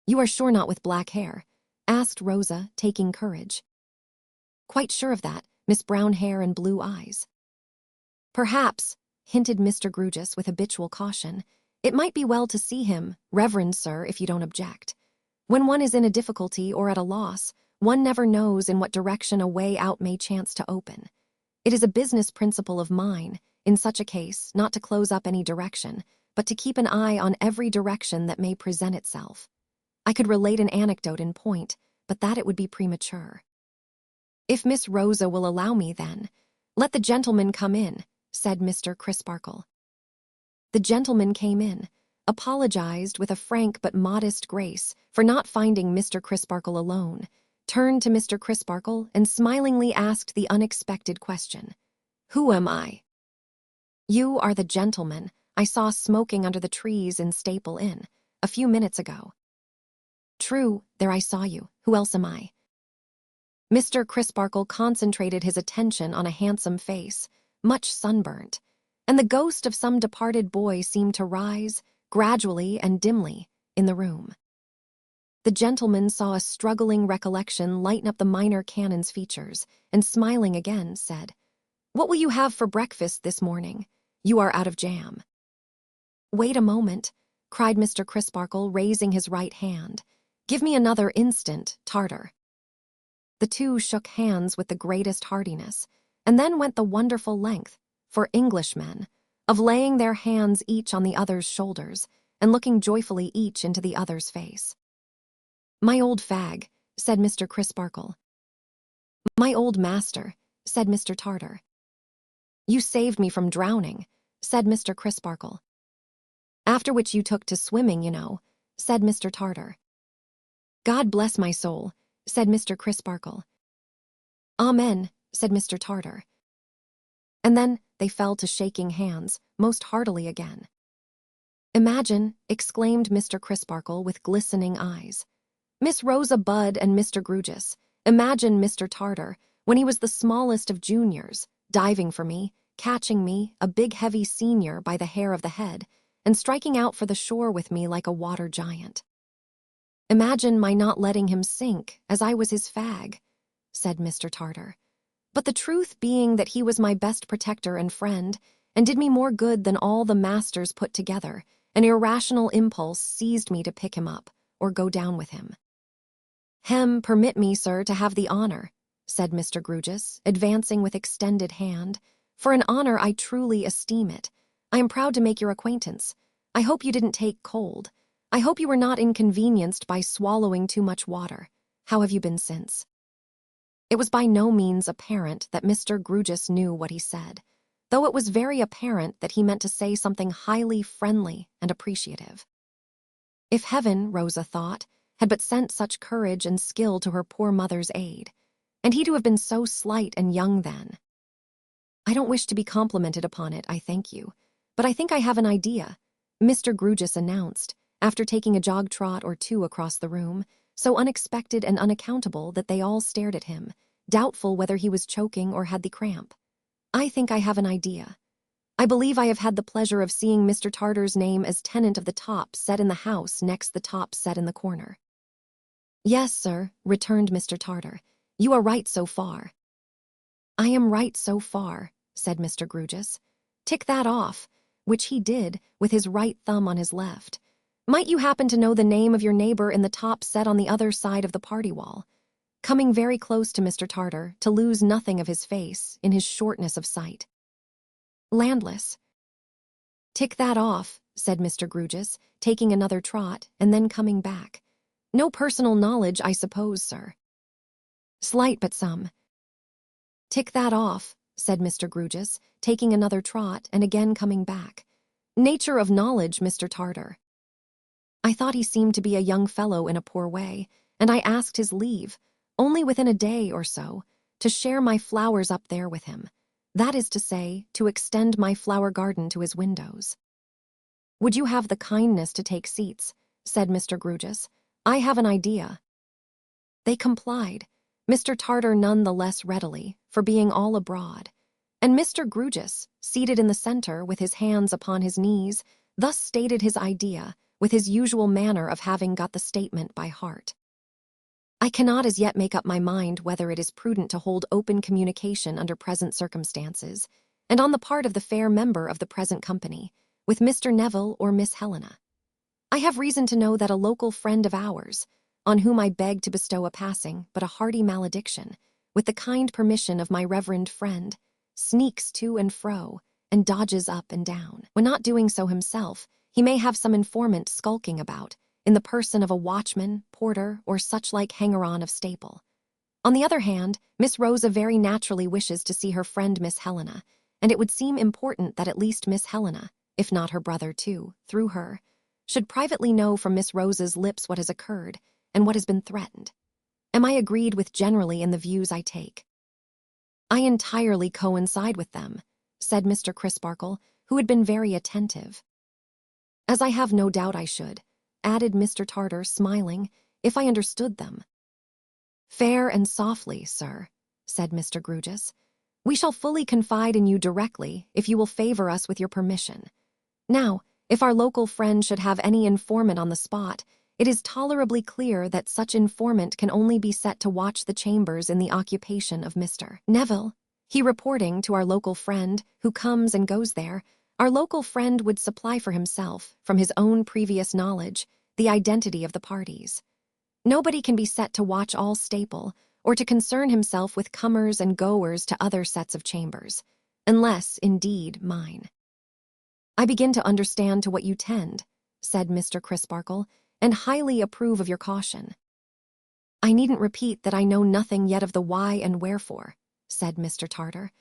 "You are sure not with black hair?" asked Rosa, taking courage. "Quite sure of that, Miss Brown hair and blue eyes." "Perhaps," hinted Mr. Grugis with habitual caution, "it might be well to see him, Reverend Sir, if you don't object. When one is in a difficulty or at a loss, one never knows in what direction a way out may chance to open. It is a business principle of mine, in such a case, not to close up any direction, but to keep an eye on every direction that may present itself. I could relate an anecdote in point, but that it would be premature." "If Miss Rosa will allow me, then, let the gentleman come in," said Mr. Crisparkle. The gentleman came in, apologized with a frank but modest grace for not finding Mr. Crisparkle alone, turned to Mr. Crisparkle and smilingly asked the unexpected question, "Who am I?" "You are the gentleman I saw smoking under the trees in Staple Inn a few minutes ago." "True, there I saw you. Who else am I?" Mr. Crisparkle concentrated his attention on a handsome face, much sunburnt, and the ghost of some departed boy seemed to rise, gradually and dimly, in the room. The gentleman saw a struggling recollection lighten up the minor canon's features, and smiling again, said, "What will you have for breakfast this morning? You are out of jam." "Wait a moment," cried Mr. Crisparkle, raising his right hand. "Give me another instant, Tartar." The two shook hands with the greatest heartiness, and then went the wonderful length, for Englishmen, of laying their hands each on the other's shoulders, and looking joyfully each into the other's face. "My old fag," said Mr. Crisparkle. "My old master," said Mr. Tartar. "You saved me from drowning," said Mr. Crisparkle. "After which you took to swimming, you know," said Mr. Tartar. "God bless my soul," said Mr. Crisparkle. "Amen," said Mr. Tartar. And then they fell to shaking hands most heartily again. "Imagine," exclaimed Mr. Crisparkle with glistening eyes, "Miss Rosa Bud and Mr. Grewgious. Imagine Mr. Tartar, when he was the smallest of juniors, diving for me, catching me, a big heavy senior, by the hair of the head, and striking out for the shore with me like a water giant. Imagine my not letting him sink, as I was his fag," said Mr. Tartar. "But the truth being that he was my best protector and friend, and did me more good than all the masters put together, an irrational impulse seized me to pick him up, or go down with him." "Permit me, sir, to have the honor," said Mr. Grewgious, advancing with extended hand. "For an honor I truly esteem it. I am proud to make your acquaintance. I hope you didn't take cold. I hope you were not inconvenienced by swallowing too much water. How have you been since?" It was by no means apparent that Mr. Grewgious knew what he said, though it was very apparent that he meant to say something highly friendly and appreciative. If heaven, Rosa thought, had but sent such courage and skill to her poor mother's aid, and he to have been so slight and young then. "I don't wish to be complimented upon it, I thank you, but I think I have an idea," Mr. Grewgious announced, after taking a jog-trot or two across the room, so unexpected and unaccountable that they all stared at him, doubtful whether he was choking or had the cramp. "I think I have an idea. I believe I have had the pleasure of seeing Mr. Tartar's name as tenant of the top set in the house next the top set in the corner." "Yes, sir," returned Mr. Tartar. "You are right so far." "I am right so far," said Mr. Grewgious. "Tick that off," which he did with his right thumb on his left. "Might you happen to know the name of your neighbor in the top set on the other side of the party wall?" Coming very close to Mr. Tartar to lose nothing of his face in his shortness of sight. "Landless." "Tick that off," said Mr. Grewgious, taking another trot and then coming back. "No personal knowledge, I suppose, sir?" "Slight, but some." "Tick that off," said Mr. Grewgious, taking another trot and again coming back. "Nature of knowledge, Mr. Tartar." "I thought he seemed to be a young fellow in a poor way, and I asked his leave, only within a day or so, to share my flowers up there with him. That is to say, to extend my flower garden to his windows." "Would you have the kindness to take seats?" said Mr. Grewgious. "I have an idea." They complied, Mr. Tartar none the less readily, for being all abroad, and Mr. Grewgious, seated in the center with his hands upon his knees, thus stated his idea, with his usual manner of having got the statement by heart. "I cannot as yet make up my mind whether it is prudent to hold open communication under present circumstances, and on the part of the fair member of the present company, with Mr. Neville or Miss Helena. I have reason to know that a local friend of ours, on whom I beg to bestow a passing but a hearty malediction, with the kind permission of my reverend friend, sneaks to and fro, and dodges up and down. When not doing so himself, he may have some informant skulking about, in the person of a watchman, porter, or such-like hanger-on of staple. On the other hand, Miss Rosa very naturally wishes to see her friend Miss Helena, and it would seem important that at least Miss Helena, if not her brother too, through her, should privately know from Miss Rosa's lips what has occurred, and what has been threatened. Am I agreed with generally in the views I take?" "I entirely coincide with them," said Mr. Crisparkle, who had been very attentive. "As I have no doubt I should," added Mr. Tartar, smiling, "if I understood them." "Fair and softly, sir," said Mr. Grewgious. "We shall fully confide in you directly if you will favor us with your permission. Now, if our local friend should have any informant on the spot, it is tolerably clear that such informant can only be set to watch the chambers in the occupation of Mr. Neville. He reporting to our local friend, who comes and goes there, our local friend would supply for himself, from his own previous knowledge, the identity of the parties. Nobody can be set to watch all staple, or to concern himself with comers and goers to other sets of chambers, unless, indeed, mine. I begin to understand to what you tend," said Mr. Crisparkle, "and highly approve of your caution." "I needn't repeat that I know nothing yet of the why and wherefore," said Mr. Tartar,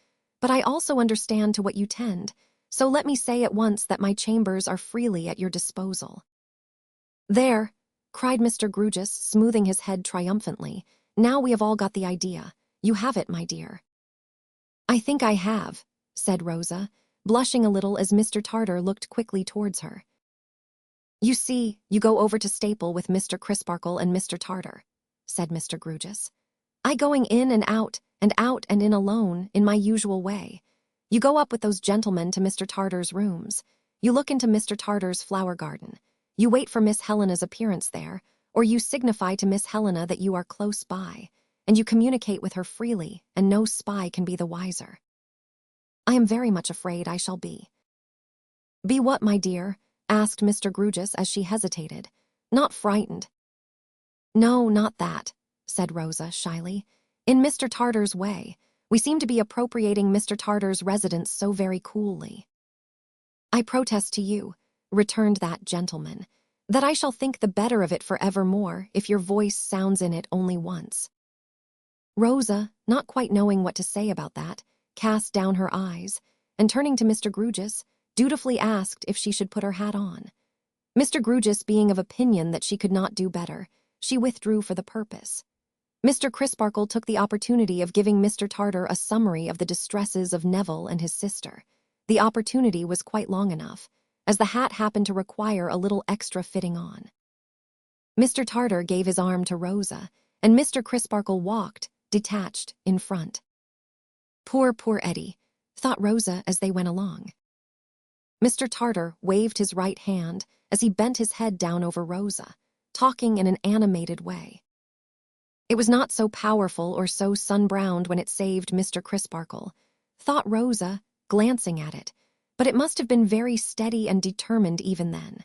"but I also understand to what you tend, so let me say at once that my chambers are freely at your disposal." "There," cried Mr. Grewgious, smoothing his head triumphantly, "now we have all got the idea. You have it, my dear." "I think I have," said Rosa, blushing a little as Mr. Tartar looked quickly towards her. "You see, you go over to Staple with Mr. Crisparkle and Mr. Tartar," said Mr. Grewgious. "I going in and out and in alone, in my usual way. You go up with those gentlemen to Mr. Tartar's rooms. You look into Mr. Tartar's flower garden. You wait for Miss Helena's appearance there, or you signify to Miss Helena that you are close by, and you communicate with her freely, and no spy can be the wiser." "I am very much afraid I shall be." "Be what, my dear?" asked Mr. Grewgious as she hesitated. "Not frightened?" "No, not that," said Rosa shyly. "In Mr. Tartar's way. We seem to be appropriating Mr. Tartar's residence so very coolly." "I protest to you," returned that gentleman, "that I shall think the better of it for evermore if your voice sounds in it only once." Rosa, not quite knowing what to say about that, cast down her eyes, and turning to Mr. Grewgious, dutifully asked if she should put her hat on. Mr. Grewgious being of opinion that she could not do better, she withdrew for the purpose. Mr. Crisparkle took the opportunity of giving Mr. Tartar a summary of the distresses of Neville and his sister. The opportunity was quite long enough, as the hat happened to require a little extra fitting on. Mr. Tartar gave his arm to Rosa, and Mr. Crisparkle walked, detached, in front. Poor Eddie," thought Rosa as they went along. Mr. Tartar waved his right hand as he bent his head down over Rosa, talking in an animated way. It was not so powerful or so sun-browned when it saved Mr. Crisparkle, thought Rosa, glancing at it, but it must have been very steady and determined even then.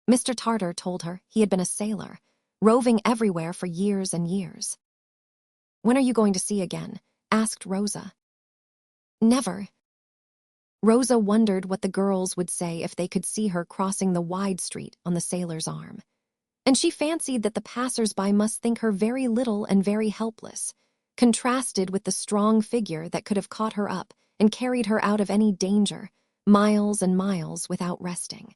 Mr. Tartar told her he had been a sailor, roving everywhere for years and years. "When are you going to sea again?" asked Rosa. "Never." Rosa wondered what the girls would say if they could see her crossing the wide street on the Sailor's Arm, and she fancied that the passers-by must think her very little and very helpless, contrasted with the strong figure that could have caught her up and carried her out of any danger, miles and miles without resting.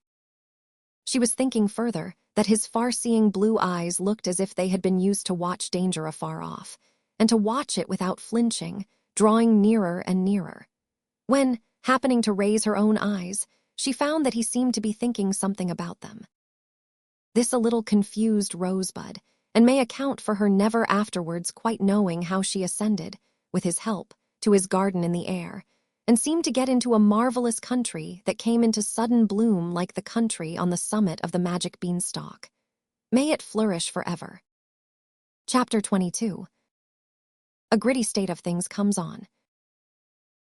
She was thinking further that his far-seeing blue eyes looked as if they had been used to watch danger afar off, and to watch it without flinching, drawing nearer and nearer. When, happening to raise her own eyes, she found that he seemed to be thinking something about them. This a little confused Rosa Bud, and may account for her never afterwards quite knowing how she ascended, with his help, to his garden in the air, and seemed to get into a marvelous country that came into sudden bloom like the country on the summit of the magic beanstalk. May it flourish forever. Chapter 22. A gritty state of things comes on.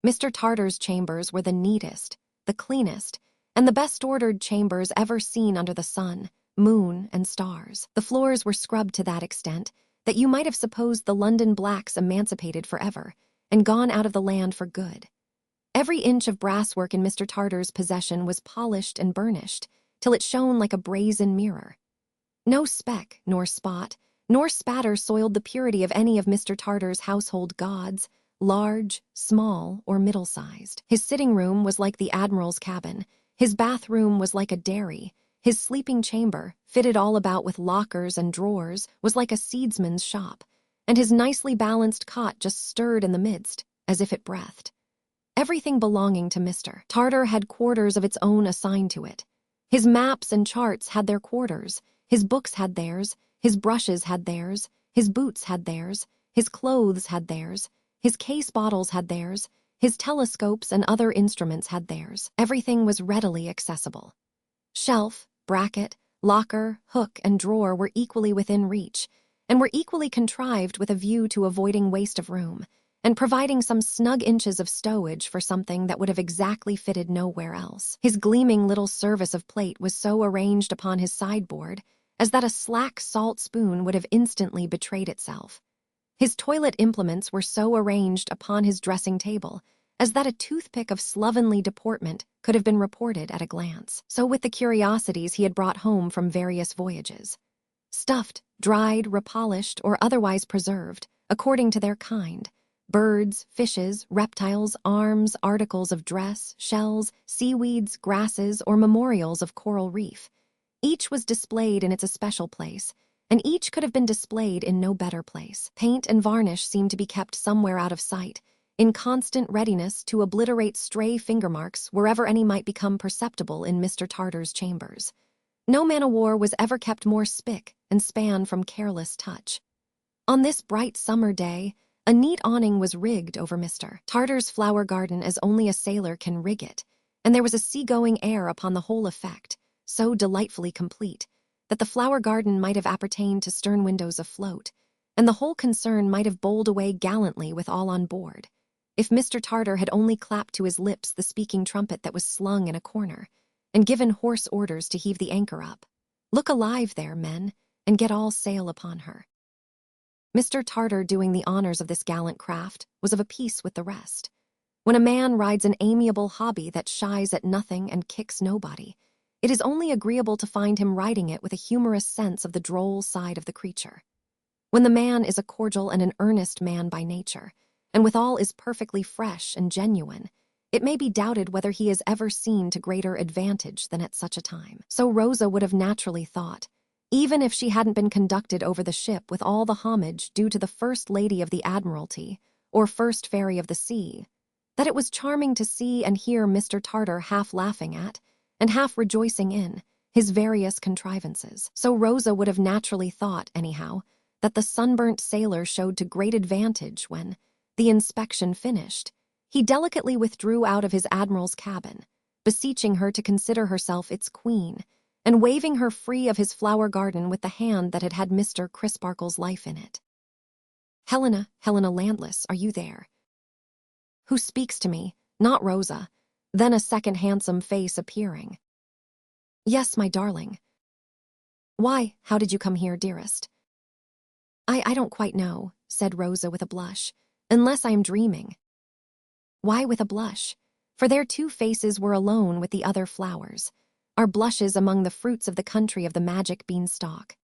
Mr. Tartar's chambers were the neatest, the cleanest, and the best-ordered chambers ever seen under the sun, moon, and stars. The floors were scrubbed to that extent that you might have supposed the London blacks emancipated forever and gone out of the land for good. Every inch of brasswork in Mr. Tartar's possession was polished and burnished, till it shone like a brazen mirror. No speck, nor spot, nor spatter soiled the purity of any of Mr. Tartar's household gods, large, small, or middle-sized. His sitting room was like the admiral's cabin, his bathroom was like a dairy, his sleeping chamber, fitted all about with lockers and drawers, was like a seedsman's shop, and his nicely balanced cot just stirred in the midst, as if it breathed. Everything belonging to Mr. Tartar had quarters of its own assigned to it. His maps and charts had their quarters, his books had theirs, his brushes had theirs, his boots had theirs, his clothes had theirs, his case bottles had theirs, his telescopes and other instruments had theirs. Everything was readily accessible. Shelf, bracket, locker, hook, and drawer were equally within reach, and were equally contrived with a view to avoiding waste of room, and providing some snug inches of stowage for something that would have exactly fitted nowhere else. His gleaming little service of plate was so arranged upon his sideboard as that a slack salt spoon would have instantly betrayed itself. His toilet implements were so arranged upon his dressing table as that a toothpick of slovenly deportment could have been reported at a glance. So with the curiosities he had brought home from various voyages. Stuffed, dried, repolished, or otherwise preserved, according to their kind. Birds, fishes, reptiles, arms, articles of dress, shells, seaweeds, grasses, or memorials of coral reef. Each was displayed in its especial place, and each could have been displayed in no better place. Paint and varnish seemed to be kept somewhere out of sight, in constant readiness to obliterate stray finger marks wherever any might become perceptible in Mr. Tartar's chambers. No man-o'-war was ever kept more spick and span from careless touch. On this bright summer day, a neat awning was rigged over Mr. Tartar's flower garden as only a sailor can rig it, and there was a sea-going air upon the whole effect, so delightfully complete, that the flower garden might have appertained to stern windows afloat, and the whole concern might have bowled away gallantly with all on board, if Mr. Tartar had only clapped to his lips the speaking trumpet that was slung in a corner, and given hoarse orders to heave the anchor up. Look alive there, men, and get all sail upon her. Mr. Tartar, doing the honors of this gallant craft, was of a piece with the rest. When a man rides an amiable hobby that shies at nothing and kicks nobody, it is only agreeable to find him riding it with a humorous sense of the droll side of the creature. When the man is a cordial and an earnest man by nature, and withal is perfectly fresh and genuine, it may be doubted whether he is ever seen to greater advantage than at such a time. So Rosa would have naturally thought, even if she hadn't been conducted over the ship with all the homage due to the First Lady of the Admiralty, or First Fairy of the Sea, that it was charming to see and hear Mr. Tartar half laughing at, and half rejoicing in, his various contrivances. So Rosa would have naturally thought, anyhow, that the sunburnt sailor showed to great advantage when, the inspection finished, he delicately withdrew out of his admiral's cabin, beseeching her to consider herself its queen, and waving her free of his flower garden with the hand that had had Mr. Crisparkle's life in it. Helena, Helena Landless, are you there? Who speaks to me? Not Rosa. Then a second handsome face appearing. Yes, my darling. Why, how did you come here, dearest? I don't quite know, said Rosa with a blush, unless I am dreaming. Why with a blush? For their two faces were alone with the other flowers, are blushes among the fruits of the country of the magic beanstalk.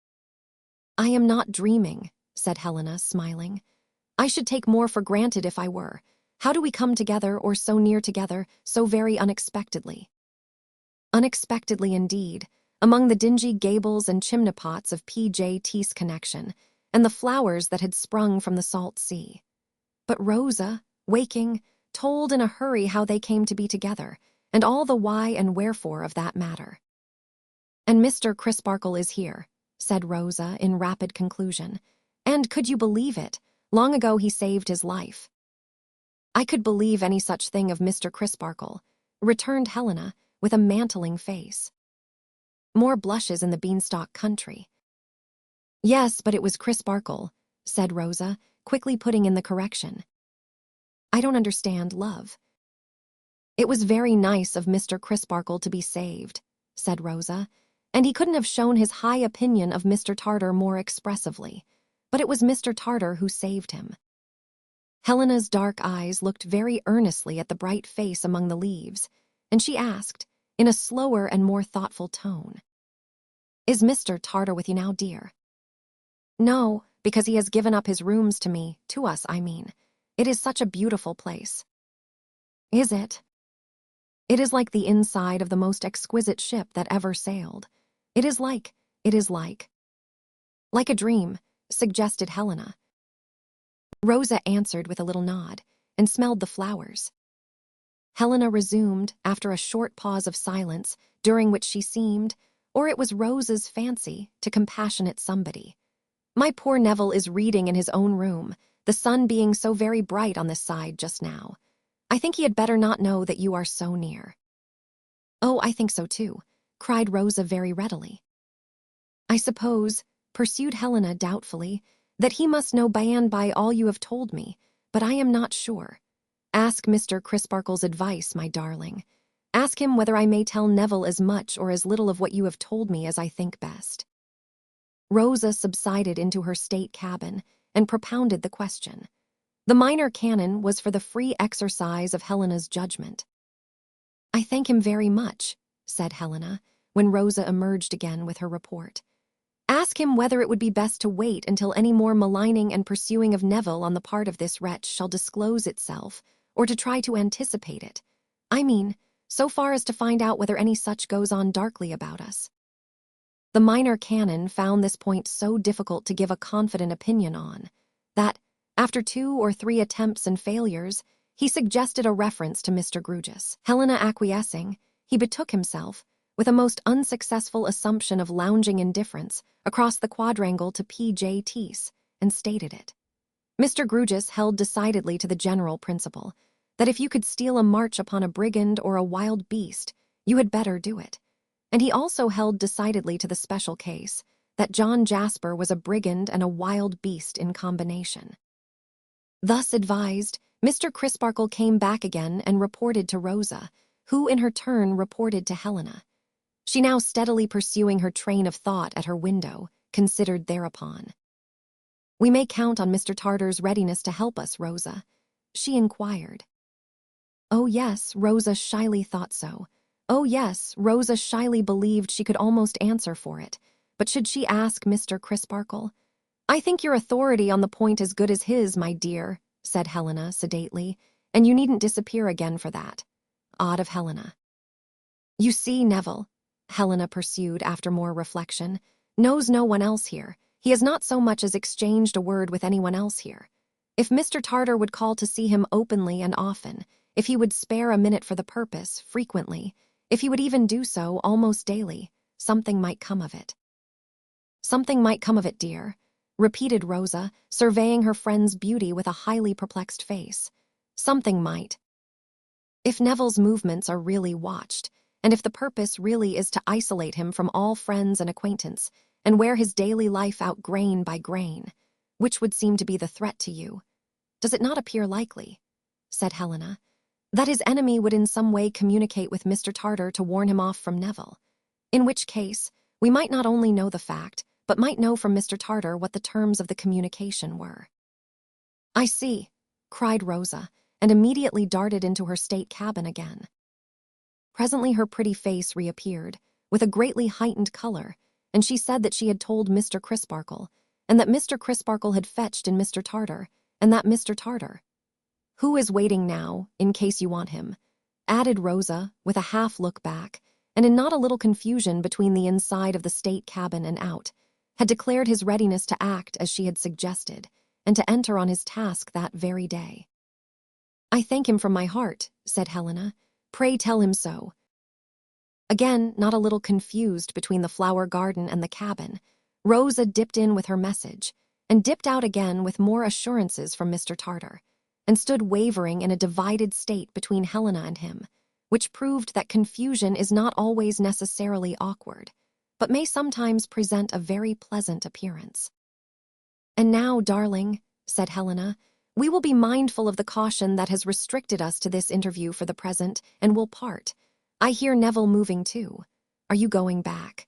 I am not dreaming, said Helena, smiling. I should take more for granted if I were. How do we come together, or so near together, so very unexpectedly? Unexpectedly indeed, among the dingy gables and chimney-pots of P.J.T.'s connection, and the flowers that had sprung from the salt sea. But Rosa, waking, told in a hurry how they came to be together, and all the why and wherefore of that matter. And Mr. Crisparkle is here, said Rosa in rapid conclusion, and could you believe it, long ago he saved his life. I could believe any such thing of Mr. Crisparkle, returned Helena with a mantling face. More blushes in the beanstalk country. Yes, but it was Crisparkle, said Rosa, quickly putting in the correction. I don't understand, love. It was very nice of Mr. Crisparkle to be saved, said Rosa, and he couldn't have shown his high opinion of Mr. Tartar more expressively, but it was Mr. Tartar who saved him. Helena's dark eyes looked very earnestly at the bright face among the leaves, and she asked, in a slower and more thoughtful tone, Is Mr. Tartar with you now, dear? No, because he has given up his rooms to me, to us, I mean. It is such a beautiful place. Is it? It is like the inside of the most exquisite ship that ever sailed. It is like. Like a dream, suggested Helena. Rosa answered with a little nod, and smelled the flowers. Helena resumed, after a short pause of silence, during which she seemed, or it was Rosa's fancy, to compassionate somebody. My poor Neville is reading in his own room, the sun being so very bright on this side just now. I think he had better not know that you are so near. Oh, I think so too, cried Rosa very readily. I suppose, pursued Helena doubtfully, that he must know by and by all you have told me, but I am not sure. Ask Mr. Crisparkle's advice, my darling. Ask him whether I may tell Neville as much or as little of what you have told me as I think best. Rosa subsided into her state cabin and propounded the question. The minor canon was for the free exercise of Helena's judgment. "I thank him very much," said Helena, when Rosa emerged again with her report. "Ask him whether it would be best to wait until any more maligning and pursuing of Neville on the part of this wretch shall disclose itself, or to try to anticipate it. I mean, so far as to find out whether any such goes on darkly about us." The minor canon found this point so difficult to give a confident opinion on, that, after 2 or 3 attempts and failures, he suggested a reference to Mr. Grewgious. Helena acquiescing, he betook himself, with a most unsuccessful assumption of lounging indifference, across the quadrangle to P.J. Teese, and stated it. Mr. Grewgious held decidedly to the general principle that if you could steal a march upon a brigand or a wild beast, you had better do it. And he also held decidedly to the special case that John Jasper was a brigand and a wild beast in combination. Thus advised, Mr. Crisparkle came back again and reported to Rosa, who in her turn reported to Helena. She, now steadily pursuing her train of thought at her window, considered thereupon. "We may count on Mr. Tartar's readiness to help us, Rosa?" she inquired. Oh yes, Rosa shyly thought so. Oh yes, Rosa shyly believed she could almost answer for it. But should she ask Mr. Crisparkle? "I think your authority on the point as good as his, my dear," said Helena sedately, "and you needn't disappear again for that." Odd of Helena. "You see, Neville," Helena pursued after more reflection, "knows no one else here. He has not so much as exchanged a word with anyone else here. If Mr. Tartar would call to see him openly and often, if he would spare a minute for the purpose, frequently, if he would even do so almost daily, something might come of it." "Something might come of it, dear," repeated Rosa, surveying her friend's beauty with a highly perplexed face. "Something might. If Neville's movements are really watched, and if the purpose really is to isolate him from all friends and acquaintance, and wear his daily life out grain by grain, which would seem to be the threat to you, does it not appear likely," said Helena, "that his enemy would in some way communicate with Mr. Tartar to warn him off from Neville? In which case, we might not only know the fact, but might know from Mr. Tartar what the terms of the communication were." "I see," cried Rosa, and immediately darted into her state cabin again. Presently her pretty face reappeared, with a greatly heightened color, and she said that she had told Mr. Crisparkle, and that Mr. Crisparkle had fetched in Mr. Tartar, and that Mr. Tartar, "who is waiting now, in case you want him," added Rosa, with a half-look back, and in not a little confusion between the inside of the state cabin and out, had declared his readiness to act as she had suggested, and to enter on his task that very day. "I thank him from my heart," said Helena. "Pray tell him so." Again, not a little confused between the flower garden and the cabin, Rosa dipped in with her message, and dipped out again with more assurances from Mr. Tartar, and stood wavering in a divided state between Helena and him, which proved that confusion is not always necessarily awkward, but may sometimes present a very pleasant appearance. "And now, darling," said Helena, "we will be mindful of the caution that has restricted us to this interview for the present, and will part. I hear Neville moving too. Are you going back?"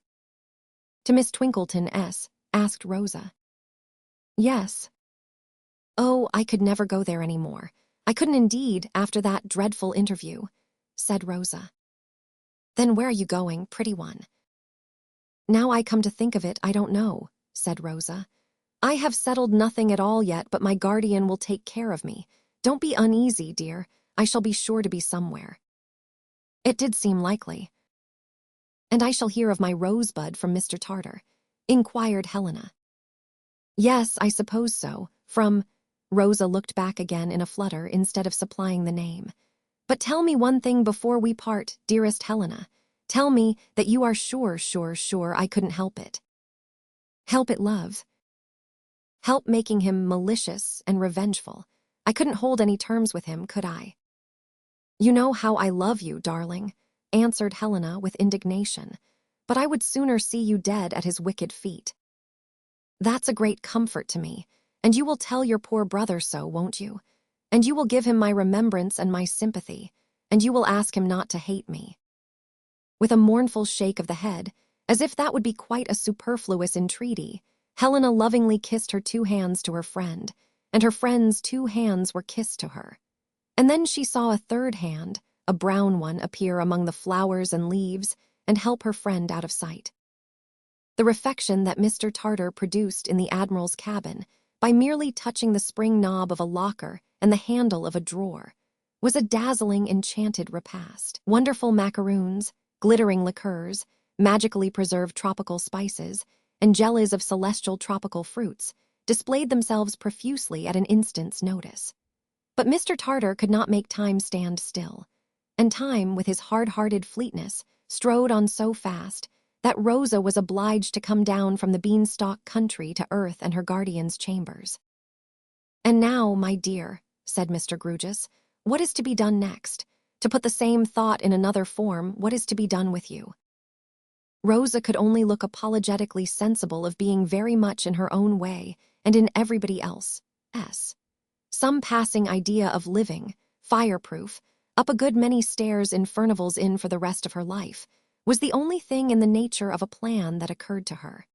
"To Miss Twinkleton, S?" asked Rosa. "Yes." "Oh, I could never go there any more. I couldn't indeed, after that dreadful interview," said Rosa. "Then where are you going, pretty one?" "Now I come to think of it, I don't know," said Rosa. "I have settled nothing at all yet, but my guardian will take care of me. Don't be uneasy, dear. I shall be sure to be somewhere." It did seem likely. "And I shall hear of my Rosa Bud from Mr. Tartar?" inquired Helena. "Yes, I suppose so. From—" Rosa looked back again in a flutter instead of supplying the name. "But tell me one thing before we part, dearest Helena. Tell me that you are sure I couldn't help it." "Help it, love?" "Help making him malicious and revengeful. I couldn't hold any terms with him, could I?" "You know how I love you, darling," answered Helena with indignation, "but I would sooner see you dead at his wicked feet." "That's a great comfort to me, and you will tell your poor brother so, won't you? And you will give him my remembrance and my sympathy, and you will ask him not to hate me." With a mournful shake of the head, as if that would be quite a superfluous entreaty, Helena lovingly kissed her 2 hands to her friend, and her friend's 2 hands were kissed to her. And then she saw a third hand, a brown one, appear among the flowers and leaves and help her friend out of sight. The reflection that Mr. Tartar produced in the Admiral's cabin, by merely touching the spring knob of a locker and the handle of a drawer, was a dazzling, enchanted repast. Wonderful macaroons, glittering liqueurs, magically preserved tropical spices, and jellies of celestial tropical fruits displayed themselves profusely at an instant's notice. But Mr. Tartar could not make time stand still, and time, with his hard-hearted fleetness, strode on so fast that Rosa was obliged to come down from the beanstalk country to earth and her guardian's chambers. "And now, my dear," said Mr. Grewgious, "what is to be done next? To put the same thought in another form, what is to be done with you?" Rosa could only look apologetically sensible of being very much in her own way and in everybody else's. Some passing idea of living, fireproof, up a good many stairs in Furnival's Inn for the rest of her life, was the only thing in the nature of a plan that occurred to her.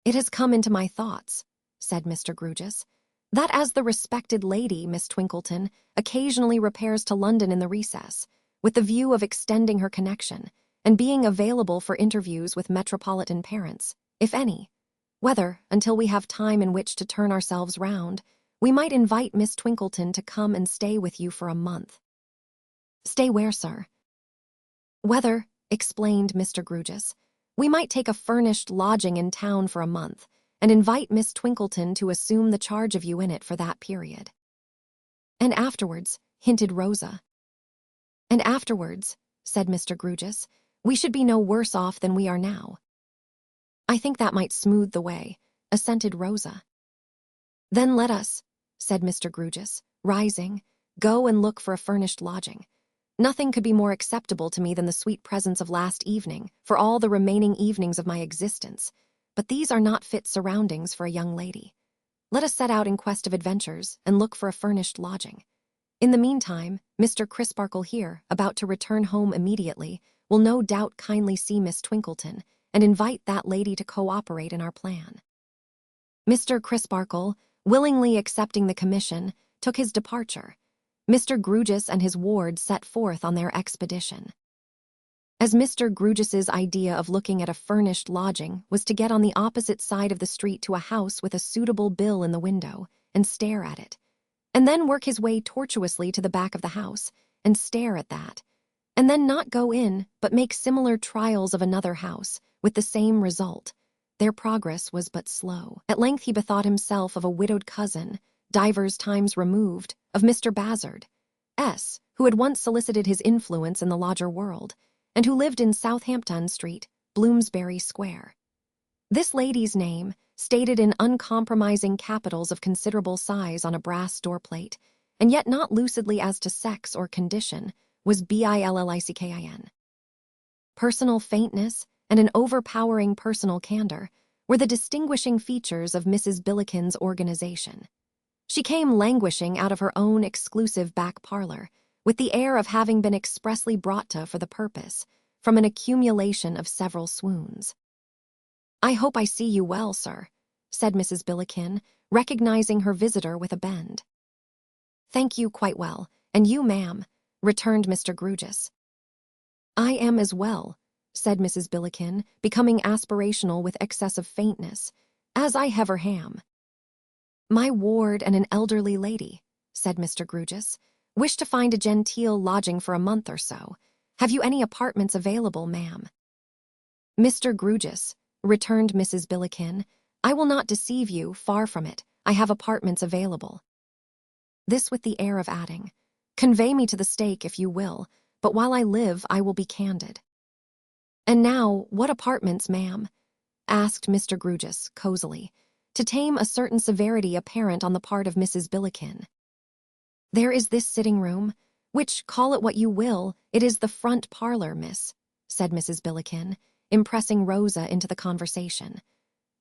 "It has come into my thoughts," said Mr. Grewgious, "that as the respected lady, Miss Twinkleton, occasionally repairs to London in the recess, with the view of extending her connection, and being available for interviews with metropolitan parents, if any, whether, until we have time in which to turn ourselves round, we might invite Miss Twinkleton to come and stay with you for a month." "Stay where, sir?" "Whether," explained Mr. Grewgious, "we might take a furnished lodging in town for a month, and invite Miss Twinkleton to assume the charge of you in it for that period." "And afterwards," hinted Rosa. "And afterwards," said Mr. Grewgious, "we should be no worse off than we are now." "I think that might smooth the way," assented Rosa. "Then let us," said Mr. Grewgious, rising, "go and look for a furnished lodging. Nothing could be more acceptable to me than the sweet presence of last evening for all the remaining evenings of my existence, but these are not fit surroundings for a young lady. Let us set out in quest of adventures and look for a furnished lodging. In the meantime, Mr. Crisparkle here, about to return home immediately, will no doubt kindly see Miss Twinkleton and invite that lady to cooperate in our plan." Mr. Crisparkle, willingly accepting the commission, took his departure. Mr. Grewgious and his ward set forth on their expedition. As Mr. Grewgious's idea of looking at a furnished lodging was to get on the opposite side of the street to a house with a suitable bill in the window and stare at it, and then work his way tortuously to the back of the house and stare at that, and then not go in but make similar trials of another house with the same result, their progress was but slow. At length he bethought himself of a widowed cousin, divers times removed, of Mr. Bazzard, who had once solicited his influence in the lodger world, and who lived in Southampton Street, Bloomsbury Square. This lady's name, stated in uncompromising capitals of considerable size on a brass doorplate, and yet not lucidly as to sex or condition, was Billickin. Personal faintness and an overpowering personal candor were the distinguishing features of Mrs. Billickin's organization. She came languishing out of her own exclusive back parlor, with the air of having been expressly brought to for the purpose, from an accumulation of several swoons. "I hope I see you well, sir," said Mrs. Billickin, recognizing her visitor with a bend. "Thank you quite well, and you, ma'am," returned Mr. Grewgious. "I am as well," said Mrs. Billickin, becoming aspirational with excess of faintness, "as I ever ham." "My ward and an elderly lady," said Mr. Grewgious, "wish to find a genteel lodging for a month or so. Have you any apartments available, ma'am?" "Mr. Grewgious," returned Mrs. Billickin, "I will not deceive you, far from it. I have apartments available." This with the air of adding, "Convey me to the stake if you will, but while I live I will be candid." "And now, what apartments, ma'am?" asked Mr. Grewgious, cosily, to tame a certain severity apparent on the part of Mrs. Billickin. "There is this sitting-room, which, call it what you will, it is the front parlor, miss," said Mrs. Billickin, impressing Rosa into the conversation.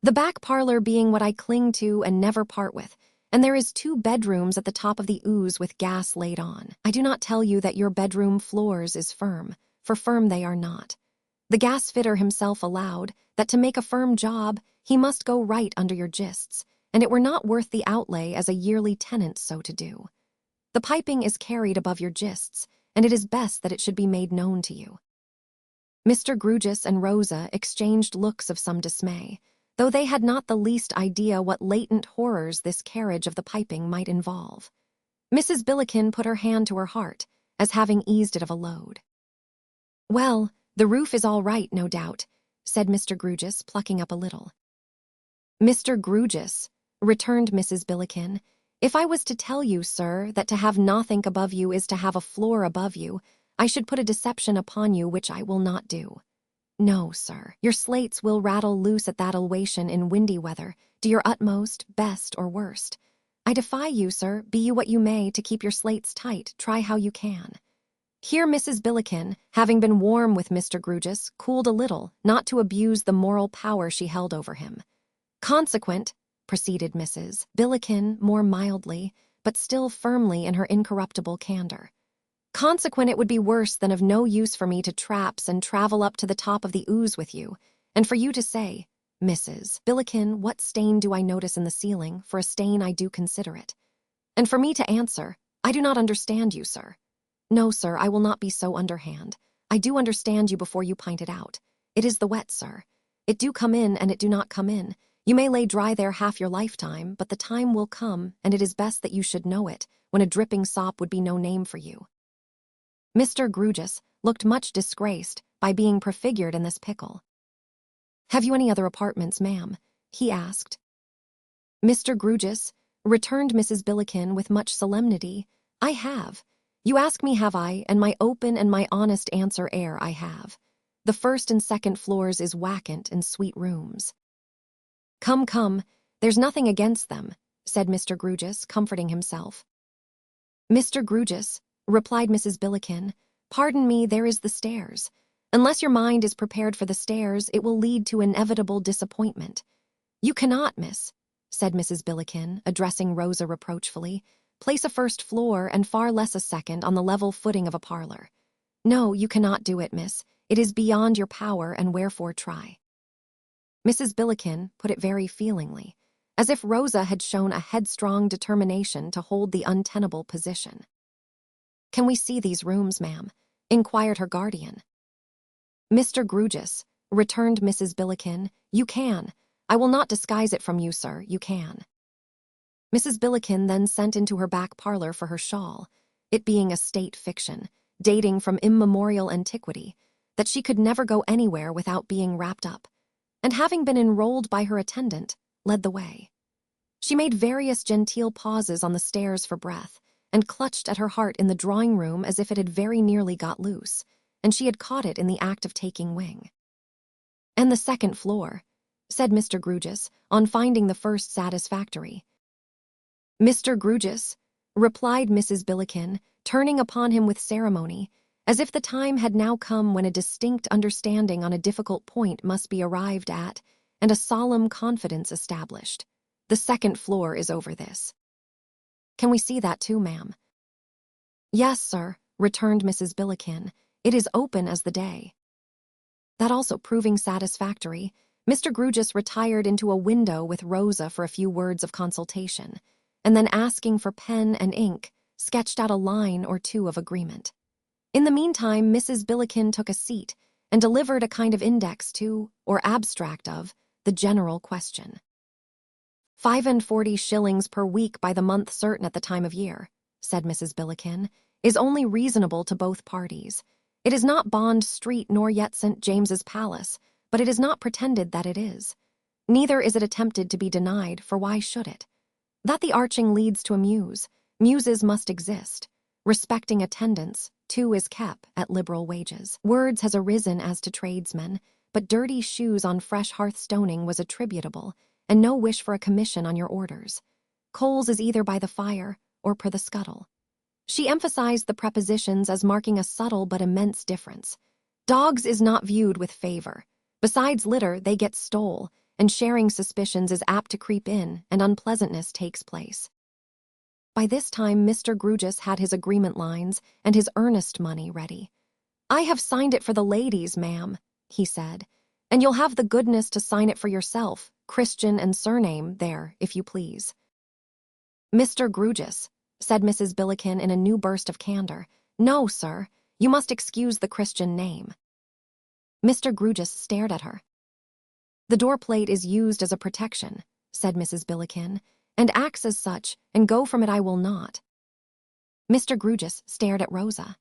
"The back parlor being what I cling to and never part with, and there is 2 bedrooms at the top of the ooze with gas laid on. I do not tell you that your bedroom floors is firm, for firm they are not. The gas-fitter himself allowed that to make a firm job, he must go right under your gists, and it were not worth the outlay as a yearly tenant so to do. The piping is carried above your gists, and it is best that it should be made known to you." Mr. Grugis and Rosa exchanged looks of some dismay, though they had not the least idea what latent horrors this carriage of the piping might involve. Mrs. Billiken put her hand to her heart, as having eased it of a load. "Well, the roof is all right, no doubt," said Mr. Grugis, plucking up a little. "Mr. Grugis," returned Mrs. Billiken, "if I was to tell you, sir, that to have nothing above you is to have a floor above you, I should put a deception upon you which I will not do. No, sir, your slates will rattle loose at that elevation in windy weather, do your utmost, best or worst. I defy you, sir, be you what you may, to keep your slates tight, try how you can." Here Mrs. Billiken, having been warm with Mr. Grugis, cooled a little, not to abuse the moral power she held over him. "Consequent," proceeded Mrs. Billiken more mildly, but still firmly in her incorruptible candor, "consequent, it would be worse than of no use for me to traps and travel up to the top of the ooze with you, and for you to say, 'Mrs. Billiken, what stain do I notice in the ceiling? For a stain I do consider it.' And for me to answer, 'I do not understand you, sir.' No, sir, I will not be so underhand. I do understand you before you pint it out. It is the wet, sir. It do come in and it do not come in. You may lay dry there half your lifetime, but the time will come, and it is best that you should know it, when a dripping sop would be no name for you." Mr. Grugis looked much disgraced by being prefigured in this pickle. "Have you any other apartments, ma'am?" he asked. "Mr. Grugis," returned Mrs. Billiken with much solemnity, "I have. You ask me have I, and my open and my honest answer I have. The first and second floors is vacant and sweet rooms." "Come, come, there's nothing against them," said Mr. Grugis, comforting himself. "Mr. Grugis," replied Mrs. Billiken, "pardon me, there is the stairs. Unless your mind is prepared for the stairs, it will lead to inevitable disappointment. You cannot, miss," said Mrs. Billiken, addressing Rosa reproachfully, "place a first floor and far less a second on the level footing of a parlor. No, you cannot do it, miss. It is beyond your power, and wherefore try." Mrs. Billiken put it very feelingly, as if Rosa had shown a headstrong determination to hold the untenable position. "Can we see these rooms, ma'am?" inquired her guardian. "Mr. Grugis," returned Mrs. Billiken, "you can. I will not disguise it from you, sir, you can." Mrs. Billiken then sent into her back parlor for her shawl, it being a state fiction, dating from immemorial antiquity, that she could never go anywhere without being wrapped up, and having been enrolled by her attendant, led the way. She made various genteel pauses on the stairs for breath, and clutched at her heart in the drawing-room as if it had very nearly got loose, and she had caught it in the act of taking wing. "And the second floor," said Mr. Grugis, on finding the first satisfactory. "Mr. Grugis," replied Mrs. Billiken, turning upon him with ceremony, as if the time had now come when a distinct understanding on a difficult point must be arrived at, and a solemn confidence established. "The second floor is over this." "Can we see that too, ma'am?" "Yes, sir," returned Mrs. Billiken. "It is open as the day." That also proving satisfactory, Mr. Grugis retired into a window with Rosa for a few words of consultation, and then asking for pen and ink, sketched out a line or two of agreement. In the meantime, Mrs. Billiken took a seat and delivered a kind of index to, or abstract of, the general question. 45 per week by the month certain at the time of year," said Mrs. Billiken, "is only reasonable to both parties. It is not Bond Street nor yet St. James's Palace, but it is not pretended that it is. Neither is it attempted to be denied, for why should it? That the arching leads to a muse, muses must exist. Respecting attendance, too, is kept at liberal wages. Words has arisen as to tradesmen, but dirty shoes on fresh hearthstoning was attributable, and no wish for a commission on your orders. Coals is either by the fire or per the scuttle. She emphasized the prepositions as marking a subtle but immense difference. Dogs is not viewed with favor. Besides litter, they get stole, and sharing suspicions is apt to creep in, and unpleasantness takes place. By this time, Mr. Grugis had his agreement lines and his earnest money ready. "I have signed it for the ladies, ma'am," he said. And you'll have the goodness to sign it for yourself, Christian and surname, there, if you please." "Mr. Grugis," said Mrs. Billiken in a new burst of candor. "No, sir, you must excuse the Christian name." Mr. Grugis stared at her. "The door-plate is used as a protection," said Mrs. Billiken, "and acts as such, and go from it I will not." Mr. Grugis stared at Rosa.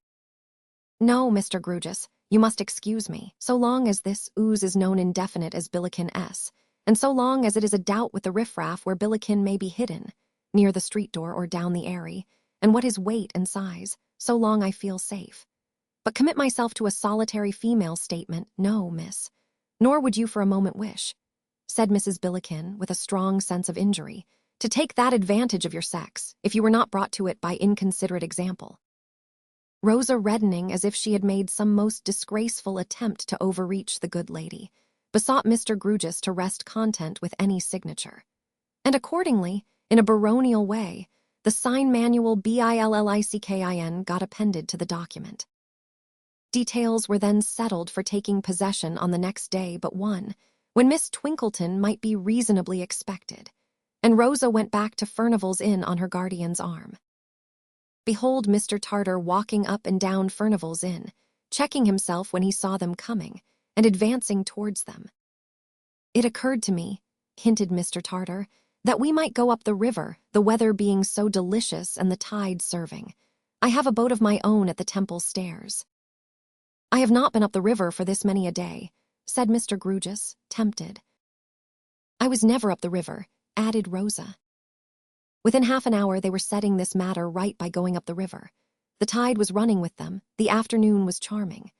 "No, Mr. Grugis, you must excuse me. So long as this ooze is known indefinite as Billiken S, and so long as it is a doubt with the riffraff where Billiken may be hidden, near the street door or down the alley, and what his weight and size, so long I feel safe. But commit myself to a solitary female statement, no, miss. Nor would you for a moment wish," said Mrs. Billiken with a strong sense of injury, "to take that advantage of your sex, if you were not brought to it by inconsiderate example." Rosa, reddening as if she had made some most disgraceful attempt to overreach the good lady, besought Mr. Grugis to rest content with any signature. And accordingly, in a baronial way, the sign manual BILLICKIN got appended to the document. Details were then settled for taking possession on the next day but one, when Miss Twinkleton might be reasonably expected, and Rosa went back to Furnival's Inn on her guardian's arm. Behold Mr. Tartar walking up and down Furnival's Inn, checking himself when he saw them coming, and advancing towards them. "It occurred to me," hinted Mr. Tartar, "that we might go up the river, the weather being so delicious and the tide serving. I have a boat of my own at the Temple Stairs." "I have not been up the river for this many a day," said Mr. Grugis, tempted. "I was never up the river," added Rosa. Within half an hour they were setting this matter right by going up the river. The tide was running with them, the afternoon was charming.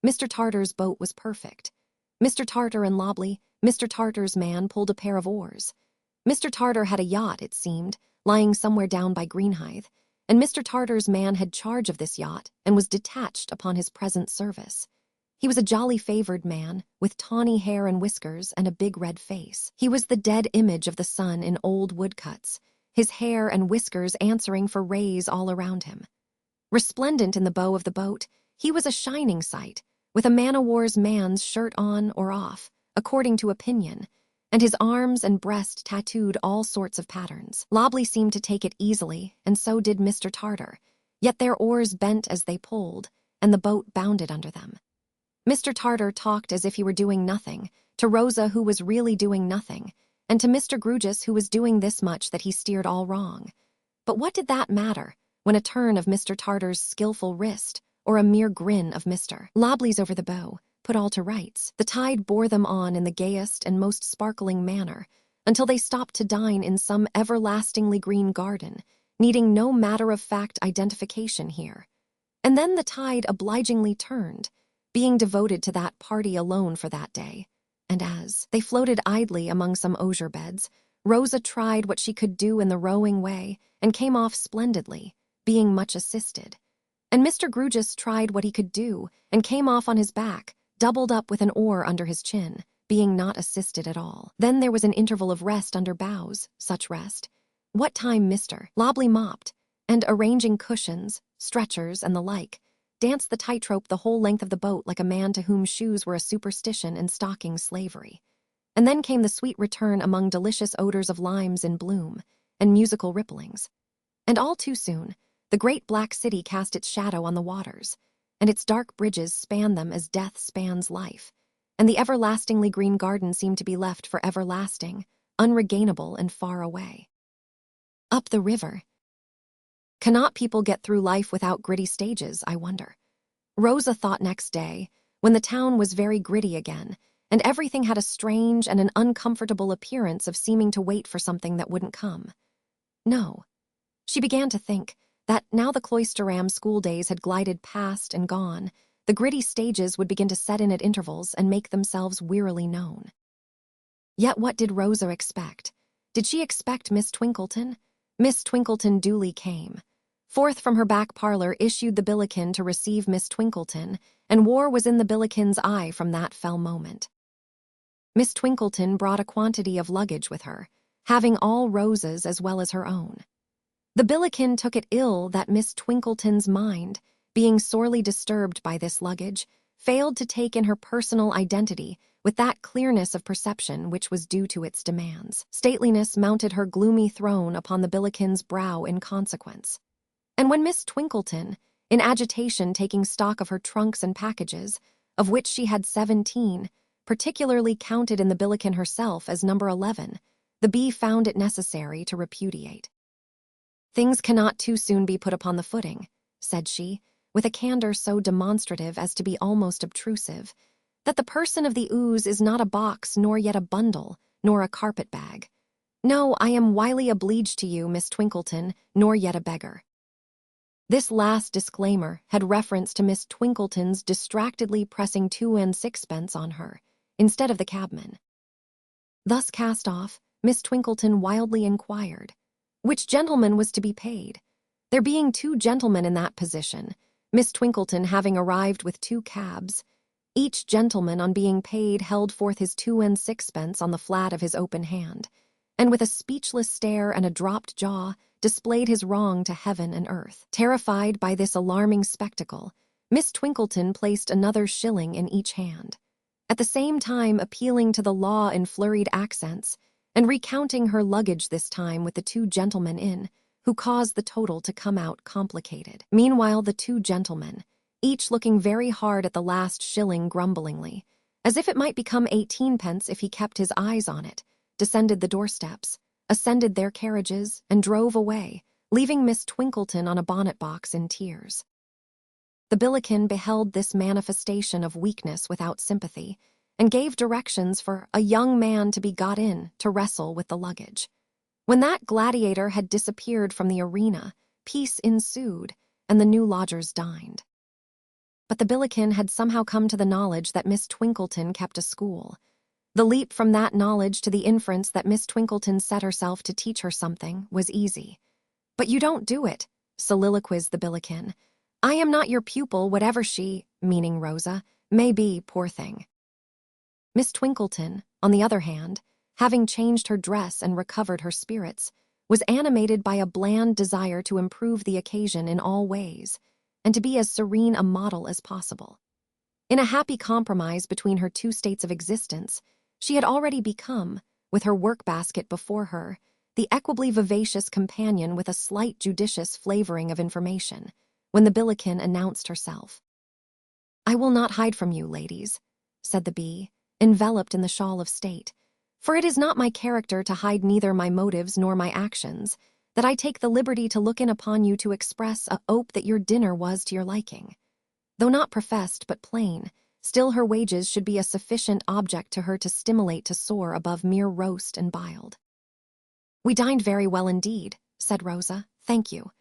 Mr. Tartar's boat was perfect. Mr. Tartar and Lobley, Mr. Tartar's man, pulled a pair of oars. Mr. Tartar had a yacht, it seemed, lying somewhere down by Greenhithe, and Mr. Tartar's man had charge of this yacht and was detached upon his present service. He was a jolly favored man, with tawny hair and whiskers and a big red face. He was the dead image of the sun in old woodcuts, his hair and whiskers answering for rays all around him. Resplendent in the bow of the boat, he was a shining sight, with a man-o'-war's man's shirt on or off, according to opinion, and his arms and breast tattooed all sorts of patterns. Lobley seemed to take it easily, and so did Mr. Tartar, yet their oars bent as they pulled, and the boat bounded under them. Mr. Tartar talked as if he were doing nothing, to Rosa who was really doing nothing, and to Mr. Grugis who was doing this much that he steered all wrong. But what did that matter, when a turn of Mr. Tartar's skillful wrist, or a mere grin of Mr. Lobley's over the bow, put all to rights? The tide bore them on in the gayest and most sparkling manner, until they stopped to dine in some everlastingly green garden, needing no matter-of-fact identification here. And then the tide obligingly turned, being devoted to that party alone for that day. And as they floated idly among some osier beds, Rosa tried what she could do in the rowing way, and came off splendidly, being much assisted. And Mr. Grugis tried what he could do, and came off on his back, doubled up with an oar under his chin, being not assisted at all. Then there was an interval of rest under bows, such rest. What time Mr. Lobley mopped, and arranging cushions, stretchers, and the like, danced the tightrope the whole length of the boat like a man to whom shoes were a superstition and stockings slavery. And then came the sweet return among delicious odors of limes in bloom, and musical ripplings. And all too soon, the great black city cast its shadow on the waters, and its dark bridges spanned them as death spans life, and the everlastingly green garden seemed to be left for everlasting, unregainable and far away. Up the river. Cannot people get through life without gritty stages, I wonder? Rosa thought next day, when the town was very gritty again, and everything had a strange and an uncomfortable appearance of seeming to wait for something that wouldn't come. No. She began to think that, now the Cloisterham school days had glided past and gone, the gritty stages would begin to set in at intervals and make themselves wearily known. Yet what did Rosa expect? Did she expect Miss Twinkleton? Miss Twinkleton duly came. Forth from her back parlor issued the Billiken to receive Miss Twinkleton, and war was in the Billiken's eye from that fell moment. Miss Twinkleton brought a quantity of luggage with her, having all Rosa's as well as her own. The Billiken took it ill that Miss Twinkleton's mind, being sorely disturbed by this luggage, failed to take in her personal identity with that clearness of perception which was due to its demands. Stateliness mounted her gloomy throne upon the Billiken's brow in consequence. And when Miss Twinkleton, in agitation taking stock of her trunks and packages, of which she had 17, particularly counted in the Billiken herself as number 11, the bee found it necessary to repudiate. "Things cannot too soon be put upon the footing," said she, with a candor so demonstrative as to be almost obtrusive, "that the person of the ooze is not a box, nor yet a bundle, nor a carpet-bag. No, I am wily obliged to you, Miss Twinkleton, nor yet a beggar." This last disclaimer had reference to Miss Twinkleton's distractedly pressing 2 and 6pence on her, instead of the cabman. Thus cast off, Miss Twinkleton wildly inquired, which gentleman was to be paid? There being 2 gentlemen in that position, Miss Twinkleton having arrived with 2 cabs, each gentleman on being paid held forth his 2 and 6pence on the flat of his open hand, and with a speechless stare and a dropped jaw, displayed his wrong to heaven and earth. Terrified by this alarming spectacle, Miss Twinkleton placed another shilling in each hand, at the same time appealing to the law in flurried accents, and recounting her luggage this time with the 2 gentlemen in, who caused the total to come out complicated. Meanwhile the 2 gentlemen, each looking very hard at the last shilling grumblingly, as if it might become 18pence if he kept his eyes on it, descended the doorsteps, ascended their carriages, and drove away, leaving Miss Twinkleton on a bonnet-box in tears. The Billiken beheld this manifestation of weakness without sympathy, and gave directions for a young man to be got in to wrestle with the luggage. When that gladiator had disappeared from the arena, peace ensued, and the new lodgers dined. But the Billiken had somehow come to the knowledge that Miss Twinkleton kept a school. The leap from that knowledge to the inference that Miss Twinkleton set herself to teach her something was easy. "But you don't do it," soliloquized the Billiken. "I am not your pupil, whatever she," meaning Rosa, "may be, poor thing." Miss Twinkleton, on the other hand, having changed her dress and recovered her spirits, was animated by a bland desire to improve the occasion in all ways, and to be as serene a model as possible. In a happy compromise between her 2 states of existence, she had already become, with her work-basket before her, the equably vivacious companion with a slight judicious flavoring of information, when the Billiken announced herself. "I will not hide from you, ladies," said the bee, enveloped in the shawl of state, "for it is not my character to hide neither my motives nor my actions, that I take the liberty to look in upon you to express a hope that your dinner was to your liking. Though not professed but plain, still her wages should be a sufficient object to her to stimulate to soar above mere roast and biled." "We dined very well indeed," said Rosa, "thank you."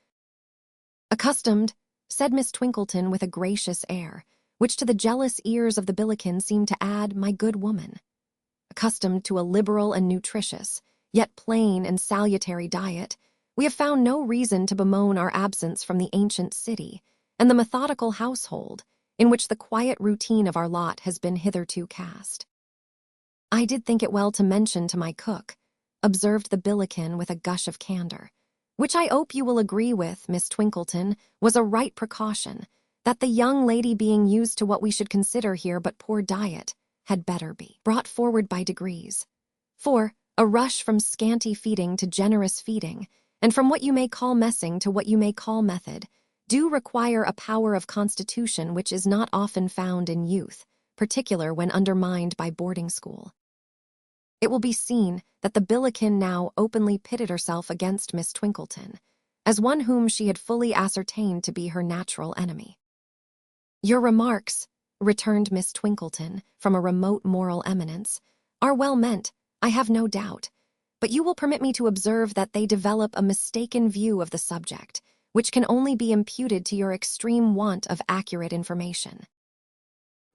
"Accustomed," said Miss Twinkleton with a gracious air, which to the jealous ears of the Billiken seemed to add, "my good woman." "Accustomed to a liberal and nutritious, yet plain and salutary diet, we have found no reason to bemoan our absence from the ancient city and the methodical household in which the quiet routine of our lot has been hitherto cast." "I did think it well to mention to my cook," observed the Billiken with a gush of candor, "which I hope you will agree with, Miss Twinkleton, was a right precaution, that the young lady being used to what we should consider here but poor diet, had better be brought forward by degrees. For a rush from scanty feeding to generous feeding, and from what you may call messing to what you may call method, do require a power of constitution which is not often found in youth, particular when undermined by boarding school." It will be seen that the Billiken now openly pitted herself against Miss Twinkleton, as one whom she had fully ascertained to be her natural enemy. "Your remarks," returned Miss Twinkleton from a remote moral eminence, "are well meant, I have no doubt, but you will permit me to observe that they develop a mistaken view of the subject, which can only be imputed to your extreme want of accurate information."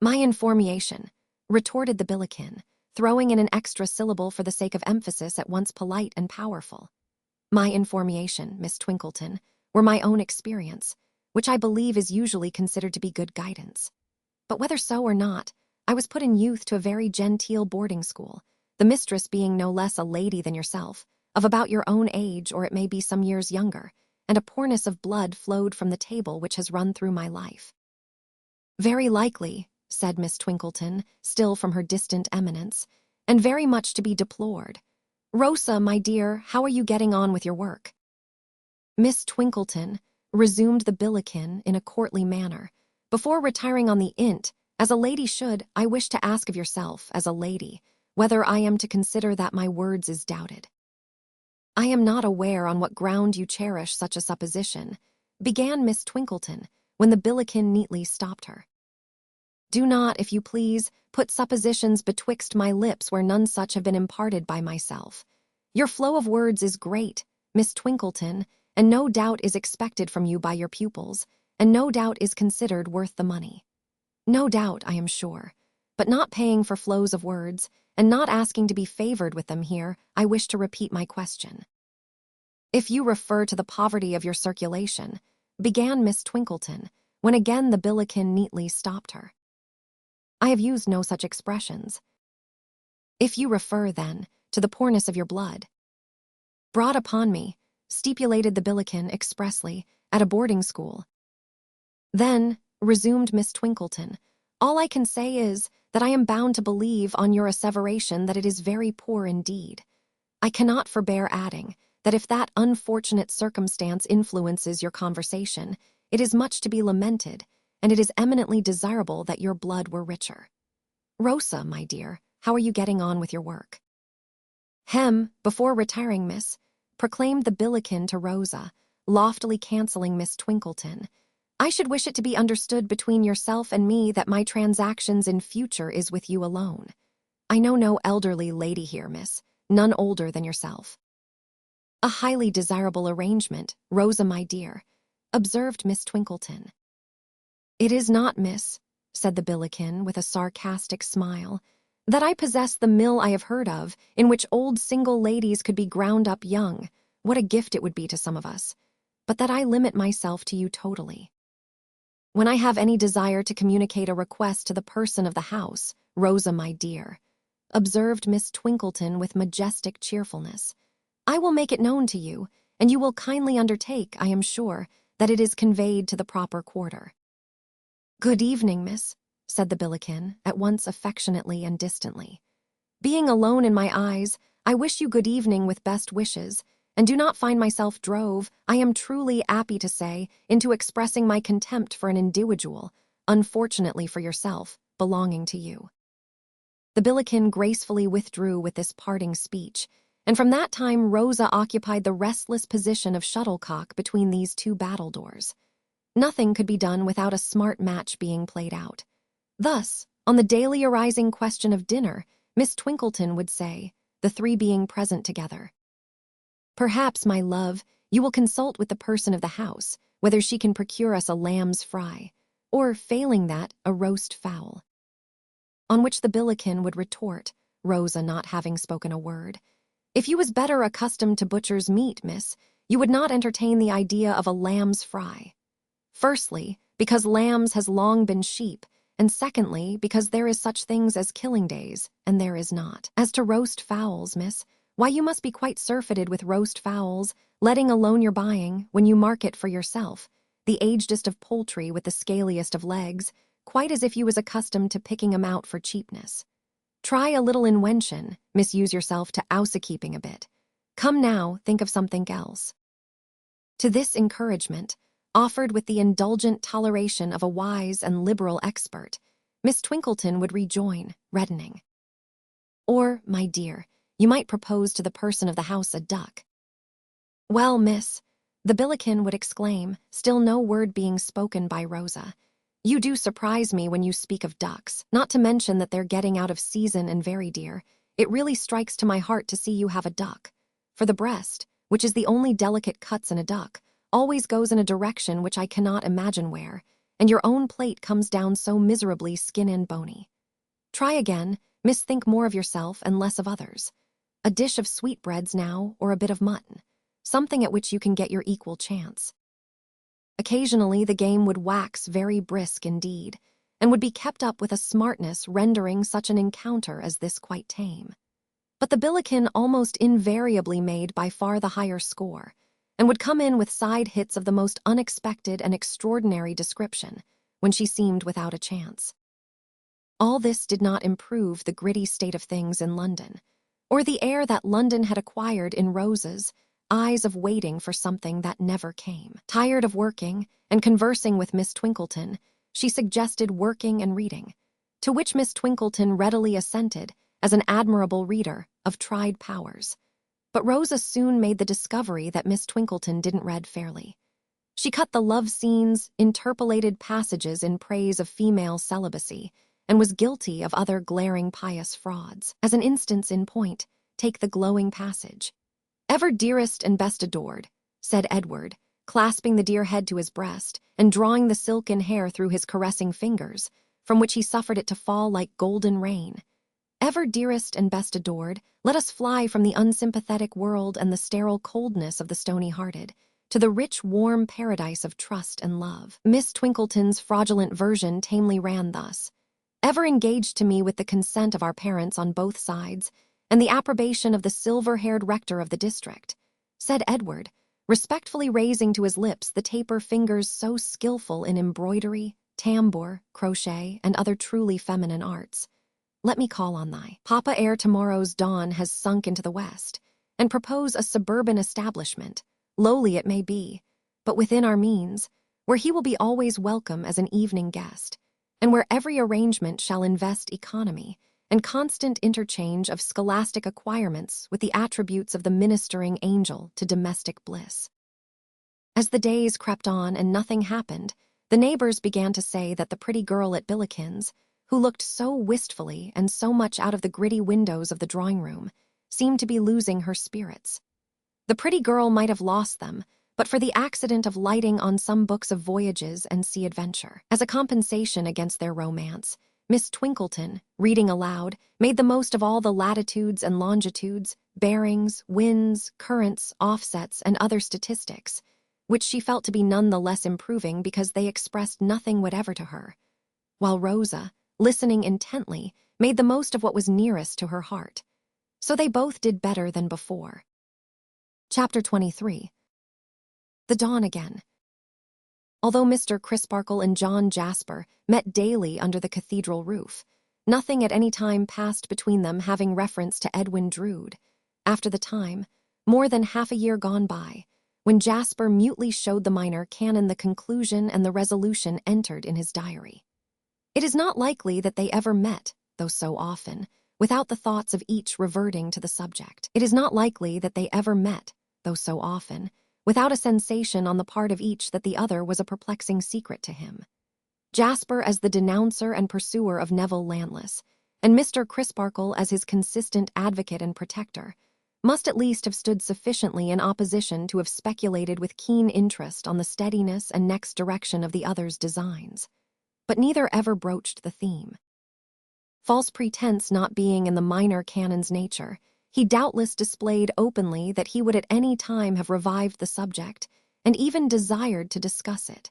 "My information," retorted the Billiken, throwing in an extra syllable for the sake of emphasis at once polite and powerful. "My information, Miss Twinkleton, were my own experience, which I believe is usually considered to be good guidance. But whether so or not, I was put in youth to a very genteel boarding school, the mistress being no less a lady than yourself, of about your own age or it may be some years younger, and a poorness of blood flowed from the table which has run through my life." "Very likely," said Miss Twinkleton, still from her distant eminence, and very much to be deplored. "Rosa, my dear, how are you getting on with your work?" "Miss Twinkleton," resumed the Billiken in a courtly manner, "before retiring on the int, as a lady should, I wish to ask of yourself, as a lady, whether I am to consider that my words is doubted." "I am not aware on what ground you cherish such a supposition," began Miss Twinkleton, when the Billiken neatly stopped her. "Do not, if you please, put suppositions betwixt my lips where none such have been imparted by myself. Your flow of words is great, Miss Twinkleton, and no doubt is expected from you by your pupils, and no doubt is considered worth the money. No doubt, I am sure, but not paying for flows of words, and not asking to be favored with them here, I wish to repeat my question." "If you refer to the poverty of your circulation," began Miss Twinkleton, when again the Billiken neatly stopped her. "I have used no such expressions." "If you refer, then, to the poorness of your blood." "Brought upon me," stipulated the Billiken expressly, "at a boarding school." "Then," resumed Miss Twinkleton, "all I can say is, that I am bound to believe on your asseveration that it is very poor indeed. I cannot forbear adding, that if that unfortunate circumstance influences your conversation, it is much to be lamented, and it is eminently desirable that your blood were richer. Rosa, my dear, how are you getting on with your work?" Before retiring, miss," proclaimed the Billiken to Rosa, loftily cancelling Miss Twinkleton, "I should wish it to be understood between yourself and me that my transactions in future is with you alone. I know no elderly lady here, miss, none older than yourself." "A highly desirable arrangement, Rosa, my dear," observed Miss Twinkleton. "It is not, miss," said the Billiken with a sarcastic smile, "that I possess the mill I have heard of, in which old single ladies could be ground up young, what a gift it would be to some of us, but that I limit myself to you totally. When I have any desire to communicate a request to the person of the house, Rosa, my dear," observed Miss Twinkleton with majestic cheerfulness, "I will make it known to you, and you will kindly undertake, I am sure, that it is conveyed to the proper quarter." "Good evening, miss," said the Billiken, at once affectionately and distantly. "Being alone in my eyes, I wish you good evening with best wishes, and do not find myself drove, I am truly happy to say, into expressing my contempt for an individual, unfortunately for yourself, belonging to you." The Billiken gracefully withdrew with this parting speech, and from that time Rosa occupied the restless position of shuttlecock between these two battledores. Nothing could be done without a smart match being played out. Thus, on the daily arising question of dinner, Miss Twinkleton would say, the three being present together, "Perhaps, my love, you will consult with the person of the house, whether she can procure us a lamb's fry, or, failing that, a roast fowl." On which the Billiken would retort, Rosa not having spoken a word, "If you was better accustomed to butcher's meat, miss, you would not entertain the idea of a lamb's fry. Firstly, because lambs has long been sheep, and secondly, because there is such things as killing days, and there is not. As to roast fowls, miss, why you must be quite surfeited with roast fowls, letting alone your buying, when you market for yourself, the agedest of poultry with the scaliest of legs, quite as if you was accustomed to picking 'em out for cheapness. Try a little inwention, misuse yourself to ouse-keeping a bit. Come now, think of something else." To this encouragement, offered with the indulgent toleration of a wise and liberal expert, Miss Twinkleton would rejoin, reddening, "Or, my dear, you might propose to the person of the house a duck." "Well, miss," the Billiken would exclaim, still no word being spoken by Rosa, "you do surprise me when you speak of ducks, not to mention that they're getting out of season and very dear. It really strikes to my heart to see you have a duck. For the breast, which is the only delicate cuts in a duck, always goes in a direction which I cannot imagine where, and your own plate comes down so miserably skin and bony. Try again, miss, think more of yourself and less of others. A dish of sweetbreads now, or a bit of mutton, something at which you can get your equal chance." Occasionally the game would wax very brisk indeed, and would be kept up with a smartness rendering such an encounter as this quite tame. But the Billiken almost invariably made by far the higher score, and would come in with side hits of the most unexpected and extraordinary description, when she seemed without a chance. All this did not improve the gritty state of things in London, or the air that London had acquired in Rosa's eyes of waiting for something that never came. Tired of working and conversing with Miss Twinkleton, she suggested working and reading, to which Miss Twinkleton readily assented as an admirable reader of tried powers. But Rosa soon made the discovery that Miss Twinkleton didn't read fairly. She cut the love scenes, interpolated passages in praise of female celibacy, and was guilty of other glaring pious frauds. As an instance in point, take the glowing passage. "Ever dearest and best adored," said Edward, clasping the dear head to his breast and drawing the silken hair through his caressing fingers, from which he suffered it to fall like golden rain. "Ever dearest and best adored, let us fly from the unsympathetic world and the sterile coldness of the stony-hearted, to the rich, warm paradise of trust and love." Miss Twinkleton's fraudulent version tamely ran thus: "Ever engaged to me with the consent of our parents on both sides, and the approbation of the silver-haired rector of the district," said Edward, respectfully raising to his lips the taper fingers so skillful in embroidery, tambour, crochet, and other truly feminine arts. "Let me call on thy papa ere tomorrow's dawn has sunk into the west, and propose a suburban establishment, lowly it may be, but within our means, where he will be always welcome as an evening guest, and where every arrangement shall invest economy and constant interchange of scholastic acquirements with the attributes of the ministering angel to domestic bliss." As the days crept on and nothing happened, the neighbors began to say that the pretty girl at Billikens, who looked so wistfully and so much out of the gritty windows of the drawing-room, seemed to be losing her spirits. The pretty girl might have lost them, but for the accident of lighting on some books of voyages and sea adventure. As a compensation against their romance, Miss Twinkleton, reading aloud, made the most of all the latitudes and longitudes, bearings, winds, currents, offsets, and other statistics, which she felt to be none the less improving because they expressed nothing whatever to her, while Rosa, listening intently, made the most of what was nearest to her heart. So they both did better than before. Chapter 23. The dawn again. Although Mr. Crisparkle and John Jasper met daily under the cathedral roof, nothing at any time passed between them having reference to Edwin Drood. After the time, more than half a year gone by, when Jasper mutely showed the minor canon the conclusion and the resolution entered in his diary. It is not likely that they ever met, though so often, without the thoughts of each reverting to the subject. It is not likely that they ever met, though so often, without a sensation on the part of each that the other was a perplexing secret to him. Jasper as the denouncer and pursuer of Neville Landless, and Mr. Crisparkle as his consistent advocate and protector, must at least have stood sufficiently in opposition to have speculated with keen interest on the steadiness and next direction of the other's designs. But neither ever broached the theme. False pretense not being in the minor canon's nature, he doubtless displayed openly that he would at any time have revived the subject, and even desired to discuss it.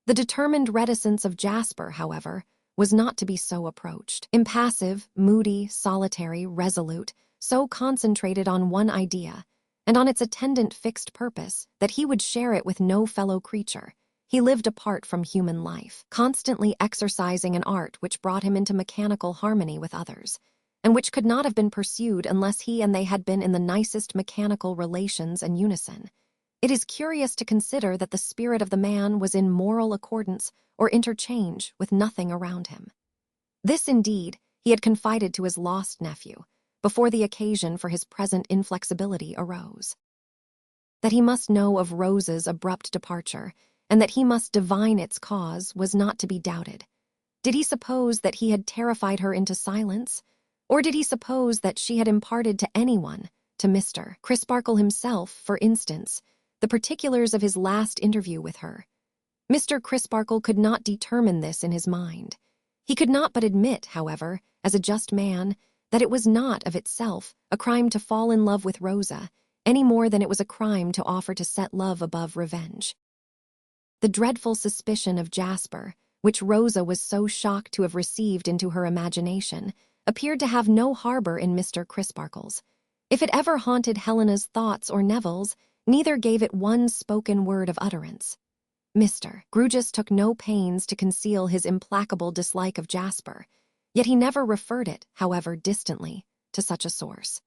The determined reticence of Jasper, however, was not to be so approached. Impassive, moody, solitary, resolute, so concentrated on one idea, and on its attendant fixed purpose, that he would share it with no fellow creature, he lived apart from human life, constantly exercising an art which brought him into mechanical harmony with others, and which could not have been pursued unless he and they had been in the nicest mechanical relations and unison. It is curious to consider that the spirit of the man was in moral accordance or interchange with nothing around him. This, indeed, he had confided to his lost nephew, before the occasion for his present inflexibility arose. That he must know of Rosa's abrupt departure, and that he must divine its cause, was not to be doubted. Did he suppose that he had terrified her into silence? Or did he suppose that she had imparted to anyone, to Mr. Crisparkle himself, for instance, the particulars of his last interview with her? Mr. Crisparkle could not determine this in his mind. He could not but admit, however, as a just man, that it was not, of itself, a crime to fall in love with Rosa, any more than it was a crime to offer to set love above revenge. The dreadful suspicion of Jasper, which Rosa was so shocked to have received into her imagination, appeared to have no harbor in Mr. Crisparkle's. If it ever haunted Helena's thoughts or Neville's, neither gave it one spoken word of utterance. Mr. Grugis took no pains to conceal his implacable dislike of Jasper. Yet he never referred it, however distantly, to such a source.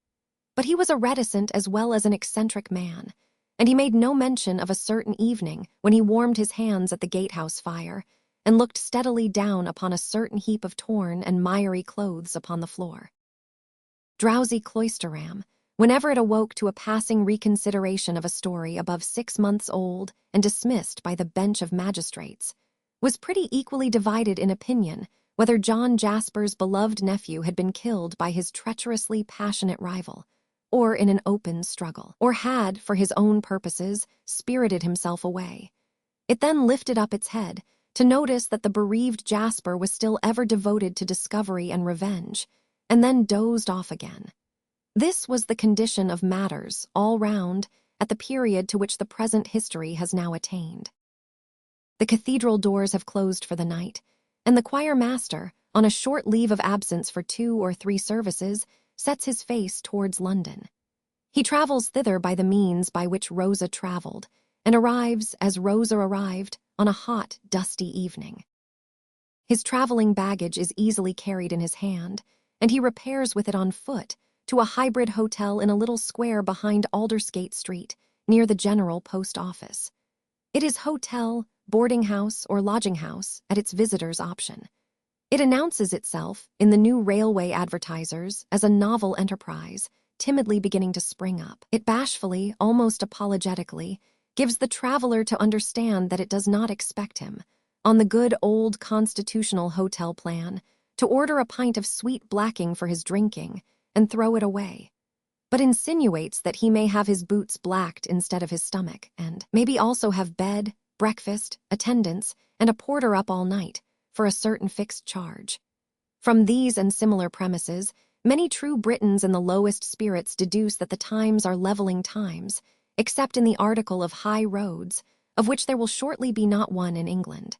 But he was a reticent as well as an eccentric man, and he made no mention of a certain evening when he warmed his hands at the gatehouse fire and looked steadily down upon a certain heap of torn and miry clothes upon the floor. Drowsy Cloisterham, whenever it awoke to a passing reconsideration of a story above 6 months old and dismissed by the bench of magistrates, was pretty equally divided in opinion whether John Jasper's beloved nephew had been killed by his treacherously passionate rival, or in an open struggle, or had, for his own purposes, spirited himself away. It then lifted up its head to notice that the bereaved Jasper was still ever devoted to discovery and revenge, and then dozed off again. This was the condition of matters, all round, at the period to which the present history has now attained. The cathedral doors have closed for the night, and the choir master, on a short leave of absence for 2 or 3 services, sets his face towards London. He travels thither by the means by which Rosa travelled, and arrives, as Rosa arrived, on a hot, dusty evening. His travelling baggage is easily carried in his hand, and he repairs with it on foot to a hybrid hotel in a little square behind Aldersgate Street, near the General Post Office. It is hotel, boarding house, or lodging house at its visitor's option. It announces itself in the new railway advertisers as a novel enterprise, timidly beginning to spring up. It bashfully, almost apologetically, gives the traveler to understand that it does not expect him, on the good old constitutional hotel plan, to order a pint of sweet blacking for his drinking and throw it away, but insinuates that he may have his boots blacked instead of his stomach, and maybe also have bed, breakfast, attendance, and a porter up all night, for a certain fixed charge. From these and similar premises, many true Britons in the lowest spirits deduce that the times are levelling times, except in the article of high roads, of which there will shortly be not one in England.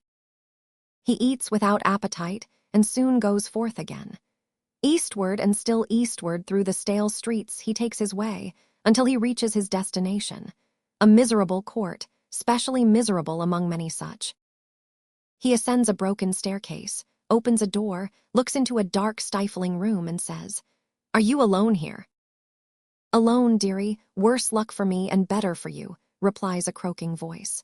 He eats without appetite, and soon goes forth again. Eastward and still eastward through the stale streets he takes his way, until he reaches his destination, a miserable court, specially miserable among many such. He ascends a broken staircase, opens a door, looks into a dark, stifling room, and says, "Are you alone here?" "Alone, dearie, worse luck for me and better for you," replies a croaking voice.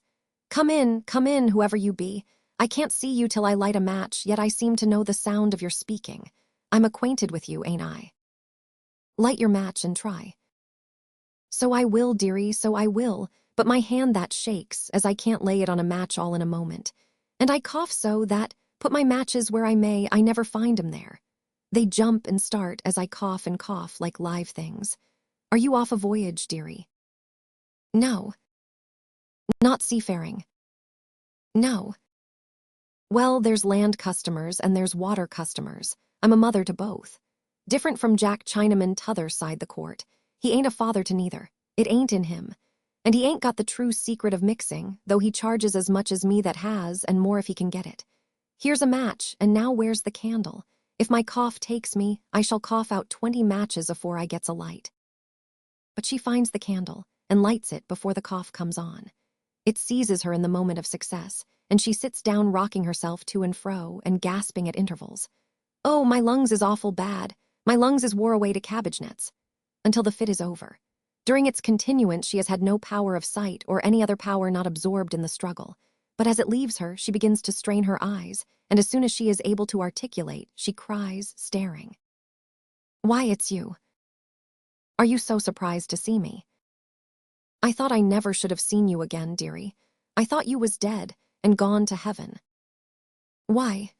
Come in, whoever you be. I can't see you till I light a match, yet I seem to know the sound of your speaking. I'm acquainted with you, ain't I?" "Light your match and try." "So I will, dearie, so I will, but my hand that shakes, as I can't lay it on a match all in a moment. And I cough so that, put my matches where I may, I never find 'em there. They jump and start as I cough and cough like live things. Are you off a voyage, dearie?" "No." "Not seafaring?" "No." "Well, there's land customers and there's water customers. I'm a mother to both. Different from Jack Chinaman t'other side the court. He ain't a father to neither. It ain't in him. And he ain't got the true secret of mixing, though he charges as much as me that has, and more if he can get it. Here's a match, and now where's the candle? If my cough takes me, I shall cough out 20 matches afore I gets a light." But she finds the candle, and lights it before the cough comes on. It seizes her in the moment of success, and she sits down rocking herself to and fro, and gasping at intervals. "Oh, my lungs is awful bad. My lungs is wore away to cabbage nets," until the fit is over. During its continuance she has had no power of sight or any other power not absorbed in the struggle, but as it leaves her she begins to strain her eyes, and as soon as she is able to articulate, she cries, staring, "Why, it's you. Are you so surprised to see me? I thought I never should have seen you again, dearie. I thought you was dead and gone to heaven. Why?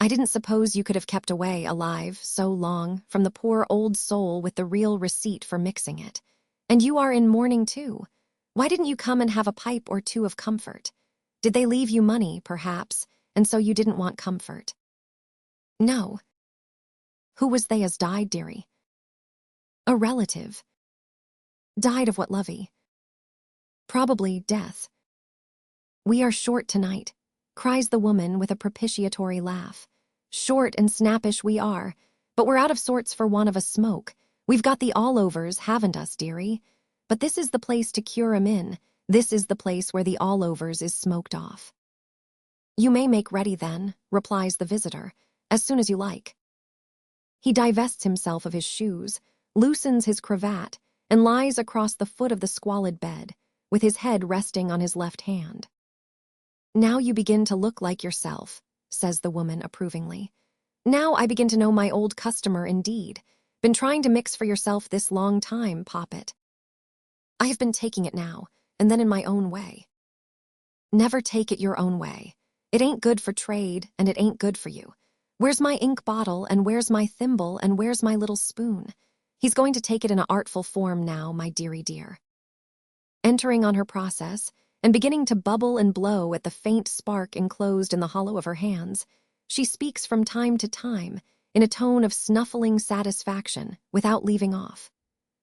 I didn't suppose you could have kept away alive so long from the poor old soul with the real receipt for mixing it. And you are in mourning too. Why didn't you come and have a pipe or two of comfort? Did they leave you money, perhaps, and so you didn't want comfort?" "No." "Who was they as died, dearie?" "A relative." "Died of what, lovey?" "Probably death." "We are short tonight," cries the woman with a propitiatory laugh. "Short and snappish we are, but we're out of sorts for want of a smoke. We've got the all-overs, haven't us, dearie? But this is the place to cure 'em in. This is the place where the all-overs is smoked off." "You may make ready then," replies the visitor, as soon as you like." He divests himself of his shoes, loosens his cravat, and lies across the foot of the squalid bed, with his head resting on his left hand. "Now you begin to look like yourself," says the woman approvingly. "Now I begin to know my old customer indeed. Been trying to mix for yourself this long time, Poppet. I have been taking it now, and then in my own way." "Never take it your own way. It ain't good for trade, and it ain't good for you. Where's my ink bottle, and where's my thimble, and where's my little spoon? He's going to take it in a artful form now, my dearie dear." Entering on her process, and beginning to bubble and blow at the faint spark enclosed in the hollow of her hands, she speaks from time to time, in a tone of snuffling satisfaction, without leaving off.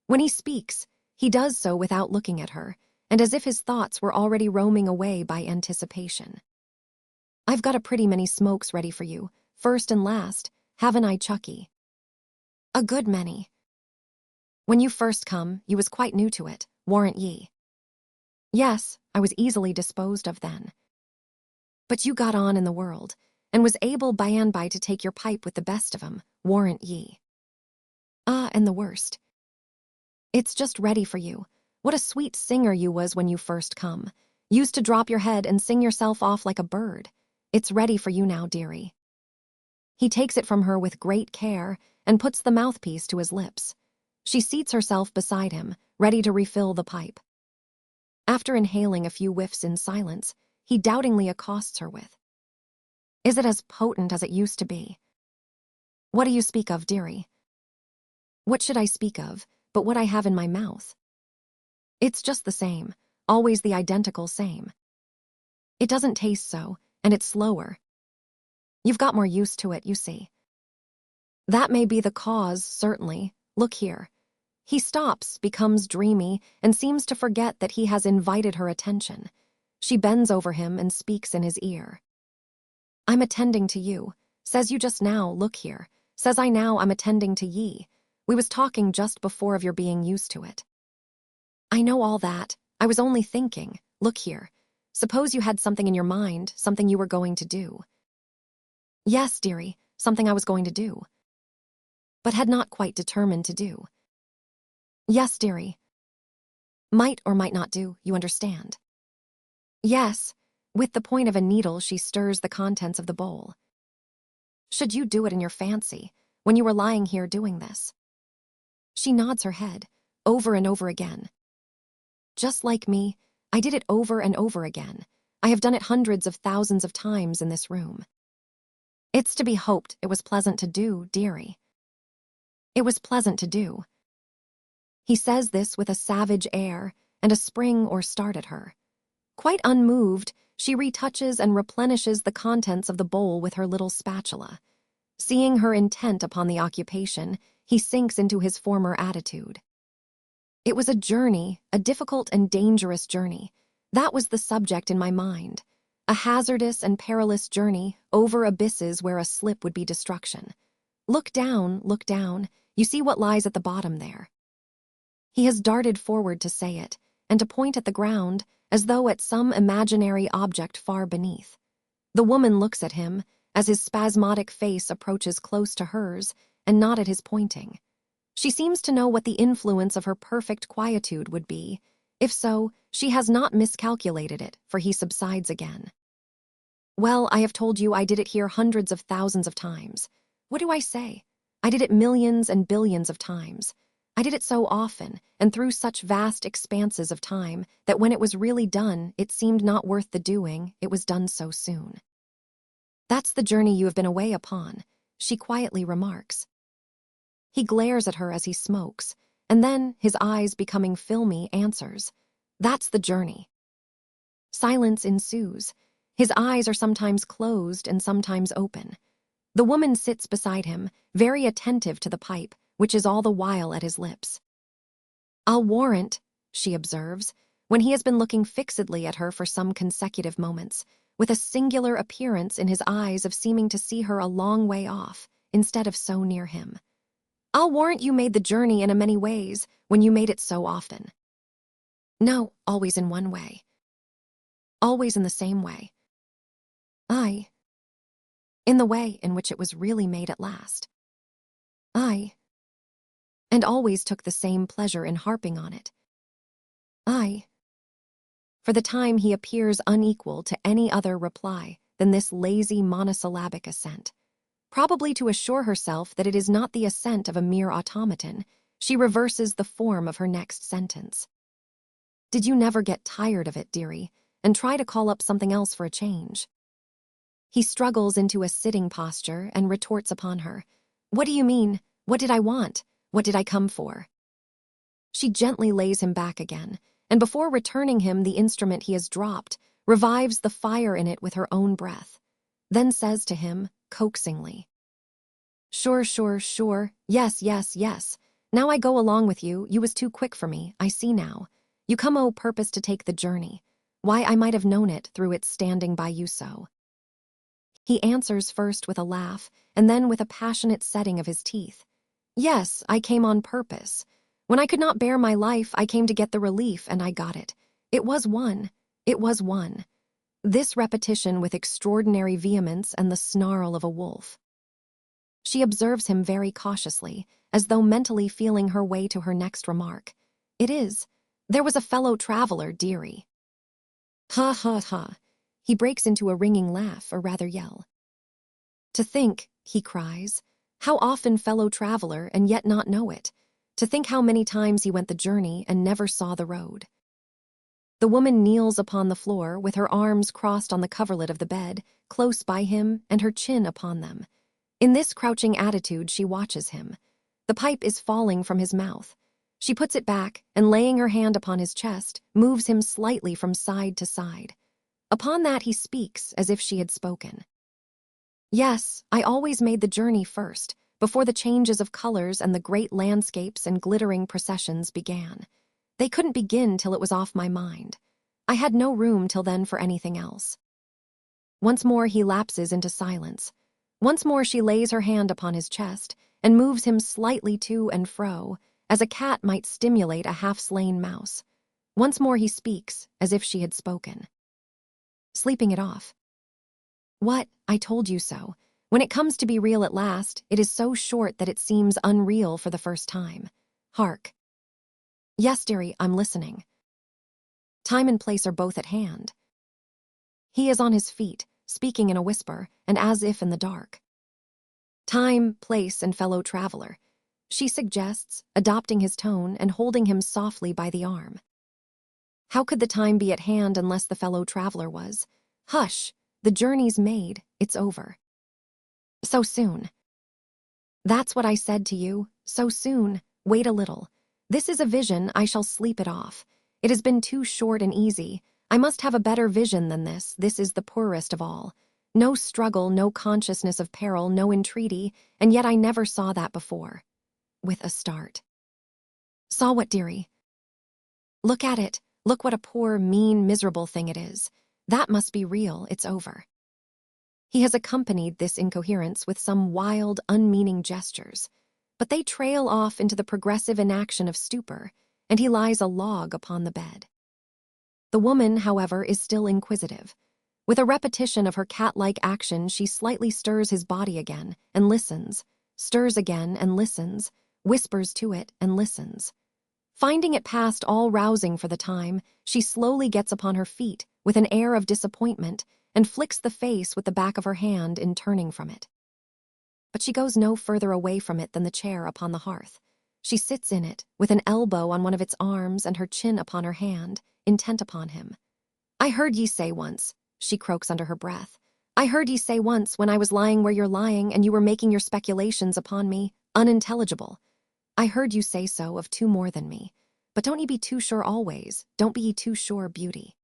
When he speaks, he does so without looking at her, and as if his thoughts were already roaming away by anticipation. "I've got a pretty many smokes ready for you, first and last, haven't I, Chucky?" "A good many." "When you first come, you was quite new to it, warn't ye?" "Yes, I was easily disposed of then." "But you got on in the world, and was able by and by to take your pipe with the best of 'em, warn't ye?" "Ah, and the worst. It's just ready for you. What a sweet singer you was when you first come. Used to drop your head and sing yourself off like a bird. It's ready for you now, dearie." He takes it from her with great care and puts the mouthpiece to his lips. She seats herself beside him, ready to refill the pipe. After inhaling a few whiffs in silence, he doubtingly accosts her with, "Is it as potent as it used to be?" "What do you speak of, dearie?" "What should I speak of, but what I have in my mouth? It's just the same, always the identical same. It doesn't taste so, and it's slower. You've got more used to it, you see." "That may be the cause, certainly. Look here." He stops, becomes dreamy, and seems to forget that he has invited her attention. She bends over him and speaks in his ear. "I'm attending to you. Says you just now, look here. Says I now I'm attending to ye. We was talking just before of your being used to it." "I know all that. I was only thinking. Look here. Suppose you had something in your mind, something you were going to do." "Yes, dearie, something I was going to do, but had not quite determined to do." "Yes, dearie. Might or might not do, you understand." "Yes." With the point of a needle, she stirs the contents of the bowl. "Should you do it in your fancy, when you were lying here doing this?" She nods her head, over and over again. "Just like me, I did it over and over again. I have done it hundreds of thousands of times in this room." "It's to be hoped it was pleasant to do, dearie." "It was pleasant to do." He says this with a savage air and a spring or start at her. Quite unmoved, she retouches and replenishes the contents of the bowl with her little spatula. Seeing her intent upon the occupation, he sinks into his former attitude. "It was a journey, a difficult and dangerous journey. That was the subject in my mind. A hazardous and perilous journey over abysses where a slip would be destruction. Look down, you see what lies at the bottom there." He has darted forward to say it, and to point at the ground, as though at some imaginary object far beneath. The woman looks at him, as his spasmodic face approaches close to hers, and not at his pointing. She seems to know what the influence of her perfect quietude would be. If so, she has not miscalculated it, for he subsides again. "Well, I have told you I did it here hundreds of thousands of times. What do I say? I did it millions and billions of times. I did it so often, and through such vast expanses of time, that when it was really done, it seemed not worth the doing, it was done so soon." "That's the journey you have been away upon," she quietly remarks. He glares at her as he smokes, and then, his eyes becoming filmy, answers, "That's the journey." Silence ensues. His eyes are sometimes closed and sometimes open. The woman sits beside him, very attentive to the pipe, which is all the while at his lips. "I'll warrant," she observes, when he has been looking fixedly at her for some consecutive moments, with a singular appearance in his eyes of seeming to see her a long way off, instead of so near him. "I'll warrant you made the journey in a many ways, when you made it so often." "No, always in one way." "Always in the same way." "Aye." in the way in which it was really made at last. I, and always took the same pleasure in harping on it. I, for the time he appears unequal to any other reply than this lazy monosyllabic assent. Probably to assure herself that it is not the assent of a mere automaton, she reverses the form of her next sentence. Did you never get tired of it, dearie, and try to call up something else for a change? He struggles into a sitting posture and retorts upon her. What do you mean? What did I want? What did I come for? She gently lays him back again, and before returning him the instrument he has dropped, revives the fire in it with her own breath, then says to him, coaxingly, Sure, yes. Now I go along with you, you was too quick for me, I see now. You come o' purpose to take the journey. Why, I might have known it through its standing by you so. He answers first with a laugh, and then with a passionate setting of his teeth. Yes, I came on purpose. When I could not bear my life, I came to get the relief, and I got it. It was won. This repetition with extraordinary vehemence and the snarl of a wolf. She observes him very cautiously, as though mentally feeling her way to her next remark. It is. There was a fellow traveler, dearie. Ha. He breaks into a ringing laugh, or rather yell. To think, he cries, how often fellow traveler and yet not know it. To think how many times he went the journey and never saw the road. The woman kneels upon the floor with her arms crossed on the coverlet of the bed, close by him and her chin upon them. In this crouching attitude she watches him. The pipe is falling from his mouth. She puts it back and, laying her hand upon his chest, moves him slightly from side to side. Upon that he speaks as if she had spoken. Yes, I always made the journey first, before the changes of colors and the great landscapes and glittering processions began. They couldn't begin till it was off my mind. I had no room till then for anything else. Once more he lapses into silence. Once more she lays her hand upon his chest and moves him slightly to and fro, as a cat might stimulate a half-slain mouse. Once more he speaks, as if she had spoken. Sleeping it off. What? I told you so. When it comes to be real at last, it is so short that it seems unreal for the first time. Hark. Yes, dearie, I'm listening. Time and place are both at hand. He is on his feet, speaking in a whisper, and as if in the dark. Time, place, and fellow traveler, she suggests, adopting his tone and holding him softly by the arm. How could the time be at hand unless the fellow traveler was? Hush, the journey's made, it's over. So soon. That's what I said to you, so soon, wait a little. This is a vision, I shall sleep it off. It has been too short and easy. I must have a better vision than this is the poorest of all. No struggle, no consciousness of peril, no entreaty, and yet I never saw that before. With a start. Saw what, dearie? Look at it, look what a poor, mean, miserable thing it is. That must be real, it's over. He has accompanied this incoherence with some wild, unmeaning gestures, but they trail off into the progressive inaction of stupor, and he lies a log upon the bed. The woman, however, is still inquisitive. With a repetition of her cat-like action, she slightly stirs his body again and listens, stirs again and listens, whispers to it and listens. Finding it past all rousing for the time, she slowly gets upon her feet with an air of disappointment and flicks the face with the back of her hand in turning from it. But she goes no further away from it than the chair upon the hearth. She sits in it, with an elbow on one of its arms and her chin upon her hand, intent upon him. I heard ye say once, she croaks under her breath, I heard ye say once when I was lying where you're lying and you were making your speculations upon me, unintelligible. I heard you say so of two more than me. But don't ye be too sure always, don't be ye too sure, beauty.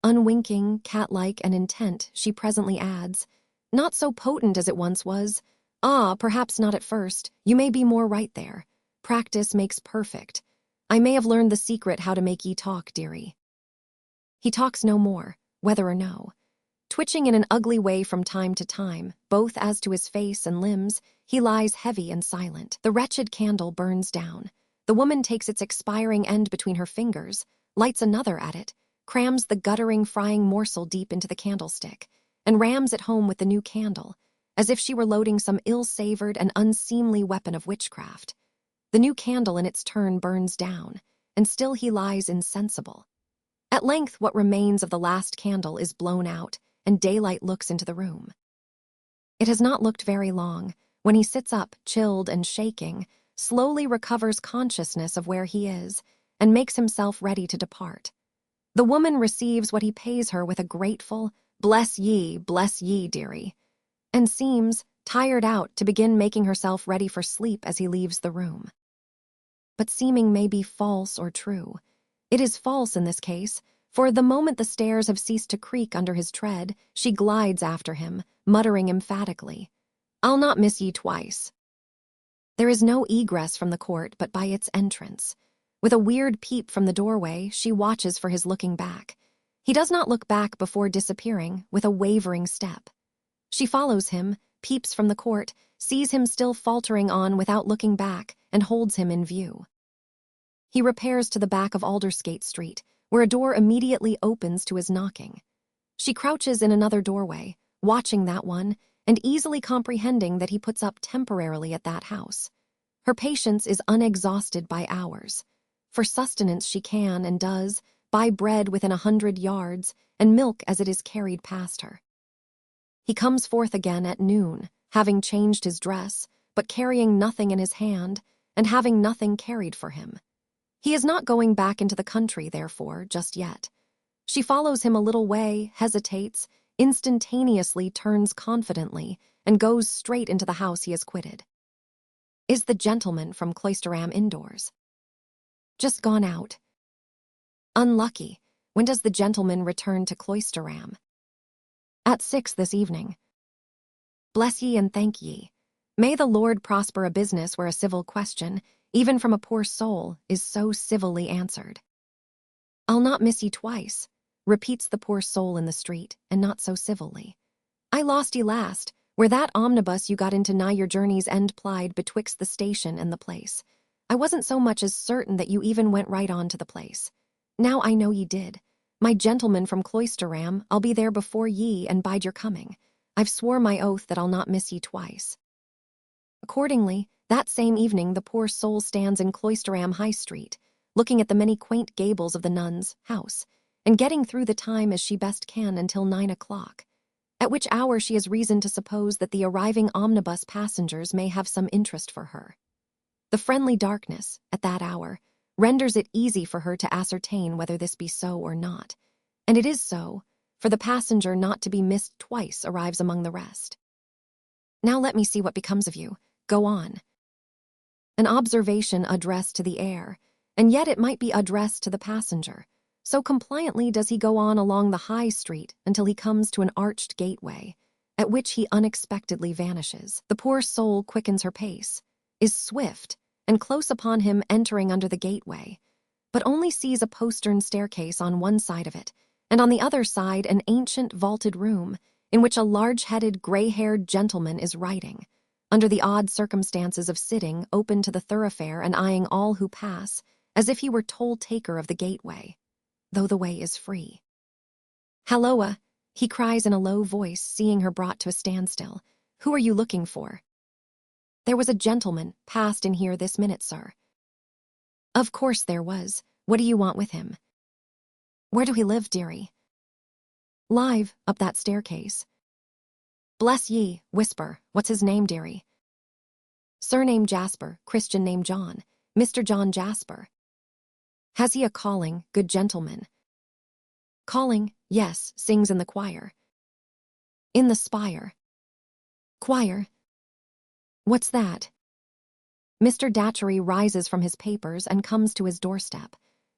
Unwinking, cat-like, and intent, she presently adds, not so potent as it once was. Ah, perhaps not at first. You may be more right there. Practice makes perfect. I may have learned the secret how to make ye talk, dearie. He talks no more, whether or no. Twitching in an ugly way from time to time, both as to his face and limbs, he lies heavy and silent. The wretched candle burns down. The woman takes its expiring end between her fingers, lights another at it, crams the guttering, frying morsel deep into the candlestick, and rams it home with the new candle, as if she were loading some ill-savored and unseemly weapon of witchcraft. The new candle in its turn burns down, and still he lies insensible. At length what remains of the last candle is blown out, and daylight looks into the room. It has not looked very long, when he sits up, chilled and shaking, slowly recovers consciousness of where he is, and makes himself ready to depart. The woman receives what he pays her with a grateful, bless ye, dearie," and seems, tired out, to begin making herself ready for sleep as he leaves the room. But seeming may be false or true. It is false in this case, for the moment the stairs have ceased to creak under his tread, she glides after him, muttering emphatically, "I'll not miss ye twice." There is no egress from the court but by its entrance. With a weird peep from the doorway, she watches for his looking back. He does not look back before disappearing, with a wavering step. She follows him, peeps from the court, sees him still faltering on without looking back, and holds him in view. He repairs to the back of Aldersgate Street, where a door immediately opens to his knocking. She crouches in another doorway, watching that one, and easily comprehending that he puts up temporarily at that house. Her patience is unexhausted by hours. For sustenance she can, and does, buy bread within 100 yards, and milk as it is carried past her. He comes forth again at noon, having changed his dress, but carrying nothing in his hand, and having nothing carried for him. He is not going back into the country, therefore, just yet. She follows him a little way, hesitates, instantaneously turns confidently, and goes straight into the house he has quitted. Is the gentleman from Cloisterham indoors? Just gone out. Unlucky. When does the gentleman return to Cloisterham? At 6 this evening. Bless ye and thank ye. May the Lord prosper a business where a civil question, even from a poor soul, is so civilly answered. I'll not miss ye twice, repeats the poor soul in the street, and not so civilly. I lost ye last, where that omnibus you got into nigh your journey's end plied betwixt the station and the place. I wasn't so much as certain that you even went right on to the place. Now I know ye did. My gentleman from Cloisterham, I'll be there before ye and bide your coming. I've swore my oath that I'll not miss ye twice. Accordingly, that same evening the poor soul stands in Cloisterham High Street, looking at the many quaint gables of the nuns' house, and getting through the time as she best can until 9 o'clock, at which hour she has reason to suppose that the arriving omnibus passengers may have some interest for her. The friendly darkness, at that hour, renders it easy for her to ascertain whether this be so or not, and it is so, for the passenger not to be missed twice arrives among the rest. Now let me see what becomes of you. Go on. An observation addressed to the heir, and yet it might be addressed to the passenger. So compliantly does he go on along the high street until he comes to an arched gateway, at which he unexpectedly vanishes. The poor soul quickens her pace, is swift, and close upon him entering under the gateway, but only sees a postern staircase on one side of it, and on the other side an ancient vaulted room, in which a large-headed, gray-haired gentleman is writing, under the odd circumstances of sitting open to the thoroughfare and eyeing all who pass, as if he were toll-taker of the gateway, though the way is free. "Halloa," he cries in a low voice, seeing her brought to a standstill. "Who are you looking for?" "There was a gentleman passed in here this minute, sir." "Of course there was. What do you want with him?" "Where do he live, dearie?" "Live, up that staircase." "Bless ye, whisper, what's his name, dearie?" "Surname Jasper, Christian name John, Mr. John Jasper." "Has he a calling, good gentleman?" "Calling, yes, sings in the choir." "In the spire." "Choir? What's that?" Mr. Datchery rises from his papers and comes to his doorstep.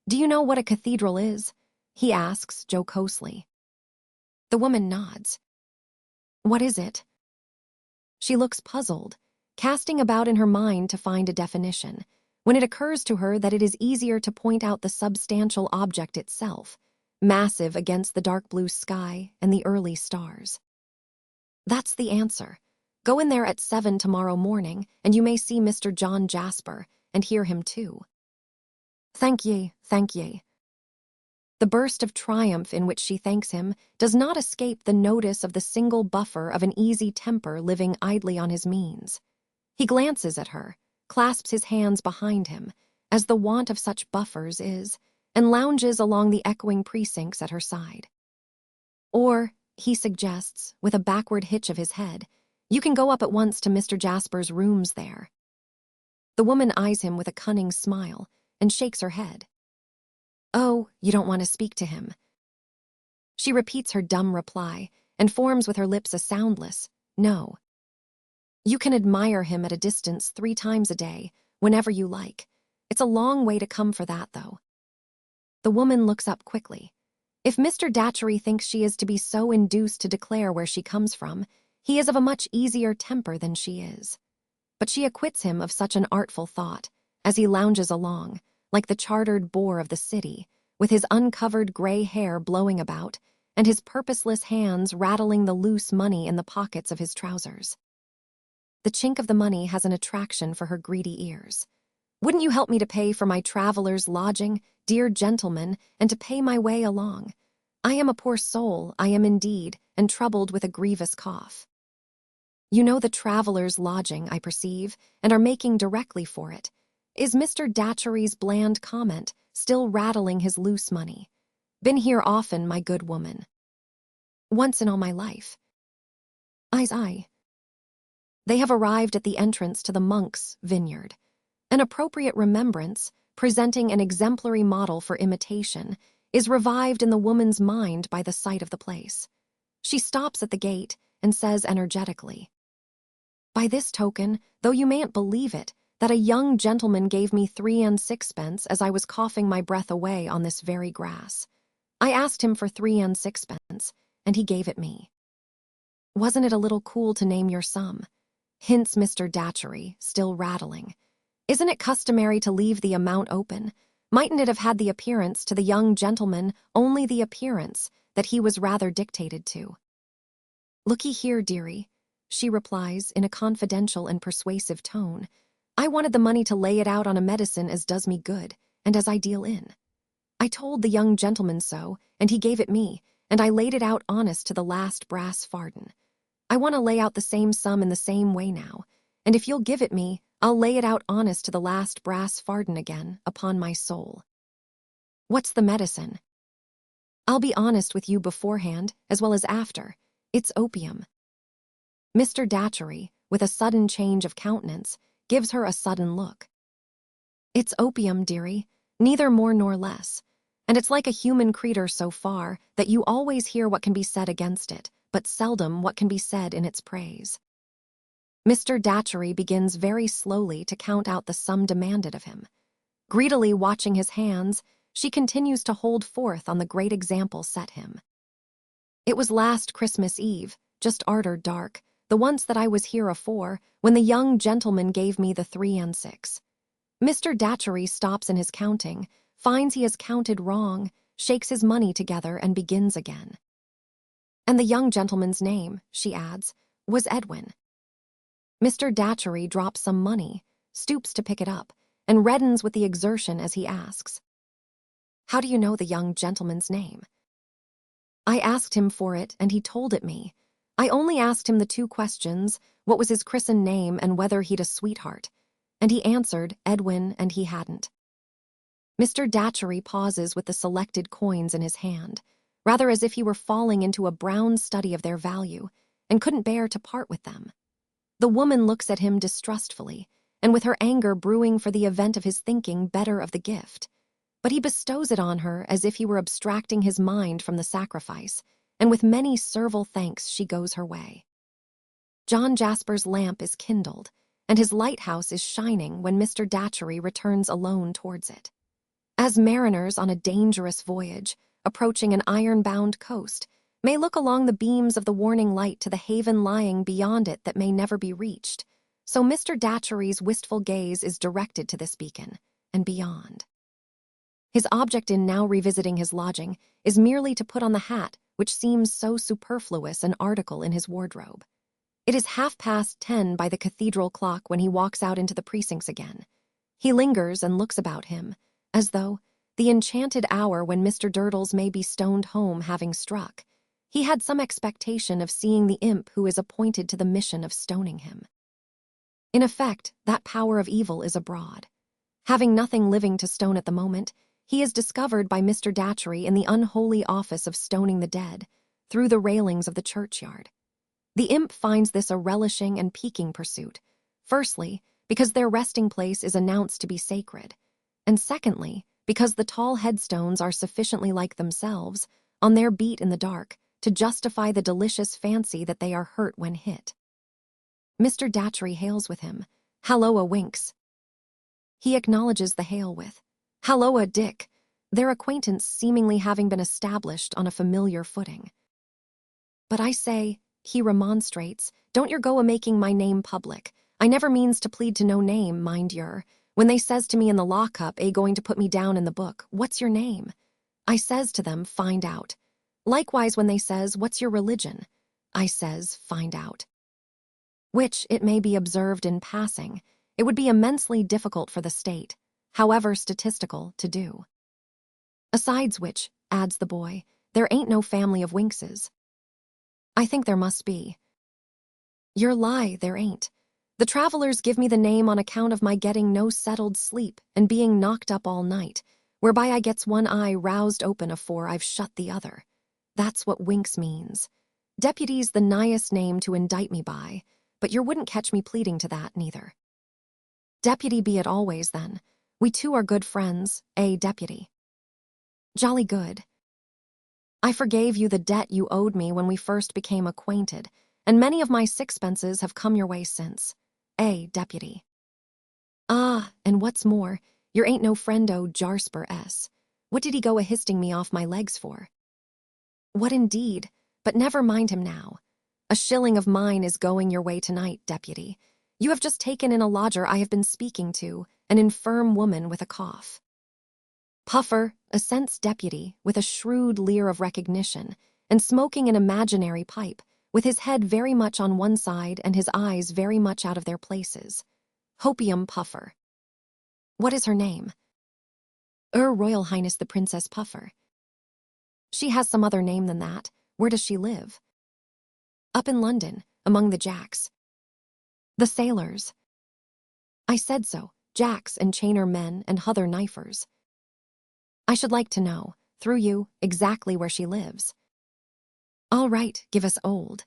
"Do you know what a cathedral is?" he asks jocosely. The woman nods. "What is it?" She looks puzzled, casting about in her mind to find a definition, when it occurs to her that it is easier to point out the substantial object itself, massive against the dark blue sky and the early stars. "That's the answer. Go in there at 7 tomorrow morning, and you may see Mr. John Jasper, and hear him too." Thank ye, thank ye." The burst of triumph in which she thanks him does not escape the notice of the single buffer of an easy temper living idly on his means. He glances at her, clasps his hands behind him, as the wont of such buffers is, and lounges along the echoing precincts at her side. Or, he suggests, with a backward hitch of his head, you can go up at once to Mr. Jasper's rooms there. The woman eyes him with a cunning smile and shakes her head. Oh, you don't want to speak to him. She repeats her dumb reply and forms with her lips a soundless no. You can admire him at a distance 3 times a day, whenever you like. It's a long way to come for that, though. The woman looks up quickly. If Mr. Datchery thinks she is to be so induced to declare where she comes from, he is of a much easier temper than she is. But she acquits him of such an artful thought, as he lounges along, like the chartered boor of the city, with his uncovered gray hair blowing about, and his purposeless hands rattling the loose money in the pockets of his trousers. The chink of the money has an attraction for her greedy ears. Wouldn't you help me to pay for my traveler's lodging, dear gentleman, and to pay my way along? I am a poor soul, I am indeed, and troubled with a grievous cough. You know the traveler's lodging, I perceive, and are making directly for it. Is Mr. Datchery's bland comment, still rattling his loose money? Been here often, my good woman. Once in all my life. Aye. They have arrived at the entrance to the monk's vineyard. An appropriate remembrance, presenting an exemplary model for imitation, is revived in the woman's mind by the sight of the place. She stops at the gate and says energetically, By this token, though you mayn't believe it, that a young gentleman gave me 3 and 6pence as I was coughing my breath away on this very grass. I asked him for 3 and 6pence, and he gave it me. Wasn't it a little cool to name your sum? Hints Mr. Datchery, still rattling. Isn't it customary to leave the amount open? Mightn't it have had the appearance to the young gentleman, only the appearance, that he was rather dictated to? Looky here, dearie, she replies in a confidential and persuasive tone. I wanted the money to lay it out on a medicine as does me good, and as I deal in. I told the young gentleman so, and he gave it me, and I laid it out honest to the last brass farden. I want to lay out the same sum in the same way now, and if you'll give it me, I'll lay it out honest to the last brass farden again, upon my soul. What's the medicine? I'll be honest with you beforehand, as well as after. It's opium. Mr. Datchery, with a sudden change of countenance, gives her a sudden look. It's opium, dearie, neither more nor less, and it's like a human creature so far that you always hear what can be said against it, but seldom what can be said in its praise. Mr. Datchery begins very slowly to count out the sum demanded of him. Greedily watching his hands, she continues to hold forth on the great example set him. It was last Christmas Eve, just arter dark, the once that I was here afore, when the young gentleman gave me the 3 and 6. Mr. Datchery stops in his counting, finds he has counted wrong, shakes his money together and begins again. And the young gentleman's name, she adds, was Edwin. Mr. Datchery drops some money, stoops to pick it up, and reddens with the exertion as he asks, How do you know the young gentleman's name? I asked him for it, and he told it me. I only asked him the 2 questions, what was his christened name and whether he'd a sweetheart, and he answered Edwin and he hadn't. Mr. Datchery pauses with the selected coins in his hand, rather as if he were falling into a brown study of their value, and couldn't bear to part with them. The woman looks at him distrustfully, and with her anger brewing for the event of his thinking better of the gift. But he bestows it on her as if he were abstracting his mind from the sacrifice, and with many servile thanks she goes her way. John Jasper's lamp is kindled, and his lighthouse is shining when Mr. Datchery returns alone towards it. As mariners on a dangerous voyage, approaching an iron-bound coast, may look along the beams of the warning light to the haven lying beyond it that may never be reached, so Mr. Datchery's wistful gaze is directed to this beacon, and beyond. His object in now revisiting his lodging is merely to put on the hat which seems so superfluous an article in his wardrobe. It is 10:30 by the cathedral clock when he walks out into the precincts again. He lingers and looks about him, as though, the enchanted hour when Mr. Durdles may be stoned home having struck. He had some expectation of seeing the imp who is appointed to the mission of stoning him. In effect, that power of evil is abroad. Having nothing living to stone at the moment, he is discovered by Mr. Datchery in the unholy office of stoning the dead, through the railings of the churchyard. The imp finds this a relishing and piquing pursuit, firstly, because their resting place is announced to be sacred, and secondly, because the tall headstones are sufficiently like themselves, on their beat in the dark, to justify the delicious fancy that they are hurt when hit. Mr. Datchery hails with him, "Halloa, Winks." He acknowledges the hail with, "Halloa, Dick," their acquaintance seemingly having been established on a familiar footing. "But I say," he remonstrates, "don't yer go a-making my name public. I never means to plead to no name, mind yer. When they says to me in the lock-up, going to put me down in the book, 'What's your name?' I says to them, 'Find out.' Likewise when they says, 'What's your religion?' I says, 'Find out.' Which, it may be observed in passing, it would be immensely difficult for the state, however statistical, to do. Asides which, adds the boy, there ain't no family of Winkses." "I think there must be." "Yer lie, there ain't. The travelers give me the name on account of my getting no settled sleep and being knocked up all night, whereby I gets one eye roused open afore I've shut the other. That's what Winks means. Deputy's the nighest name to indict me by, but yer wouldn't catch me pleading to that, neither." "Deputy be it always, then. We two are good friends, Deputy?" "Jolly good. I forgave you the debt you owed me when we first became acquainted, and many of my sixpences have come your way since, Deputy. Ah, and what's more, yer ain't no friend o' Jasper S. What did he go a-histing me off my legs for?" "What indeed? But never mind him now. A shilling of mine is going your way tonight, Deputy. You have just taken in a lodger I have been speaking to, an infirm woman with a cough." "Puffer," assents Deputy, with a shrewd leer of recognition, and smoking an imaginary pipe, with his head very much on one side and his eyes very much out of their places. "Hopium Puffer." "What is her name?" Royal Highness the Princess Puffer." "She has some other name than that. Where does she live?" "Up in London, among the Jacks." "The sailors?" "I said so, Jacks and chainer men and hother knifers." "I should like to know, through you, exactly where she lives." "All right, give us old."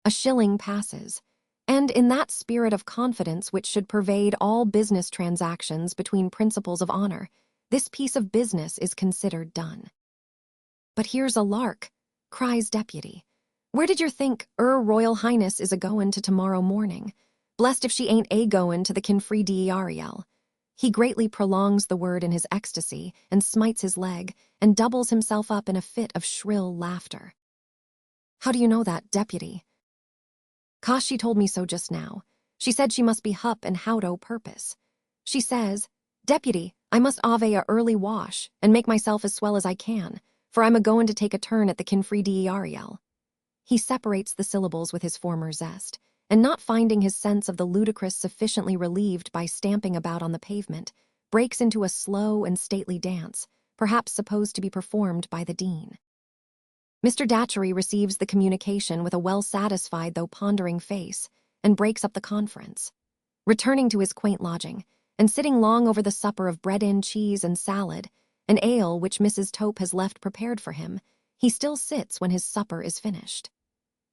A shilling passes, and in that spirit of confidence which should pervade all business transactions between principles of honor, this piece of business is considered done. "But here's a lark," cries Deputy. "Where did yer think Royal Highness is a-goin' to tomorrow morning? Blessed if she ain't a-goin' to the Confrediarial." He greatly prolongs the word in his ecstasy and smites his leg and doubles himself up in a fit of shrill laughter. "How do you know that, Deputy?" "'Cause she told me so just now. She said she must be hup and hout o' purpose. She says, 'Deputy, I must ave a early wash and make myself as swell as I can, for I'm a-goin' to take a turn at the Confrediarial.'" He separates the syllables with his former zest, and not finding his sense of the ludicrous sufficiently relieved by stamping about on the pavement, breaks into a slow and stately dance, perhaps supposed to be performed by the Dean. Mr. Datchery receives the communication with a well-satisfied though pondering face, and breaks up the conference. Returning to his quaint lodging, and sitting long over the supper of bread-in cheese and salad, an ale which Mrs. Tope has left prepared for him, he still sits when his supper is finished.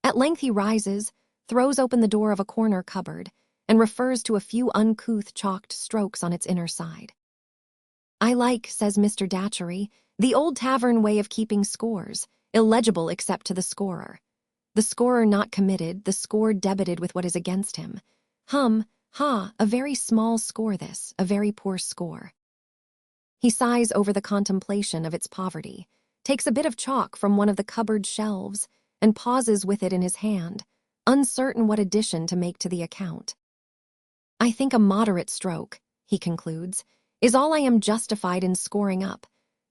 At length he rises, throws open the door of a corner cupboard, and refers to a few uncouth chalked strokes on its inner side. "I like," says Mr. Datchery, "the old tavern way of keeping scores, illegible except to the scorer. The scorer not committed, the score debited with what is against him. A very small score this, a very poor score." He sighs over the contemplation of its poverty, takes a bit of chalk from one of the cupboard shelves, and pauses with it in his hand, uncertain what addition to make to the account. "I think a moderate stroke," he concludes, "is all I am justified in scoring up."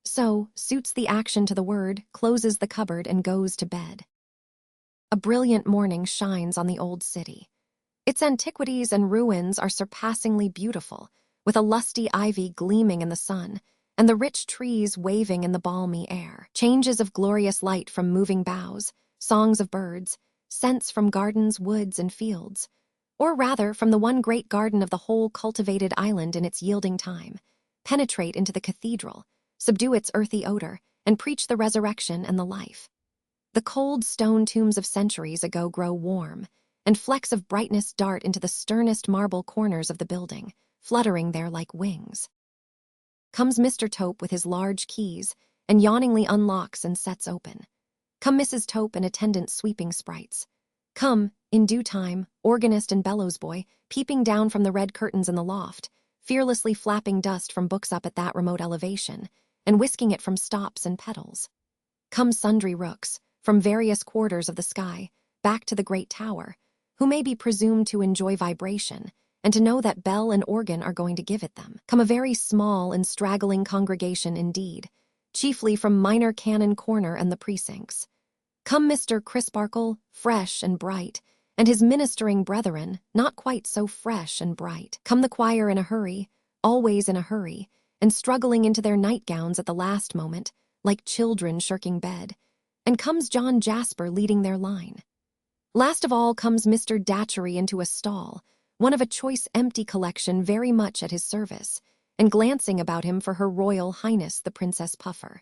So, suits the action to the word, closes the cupboard and goes to bed. A brilliant morning shines on the old city. Its antiquities and ruins are surpassingly beautiful, with a lusty ivy gleaming in the sun, and the rich trees waving in the balmy air. Changes of glorious light from moving boughs, songs of birds, scents from gardens, woods, and fields, or rather from the one great garden of the whole cultivated island in its yielding time, penetrate into the cathedral, subdue its earthy odor, and preach the resurrection and the life. The cold stone tombs of centuries ago grow warm, and flecks of brightness dart into the sternest marble corners of the building, fluttering there like wings. Comes Mr. Tope with his large keys, and yawningly unlocks and sets open. Come Mrs. Tope and attendant sweeping sprites. Come, in due time, organist and bellows boy, peeping down from the red curtains in the loft, fearlessly flapping dust from books up at that remote elevation, and whisking it from stops and pedals. Come sundry rooks, from various quarters of the sky, back to the great tower, who may be presumed to enjoy vibration, and to know that bell and organ are going to give it them. Come a very small and straggling congregation indeed, chiefly from Minor Canon Corner and the precincts. Come Mr. Crisparkle, fresh and bright, and his ministering brethren, not quite so fresh and bright. Come the choir in a hurry, always in a hurry, and struggling into their nightgowns at the last moment, like children shirking bed, and comes John Jasper leading their line. Last of all comes Mr. Datchery into a stall, one of a choice empty collection very much at his service, and glancing about him for Her Royal Highness the Princess Puffer.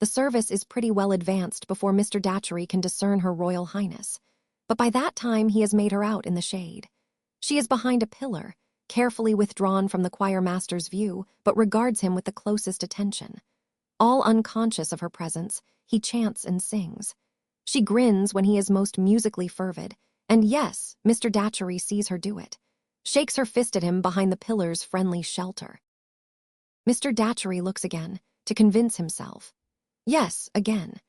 The service is pretty well advanced before Mr. Datchery can discern Her Royal Highness, but by that time he has made her out in the shade. She is behind a pillar, carefully withdrawn from the choir master's view, but regards him with the closest attention. All unconscious of her presence, he chants and sings. She grins when he is most musically fervid, and yes, Mr. Datchery sees her do it, shakes her fist at him behind the pillar's friendly shelter. Mr. Datchery looks again, to convince himself. Yes, again.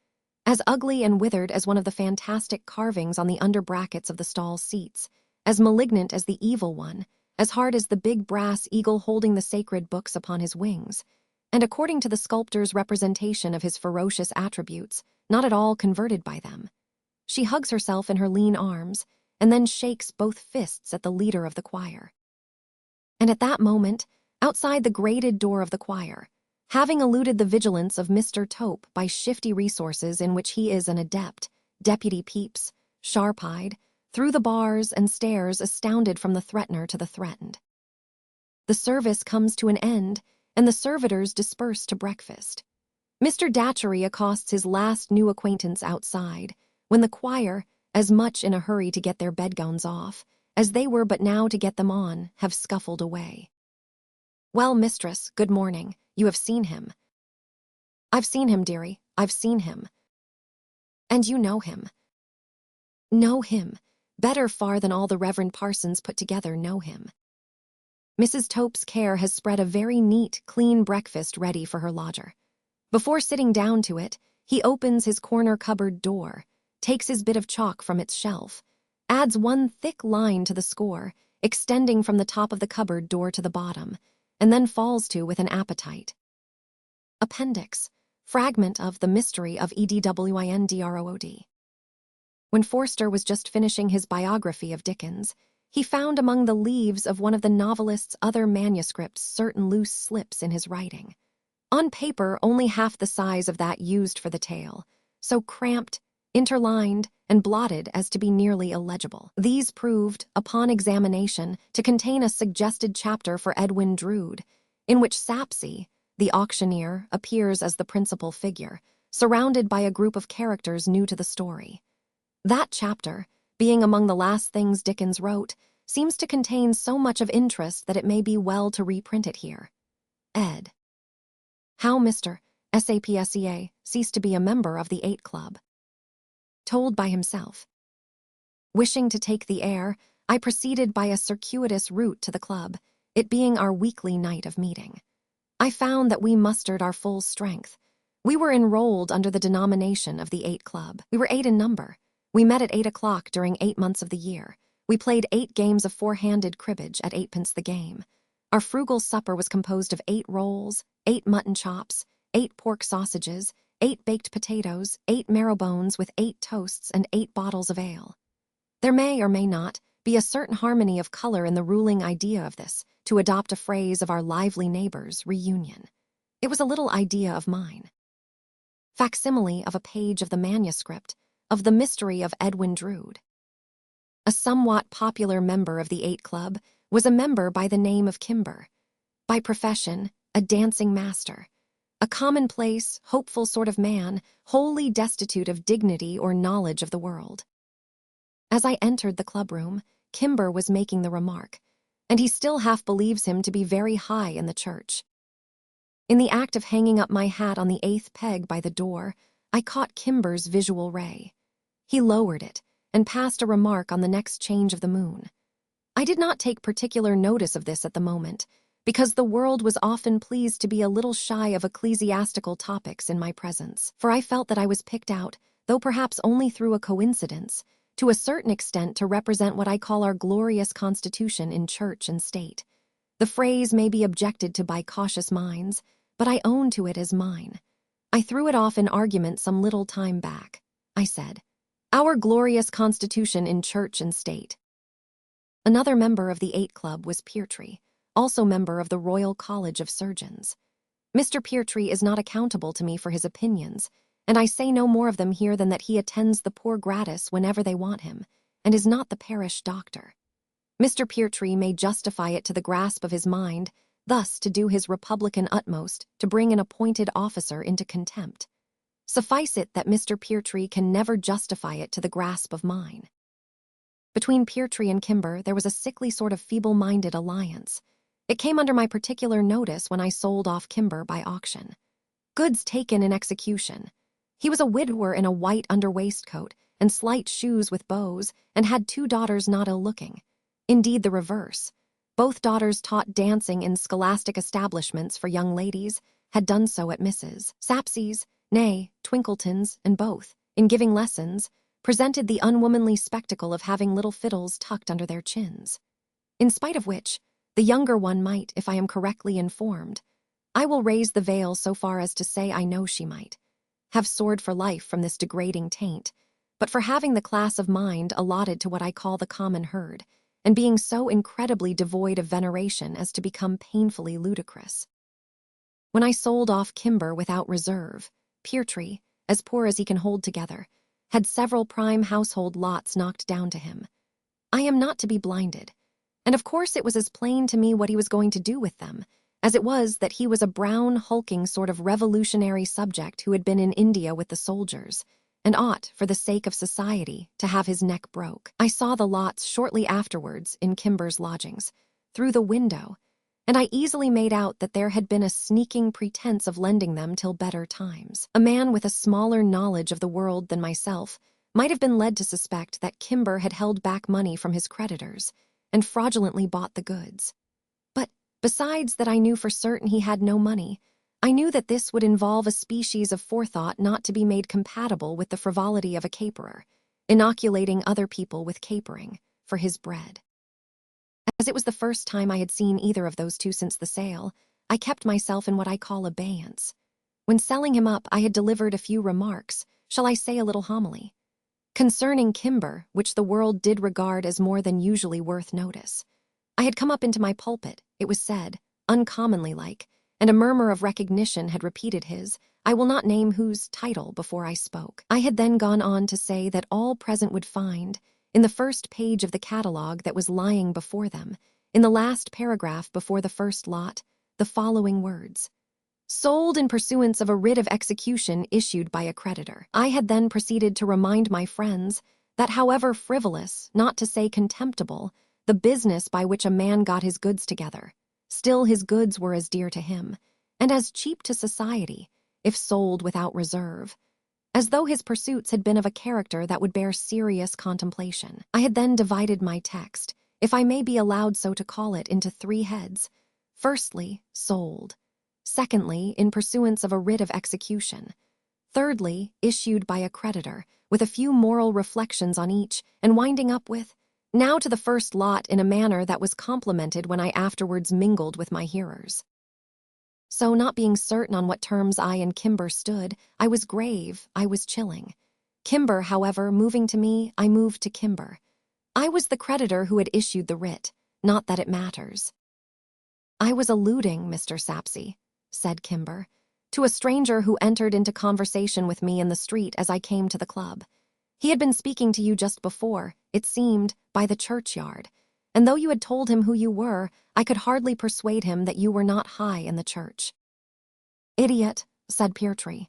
As ugly and withered as one of the fantastic carvings on the under brackets of the stall seats, as malignant as the evil one, as hard as the big brass eagle holding the sacred books upon his wings, and according to the sculptor's representation of his ferocious attributes, not at all converted by them. She hugs herself in her lean arms, and then shakes both fists at the leader of the choir. And at that moment, outside the grated door of the choir, having eluded the vigilance of Mr. Tope by shifty resources in which he is an adept, Deputy Pepys, sharp-eyed, through the bars and stares astounded from the threatener to the threatened. The service comes to an end, and the servitors disperse to breakfast. Mr. Datchery accosts his last new acquaintance outside, when the choir, as much in a hurry to get their bedgowns off, as they were but now to get them on, have scuffled away. "Well, mistress, good morning. You have seen him." "I've seen him, dearie, I've seen him." "And you know him." "Know him. Better far than all the reverend parsons put together know him." Mrs. Tope's care has spread a very neat, clean breakfast ready for her lodger. Before sitting down to it, he opens his corner cupboard door, takes his bit of chalk from its shelf, adds one thick line to the score, extending from the top of the cupboard door to the bottom, and then falls to with an appetite. Appendix, fragment of The Mystery of Edwin Drood. When Forster was just finishing his biography of Dickens, he found among the leaves of one of the novelist's other manuscripts certain loose slips in his writing. On paper only half the size of that used for the tale, so cramped, interlined, and blotted as to be nearly illegible. These proved, upon examination, to contain a suggested chapter for Edwin Drood, in which Sapsy, the auctioneer, appears as the principal figure, surrounded by a group of characters new to the story. That chapter, being among the last things Dickens wrote, seems to contain so much of interest that it may be well to reprint it here. Ed. How Mr. Sapsea ceased to be a member of the 8 Club. Told by himself. Wishing to take the air, I proceeded by a circuitous route to the club, it being our weekly night of meeting. I found that we mustered our full strength. We were enrolled under the denomination of the 8 Club. We were 8 in number. We met at 8 o'clock during 8 months of the year. We played 8 games of 4-handed cribbage at 8 pence the game. Our frugal supper was composed of 8 rolls, 8 mutton chops, 8 pork sausages, 8 baked potatoes, 8 marrow bones with 8 toasts, and 8 bottles of ale. There may or may not be a certain harmony of color in the ruling idea of this, to adopt a phrase of our lively neighbors, reunion. It was a little idea of mine. Facsimile of a page of the manuscript of The Mystery of Edwin Drood. A somewhat popular member of the 8 Club was a member by the name of Kimber. By profession, a dancing master. A commonplace, hopeful sort of man, wholly destitute of dignity or knowledge of the world. As I entered the clubroom, Kimber was making the remark, and he still half believes him to be very high in the church. In the act of hanging up my hat on the 8th peg by the door, I caught Kimber's visual ray. He lowered it and passed a remark on the next change of the moon. I did not take particular notice of this at the moment, because the world was often pleased to be a little shy of ecclesiastical topics in my presence, for I felt that I was picked out, though perhaps only through a coincidence, to a certain extent to represent what I call our glorious constitution in church and state. The phrase may be objected to by cautious minds, but I own to it as mine. I threw it off in argument some little time back. I said, "Our glorious constitution in church and state." Another member of the 8 Club was Peartree, also member of the Royal College of Surgeons. Mr. Peartree is not accountable to me for his opinions, and I say no more of them here than that he attends the poor gratis whenever they want him, and is not the parish doctor. Mr. Peartree may justify it to the grasp of his mind, thus to do his republican utmost to bring an appointed officer into contempt. Suffice it that Mr. Peartree can never justify it to the grasp of mine. Between Peartree and Kimber there was a sickly sort of feeble-minded alliance. It came under my particular notice when I sold off Kimber by auction. Goods taken in execution. He was a widower in a white under-waistcoat and slight shoes with bows, and had 2 daughters not ill-looking. Indeed, the reverse. Both daughters taught dancing in scholastic establishments for young ladies, had done so at Mrs. Sapsey's, nay, Twinkleton's, and both, in giving lessons, presented the unwomanly spectacle of having little fiddles tucked under their chins. In spite of which, the younger one might, if I am correctly informed, I will raise the veil so far as to say I know she might, have soared for life from this degrading taint, but for having the class of mind allotted to what I call the common herd, and being so incredibly devoid of veneration as to become painfully ludicrous. When I sold off Kimber without reserve, Peartree, as poor as he can hold together, had several prime household lots knocked down to him. I am not to be blinded, and of course it was as plain to me what he was going to do with them, as it was that he was a brown, hulking sort of revolutionary subject who had been in India with the soldiers, and ought, for the sake of society, to have his neck broke. I saw the lots shortly afterwards in Kimber's lodgings, through the window, and I easily made out that there had been a sneaking pretense of lending them till better times. A man with a smaller knowledge of the world than myself might have been led to suspect that Kimber had held back money from his creditors and fraudulently bought the goods. But, besides that I knew for certain he had no money, I knew that this would involve a species of forethought not to be made compatible with the frivolity of a caperer, inoculating other people with capering, for his bread. As it was the first time I had seen either of those two since the sale, I kept myself in what I call abeyance. When selling him up, I had delivered a few remarks, shall I say a little homily, concerning Kimber, which the world did regard as more than usually worth notice. I had come up into my pulpit, it was said, uncommonly like, and a murmur of recognition had repeated his, I will not name whose, title before I spoke. I had then gone on to say that all present would find, in the first page of the catalogue that was lying before them, in the last paragraph before the first lot, the following words: sold in pursuance of a writ of execution issued by a creditor. I had then proceeded to remind my friends that however frivolous, not to say contemptible, the business by which a man got his goods together, still his goods were as dear to him, and as cheap to society, if sold without reserve, as though his pursuits had been of a character that would bear serious contemplation. I had then divided my text, if I may be allowed so to call it, into 3 heads. Firstly, sold. Secondly, in pursuance of a writ of execution. Thirdly, issued by a creditor, with a few moral reflections on each, and winding up with, now to the first lot in a manner that was complimented when I afterwards mingled with my hearers. So, not being certain on what terms I and Kimber stood, I was grave, I was chilling. Kimber, however, moving to me, I moved to Kimber. I was the creditor who had issued the writ, not that it matters. I was alluding, Mr. Sapsey, said Kimber, to a stranger who entered into conversation with me in the street as I came to the club. He had been speaking to you just before, it seemed, by the churchyard, and though you had told him who you were, I could hardly persuade him that you were not high in the church. Idiot, said Peartree.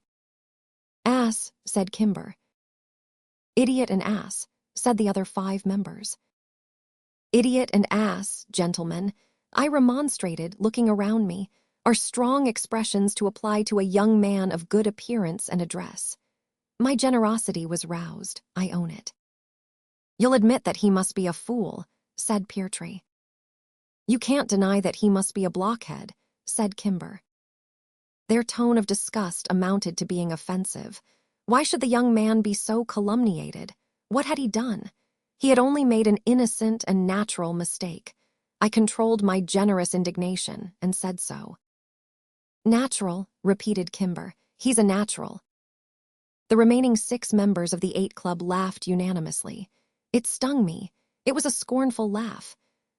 Ass, said Kimber. Idiot and ass, said the other 5 members. Idiot and ass, gentlemen, I remonstrated, looking around me, are strong expressions to apply to a young man of good appearance and address. My generosity was roused, I own it. You'll admit that he must be a fool, said Peartree. You can't deny that he must be a blockhead, said Kimber. Their tone of disgust amounted to being offensive. Why should the young man be so calumniated? What had he done? He had only made an innocent and natural mistake. I controlled my generous indignation and said so. Natural, repeated Kimber. He's a natural. The remaining 6 members of the 8 Club laughed unanimously. It stung me. It was a scornful laugh.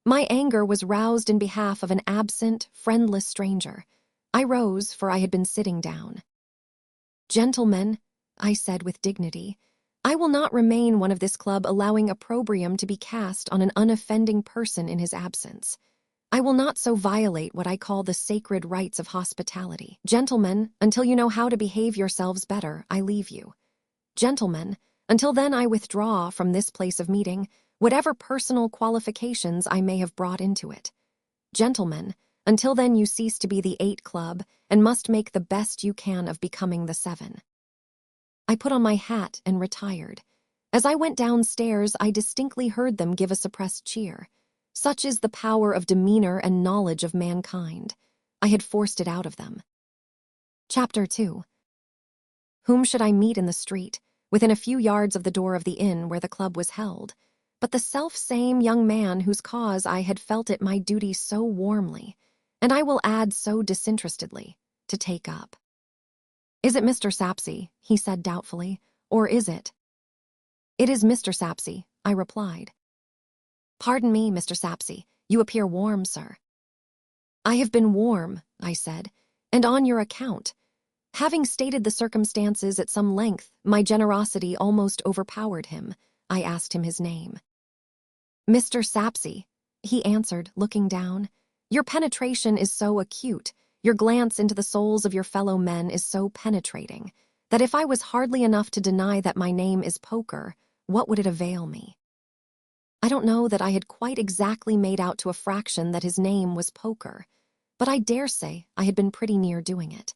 My anger was roused in behalf of an absent, friendless stranger. I rose, for I had been sitting down. Gentlemen, I said with dignity, I will not remain one of this club allowing opprobrium to be cast on an unoffending person in his absence. I will not so violate what I call the sacred rights of hospitality. Gentlemen, until you know how to behave yourselves better, I leave you. Gentlemen, until then I withdraw from this place of meeting, whatever personal qualifications I may have brought into it. Gentlemen, until then you cease to be the 8 Club and must make the best you can of becoming the 7. I put on my hat and retired. As I went downstairs, I distinctly heard them give a suppressed cheer. Such is the power of demeanor and knowledge of mankind. I had forced it out of them. Chapter 2. Whom should I meet in the street, within a few yards of the door of the inn where the club was held, but the self-same young man whose cause I had felt it my duty so warmly, and I will add so disinterestedly, to take up. Is it Mr. Sapsea? He said doubtfully, or is it? It is Mr. Sapsea, I replied. Pardon me, Mr. Sapsea, you appear warm, sir. I have been warm, I said, and on your account. Having stated the circumstances at some length, my generosity almost overpowered him. I asked him his name. Mr. Sapsea, he answered, looking down. Your penetration is so acute, your glance into the souls of your fellow men is so penetrating, that if I was hardly enough to deny that my name is Poker, what would it avail me? I don't know that I had quite exactly made out to a fraction that his name was Poker, but I dare say I had been pretty near doing it.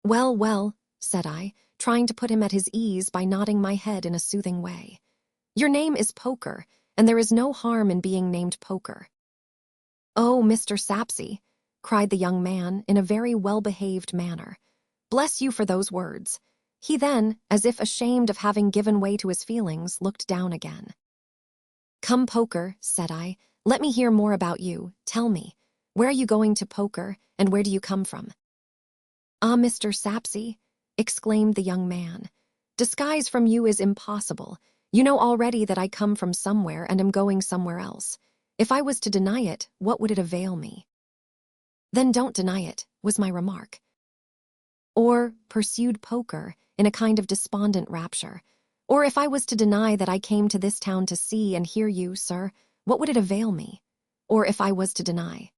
Well, well, said I, trying to put him at his ease by nodding my head in a soothing way. Your name is Poker, and there is no harm in being named Poker. Oh, Mr. Sapsea, cried the young man in a very well-behaved manner. Bless you for those words. He then, as if ashamed of having given way to his feelings, looked down again. Come, Poker, said I, let me hear more about you. Tell me, where are you going to, Poker, and where do you come from? Ah, Mr. Sapsea, exclaimed the young man, disguise from you is impossible. You know already that I come from somewhere and am going somewhere else. If I was to deny it, what would it avail me? Then don't deny it, was my remark. Or, pursued Poker, in a kind of despondent rapture, or if I was to deny that I came to this town to see and hear you, sir, what would it avail me? Or if I was to deny